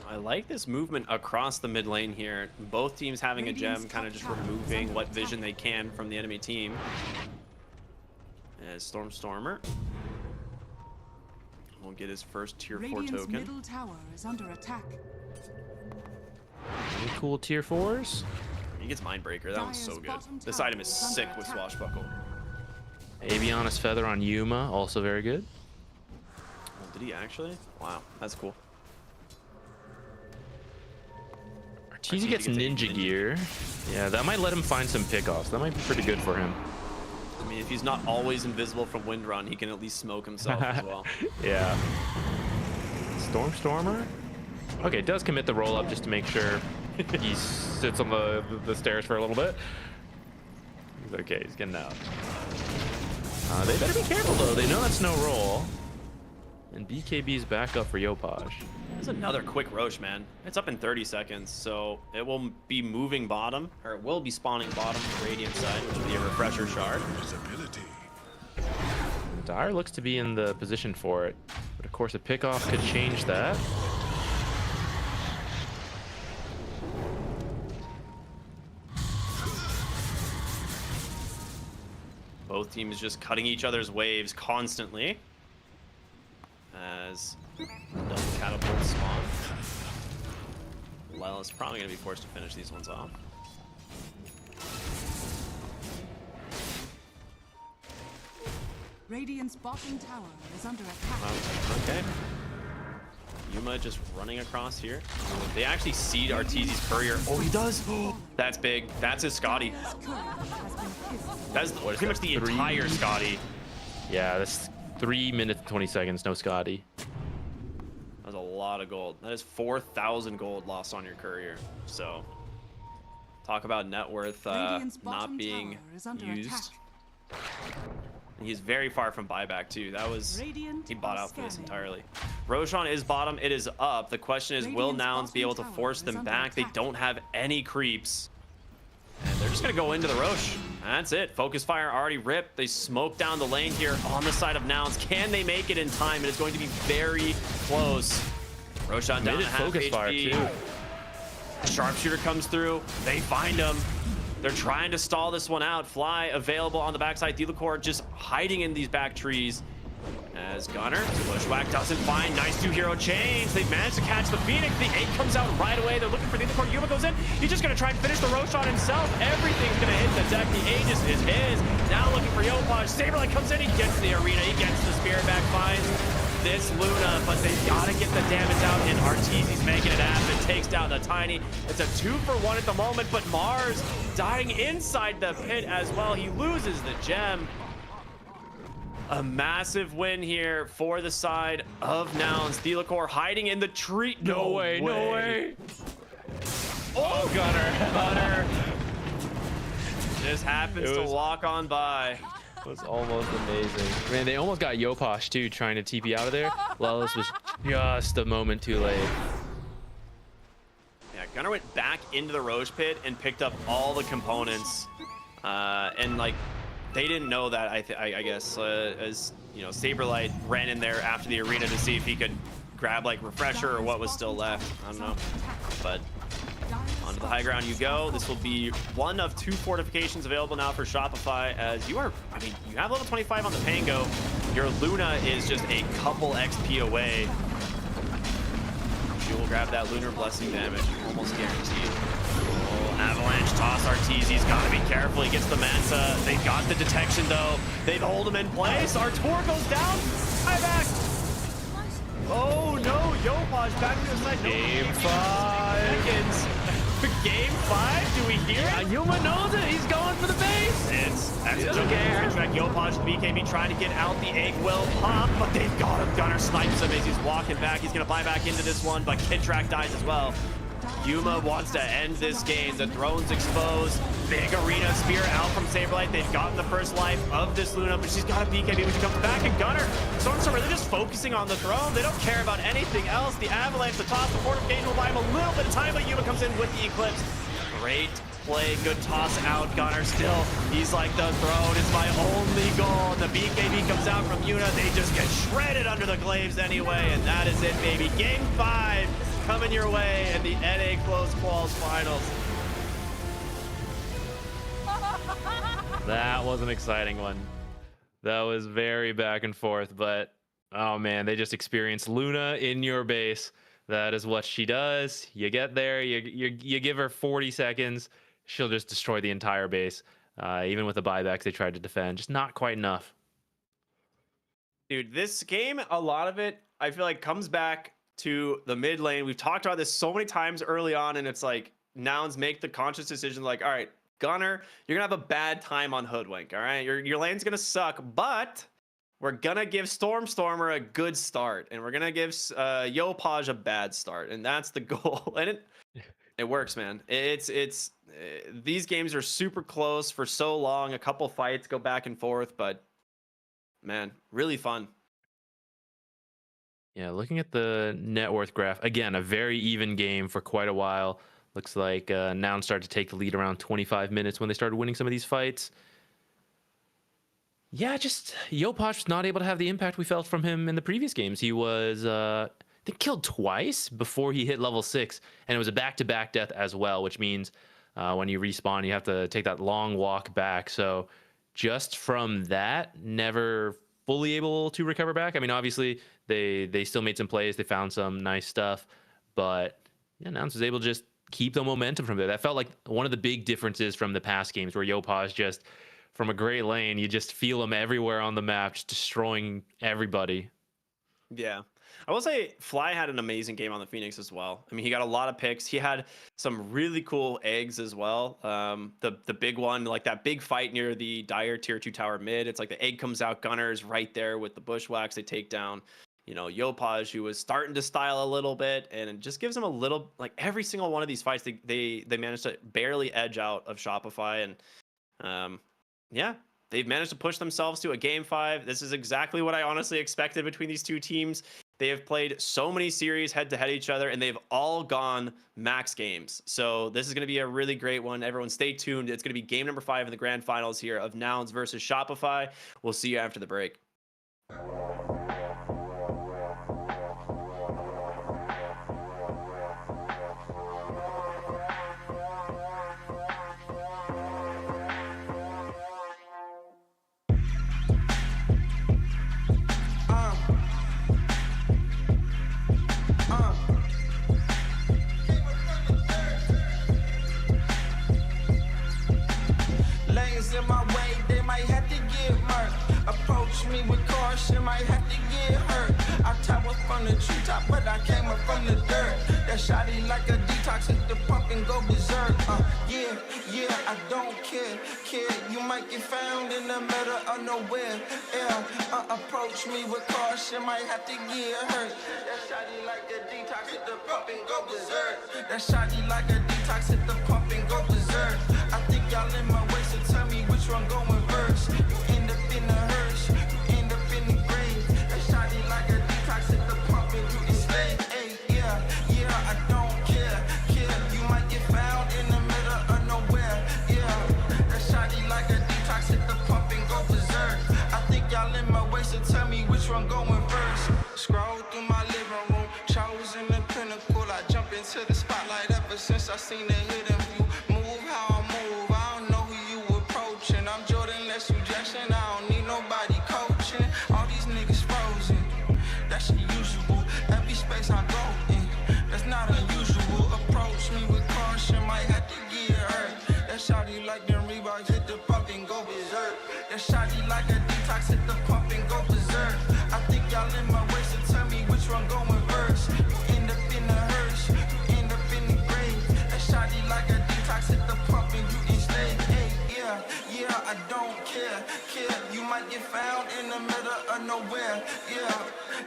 I like this movement across the mid lane here. Both teams having a gem, kind of just removing what vision they can from the enemy team. As Stormer will get his first tier 4 Radiant's token. middle tower is under attack. Any cool tier 4s? He gets Mindbreaker. That one's so good. This item is sick with Swashbuckle. Aviana's Feather on Yuma, also very good. Oh, did he actually? Wow, that's cool. Arteezy gets Ninja Gear. Yeah, that might let him find some pickoffs. That might be pretty good for him. I mean, if he's not always invisible from Wind Run, he can at least smoke himself as well. Yeah. Stormer. Okay, does commit the roll up just to make sure he sits on the stairs for a little bit. He's okay, he's getting out. They better be careful though, they know that's no roll. And BKB's back up for Yopaj. There's another quick Roche, man. It's up in 30 seconds, so it will be moving bottom, or it will be spawning bottom for Radiant side, which will be a refresher shard. Dire looks to be in the position for it, but of course a pickoff could change that. Both teams just cutting each other's waves constantly. As double catapult spawn. Lyle is probably going to be forced to finish these ones off. Radiant's bottom tower is under attack. Okay. Yuma just running across here. They actually seed Arteezy's courier. Oh, he does. That's big. That's his Scotty. That's pretty much the entire Scotty. Yeah, that's 3 minutes and 20 seconds. No Scotty. That was a lot of gold. That is 4,000 gold lost on your courier. So, talk about net worth not being used. He's very far from buyback too. That was, he bought out for this entirely. Roshan is bottom, it is up. The question is, will Nouns be able to force them back? They don't have any creeps. And they're just gonna go into the Roche. That's it. Focus fire already ripped. They smoke down the lane here on the side of Nouns. Can they make it in time? It is going to be very close. Roshan down to half focus HP. fire too. Sharpshooter comes through. They find him. They're trying to stall this one out. Fly available on the backside. Delacour just hiding in these back trees. As Gunner, Bushwhack doesn't find. Nice two-hero chains. They've managed to catch the Phoenix. The 8 comes out right away. They're looking for Delacour. Yuma goes in. He's just going to try and finish the Roshan himself. Everything's going to hit the deck. The Aegis is his. Now looking for Yopaj. Saberlight comes in. He gets the arena. He gets the Spirit back. Finds this Luna, but they've got to get the damage out, and Arteezy's making it happen. Takes down the Tiny. It's a 2-for-1 at the moment, but Mars dying inside the pit as well. He loses the gem. A massive win here for the side of Nouns. Delacour hiding in the tree. No way. Oh, Gunner. Just happens to walk on by. It was almost amazing. Man, they almost got Yopaj too, trying to TP out of there. Lelis was just a moment too late. Yeah, Gunner went back into the Roche pit and picked up all the components. And like, they didn't know that, I guess, as you know, Saberlight ran in there after the arena to see if he could grab like refresher or what was still left. I don't know. But onto the high ground you go. This will be one of 2 fortifications available now for Shopify, as you are, I mean, you have level 25 on the Pango. Your Luna is just a couple XP away. She will grab that Lunar Blessing damage, almost guaranteed. Oh, Avalanche toss. Arteezy's got to be careful. He gets the Manta. They've got the detection though. They've hold him in place. Artur goes down. High back. Oh no, Yopaj back to the side. Game 5. Seconds. Game 5, do we hear it? Yuma knows it, he's going for the base. That's okay. Track Yopaj, the BKB trying to get out. The egg will pop, but they've got him. Gunner snipes him as he's walking back. He's gonna buy back into this one, but Kid Track dies as well. Yuma wants to end this game. The throne's exposed. Big arena spear out from Saberlight. They've gotten the first life of this Luna, but she's got a BKB when she comes back. And Gunner, Stormstormer, they're just focusing on the throne. They don't care about anything else. The Avalanche, the top, the fortification will buy him a little bit of time, but Yuma comes in with the Eclipse. Great play, good toss out. Gunner still, he's like, the throne is my only goal. And the BKB comes out from Yuna. They just get shredded under the glaives anyway, and that is it, baby. Game 5 coming your way in the NA Close Quals Finals. That was an exciting one. That was very back and forth, but oh man, they just experienced Luna in your base. That is what she does. You get there, you give her 40 seconds, she'll just destroy the entire base. Even with the buybacks they tried to defend, just not quite enough. Dude, this game, a lot of it, I feel like comes back to the mid lane. We've talked about this so many times early on, and it's like Nouns make the conscious decision like, all right, Gunner, you're gonna have a bad time on Hoodwink, all right? Your lane's gonna suck, but we're gonna give Stormer a good start, and we're gonna give Yopaj a bad start, and that's the goal. And it works, man. It's these games are super close for so long. A couple fights go back and forth, but man, really fun. Yeah, looking at the net worth graph, again, a very even game for quite a while. Looks like Noun started to take the lead around 25 minutes when they started winning some of these fights. Yeah, just Yopaj was not able to have the impact we felt from him in the previous games. He was, I think, killed twice before he hit level 6, and it was a back-to-back death as well, which means when you respawn, you have to take that long walk back. So just from that, never fully able to recover back. I mean, obviously, they still made some plays. They found some nice stuff, but yeah, Nouns was able to just keep the momentum from there. That felt like one of the big differences from the past games where Yopaj just, from a great lane, you just feel him everywhere on the map, just destroying everybody. Yeah. I will say Fly had an amazing game on the Phoenix as well. I mean, he got a lot of picks. He had some really cool eggs as well. The big one, like that big fight near the Dire tier 2 tower mid. It's like the egg comes out, Gunner's right there with the bushwhacks. They take down, you know, Yopaj, who was starting to style a little bit, and it just gives him a little, like every single one of these fights, they managed to barely edge out of Shopify. And yeah, they've managed to push themselves to a game 5. This is exactly what I honestly expected between these two teams. They have played so many series head-to-head each other, and they've all gone max games. So this is going to be a really great one. Everyone stay tuned. It's going to be game number 5 in the grand finals here of Nouns versus Shopify. We'll see you after the break. Lanes in my way, they might have to get murked. Approach me with caution, might have to get hurt. I tower from the treetop, but I came up from the dirt. That shotty like a detox, hit the pump and go berserk. Yeah, I don't care. You might get found in the middle of nowhere. Yeah, approach me with caution, might have to get hurt. That shotty like a detox, hit the pump and go berserk. That shotty like a detox, hit the pump and go berserk. I think y'all in my way, so tell me which one going first. You end up in the hearse, you end up in the grave. That shotty like a detox, hit the pump and you enslaved. Hey, yeah, I don't care. You might get found in the middle of nowhere. Yeah, that shotty like a detox, hit the pump and go berserk. I think y'all in my way, so tell me which one going first. Scroll through my living room, chosen the pinnacle. I jump into the spotlight ever since I seen the hidden view. Move how I move, I don't know who you approaching. I'm Jordan, less suggestion, I don't need nobody coaching. All these niggas frozen, that's unusual. Every space I go in, that's not unusual. Approach me with caution, might have to get hurt. That shotty like them Reeboks, hit the pump and go berserk. That shotty like a detox, hit the pump and go berserk. I think y'all in my way, so tell me which one going first. You end up in the hearse, you end up in the grave. That shotty like a detox, hit the pump and you enslaved. Hey, yeah, I don't care. You might get found in the middle of nowhere. Yeah,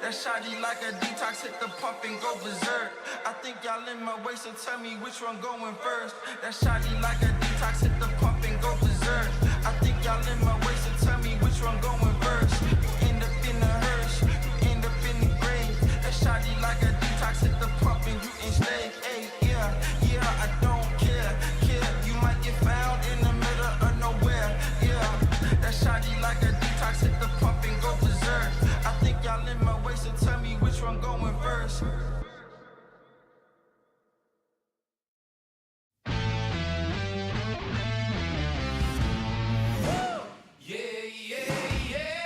that shotty like a detox, hit the pump and go berserk. I think y'all in my way, so tell me which one going first. That shotty like a detox, hit the pump and go berserk. I think y'all in my way, so tell me which one going first. You end up in the hearse, you end up in the grave. That shotty like a detox, hit the pump and you enslaved. Hey, yeah, I don't care. You might get found in the middle of nowhere. Yeah, that shotty like a detox, hit the pump and go berserk. I think y'all in my way, so tell me which one going first. Yeah.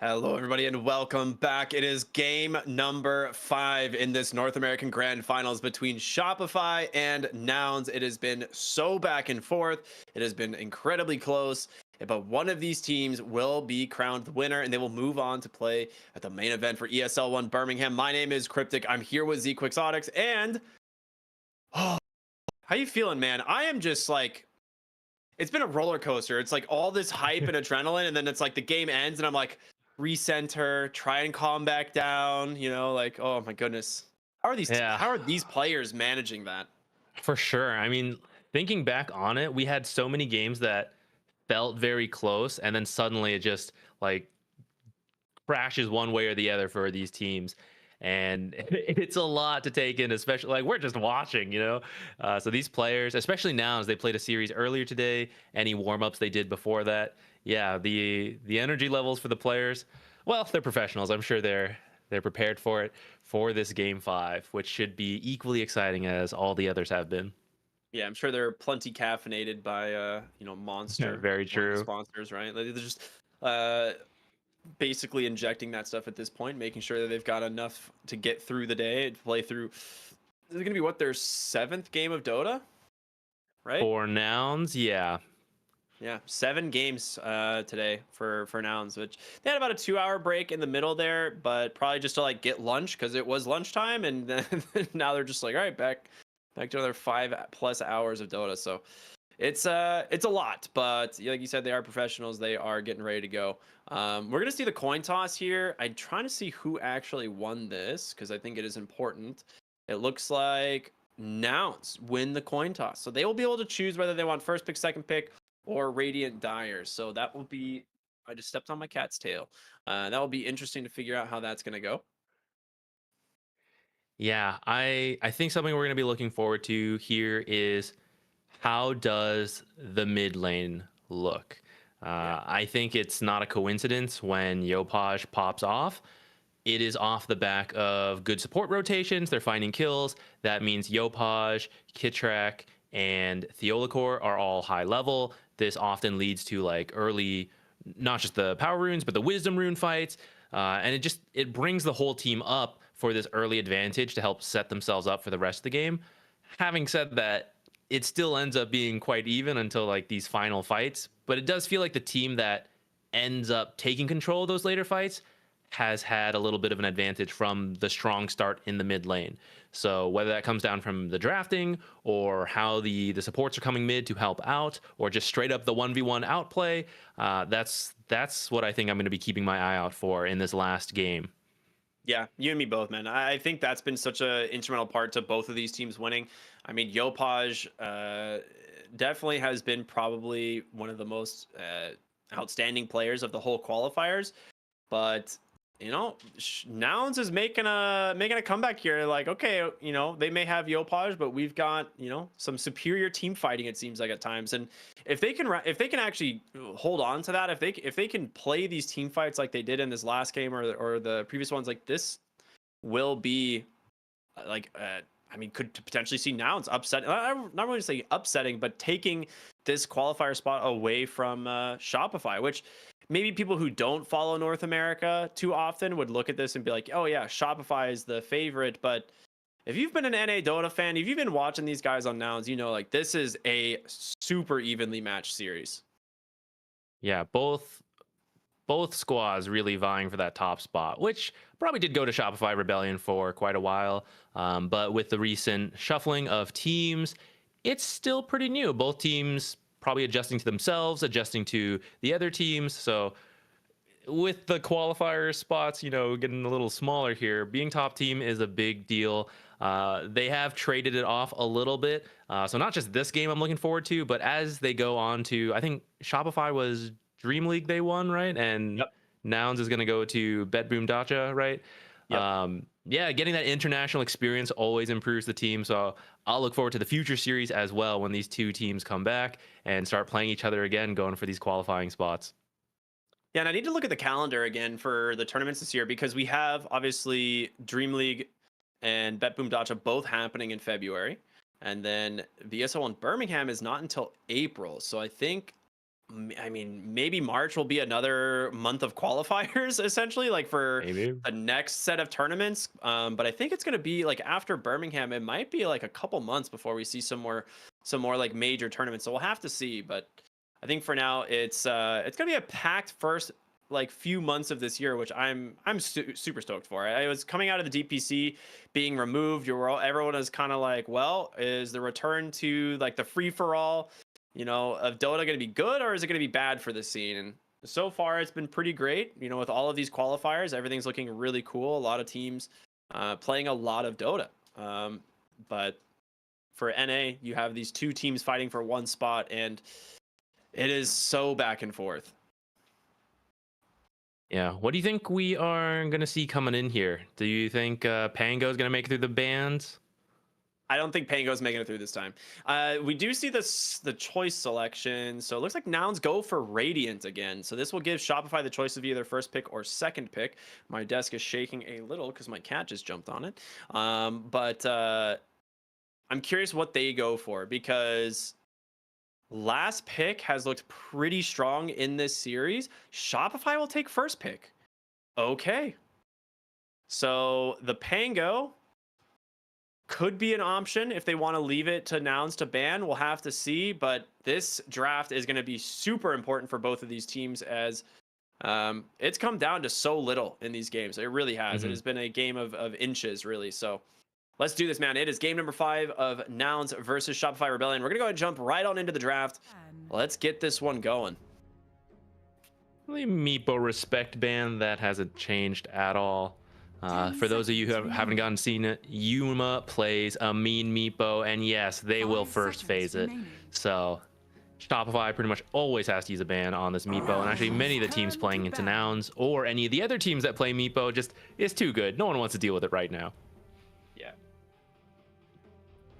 Hello, everybody, and welcome back. It is game number 5 in this North American Grand Finals between Shopify and Nouns. It has been so back and forth. It has been incredibly close, but one of these teams will be crowned the winner, and they will move on to play at the main event for ESL 1 Birmingham. My name is Cryptic. I'm here with Z Quixotics, and how you feeling, man? I am just like, it's been a roller coaster. It's like all this hype and adrenaline, and then it's like the game ends, and I'm like, recenter, try and calm back down, like, oh my goodness. How are these players managing that? For sure. I mean, thinking back on it, we had so many games that felt very close, and then suddenly it just like crashes one way or the other for these teams. And it's a lot to take in, especially like we're just watching. So these players, especially now, as they played a series earlier today, any warm-ups they did before that, yeah, the energy levels for the players, well, they're professionals. I'm sure they're prepared for it for this game 5, which should be equally exciting as all the others have been. Yeah, I'm sure they're plenty caffeinated by Monster. Very one of the true. sponsors, right? Like, they're just basically injecting that stuff at this point, making sure that they've got enough to get through the day and play through. This is gonna be their 7th game of Dota, right? For Nouns, yeah. Yeah, 7 games today for Nouns, which they had about a 2-hour break in the middle there, but probably just to like get lunch because it was lunchtime, and then now they're just like, all right, back to another 5+ hours of Dota. So it's a lot, but like you said, they are professionals. They are getting ready to go. We're gonna see the coin toss here. I'm trying to see who actually won this because I think it is important. It looks like Nouns win the coin toss, so they will be able to choose whether they want first pick, second pick, or Radiant Dyers. So that will be, I just stepped on my cat's tail. That will be interesting to figure out how that's going to go. Yeah, I think something we're going to be looking forward to here is how does the mid lane look? I think it's not a coincidence when Yopaj pops off. It is off the back of good support rotations. They're finding kills. That means Yopaj, Kitrak, and Theolacor are all high level. This often leads to like early, not just the power runes, but the wisdom rune fights. And it brings the whole team up for this early advantage to help set themselves up for the rest of the game. Having said that, it still ends up being quite even until like these final fights. But it does feel like the team that ends up taking control of those later fights has had a little bit of an advantage from the strong start in the mid lane. So whether that comes down from the drafting or how the supports are coming mid to help out, or just straight up the 1v1 outplay, that's what I think I'm going to be keeping my eye out for in this last game. Yeah, you and me both, man. I think that's been such an instrumental part to both of these teams winning. I mean, Yopaj definitely has been probably one of the most outstanding players of the whole qualifiers, but Nouns is making a comeback here. Like, okay, they may have Yopaj, but we've got some superior team fighting, it seems like, at times. And if they can actually hold on to that, if they can play these team fights like they did in this last game or the previous ones, like, this will be like could potentially see Nouns upset. Not really say upsetting, but taking this qualifier spot away from Shopify, which maybe people who don't follow North America too often would look at this and be like, oh yeah, Shopify is the favorite. But if you've been an NA Dota fan, if you've been watching these guys on Nouns, like, this is a super evenly matched series. Yeah, both squads really vying for that top spot, which probably did go to Shopify Rebellion for quite a while. But with the recent shuffling of teams, it's still pretty new. Both teams probably adjusting to themselves, adjusting to the other teams. So with the qualifier spots, getting a little smaller here, being top team is a big deal. They have traded it off a little bit. So not just this game I'm looking forward to, but as they go on to, I think Shopify was Dream League they won, right? And Yep. Nouns is going to go to Bedboom Dacha, right? Yep. Yeah, getting that international experience always improves the team. So I'll look forward to the future series as well when these two teams come back and start playing each other again, going for these qualifying spots. Yeah, and I need to look at the calendar again for the tournaments this year, because we have obviously Dream League and Bet Boom Dacha both happening in February. And then the ESL in Birmingham is not until April. So I think I mean, maybe March will be another month of qualifiers, essentially, like for Maybe. the next set of tournaments. But I think it's gonna be like after Birmingham, it might be like a couple months before we see some more like major tournaments. So we'll have to see. But I think for now, it's gonna be a packed first like few months of this year, which I'm super stoked for. I was coming out of the DPC being removed. Everyone is kind of like, well, is the return to like the free for all, of Dota going to be good, or is it going to be bad for the scene? And so far, it's been pretty great. With all of these qualifiers, everything's looking really cool. A lot of teams playing a lot of Dota. But for NA, you have these two teams fighting for one spot, and it is so back and forth. Yeah. What do you think we are going to see coming in here? Do you think Pango is going to make it through the bans? I don't think Pango's making it through this time. We do see the choice selection. So it looks like Nouns go for Radiant again. So this will give Shopify the choice of either first pick or second pick. My desk is shaking a little because my cat just jumped on it. But I'm curious what they go for, because last pick has looked pretty strong in this series. Shopify will take first pick. Okay. So the Pango could be an option if they want to leave it to Nouns to ban. We'll have to see. But this draft is going to be super important for both of these teams, as it's come down to so little in these games. It really has. It has been a game of inches, really. So let's do this, man. It is game number 5 of Nouns versus Shopify Rebellion. We're going to go ahead and jump right on into the draft. Let's get this one going. The Meepo respect ban, that hasn't changed at all. For those of you who haven't gotten seen it, Yuma plays a mean Meepo, and yes, they will first phase it. So Shopify pretty much always has to use a ban on this Meepo, and actually many of the teams playing into Nouns or any of the other teams that play Meepo just is too good. No one wants to deal with it right now. Yeah.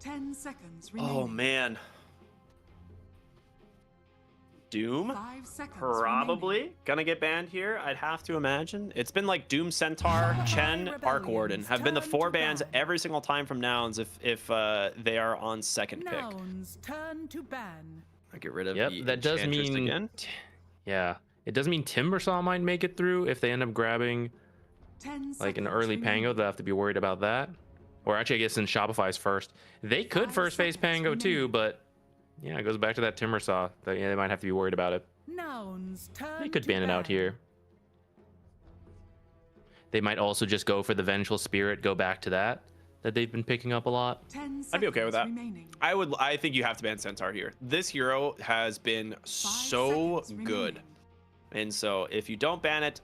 10 seconds remaining. Oh, man. Doom 5 seconds probably remaining. gonna get banned here, I'd have to imagine. It's been like Doom, Centaur, Chen, Arc Warden have been the 4 bans every single time from Nouns if they are on second pick. Nouns turn to ban. I get rid of Yep, the that does Enchantress mean again. Yeah, it does mean Timbersaw might make it through if they end up grabbing 10 like an seconds early remaining. Pango. They'll have to be worried about that. Or actually, I guess in Shopify's first, they could 5 first phase seconds Pango too, remaining. but yeah, it goes back to that Timbersaw. They might have to be worried about it. Nouns turn They could to ban it out here. They might also just go for the Vengeful Spirit, go back to that they've been picking up a lot. 10 I'd be okay with that. seconds remaining. I think you have to ban Centaur here. This hero has been so seconds good. remaining. And so if you don't ban it,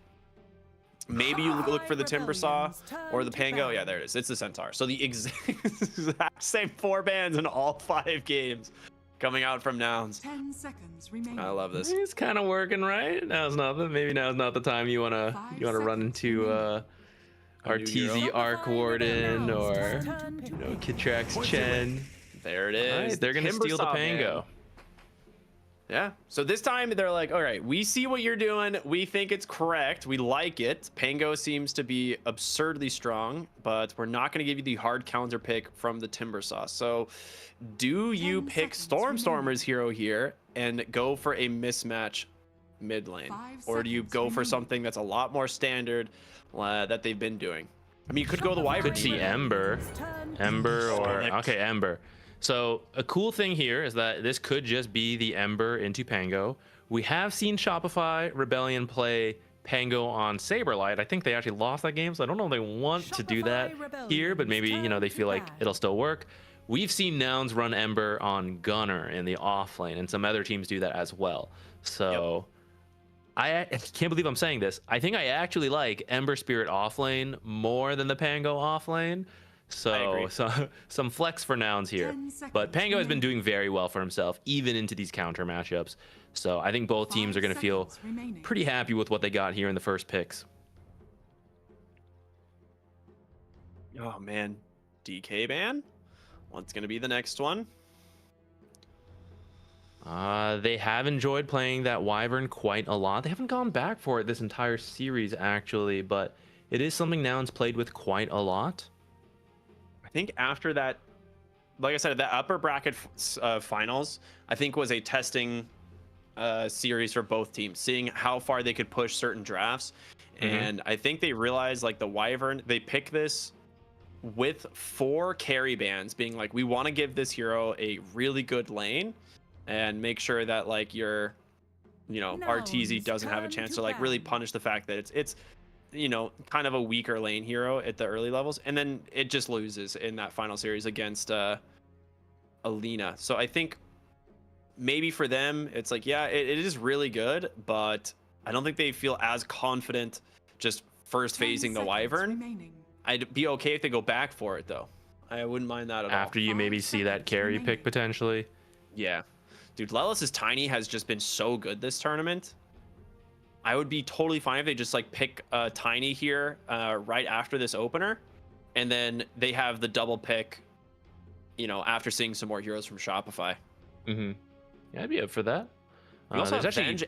maybe you look for the Timbersaw or the Pango. Yeah, there it is. It's the Centaur. So the exact same 4 bans in all 5 games coming out from Nouns. 10 seconds remaining. I love this. It's kind of working, right? Now's not the time you wanna run into RTZ Arc Warden or Kitrax Chen. There it is. All right, they're gonna steal the Timbersaw, Pango. man. Yeah. So this time they're like, all right, we see what you're doing. We think it's correct. We like it. Pango seems to be absurdly strong, but we're not going to give you the hard counter pick from the Timbersaw. So do you 10 pick seconds Storm's hero here and go for a mismatch mid lane? 5 Or do you seconds go for remaining. something that's a lot more standard that they've been doing? I mean, you could go the Wyvern. Could see Ember or okay, Ember. So a cool thing here is that this could just be the Ember into Pango. We have seen Shopify Rebellion play Pango on Saberlight. I think they actually lost that game, so I don't know if they want to do that here, but maybe they feel like it'll still work. We've seen Nouns run Ember on Gunner in the off lane, and some other teams do that as well. So I can't believe I'm saying this. I think I actually like Ember Spirit off lane more than the Pango off lane. So some flex for Nouns here. 10 seconds But Pango has been remaining. doing very well for himself, even into these counter matchups. So I think both teams are going to feel 5 seconds remaining. pretty happy with what they got here in the first picks. Oh, man. DK ban? What's going to be the next one? They have enjoyed playing that Wyvern quite a lot. They haven't gone back for it this entire series, actually, but it is something Nouns played with quite a lot. I think after that, like I said, that upper bracket finals, I think was a testing series for both teams, seeing how far they could push certain drafts. And I think they realized like the Wyvern, they pick this with 4 carry bans being like, we want to give this hero a really good lane and make sure that like your, you know, RTZ doesn't have a chance to like really punish the fact that it's you know, kind of a weaker lane hero at the early levels, and then it just loses in that final series against Alina. So I think maybe for them it's like, yeah, it is really good, but I don't think they feel as confident just first phasing the Wyvern. I'd be okay if they go back for it though. I wouldn't mind that at all. After you maybe see that carry pick potentially. Yeah, dude, Lelis's Tiny has just been so good this tournament. I would be totally fine if they just like pick Tiny here right after this opener, and then they have the double pick, you know, after seeing some more heroes from Shopify. Yeah, I'd be up for that. You also have Venge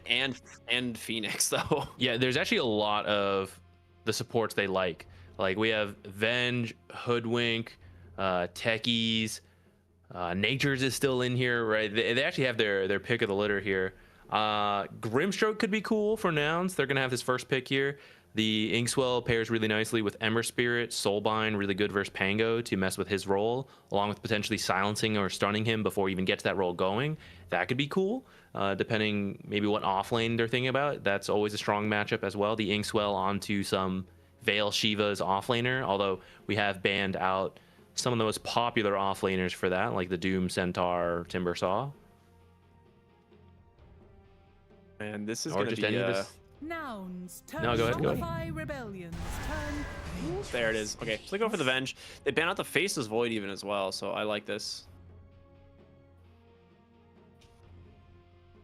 and Phoenix though. Yeah, there's actually a lot of the supports they like. Like we have Venge, Hoodwink, Techies, Nature's is still in here, right? They actually have their pick of the litter here. Grimstroke could be cool for Nouns. They're gonna have his first pick here. The Inkswell pairs really nicely with Ember Spirit. Soulbind really good versus Pango to mess with his role, along with potentially silencing or stunning him before you even get to that role going. That could be cool, depending maybe what off lane they're thinking about. That's always a strong matchup as well. The Inkswell onto some Veil Shiva's offlaner, although we have banned out some of the most popular offlaners for that, like the Doom Centaur Timbersaw. And this is or going to just be any of this. Nouns, turn No, go ahead, go ahead. Shopify Rebellions, turn There it is. Okay, so they go for the Venge. They ban out the Faceless Void even as well, so I like this.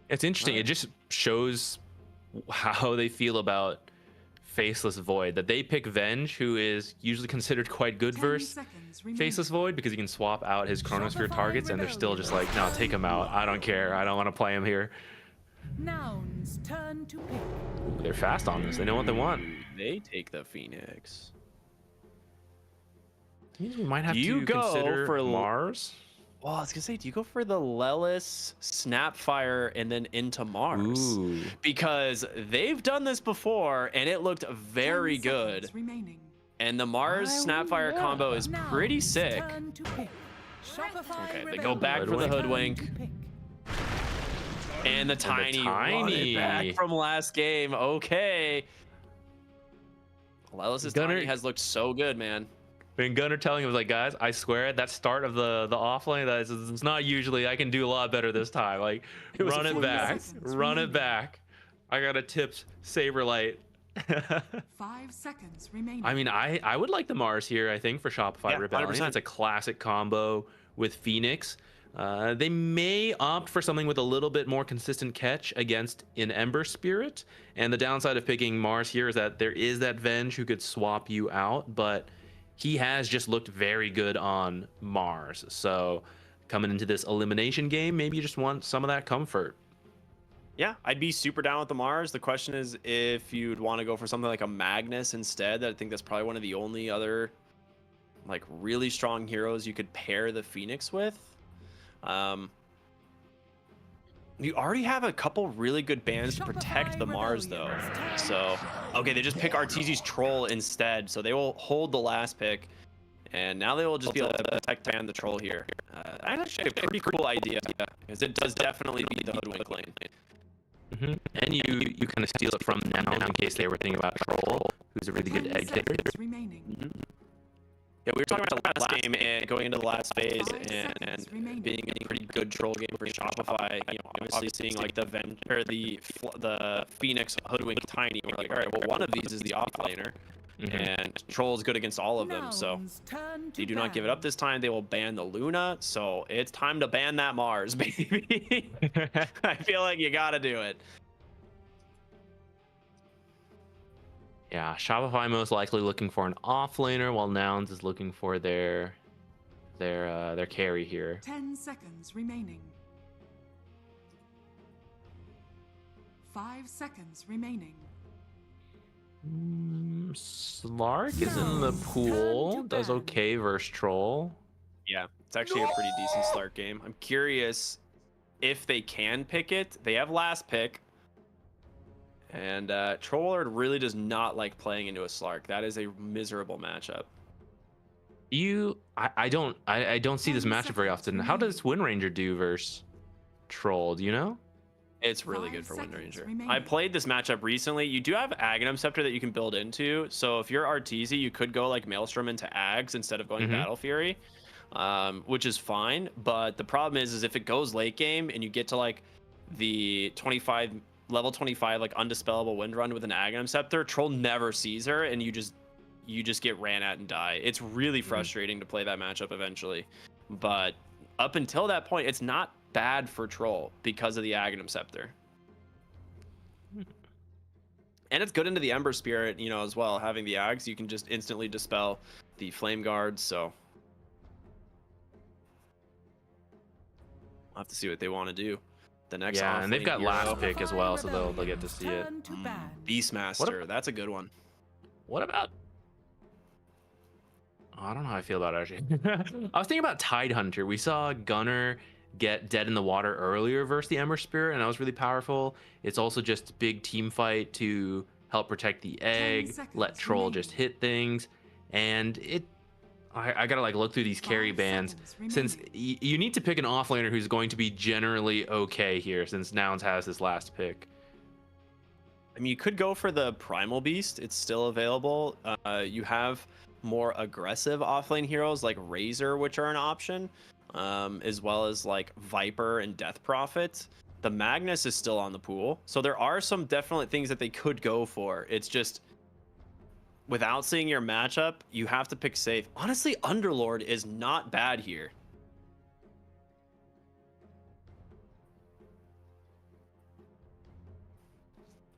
It's interesting. It just shows how they feel about Faceless Void. That they pick Venge, who is usually considered quite good 10 versus seconds remaining. Faceless Void because he can swap out his Chronosphere targets, and they're still just like, no, take him out. I don't care. I don't want to play him here. Nouns, turn to pick. Ooh, they're fast on this. They know what they want. They take the Phoenix. We might have Do you to go consider for Mars. Well, I was gonna say, do you go for the Lelis, Snapfire, and then into Mars? Ooh. Because they've done this before, and it looked very 10 good. seconds remaining. And the Mars Snapfire combo is pretty Nouns, sick. turn to pick. Shopify Okay, they go back for the Hoodwink. Hoodwink. Turn to pick. And the Tiny. Run it Tiny. back from last game. Okay. Lelis's Gunner- Tiny has looked so good, man. And Gunner telling him, like, guys, I swear that start of the offlane, it's not usually. I can do a lot better this time. Like, was run a it fluke. back. Seconds Run it remaining. back. I got a tips Saberlight. 5 seconds remaining. I mean, I would like the Mars here, I think, for Shopify Yeah, Rebellion. 100%. It's a classic combo with Phoenix. They may opt for something with a little bit more consistent catch against an Ember Spirit. And the downside of picking Mars here is that there is that Venge who could swap you out, but he has just looked very good on Mars. So coming into this elimination game, maybe you just want some of that comfort. Yeah, I'd be super down with the Mars. The question is if you'd want to go for something like a Magnus instead. I think that's probably one of the only other like really strong heroes you could pair the Phoenix with. You already have a couple really good bans to protect the Mars though. So, okay, they just pick Arteezy's Troll instead. So they will hold the last pick. And now they will just be able to protect ban the Troll here. That's actually a pretty cool idea because it does definitely beat the Hoodwink lane. And you kind of steal it from now in case they were thinking about Troll, who's a really good 10 egg hitter. seconds remaining. Yeah, we were talking about the last game and going into the last phase 5 and seconds remaining. being a pretty good troll game for Shopify. You know, obviously seeing like the Phoenix Hoodwink Tiny. We're like, all right, well, one of these is the offlaner, and Troll is good against all of them. So Nouns, turn to they do not give it up this time. They will ban the Luna. So it's time to ban that Mars, baby. I feel like you gotta do it. Yeah, Shopify most likely looking for an offlaner, while Nouns is looking for their carry here. 10 seconds remaining. 5 seconds remaining. Slark is in the pool, does okay versus Troll. Yeah, it's actually a pretty decent Slark game. I'm curious if they can pick it. They have last pick. And Trollord really does not like playing into a Slark. That is a miserable matchup. I don't see this matchup very often. How does Wind Ranger do versus Troll? Do you know? It's really good for Wind seconds Ranger. remaining. I played this matchup recently. You do have Aghanim Scepter that you can build into. So if you're Arteezy, you could go like Maelstrom into Ags instead of going Battle Fury, which is fine. But the problem is if it goes late game and you get to like the level 25 like undispellable wind run with an Aghanim Scepter, Troll never sees her, and you just get ran at and die. It's really frustrating to play that matchup eventually. But up until that point, it's not bad for Troll because of the Aghanim Scepter. And it's good into the Ember Spirit, you know, as well. Having the Ags, you can just instantly dispel the Flame Guards, so we'll have to see what they want to do. The next and they've got hero, last pick as well, so they'll get to see it. Turn to ban. Beastmaster, that's a good one. What about? Oh, I don't know how I feel about it, actually. I was thinking about Tidehunter. We saw Gunner get dead in the water earlier versus the Ember Spirit, and that was really powerful. It's also just a big team fight to help protect the egg, let Troll remaining. just hit things, and I gotta like look through these carry 5 bands seconds since remaining. you need to pick an offlaner who's going to be generally okay here, since Nouns has his last pick. I mean, you could go for the Primal Beast. It's still available. You have more aggressive offlane heroes like Razor, which are an option, as well as like Viper and Death Prophet. The Magnus is still on the pool. So there are some definite things that they could go for. It's just, without seeing your matchup, you have to pick safe. Honestly, Underlord is not bad here.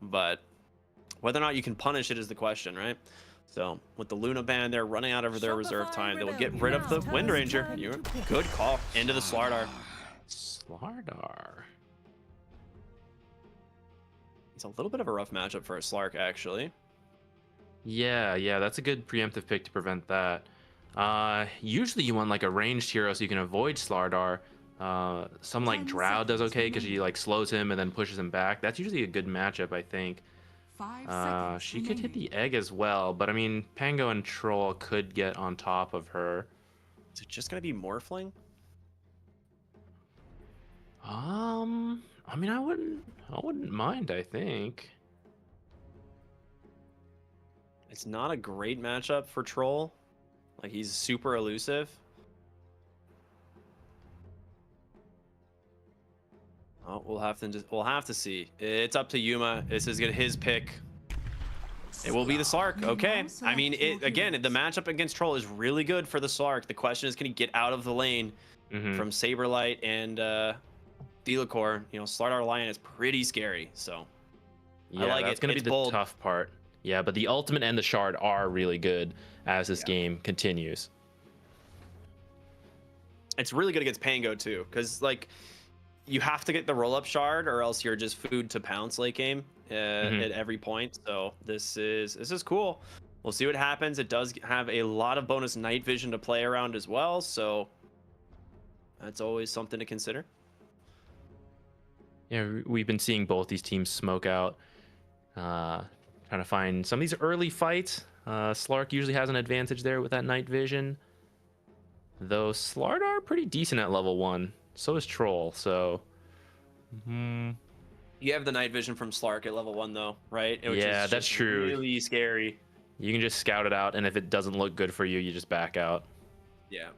But whether or not you can punish it is the question, right? So with the Luna ban, they're running out of their reserve time. They will get rid of the Wind Ranger. Good call. Into the Slardar. Slardar. It's a little bit of a rough matchup for a Slark, actually. Yeah, that's a good preemptive pick to prevent that. Usually you want like a ranged hero so you can avoid Slardar. Some like 10 Drow does seconds okay because she like slows him and then pushes him back. That's usually a good matchup, I think. 5 seconds She could hit remaining. the egg as well, but I mean, Pango and Troll could get on top of her. Is it just gonna be Morphling? I mean, I wouldn't mind, I think. It's not a great matchup for Troll. Like, he's super elusive. Oh, we'll have to see. It's up to Yuma. This is his pick. It will be the Slark. Okay. I mean, again, the matchup against Troll is really good for the Slark. The question is, can he get out of the lane from Saberlight and Delacour? You know, Slardar Lion is pretty scary. So Yeah, I like that's it. gonna be It's the bold. tough part. Yeah, but the ultimate and the shard are really good as this game continues. It's really good against Pango too, because like you have to get the roll-up shard, or else you're just food to pounce late game at every point. So this is cool. We'll see what happens. It does have a lot of bonus night vision to play around as well, so that's always something to consider. Yeah, we've been seeing both these teams smoke out, trying to find some of these early fights. Slark usually has an advantage there with that night vision, though Slardar pretty decent at level 1. So is Troll. So You have the night vision from Slark at level 1 though, right? Which yeah, is that's just true. Really scary. You can just scout it out, and if it doesn't look good for you, you just back out. Yeah.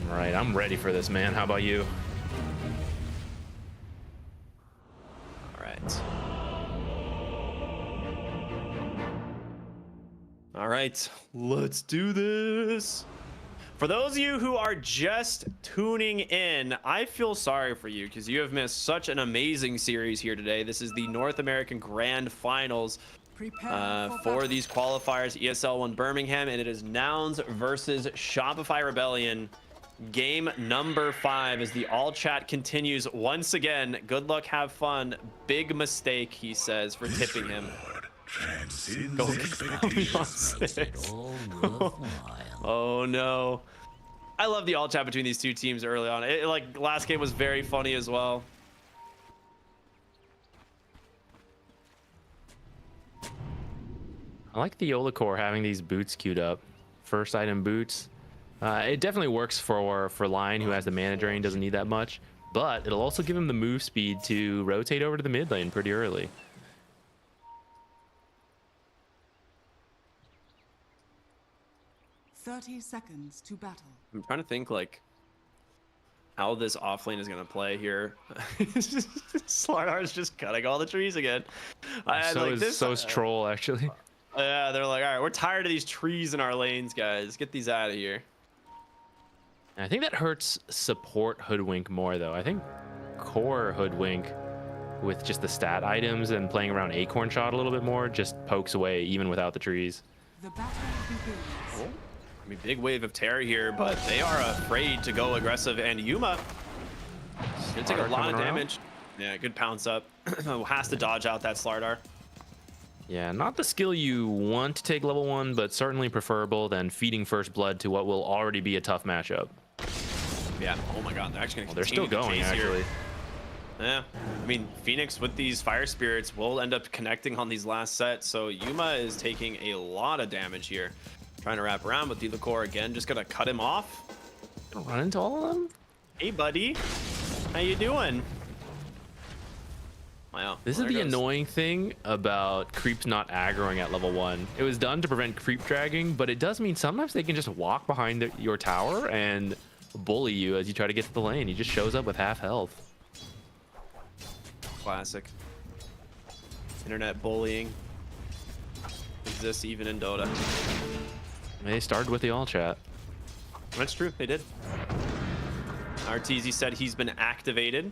All right, I'm ready for this, man. How about you? All right. All right, let's do this. For those of you who are just tuning in, I feel sorry for you because you have missed such an amazing series here today. This is the North American Grand Finals for these qualifiers, ESL 1 Birmingham, and it is Nouns versus Shopify Rebellion. Game number 5 as the all chat continues once again. Good luck, have fun. Big mistake, he says, for tipping him. Gold is probably on 6. Oh no. I love the all chat between these two teams early on. Like last game was very funny as well. I like the Olacor having these boots queued up. First item boots. It definitely works for Lion, who has the mana drain, doesn't need that much. But it'll also give him the move speed to rotate over to the mid lane pretty early. Thirty seconds to battle. I'm trying to think like how this offlane is gonna play here. Slardar is just cutting all the trees again. So is Troll actually. Yeah, they're like, all right, we're tired of these trees in our lanes, guys. Get these out of here. I think that hurts support Hoodwink more though. I think core Hoodwink with just the stat items and playing around Acorn Shot a little bit more just pokes away even without the trees. The battle begins. Oh, I mean, big wave of terror here, but they are afraid to go aggressive. And Yuma is gonna take a lot of damage. Yeah, good pounce up. Has to dodge out that Slardar. Yeah, not the skill you want to take level 1, but certainly preferable than feeding first blood to what will already be a tough matchup. Yeah. Oh my God, they're actually gonna. They're still going actually. Yeah, I mean, Phoenix with these fire spirits will end up connecting on these last sets. So Yuma is taking a lot of damage here, trying to wrap around, but Dilacor again just gonna cut him off. Run into all of them. Hey, buddy, how you doing? Wow. This is the annoying thing about creeps not aggroing at level 1. It was done to prevent creep dragging, but it does mean sometimes they can just walk behind your tower and bully you as you try to get to the lane. He just shows up with half health. Classic. Internet bullying exists even in Dota. They started with the all chat. That's true, they did. RTZ said he's been activated.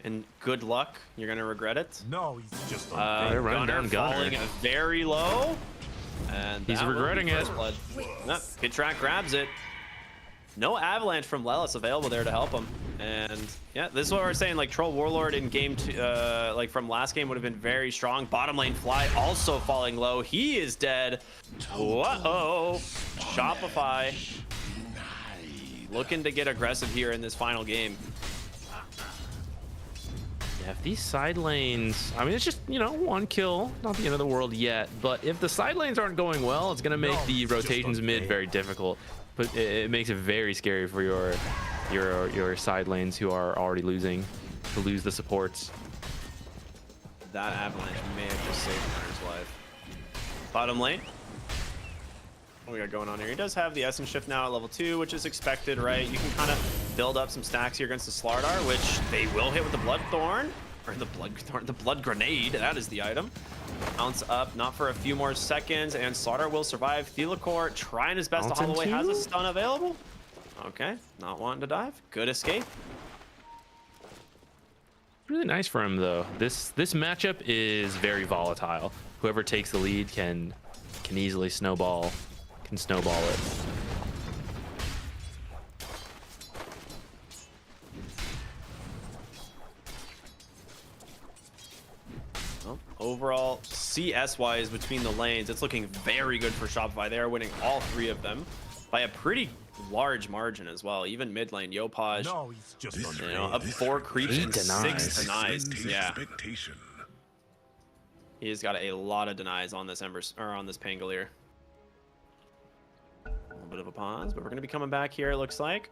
And good luck. You're gonna regret it. No, he's just they're running down Gunner. Falling very low. And he's regretting it. Nope, Kid Track grabs it. No avalanche from Lelis available there to help him. And yeah, this is what we're saying. Like Troll Warlord in game 2, like from last game would have been very strong. Bottom lane Fly also falling low. He is dead. Whoa! Shopify looking to get aggressive here in this final game. Yeah, if these side lanes, I mean, it's just, you know, 1 kill, not the end of the world yet, but if the side lanes aren't going well, it's going to make the rotations mid very difficult, but it makes it very scary for your side lanes who are already losing, to lose the supports. That avalanche may have just saved Hunter's life. Bottom lane. What we got going on here? He does have the Essence Shift now at level 2, which is expected, right? You can kind of build up some stacks here against the Slardar, which they will hit with the Bloodthorn. Or the Blood Grenade, that is the item. Bounce up, not for a few more seconds, and Slardar will survive. Thelacore trying his best to haul away, has a stun available. Okay, not wanting to dive. Good escape. Really nice for him, though. This matchup is very volatile. Whoever takes the lead can easily snowball it. Well, overall, CS-wise between the lanes, it's looking very good for Shopify. They are winning all 3 of them by a pretty large margin as well. Even mid lane, Yopaj, no, he's just you know, up 4 creeps and 6 denies. Yeah. He's got a lot of denies on this on this Pangolier. A little bit of a pause, but we're gonna be coming back here, it looks like.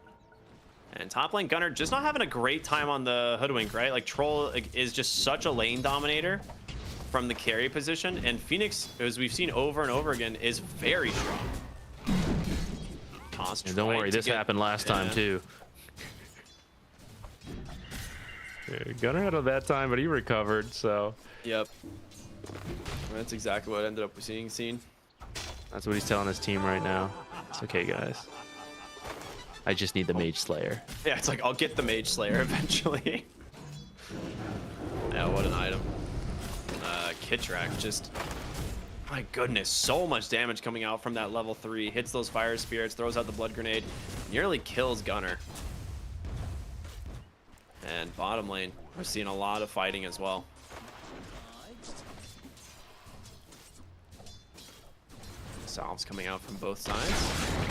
And top lane Gunner just not having a great time on the Hoodwink, right? Like Troll is just such a lane dominator from the carry position, and Phoenix, as we've seen over and over again, is very strong. And don't worry, this happened last time too. Gunner had a bad time, but he recovered, so. Yep. That's exactly what ended up seeing seen. That's what he's telling his team right now. It's okay, guys. I just need the Mage Slayer. Yeah, it's like, I'll get the Mage Slayer eventually. Yeah, what an item. Kitrak just... My goodness, so much damage coming out from that level 3. Hits those fire spirits, throws out the blood grenade, nearly kills Gunner. And bottom lane, we're seeing a lot of fighting as well. Salves coming out from both sides.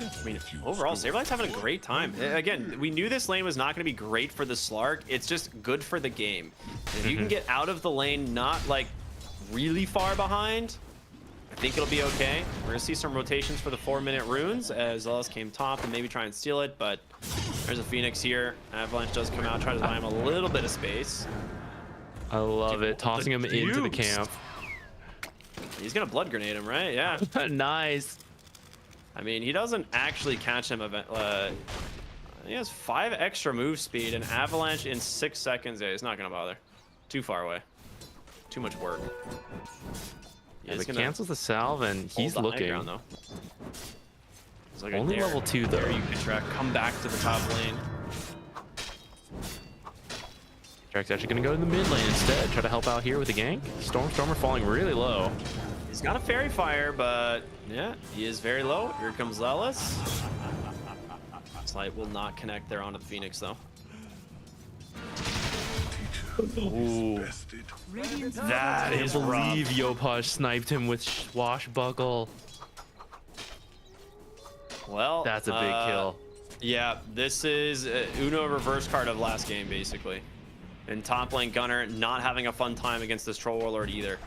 I mean, overall, Saberlight's having a great time. Again, we knew this lane was not going to be great for the Slark. It's just good for the game. If you can get out of the lane, not like really far behind, I think it'll be okay. We're going to see some rotations for the 4-minute runes as Zealous came top and maybe try and steal it, but there's a Phoenix here. Avalanche does come out, try to buy him a little bit of space. I love it. Tossing him into the camp. He's going to blood grenade him, right? Yeah. Nice. I mean, he doesn't actually catch him. He has 5 extra move speed and Avalanche in 6 seconds. Yeah, he's not going to bother. Too far away. Too much work. Yeah, but cancels the salve and he's looking. Ground, though. It's like only level 2 though. You can track, come back to the top lane. Track's actually going to go to the mid lane instead. Try to help out here with the gank. Stormer falling really low. He's got a fairy fire, but yeah, he is very low. Here comes Lelis. Slight will not connect there onto the Phoenix though. Ooh. That is rough. I believe Yopaj sniped him with Swashbuckle. Well, that's a big kill. Yeah, this is Uno reverse card of last game basically. And top lane Gunner not having a fun time against this Troll Warlord either.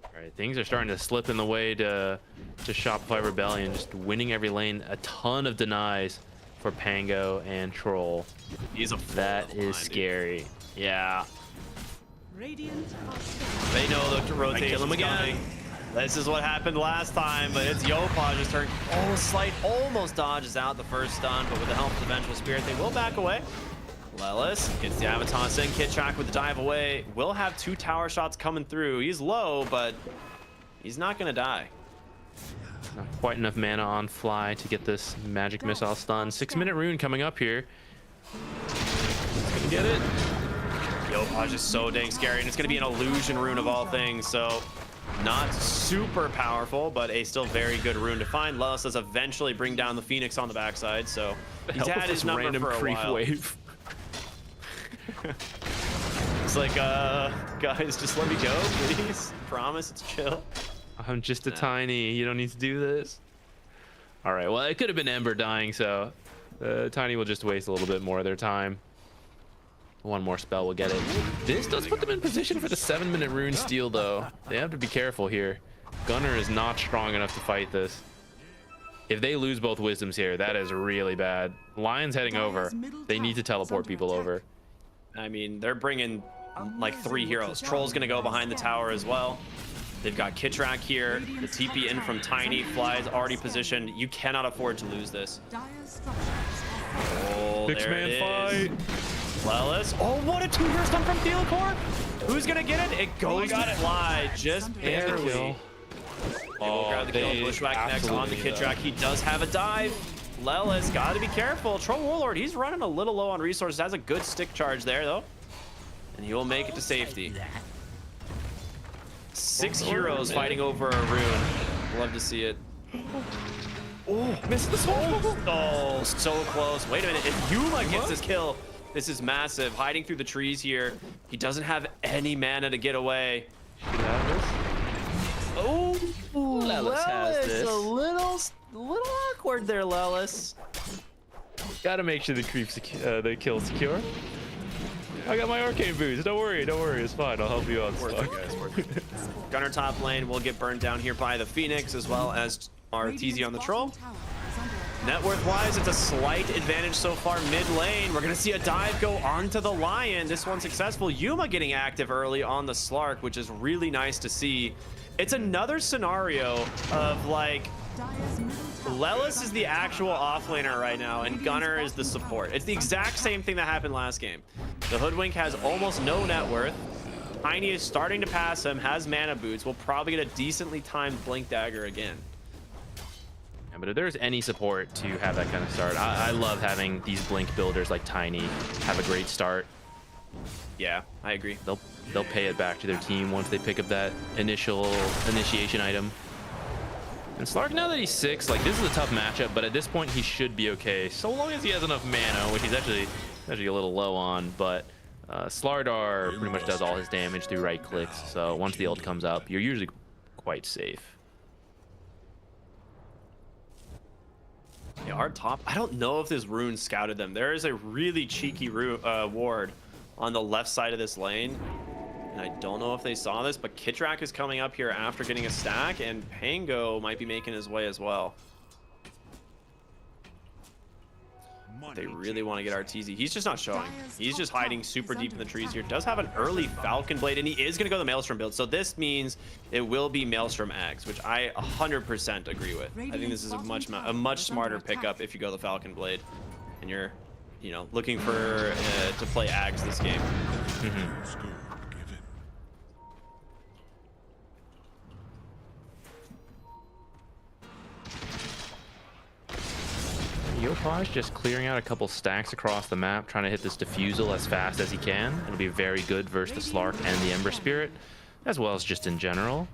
Alright, things are starting to slip in the way to Shopify Rebellion, just winning every lane. A ton of denies for Pango and Troll. He's a that is scary. Yeah. They know the rotation again. This is what happened last time, but it's Yopaj's turn. Oh, Slight almost dodges out the first stun, but with the help of the Vengeful Spirit, they will back away. Lelis gets the Avatos in. Kitchak with the dive away. Will have 2 tower shots coming through. He's low, but he's not going to die. Not quite enough mana on Fly to get this magic missile stun. 6-minute rune coming up here. He's gonna get it. Yopaj is so dang scary, and it's going to be an illusion rune of all things, so not super powerful, but a still very good rune to find. Lelis does eventually bring down the Phoenix on the backside, so he's had his number random for a creep while. wave. It's like, guys, just let me go, please. Promise, it's chill. I'm just a tiny. You don't need to do this. All right. Well, it could have been Ember dying, so Tiny will just waste a little bit more of their time. One more spell will get it. This does put them in position for the 7-minute rune steal, though. They have to be careful here. Gunner is not strong enough to fight this. If they lose both wisdoms here, that is really bad. Lion's heading over. They need to teleport people over. I mean, they're bringing like 3 heroes. Troll's gonna go behind the tower as well. They've got Kitrak here. The TP in from Tiny. Fly's already positioned. You cannot afford to lose this. Oh, there it is. Fight. Lelis. Oh, what a 2-hero stun from Theelcore. Who's gonna get it? It goes to Fly. Just barely. They will grab the kill. Bushwhack next on the Kitrak. He does have a dive. Lelis, gotta be careful. Troll Warlord, he's running a little low on resources. Has a good stick charge there, though. And he will make it to safety. 6 heroes fighting over a rune. Love to see it. Oh, missed the soul. Oh, so close. Wait a minute. If Yuma gets this kill, this is massive. Hiding through the trees here. He doesn't have any mana to get away. Oh, Lelis has this. A little awkward there, Lelis. Gotta make sure the the kill's secure. I got my arcane boots. Don't worry, it's fine. I'll help you out. Worth it, guys. Worth it. Gunner top lane will get burned down here by the Phoenix, as well as our TZ on the Troll. Net worth wise, it's a slight advantage so far mid lane. We're gonna see a dive go onto the Lion. This one successful. Yuma getting active early on the Slark, which is really nice to see. It's another scenario of like Lelis is the actual offlaner right now, and Gunner is the support. It's the exact same thing that happened last game. The Hoodwink has almost no net worth. Tiny is starting to pass him, has mana boots. We'll probably get a decently timed Blink Dagger again. Yeah, but if there's any support to have that kind of start, I love having these Blink builders like Tiny have a great start. Yeah, I agree. They'll pay it back to their team once they pick up that initiation item. And Slark, now that he's 6, like this is a tough matchup, but at this point he should be okay, so long as he has enough mana, which he's actually a little low on. But Slardar pretty much does all his damage through right clicks, so once the ult comes up, you're usually quite safe. Yeah, our top, I don't know if this rune scouted them. There is a really cheeky ward on the left side of this lane. And I don't know if they saw this, but Kitrak is coming up here after getting a stack, and Pango might be making his way as well. They really want to get Arteezy. He's just not showing. He's just hiding super deep in the trees here. Does have an early Falcon Blade, and he is going to go the Maelstrom build. So this means it will be Maelstrom X, which I 100% agree with. I think this is a much smarter pickup if you go the Falcon Blade, and you're, you know, looking for to play Ags this game. Yopaj just clearing out a couple stacks across the map, trying to hit this Diffusal as fast as he can. It'll be very good versus the Slark and the Ember Spirit, as well as just in general.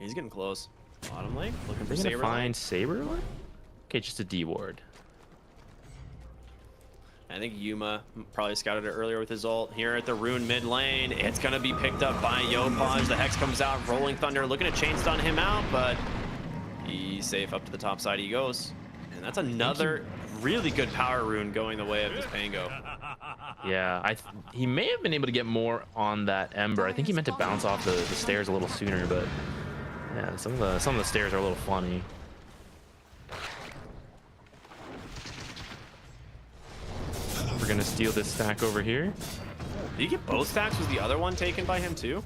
He's getting close. Bottom lane, looking for Are they gonna Saber. find Saber? Okay, just a D ward. I think Yuma probably scouted it earlier with his ult. Here at the Rune mid lane, it's going to be picked up by Yopaj. The Hex comes out, Rolling Thunder looking to chain stun him out, but he's safe. Up to the top side he goes. And that's another really good power rune going the way of this Pango. Yeah, he may have been able to get more on that Ember. I think he meant to bounce off the stairs a little sooner, but yeah, some of the stairs are a little funny. We're gonna steal this stack over here. Did he get both stacks? Was the other one taken by him too?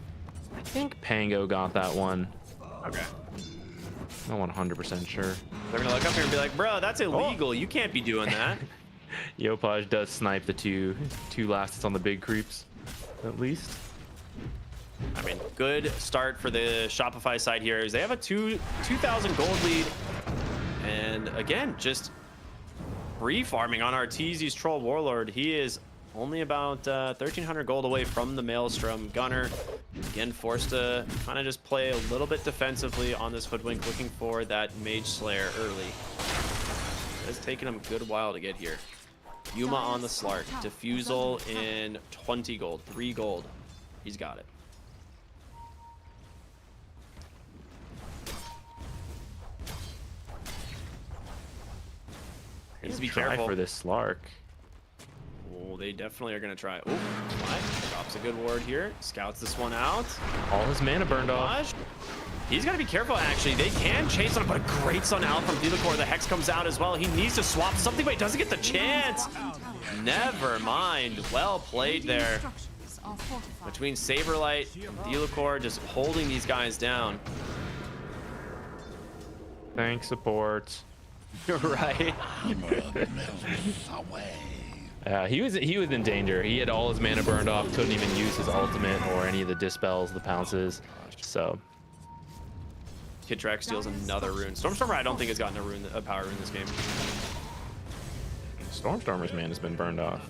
I think Pango got that one. Okay. Not 100% sure. They're gonna look up here and be like, bro, that's illegal. You can't be doing that. Yopaj does snipe the two lastest on the big creeps, at least. I mean, good start for the Shopify side here. Is they have a 2,000 gold lead. And again, just re-farming on Arteezy's Troll Warlord. He is only about 1,300 gold away from the Maelstrom. Gunner, again, forced to kind of just play a little bit defensively on this Hoodwink, looking for that Mage Slayer early. It's taken him a good while to get here. Yuma on the Slark. Diffusal in 20 gold. 3 gold. He's got it. Needs to be careful for this Slark. Oh, they definitely are going to try. Oh, drops a good ward here. Scouts this one out. All his mana burned off. He's got to be careful, actually. They can chase on him, but a great stun out from Delacor. The Hex comes out as well. He needs to swap something, but he doesn't get the chance. Never mind. Well played there. Between Saberlight and Delacor, just holding these guys down. Thanks, support. Right. He was in danger. He had all his mana burned off, couldn't even use his ultimate or any of the dispels, the pounces. So Kitrak steals another rune. Stormstormer, I don't think has gotten a power rune this game. Stormstormer's mana has been burned off.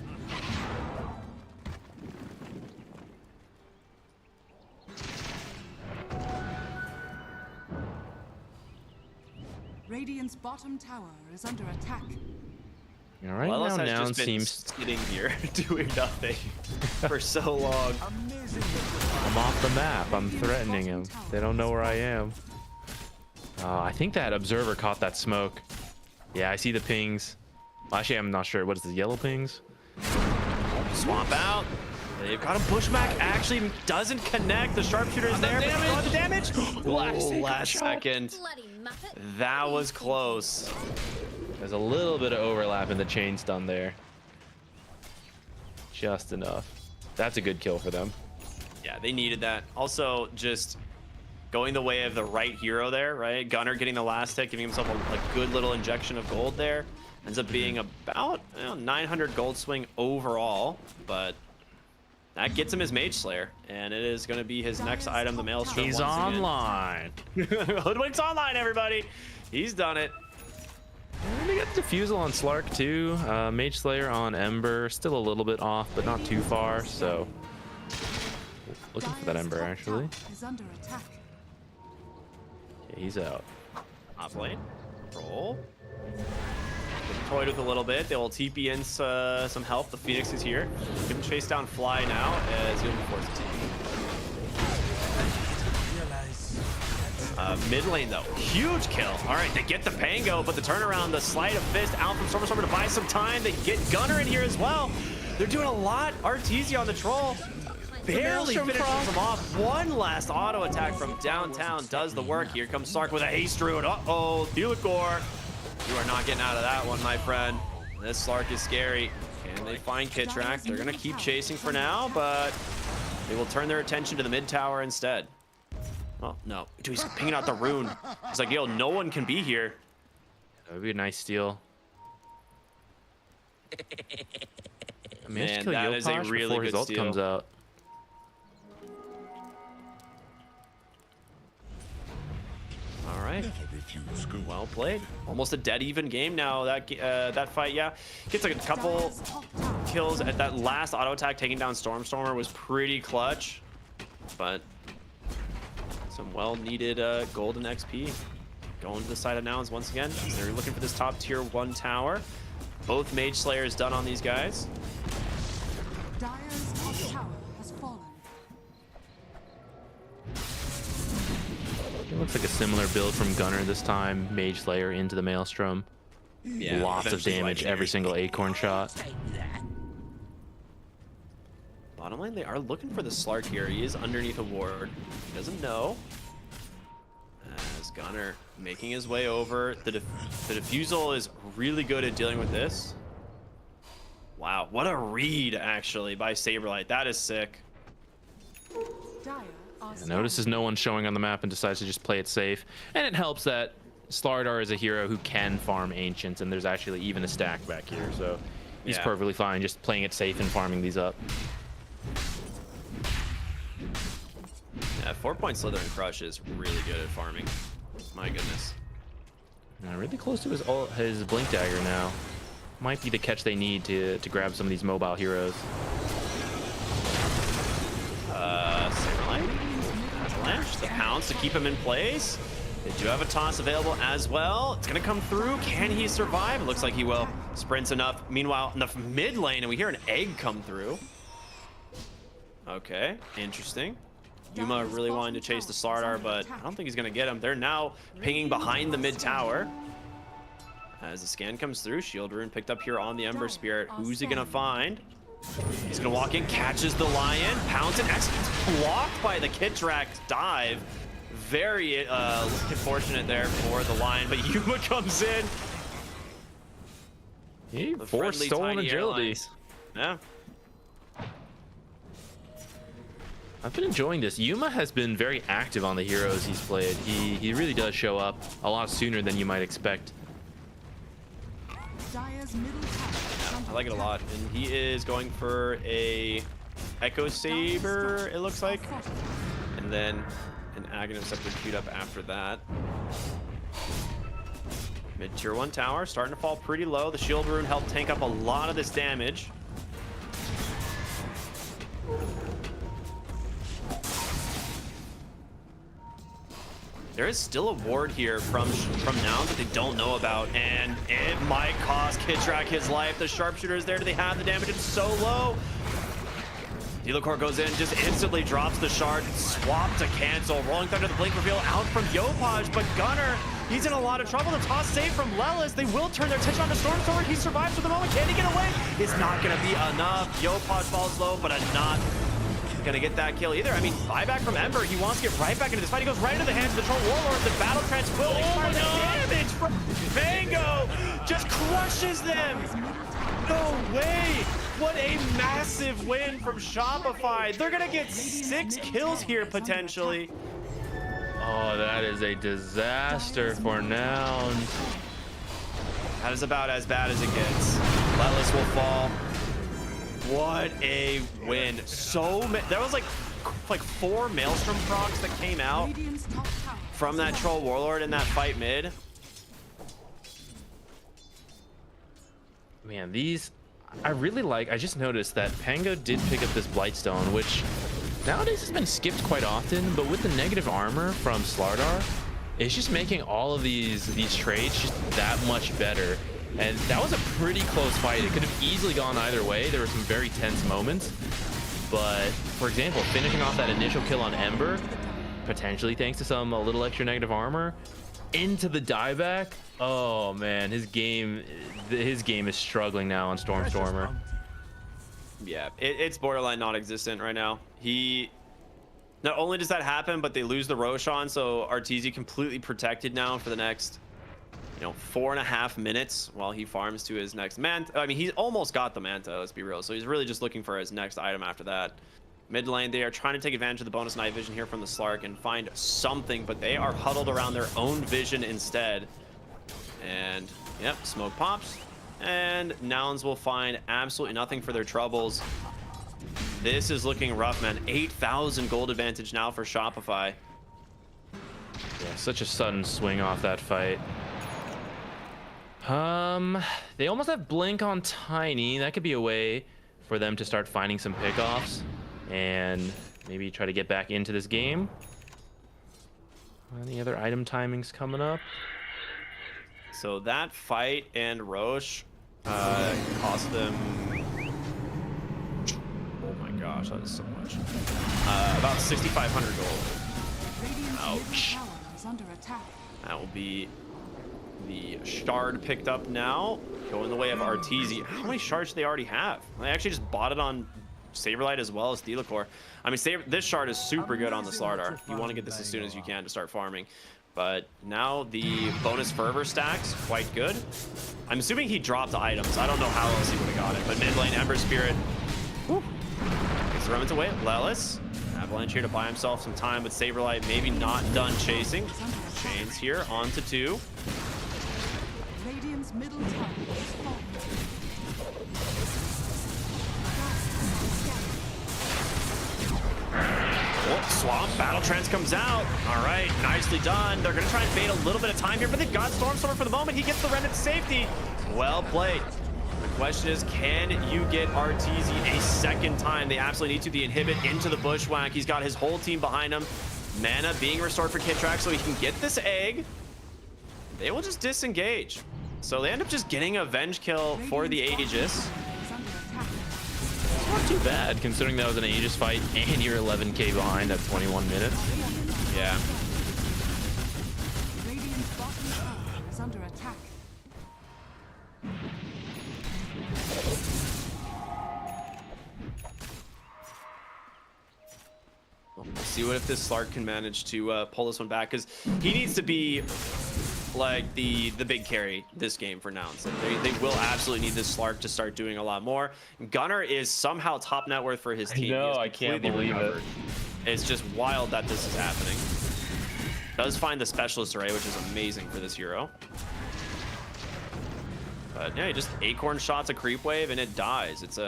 Radiant's bottom tower is under attack. All right, Lelis now has Noun just been seems sitting here doing nothing for so long. I'm off the map. I'm threatening him. They don't know where I am. I think that observer caught that smoke. Yeah, I see the pings. Actually, I'm not sure. What is the yellow pings? Swamp out. They've got a pushback. Actually doesn't connect. The sharpshooter is there. But the damage. Last second. That was close. There's a little bit of overlap in the chain stun there. Just enough. That's a good kill for them. Yeah, they needed that. Also, just going the way of the right hero there, right? Gunner getting the last hit, giving himself a good little injection of gold there. Ends up being about 900 gold swing overall, but that gets him his Mage Slayer, and it is going to be his next item, the Maelstrom. He's online. Hoodwink's online, everybody. He's done it. And they got Diffusal on Slark too. Mage Slayer on Ember, still a little bit off, but not too far. So looking for that Ember actually. Is under attack. Yeah, he's out. Top lane. Roll. Toyed with a little bit. They will TP in some help. The Phoenix is here. Give him chase down Fly now as he'll be forced to TP. Mid lane though, huge kill. All right, they get the Pango, but the turnaround, the sleight of fist out from Stormer to buy some time. They get Gunner in here as well. They're doing a lot. Arteezy on the troll. Barely finishes him off. One last auto attack from downtown does the work. Here comes Sark with a haste druid. Uh-oh, Thulakor. You are not getting out of that one, my friend. This Slark is scary. Can they find Kitrak? They're going to keep chasing for now, but they will turn their attention to the mid tower instead. Oh, no. Dude, he's pinging out the rune. He's like, yo, no one can be here. That would be a nice steal. Man, that is a really good ult steal. Comes out. All right. Well played. Almost a dead even game now. That fight, yeah. Gets like a couple kills at that last auto attack, taking down Stormer was pretty clutch. But some well-needed golden XP. Going to the side of Nouns once again. They're looking for this top tier 1 tower. Both Mage Slayers done on these guys. Dire's top tower has fallen. It looks like a similar build from Gunner this time. Mage Slayer into the Maelstrom. Yeah, lots of damage every single Acorn shot. Bottom lane, they are looking for the Slark here. He is underneath a ward. He doesn't know. As Gunner making his way over. The Diffusal is really good at dealing with this. Wow, what a read, actually, by Saberlight. That is sick. Notices no one showing on the map and decides to just play it safe. And it helps that Slardar is a hero who can farm Ancients, and there's actually even a stack back here. So he's perfectly fine just playing it safe and farming these up. Yeah, 4-point Slytherin Crush is really good at farming. My goodness. Really close to his Blink Dagger now. Might be the catch they need to grab some of these mobile heroes. Saberlight. Avalanche, the pounce to keep him in place. They do have a toss available as well. It's gonna come through. Can he survive? It looks like he will. Sprints enough. Meanwhile, in the mid lane, and we hear an egg come through. Okay, interesting. Yuma really wanting to chase the Slardar, but I don't think he's gonna get him. They're now pinging behind the mid tower. As the scan comes through, Shield Rune picked up here on the Ember Spirit. Who's he gonna find? He's gonna walk in, catches the Lion, pounds it, actually gets blocked by the Kitrak dive. Very unfortunate there for the Lion, but Yuma comes in. He forced stolen agility. Yeah. I've been enjoying this. Yuma has been very active on the heroes he's played. He really does show up a lot sooner than you might expect. Dire's middle tower. I like it a lot, and he is going for a Echo Saber, it looks like, and then an Aghanim Scepter queued up after that. Mid tier 1 tower starting to fall pretty low. The Shield Rune helped tank up a lot of this damage. There is still a ward here from Nouns that they don't know about, and it might cost Kitrak his life. The sharpshooter is there. Do they have the damage? It's so low. Thulakor goes in, just instantly drops the shard, swap to cancel. Rolling Thunder, the blink reveal out from Yopaj, but Gunner, he's in a lot of trouble. The toss save from Lelis. They will turn their attention on the Stormsword. He survives for the moment. Can he get away? It's not going to be enough. Yopaj falls low, but not gonna get that kill either. I mean, buyback from Ember. He wants to get right back into this fight. He goes right into the hands of the Troll Warlord. The battle tranquil. The damage from Vango just crushes them. No way. What a massive win from Shopify. They're gonna get 6 kills here potentially. Oh, that is a disaster for Nouns. That is about as bad as it gets. Lelis will fall. What a win. There was like 4 Maelstrom procs that came out from that Troll Warlord in that fight mid. Man, these I really like. I just noticed that Pango did pick up this Blightstone, which nowadays has been skipped quite often, but with the negative armor from Slardar, it's just making all of these trades just that much better. And that was a pretty close fight. It could have easily gone either way. There were some very tense moments. But for example, finishing off that initial kill on Ember, potentially thanks to some a little extra negative armor, into the dieback. Oh man, his game is struggling now on Stormer. Yeah, it's borderline non-existent right now. Not only does that happen, but they lose the Roshan, so Arteezy completely protected now for the next, 4.5 minutes while he farms to his next Manta. I mean, he's almost got the Manta, let's be real. So he's really just looking for his next item after that. Mid lane, they are trying to take advantage of the bonus night vision here from the Slark and find something, but they are huddled around their own vision instead. And, yep, smoke pops. And Nouns will find absolutely nothing for their troubles. This is looking rough, man. 8,000 gold advantage now for Shopify. Yeah, such a sudden swing off that fight. They almost have Blink on Tiny. That could be a way for them to start finding some pickoffs and maybe try to get back into this game. Any other item timings coming up? So that fight and Roche cost them... Oh my gosh, that is so much. About 6,500 gold. Ouch. That will be the shard picked up now. Going the way of Arteezy. How many shards do they already have? They actually just bought it on Saberlight as well as Thelacore. I mean, this shard is super good on the Slardar. You want to get this as soon as you can to start farming. But now the bonus fervor stacks quite good. I'm assuming he dropped items. I don't know how else he would have got it. But mid lane, Ember Spirit. Whew. Gets the remnants away. Lelis. Avalanche here to buy himself some time, but Saberlight maybe not done chasing. Chains here onto 2. Radiant's middle tower is falling. Oh, Swamp, Battle Trance comes out. All right, nicely done. They're going to try and bait a little bit of time here, but they've got Stormstormer for the moment. He gets the Remnant to safety. Well played. The question is, can you get Arteezy a second time? They absolutely need to. The inhibit into the Bushwhack. He's got his whole team behind him. Mana being restored for Kitrak so he can get this egg. They will just disengage. So they end up just getting a Venge kill for the Aegis. Not too bad, considering that was an Aegis fight and you're 11k behind at 21 minutes. Yeah. Radiant's bottom tower is under attack. Let's see what if this Slark can manage to pull this one back, because he needs to be like the big carry this game for Nouns. They will absolutely need this Slark to start doing a lot more. Gunnar is somehow top net worth for his team. No, I can't believe it. It's just wild that this is happening. Does find the specialist array, which is amazing for this hero. But yeah, he just acorn shots a creep wave and it dies. It's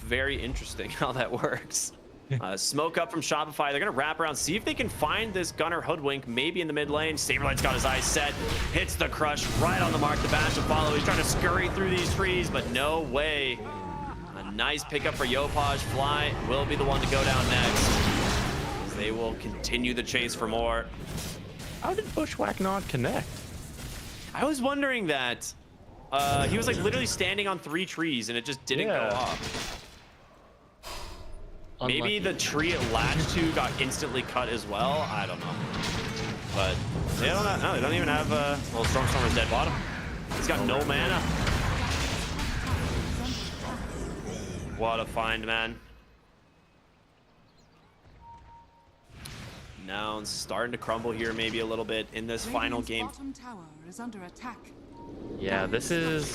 very interesting how that works. Smoke up from Shopify. They're gonna wrap around, see if they can find this Gunner Hoodwink, maybe in the mid lane. Saberlight's got his eyes set, hits the crush right on the mark. The bash to follow. He's trying to scurry through these trees, but no way. A nice pickup for Yopaj. Fly will be the one to go down next, as they will continue the chase for more. How did Bushwhack not connect? I was wondering that. He was like literally standing on 3 trees and it just didn't go off. Unlucky. Maybe the tree it latched to got instantly cut as well. I don't know. But they don't have, no, they don't even have well, Stormstormer's dead bottom. He's got no mana. What a find, man. Now it's starting to crumble here maybe a little bit in this final game. Bottom tower is under attack. Yeah, this is...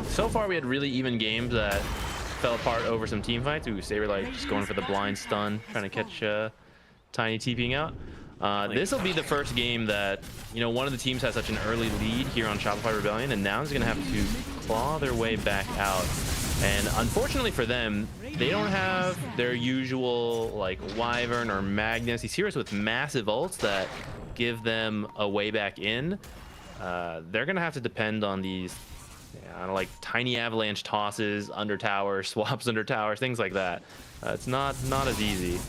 So far we had really even games that fell apart over some team fights. Ooh, Saberlight just going for the blind stun, trying to catch Tiny TPing out. This will be the first game that, one of the teams has such an early lead here on Shopify Rebellion, and now is going to have to claw their way back out. And unfortunately for them, they don't have their usual, like, Wyvern or Magnus. These heroes with massive ults that give them a way back in. They're going to have to depend on these like tiny avalanche tosses under towers, swaps under towers, things like that. It's not as easy.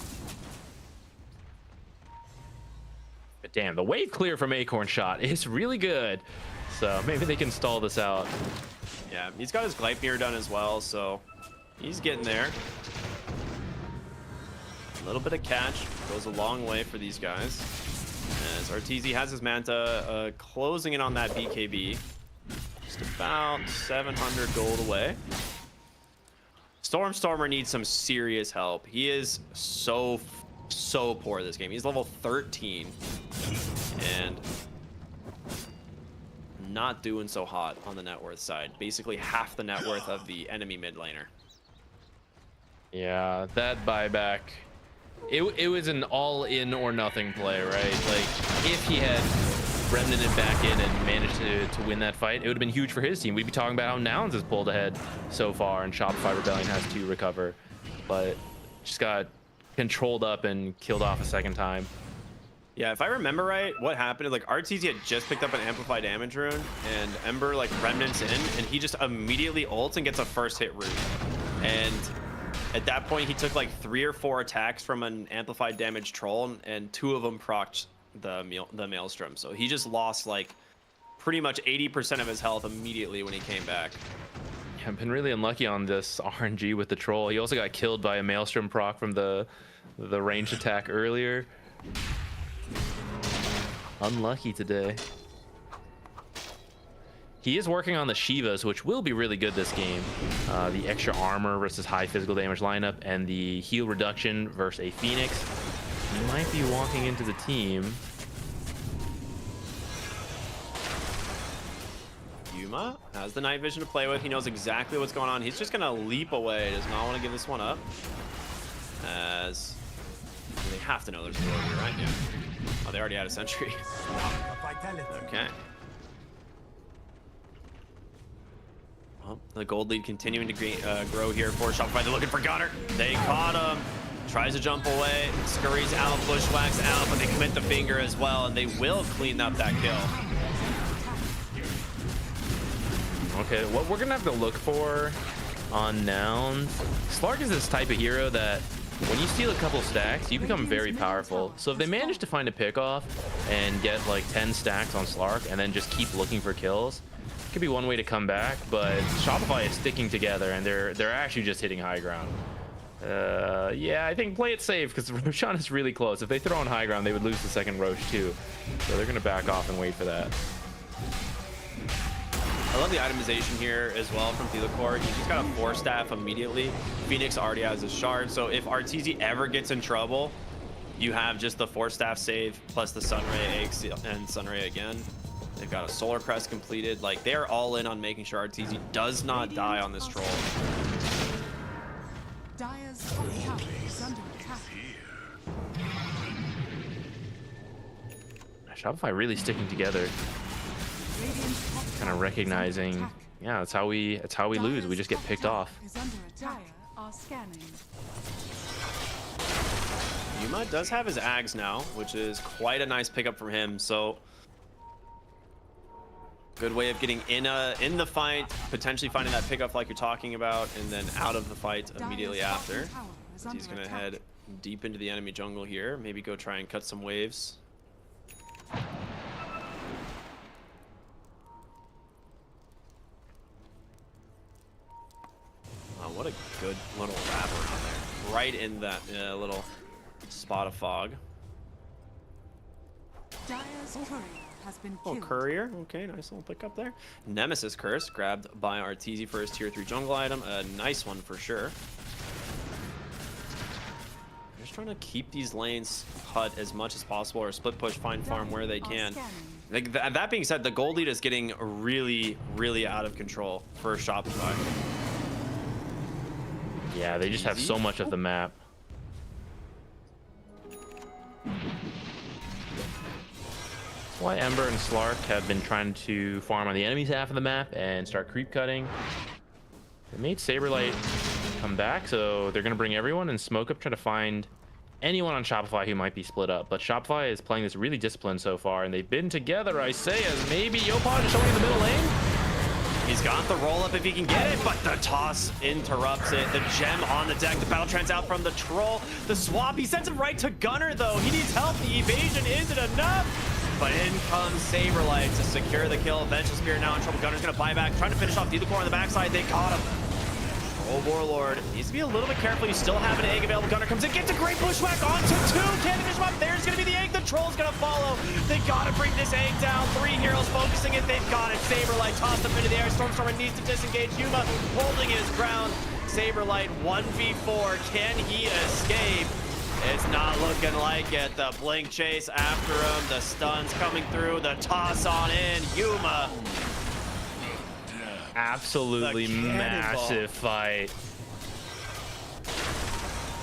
But damn, the wave clear from Acorn shot is really good. So maybe they can stall this out. Yeah, he's got his Gleipnir done as well, so he's getting there. A little bit of catch goes a long way for these guys. As Arteezy has his Manta closing in on that BKB. Just about 700 gold away. Stormer needs some serious help. He is so poor this game. He's level 13 and not doing so hot on the net worth side. Basically half the net worth of the enemy mid laner. Yeah, that buyback. It was an all-in or nothing play, right? Like, if he had remnanted back in and managed to win that fight, it would have been huge for his team. We'd be talking about how Nouns has pulled ahead so far, and Shopify Rebellion has to recover. But just got controlled up and killed off a second time. Yeah, if I remember right, what happened is like Arteezy had just picked up an amplified damage rune, and Ember like remnants in, and he just immediately ults and gets a first hit rune. And at that point, he took like 3 or 4 attacks from an amplified damage troll, and 2 of them procced the Maelstrom. So he just lost like pretty much 80% of his health immediately when he came back. Yeah, I've been really unlucky on this RNG with the troll. He also got killed by a Maelstrom proc from the ranged attack earlier. Unlucky today. He is working on the Shivas, which will be really good this game. The extra armor versus high physical damage lineup, and the heal reduction versus a Phoenix. He might be walking into the team. Yuma has the night vision to play with. He knows exactly what's going on. He's just gonna leap away. Does not want to give this one up. As they have to know there's a ward here, right? Yeah. Oh, they already had a sentry. Okay. Well, the gold lead continuing to grow here for Shopify. They're looking for Gunner. They caught him. Tries to jump away. Scurries out, bushwhacks out, but they commit the finger as well, and they will clean up that kill. Okay, what we're gonna have to look for on Nouns. Slark is this type of hero that when you steal a couple stacks, you become very powerful. So if they manage to find a pickoff and get like 10 stacks on Slark and then just keep looking for kills, it could be one way to come back. But Shopify is sticking together, and they're actually just hitting high ground. Yeah, I think play it safe, because Roshan is really close. If they throw on high ground, they would lose the second Roche too. So they're gonna back off and wait for that. I love the itemization here as well from Thelacore. He just got a 4 staff immediately. Phoenix already has a shard, so if Arteezy ever gets in trouble, you have just the 4 staff save plus the Sunray Eggs and Sunray again. They've got a Solar Crest completed. Like, they're all in on making sure Arteezy does not die on this troll. Dire's top tower is under attack. Shopify really sticking together. Kind of recognizing, yeah, that's how we lose. We just get picked off. Yuma does have his Ags now, which is quite a nice pickup from him. So good way of getting in the fight, potentially finding that pickup like you're talking about, and then out of the fight immediately after. So he's gonna head deep into the enemy jungle here. Maybe go try and cut some waves. What a good little wrapper on there. Right in that little spot of fog. Dire's courier has been killed. Oh, courier. Okay, nice little pickup there. Nemesis Curse grabbed by Arteezy for his tier 3 jungle item. A nice one for sure. Just trying to keep these lanes cut as much as possible, or split push, find farm where they can. Like, that being said, the gold lead is getting really, really out of control for Shopify. Yeah, they just have so much of the map. That's why Ember and Slark have been trying to farm on the enemy's half of the map and start creep cutting. They made Saberlight come back, so they're going to bring everyone and smoke up, try to find anyone on Shopify who might be split up. But Shopify is playing this really disciplined so far, and they've been together, I say, as maybe Yopod is showing in the middle lane. He's got the roll up if he can get it, but the toss interrupts it. The gem on the deck. The battle trends out from the troll. The swap, he sends him right to Gunner though. He needs help. The evasion isn't enough. But in comes Saberlight to secure the kill. Vengeful Spirit now in trouble. Gunner's gonna buy back, trying to finish off Core on the backside. They got him. Oh, Warlord needs to be a little bit careful. You still have an egg available. Gunner comes in, gets a great bushwhack onto 2. Can't finish him up. There's going to be the egg. The troll's going to follow. They got to bring this egg down. 3 heroes focusing it. They've got it. Saberlight tossed up into the air. Stormstormer needs to disengage. Yuma holding his ground. Saberlight 1v4. Can he escape? It's not looking like it. The blink chase after him. The stuns coming through. The toss on in. Yuma. Absolutely massive fight.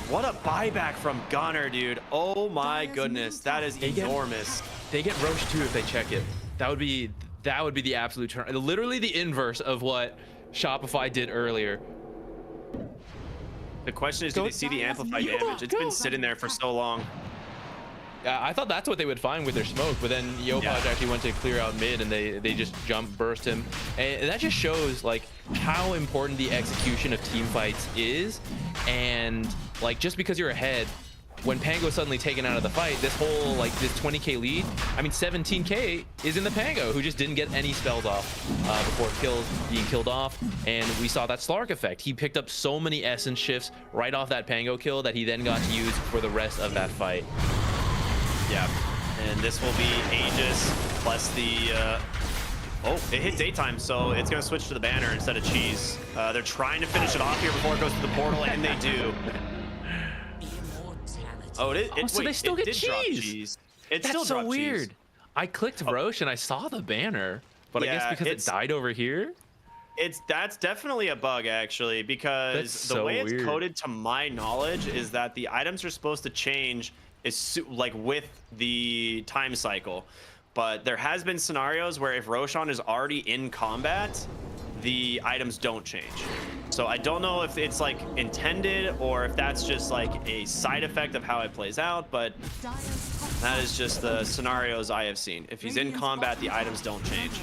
What a buyback from Gunner, dude. Oh my goodness, that is enormous. They get Roche too if they check it. That would be the absolute turn. Literally the inverse of what Shopify did earlier. The question is, do they see the amplified damage? It's been sitting there for so long. I thought that's what they would find with their smoke, but then Yopaj actually went to clear out mid, and they just burst him, and that just shows like how important the execution of team fights is. And like, just because you're ahead, when Pango is suddenly taken out of the fight, this whole like this 20k lead, I mean 17k is in the Pango, who just didn't get any spells off before being killed off. And we saw that Slark effect. He picked up so many essence shifts right off that Pango kill that he then got to use for the rest of that fight. Yeah, and this will be Aegis plus the oh, it hit daytime, so it's gonna switch to the banner instead of cheese. They're trying to finish it off here before it goes to the portal, and they do. Oh, so wait, they still get did drop cheese. cheese. It That's still so dropped weird. cheese. I clicked Roche and I saw the banner, but I guess because it died over here. That's definitely a bug actually, because the way it's coded, to my knowledge, is that the items are supposed to change like with the time cycle. But there has been scenarios where if Roshan is already in combat, the items don't change. So I don't know if it's like intended or if that's just like a side effect of how it plays out, but that is just the scenarios I have seen. If he's in combat, the items don't change.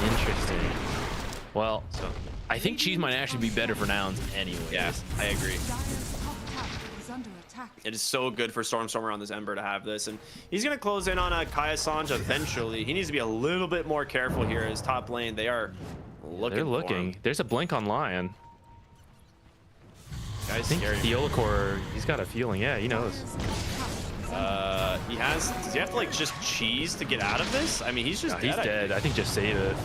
Interesting. Well, I think cheese might actually be better for nouns anyway. Yeah, I agree. It is so good for Stormstormer on this Ember to have this, and he's gonna close in on a Kaya Sanj eventually. He needs to be a little bit more careful here. His top lane, they are looking. They're looking. There's a blink on Lion. Guy's I think Theolacor, he's got a feeling. Yeah, he knows. He has. Does he have to like just cheese to get out of this? I mean, he's just dead. He's dead. I think just save it.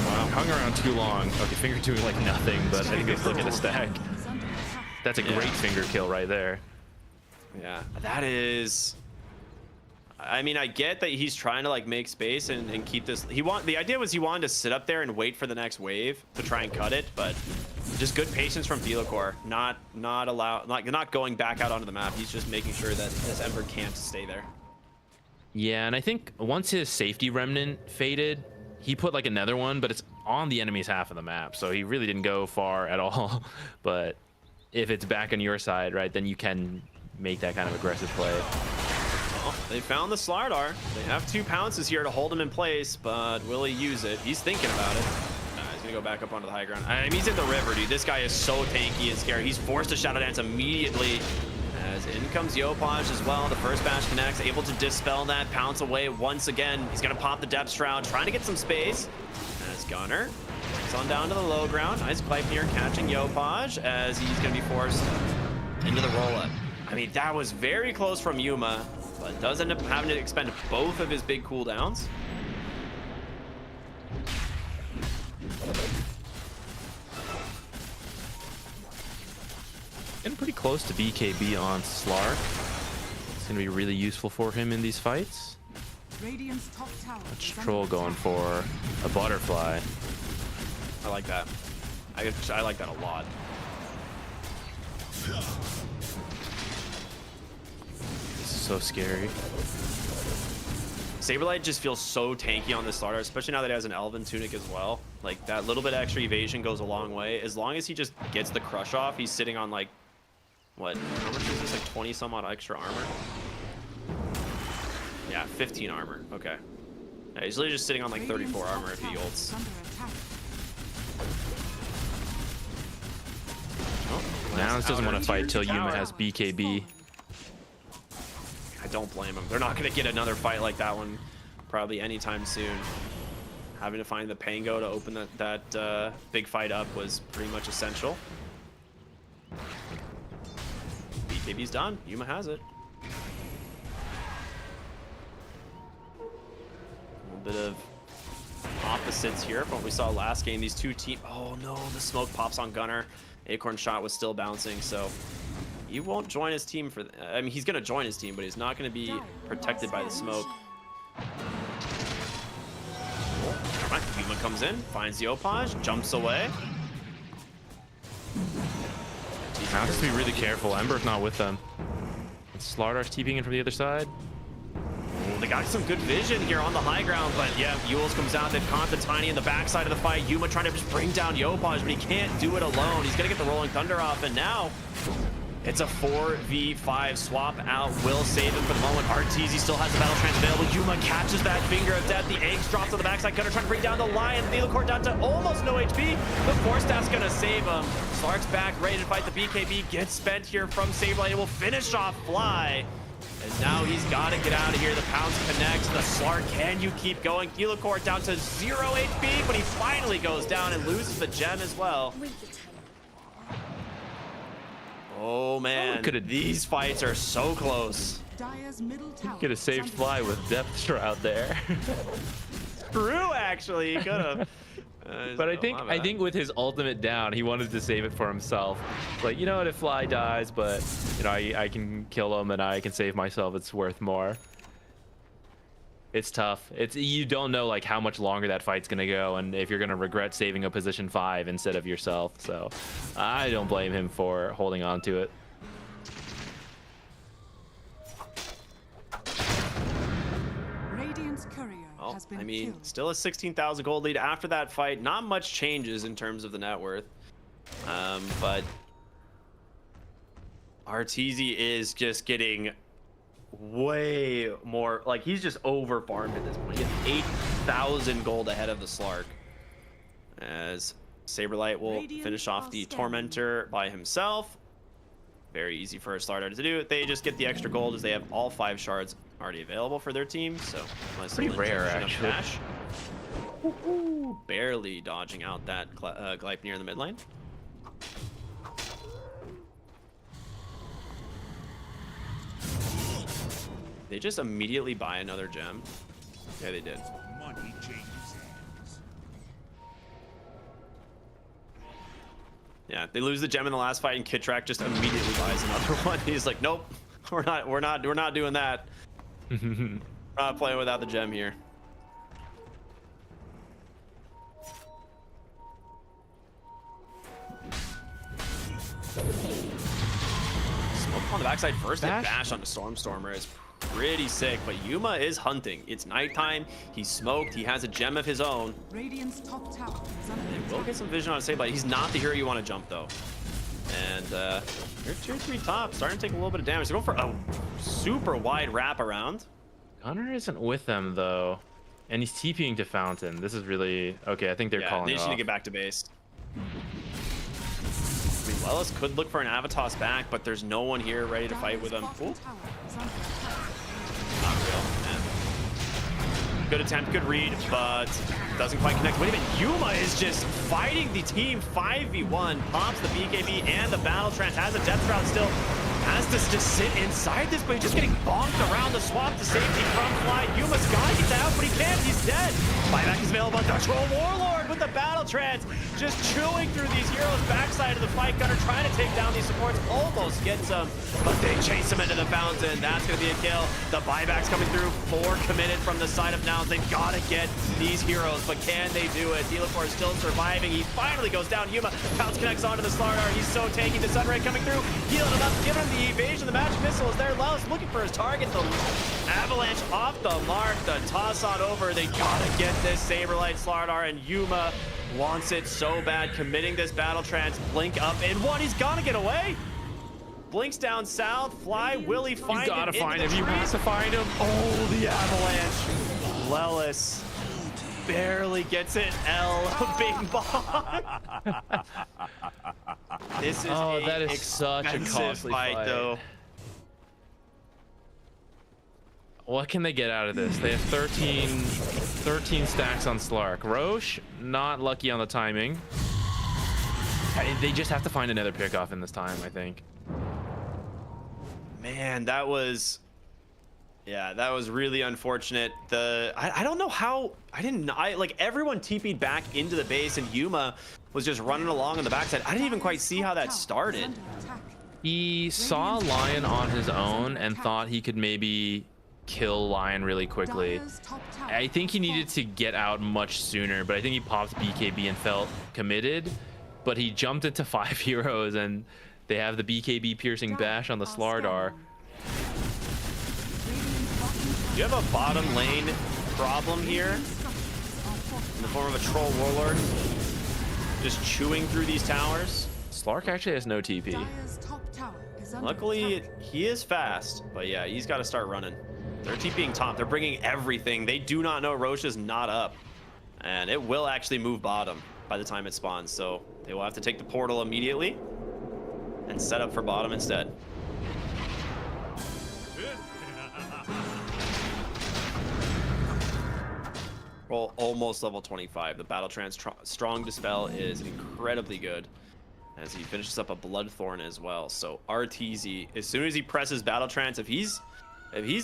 Wow, hung around too long. Okay, finger doing like nothing, but I think they still get a stack. That's a great finger kill right there. Yeah, that is. I mean, I get that he's trying to like make space and keep this. The idea was he wanted to sit up there and wait for the next wave to try and cut it, but just good patience from Theolacor. Not going back out onto the map. He's just making sure that this Ember can't stay there. Yeah, and I think once his safety remnant faded, he put like another one, but it's on the enemy's half of the map, so he really didn't go far at all. But if it's back on your side, right, then you can make that kind of aggressive play. Well, they found the Slardar. They have 2 pounces here to hold him in place, but will he use it? He's thinking about it. He's gonna go back up onto the high ground. I mean, he's in the river, dude. This guy is so tanky and scary. He's forced to Shadow Dance immediately. As in comes Yopaj as well. The first bash connects, able to dispel that, pounce away once again. He's gonna pop the Depth Shroud, trying to get some space. As Gunner gets on down to the low ground. Nice pipe here, catching Yopaj as he's gonna be forced into the roll-up. I mean, that was very close from Yuma, but does end up having to expend both of his big cooldowns. Getting pretty close to BKB on Slark. It's gonna be really useful for him in these fights. That's Troll going for a butterfly. I like that. I like that a lot. This is so scary. Saberlight just feels so tanky on this starter, especially now that he has an Elven Tunic as well. Like, that little bit of extra evasion goes a long way. As long as he just gets the crush off, he's sitting on like, what, how much is this? Like 20 some odd extra armor? Yeah, 15 armor. Okay. Yeah, he's literally just sitting on like 34 armor if he ults. Nouns doesn't want to fight till Yuma has BKB. I don't blame him. They're not going to get another fight like that one probably anytime soon. Having to find the Pango to open that big fight up was pretty much essential. BKB's done. Yuma has it. A little bit of opposites here from what we saw last game. These two teams. Oh no, the smoke pops on Gunner. Acorn shot was still bouncing, so he won't join his team for. I mean, he's gonna join his team, but he's not gonna be protected by the smoke. Right, Yuma comes in, finds the Opage, jumps away. Now just be really careful. Ember's not with them. Slardar's TPing in from the other side. They got some good vision here on the high ground, but yeah, Yules comes out. They've caught the Tiny in the backside of the fight. Yuma trying to just bring down Yopaj, but he can't do it alone. He's gonna get the Rolling Thunder off, and now it's a 4v5 swap out. Will save him for the moment. RTZ still has the battle trance available. Yuma catches that finger of death. The eggs drops on the backside. Gunner trying to bring down the Lion. Theocore down to almost no HP. The Force Staff's gonna save him. Slark's back, ready to fight the BKB. Gets spent here from Saberlight. It will finish off Fly. As now he's got to get out of here. The pounce connects. The Slark, can you keep going? Theocore down to 0 HP, but he finally goes down and loses the gem as well. Oh man, these fights are so close. Could have saved Fly with Depth Shroud there. True, actually, he could have. But I think with his ultimate down, he wanted to save it for himself. Like, you know what, if Fly dies, but you know, I can kill him and I can save myself. It's worth more. It's tough. You don't know like how much longer that fight's gonna go, and if you're gonna regret saving a position 5 instead of yourself. So I don't blame him for holding on to it. Radiant's courier has been I mean, killed. still a 16,000 gold lead after that fight. Not much changes in terms of the net worth, but RTZ is just getting way more. Like, he's just over farmed at this point. He has 8,000 gold ahead of the Slark, as Saberlight will finish off the Tormentor by himself. Very easy for a Slardar to do. They just get the extra gold as they have all 5 shards already available for their team. So pretty rare, actually. Barely dodging out that Gleipnir in the mid lane. They just immediately buy another gem. Yeah, they did. Money changes hands. Yeah, they lose the gem in the last fight, and Kitrak just immediately buys another one. He's like, nope, we're not doing that. We're not playing without the gem here. Smoke on the backside first. Hit bash onto Stormstormer is pretty sick, but Yuma is hunting. It's nighttime. He's smoked. He has a gem of his own. Radiant's top tower is under They will get some vision on Saberlight. He's not the hero you want to jump though. And they're 2-3 top, starting to take a little bit of damage. They're going for a super wide wraparound. Gunner isn't with them though, and he's TPing to Fountain. This is really okay. I think they're calling They just off. need to get back to base. I mean, Lelis could look for an Avatos back, but there's no one here ready to fight with him. Ooh. Not real. Man. Good attempt, good read, but doesn't quite connect. Wait a minute, Yuma is just fighting the team 5v1. Pops the BKB and the Battle Trance. Has a Death Shroud still. Has to just sit inside this, but he's just getting bonked around the swap to safety from Fly. Yuma's got to get out, but he can't. He's dead. Buyback is available. Control Warlord with the Battle Trance. Just chewing through these heroes backside of the fight. Gunner trying to take down these supports. Almost gets them, but they chase him into the fountain. That's going to be a kill. The buyback's coming through. 4 committed from the side of Nouns. They've got to get these heroes, but can they do it? Theocore is still surviving. He finally goes down. Yuma pounce connects onto the Slardar. He's so tanky. The Sunray coming through. Healing him up. Giving him the evasion. The magic missile is there. Lelis looking for his target. The avalanche off the mark. The toss on over. They got to get this Saberlight Slardar, and Yuma wants it so bad, committing this Battle Trance. Blink up in 1. He's got to get away. Blinks down south. Fly. Will he find him? You gotta find him. You have to find him. Oh, the avalanche. Lelis barely gets it. L, bing bong. This is that is such a expensive costly fight. though. What can they get out of this? They have 13 stacks on Slark. Roche, not lucky on the timing. They just have to find another pickoff in this time, I think. Man, that was really unfortunate. I don't know how like everyone TP'd back into the base and Yuma was just running along on the backside. I didn't even quite see how that started. He saw Lion on his own and thought he could maybe kill Lion really quickly. I think he needed to get out much sooner, but I think he popped BKB and felt committed. But he jumped into 5 heroes and they have the BKB piercing bash on the Slardar. You have a bottom lane problem here in the form of a troll warlord just chewing through these towers. Slark actually has no TP. Luckily, he is fast, but yeah, he's got to start running. They're TPing top. They're bringing everything. They do not know Roche is not up, and it will actually move bottom by the time it spawns. So they will have to take the portal immediately and set up for bottom instead. Roll almost level 25. The Battle Trance Strong Dispel is incredibly good as he finishes up a Bloodthorn as well. So RTZ, as soon as he presses Battle Trance, if he's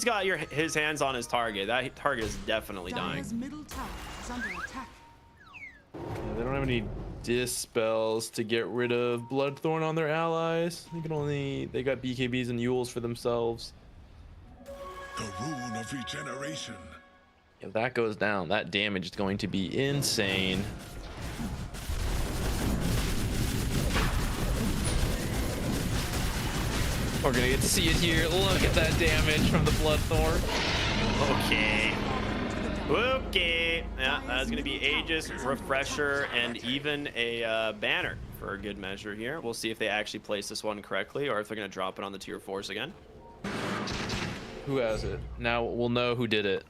got his hands on his target, that target is definitely dying. Middle tower is under attack. They don't have any dispels to get rid of Bloodthorn on their allies. They got BKBs and Yules for themselves. The rune of regeneration. If that goes down, that damage is going to be insane. We're gonna get to see it here. Look at that damage from the Bloodthorn. Okay. Yeah, that's gonna be Aegis, Refresher, and even a banner for a good measure here. We'll see if they actually place this one correctly or if they're gonna drop it on the tier 4s again. Who has it? Now we'll know who did it.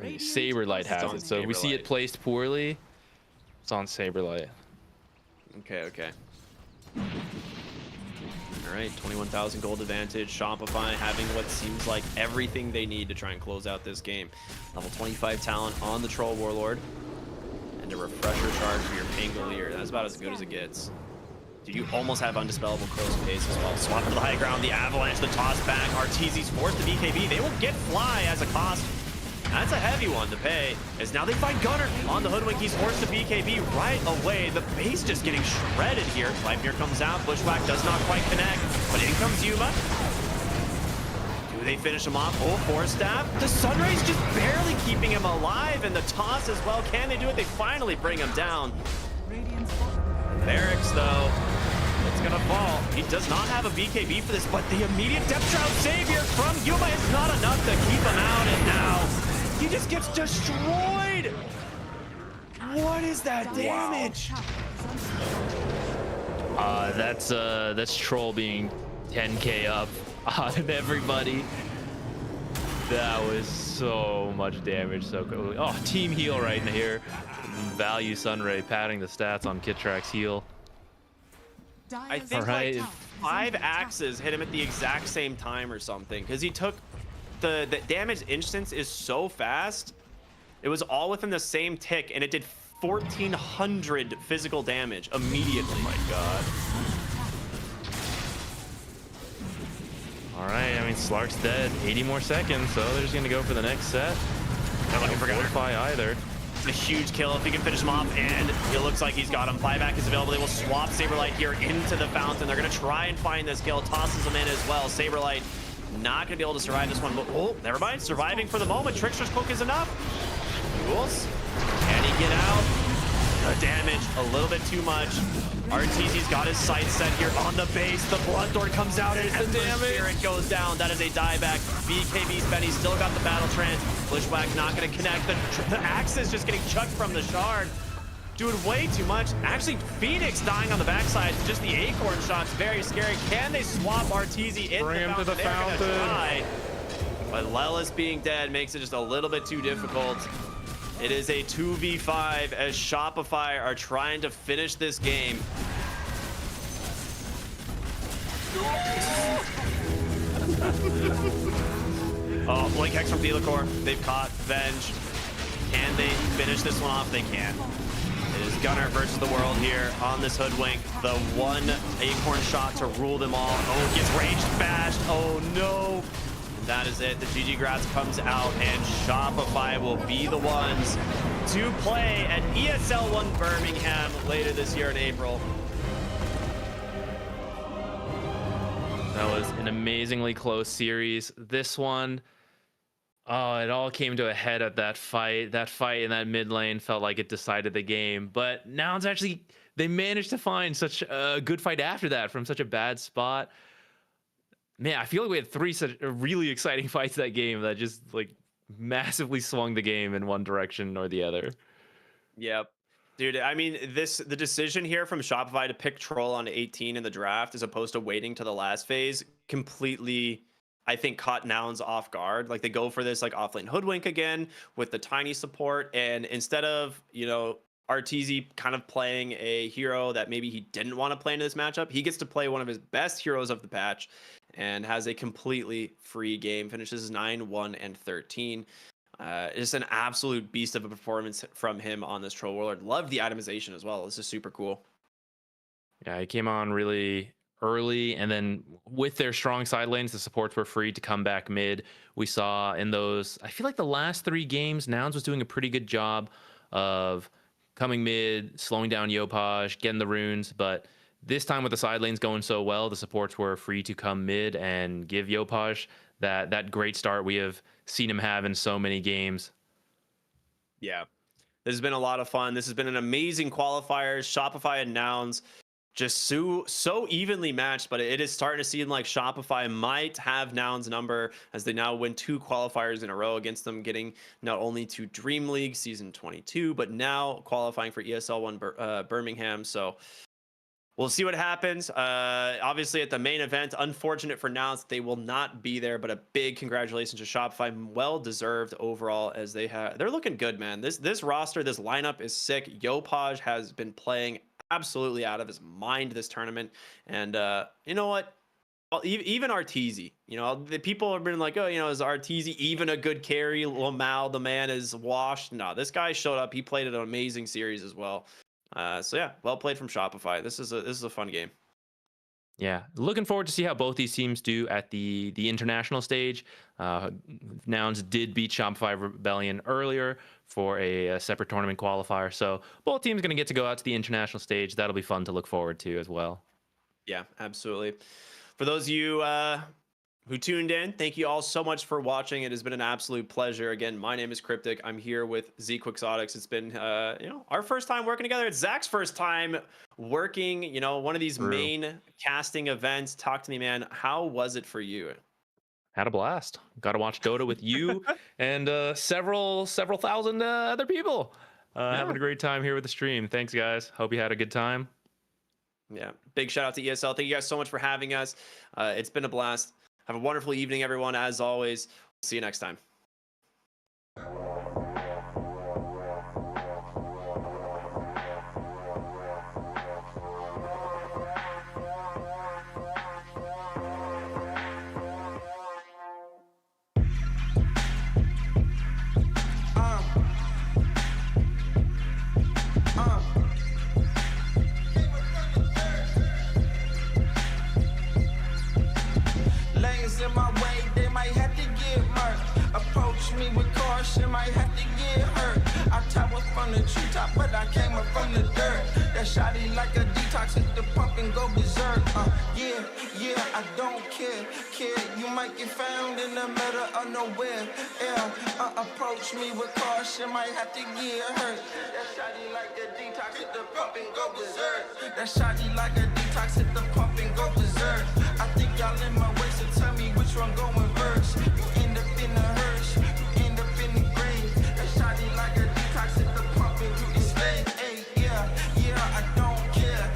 Saberlight has it, so if we see it placed poorly, it's on Saberlight. Okay. All right, 21,000 gold advantage. Shopify having what seems like everything they need to try and close out this game. Level 25 talent on the Troll Warlord. And a refresher charge for your Pangolier. That's about as good as it gets. Dude, you almost have Undispellable Crow's Pace as well. Swap to the high ground, the Avalanche, the toss back. RTZ's forced the BKB. They will get Fly as a cost. That's a heavy one to pay, as now they find Gunner on the Hoodwink. He's forced to BKB right away. The base just getting shredded here. Sleipnir comes out. Bushwhack does not quite connect, but in comes Yuma. Do they finish him off? Oh, Force Stab. The Sunrays just barely keeping him alive, and the toss as well. Can they do it? They finally bring him down. Barracks, though, it's gonna fall. He does not have a BKB for this, but the immediate Depth Shroud savior from Yuma is not enough to keep him out, and now he just gets destroyed. What is that damage? That's Troll being 10k up on everybody. That was so much damage so quickly. Oh, team heal right in here. Value Sunray padding the stats on Kittrack's heal. I think like 5 axes hit him at the exact same time or something, because he took the damage instance is so fast. It was all within the same tick, and it did 1,400 physical damage immediately. Oh my god. All right, I mean, Slark's dead. 80 more seconds, so they're just gonna go for the next set. Not looking for Qualify either. It's a huge kill if he can finish him off, and it looks like he's got him. Buyback is available. They will swap Saberlight here into the fountain. They're gonna try and find this kill. Tosses him in as well. Saberlight not gonna be able to survive this one, but oh, never mind. Surviving for the moment. Trickster's Cloak is enough. Jules, can he get out? The damage, a little bit too much. RTZ's got his sights set here on the base. The Bloodthorn comes out, and the Spirit goes down. That is a dieback. BKB's Benny still got the Battle Trance. Bushwhack not going to connect. The axe is just getting chucked from the shard. Doing way too much. Actually, Phoenix dying on the backside. Just the Acorn shots, very scary. Can they swap RTZ in Bring him to the They're gonna fountain. try. But Lelis being dead makes it just a little bit too difficult. It is a 2v5 as Shopify are trying to finish this game. Oh, Blink Hex from Delacor. They've caught Venge. Can they finish this one off? They can. It is Gunner versus the world here on this Hoodwink. The one acorn shot to rule them all. Oh, gets raged bashed. Oh no. And that is it. The GG Grats comes out and Shopify will be the ones to play at ESL 1 Birmingham later this year in April. That was an amazingly close series. This one, oh, it all came to a head at that fight. That fight in that mid lane felt like it decided the game. But now it's actually, they managed to find such a good fight after that from such a bad spot. Man, I feel like we had three such really exciting fights that game that just like massively swung the game in one direction or the other. Yep. Dude, I mean, the decision here from Shopify to pick Troll on 18 in the draft as opposed to waiting to the last phase completely, I think, caught Nouns off guard. Like, they go for this, like, offlane Hoodwink again with the tiny support, and instead of, you know, Arteezy kind of playing a hero that maybe he didn't want to play in this matchup, he gets to play one of his best heroes of the patch and has a completely free game, finishes 9-1-13. Just an absolute beast of a performance from him on this Troll Warlord. Loved the itemization as well. This is super cool. Yeah, he came on really early, and then with their strong side lanes, the supports were free to come back mid. We saw in those, I feel like the last 3 games, Nouns was doing a pretty good job of coming mid, slowing down Yopaj, getting the runes, but this time with the side lanes going so well, the supports were free to come mid and give Yopaj that great start we have seen him have in so many games. Yeah, this has been a lot of fun. This has been an amazing qualifiers. Shopify and Nouns just so evenly matched, but it is starting to seem like Shopify might have Nouns' number as they now win 2 qualifiers in a row against them, getting not only to Dream League season 22, but now qualifying for ESL 1 Birmingham. So we'll see what happens. Obviously, at the main event, unfortunate for Nouns, they will not be there, but a big congratulations to Shopify. Well deserved overall, as they're looking good, man. This roster, this lineup is sick. Yopaj has been playing absolutely out of his mind this tournament, and you know what? Well, even Arteezy, you know, the people have been like, oh, you know, is Arteezy even a good carry? Lamau, the man is washed. No, this guy showed up. He played an amazing series as well. So yeah, well played from Shopify. This is a fun game. Yeah, looking forward to see how both these teams do at the international stage. Nouns did beat Shopify Rebellion earlier for a separate tournament qualifier, so both teams going to get to go out to the international stage. That'll be fun to look forward to as well. Yeah, absolutely. For those of you who tuned in, thank you all so much for watching. It has been an absolute pleasure. Again, my name is Cryptic. I'm here with Z Quixotics. It's been you know, our first time working together. It's Zach's first time working, you know, one of these main casting events. Talk to me, man. How was it for you? Had a blast. Got to watch Dota with you and several thousand other people. Having a great time here with the stream. Thanks, guys. Hope you had a good time. Yeah, big shout out to ESL. Thank you guys so much for having us. It's been a blast. Have a wonderful evening, everyone. As always, see you next time. Lanes in my way, they might have to get murked. Approach me with caution, might have to get hurt. I top up from the treetop, but I came up from the dirt. That shotty like a detox, hit the pump and go berserk. Yeah, I don't care. You might get found in the middle of nowhere. Yeah, approach me with caution, might have to get hurt. That shotty like a detox, hit the pump and go berserk. That shotty like a detox, hit the pump and go berserk. I think y'all in my way, so tell me which one going first. You end up in the hearse, you end up in the grave. That shotty like a detox, hit the pump and you slave. Hey, yeah, I don't care.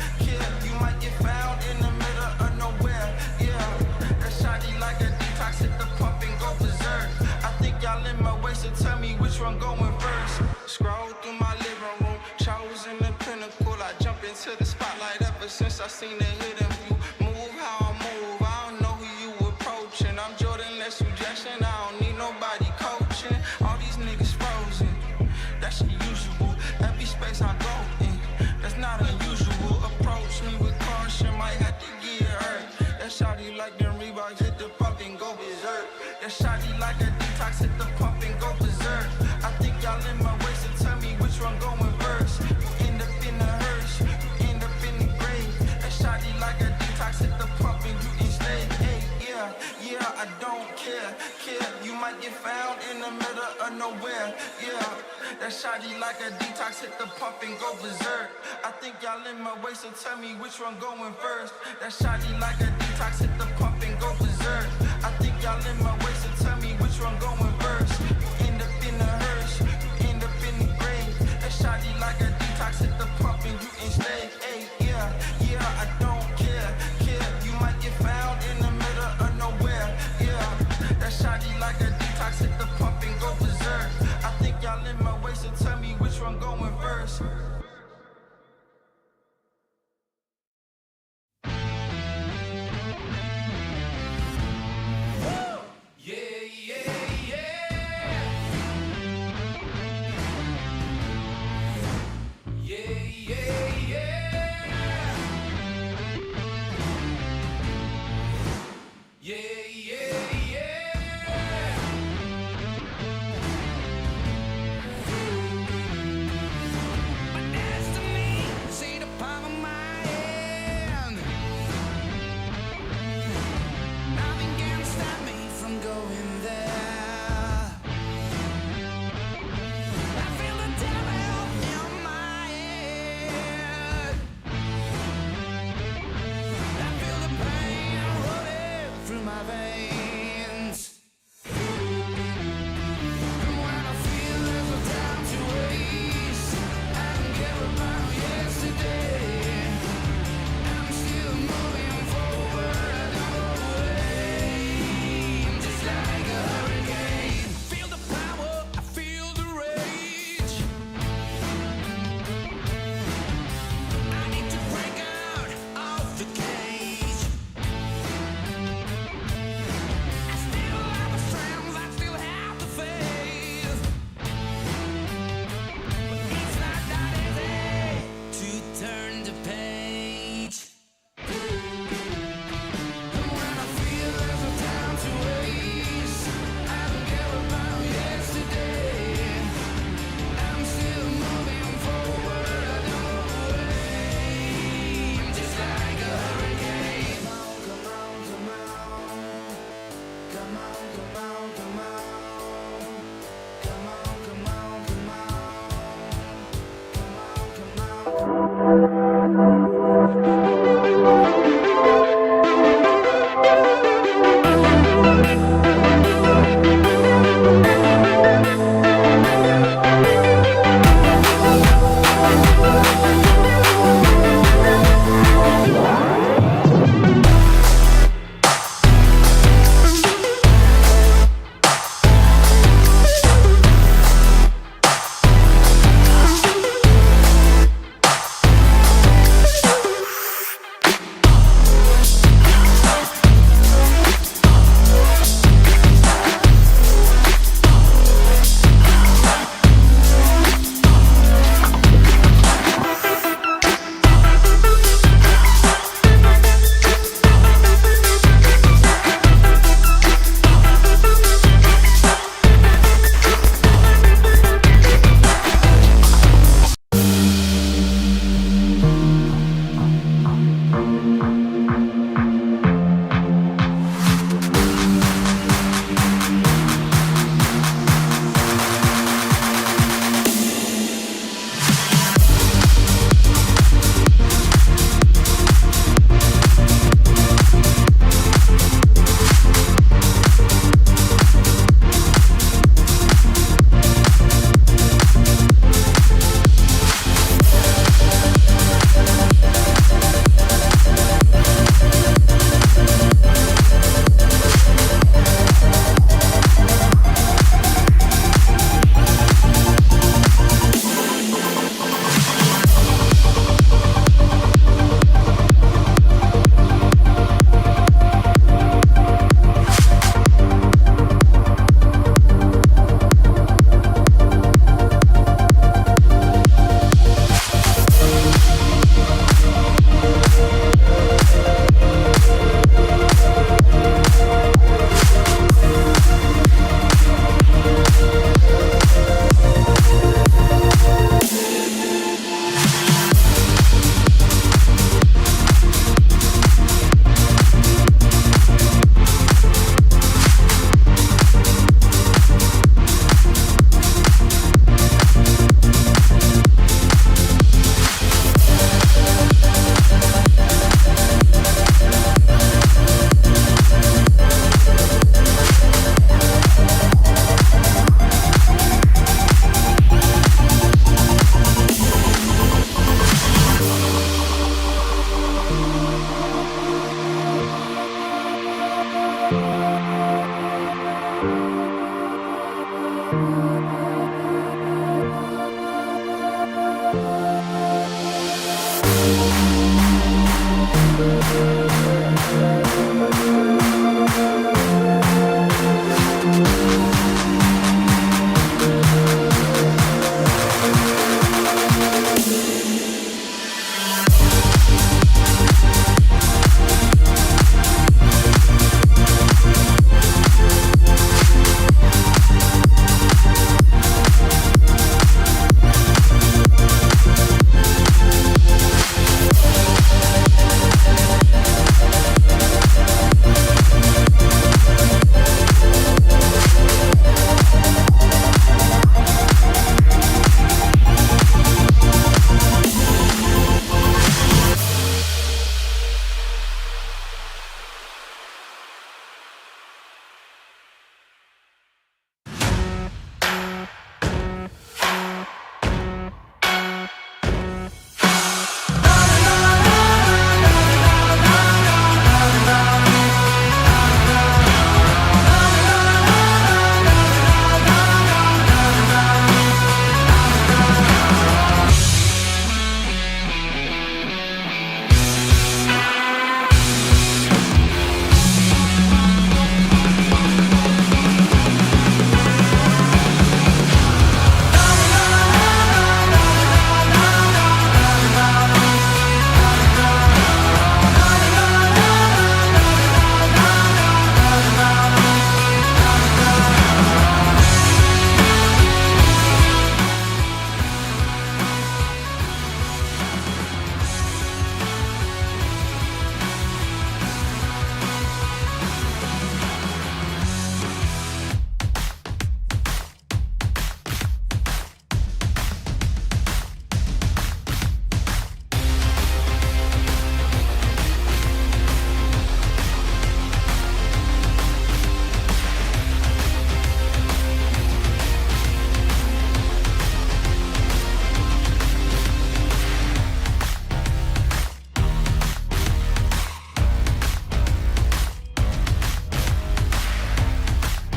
You might get found in the middle of nowhere. Yeah, that shotty like a detox, hit the pump and go berserk. That shawty like a detox, hit the pump and go berserk. I think y'all in my way, so tell me which one going first. You end up in the hearse, you end up in the grave. That shawty like a detox, hit the pump and you enslaved. Hey, yeah, I don't care. You might get found in the middle of nowhere. Yeah, that shawty like a detox, hit the pump and go berserk. I think y'all in my way, so tell me which one going first. That shawty like a detox, hit the pump and go berserk. I think y'all in my way, so tell me which one going first. You end up in the hearse, you end up in the grave. That shawty like a detox, hit the pump and you enslaved. Hey, yeah, I don't care. You might get found in the middle of nowhere. Yeah, that shawty like a detox, hit the pump and go berserk. I think y'all in my way, so tell me which one going first. Come on.